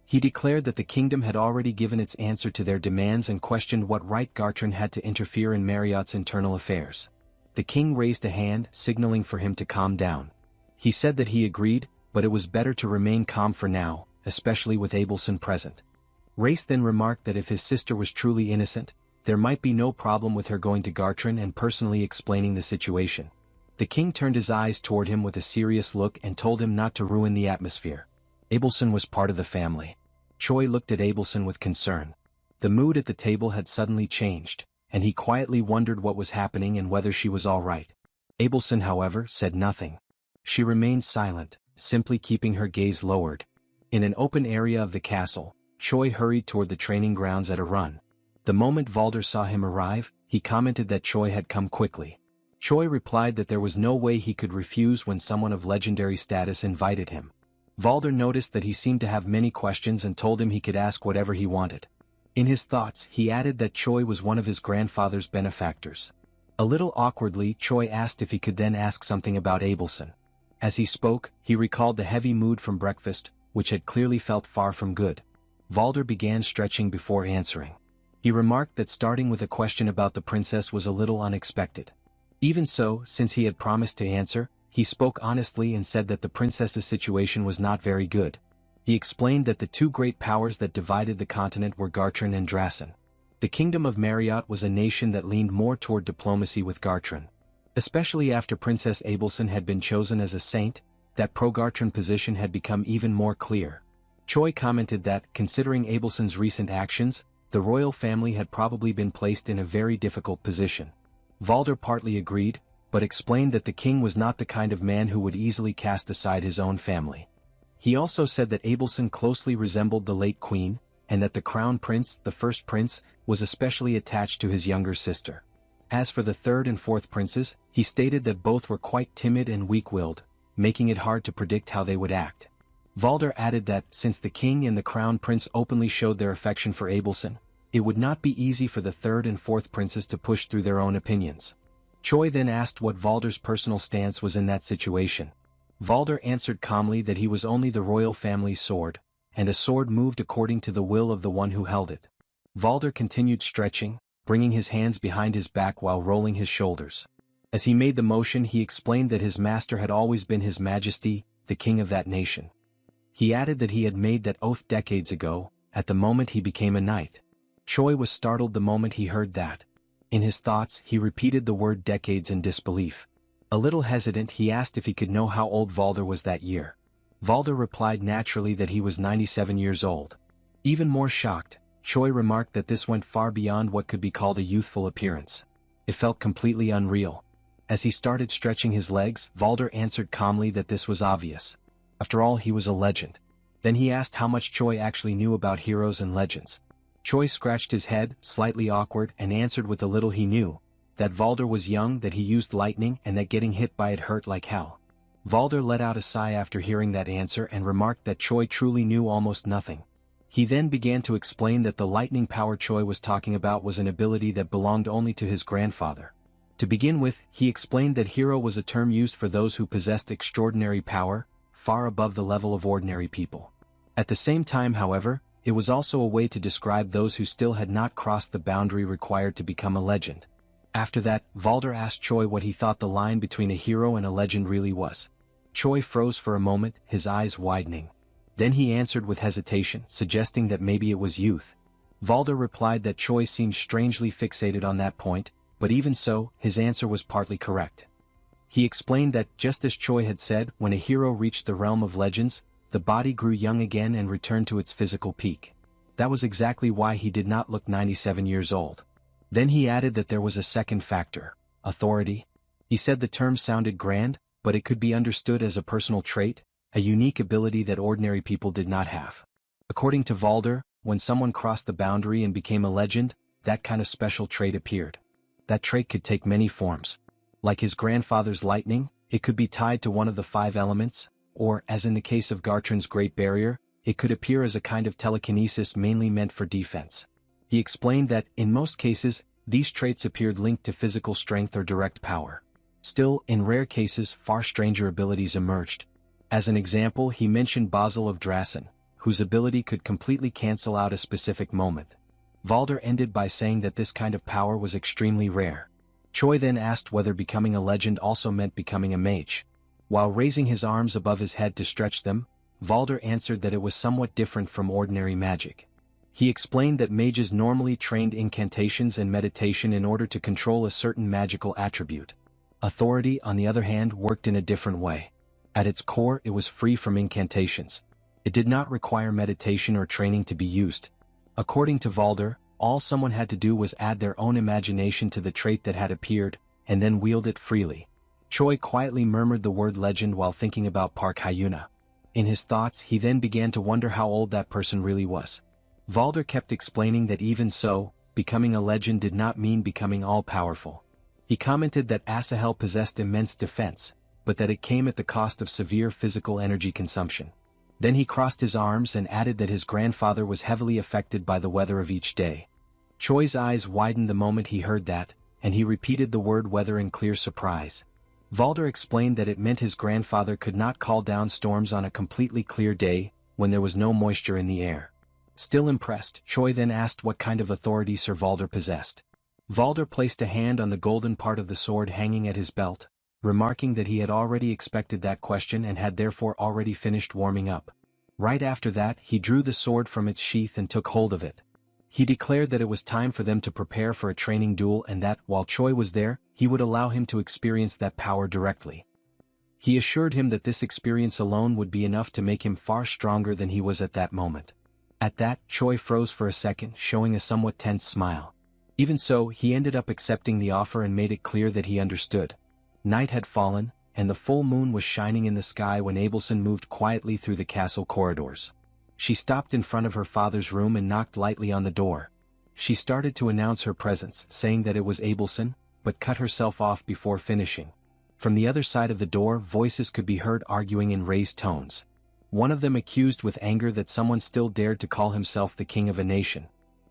He declared that the kingdom had already given its answer to their demands and questioned what right Gartran had to interfere in Marriott's internal affairs. The king raised a hand, signaling for him to calm down. He said that he agreed, but it was better to remain calm for now, especially with Abelson present. Race then remarked that if his sister was truly innocent, there might be no problem with her going to Gartran and personally explaining the situation. The king turned his eyes toward him with a serious look and told him not to ruin the atmosphere. Abelson was part of the family. Choi looked at Abelson with concern. The mood at the table had suddenly changed, and he quietly wondered what was happening and whether she was all right. Abelson, however, said nothing. She remained silent, simply keeping her gaze lowered. In an open area of the castle, Choi hurried toward the training grounds at a run. The moment Valder saw him arrive, he commented that Choi had come quickly. Choi replied that there was no way he could refuse when someone of legendary status invited him. Valder noticed that he seemed to have many questions and told him he could ask whatever he wanted. In his thoughts, he added that Choi was one of his grandfather's benefactors. A little awkwardly, Choi asked if he could then ask something about Abelson. As he spoke, he recalled the heavy mood from breakfast, which had clearly felt far from good. Valder began stretching before answering. He remarked that starting with a question about the princess was a little unexpected. Even so, since he had promised to answer, he spoke honestly and said that the princess's situation was not very good. He explained that the two great powers that divided the continent were Gartran and Drasen. The kingdom of Marriott was a nation that leaned more toward diplomacy with Gartran. Especially after Princess Abelson had been chosen as a saint, that pro-Gartran position had become even more clear. Choi commented that, considering Abelson's recent actions, the royal family had probably been placed in a very difficult position. Valder partly agreed, but explained that the king was not the kind of man who would easily cast aside his own family. He also said that Abelson closely resembled the late queen, and that the crown prince, the first prince, was especially attached to his younger sister. As for the third and fourth princes, he stated that both were quite timid and weak-willed, making it hard to predict how they would act. Valder added that, since the king and the crown prince openly showed their affection for Abelson, it would not be easy for the third and fourth princes to push through their own opinions. Choi then asked what Valder's personal stance was in that situation. Valder answered calmly that he was only the royal family's sword, and a sword moved according to the will of the one who held it. Valder continued stretching, bringing his hands behind his back while rolling his shoulders. As he made the motion, he explained that his master had always been His Majesty, the king of that nation. He added that he had made that oath decades ago, at the moment he became a knight. Choi was startled the moment he heard that. In his thoughts, he repeated the word decades in disbelief. A little hesitant, he asked if he could know how old Valder was that year. Valder replied naturally that he was 97 years old. Even more shocked, Choi remarked that this went far beyond what could be called a youthful appearance. It felt completely unreal. As he started stretching his legs, Valder answered calmly that this was obvious. After all, he was a legend. Then he asked how much Choi actually knew about heroes and legends. Choi scratched his head, slightly awkward, and answered with the little he knew, that Valder was young, that he used lightning, and that getting hit by it hurt like hell. Valder let out a sigh after hearing that answer and remarked that Choi truly knew almost nothing. He then began to explain that the lightning power Choi was talking about was an ability that belonged only to his grandfather. To begin with, he explained that hero was a term used for those who possessed extraordinary power, far above the level of ordinary people. At the same time, however, it was also a way to describe those who still had not crossed the boundary required to become a legend. After that, Valder asked Choi what he thought the line between a hero and a legend really was. Choi froze for a moment, his eyes widening. Then he answered with hesitation, suggesting that maybe it was youth. Valder replied that Choi seemed strangely fixated on that point, but even so, his answer was partly correct. He explained that, just as Choi had said, when a hero reached the realm of legends, the body grew young again and returned to its physical peak. That was exactly why he did not look 97 years old. Then he added that there was a second factor, authority. He said the term sounded grand, but it could be understood as a personal trait, a unique ability that ordinary people did not have. According to Valder, when someone crossed the boundary and became a legend, that kind of special trait appeared. That trait could take many forms. Like his grandfather's lightning, it could be tied to one of the 5 elements, or, as in the case of Gartran's Great Barrier, it could appear as a kind of telekinesis mainly meant for defense. He explained that, in most cases, these traits appeared linked to physical strength or direct power. Still, in rare cases, far stranger abilities emerged. As an example, he mentioned Basil of Drasen, whose ability could completely cancel out a specific moment. Valder ended by saying that this kind of power was extremely rare. Choi then asked whether becoming a legend also meant becoming a mage. While raising his arms above his head to stretch them, Valder answered that it was somewhat different from ordinary magic. He explained that mages normally trained incantations and meditation in order to control a certain magical attribute. Authority, on the other hand, worked in a different way. At its core, it was free from incantations. It did not require meditation or training to be used. According to Valder, all someone had to do was add their own imagination to the trait that had appeared, and then wield it freely. Choi quietly murmured the word legend while thinking about Park Hyuna. In his thoughts, he then began to wonder how old that person really was. Valder kept explaining that even so, becoming a legend did not mean becoming all-powerful. He commented that Asahel possessed immense defense, but that it came at the cost of severe physical energy consumption. Then he crossed his arms and added that his grandfather was heavily affected by the weather of each day. Choi's eyes widened the moment he heard that, and he repeated the word weather in clear surprise. Valder explained that it meant his grandfather could not call down storms on a completely clear day, when there was no moisture in the air. Still impressed, Choi then asked what kind of authority Sir Valder possessed. Valder placed a hand on the golden part of the sword hanging at his belt, remarking that he had already expected that question and had therefore already finished warming up. Right after that, he drew the sword from its sheath and took hold of it. He declared that it was time for them to prepare for a training duel and that, while Choi was there, he would allow him to experience that power directly. He assured him that this experience alone would be enough to make him far stronger than he was at that moment. At that, Choi froze for a second, showing a somewhat tense smile. Even so, he ended up accepting the offer and made it clear that he understood. Night had fallen, and the full moon was shining in the sky when Abelson moved quietly through the castle corridors. She stopped in front of her father's room and knocked lightly on the door. She started to announce her presence, saying that it was Abelson, but cut herself off before finishing. From the other side of the door, voices could be heard arguing in raised tones. One of them accused with anger that someone still dared to call himself the king of a nation.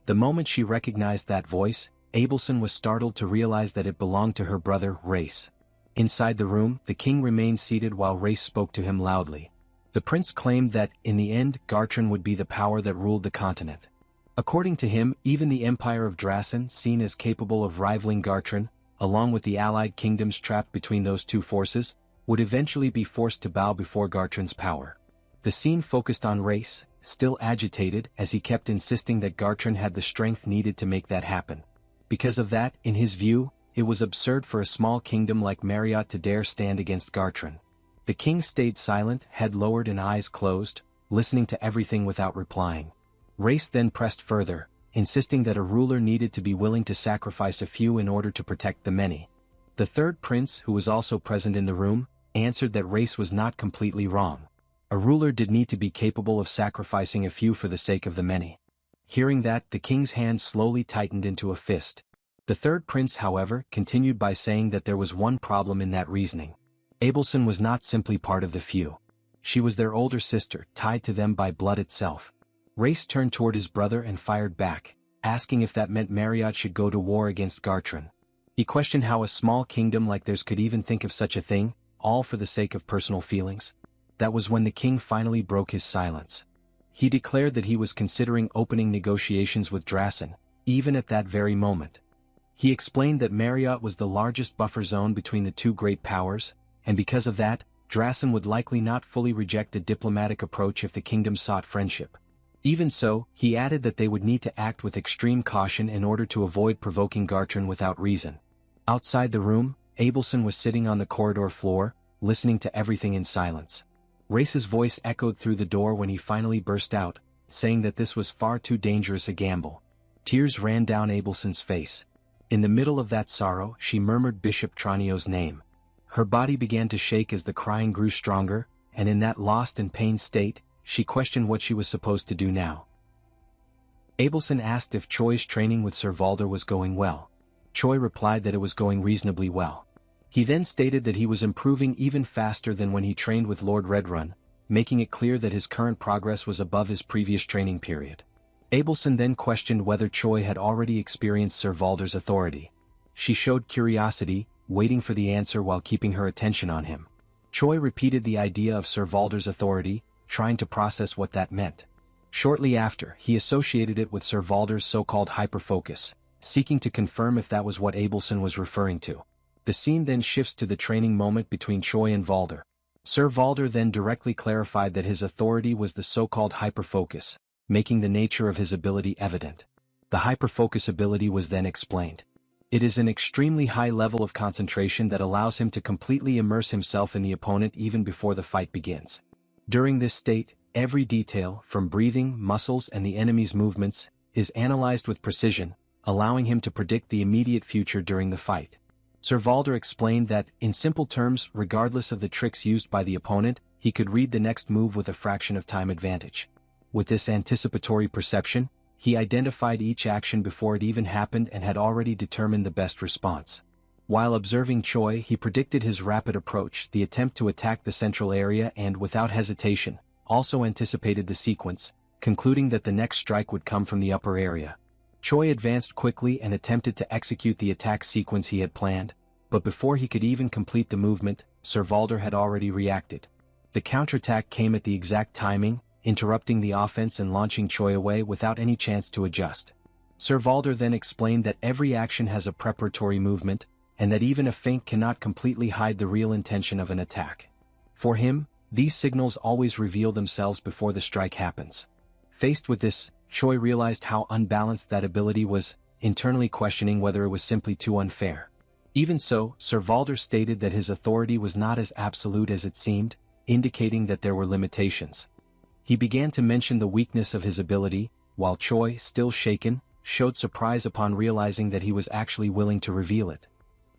The moment she recognized that voice, Abelson was startled to realize that it belonged to her brother, Race. Inside the room, the king remained seated while Race spoke to him loudly. The prince claimed that, in the end, Gartran would be the power that ruled the continent. According to him, even the empire of Drasen, seen as capable of rivaling Gartran, along with the allied kingdoms trapped between those two forces, would eventually be forced to bow before Gartran's power. The scene focused on Race, still agitated, as he kept insisting that Gartran had the strength needed to make that happen. Because of that, in his view, it was absurd for a small kingdom like Marriott to dare stand against Gartran. The king stayed silent, head lowered and eyes closed, listening to everything without replying. Race then pressed further, insisting that a ruler needed to be willing to sacrifice a few in order to protect the many. The third prince, who was also present in the room, answered that Race was not completely wrong. A ruler did need to be capable of sacrificing a few for the sake of the many. Hearing that, the king's hand slowly tightened into a fist. The third prince, however, continued by saying that there was one problem in that reasoning. Abelson was not simply part of the few. She was their older sister, tied to them by blood itself. Race turned toward his brother and fired back, asking if that meant Marriott should go to war against Gartran. He questioned how a small kingdom like theirs could even think of such a thing, all for the sake of personal feelings. That was when the king finally broke his silence. He declared that he was considering opening negotiations with Drasen, even at that very moment. He explained that Marriott was the largest buffer zone between the two great powers, and because of that, Drasen would likely not fully reject a diplomatic approach if the kingdom sought friendship. Even so, he added that they would need to act with extreme caution in order to avoid provoking Gartran without reason. Outside the room, Abelson was sitting on the corridor floor, listening to everything in silence. Race's voice echoed through the door when he finally burst out, saying that this was far too dangerous a gamble. Tears ran down Abelson's face. In the middle of that sorrow, she murmured Bishop Tranio's name. Her body began to shake as the crying grew stronger, and in that lost and pained state, she questioned what she was supposed to do now. Abelson asked if Choi's training with Sir Valder was going well. Choi replied that it was going reasonably well. He then stated that he was improving even faster than when he trained with Lord Redrun, making it clear that his current progress was above his previous training period. Abelson then questioned whether Choi had already experienced Sir Valder's authority. She showed curiosity, waiting for the answer while keeping her attention on him. Choi repeated the idea of Sir Valder's authority, trying to process what that meant. Shortly after, he associated it with Sir Valder's so-called hyperfocus, seeking to confirm if that was what Abelson was referring to. The scene then shifts to the training moment between Choi and Valder. Sir Valder then directly clarified that his authority was the so-called hyperfocus, making the nature of his ability evident. The hyperfocus ability was then explained. It is an extremely high level of concentration that allows him to completely immerse himself in the opponent even before the fight begins. During this state, every detail, from breathing, muscles and the enemy's movements, is analyzed with precision, allowing him to predict the immediate future during the fight. Sir Valder explained that, in simple terms, regardless of the tricks used by the opponent, he could read the next move with a fraction of time advantage. With this anticipatory perception, he identified each action before it even happened and had already determined the best response. While observing Choi, he predicted his rapid approach, the attempt to attack the central area, and, without hesitation, also anticipated the sequence, concluding that the next strike would come from the upper area. Choi advanced quickly and attempted to execute the attack sequence he had planned, but before he could even complete the movement, Sir Valder had already reacted. The counterattack came at the exact timing, interrupting the offense and launching Choi away without any chance to adjust. Sir Valder then explained that every action has a preparatory movement, and that even a feint cannot completely hide the real intention of an attack. For him, these signals always reveal themselves before the strike happens. Faced with this, Choi realized how unbalanced that ability was, internally questioning whether it was simply too unfair. Even so, Sir Valder stated that his authority was not as absolute as it seemed, indicating that there were limitations. He began to mention the weakness of his ability, while Choi, still shaken, showed surprise upon realizing that he was actually willing to reveal it.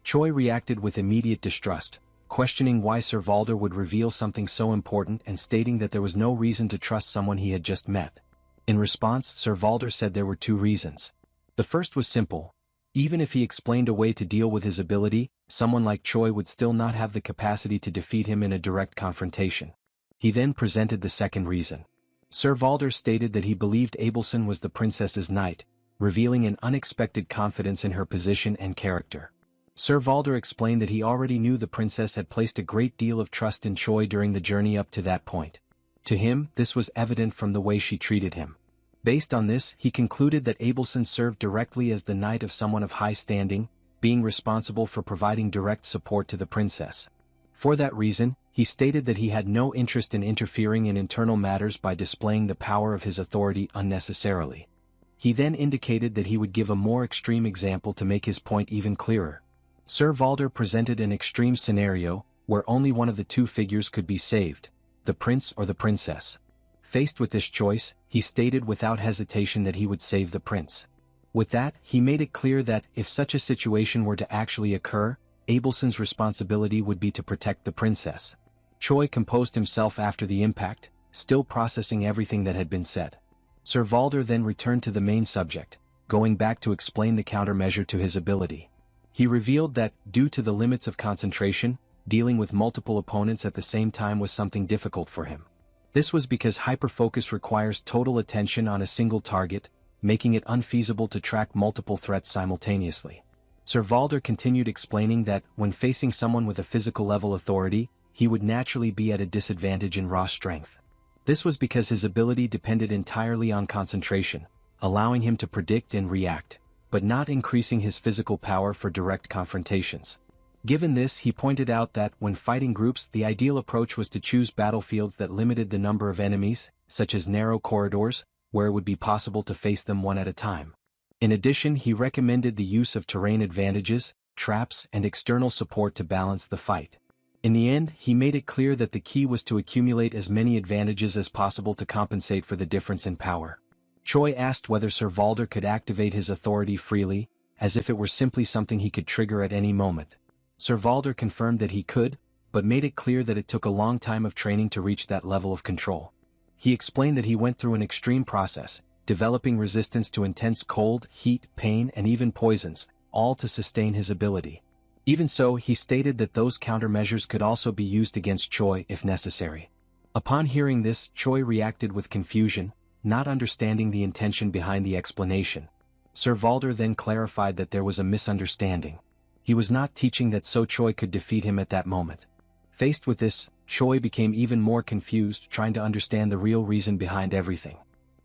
Choi reacted with immediate distrust, questioning why Sir Valder would reveal something so important and stating that there was no reason to trust someone he had just met. In response, Sir Valder said there were two reasons. The first was simple. Even if he explained a way to deal with his ability, someone like Choi would still not have the capacity to defeat him in a direct confrontation. He then presented the second reason. Sir Valder stated that he believed Abelson was the princess's knight, revealing an unexpected confidence in her position and character. Sir Valder explained that he already knew the princess had placed a great deal of trust in Choi during the journey up to that point. To him, this was evident from the way she treated him. Based on this, he concluded that Abelson served directly as the knight of someone of high standing, being responsible for providing direct support to the princess. For that reason, he stated that he had no interest in interfering in internal matters by displaying the power of his authority unnecessarily. He then indicated that he would give a more extreme example to make his point even clearer. Sir Valder presented an extreme scenario, where only one of the two figures could be saved, the prince or the princess. Faced with this choice, he stated without hesitation that he would save the prince. With that, he made it clear that, if such a situation were to actually occur, Abelson's responsibility would be to protect the princess. Choi composed himself after the impact, still processing everything that had been said. Sir Valder then returned to the main subject, going back to explain the countermeasure to his ability. He revealed that, due to the limits of concentration, dealing with multiple opponents at the same time was something difficult for him. This was because hyperfocus requires total attention on a single target, making it unfeasible to track multiple threats simultaneously. Sir Valder continued explaining that, when facing someone with a physical level authority, he would naturally be at a disadvantage in raw strength. This was because his ability depended entirely on concentration, allowing him to predict and react, but not increasing his physical power for direct confrontations. Given this, he pointed out that, when fighting groups, the ideal approach was to choose battlefields that limited the number of enemies, such as narrow corridors, where it would be possible to face them one at a time. In addition, he recommended the use of terrain advantages, traps, and external support to balance the fight. In the end, he made it clear that the key was to accumulate as many advantages as possible to compensate for the difference in power. Choi asked whether Sir Valder could activate his authority freely, as if it were simply something he could trigger at any moment. Sir Valder confirmed that he could, but made it clear that it took a long time of training to reach that level of control. He explained that he went through an extreme process, developing resistance to intense cold, heat, pain, and even poisons, all to sustain his ability. Even so, he stated that those countermeasures could also be used against Choi if necessary. Upon hearing this, Choi reacted with confusion, not understanding the intention behind the explanation. Sir Valder then clarified that there was a misunderstanding. He was not teaching that so Choi could defeat him at that moment. Faced with this, Choi became even more confused, trying to understand the real reason behind everything.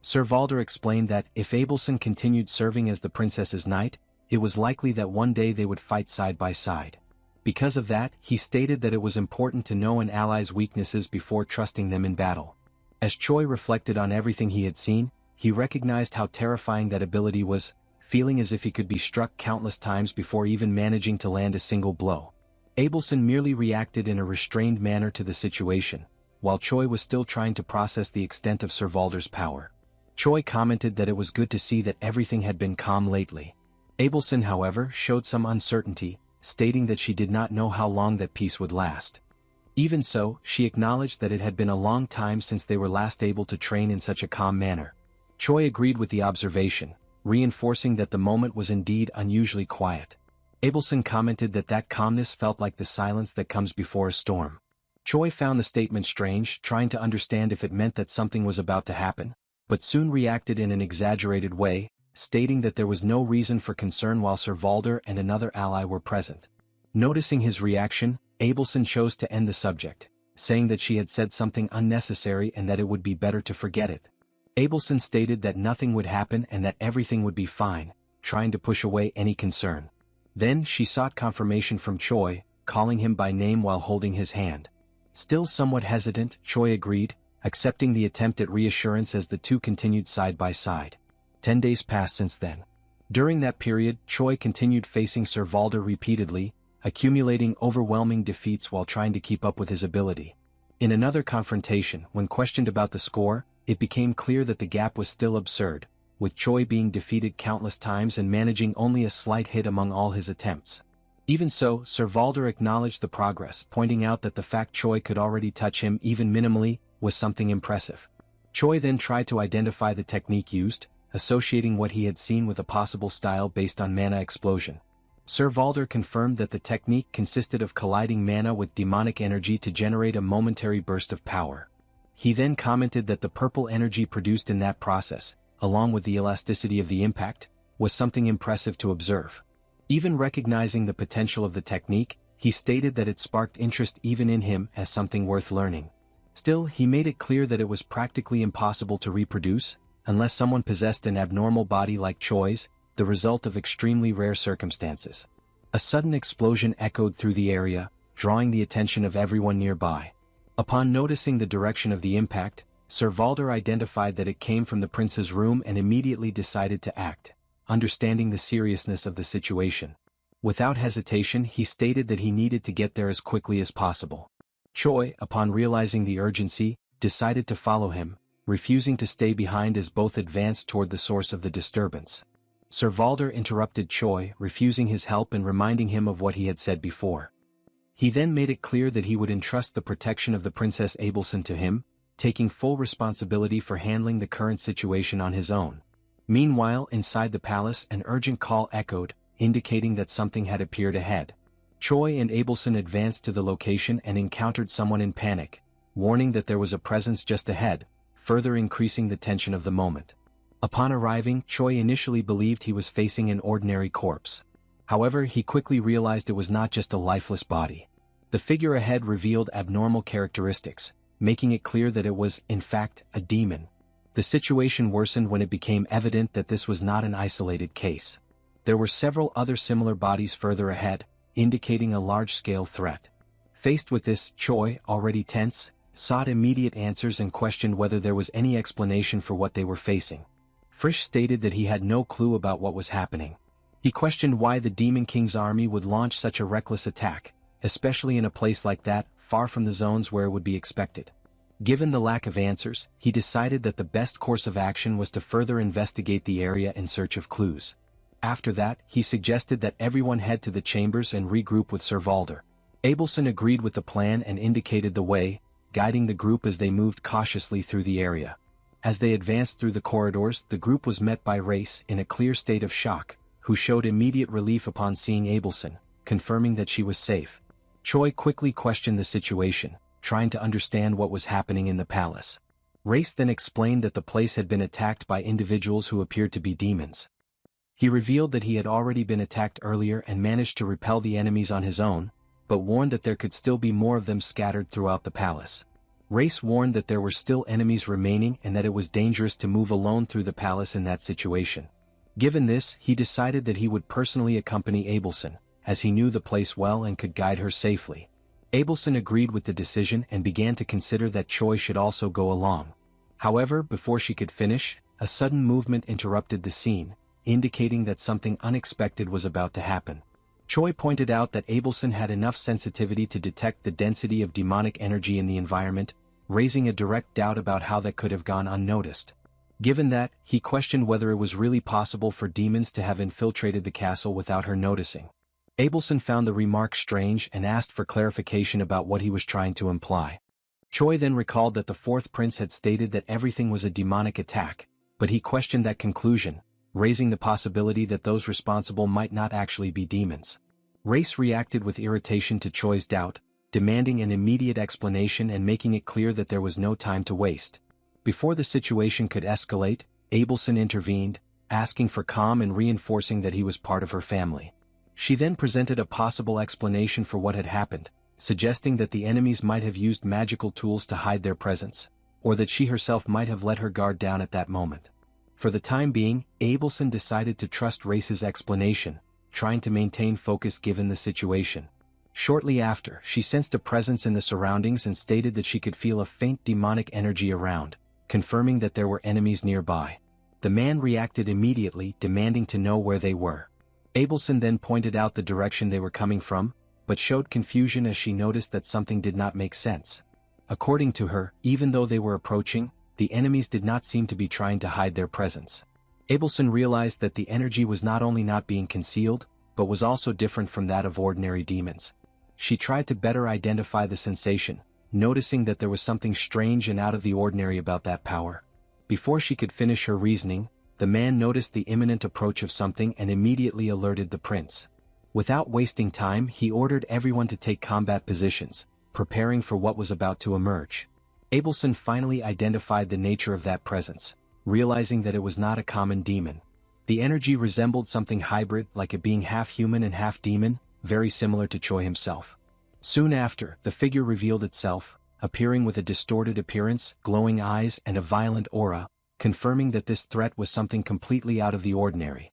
Sir Valder explained that, if Abelson continued serving as the princess's knight, it was likely that one day they would fight side by side. Because of that, he stated that it was important to know an ally's weaknesses before trusting them in battle. As Choi reflected on everything he had seen, he recognized how terrifying that ability was, feeling as if he could be struck countless times before even managing to land a single blow. Abelson merely reacted in a restrained manner to the situation, while Choi was still trying to process the extent of Sir Valder's power. Choi commented that it was good to see that everything had been calm lately. Abelson, however, showed some uncertainty, stating that she did not know how long that peace would last. Even so, she acknowledged that it had been a long time since they were last able to train in such a calm manner. Choi agreed with the observation, reinforcing that the moment was indeed unusually quiet. Abelson commented that that calmness felt like the silence that comes before a storm. Choi found the statement strange, trying to understand if it meant that something was about to happen, but soon reacted in an exaggerated way, stating that there was no reason for concern while Sir Valder and another ally were present. Noticing his reaction, Abelson chose to end the subject, saying that she had said something unnecessary and that it would be better to forget it. Abelson stated that nothing would happen and that everything would be fine, trying to push away any concern. Then she sought confirmation from Choi, calling him by name while holding his hand. Still somewhat hesitant, Choi agreed, accepting the attempt at reassurance as the two continued side by side. 10 days passed since then. During that period, Choi continued facing Sir Valder repeatedly, accumulating overwhelming defeats while trying to keep up with his ability. In another confrontation, when questioned about the score, it became clear that the gap was still absurd, with Choi being defeated countless times and managing only a slight hit among all his attempts. Even so, Sir Valder acknowledged the progress, pointing out that the fact Choi could already touch him even minimally was something impressive. Choi then tried to identify the technique used, associating what he had seen with a possible style based on mana explosion. Sir Valder confirmed that the technique consisted of colliding mana with demonic energy to generate a momentary burst of power. He then commented that the purple energy produced in that process, along with the elasticity of the impact, was something impressive to observe. Even recognizing the potential of the technique, he stated that it sparked interest even in him as something worth learning. Still, he made it clear that it was practically impossible to reproduce, unless someone possessed an abnormal body like Choi's, the result of extremely rare circumstances. A sudden explosion echoed through the area, drawing the attention of everyone nearby. Upon noticing the direction of the impact, Sir Valder identified that it came from the prince's room and immediately decided to act, understanding the seriousness of the situation. Without hesitation, he stated that he needed to get there as quickly as possible. Choi, upon realizing the urgency, decided to follow him, refusing to stay behind as both advanced toward the source of the disturbance. Sir Valder interrupted Choi, refusing his help and reminding him of what he had said before. He then made it clear that he would entrust the protection of the Princess Abelson to him, taking full responsibility for handling the current situation on his own. Meanwhile, inside the palace, an urgent call echoed, indicating that something had appeared ahead. Choi and Abelson advanced to the location and encountered someone in panic, warning that there was a presence just ahead, further increasing the tension of the moment. Upon arriving, Choi initially believed he was facing an ordinary corpse. However, he quickly realized it was not just a lifeless body. The figure ahead revealed abnormal characteristics, making it clear that it was, in fact, a demon. The situation worsened when it became evident that this was not an isolated case. There were several other similar bodies further ahead, indicating a large-scale threat. Faced with this, Choi, already tense, sought immediate answers and questioned whether there was any explanation for what they were facing. Frisch stated that he had no clue about what was happening. He questioned why the Demon King's army would launch such a reckless attack, especially in a place like that, far from the zones where it would be expected. Given the lack of answers, he decided that the best course of action was to further investigate the area in search of clues. After that, he suggested that everyone head to the chambers and regroup with Sir Valder. Abelson agreed with the plan and indicated the way, guiding the group as they moved cautiously through the area. As they advanced through the corridors, the group was met by Race in a clear state of shock, who showed immediate relief upon seeing Abelson, confirming that she was safe. Choi quickly questioned the situation, trying to understand what was happening in the palace. Race then explained that the place had been attacked by individuals who appeared to be demons. He revealed that he had already been attacked earlier and managed to repel the enemies on his own, but warned that there could still be more of them scattered throughout the palace. Race warned that there were still enemies remaining and that it was dangerous to move alone through the palace in that situation. Given this, he decided that he would personally accompany Abelson, as he knew the place well and could guide her safely. Abelson agreed with the decision and began to consider that Choi should also go along. However, before she could finish, a sudden movement interrupted the scene, indicating that something unexpected was about to happen. Choi pointed out that Abelson had enough sensitivity to detect the density of demonic energy in the environment, raising a direct doubt about how that could have gone unnoticed. Given that, he questioned whether it was really possible for demons to have infiltrated the castle without her noticing. Abelson found the remark strange and asked for clarification about what he was trying to imply. Choi then recalled that the fourth prince had stated that everything was a demonic attack, but he questioned that conclusion, raising the possibility that those responsible might not actually be demons. Race reacted with irritation to Choi's doubt, demanding an immediate explanation and making it clear that there was no time to waste. Before the situation could escalate, Abelson intervened, asking for calm and reinforcing that he was part of her family. She then presented a possible explanation for what had happened, suggesting that the enemies might have used magical tools to hide their presence, or that she herself might have let her guard down at that moment. For the time being, Abelson decided to trust Race's explanation, trying to maintain focus given the situation. Shortly after, she sensed a presence in the surroundings and stated that she could feel a faint demonic energy around, confirming that there were enemies nearby. The man reacted immediately, demanding to know where they were. Abelson then pointed out the direction they were coming from, but showed confusion as she noticed that something did not make sense. According to her, even though they were approaching, the enemies did not seem to be trying to hide their presence. Abelson realized that the energy was not only not being concealed, but was also different from that of ordinary demons. She tried to better identify the sensation, noticing that there was something strange and out of the ordinary about that power. Before she could finish her reasoning, the man noticed the imminent approach of something and immediately alerted the prince. Without wasting time, he ordered everyone to take combat positions, preparing for what was about to emerge. Abelson finally identified the nature of that presence, realizing that it was not a common demon. The energy resembled something hybrid, like it being half human and half demon, very similar to Choi himself. Soon after, the figure revealed itself, appearing with a distorted appearance, glowing eyes and a violent aura, confirming that this threat was something completely out of the ordinary.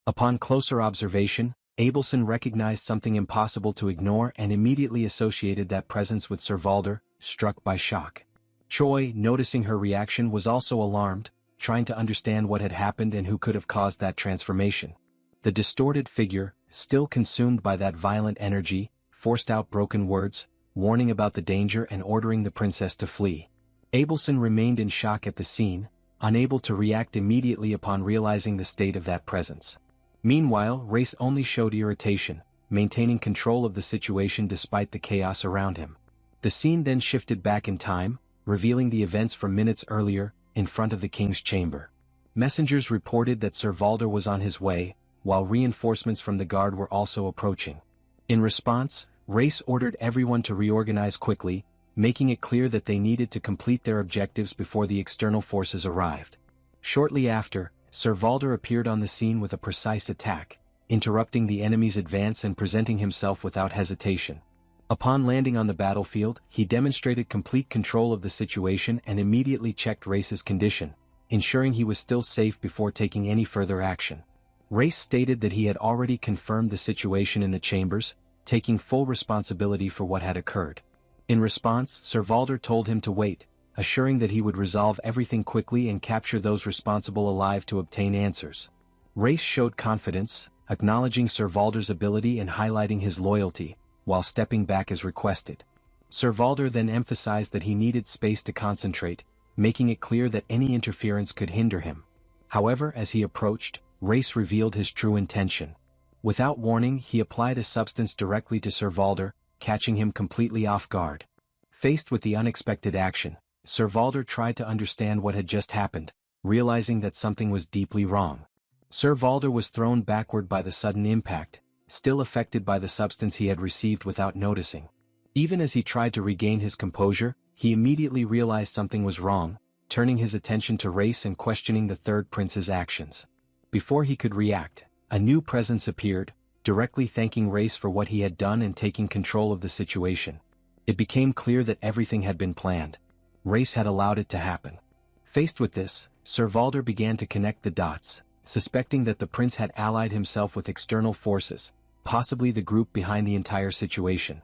Upon closer observation, Abelson recognized something impossible to ignore and immediately associated that presence with Sir Valder, struck by shock. Choi, noticing her reaction, was also alarmed, trying to understand what had happened and who could have caused that transformation. The distorted figure, still consumed by that violent energy, forced out broken words, warning about the danger and ordering the princess to flee. Abelson remained in shock at the scene, unable to react immediately upon realizing the state of that presence. Meanwhile, Race only showed irritation, maintaining control of the situation despite the chaos around him. The scene then shifted back in time, revealing the events from minutes earlier, in front of the king's chamber. Messengers reported that Sir Valder was on his way, while reinforcements from the guard were also approaching. In response, Race ordered everyone to reorganize quickly, making it clear that they needed to complete their objectives before the external forces arrived. Shortly after, Sir Valder appeared on the scene with a precise attack, interrupting the enemy's advance and presenting himself without hesitation. Upon landing on the battlefield, he demonstrated complete control of the situation and immediately checked Race's condition, ensuring he was still safe before taking any further action. Race stated that he had already confirmed the situation in the chambers, taking full responsibility for what had occurred. In response, Sir Valder told him to wait, assuring that he would resolve everything quickly and capture those responsible alive to obtain answers. Race showed confidence, acknowledging Sir Valder's ability and highlighting his loyalty, while stepping back as requested. Sir Valder then emphasized that he needed space to concentrate, making it clear that any interference could hinder him. However, as he approached, Race revealed his true intention. Without warning, he applied a substance directly to Sir Valder, catching him completely off guard. Faced with the unexpected action, Sir Valder tried to understand what had just happened, realizing that something was deeply wrong. Sir Valder was thrown backward by the sudden impact, still affected by the substance he had received without noticing. Even as he tried to regain his composure, he immediately realized something was wrong, turning his attention to Race and questioning the third prince's actions. Before he could react, a new presence appeared, directly thanking Race for what he had done and taking control of the situation. It became clear that everything had been planned. Race had allowed it to happen. Faced with this, Sir Valder began to connect the dots, suspecting that the prince had allied himself with external forces, possibly the group behind the entire situation.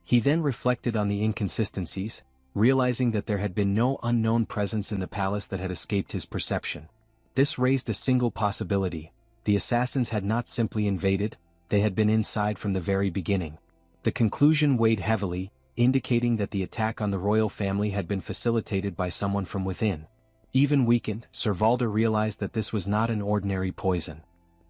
He then reflected on the inconsistencies, realizing that there had been no unknown presence in the palace that had escaped his perception. This raised a single possibility: the assassins had not simply invaded, they had been inside from the very beginning. The conclusion weighed heavily, indicating that the attack on the royal family had been facilitated by someone from within. Even weakened, Sir Valder realized that this was not an ordinary poison.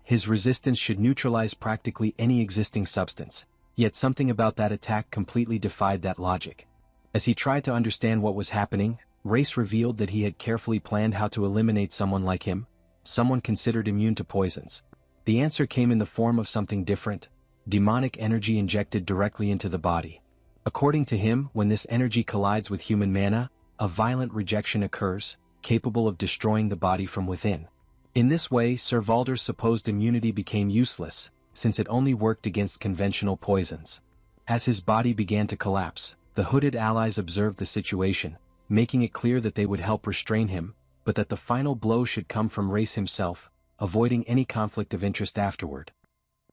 his resistance should neutralize practically any existing substance. Yet something about that attack completely defied that logic. As he tried to understand what was happening, Race revealed that he had carefully planned how to eliminate someone like him, someone considered immune to poisons. The answer came in the form of something different, demonic energy injected directly into the body. According to him, when this energy collides with human mana, a violent rejection occurs, capable of destroying the body from within. In this way, Sir Valder's supposed immunity became useless, since it only worked against conventional poisons. As his body began to collapse, the hooded allies observed the situation, making it clear that they would help restrain him, but that the final blow should come from Race himself, avoiding any conflict of interest afterward.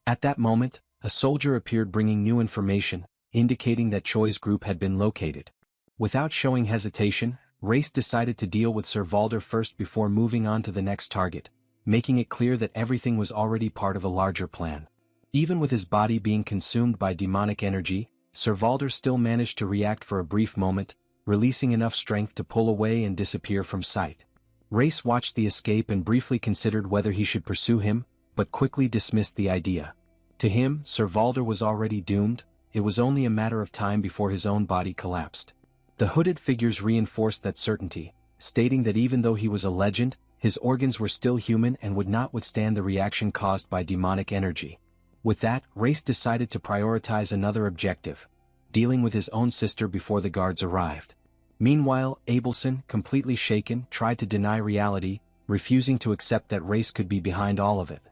At that moment, a soldier appeared bringing new information, indicating that Choi's group had been located. Without showing hesitation, Race decided to deal with Sir Valder first before moving on to the next target, making it clear that everything was already part of a larger plan. Even with his body being consumed by demonic energy, Sir Valder still managed to react for a brief moment, releasing enough strength to pull away and disappear from sight. Race watched the escape and briefly considered whether he should pursue him, but quickly dismissed the idea. To him, Sir Valder was already doomed. It was only a matter of time before his own body collapsed. The hooded figures reinforced that certainty, stating that even though he was a legend, his organs were still human and would not withstand the reaction caused by demonic energy. With that, Race decided to prioritize another objective, dealing with his own sister before the guards arrived. Meanwhile, Abelson, completely shaken, tried to deny reality, refusing to accept that Race could be behind all of it.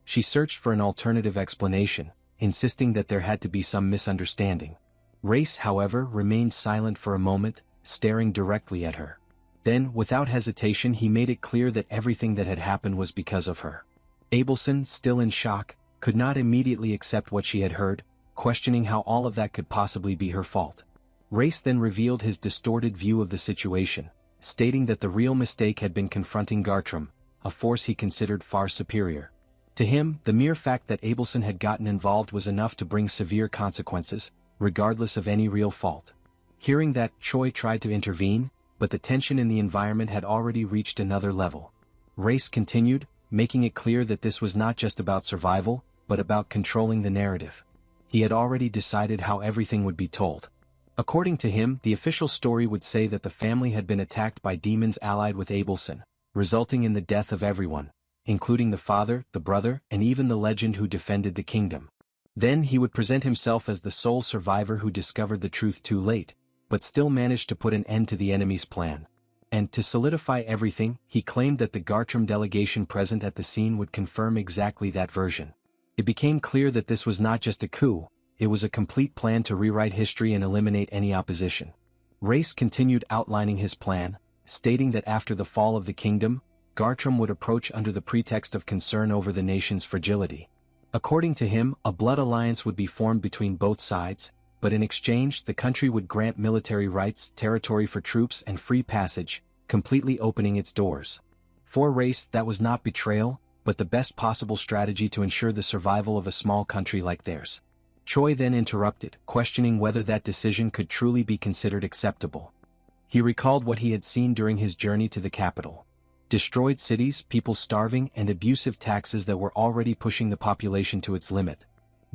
She searched for an alternative explanation, insisting that there had to be some misunderstanding. Race, however, remained silent for a moment, staring directly at her. Then, without hesitation, he made it clear that everything that had happened was because of her. Abelson, still in shock, could not immediately accept what she had heard, questioning how all of that could possibly be her fault. Race then revealed his distorted view of the situation, stating that the real mistake had been confronting Gartrum, a force he considered far superior. To him, the mere fact that Abelson had gotten involved was enough to bring severe consequences, regardless of any real fault. Hearing that, Choi tried to intervene, but the tension in the environment had already reached another level. Race continued, making it clear that this was not just about survival, but about controlling the narrative. He had already decided how everything would be told. According to him, the official story would say that the family had been attacked by demons allied with Abelson, resulting in the death of everyone, including the father, the brother, and even the legend who defended the kingdom. Then he would present himself as the sole survivor who discovered the truth too late, but still managed to put an end to the enemy's plan. And to solidify everything, he claimed that the Gartrum delegation present at the scene would confirm exactly that version. It became clear that this was not just a coup, it was a complete plan to rewrite history and eliminate any opposition. Race continued outlining his plan, stating that after the fall of the kingdom, Gartrum would approach under the pretext of concern over the nation's fragility. According to him, a blood alliance would be formed between both sides, but in exchange the country would grant military rights, territory for troops and free passage, completely opening its doors. For Race, that was not betrayal, but the best possible strategy to ensure the survival of a small country like theirs. Choi then interrupted, questioning whether that decision could truly be considered acceptable. He recalled what he had seen during his journey to the capital. Destroyed cities, people starving, and abusive taxes that were already pushing the population to its limit.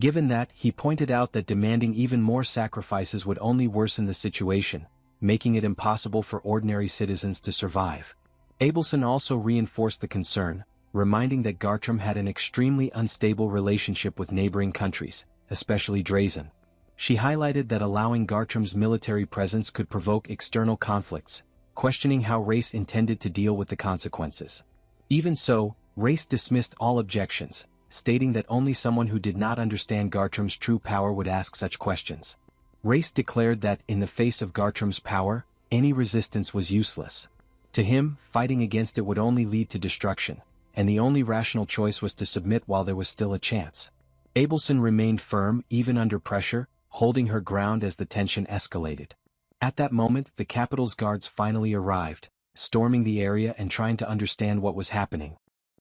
Given that, he pointed out that demanding even more sacrifices would only worsen the situation, making it impossible for ordinary citizens to survive. Abelson also reinforced the concern, reminding that Gartrum had an extremely unstable relationship with neighboring countries, especially Drazen. She highlighted that allowing Gartrum's military presence could provoke external conflicts, questioning how Race intended to deal with the consequences. Even so, Race dismissed all objections, stating that only someone who did not understand Gartrum's true power would ask such questions. Race declared that, in the face of Gartrum's power, any resistance was useless. To him, fighting against it would only lead to destruction, and the only rational choice was to submit while there was still a chance. Abelson remained firm, even under pressure, holding her ground as the tension escalated. At that moment, the capital's guards finally arrived, storming the area and trying to understand what was happening.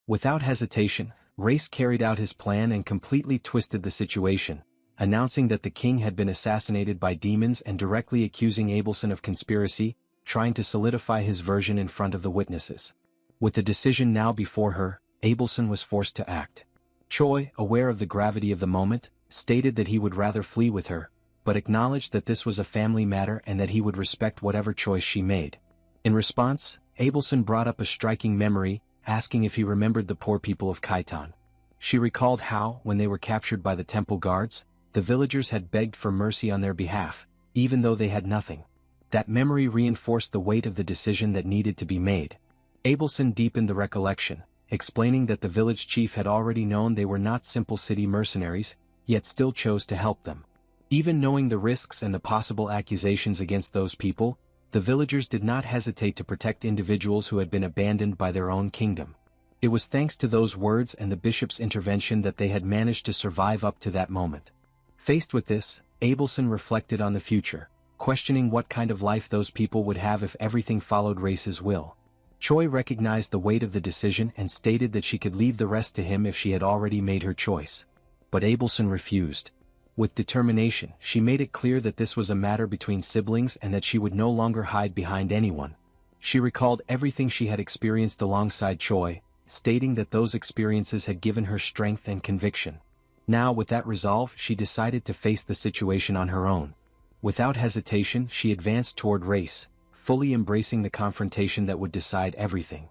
Without hesitation, Race carried out his plan and completely twisted the situation, announcing that the king had been assassinated by demons and directly accusing Abelson of conspiracy, trying to solidify his version in front of the witnesses. With the decision now before her, Abelson was forced to act. Choi, aware of the gravity of the moment, stated that he would rather flee with her, but acknowledged that this was a family matter and that he would respect whatever choice she made. In response, Abelson brought up a striking memory, asking if he remembered the poor people of Kaitan. She recalled how, when they were captured by the temple guards, the villagers had begged for mercy on their behalf, even though they had nothing. That memory reinforced the weight of the decision that needed to be made. Abelson deepened the recollection, explaining that the village chief had already known they were not simple city mercenaries, yet still chose to help them. Even knowing the risks and the possible accusations against those people, the villagers did not hesitate to protect individuals who had been abandoned by their own kingdom. It was thanks to those words and the bishop's intervention that they had managed to survive up to that moment. Faced with this, Abelson reflected on the future, questioning what kind of life those people would have if everything followed Race's will. Choi recognized the weight of the decision and stated that she could leave the rest to him if she had already made her choice. But Abelson refused. With determination, she made it clear that this was a matter between siblings and that she would no longer hide behind anyone. She recalled everything she had experienced alongside Choi, stating that those experiences had given her strength and conviction. Now, with that resolve, she decided to face the situation on her own. Without hesitation, she advanced toward Race, fully embracing the confrontation that would decide everything.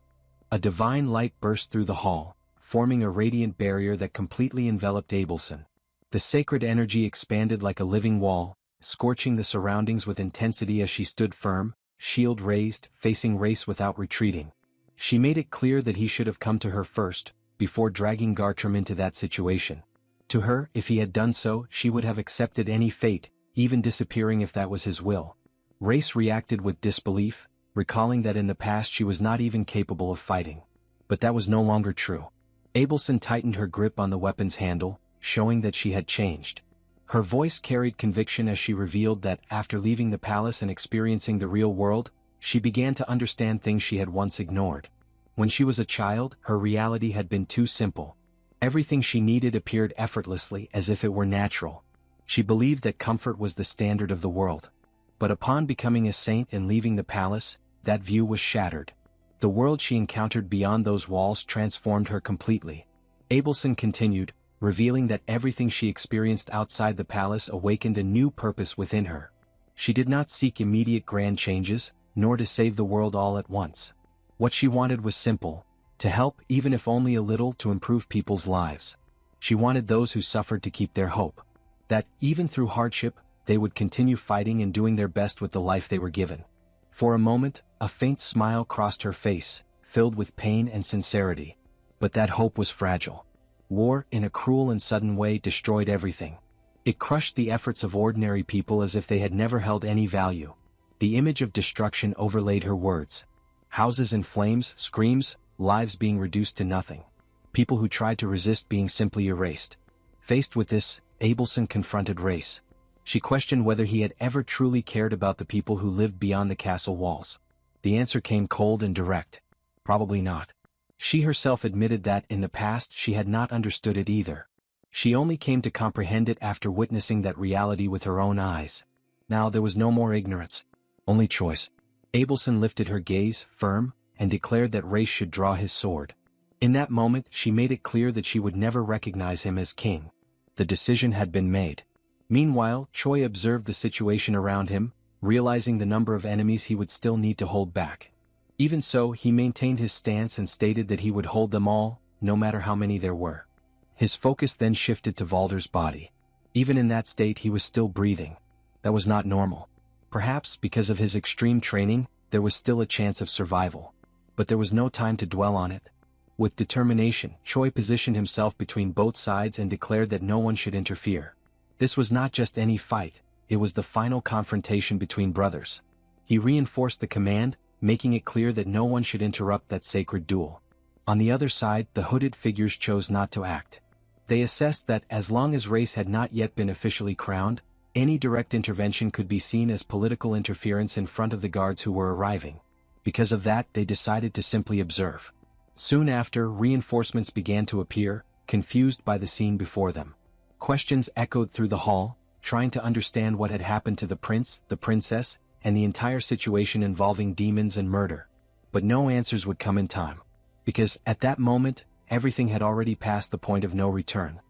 A divine light burst through the hall, forming a radiant barrier that completely enveloped Abelson. The sacred energy expanded like a living wall, scorching the surroundings with intensity as she stood firm, shield raised, facing Race without retreating. She made it clear that he should have come to her first, before dragging Gartram into that situation. To her, if he had done so, she would have accepted any fate, even disappearing if that was his will. Race reacted with disbelief, recalling that in the past she was not even capable of fighting. But that was no longer true. Abelson tightened her grip on the weapon's handle, showing that she had changed. Her voice carried conviction as she revealed that, after leaving the palace and experiencing the real world, she began to understand things she had once ignored. When she was a child, her reality had been too simple. Everything she needed appeared effortlessly, as if it were natural. She believed that comfort was the standard of the world. But upon becoming a saint and leaving the palace, that view was shattered. The world she encountered beyond those walls transformed her completely. Abelson continued, revealing that everything she experienced outside the palace awakened a new purpose within her. She did not seek immediate grand changes, nor to save the world all at once. What she wanted was simple: to help, even if only a little, to improve people's lives. She wanted those who suffered to keep their hope. That, even through hardship, they would continue fighting and doing their best with the life they were given. For a moment, a faint smile crossed her face, filled with pain and sincerity. But that hope was fragile. War, in a cruel and sudden way, destroyed everything. It crushed the efforts of ordinary people as if they had never held any value. The image of destruction overlaid her words. Houses in flames, screams, lives being reduced to nothing. People who tried to resist being simply erased. Faced with this, Abelson confronted Race. She questioned whether he had ever truly cared about the people who lived beyond the castle walls. The answer came cold and direct. Probably not. She herself admitted that, in the past, she had not understood it either. She only came to comprehend it after witnessing that reality with her own eyes. Now there was no more ignorance. Only choice. Abelson lifted her gaze, firm, and declared that Race should draw his sword. In that moment, she made it clear that she would never recognize him as king. The decision had been made. Meanwhile, Choi observed the situation around him, realizing the number of enemies he would still need to hold back. Even so, he maintained his stance and stated that he would hold them all, no matter how many there were. His focus then shifted to Valder's body. Even in that state, he was still breathing. That was not normal. Perhaps, because of his extreme training, there was still a chance of survival. But there was no time to dwell on it. With determination, Choi positioned himself between both sides and declared that no one should interfere. This was not just any fight, it was the final confrontation between brothers. He reinforced the command, making it clear that no one should interrupt that sacred duel. On the other side, the hooded figures chose not to act. They assessed that, as long as Race had not yet been officially crowned, any direct intervention could be seen as political interference in front of the guards who were arriving. Because of that, they decided to simply observe. Soon after, reinforcements began to appear, confused by the scene before them. Questions echoed through the hall, trying to understand what had happened to the prince, the princess, and the entire situation involving demons and murder. But no answers would come in time. Because, at that moment, everything had already passed the point of no return.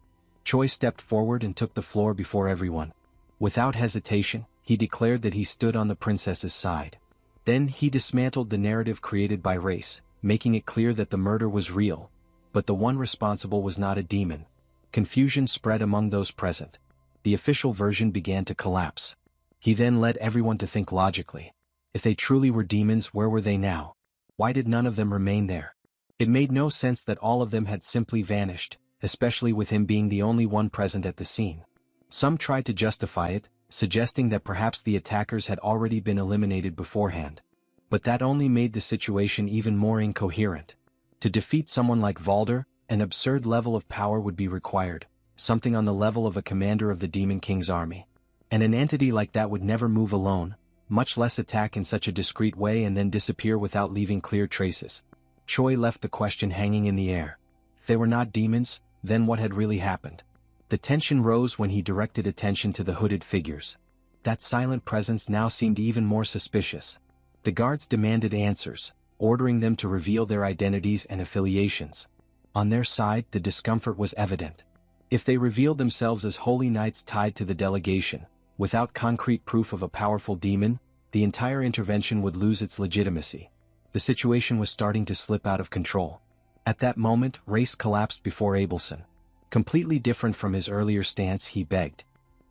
Choi stepped forward and took the floor before everyone. Without hesitation, he declared that he stood on the princess's side. Then he dismantled the narrative created by race, making it clear that the murder was real, but the one responsible was not a demon. Confusion spread among those present. The official version began to collapse. He then led everyone to think logically. If they truly were demons, where were they now? Why did none of them remain there? It made no sense that all of them had simply vanished, especially with him being the only one present at the scene. Some tried to justify it, suggesting that perhaps the attackers had already been eliminated beforehand. But that only made the situation even more incoherent. To defeat someone like Valder, an absurd level of power would be required, something on the level of a commander of the Demon King's army. And an entity like that would never move alone, much less attack in such a discreet way and then disappear without leaving clear traces. Choi left the question hanging in the air. If they were not demons, then what had really happened? The tension rose when he directed attention to the hooded figures. That silent presence now seemed even more suspicious. The guards demanded answers, ordering them to reveal their identities and affiliations. On their side, the discomfort was evident. If they revealed themselves as holy knights tied to the delegation, without concrete proof of a powerful demon, the entire intervention would lose its legitimacy. The situation was starting to slip out of control. At that moment, Race collapsed before Abelson. Completely different from his earlier stance, he begged.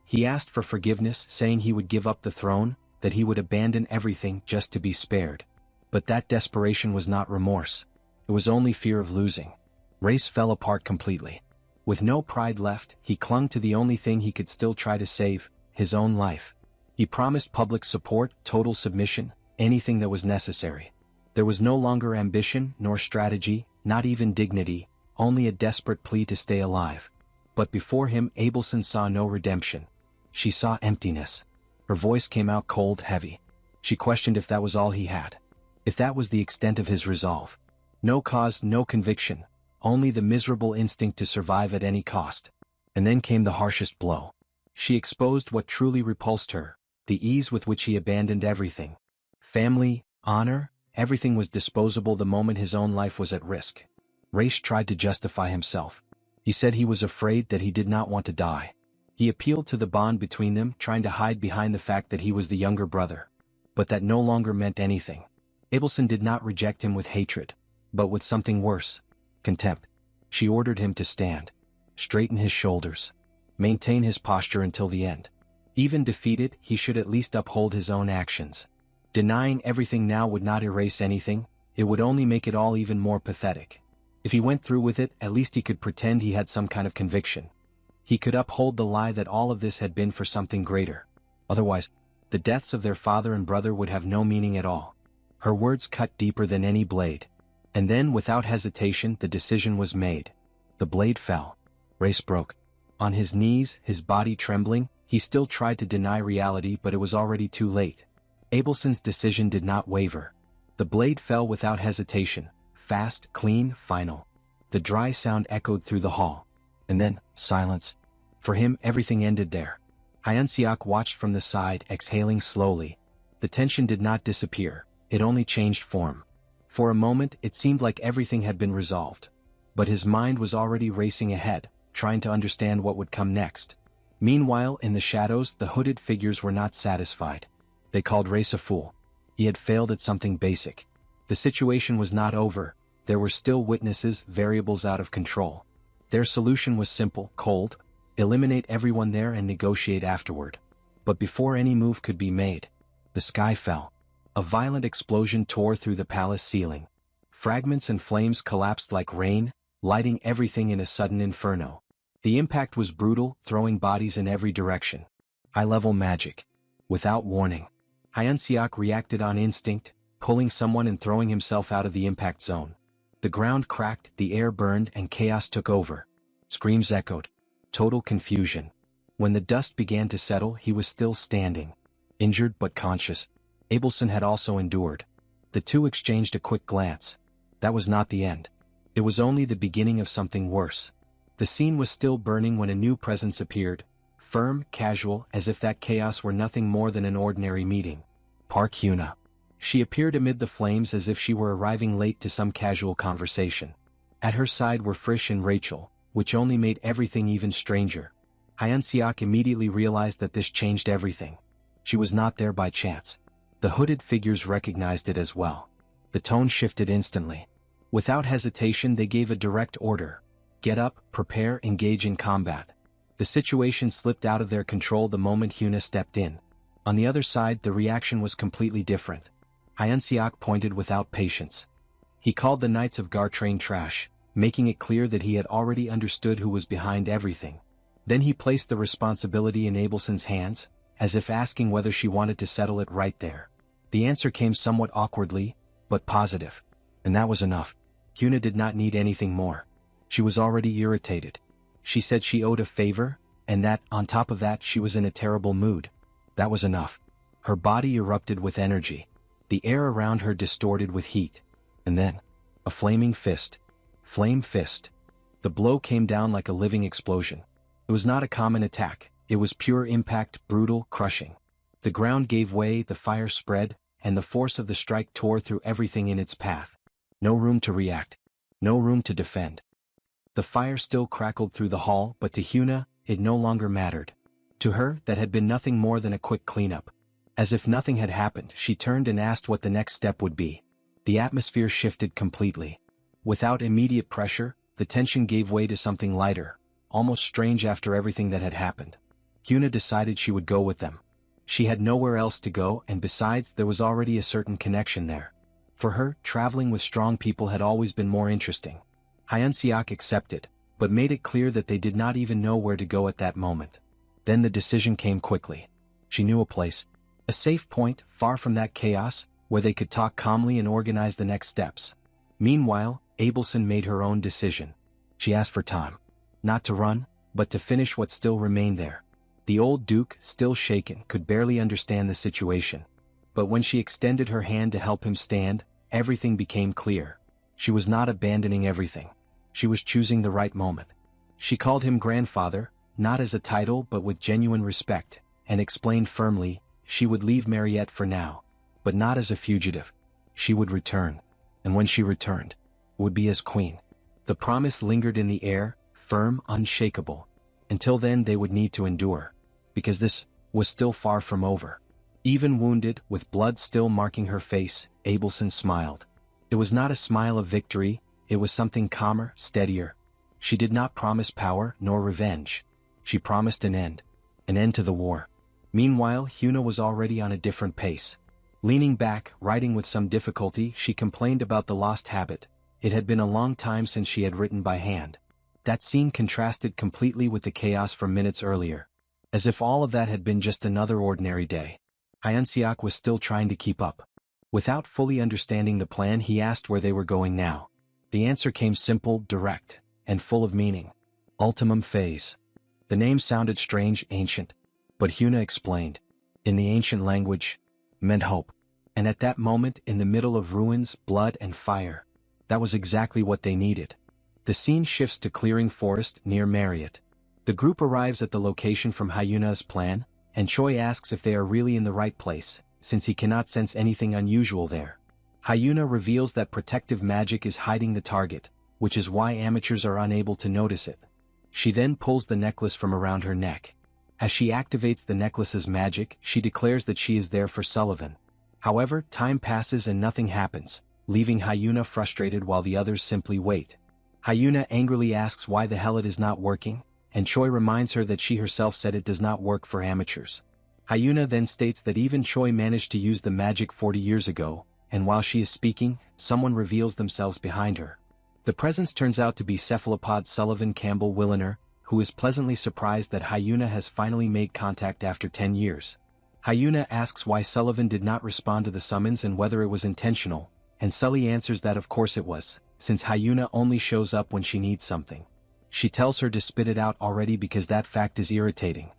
He asked for forgiveness, saying he would give up the throne, that he would abandon everything just to be spared. But that desperation was not remorse. It was only fear of losing. Race fell apart completely. With no pride left, he clung to the only thing he could still try to save, his own life. He promised public support, total submission, anything that was necessary. There was no longer ambition, nor strategy, not even dignity, only a desperate plea to stay alive. But before him, Abelson saw no redemption. She saw emptiness. Her voice came out cold, heavy. She questioned if that was all he had. If that was the extent of his resolve. No cause, no conviction, only the miserable instinct to survive at any cost. And then came the harshest blow. She exposed what truly repulsed her, the ease with which he abandoned everything. Family, honor, everything was disposable the moment his own life was at risk. Race tried to justify himself. He said he was afraid, that he did not want to die. He appealed to the bond between them, trying to hide behind the fact that he was the younger brother. But that no longer meant anything. Abelson did not reject him with hatred, but with something worse, contempt. She ordered him to stand, straighten his shoulders, maintain his posture until the end. Even defeated, he should at least uphold his own actions. Denying everything now would not erase anything, it would only make it all even more pathetic. If he went through with it, at least he could pretend he had some kind of conviction. He could uphold the lie that all of this had been for something greater. Otherwise, the deaths of their father and brother would have no meaning at all. Her words cut deeper than any blade. And then, without hesitation, the decision was made. The blade fell. Race broke. On his knees, his body trembling, he still tried to deny reality, but it was already too late. Abelson's decision did not waver. The blade fell without hesitation, fast, clean, final. The dry sound echoed through the hall. And then, silence. For him, everything ended there. Hyunseok watched from the side, exhaling slowly. The tension did not disappear, it only changed form. For a moment, it seemed like everything had been resolved. But his mind was already racing ahead, trying to understand what would come next. Meanwhile, in the shadows, the hooded figures were not satisfied. They called Race a fool. He had failed at something basic. The situation was not over. There were still witnesses, variables out of control. Their solution was simple, cold. Eliminate everyone there and negotiate afterward. But before any move could be made, the sky fell. A violent explosion tore through the palace ceiling. Fragments and flames collapsed like rain, lighting everything in a sudden inferno. The impact was brutal, throwing bodies in every direction. High-level magic. Without warning, Hyunseok reacted on instinct, pulling someone and throwing himself out of the impact zone. The ground cracked, the air burned, and chaos took over. Screams echoed. Total confusion. When the dust began to settle, he was still standing. Injured but conscious. Abelson had also endured. The two exchanged a quick glance. That was not the end. It was only the beginning of something worse. The scene was still burning when a new presence appeared. Firm, casual, as if that chaos were nothing more than an ordinary meeting. Park Hyuna. She appeared amid the flames as if she were arriving late to some casual conversation. At her side were Frisch and Rachel, which only made everything even stranger. Hyun-seok immediately realized that this changed everything. She was not there by chance. The hooded figures recognized it as well. The tone shifted instantly. Without hesitation they gave a direct order. Get up, prepare, engage in combat. The situation slipped out of their control the moment Hyuna stepped in. On the other side the reaction was completely different. Hyun-seok pointed without patience. He called the Knights of Gartrain trash, making it clear that he had already understood who was behind everything. Then he placed the responsibility in Abelson's hands, as if asking whether she wanted to settle it right there. The answer came somewhat awkwardly, but positive. And that was enough. Hyuna did not need anything more. She was already irritated. She said she owed a favor, and that, on top of that, she was in a terrible mood. That was enough. Her body erupted with energy. The air around her distorted with heat. And then, a flaming fist. Flame fist. The blow came down like a living explosion. It was not a common attack. It was pure impact, brutal, crushing. The ground gave way, the fire spread, and the force of the strike tore through everything in its path. No room to react. No room to defend. The fire still crackled through the hall, but to Hyuna, it no longer mattered. To her, that had been nothing more than a quick cleanup. As if nothing had happened, she turned and asked what the next step would be. The atmosphere shifted completely. Without immediate pressure, the tension gave way to something lighter, almost strange after everything that had happened. Hyuna decided she would go with them. She had nowhere else to go, and besides, there was already a certain connection there. For her, traveling with strong people had always been more interesting. Hyun-seok accepted, but made it clear that they did not even know where to go at that moment. Then the decision came quickly. She knew a place. A safe point, far from that chaos, where they could talk calmly and organize the next steps. Meanwhile, Abelson made her own decision. She asked for time. Not to run, but to finish what still remained there. The old Duke, still shaken, could barely understand the situation. But when she extended her hand to help him stand, everything became clear. She was not abandoning everything. She was choosing the right moment. She called him grandfather, not as a title but with genuine respect, and explained firmly, she would leave Mariette for now. But not as a fugitive. She would return. And when she returned, would be as queen. The promise lingered in the air, firm, unshakable. Until then they would need to endure. Because this was still far from over. Even wounded, with blood still marking her face, Abelson smiled. It was not a smile of victory, it was something calmer, steadier. She did not promise power nor revenge. She promised an end to the war. Meanwhile, Hyuna was already on a different pace. Leaning back, writing with some difficulty, she complained about the lost habit. It had been a long time since she had written by hand. That scene contrasted completely with the chaos from minutes earlier. As if all of that had been just another ordinary day. Hyun-seok was still trying to keep up. Without fully understanding the plan, he asked where they were going now. The answer came simple, direct, and full of meaning. Ultimum phase. The name sounded strange, ancient. But Hyuna explained. In the ancient language, meant hope. And at that moment, in the middle of ruins, blood and fire, that was exactly what they needed. The scene shifts to clearing forest near Marriott. The group arrives at the location from Hyuna's plan, and Choi asks if they are really in the right place, since he cannot sense anything unusual there. Hyuna reveals that protective magic is hiding the target, which is why amateurs are unable to notice it. She then pulls the necklace from around her neck. As she activates the necklace's magic, she declares that she is there for Sullivan. However, time passes and nothing happens, leaving Hyuna frustrated while the others simply wait. Hyuna angrily asks why the hell it is not working, and Choi reminds her that she herself said it does not work for amateurs. Hyuna then states that even Choi managed to use the magic 40 years ago, and while she is speaking, someone reveals themselves behind her. The presence turns out to be cephalopod Sullivan Campbell Williner, who is pleasantly surprised that Hyuna has finally made contact after 10 years. Hyuna asks why Sullivan did not respond to the summons and whether it was intentional, and Sully answers that of course it was, since Hyuna only shows up when she needs something. She tells her to spit it out already because that fact is irritating.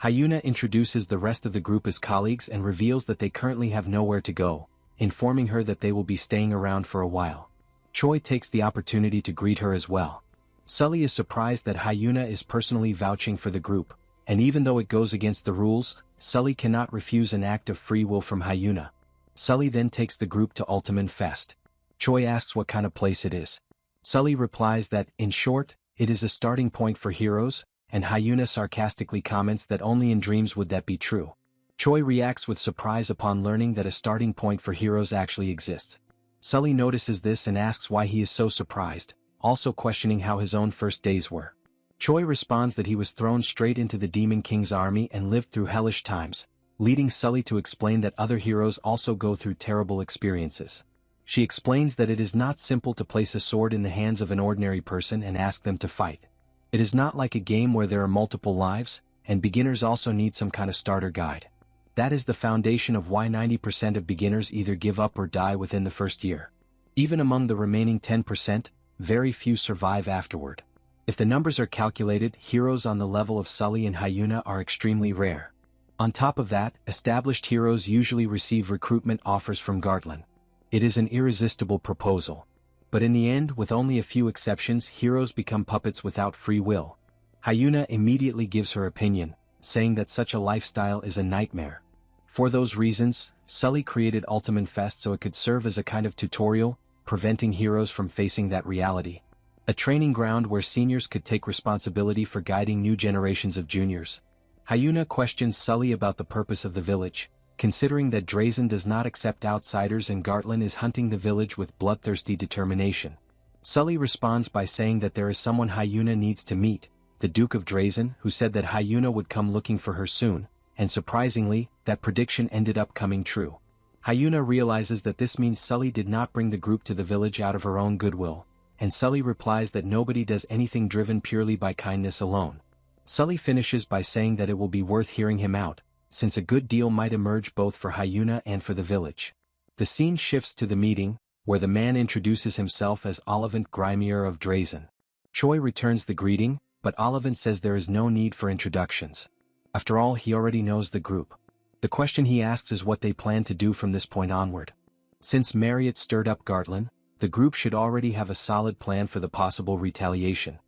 Hyuna introduces the rest of the group as colleagues and reveals that they currently have nowhere to go, informing her that they will be staying around for a while. Choi takes the opportunity to greet her as well. Sully is surprised that Hyuna is personally vouching for the group, and even though it goes against the rules, Sully cannot refuse an act of free will from Hyuna. Sully then takes the group to Ultimate Fest. Choi asks what kind of place it is. Sully replies that, in short, it is a starting point for heroes, and Hyuna sarcastically comments that only in dreams would that be true. Choi reacts with surprise upon learning that a starting point for heroes actually exists. Sully notices this and asks why he is so surprised, also questioning how his own first days were. Choi responds that he was thrown straight into the Demon King's army and lived through hellish times, leading Sully to explain that other heroes also go through terrible experiences. She explains that it is not simple to place a sword in the hands of an ordinary person and ask them to fight. It is not like a game where there are multiple lives, and beginners also need some kind of starter guide. That is the foundation of why 90% of beginners either give up or die within the first year. Even among the remaining 10%, very few survive afterward. If the numbers are calculated, heroes on the level of Sully and Hyuna are extremely rare. On top of that, established heroes usually receive recruitment offers from Gartland. It is an irresistible proposal. But in the end, with only a few exceptions, heroes become puppets without free will. Hyuna immediately gives her opinion, saying that such a lifestyle is a nightmare. For those reasons, Sully created Ultimate Fest so it could serve as a kind of tutorial, preventing heroes from facing that reality. A training ground where seniors could take responsibility for guiding new generations of juniors. Hyuna questions Sully about the purpose of the village, considering that Drazen does not accept outsiders and Gartland is hunting the village with bloodthirsty determination. Sully responds by saying that there is someone Hyuna needs to meet, the Duke of Drazen, who said that Hyuna would come looking for her soon, and surprisingly, that prediction ended up coming true. Hyuna realizes that this means Sully did not bring the group to the village out of her own goodwill, and Sully replies that nobody does anything driven purely by kindness alone. Sully finishes by saying that it will be worth hearing him out, since a good deal might emerge both for Hyuna and for the village. The scene shifts to the meeting, where the man introduces himself as Olivant Grimier of Drazen. Choi returns the greeting, but Olivant says there is no need for introductions. After all, he already knows the group. The question he asks is what they plan to do from this point onward. Since Marriott stirred up Gartland, the group should already have a solid plan for the possible retaliation.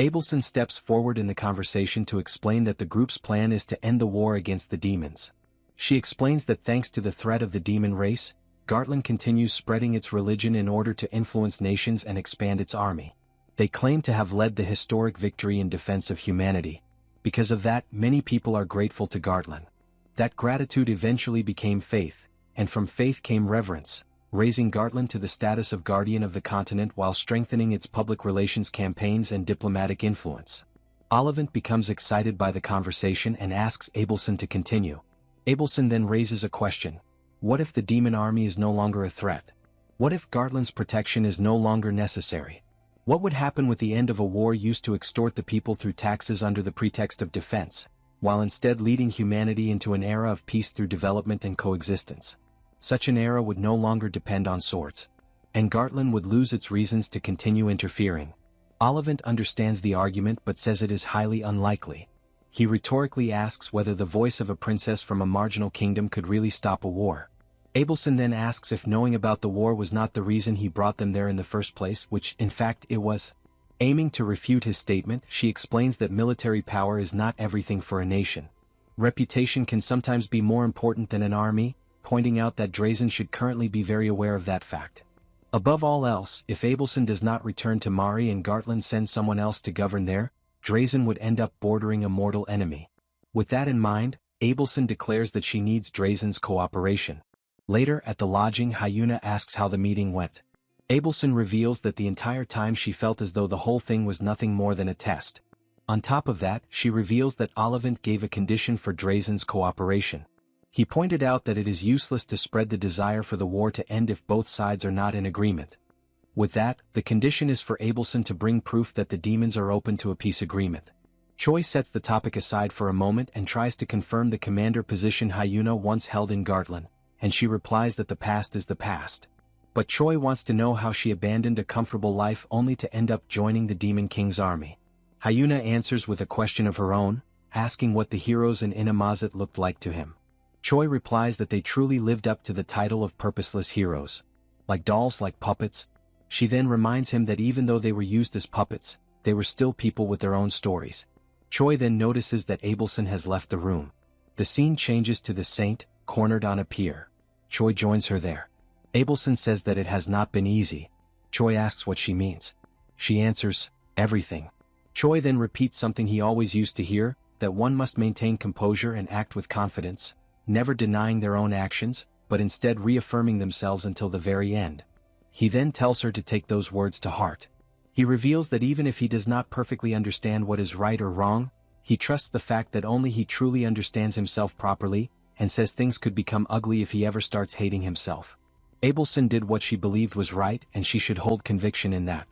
Abelson steps forward in the conversation to explain that the group's plan is to end the war against the demons. She explains that thanks to the threat of the demon race, Gartland continues spreading its religion in order to influence nations and expand its army. They claim to have led the historic victory in defense of humanity. Because of that, many people are grateful to Gartland. That gratitude eventually became faith, and from faith came reverence, raising Gartland to the status of guardian of the continent while strengthening its public relations campaigns and diplomatic influence. Olivant becomes excited by the conversation and asks Abelson to continue. Abelson then raises a question. What if the demon army is no longer a threat? What if Gartland's protection is no longer necessary? What would happen with the end of a war used to extort the people through taxes under the pretext of defense, while instead leading humanity into an era of peace through development and coexistence? Such an era would no longer depend on swords, and Gartland would lose its reasons to continue interfering. Olivant understands the argument but says it is highly unlikely. He rhetorically asks whether the voice of a princess from a marginal kingdom could really stop a war. Abelson then asks if knowing about the war was not the reason he brought them there in the first place, which in fact it was. Aiming to refute his statement, she explains that military power is not everything for a nation. Reputation can sometimes be more important than an army, pointing out that Drazen should currently be very aware of that fact. Above all else, if Abelson does not return to Mari and Gartland sends someone else to govern there, Drazen would end up bordering a mortal enemy. With that in mind, Abelson declares that she needs Drazen's cooperation. Later at the lodging, Hyuna asks how the meeting went. Abelson reveals that the entire time she felt as though the whole thing was nothing more than a test. On top of that, she reveals that Olivant gave a condition for Drazen's cooperation. He pointed out that it is useless to spread the desire for the war to end if both sides are not in agreement. With that, the condition is for Abelson to bring proof that the demons are open to a peace agreement. Choi sets the topic aside for a moment and tries to confirm the commander position Hyuna once held in Gartland, and she replies that the past is the past. But Choi wants to know how she abandoned a comfortable life only to end up joining the Demon King's army. Hyuna answers with a question of her own, asking what the heroes in Inamazet looked like to him. Choi replies that they truly lived up to the title of purposeless heroes. Like dolls, like puppets. She then reminds him that even though they were used as puppets, they were still people with their own stories. Choi then notices that Abelson has left the room. The scene changes to the saint, cornered on a pier. Choi joins her there. Abelson says that it has not been easy. Choi asks what she means. She answers, everything. Choi then repeats something he always used to hear, that one must maintain composure and act with confidence, never denying their own actions, but instead reaffirming themselves until the very end. He then tells her to take those words to heart. He reveals that even if he does not perfectly understand what is right or wrong, he trusts the fact that only he truly understands himself properly, and says things could become ugly if he ever starts hating himself. Abelson did what she believed was right and she should hold conviction in that.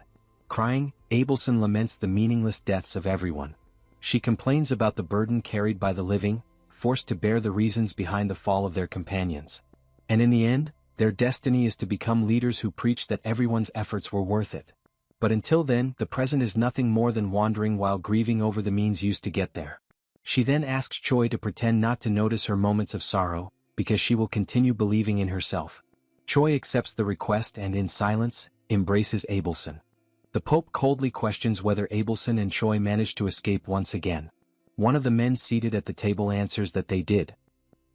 Crying, Abelson laments the meaningless deaths of everyone. She complains about the burden carried by the living, forced to bear the reasons behind the fall of their companions. And in the end, their destiny is to become leaders who preach that everyone's efforts were worth it. But until then, the present is nothing more than wandering while grieving over the means used to get there. She then asks Choi to pretend not to notice her moments of sorrow, because she will continue believing in herself. Choi accepts the request and in silence, embraces Abelson. The Pope coldly questions whether Abelson and Choi managed to escape once again. One of the men seated at the table answers that they did.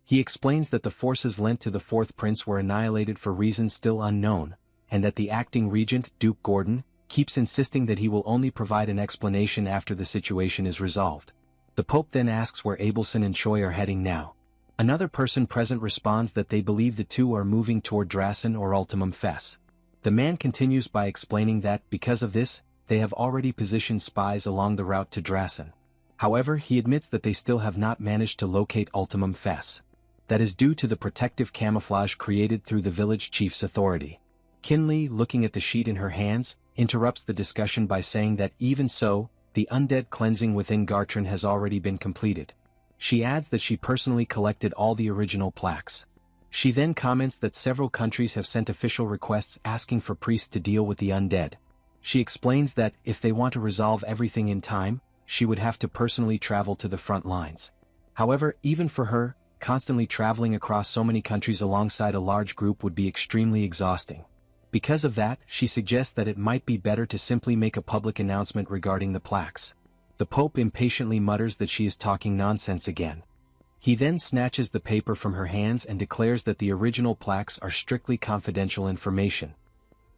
He explains that the forces lent to the fourth prince were annihilated for reasons still unknown, and that the acting regent, Duke Gordon, keeps insisting that he will only provide an explanation after the situation is resolved. The Pope then asks where Abelson and Choi are heading now. Another person present responds that they believe the two are moving toward Drasen or Ultimum Fess. The man continues by explaining that, because of this, they have already positioned spies along the route to Drasen. However, he admits that they still have not managed to locate Ultimum Fess. That is due to the protective camouflage created through the village chief's authority. Kinley, looking at the sheet in her hands, interrupts the discussion by saying that even so, the undead cleansing within Gartran has already been completed. She adds that she personally collected all the original plaques. She then comments that several countries have sent official requests asking for priests to deal with the undead. She explains that, if they want to resolve everything in time, she would have to personally travel to the front lines. However, even for her, constantly traveling across so many countries alongside a large group would be extremely exhausting. Because of that, she suggests that it might be better to simply make a public announcement regarding the plaques. The Pope impatiently mutters that she is talking nonsense again. He then snatches the paper from her hands and declares that the original plaques are strictly confidential information.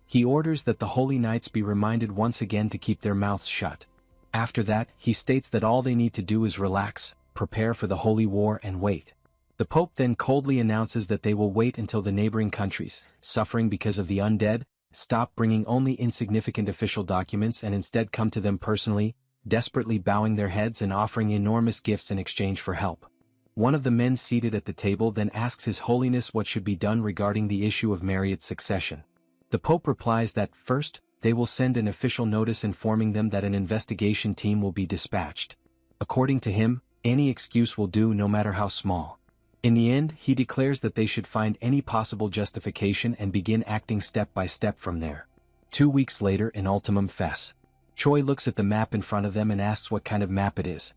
He orders that the Holy Knights be reminded once again to keep their mouths shut. After that, he states that all they need to do is relax, prepare for the Holy War and wait. The Pope then coldly announces that they will wait until the neighboring countries, suffering because of the undead, stop bringing only insignificant official documents and instead come to them personally, desperately bowing their heads and offering enormous gifts in exchange for help. One of the men seated at the table then asks His Holiness what should be done regarding the issue of Marriott's succession. The Pope replies that, first, they will send an official notice informing them that an investigation team will be dispatched. According to him, any excuse will do no matter how small. In the end, he declares that they should find any possible justification and begin acting step by step from there. 2 weeks later in Ultimum Fess. Choi looks at the map in front of them and asks what kind of map it is.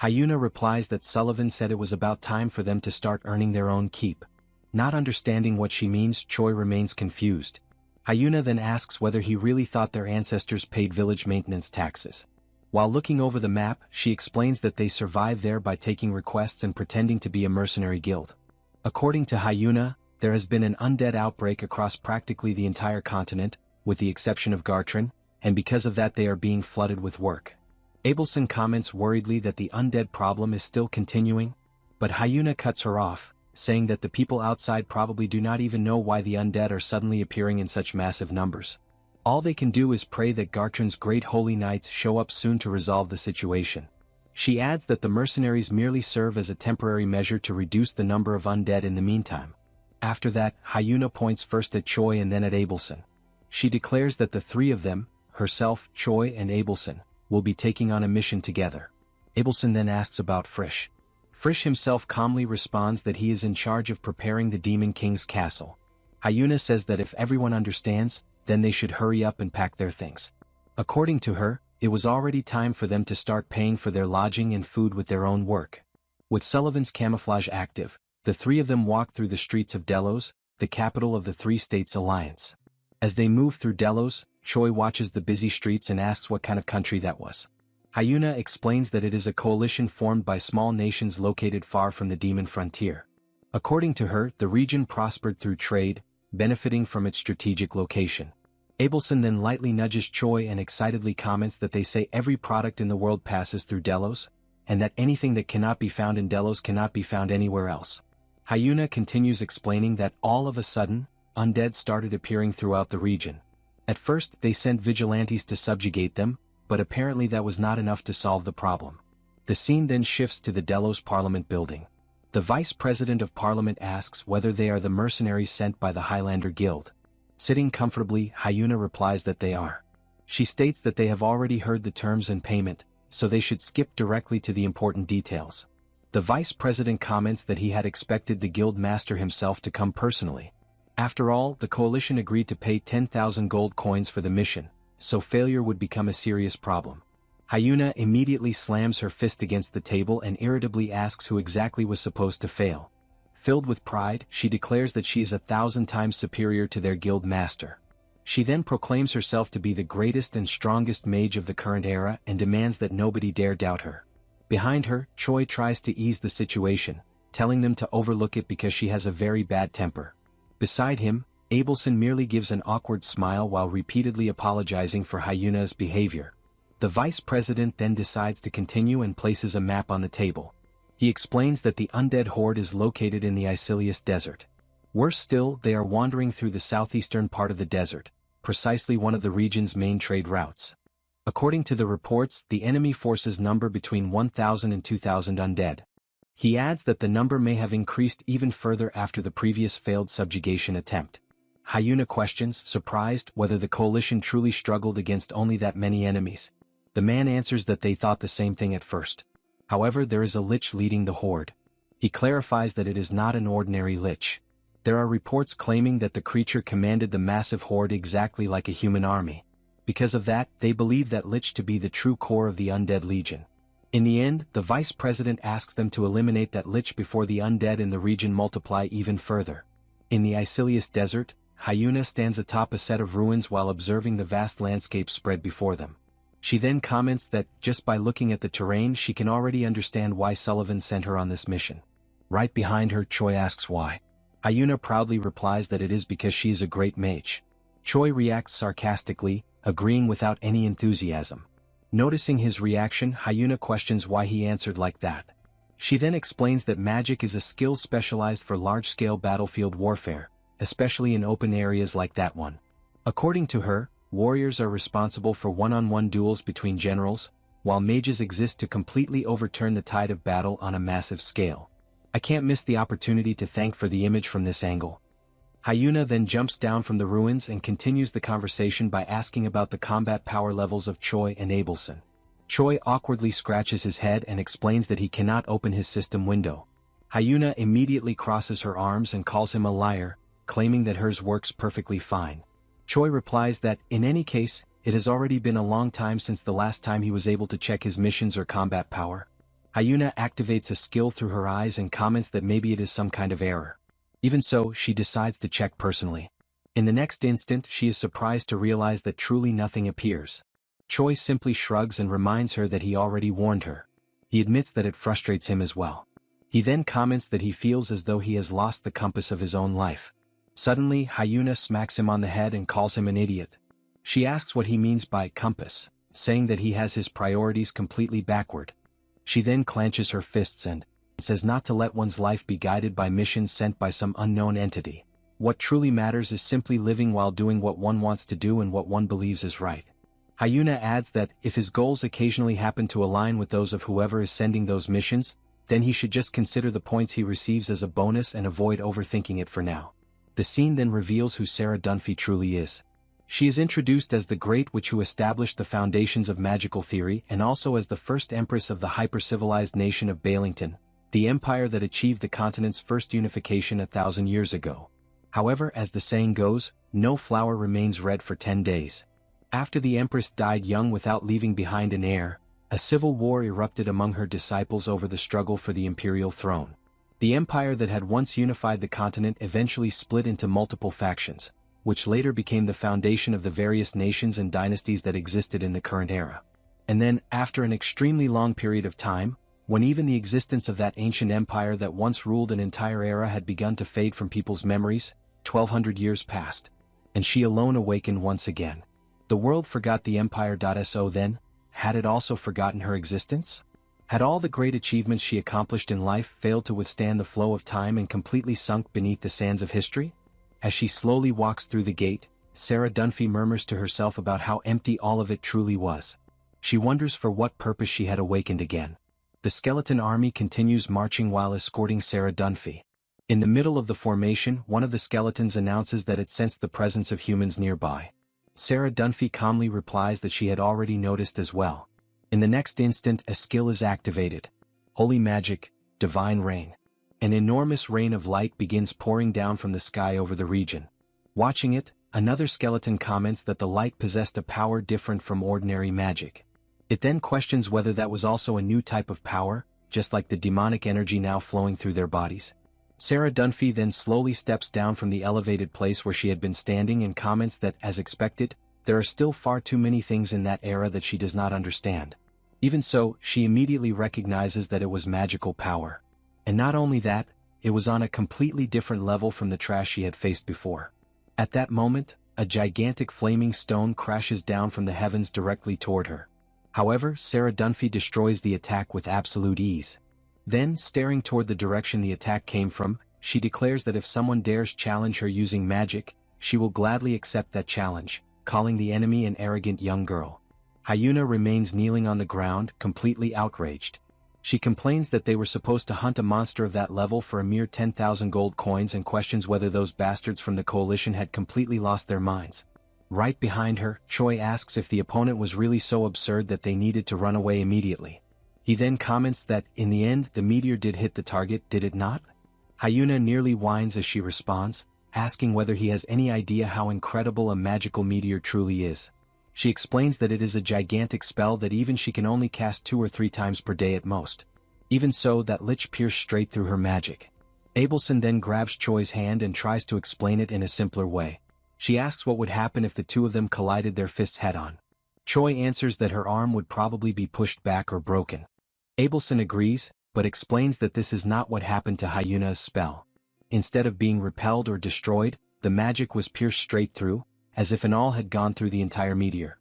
Hyuna replies that Sullivan said it was about time for them to start earning their own keep. Not understanding what she means, Choi remains confused. Hyuna then asks whether he really thought their ancestors paid village maintenance taxes. While looking over the map, she explains that they survive there by taking requests and pretending to be a mercenary guild. According to Hyuna, there has been an undead outbreak across practically the entire continent, with the exception of Gartran, and because of that they are being flooded with work. Abelson comments worriedly that the undead problem is still continuing, but Hyuna cuts her off, saying that the people outside probably do not even know why the undead are suddenly appearing in such massive numbers. All they can do is pray that Gartran's great holy knights show up soon to resolve the situation. She adds that the mercenaries merely serve as a temporary measure to reduce the number of undead in the meantime. After that, Hyuna points first at Choi and then at Abelson. She declares that the three of them, herself, Choi and Abelson, will be taking on a mission together. Abelson then asks about Frisch. Frisch himself calmly responds that he is in charge of preparing the Demon King's castle. Hyuna says that if everyone understands, then they should hurry up and pack their things. According to her, it was already time for them to start paying for their lodging and food with their own work. With Sullivan's camouflage active, the three of them walk through the streets of Delos, the capital of the Three States Alliance. As they move through Delos, Choi watches the busy streets and asks what kind of country that was. Hyuna explains that it is a coalition formed by small nations located far from the demon frontier. According to her, the region prospered through trade, benefiting from its strategic location. Abelson then lightly nudges Choi and excitedly comments that they say every product in the world passes through Delos, and that anything that cannot be found in Delos cannot be found anywhere else. Hyuna continues explaining that all of a sudden, undead started appearing throughout the region. At first, they sent vigilantes to subjugate them, but apparently that was not enough to solve the problem. The scene then shifts to the Delos Parliament building. The Vice President of Parliament asks whether they are the mercenaries sent by the Highlander Guild. Sitting comfortably, Hyuna replies that they are. She states that they have already heard the terms and payment, so they should skip directly to the important details. The Vice President comments that he had expected the Guild Master himself to come personally. After all, the coalition agreed to pay 10,000 gold coins for the mission, so failure would become a serious problem. Hyuna immediately slams her fist against the table and irritably asks who exactly was supposed to fail. Filled with pride, she declares that she is 1,000 times superior to their guild master. She then proclaims herself to be the greatest and strongest mage of the current era and demands that nobody dare doubt her. Behind her, Choi tries to ease the situation, telling them to overlook it because she has a very bad temper. Beside him, Abelson merely gives an awkward smile while repeatedly apologizing for Hyuna's behavior. The vice president then decides to continue and places a map on the table. He explains that the undead horde is located in the Icilius Desert. Worse still, they are wandering through the southeastern part of the desert, precisely one of the region's main trade routes. According to the reports, the enemy forces number between 1,000 and 2,000 undead. He adds that the number may have increased even further after the previous failed subjugation attempt. Hyuna questions, surprised, whether the coalition truly struggled against only that many enemies. The man answers that they thought the same thing at first. However, there is a lich leading the horde. He clarifies that it is not an ordinary lich. There are reports claiming that the creature commanded the massive horde exactly like a human army. Because of that, they believe that lich to be the true core of the undead legion. In the end, the vice president asks them to eliminate that lich before the undead in the region multiply even further. In the Icilius Desert, Hyuna stands atop a set of ruins while observing the vast landscape spread before them. She then comments that, just by looking at the terrain, she can already understand why Sullivan sent her on this mission. Right behind her, Choi asks why. Hyuna proudly replies that it is because she is a great mage. Choi reacts sarcastically, agreeing without any enthusiasm. Noticing his reaction, Hyuna questions why he answered like that. She then explains that magic is a skill specialized for large-scale battlefield warfare, especially in open areas like that one. According to her, warriors are responsible for one-on-one duels between generals, while mages exist to completely overturn the tide of battle on a massive scale. I can't miss the opportunity to thank for the image from this angle. Hyuna then jumps down from the ruins and continues the conversation by asking about the combat power levels of Choi and Abelson. Choi awkwardly scratches his head and explains that he cannot open his system window. Hyuna immediately crosses her arms and calls him a liar, claiming that hers works perfectly fine. Choi replies that, in any case, it has already been a long time since the last time he was able to check his missions or combat power. Hyuna activates a skill through her eyes and comments that maybe it is some kind of error. Even so, she decides to check personally. In the next instant, she is surprised to realize that truly nothing appears. Choi simply shrugs and reminds her that he already warned her. He admits that it frustrates him as well. He then comments that he feels as though he has lost the compass of his own life. Suddenly, Hyuna smacks him on the head and calls him an idiot. She asks what he means by compass, saying that he has his priorities completely backward. She then clenches her fists and says not to let one's life be guided by missions sent by some unknown entity. What truly matters is simply living while doing what one wants to do and what one believes is right. Hyuna adds that if his goals occasionally happen to align with those of whoever is sending those missions, then he should just consider the points he receives as a bonus and avoid overthinking it for now. The scene then reveals who Sarah Dunphy truly is. She is introduced as the Great Witch who established the foundations of magical theory and also as the first empress of the hyper-civilized nation of Bailington, the empire that achieved the continent's first unification 1,000 years ago. However, as the saying goes, no flower remains red for 10 days. After the empress died young without leaving behind an heir, a civil war erupted among her disciples over the struggle for the imperial throne. The empire that had once unified the continent eventually split into multiple factions, which later became the foundation of the various nations and dynasties that existed in the current era. And then, after an extremely long period of time, when even the existence of that ancient empire that once ruled an entire era had begun to fade from people's memories, 1,200 years passed. and she alone awakened once again. The world forgot the Empire.So then, had it also forgotten her existence? Had all the great achievements she accomplished in life failed to withstand the flow of time and completely sunk beneath the sands of history? As she slowly walks through the gate, Sarah Dunphy murmurs to herself about how empty all of it truly was. She wonders for what purpose she had awakened again. The skeleton army continues marching while escorting Sarah Dunphy. In the middle of the formation, one of the skeletons announces that it sensed the presence of humans nearby. Sarah Dunphy calmly replies that she had already noticed as well. In the next instant, a skill is activated. Holy magic, divine rain. An enormous rain of light begins pouring down from the sky over the region. Watching it, another skeleton comments that the light possessed a power different from ordinary magic. It then questions whether that was also a new type of power, just like the demonic energy now flowing through their bodies. Sarah Dunphy then slowly steps down from the elevated place where she had been standing and comments that, as expected, there are still far too many things in that era that she does not understand. Even so, she immediately recognizes that it was magical power. And not only that, it was on a completely different level from the trash she had faced before. At that moment, a gigantic flaming stone crashes down from the heavens directly toward her. However, Sarah Dunphy destroys the attack with absolute ease. Then, staring toward the direction the attack came from, she declares that if someone dares challenge her using magic, she will gladly accept that challenge, calling the enemy an arrogant young girl. Hyuna remains kneeling on the ground, completely outraged. She complains that they were supposed to hunt a monster of that level for a mere 10,000 gold coins and questions whether those bastards from the coalition had completely lost their minds. Right behind her, Choi asks if the opponent was really so absurd that they needed to run away immediately. He then comments that, in the end, the meteor did hit the target, did it not? Hyuna nearly whines as she responds, asking whether he has any idea how incredible a magical meteor truly is. She explains that it is a gigantic spell that even she can only cast 2 or 3 times per day at most. Even so, that lich pierced straight through her magic. Abelson then grabs Choi's hand and tries to explain it in a simpler way. She asks what would happen if the two of them collided their fists head-on. Choi answers that her arm would probably be pushed back or broken. Abelson agrees, but explains that this is not what happened to Hyuna's spell. Instead of being repelled or destroyed, the magic was pierced straight through, as if an awl had gone through the entire meteor.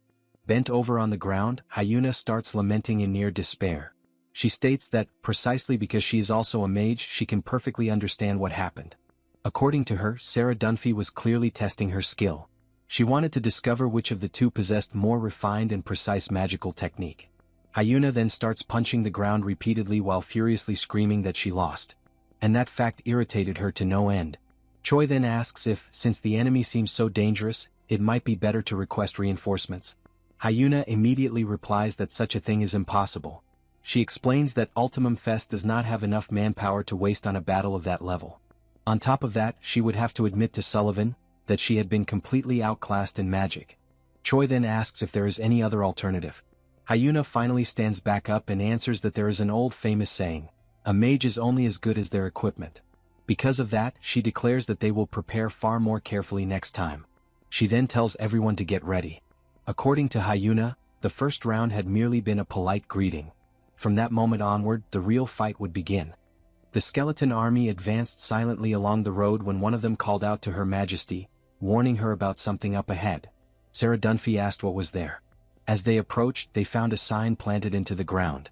Bent over on the ground, Hyuna starts lamenting in near despair. She states that, precisely because she is also a mage, she can perfectly understand what happened. According to her, Sarah Dunphy was clearly testing her skill. She wanted to discover which of the two possessed more refined and precise magical technique. Hyuna then starts punching the ground repeatedly while furiously screaming that she lost. And that fact irritated her to no end. Choi then asks if, since the enemy seems so dangerous, it might be better to request reinforcements. Hyuna immediately replies that such a thing is impossible. She explains that Ultimum Fest does not have enough manpower to waste on a battle of that level. On top of that, she would have to admit to Sullivan that she had been completely outclassed in magic. Choi then asks if there is any other alternative. Hyuna finally stands back up and answers that there is an old famous saying, "A mage is only as good as their equipment." Because of that, she declares that they will prepare far more carefully next time. She then tells everyone to get ready. According to Hyuna, the first round had merely been a polite greeting. From that moment onward, the real fight would begin. The skeleton army advanced silently along the road when one of them called out to Her Majesty, warning her about something up ahead. Sarah Dunphy asked what was there. As they approached, they found a sign planted into the ground.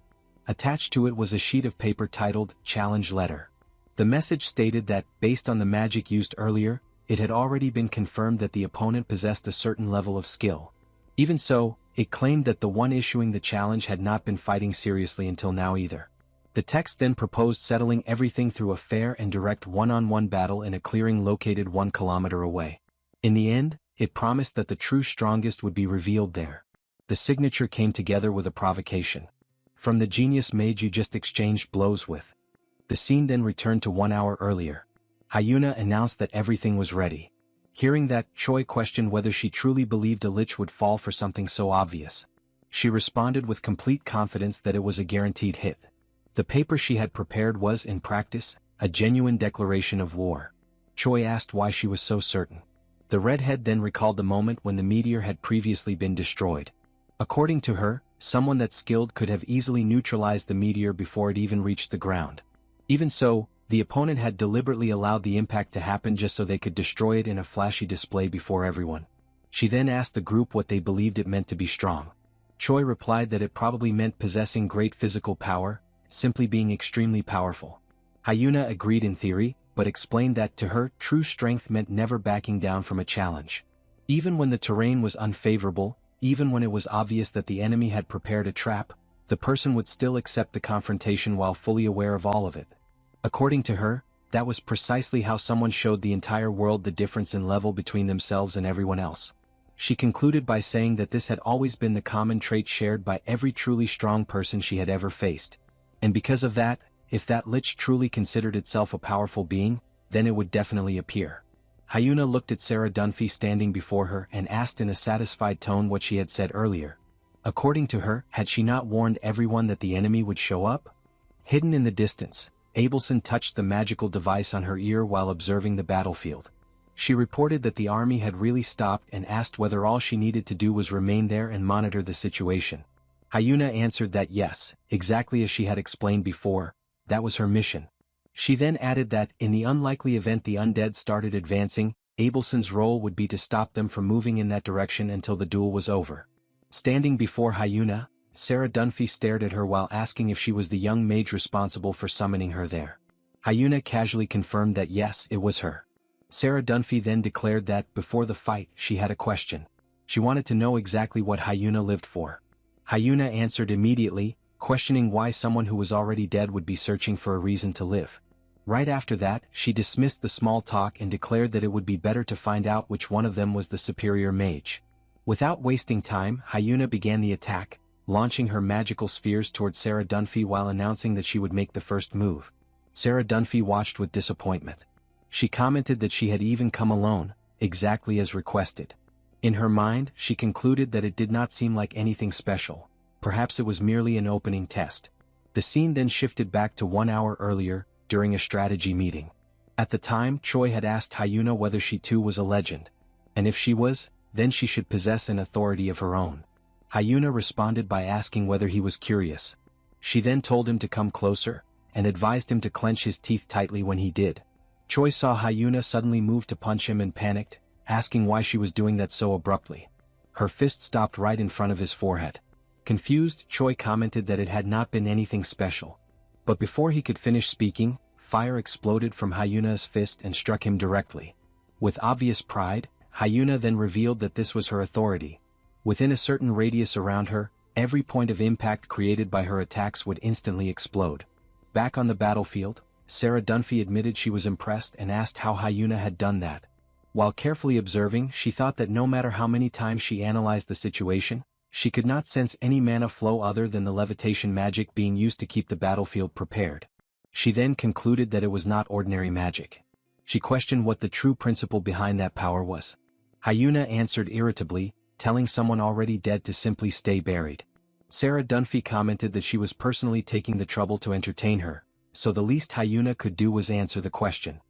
Attached to it was a sheet of paper titled, "Challenge Letter." The message stated that, based on the magic used earlier, it had already been confirmed that the opponent possessed a certain level of skill. Even so, it claimed that the one issuing the challenge had not been fighting seriously until now either. The text then proposed settling everything through a fair and direct one-on-one battle in a clearing located 1 kilometer away. In the end, it promised that the true strongest would be revealed there. The signature came together with a provocation. From the genius mage you just exchanged blows with. The scene then returned to 1 hour earlier. Hyuna announced that everything was ready. Hearing that, Choi questioned whether she truly believed a lich would fall for something so obvious. She responded with complete confidence that it was a guaranteed hit. The paper she had prepared was, in practice, a genuine declaration of war. Choi asked why she was so certain. The redhead then recalled the moment when the meteor had previously been destroyed. According to her, someone that skilled could have easily neutralized the meteor before it even reached the ground. Even so, The opponent had deliberately allowed the impact to happen just so they could destroy it in a flashy display before everyone. She then asked the group what they believed it meant to be strong. Choi replied that it probably meant possessing great physical power, simply being extremely powerful. Hyuna agreed in theory, but explained that to her, true strength meant never backing down from a challenge. Even when the terrain was unfavorable, even when it was obvious that the enemy had prepared a trap, the person would still accept the confrontation while fully aware of all of it. According to her, that was precisely how someone showed the entire world the difference in level between themselves and everyone else. She concluded by saying that this had always been the common trait shared by every truly strong person she had ever faced. And because of that, if that lich truly considered itself a powerful being, then it would definitely appear. Hyuna looked at Sarah Dunphy standing before her and asked in a satisfied tone what she had said earlier. According to her, had she not warned everyone that the enemy would show up? Hidden in the distance, Abelson touched the magical device on her ear while observing the battlefield. She reported that the army had really stopped and asked whether all she needed to do was remain there and monitor the situation. Hyuna answered that yes, exactly as she had explained before, that was her mission. She then added that, in the unlikely event the undead started advancing, Abelson's role would be to stop them from moving in that direction until the duel was over. Standing before Hyuna, Sarah Dunphy stared at her while asking if she was the young mage responsible for summoning her there. Hyuna casually confirmed that yes, it was her. Sarah Dunphy then declared that, before the fight, she had a question. She wanted to know exactly what Hyuna lived for. Hyuna answered immediately, questioning why someone who was already dead would be searching for a reason to live. Right after that, she dismissed the small talk and declared that it would be better to find out which one of them was the superior mage. Without wasting time, Hyuna began the attack, launching her magical spheres toward Sarah Dunphy while announcing that she would make the first move. Sarah Dunphy watched with disappointment. She commented that she had even come alone, exactly as requested. In her mind, she concluded that it did not seem like anything special. Perhaps it was merely an opening test. The scene then shifted back to 1 hour earlier, during a strategy meeting. At the time, Choi had asked Hyuna whether she too was a legend. And if she was, then she should possess an authority of her own. Hyuna responded by asking whether he was curious. She then told him to come closer, and advised him to clench his teeth tightly when he did. Choi saw Hyuna suddenly move to punch him and panicked, asking why she was doing that so abruptly. Her fist stopped right in front of his forehead. Confused, Choi commented that it had not been anything special. But before he could finish speaking, fire exploded from Hyuna's fist and struck him directly. With obvious pride, Hyuna then revealed that this was her authority. Within a certain radius around her, every point of impact created by her attacks would instantly explode. Back on the battlefield, Sarah Dunphy admitted she was impressed and asked how Hyuna had done that. While carefully observing, she thought that no matter how many times she analyzed the situation, she could not sense any mana flow other than the levitation magic being used to keep the battlefield prepared. She then concluded that it was not ordinary magic. She questioned what the true principle behind that power was. Hyuna answered irritably, telling someone already dead to simply stay buried. Sarah Dunphy commented that she was personally taking the trouble to entertain her, so the least Hyuna could do was answer the question.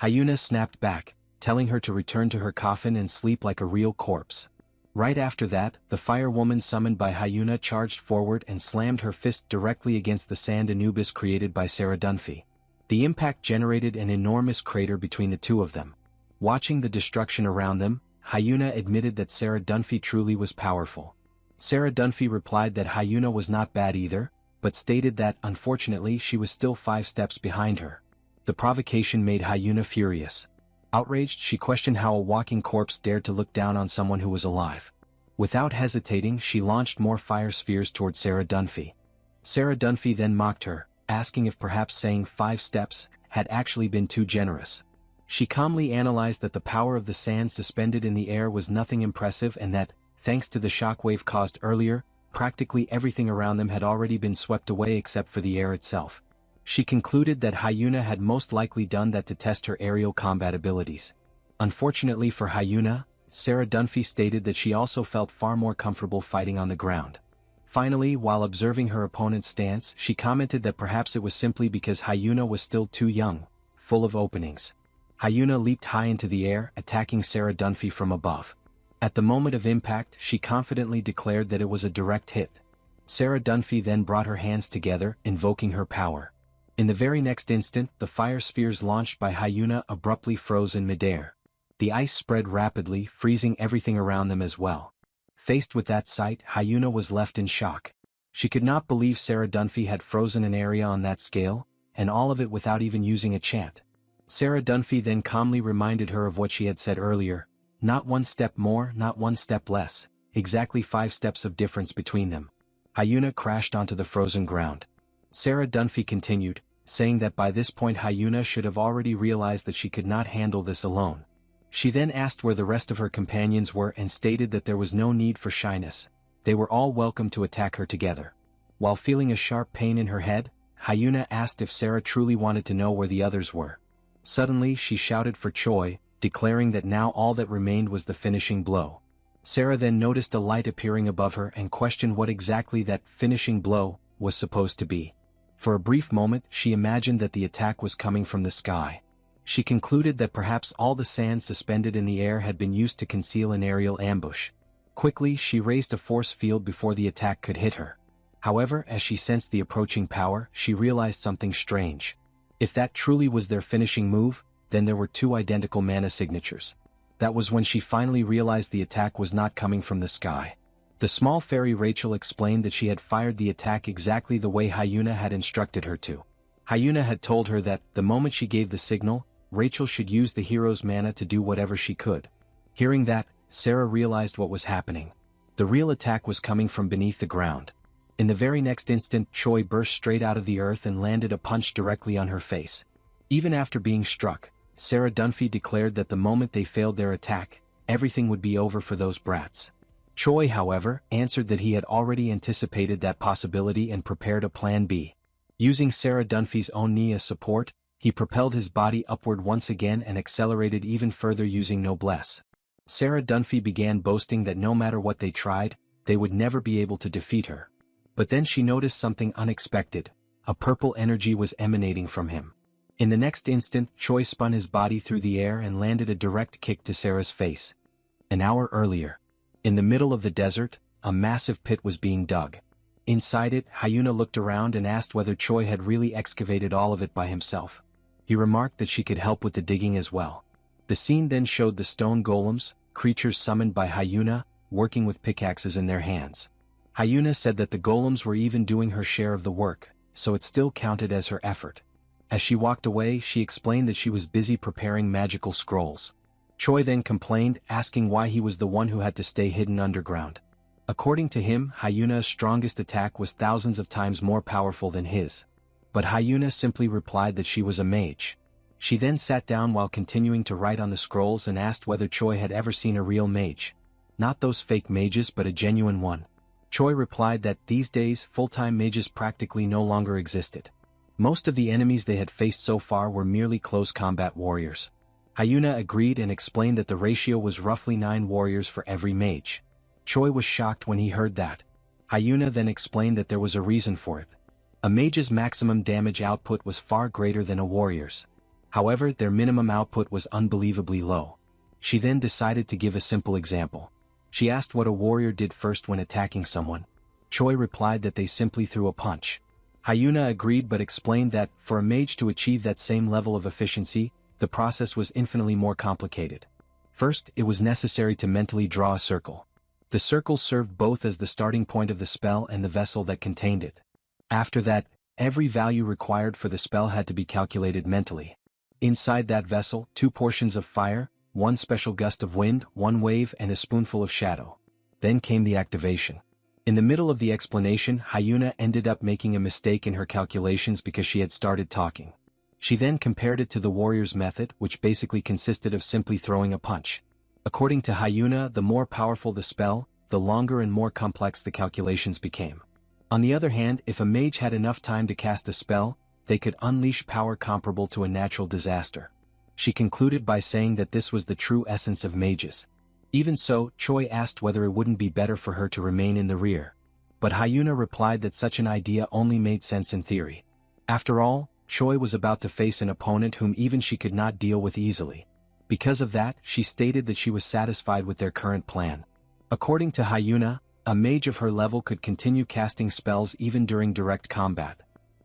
Hyuna snapped back, telling her to return to her coffin and sleep like a real corpse. Right after that, the fire woman summoned by Hyuna charged forward and slammed her fist directly against the sand Anubis created by Sarah Dunphy. The impact generated an enormous crater between the two of them. Watching the destruction around them, Hyuna admitted that Sarah Dunphy truly was powerful. Sarah Dunphy replied that Hyuna was not bad either, but stated that, unfortunately, she was still 5 steps behind her. The provocation made Hyuna furious. Outraged, she questioned how a walking corpse dared to look down on someone who was alive. Without hesitating, she launched more fire spheres toward Sarah Dunphy. Sarah Dunphy then mocked her, asking if perhaps saying 5 steps had actually been too generous. She calmly analyzed that the power of the sand suspended in the air was nothing impressive and that, thanks to the shockwave caused earlier, practically everything around them had already been swept away except for the air itself. She concluded that Hyuna had most likely done that to test her aerial combat abilities. Unfortunately for Hyuna, Sarah Dunphy stated that she also felt far more comfortable fighting on the ground. Finally, while observing her opponent's stance, she commented that perhaps it was simply because Hyuna was still too young, full of openings. Hyuna leaped high into the air, attacking Sarah Dunphy from above. At the moment of impact, she confidently declared that it was a direct hit. Sarah Dunphy then brought her hands together, invoking her power. In the very next instant, the fire spheres launched by Hyuna abruptly froze in midair. The ice spread rapidly, freezing everything around them as well. Faced with that sight, Hyuna was left in shock. She could not believe Sarah Dunphy had frozen an area on that scale, and all of it without even using a chant. Sarah Dunphy then calmly reminded her of what she had said earlier. Not one step more, not one step less, exactly 5 steps of difference between them. Hyuna crashed onto the frozen ground. Sarah Dunphy continued, saying that by this point Hyuna should have already realized that she could not handle this alone. She then asked where the rest of her companions were and stated that there was no need for shyness. They were all welcome to attack her together. While feeling a sharp pain in her head, Hyuna asked if Sarah truly wanted to know where the others were. Suddenly she shouted for Choi, declaring that now all that remained was the finishing blow. Sarah then noticed a light appearing above her and questioned what exactly that finishing blow was supposed to be. For a brief moment she imagined that the attack was coming from the sky. She concluded that perhaps all the sand suspended in the air had been used to conceal an aerial ambush. Quickly she raised a force field before the attack could hit her. However, as she sensed the approaching power, she realized something strange. If that truly was their finishing move, then there were 2 identical mana signatures. That was when she finally realized the attack was not coming from the sky. The small fairy Rachel explained that she had fired the attack exactly the way Hyuna had instructed her to. Hyuna had told her that, the moment she gave the signal, Rachel should use the hero's mana to do whatever she could. Hearing that, Sarah realized what was happening. The real attack was coming from beneath the ground. In the very next instant, Choi burst straight out of the earth and landed a punch directly on her face. Even after being struck, Sarah Dunphy declared that the moment they failed their attack, everything would be over for those brats. Choi, however, answered that he had already anticipated that possibility and prepared a plan B. Using Sarah Dunphy's own knee as support, he propelled his body upward once again and accelerated even further using noblesse. Sarah Dunphy began boasting that no matter what they tried, they would never be able to defeat her. But then she noticed something unexpected. A purple energy was emanating from him. In the next instant, Choi spun his body through the air and landed a direct kick to Sarah's face. An hour earlier, in the middle of the desert, a massive pit was being dug. Inside it, Hyuna looked around and asked whether Choi had really excavated all of it by himself. He remarked that she could help with the digging as well. The scene then showed the stone golems, creatures summoned by Hyuna, working with pickaxes in their hands. Hyuna said that the golems were even doing her share of the work, so it still counted as her effort. As she walked away, she explained that she was busy preparing magical scrolls. Choi then complained, asking why he was the one who had to stay hidden underground. According to him, Hyuna's strongest attack was thousands of times more powerful than his. But Hyuna simply replied that she was a mage. She then sat down while continuing to write on the scrolls and asked whether Choi had ever seen a real mage. Not those fake mages but a genuine one. Choi replied that these days full-time mages practically no longer existed. Most of the enemies they had faced so far were merely close combat warriors. Hyuna agreed and explained that the ratio was roughly 9 warriors for every mage. Choi was shocked when he heard that. Hyuna then explained that there was a reason for it. A mage's maximum damage output was far greater than a warrior's. However, their minimum output was unbelievably low. She then decided to give a simple example. She asked what a warrior did first when attacking someone. Choi replied that they simply threw a punch. Hyuna agreed but explained that, for a mage to achieve that same level of efficiency, the process was infinitely more complicated. First, it was necessary to mentally draw a circle. The circle served both as the starting point of the spell and the vessel that contained it. After that, every value required for the spell had to be calculated mentally. Inside that vessel, 2 portions of fire, 1 special gust of wind, 1 wave and a spoonful of shadow. Then came the activation. In the middle of the explanation, Hyuna ended up making a mistake in her calculations because she had started talking. She then compared it to the warrior's method, which basically consisted of simply throwing a punch. According to Hyuna, the more powerful the spell, the longer and more complex the calculations became. On the other hand, if a mage had enough time to cast a spell, they could unleash power comparable to a natural disaster. She concluded by saying that this was the true essence of mages. Even so, Choi asked whether it wouldn't be better for her to remain in the rear. But Hyuna replied that such an idea only made sense in theory. After all, Choi was about to face an opponent whom even she could not deal with easily. Because of that, she stated that she was satisfied with their current plan. According to Hyuna, a mage of her level could continue casting spells even during direct combat.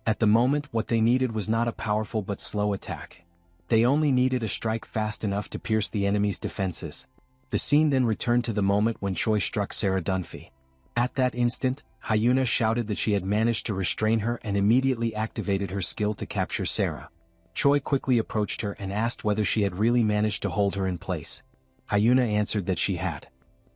At the moment, what they needed was not a powerful but slow attack. They only needed a strike fast enough to pierce the enemy's defenses. The scene then returned to the moment when Choi struck Sarah Dunphy. At that instant, Hyuna shouted that she had managed to restrain her and immediately activated her skill to capture Sarah. Choi quickly approached her and asked whether she had really managed to hold her in place. Hyuna answered that she had.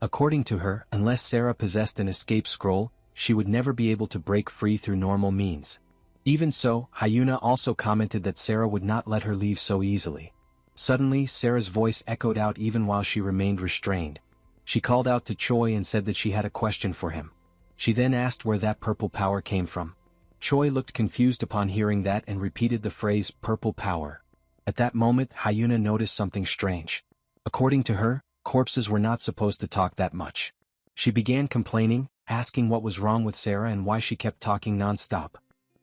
According to her, unless Sarah possessed an escape scroll, she would never be able to break free through normal means. Even so, Hyuna also commented that Sarah would not let her leave so easily. Suddenly, Sarah's voice echoed out even while she remained restrained. She called out to Choi and said that she had a question for him. She then asked where that purple power came from. Choi looked confused upon hearing that and repeated the phrase, purple power. At that moment, Hyuna noticed something strange. According to her, corpses were not supposed to talk that much. She began complaining, asking what was wrong with Sarah and why she kept talking non-stop.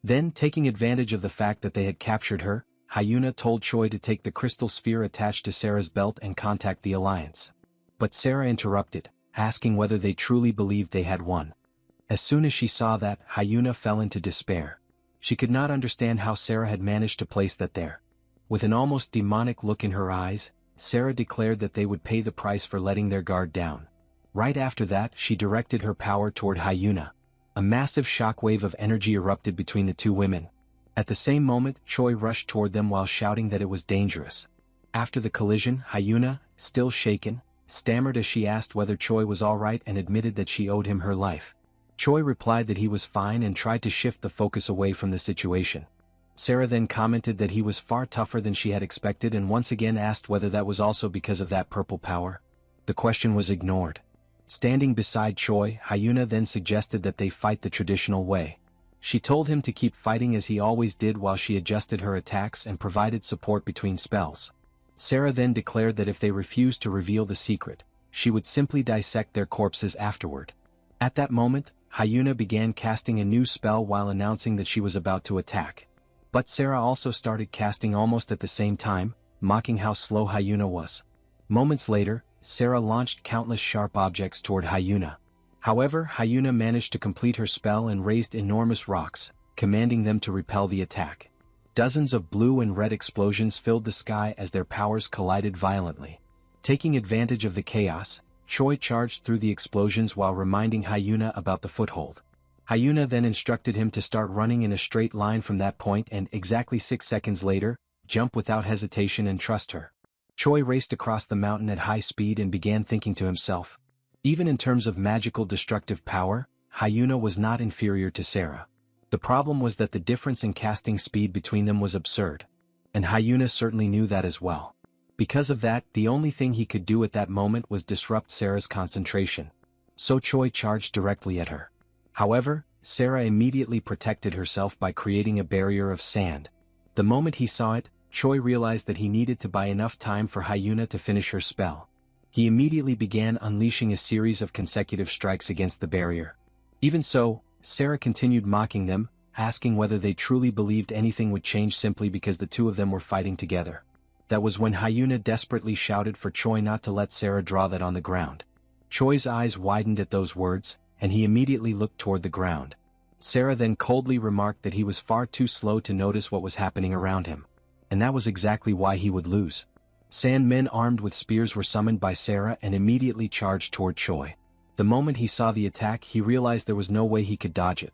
Then, taking advantage of the fact that they had captured her, Hyuna told Choi to take the crystal sphere attached to Sarah's belt and contact the Alliance. But Sarah interrupted, asking whether they truly believed they had won. As soon as she saw that, Hyuna fell into despair. She could not understand how Sarah had managed to place that there. With an almost demonic look in her eyes, Sarah declared that they would pay the price for letting their guard down. Right after that, she directed her power toward Hyuna. A massive shockwave of energy erupted between the two women. At the same moment, Choi rushed toward them while shouting that it was dangerous. After the collision, Hyuna, still shaken, stammered as she asked whether Choi was alright and admitted that she owed him her life. Choi replied that he was fine and tried to shift the focus away from the situation. Sarah then commented that he was far tougher than she had expected and once again asked whether that was also because of that purple power. The question was ignored. Standing beside Choi, Hyuna then suggested that they fight the traditional way. She told him to keep fighting as he always did while she adjusted her attacks and provided support between spells. Sarah then declared that if they refused to reveal the secret, she would simply dissect their corpses afterward. At that moment, Hyuna began casting a new spell while announcing that she was about to attack. But Sarah also started casting almost at the same time, mocking how slow Hyuna was. Moments later, Sarah launched countless sharp objects toward Hyuna. However, Hyuna managed to complete her spell and raised enormous rocks, commanding them to repel the attack. Dozens of blue and red explosions filled the sky as their powers collided violently. Taking advantage of the chaos, Choi charged through the explosions while reminding Hyuna about the foothold. Hyuna then instructed him to start running in a straight line from that point and, exactly 6 seconds later, jump without hesitation and trust her. Choi raced across the mountain at high speed and began thinking to himself. Even in terms of magical destructive power, Hyuna was not inferior to Sarah. The problem was that the difference in casting speed between them was absurd. And Hyuna certainly knew that as well. Because of that, the only thing he could do at that moment was disrupt Sarah's concentration. So Choi charged directly at her. However, Sarah immediately protected herself by creating a barrier of sand. The moment he saw it, Choi realized that he needed to buy enough time for Hyuna to finish her spell. He immediately began unleashing a series of consecutive strikes against the barrier. Even so, Sarah continued mocking them, asking whether they truly believed anything would change simply because the two of them were fighting together. That was when Hyuna desperately shouted for Choi not to let Sarah draw that on the ground. Choi's eyes widened at those words, and he immediately looked toward the ground. Sarah then coldly remarked that he was far too slow to notice what was happening around him. And that was exactly why he would lose. Sandmen armed with spears were summoned by Sarah and immediately charged toward Choi. The moment he saw the attack, he realized there was no way he could dodge it.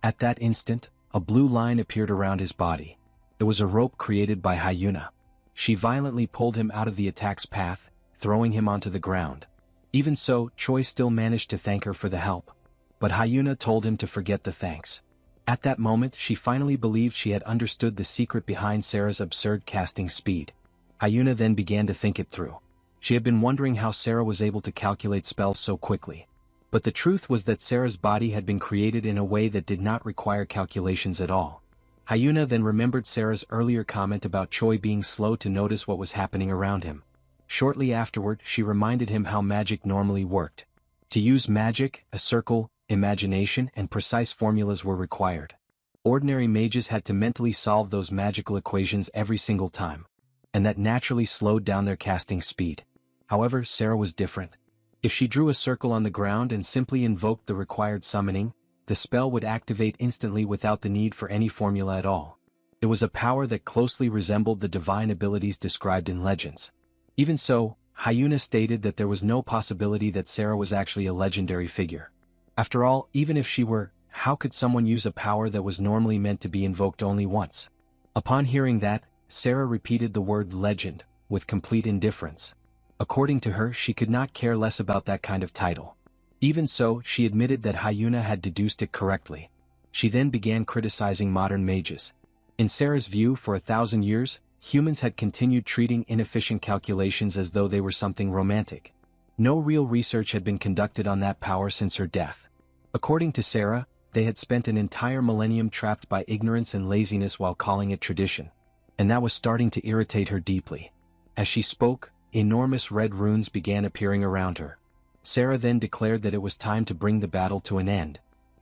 At that instant, a blue line appeared around his body. It was a rope created by Hyuna. She violently pulled him out of the attack's path, throwing him onto the ground. Even so, Choi still managed to thank her for the help. But Hyuna told him to forget the thanks. At that moment, she finally believed she had understood the secret behind Sarah's absurd casting speed. Hyuna then began to think it through. She had been wondering how Sarah was able to calculate spells so quickly. But the truth was that Sarah's body had been created in a way that did not require calculations at all. Hyuna then remembered Sarah's earlier comment about Choi being slow to notice what was happening around him. Shortly afterward, she reminded him how magic normally worked. To use magic, a circle, imagination, and precise formulas were required. Ordinary mages had to mentally solve those magical equations every single time. And that naturally slowed down their casting speed. However, Sarah was different. If she drew a circle on the ground and simply invoked the required summoning, the spell would activate instantly without the need for any formula at all. It was a power that closely resembled the divine abilities described in legends. Even so, Hyuna stated that there was no possibility that Sarah was actually a legendary figure. After all, even if she were, how could someone use a power that was normally meant to be invoked only once? Upon hearing that, Sarah repeated the word legend, with complete indifference. According to her, she could not care less about that kind of title. Even so, she admitted that Hyuna had deduced it correctly. She then began criticizing modern mages. In Sarah's view, for 1,000 years, humans had continued treating inefficient calculations as though they were something romantic. No real research had been conducted on that power since her death. According to Sarah, they had spent an entire millennium trapped by ignorance and laziness while calling it tradition. And that was starting to irritate her deeply. As she spoke, enormous red runes began appearing around her. Sarah then declared that it was time to bring the battle to an end.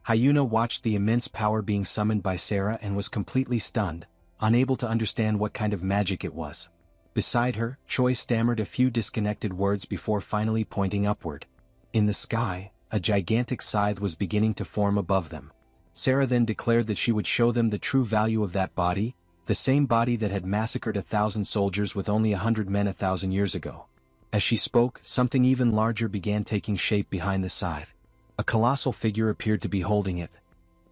Hyuna watched the immense power being summoned by Sarah and was completely stunned, unable to understand what kind of magic it was. Beside her, Choi stammered a few disconnected words before finally pointing upward. In the sky, a gigantic scythe was beginning to form above them. Sarah then declared that she would show them the true value of that body, the same body that had massacred 1,000 soldiers with only 100 men 1,000 years ago. As she spoke, something even larger began taking shape behind the scythe. A colossal figure appeared to be holding it.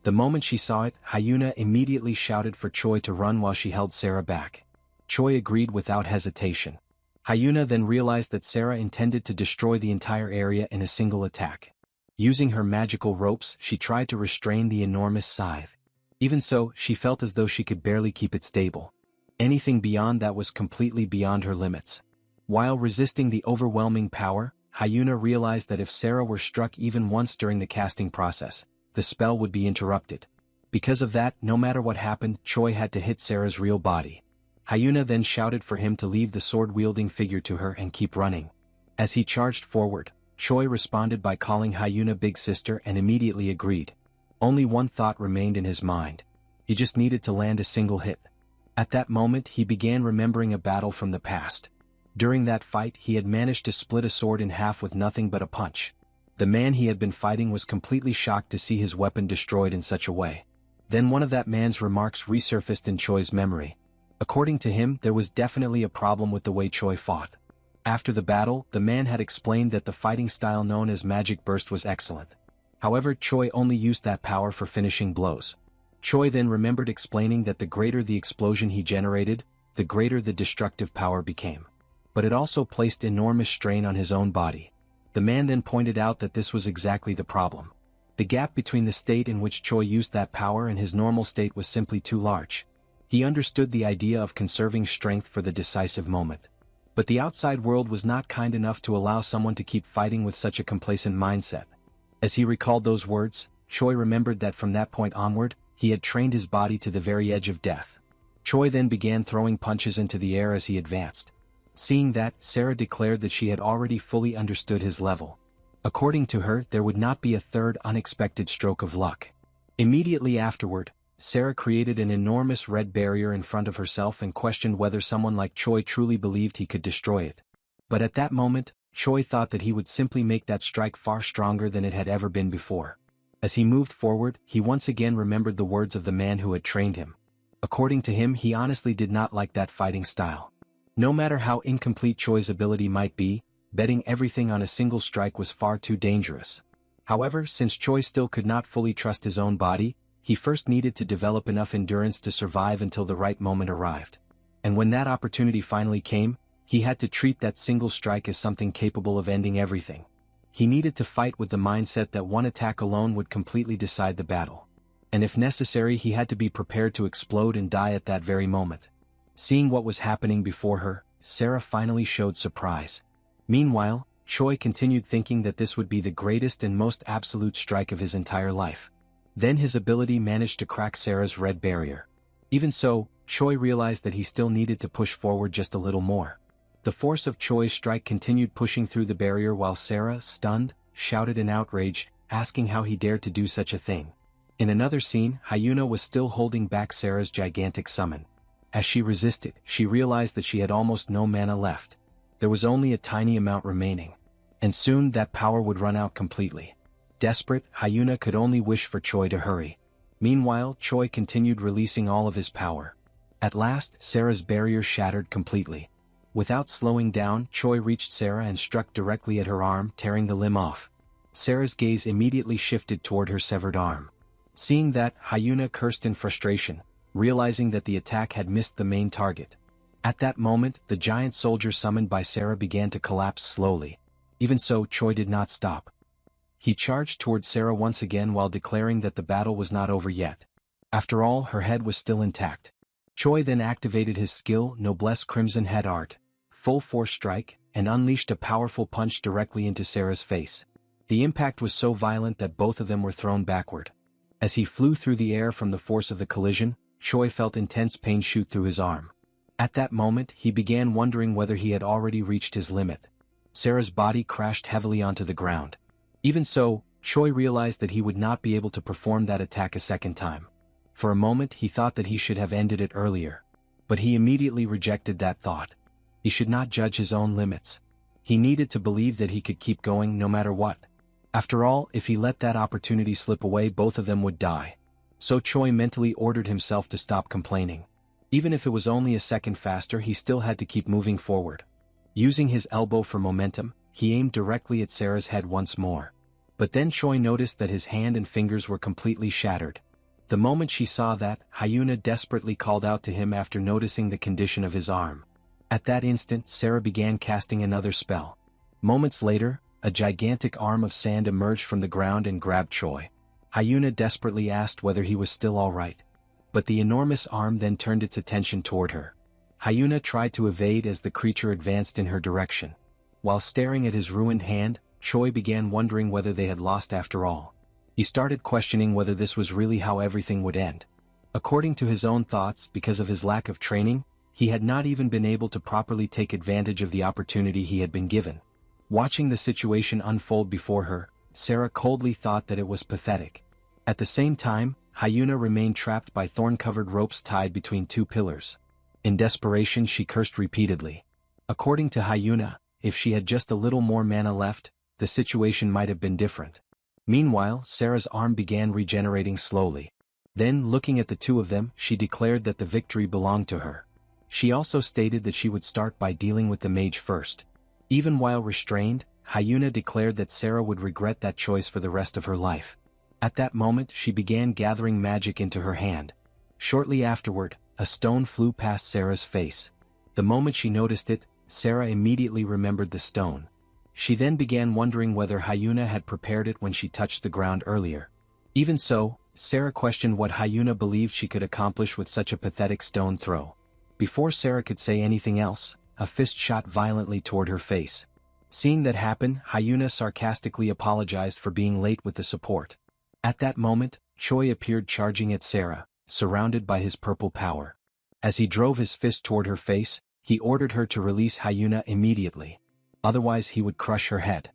The moment she saw it, Hyuna immediately shouted for Choi to run while she held Sarah back. Choi agreed without hesitation. Hyuna then realized that Sarah intended to destroy the entire area in a single attack. Using her magical ropes, she tried to restrain the enormous scythe. Even so, she felt as though she could barely keep it stable. Anything beyond that was completely beyond her limits. While resisting the overwhelming power, Hyuna realized that if Sarah were struck even once during the casting process, the spell would be interrupted. Because of that, no matter what happened, Choi had to hit Sarah's real body. Hyuna then shouted for him to leave the sword-wielding figure to her and keep running. As he charged forward, Choi responded by calling Hyuna Big Sister and immediately agreed. Only one thought remained in his mind. He just needed to land a single hit. At that moment, he began remembering a battle from the past. During that fight, he had managed to split a sword in half with nothing but a punch. The man he had been fighting was completely shocked to see his weapon destroyed in such a way. Then one of that man's remarks resurfaced in Choi's memory. According to him, there was definitely a problem with the way Choi fought. After the battle, the man had explained that the fighting style known as Magic Burst was excellent. However, Choi only used that power for finishing blows. Choi then remembered explaining that the greater the explosion he generated, the greater the destructive power became. But it also placed enormous strain on his own body. The man then pointed out that this was exactly the problem. The gap between the state in which Choi used that power and his normal state was simply too large. He understood the idea of conserving strength for the decisive moment. But the outside world was not kind enough to allow someone to keep fighting with such a complacent mindset. As he recalled those words, Choi remembered that from that point onward, he had trained his body to the very edge of death. Choi then began throwing punches into the air as he advanced. Seeing that, Sarah declared that she had already fully understood his level. According to her, there would not be a third unexpected stroke of luck. Immediately afterward, Sarah created an enormous red barrier in front of herself and questioned whether someone like Choi truly believed he could destroy it. But at that moment, Choi thought that he would simply make that strike far stronger than it had ever been before. As he moved forward, he once again remembered the words of the man who had trained him. According to him, he honestly did not like that fighting style. No matter how incomplete Choi's ability might be, betting everything on a single strike was far too dangerous. However, since Choi still could not fully trust his own body, he first needed to develop enough endurance to survive until the right moment arrived. And when that opportunity finally came, he had to treat that single strike as something capable of ending everything. He needed to fight with the mindset that one attack alone would completely decide the battle. And if necessary, he had to be prepared to explode and die at that very moment. Seeing what was happening before her, Sarah finally showed surprise. Meanwhile, Choi continued thinking that this would be the greatest and most absolute strike of his entire life. Then his ability managed to crack Sarah's red barrier. Even so, Choi realized that he still needed to push forward just a little more. The force of Choi's strike continued pushing through the barrier while Sarah, stunned, shouted in outrage, asking how he dared to do such a thing. In another scene, Hyuna was still holding back Sarah's gigantic summon. As she resisted, she realized that she had almost no mana left. There was only a tiny amount remaining. And soon that power would run out completely. Desperate, Hyuna could only wish for Choi to hurry. Meanwhile, Choi continued releasing all of his power. At last, Sarah's barrier shattered completely. Without slowing down, Choi reached Sarah and struck directly at her arm, tearing the limb off. Sarah's gaze immediately shifted toward her severed arm. Seeing that, Hyuna cursed in frustration, realizing that the attack had missed the main target. At that moment, the giant soldier summoned by Sarah began to collapse slowly. Even so, Choi did not stop. He charged toward Sarah once again while declaring that the battle was not over yet. After all, her head was still intact. Choi then activated his skill Noblesse Crimson Head Art, Full Force Strike, and unleashed a powerful punch directly into Sarah's face. The impact was so violent that both of them were thrown backward. As he flew through the air from the force of the collision, Choi felt intense pain shoot through his arm. At that moment, he began wondering whether he had already reached his limit. Sarah's body crashed heavily onto the ground. Even so, Choi realized that he would not be able to perform that attack a second time. For a moment he thought that he should have ended it earlier. But he immediately rejected that thought. He should not judge his own limits. He needed to believe that he could keep going no matter what. After all, if he let that opportunity slip away, both of them would die. So Choi mentally ordered himself to stop complaining. Even if it was only a second faster, he still had to keep moving forward. Using his elbow for momentum, he aimed directly at Sarah's head once more. But then Choi noticed that his hand and fingers were completely shattered. The moment she saw that, Hyuna desperately called out to him after noticing the condition of his arm. At that instant, Sarah began casting another spell. Moments later, a gigantic arm of sand emerged from the ground and grabbed Choi. Hyuna desperately asked whether he was still all right. But the enormous arm then turned its attention toward her. Hyuna tried to evade as the creature advanced in her direction. While staring at his ruined hand, Choi began wondering whether they had lost after all. He started questioning whether this was really how everything would end. According to his own thoughts, because of his lack of training, he had not even been able to properly take advantage of the opportunity he had been given. Watching the situation unfold before her, Sarah coldly thought that it was pathetic. At the same time, Hyuna remained trapped by thorn-covered ropes tied between two pillars. In desperation, she cursed repeatedly. According to Hyuna, if she had just a little more mana left, the situation might have been different. Meanwhile, Sarah's arm began regenerating slowly. Then, looking at the two of them, she declared that the victory belonged to her. She also stated that she would start by dealing with the mage first. Even while restrained, Hyuna declared that Sarah would regret that choice for the rest of her life. At that moment, she began gathering magic into her hand. Shortly afterward, a stone flew past Sarah's face. The moment she noticed it, Sarah immediately remembered the stone. She then began wondering whether Hyuna had prepared it when she touched the ground earlier. Even so, Sarah questioned what Hyuna believed she could accomplish with such a pathetic stone throw. Before Sarah could say anything else, a fist shot violently toward her face. Seeing that happen, Hyuna sarcastically apologized for being late with the support. At that moment, Choi appeared charging at Sarah, surrounded by his purple power. As he drove his fist toward her face, he ordered her to release Hyuna immediately. Otherwise he would crush her head.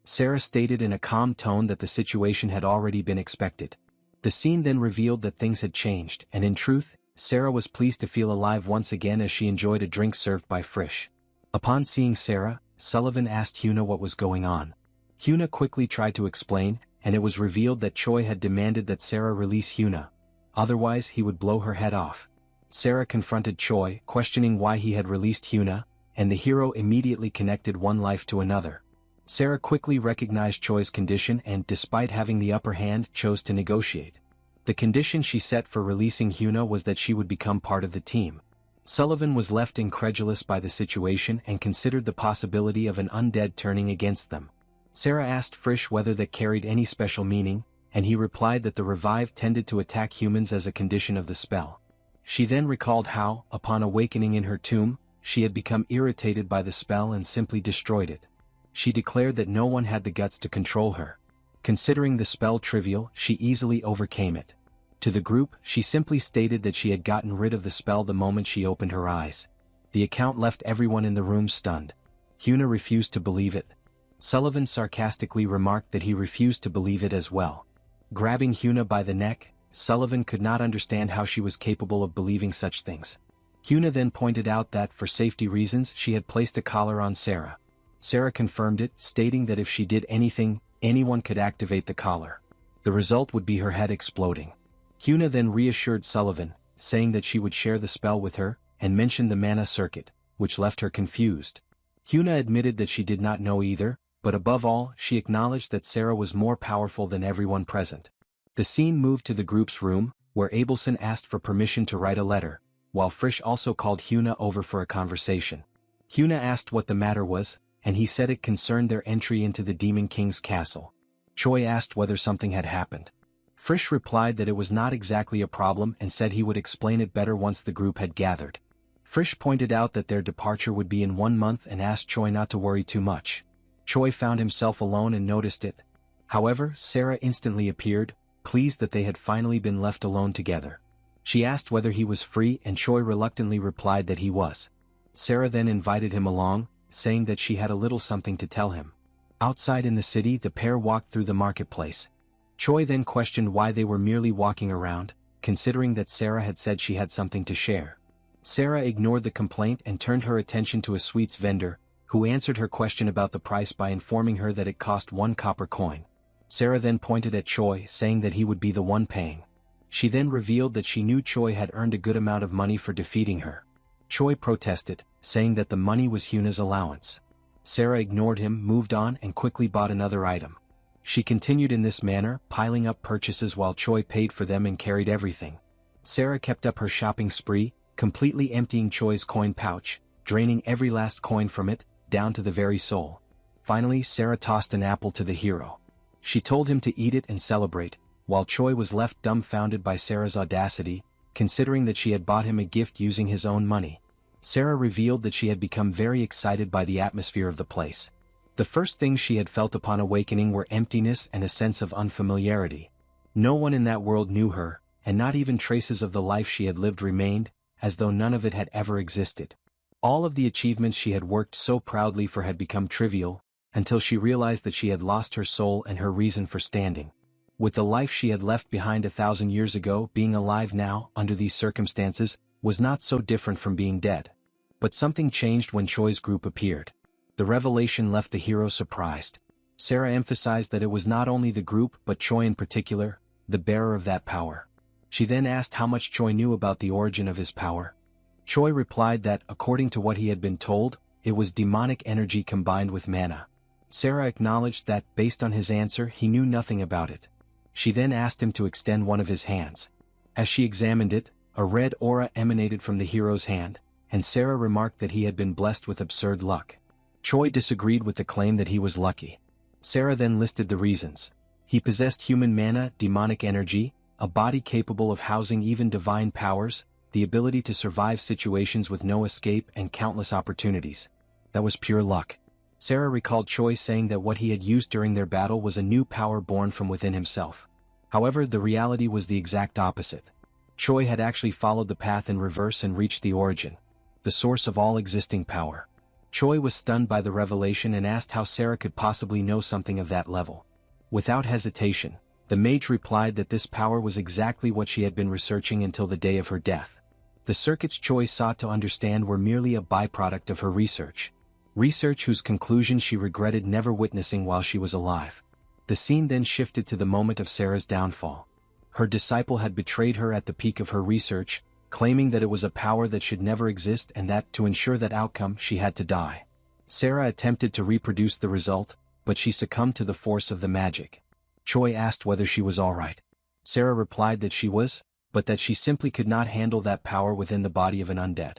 Sarah stated in a calm tone that the situation had already been expected. The scene then revealed that things had changed, and in truth, Sarah was pleased to feel alive once again as she enjoyed a drink served by Frisch. Upon seeing Sarah, Sullivan asked Hyuna what was going on. Hyuna quickly tried to explain, and it was revealed that Choi had demanded that Sarah release Hyuna. Otherwise he would blow her head off. Sarah confronted Choi, questioning why he had released Hyuna, and the hero immediately connected one life to another. Sarah quickly recognized Choi's condition and, despite having the upper hand, chose to negotiate. The condition she set for releasing Hyuna was that she would become part of the team. Sullivan was left incredulous by the situation and considered the possibility of an undead turning against them. Sarah asked Frisch whether that carried any special meaning, and he replied that the revived tended to attack humans as a condition of the spell. She then recalled how, upon awakening in her tomb, she had become irritated by the spell and simply destroyed it. She declared that no one had the guts to control her. Considering the spell trivial, she easily overcame it. To the group, she simply stated that she had gotten rid of the spell the moment she opened her eyes. The account left everyone in the room stunned. Hyuna refused to believe it. Sullivan sarcastically remarked that he refused to believe it as well. Grabbing Hyuna by the neck, Sullivan could not understand how she was capable of believing such things. Hyuna then pointed out that, for safety reasons, she had placed a collar on Sarah. Sarah confirmed it, stating that if she did anything, anyone could activate the collar. The result would be her head exploding. Hyuna then reassured Sullivan, saying that she would share the spell with her, and mentioned the mana circuit, which left her confused. Hyuna admitted that she did not know either, but above all, she acknowledged that Sarah was more powerful than everyone present. The scene moved to the group's room, where Abelson asked for permission to write a letter, while Frisch also called Hyuna over for a conversation. Hyuna asked what the matter was, and he said it concerned their entry into the Demon King's castle. Choi asked whether something had happened. Frisch replied that it was not exactly a problem and said he would explain it better once the group had gathered. Frisch pointed out that their departure would be in 1 month and asked Choi not to worry too much. Choi found himself alone and noticed it. However, Sarah instantly appeared, pleased that they had finally been left alone together. She asked whether he was free and Choi reluctantly replied that he was. Sarah then invited him along, saying that she had a little something to tell him. Outside in the city, the pair walked through the marketplace. Choi then questioned why they were merely walking around, considering that Sarah had said she had something to share. Sarah ignored the complaint and turned her attention to a sweets vendor, who answered her question about the price by informing her that it cost 1 copper coin. Sarah then pointed at Choi, saying that he would be the one paying. She then revealed that she knew Choi had earned a good amount of money for defeating her. Choi protested, saying that the money was Hyuna's allowance. Sarah ignored him, moved on and quickly bought another item. She continued in this manner, piling up purchases while Choi paid for them and carried everything. Sarah kept up her shopping spree, completely emptying Choi's coin pouch, draining every last coin from it, down to the very soul. Finally, Sarah tossed an apple to the hero. She told him to eat it and celebrate, while Choi was left dumbfounded by Sarah's audacity, considering that she had bought him a gift using his own money. Sarah revealed that she had become very excited by the atmosphere of the place. The first things she had felt upon awakening were emptiness and a sense of unfamiliarity. No one in that world knew her, and not even traces of the life she had lived remained, as though none of it had ever existed. All of the achievements she had worked so proudly for had become trivial, until she realized that she had lost her soul and her reason for standing. With the life she had left behind 1,000 years ago, being alive now, under these circumstances, was not so different from being dead. But something changed when Choi's group appeared. The revelation left the hero surprised. Sarah emphasized that it was not only the group but Choi in particular, the bearer of that power. She then asked how much Choi knew about the origin of his power. Choi replied that, according to what he had been told, it was demonic energy combined with mana. Sarah acknowledged that, based on his answer, he knew nothing about it. She then asked him to extend one of his hands. As she examined it, a red aura emanated from the hero's hand, and Sarah remarked that he had been blessed with absurd luck. Choi disagreed with the claim that he was lucky. Sarah then listed the reasons. He possessed human mana, demonic energy, a body capable of housing even divine powers, the ability to survive situations with no escape and countless opportunities. That was pure luck. Sarah recalled Choi saying that what he had used during their battle was a new power born from within himself. However, the reality was the exact opposite. Choi had actually followed the path in reverse and reached the origin, the source of all existing power. Choi was stunned by the revelation and asked how Sarah could possibly know something of that level. Without hesitation, the mage replied that this power was exactly what she had been researching until the day of her death. The circuits Choi sought to understand were merely a byproduct of her research. Research whose conclusion she regretted never witnessing while she was alive. The scene then shifted to the moment of Sarah's downfall. Her disciple had betrayed her at the peak of her research, claiming that it was a power that should never exist and that, to ensure that outcome, she had to die. Sarah attempted to reproduce the result, but she succumbed to the force of the magic. Choi asked whether she was alright. Sarah replied that she was, but that she simply could not handle that power within the body of an undead.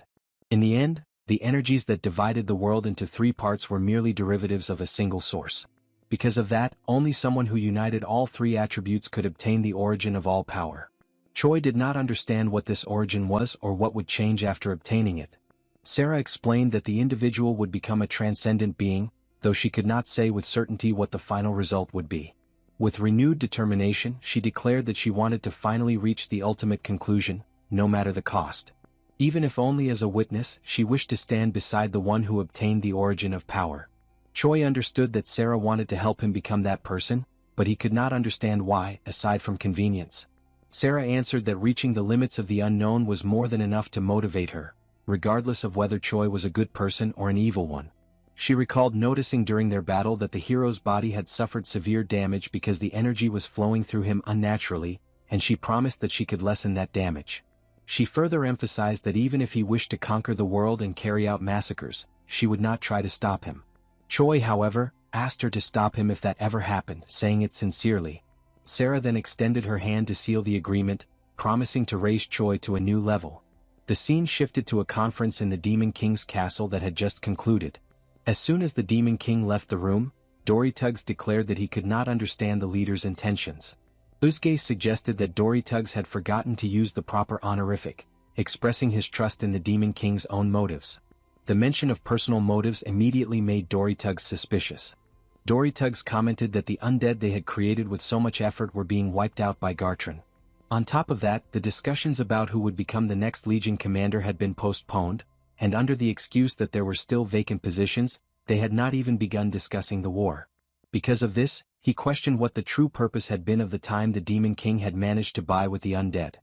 In the end, the energies that divided the world into 3 parts were merely derivatives of a single source. Because of that, only someone who united all 3 attributes could obtain the origin of all power. Choi did not understand what this origin was or what would change after obtaining it. Sarah explained that the individual would become a transcendent being, though she could not say with certainty what the final result would be. With renewed determination, she declared that she wanted to finally reach the ultimate conclusion, no matter the cost. Even if only as a witness, she wished to stand beside the one who obtained the origin of power. Choi understood that Sarah wanted to help him become that person, but he could not understand why, aside from convenience. Sarah answered that reaching the limits of the unknown was more than enough to motivate her, regardless of whether Choi was a good person or an evil one. She recalled noticing during their battle that the hero's body had suffered severe damage because the energy was flowing through him unnaturally, and she promised that she could lessen that damage. She further emphasized that even if he wished to conquer the world and carry out massacres, she would not try to stop him. Choi, however, asked her to stop him if that ever happened, saying it sincerely. Sarah then extended her hand to seal the agreement, promising to raise Choi to a new level. The scene shifted to a conference in the Demon King's castle that had just concluded. As soon as the Demon King left the room, Dorytugs declared that he could not understand the leader's intentions. Uzge suggested that Dorytugs had forgotten to use the proper honorific, expressing his trust in the Demon King's own motives. The mention of personal motives immediately made Dorytugs suspicious. Dorytugs commented that the undead they had created with so much effort were being wiped out by Gartran. On top of that, the discussions about who would become the next Legion commander had been postponed, and under the excuse that there were still vacant positions, they had not even begun discussing the war. Because of this, he questioned what the true purpose had been of the time the Demon King had managed to buy with the undead.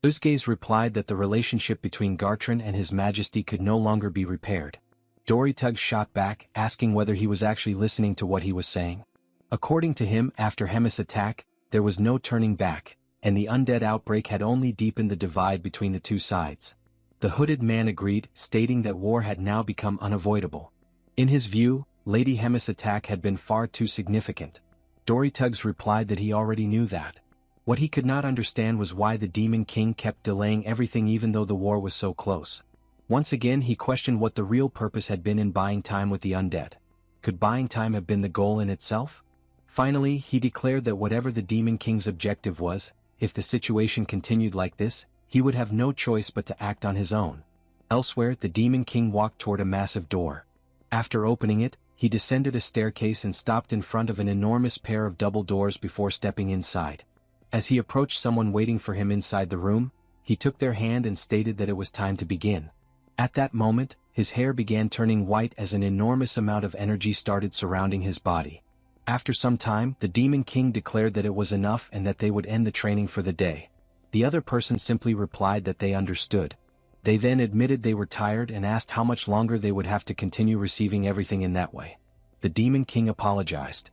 Uzges replied that the relationship between Gartran and His Majesty could no longer be repaired. Dorytug shot back, asking whether he was actually listening to what he was saying. According to him, after Hemis' attack, there was no turning back, and the undead outbreak had only deepened the divide between the two sides. The hooded man agreed, stating that war had now become unavoidable. In his view, Lady Hemis' attack had been far too significant. Dorytugs replied that he already knew that. What he could not understand was why the Demon King kept delaying everything even though the war was so close. Once again he questioned what the real purpose had been in buying time with the undead. Could buying time have been the goal in itself? Finally, he declared that whatever the Demon King's objective was, if the situation continued like this, he would have no choice but to act on his own. Elsewhere, the Demon King walked toward a massive door. After opening it, he descended a staircase and stopped in front of an enormous pair of double doors before stepping inside. As he approached someone waiting for him inside the room, he took their hand and stated that it was time to begin. At that moment, his hair began turning white as an enormous amount of energy started surrounding his body. After some time, the Demon King declared that it was enough and that they would end the training for the day. The other person simply replied that they understood. They then admitted they were tired and asked how much longer they would have to continue receiving everything in that way. The Demon King apologized.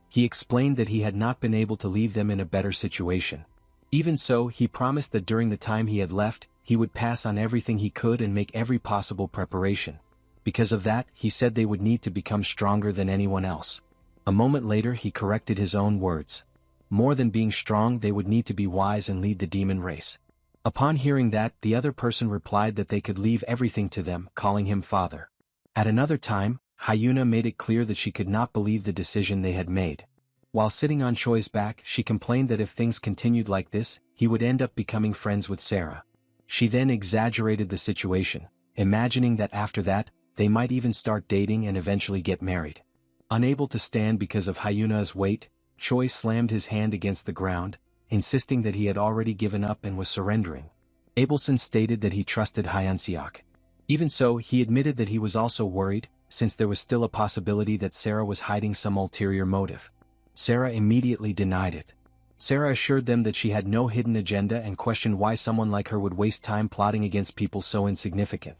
He explained that he had not been able to leave them in a better situation. Even so, he promised that during the time he had left, he would pass on everything he could and make every possible preparation. Because of that, he said they would need to become stronger than anyone else. A moment later he corrected his own words. More than being strong, they would need to be wise and lead the demon race. Upon hearing that, the other person replied that they could leave everything to them, calling him father. At another time, Hyuna made it clear that she could not believe the decision they had made. While sitting on Choi's back, she complained that if things continued like this, he would end up becoming friends with Sarah. She then exaggerated the situation, imagining that after that, they might even start dating and eventually get married. Unable to stand because of Hyuna's weight, Choi slammed his hand against the ground, insisting that he had already given up and was surrendering. Abelson stated that he trusted Hyunseok. Even so, he admitted that he was also worried, since there was still a possibility that Sarah was hiding some ulterior motive. Sarah immediately denied it. Sarah assured them that she had no hidden agenda and questioned why someone like her would waste time plotting against people so insignificant.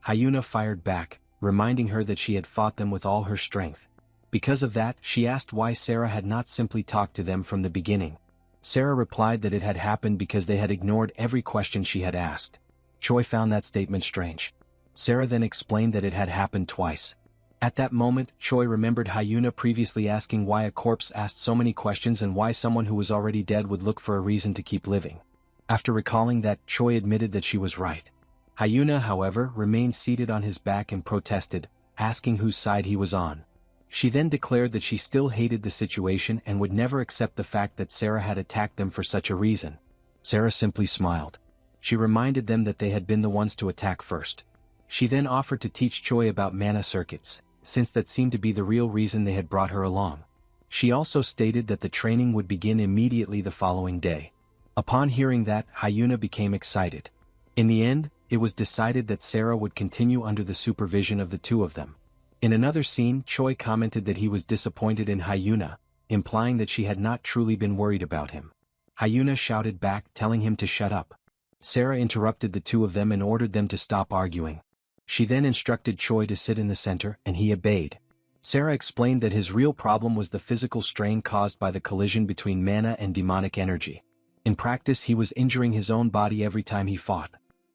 Hyuna fired back, reminding her that she had fought them with all her strength. Because of that, she asked why Sarah had not simply talked to them from the beginning. Sarah replied that it had happened because they had ignored every question she had asked. Choi found that statement strange. Sarah then explained that it had happened twice. At that moment, Choi remembered Hyuna previously asking why a corpse asked so many questions and why someone who was already dead would look for a reason to keep living. After recalling that, Choi admitted that she was right. Hyuna, however, remained seated on his back and protested, asking whose side he was on. She then declared that she still hated the situation and would never accept the fact that Sarah had attacked them for such a reason. Sarah simply smiled. She reminded them that they had been the ones to attack first. She then offered to teach Choi about mana circuits, since that seemed to be the real reason they had brought her along. She also stated that the training would begin immediately the following day. Upon hearing that, Hyuna became excited. In the end, it was decided that Sarah would continue under the supervision of the two of them. In another scene, Choi commented that he was disappointed in Hyuna, implying that she had not truly been worried about him. Hyuna shouted back, telling him to shut up. Sarah interrupted the two of them and ordered them to stop arguing. She then instructed Choi to sit in the center, and he obeyed. Sarah explained that his real problem was the physical strain caused by the collision between mana and demonic energy. In practice, he was injuring his own body every time he fought.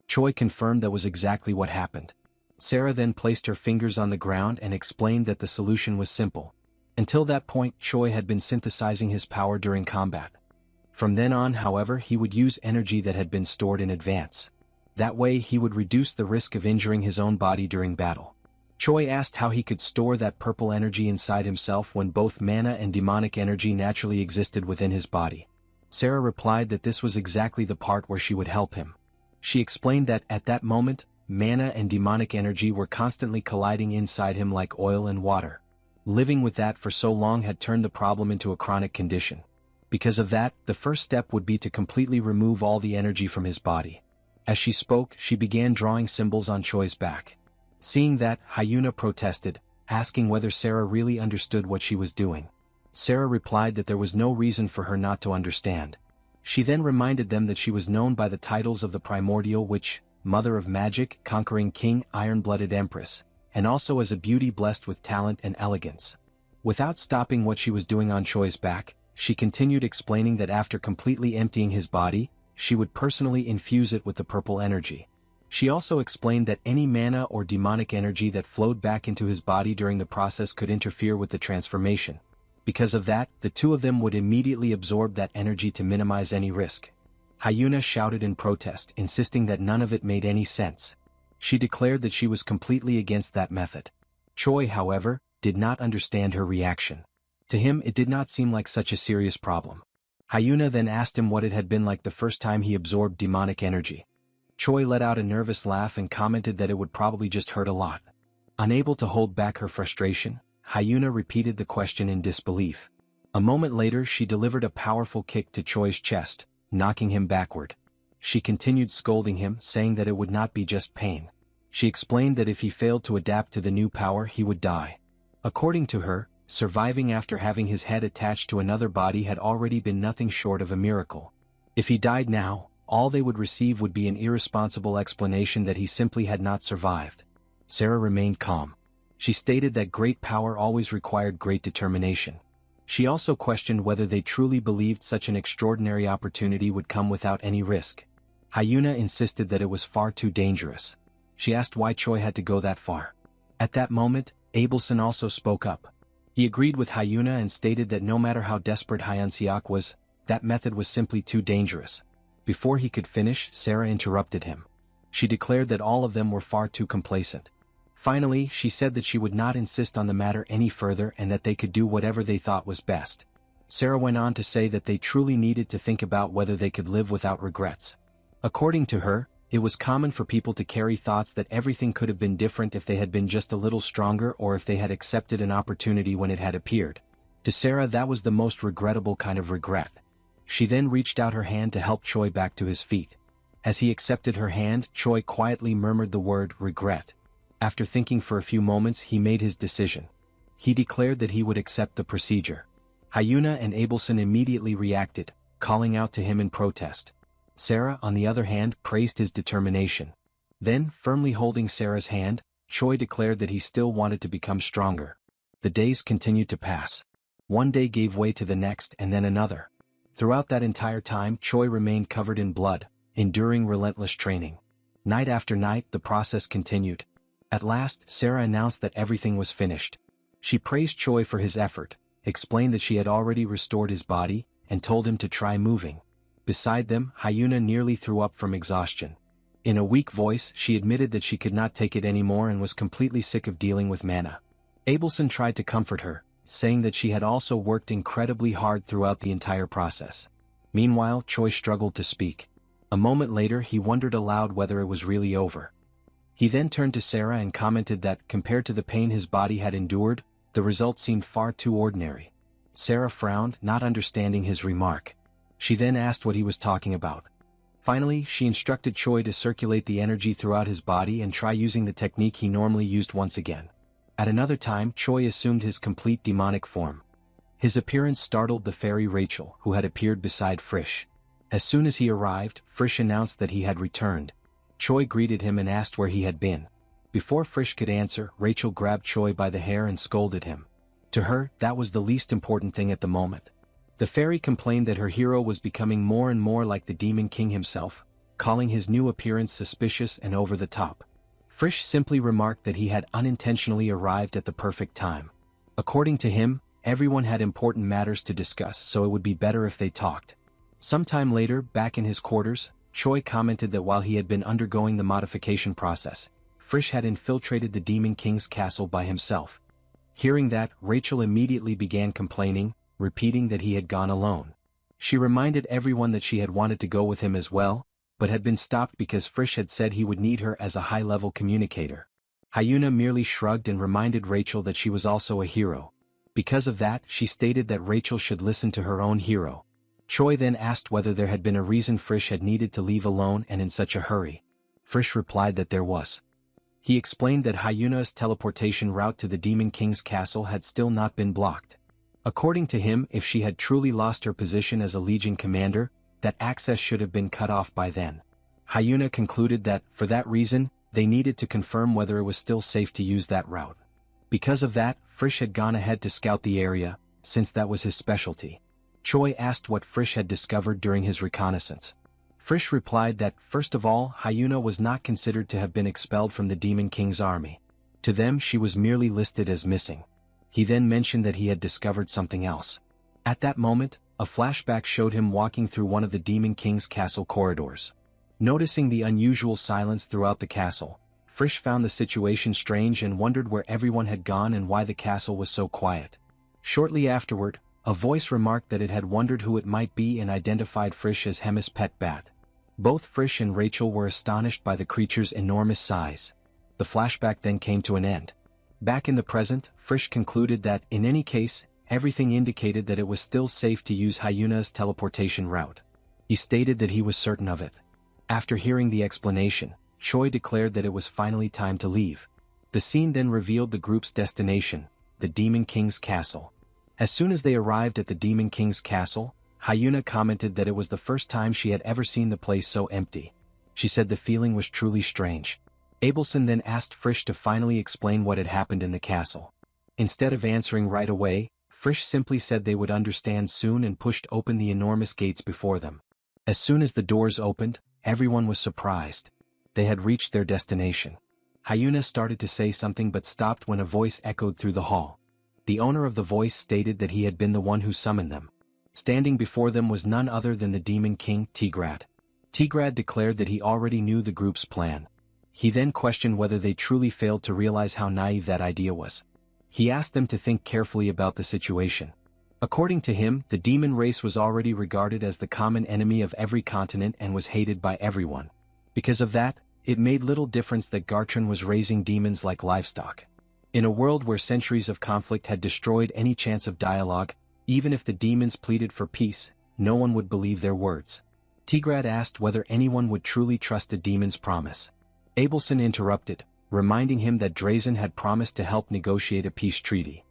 Choi confirmed that was exactly what happened. Sarah then placed her fingers on the ground and explained that the solution was simple. Until that point, Choi had been synthesizing his power during combat. From then on, however, he would use energy that had been stored in advance. That way, he would reduce the risk of injuring his own body during battle. Choi asked how he could store that purple energy inside himself when both mana and demonic energy naturally existed within his body. Sarah replied that this was exactly the part where she would help him. She explained that, at that moment, mana and demonic energy were constantly colliding inside him like oil and water. Living with that for so long had turned the problem into a chronic condition. Because of that, the first step would be to completely remove all the energy from his body. As she spoke, she began drawing symbols on Choi's back. Seeing that, Hyuna protested, asking whether Sarah really understood what she was doing. Sarah replied that there was no reason for her not to understand. She then reminded them that she was known by the titles of the Primordial Witch, Mother of Magic, Conquering King, Iron-Blooded Empress, and also as a beauty blessed with talent and elegance. Without stopping what she was doing on Choi's back, she continued explaining that after completely emptying his body, she would personally infuse it with the purple energy. She also explained that any mana or demonic energy that flowed back into his body during the process could interfere with the transformation. Because of that, the two of them would immediately absorb that energy to minimize any risk. Hyuna shouted in protest, insisting that none of it made any sense. She declared that she was completely against that method. Choi, however, did not understand her reaction. To him, it did not seem like such a serious problem. Hyuna then asked him what it had been like the first time he absorbed demonic energy. Choi let out a nervous laugh and commented that it would probably just hurt a lot. Unable to hold back her frustration, Hyuna repeated the question in disbelief. A moment later, she delivered a powerful kick to Choi's chest, knocking him backward. She continued scolding him, saying that it would not be just pain. She explained that if he failed to adapt to the new power, he would die. According to her, surviving after having his head attached to another body had already been nothing short of a miracle. If he died now, all they would receive would be an irresponsible explanation that he simply had not survived. Sarah remained calm. She stated that great power always required great determination. She also questioned whether they truly believed such an extraordinary opportunity would come without any risk. Hyuna insisted that it was far too dangerous. She asked why Choi had to go that far. At that moment, Abelson also spoke up. He agreed with Hyuna and stated that no matter how desperate Hyunseok was, that method was simply too dangerous. Before he could finish, Sarah interrupted him. She declared that all of them were far too complacent. Finally, she said that she would not insist on the matter any further and that they could do whatever they thought was best. Sarah went on to say that they truly needed to think about whether they could live without regrets. According to her, it was common for people to carry thoughts that everything could have been different if they had been just a little stronger or if they had accepted an opportunity when it had appeared. To Sarah, that was the most regrettable kind of regret. She then reached out her hand to help Choi back to his feet. As he accepted her hand, Choi quietly murmured the word regret. After thinking for a few moments, he made his decision. He declared that he would accept the procedure. Hyuna and Abelson immediately reacted, calling out to him in protest. Sarah, on the other hand, praised his determination. Then, firmly holding Sarah's hand, Choi declared that he still wanted to become stronger. The days continued to pass. One day gave way to the next and then another. Throughout that entire time, Choi remained covered in blood, enduring relentless training. Night after night, the process continued. At last, Sarah announced that everything was finished. She praised Choi for his effort, explained that she had already restored his body, and told him to try moving. Beside them, Hyuna nearly threw up from exhaustion. In a weak voice, she admitted that she could not take it anymore and was completely sick of dealing with mana. Abelson tried to comfort her, saying that she had also worked incredibly hard throughout the entire process. Meanwhile, Choi struggled to speak. A moment later, he wondered aloud whether it was really over. He then turned to Sarah and commented that, compared to the pain his body had endured, the result seemed far too ordinary. Sarah frowned, not understanding his remark. She then asked what he was talking about. Finally, she instructed Choi to circulate the energy throughout his body and try using the technique he normally used once again. At another time, Choi assumed his complete demonic form. His appearance startled the fairy Rachel, who had appeared beside Frisch. As soon as he arrived, Frisch announced that he had returned. Choi greeted him and asked where he had been. Before Frisch could answer, Rachel grabbed Choi by the hair and scolded him. To her, that was the least important thing at the moment. The fairy complained that her hero was becoming more and more like the Demon King himself, calling his new appearance suspicious and over the top. Frisch simply remarked that he had unintentionally arrived at the perfect time. According to him, everyone had important matters to discuss, so it would be better if they talked. Sometime later, back in his quarters, Choi commented that while he had been undergoing the modification process, Frisch had infiltrated the Demon King's castle by himself. Hearing that, Rachel immediately began complaining, repeating that he had gone alone. She reminded everyone that she had wanted to go with him as well, but had been stopped because Frisch had said he would need her as a high-level communicator. Hyuna merely shrugged and reminded Rachel that she was also a hero. Because of that, she stated that Rachel should listen to her own hero. Choi then asked whether there had been a reason Frisch had needed to leave alone and in such a hurry. Frisch replied that there was. He explained that Hyuna's teleportation route to the Demon King's castle had still not been blocked. According to him, if she had truly lost her position as a Legion commander, that access should have been cut off by then. Hyuna concluded that, for that reason, they needed to confirm whether it was still safe to use that route. Because of that, Frisch had gone ahead to scout the area, since that was his specialty. Choi asked what Frisch had discovered during his reconnaissance. Frisch replied that, first of all, Hyuna was not considered to have been expelled from the Demon King's army. To them she was merely listed as missing. He then mentioned that he had discovered something else. At that moment, a flashback showed him walking through one of the Demon King's castle corridors. Noticing the unusual silence throughout the castle, Frisch found the situation strange and wondered where everyone had gone and why the castle was so quiet. Shortly afterward, a voice remarked that it had wondered who it might be and identified Frisch as Hemi's pet bat. Both Frisch and Rachel were astonished by the creature's enormous size. The flashback then came to an end. Back in the present, Frisch concluded that, in any case, everything indicated that it was still safe to use Hyuna's teleportation route. He stated that he was certain of it. After hearing the explanation, Choi declared that it was finally time to leave. The scene then revealed the group's destination, the Demon King's castle. As soon as they arrived at the Demon King's castle, Hyuna commented that it was the first time she had ever seen the place so empty. She said the feeling was truly strange. Abelson then asked Frisch to finally explain what had happened in the castle. Instead of answering right away, Frisch simply said they would understand soon and pushed open the enormous gates before them. As soon as the doors opened, everyone was surprised. They had reached their destination. Hyuna started to say something but stopped when a voice echoed through the hall. The owner of the voice stated that he had been the one who summoned them. Standing before them was none other than the Demon King, Tigrad. Tigrad declared that he already knew the group's plan. He then questioned whether they truly failed to realize how naive that idea was. He asked them to think carefully about the situation. According to him, the demon race was already regarded as the common enemy of every continent and was hated by everyone. Because of that, it made little difference that Gartran was raising demons like livestock. In a world where centuries of conflict had destroyed any chance of dialogue, even if the demons pleaded for peace, no one would believe their words. Tigrad asked whether anyone would truly trust the demon's promise. Abelson interrupted, reminding him that Drazen had promised to help negotiate a peace treaty.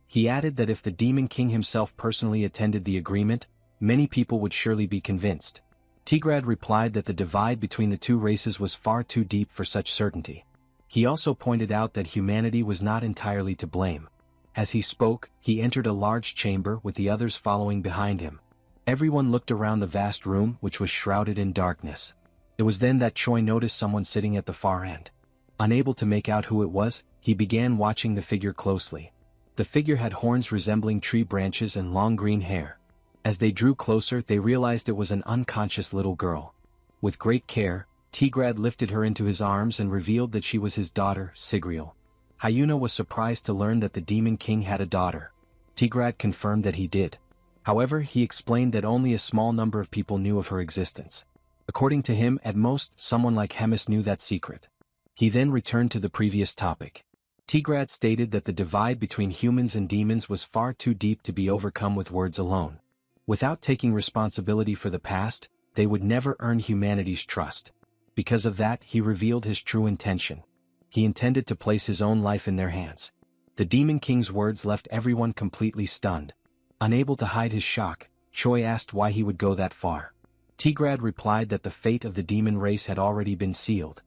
He added that if the Demon King himself personally attended the agreement, many people would surely be convinced. Tigrad replied that the divide between the two races was far too deep for such certainty. He also pointed out that humanity was not entirely to blame. As he spoke, he entered a large chamber with the others following behind him. Everyone looked around the vast room, which was shrouded in darkness. It was then that Choi noticed someone sitting at the far end. Unable to make out who it was, he began watching the figure closely. The figure had horns resembling tree branches and long green hair. As they drew closer, they realized it was an unconscious little girl. With great care, Tigrad lifted her into his arms and revealed that she was his daughter, Sigriel. Hyuna was surprised to learn that the Demon King had a daughter. Tigrad confirmed that he did. However, he explained that only a small number of people knew of her existence. According to him, at most, someone like Hemis knew that secret. He then returned to the previous topic. Tigrad stated that the divide between humans and demons was far too deep to be overcome with words alone. Without taking responsibility for the past, they would never earn humanity's trust. Because of that, he revealed his true intention. He intended to place his own life in their hands. The Demon King's words left everyone completely stunned. Unable to hide his shock, Choi asked why he would go that far. Tigrad replied that the fate of the demon race had already been sealed.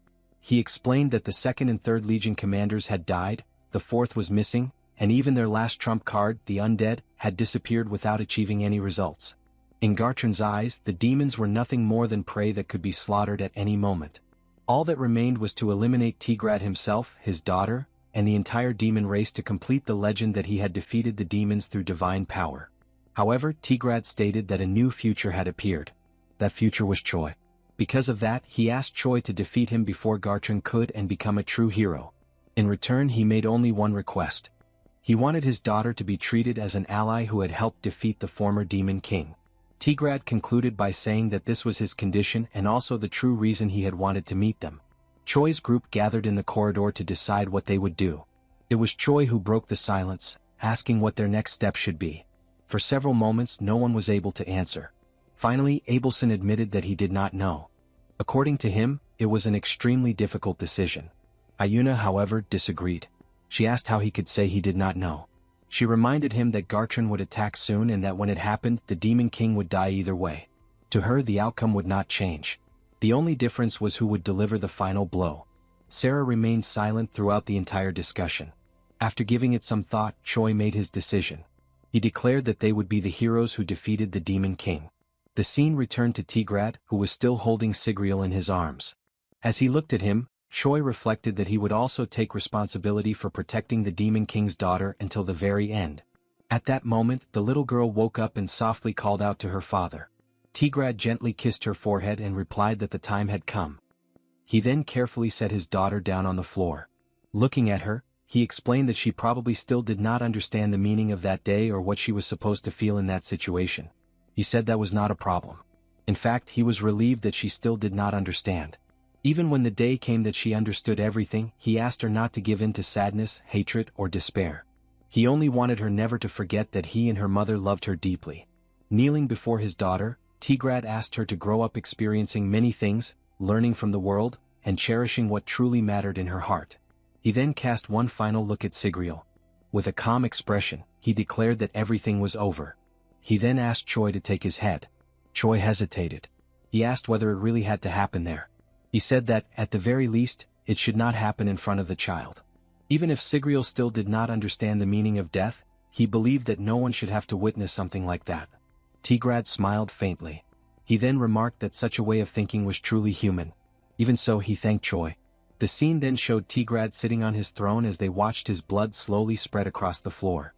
he explained that the 2nd and 3rd Legion commanders had died, the 4th was missing, and even their last trump card, the undead, had disappeared without achieving any results. In Gartran's eyes, the demons were nothing more than prey that could be slaughtered at any moment. All that remained was to eliminate Tigrad himself, his daughter, and the entire demon race to complete the legend that he had defeated the demons through divine power. However, Tigrad stated that a new future had appeared. That future was Choi. Because of that, he asked Choi to defeat him before Gartran could and become a true hero. In return, he made only one request. He wanted his daughter to be treated as an ally who had helped defeat the former demon king. Tigrad concluded by saying that this was his condition and also the true reason he had wanted to meet them. Choi's group gathered in the corridor to decide what they would do. It was Choi who broke the silence, asking what their next step should be. For several moments no one was able to answer. Finally, Abelson admitted that he did not know. According to him, it was an extremely difficult decision. Ayuna, however, disagreed. She asked how he could say he did not know. She reminded him that Gartran would attack soon and that when it happened, the Demon King would die either way. To her, the outcome would not change. The only difference was who would deliver the final blow. Sarah remained silent throughout the entire discussion. After giving it some thought, Choi made his decision. He declared that they would be the heroes who defeated the Demon King. The scene returned to Tigrad, who was still holding Sigriel in his arms. As he looked at him, Choi reflected that he would also take responsibility for protecting the Demon King's daughter until the very end. At that moment, the little girl woke up and softly called out to her father. Tigrad gently kissed her forehead and replied that the time had come. He then carefully set his daughter down on the floor. Looking at her, he explained that she probably still did not understand the meaning of that day or what she was supposed to feel in that situation. He said that was not a problem. In fact, he was relieved that she still did not understand. Even when the day came that she understood everything, he asked her not to give in to sadness, hatred, or despair. He only wanted her never to forget that he and her mother loved her deeply. Kneeling before his daughter, Tigrad asked her to grow up experiencing many things, learning from the world, and cherishing what truly mattered in her heart. He then cast one final look at Sigriel. With a calm expression, he declared that everything was over. He then asked Choi to take his head. Choi hesitated. He asked whether it really had to happen there. He said that, at the very least, it should not happen in front of the child. Even if Sigriel still did not understand the meaning of death, he believed that no one should have to witness something like that. Tigrad smiled faintly. He then remarked that such a way of thinking was truly human. Even so, he thanked Choi. The scene then showed Tigrad sitting on his throne as they watched his blood slowly spread across the floor.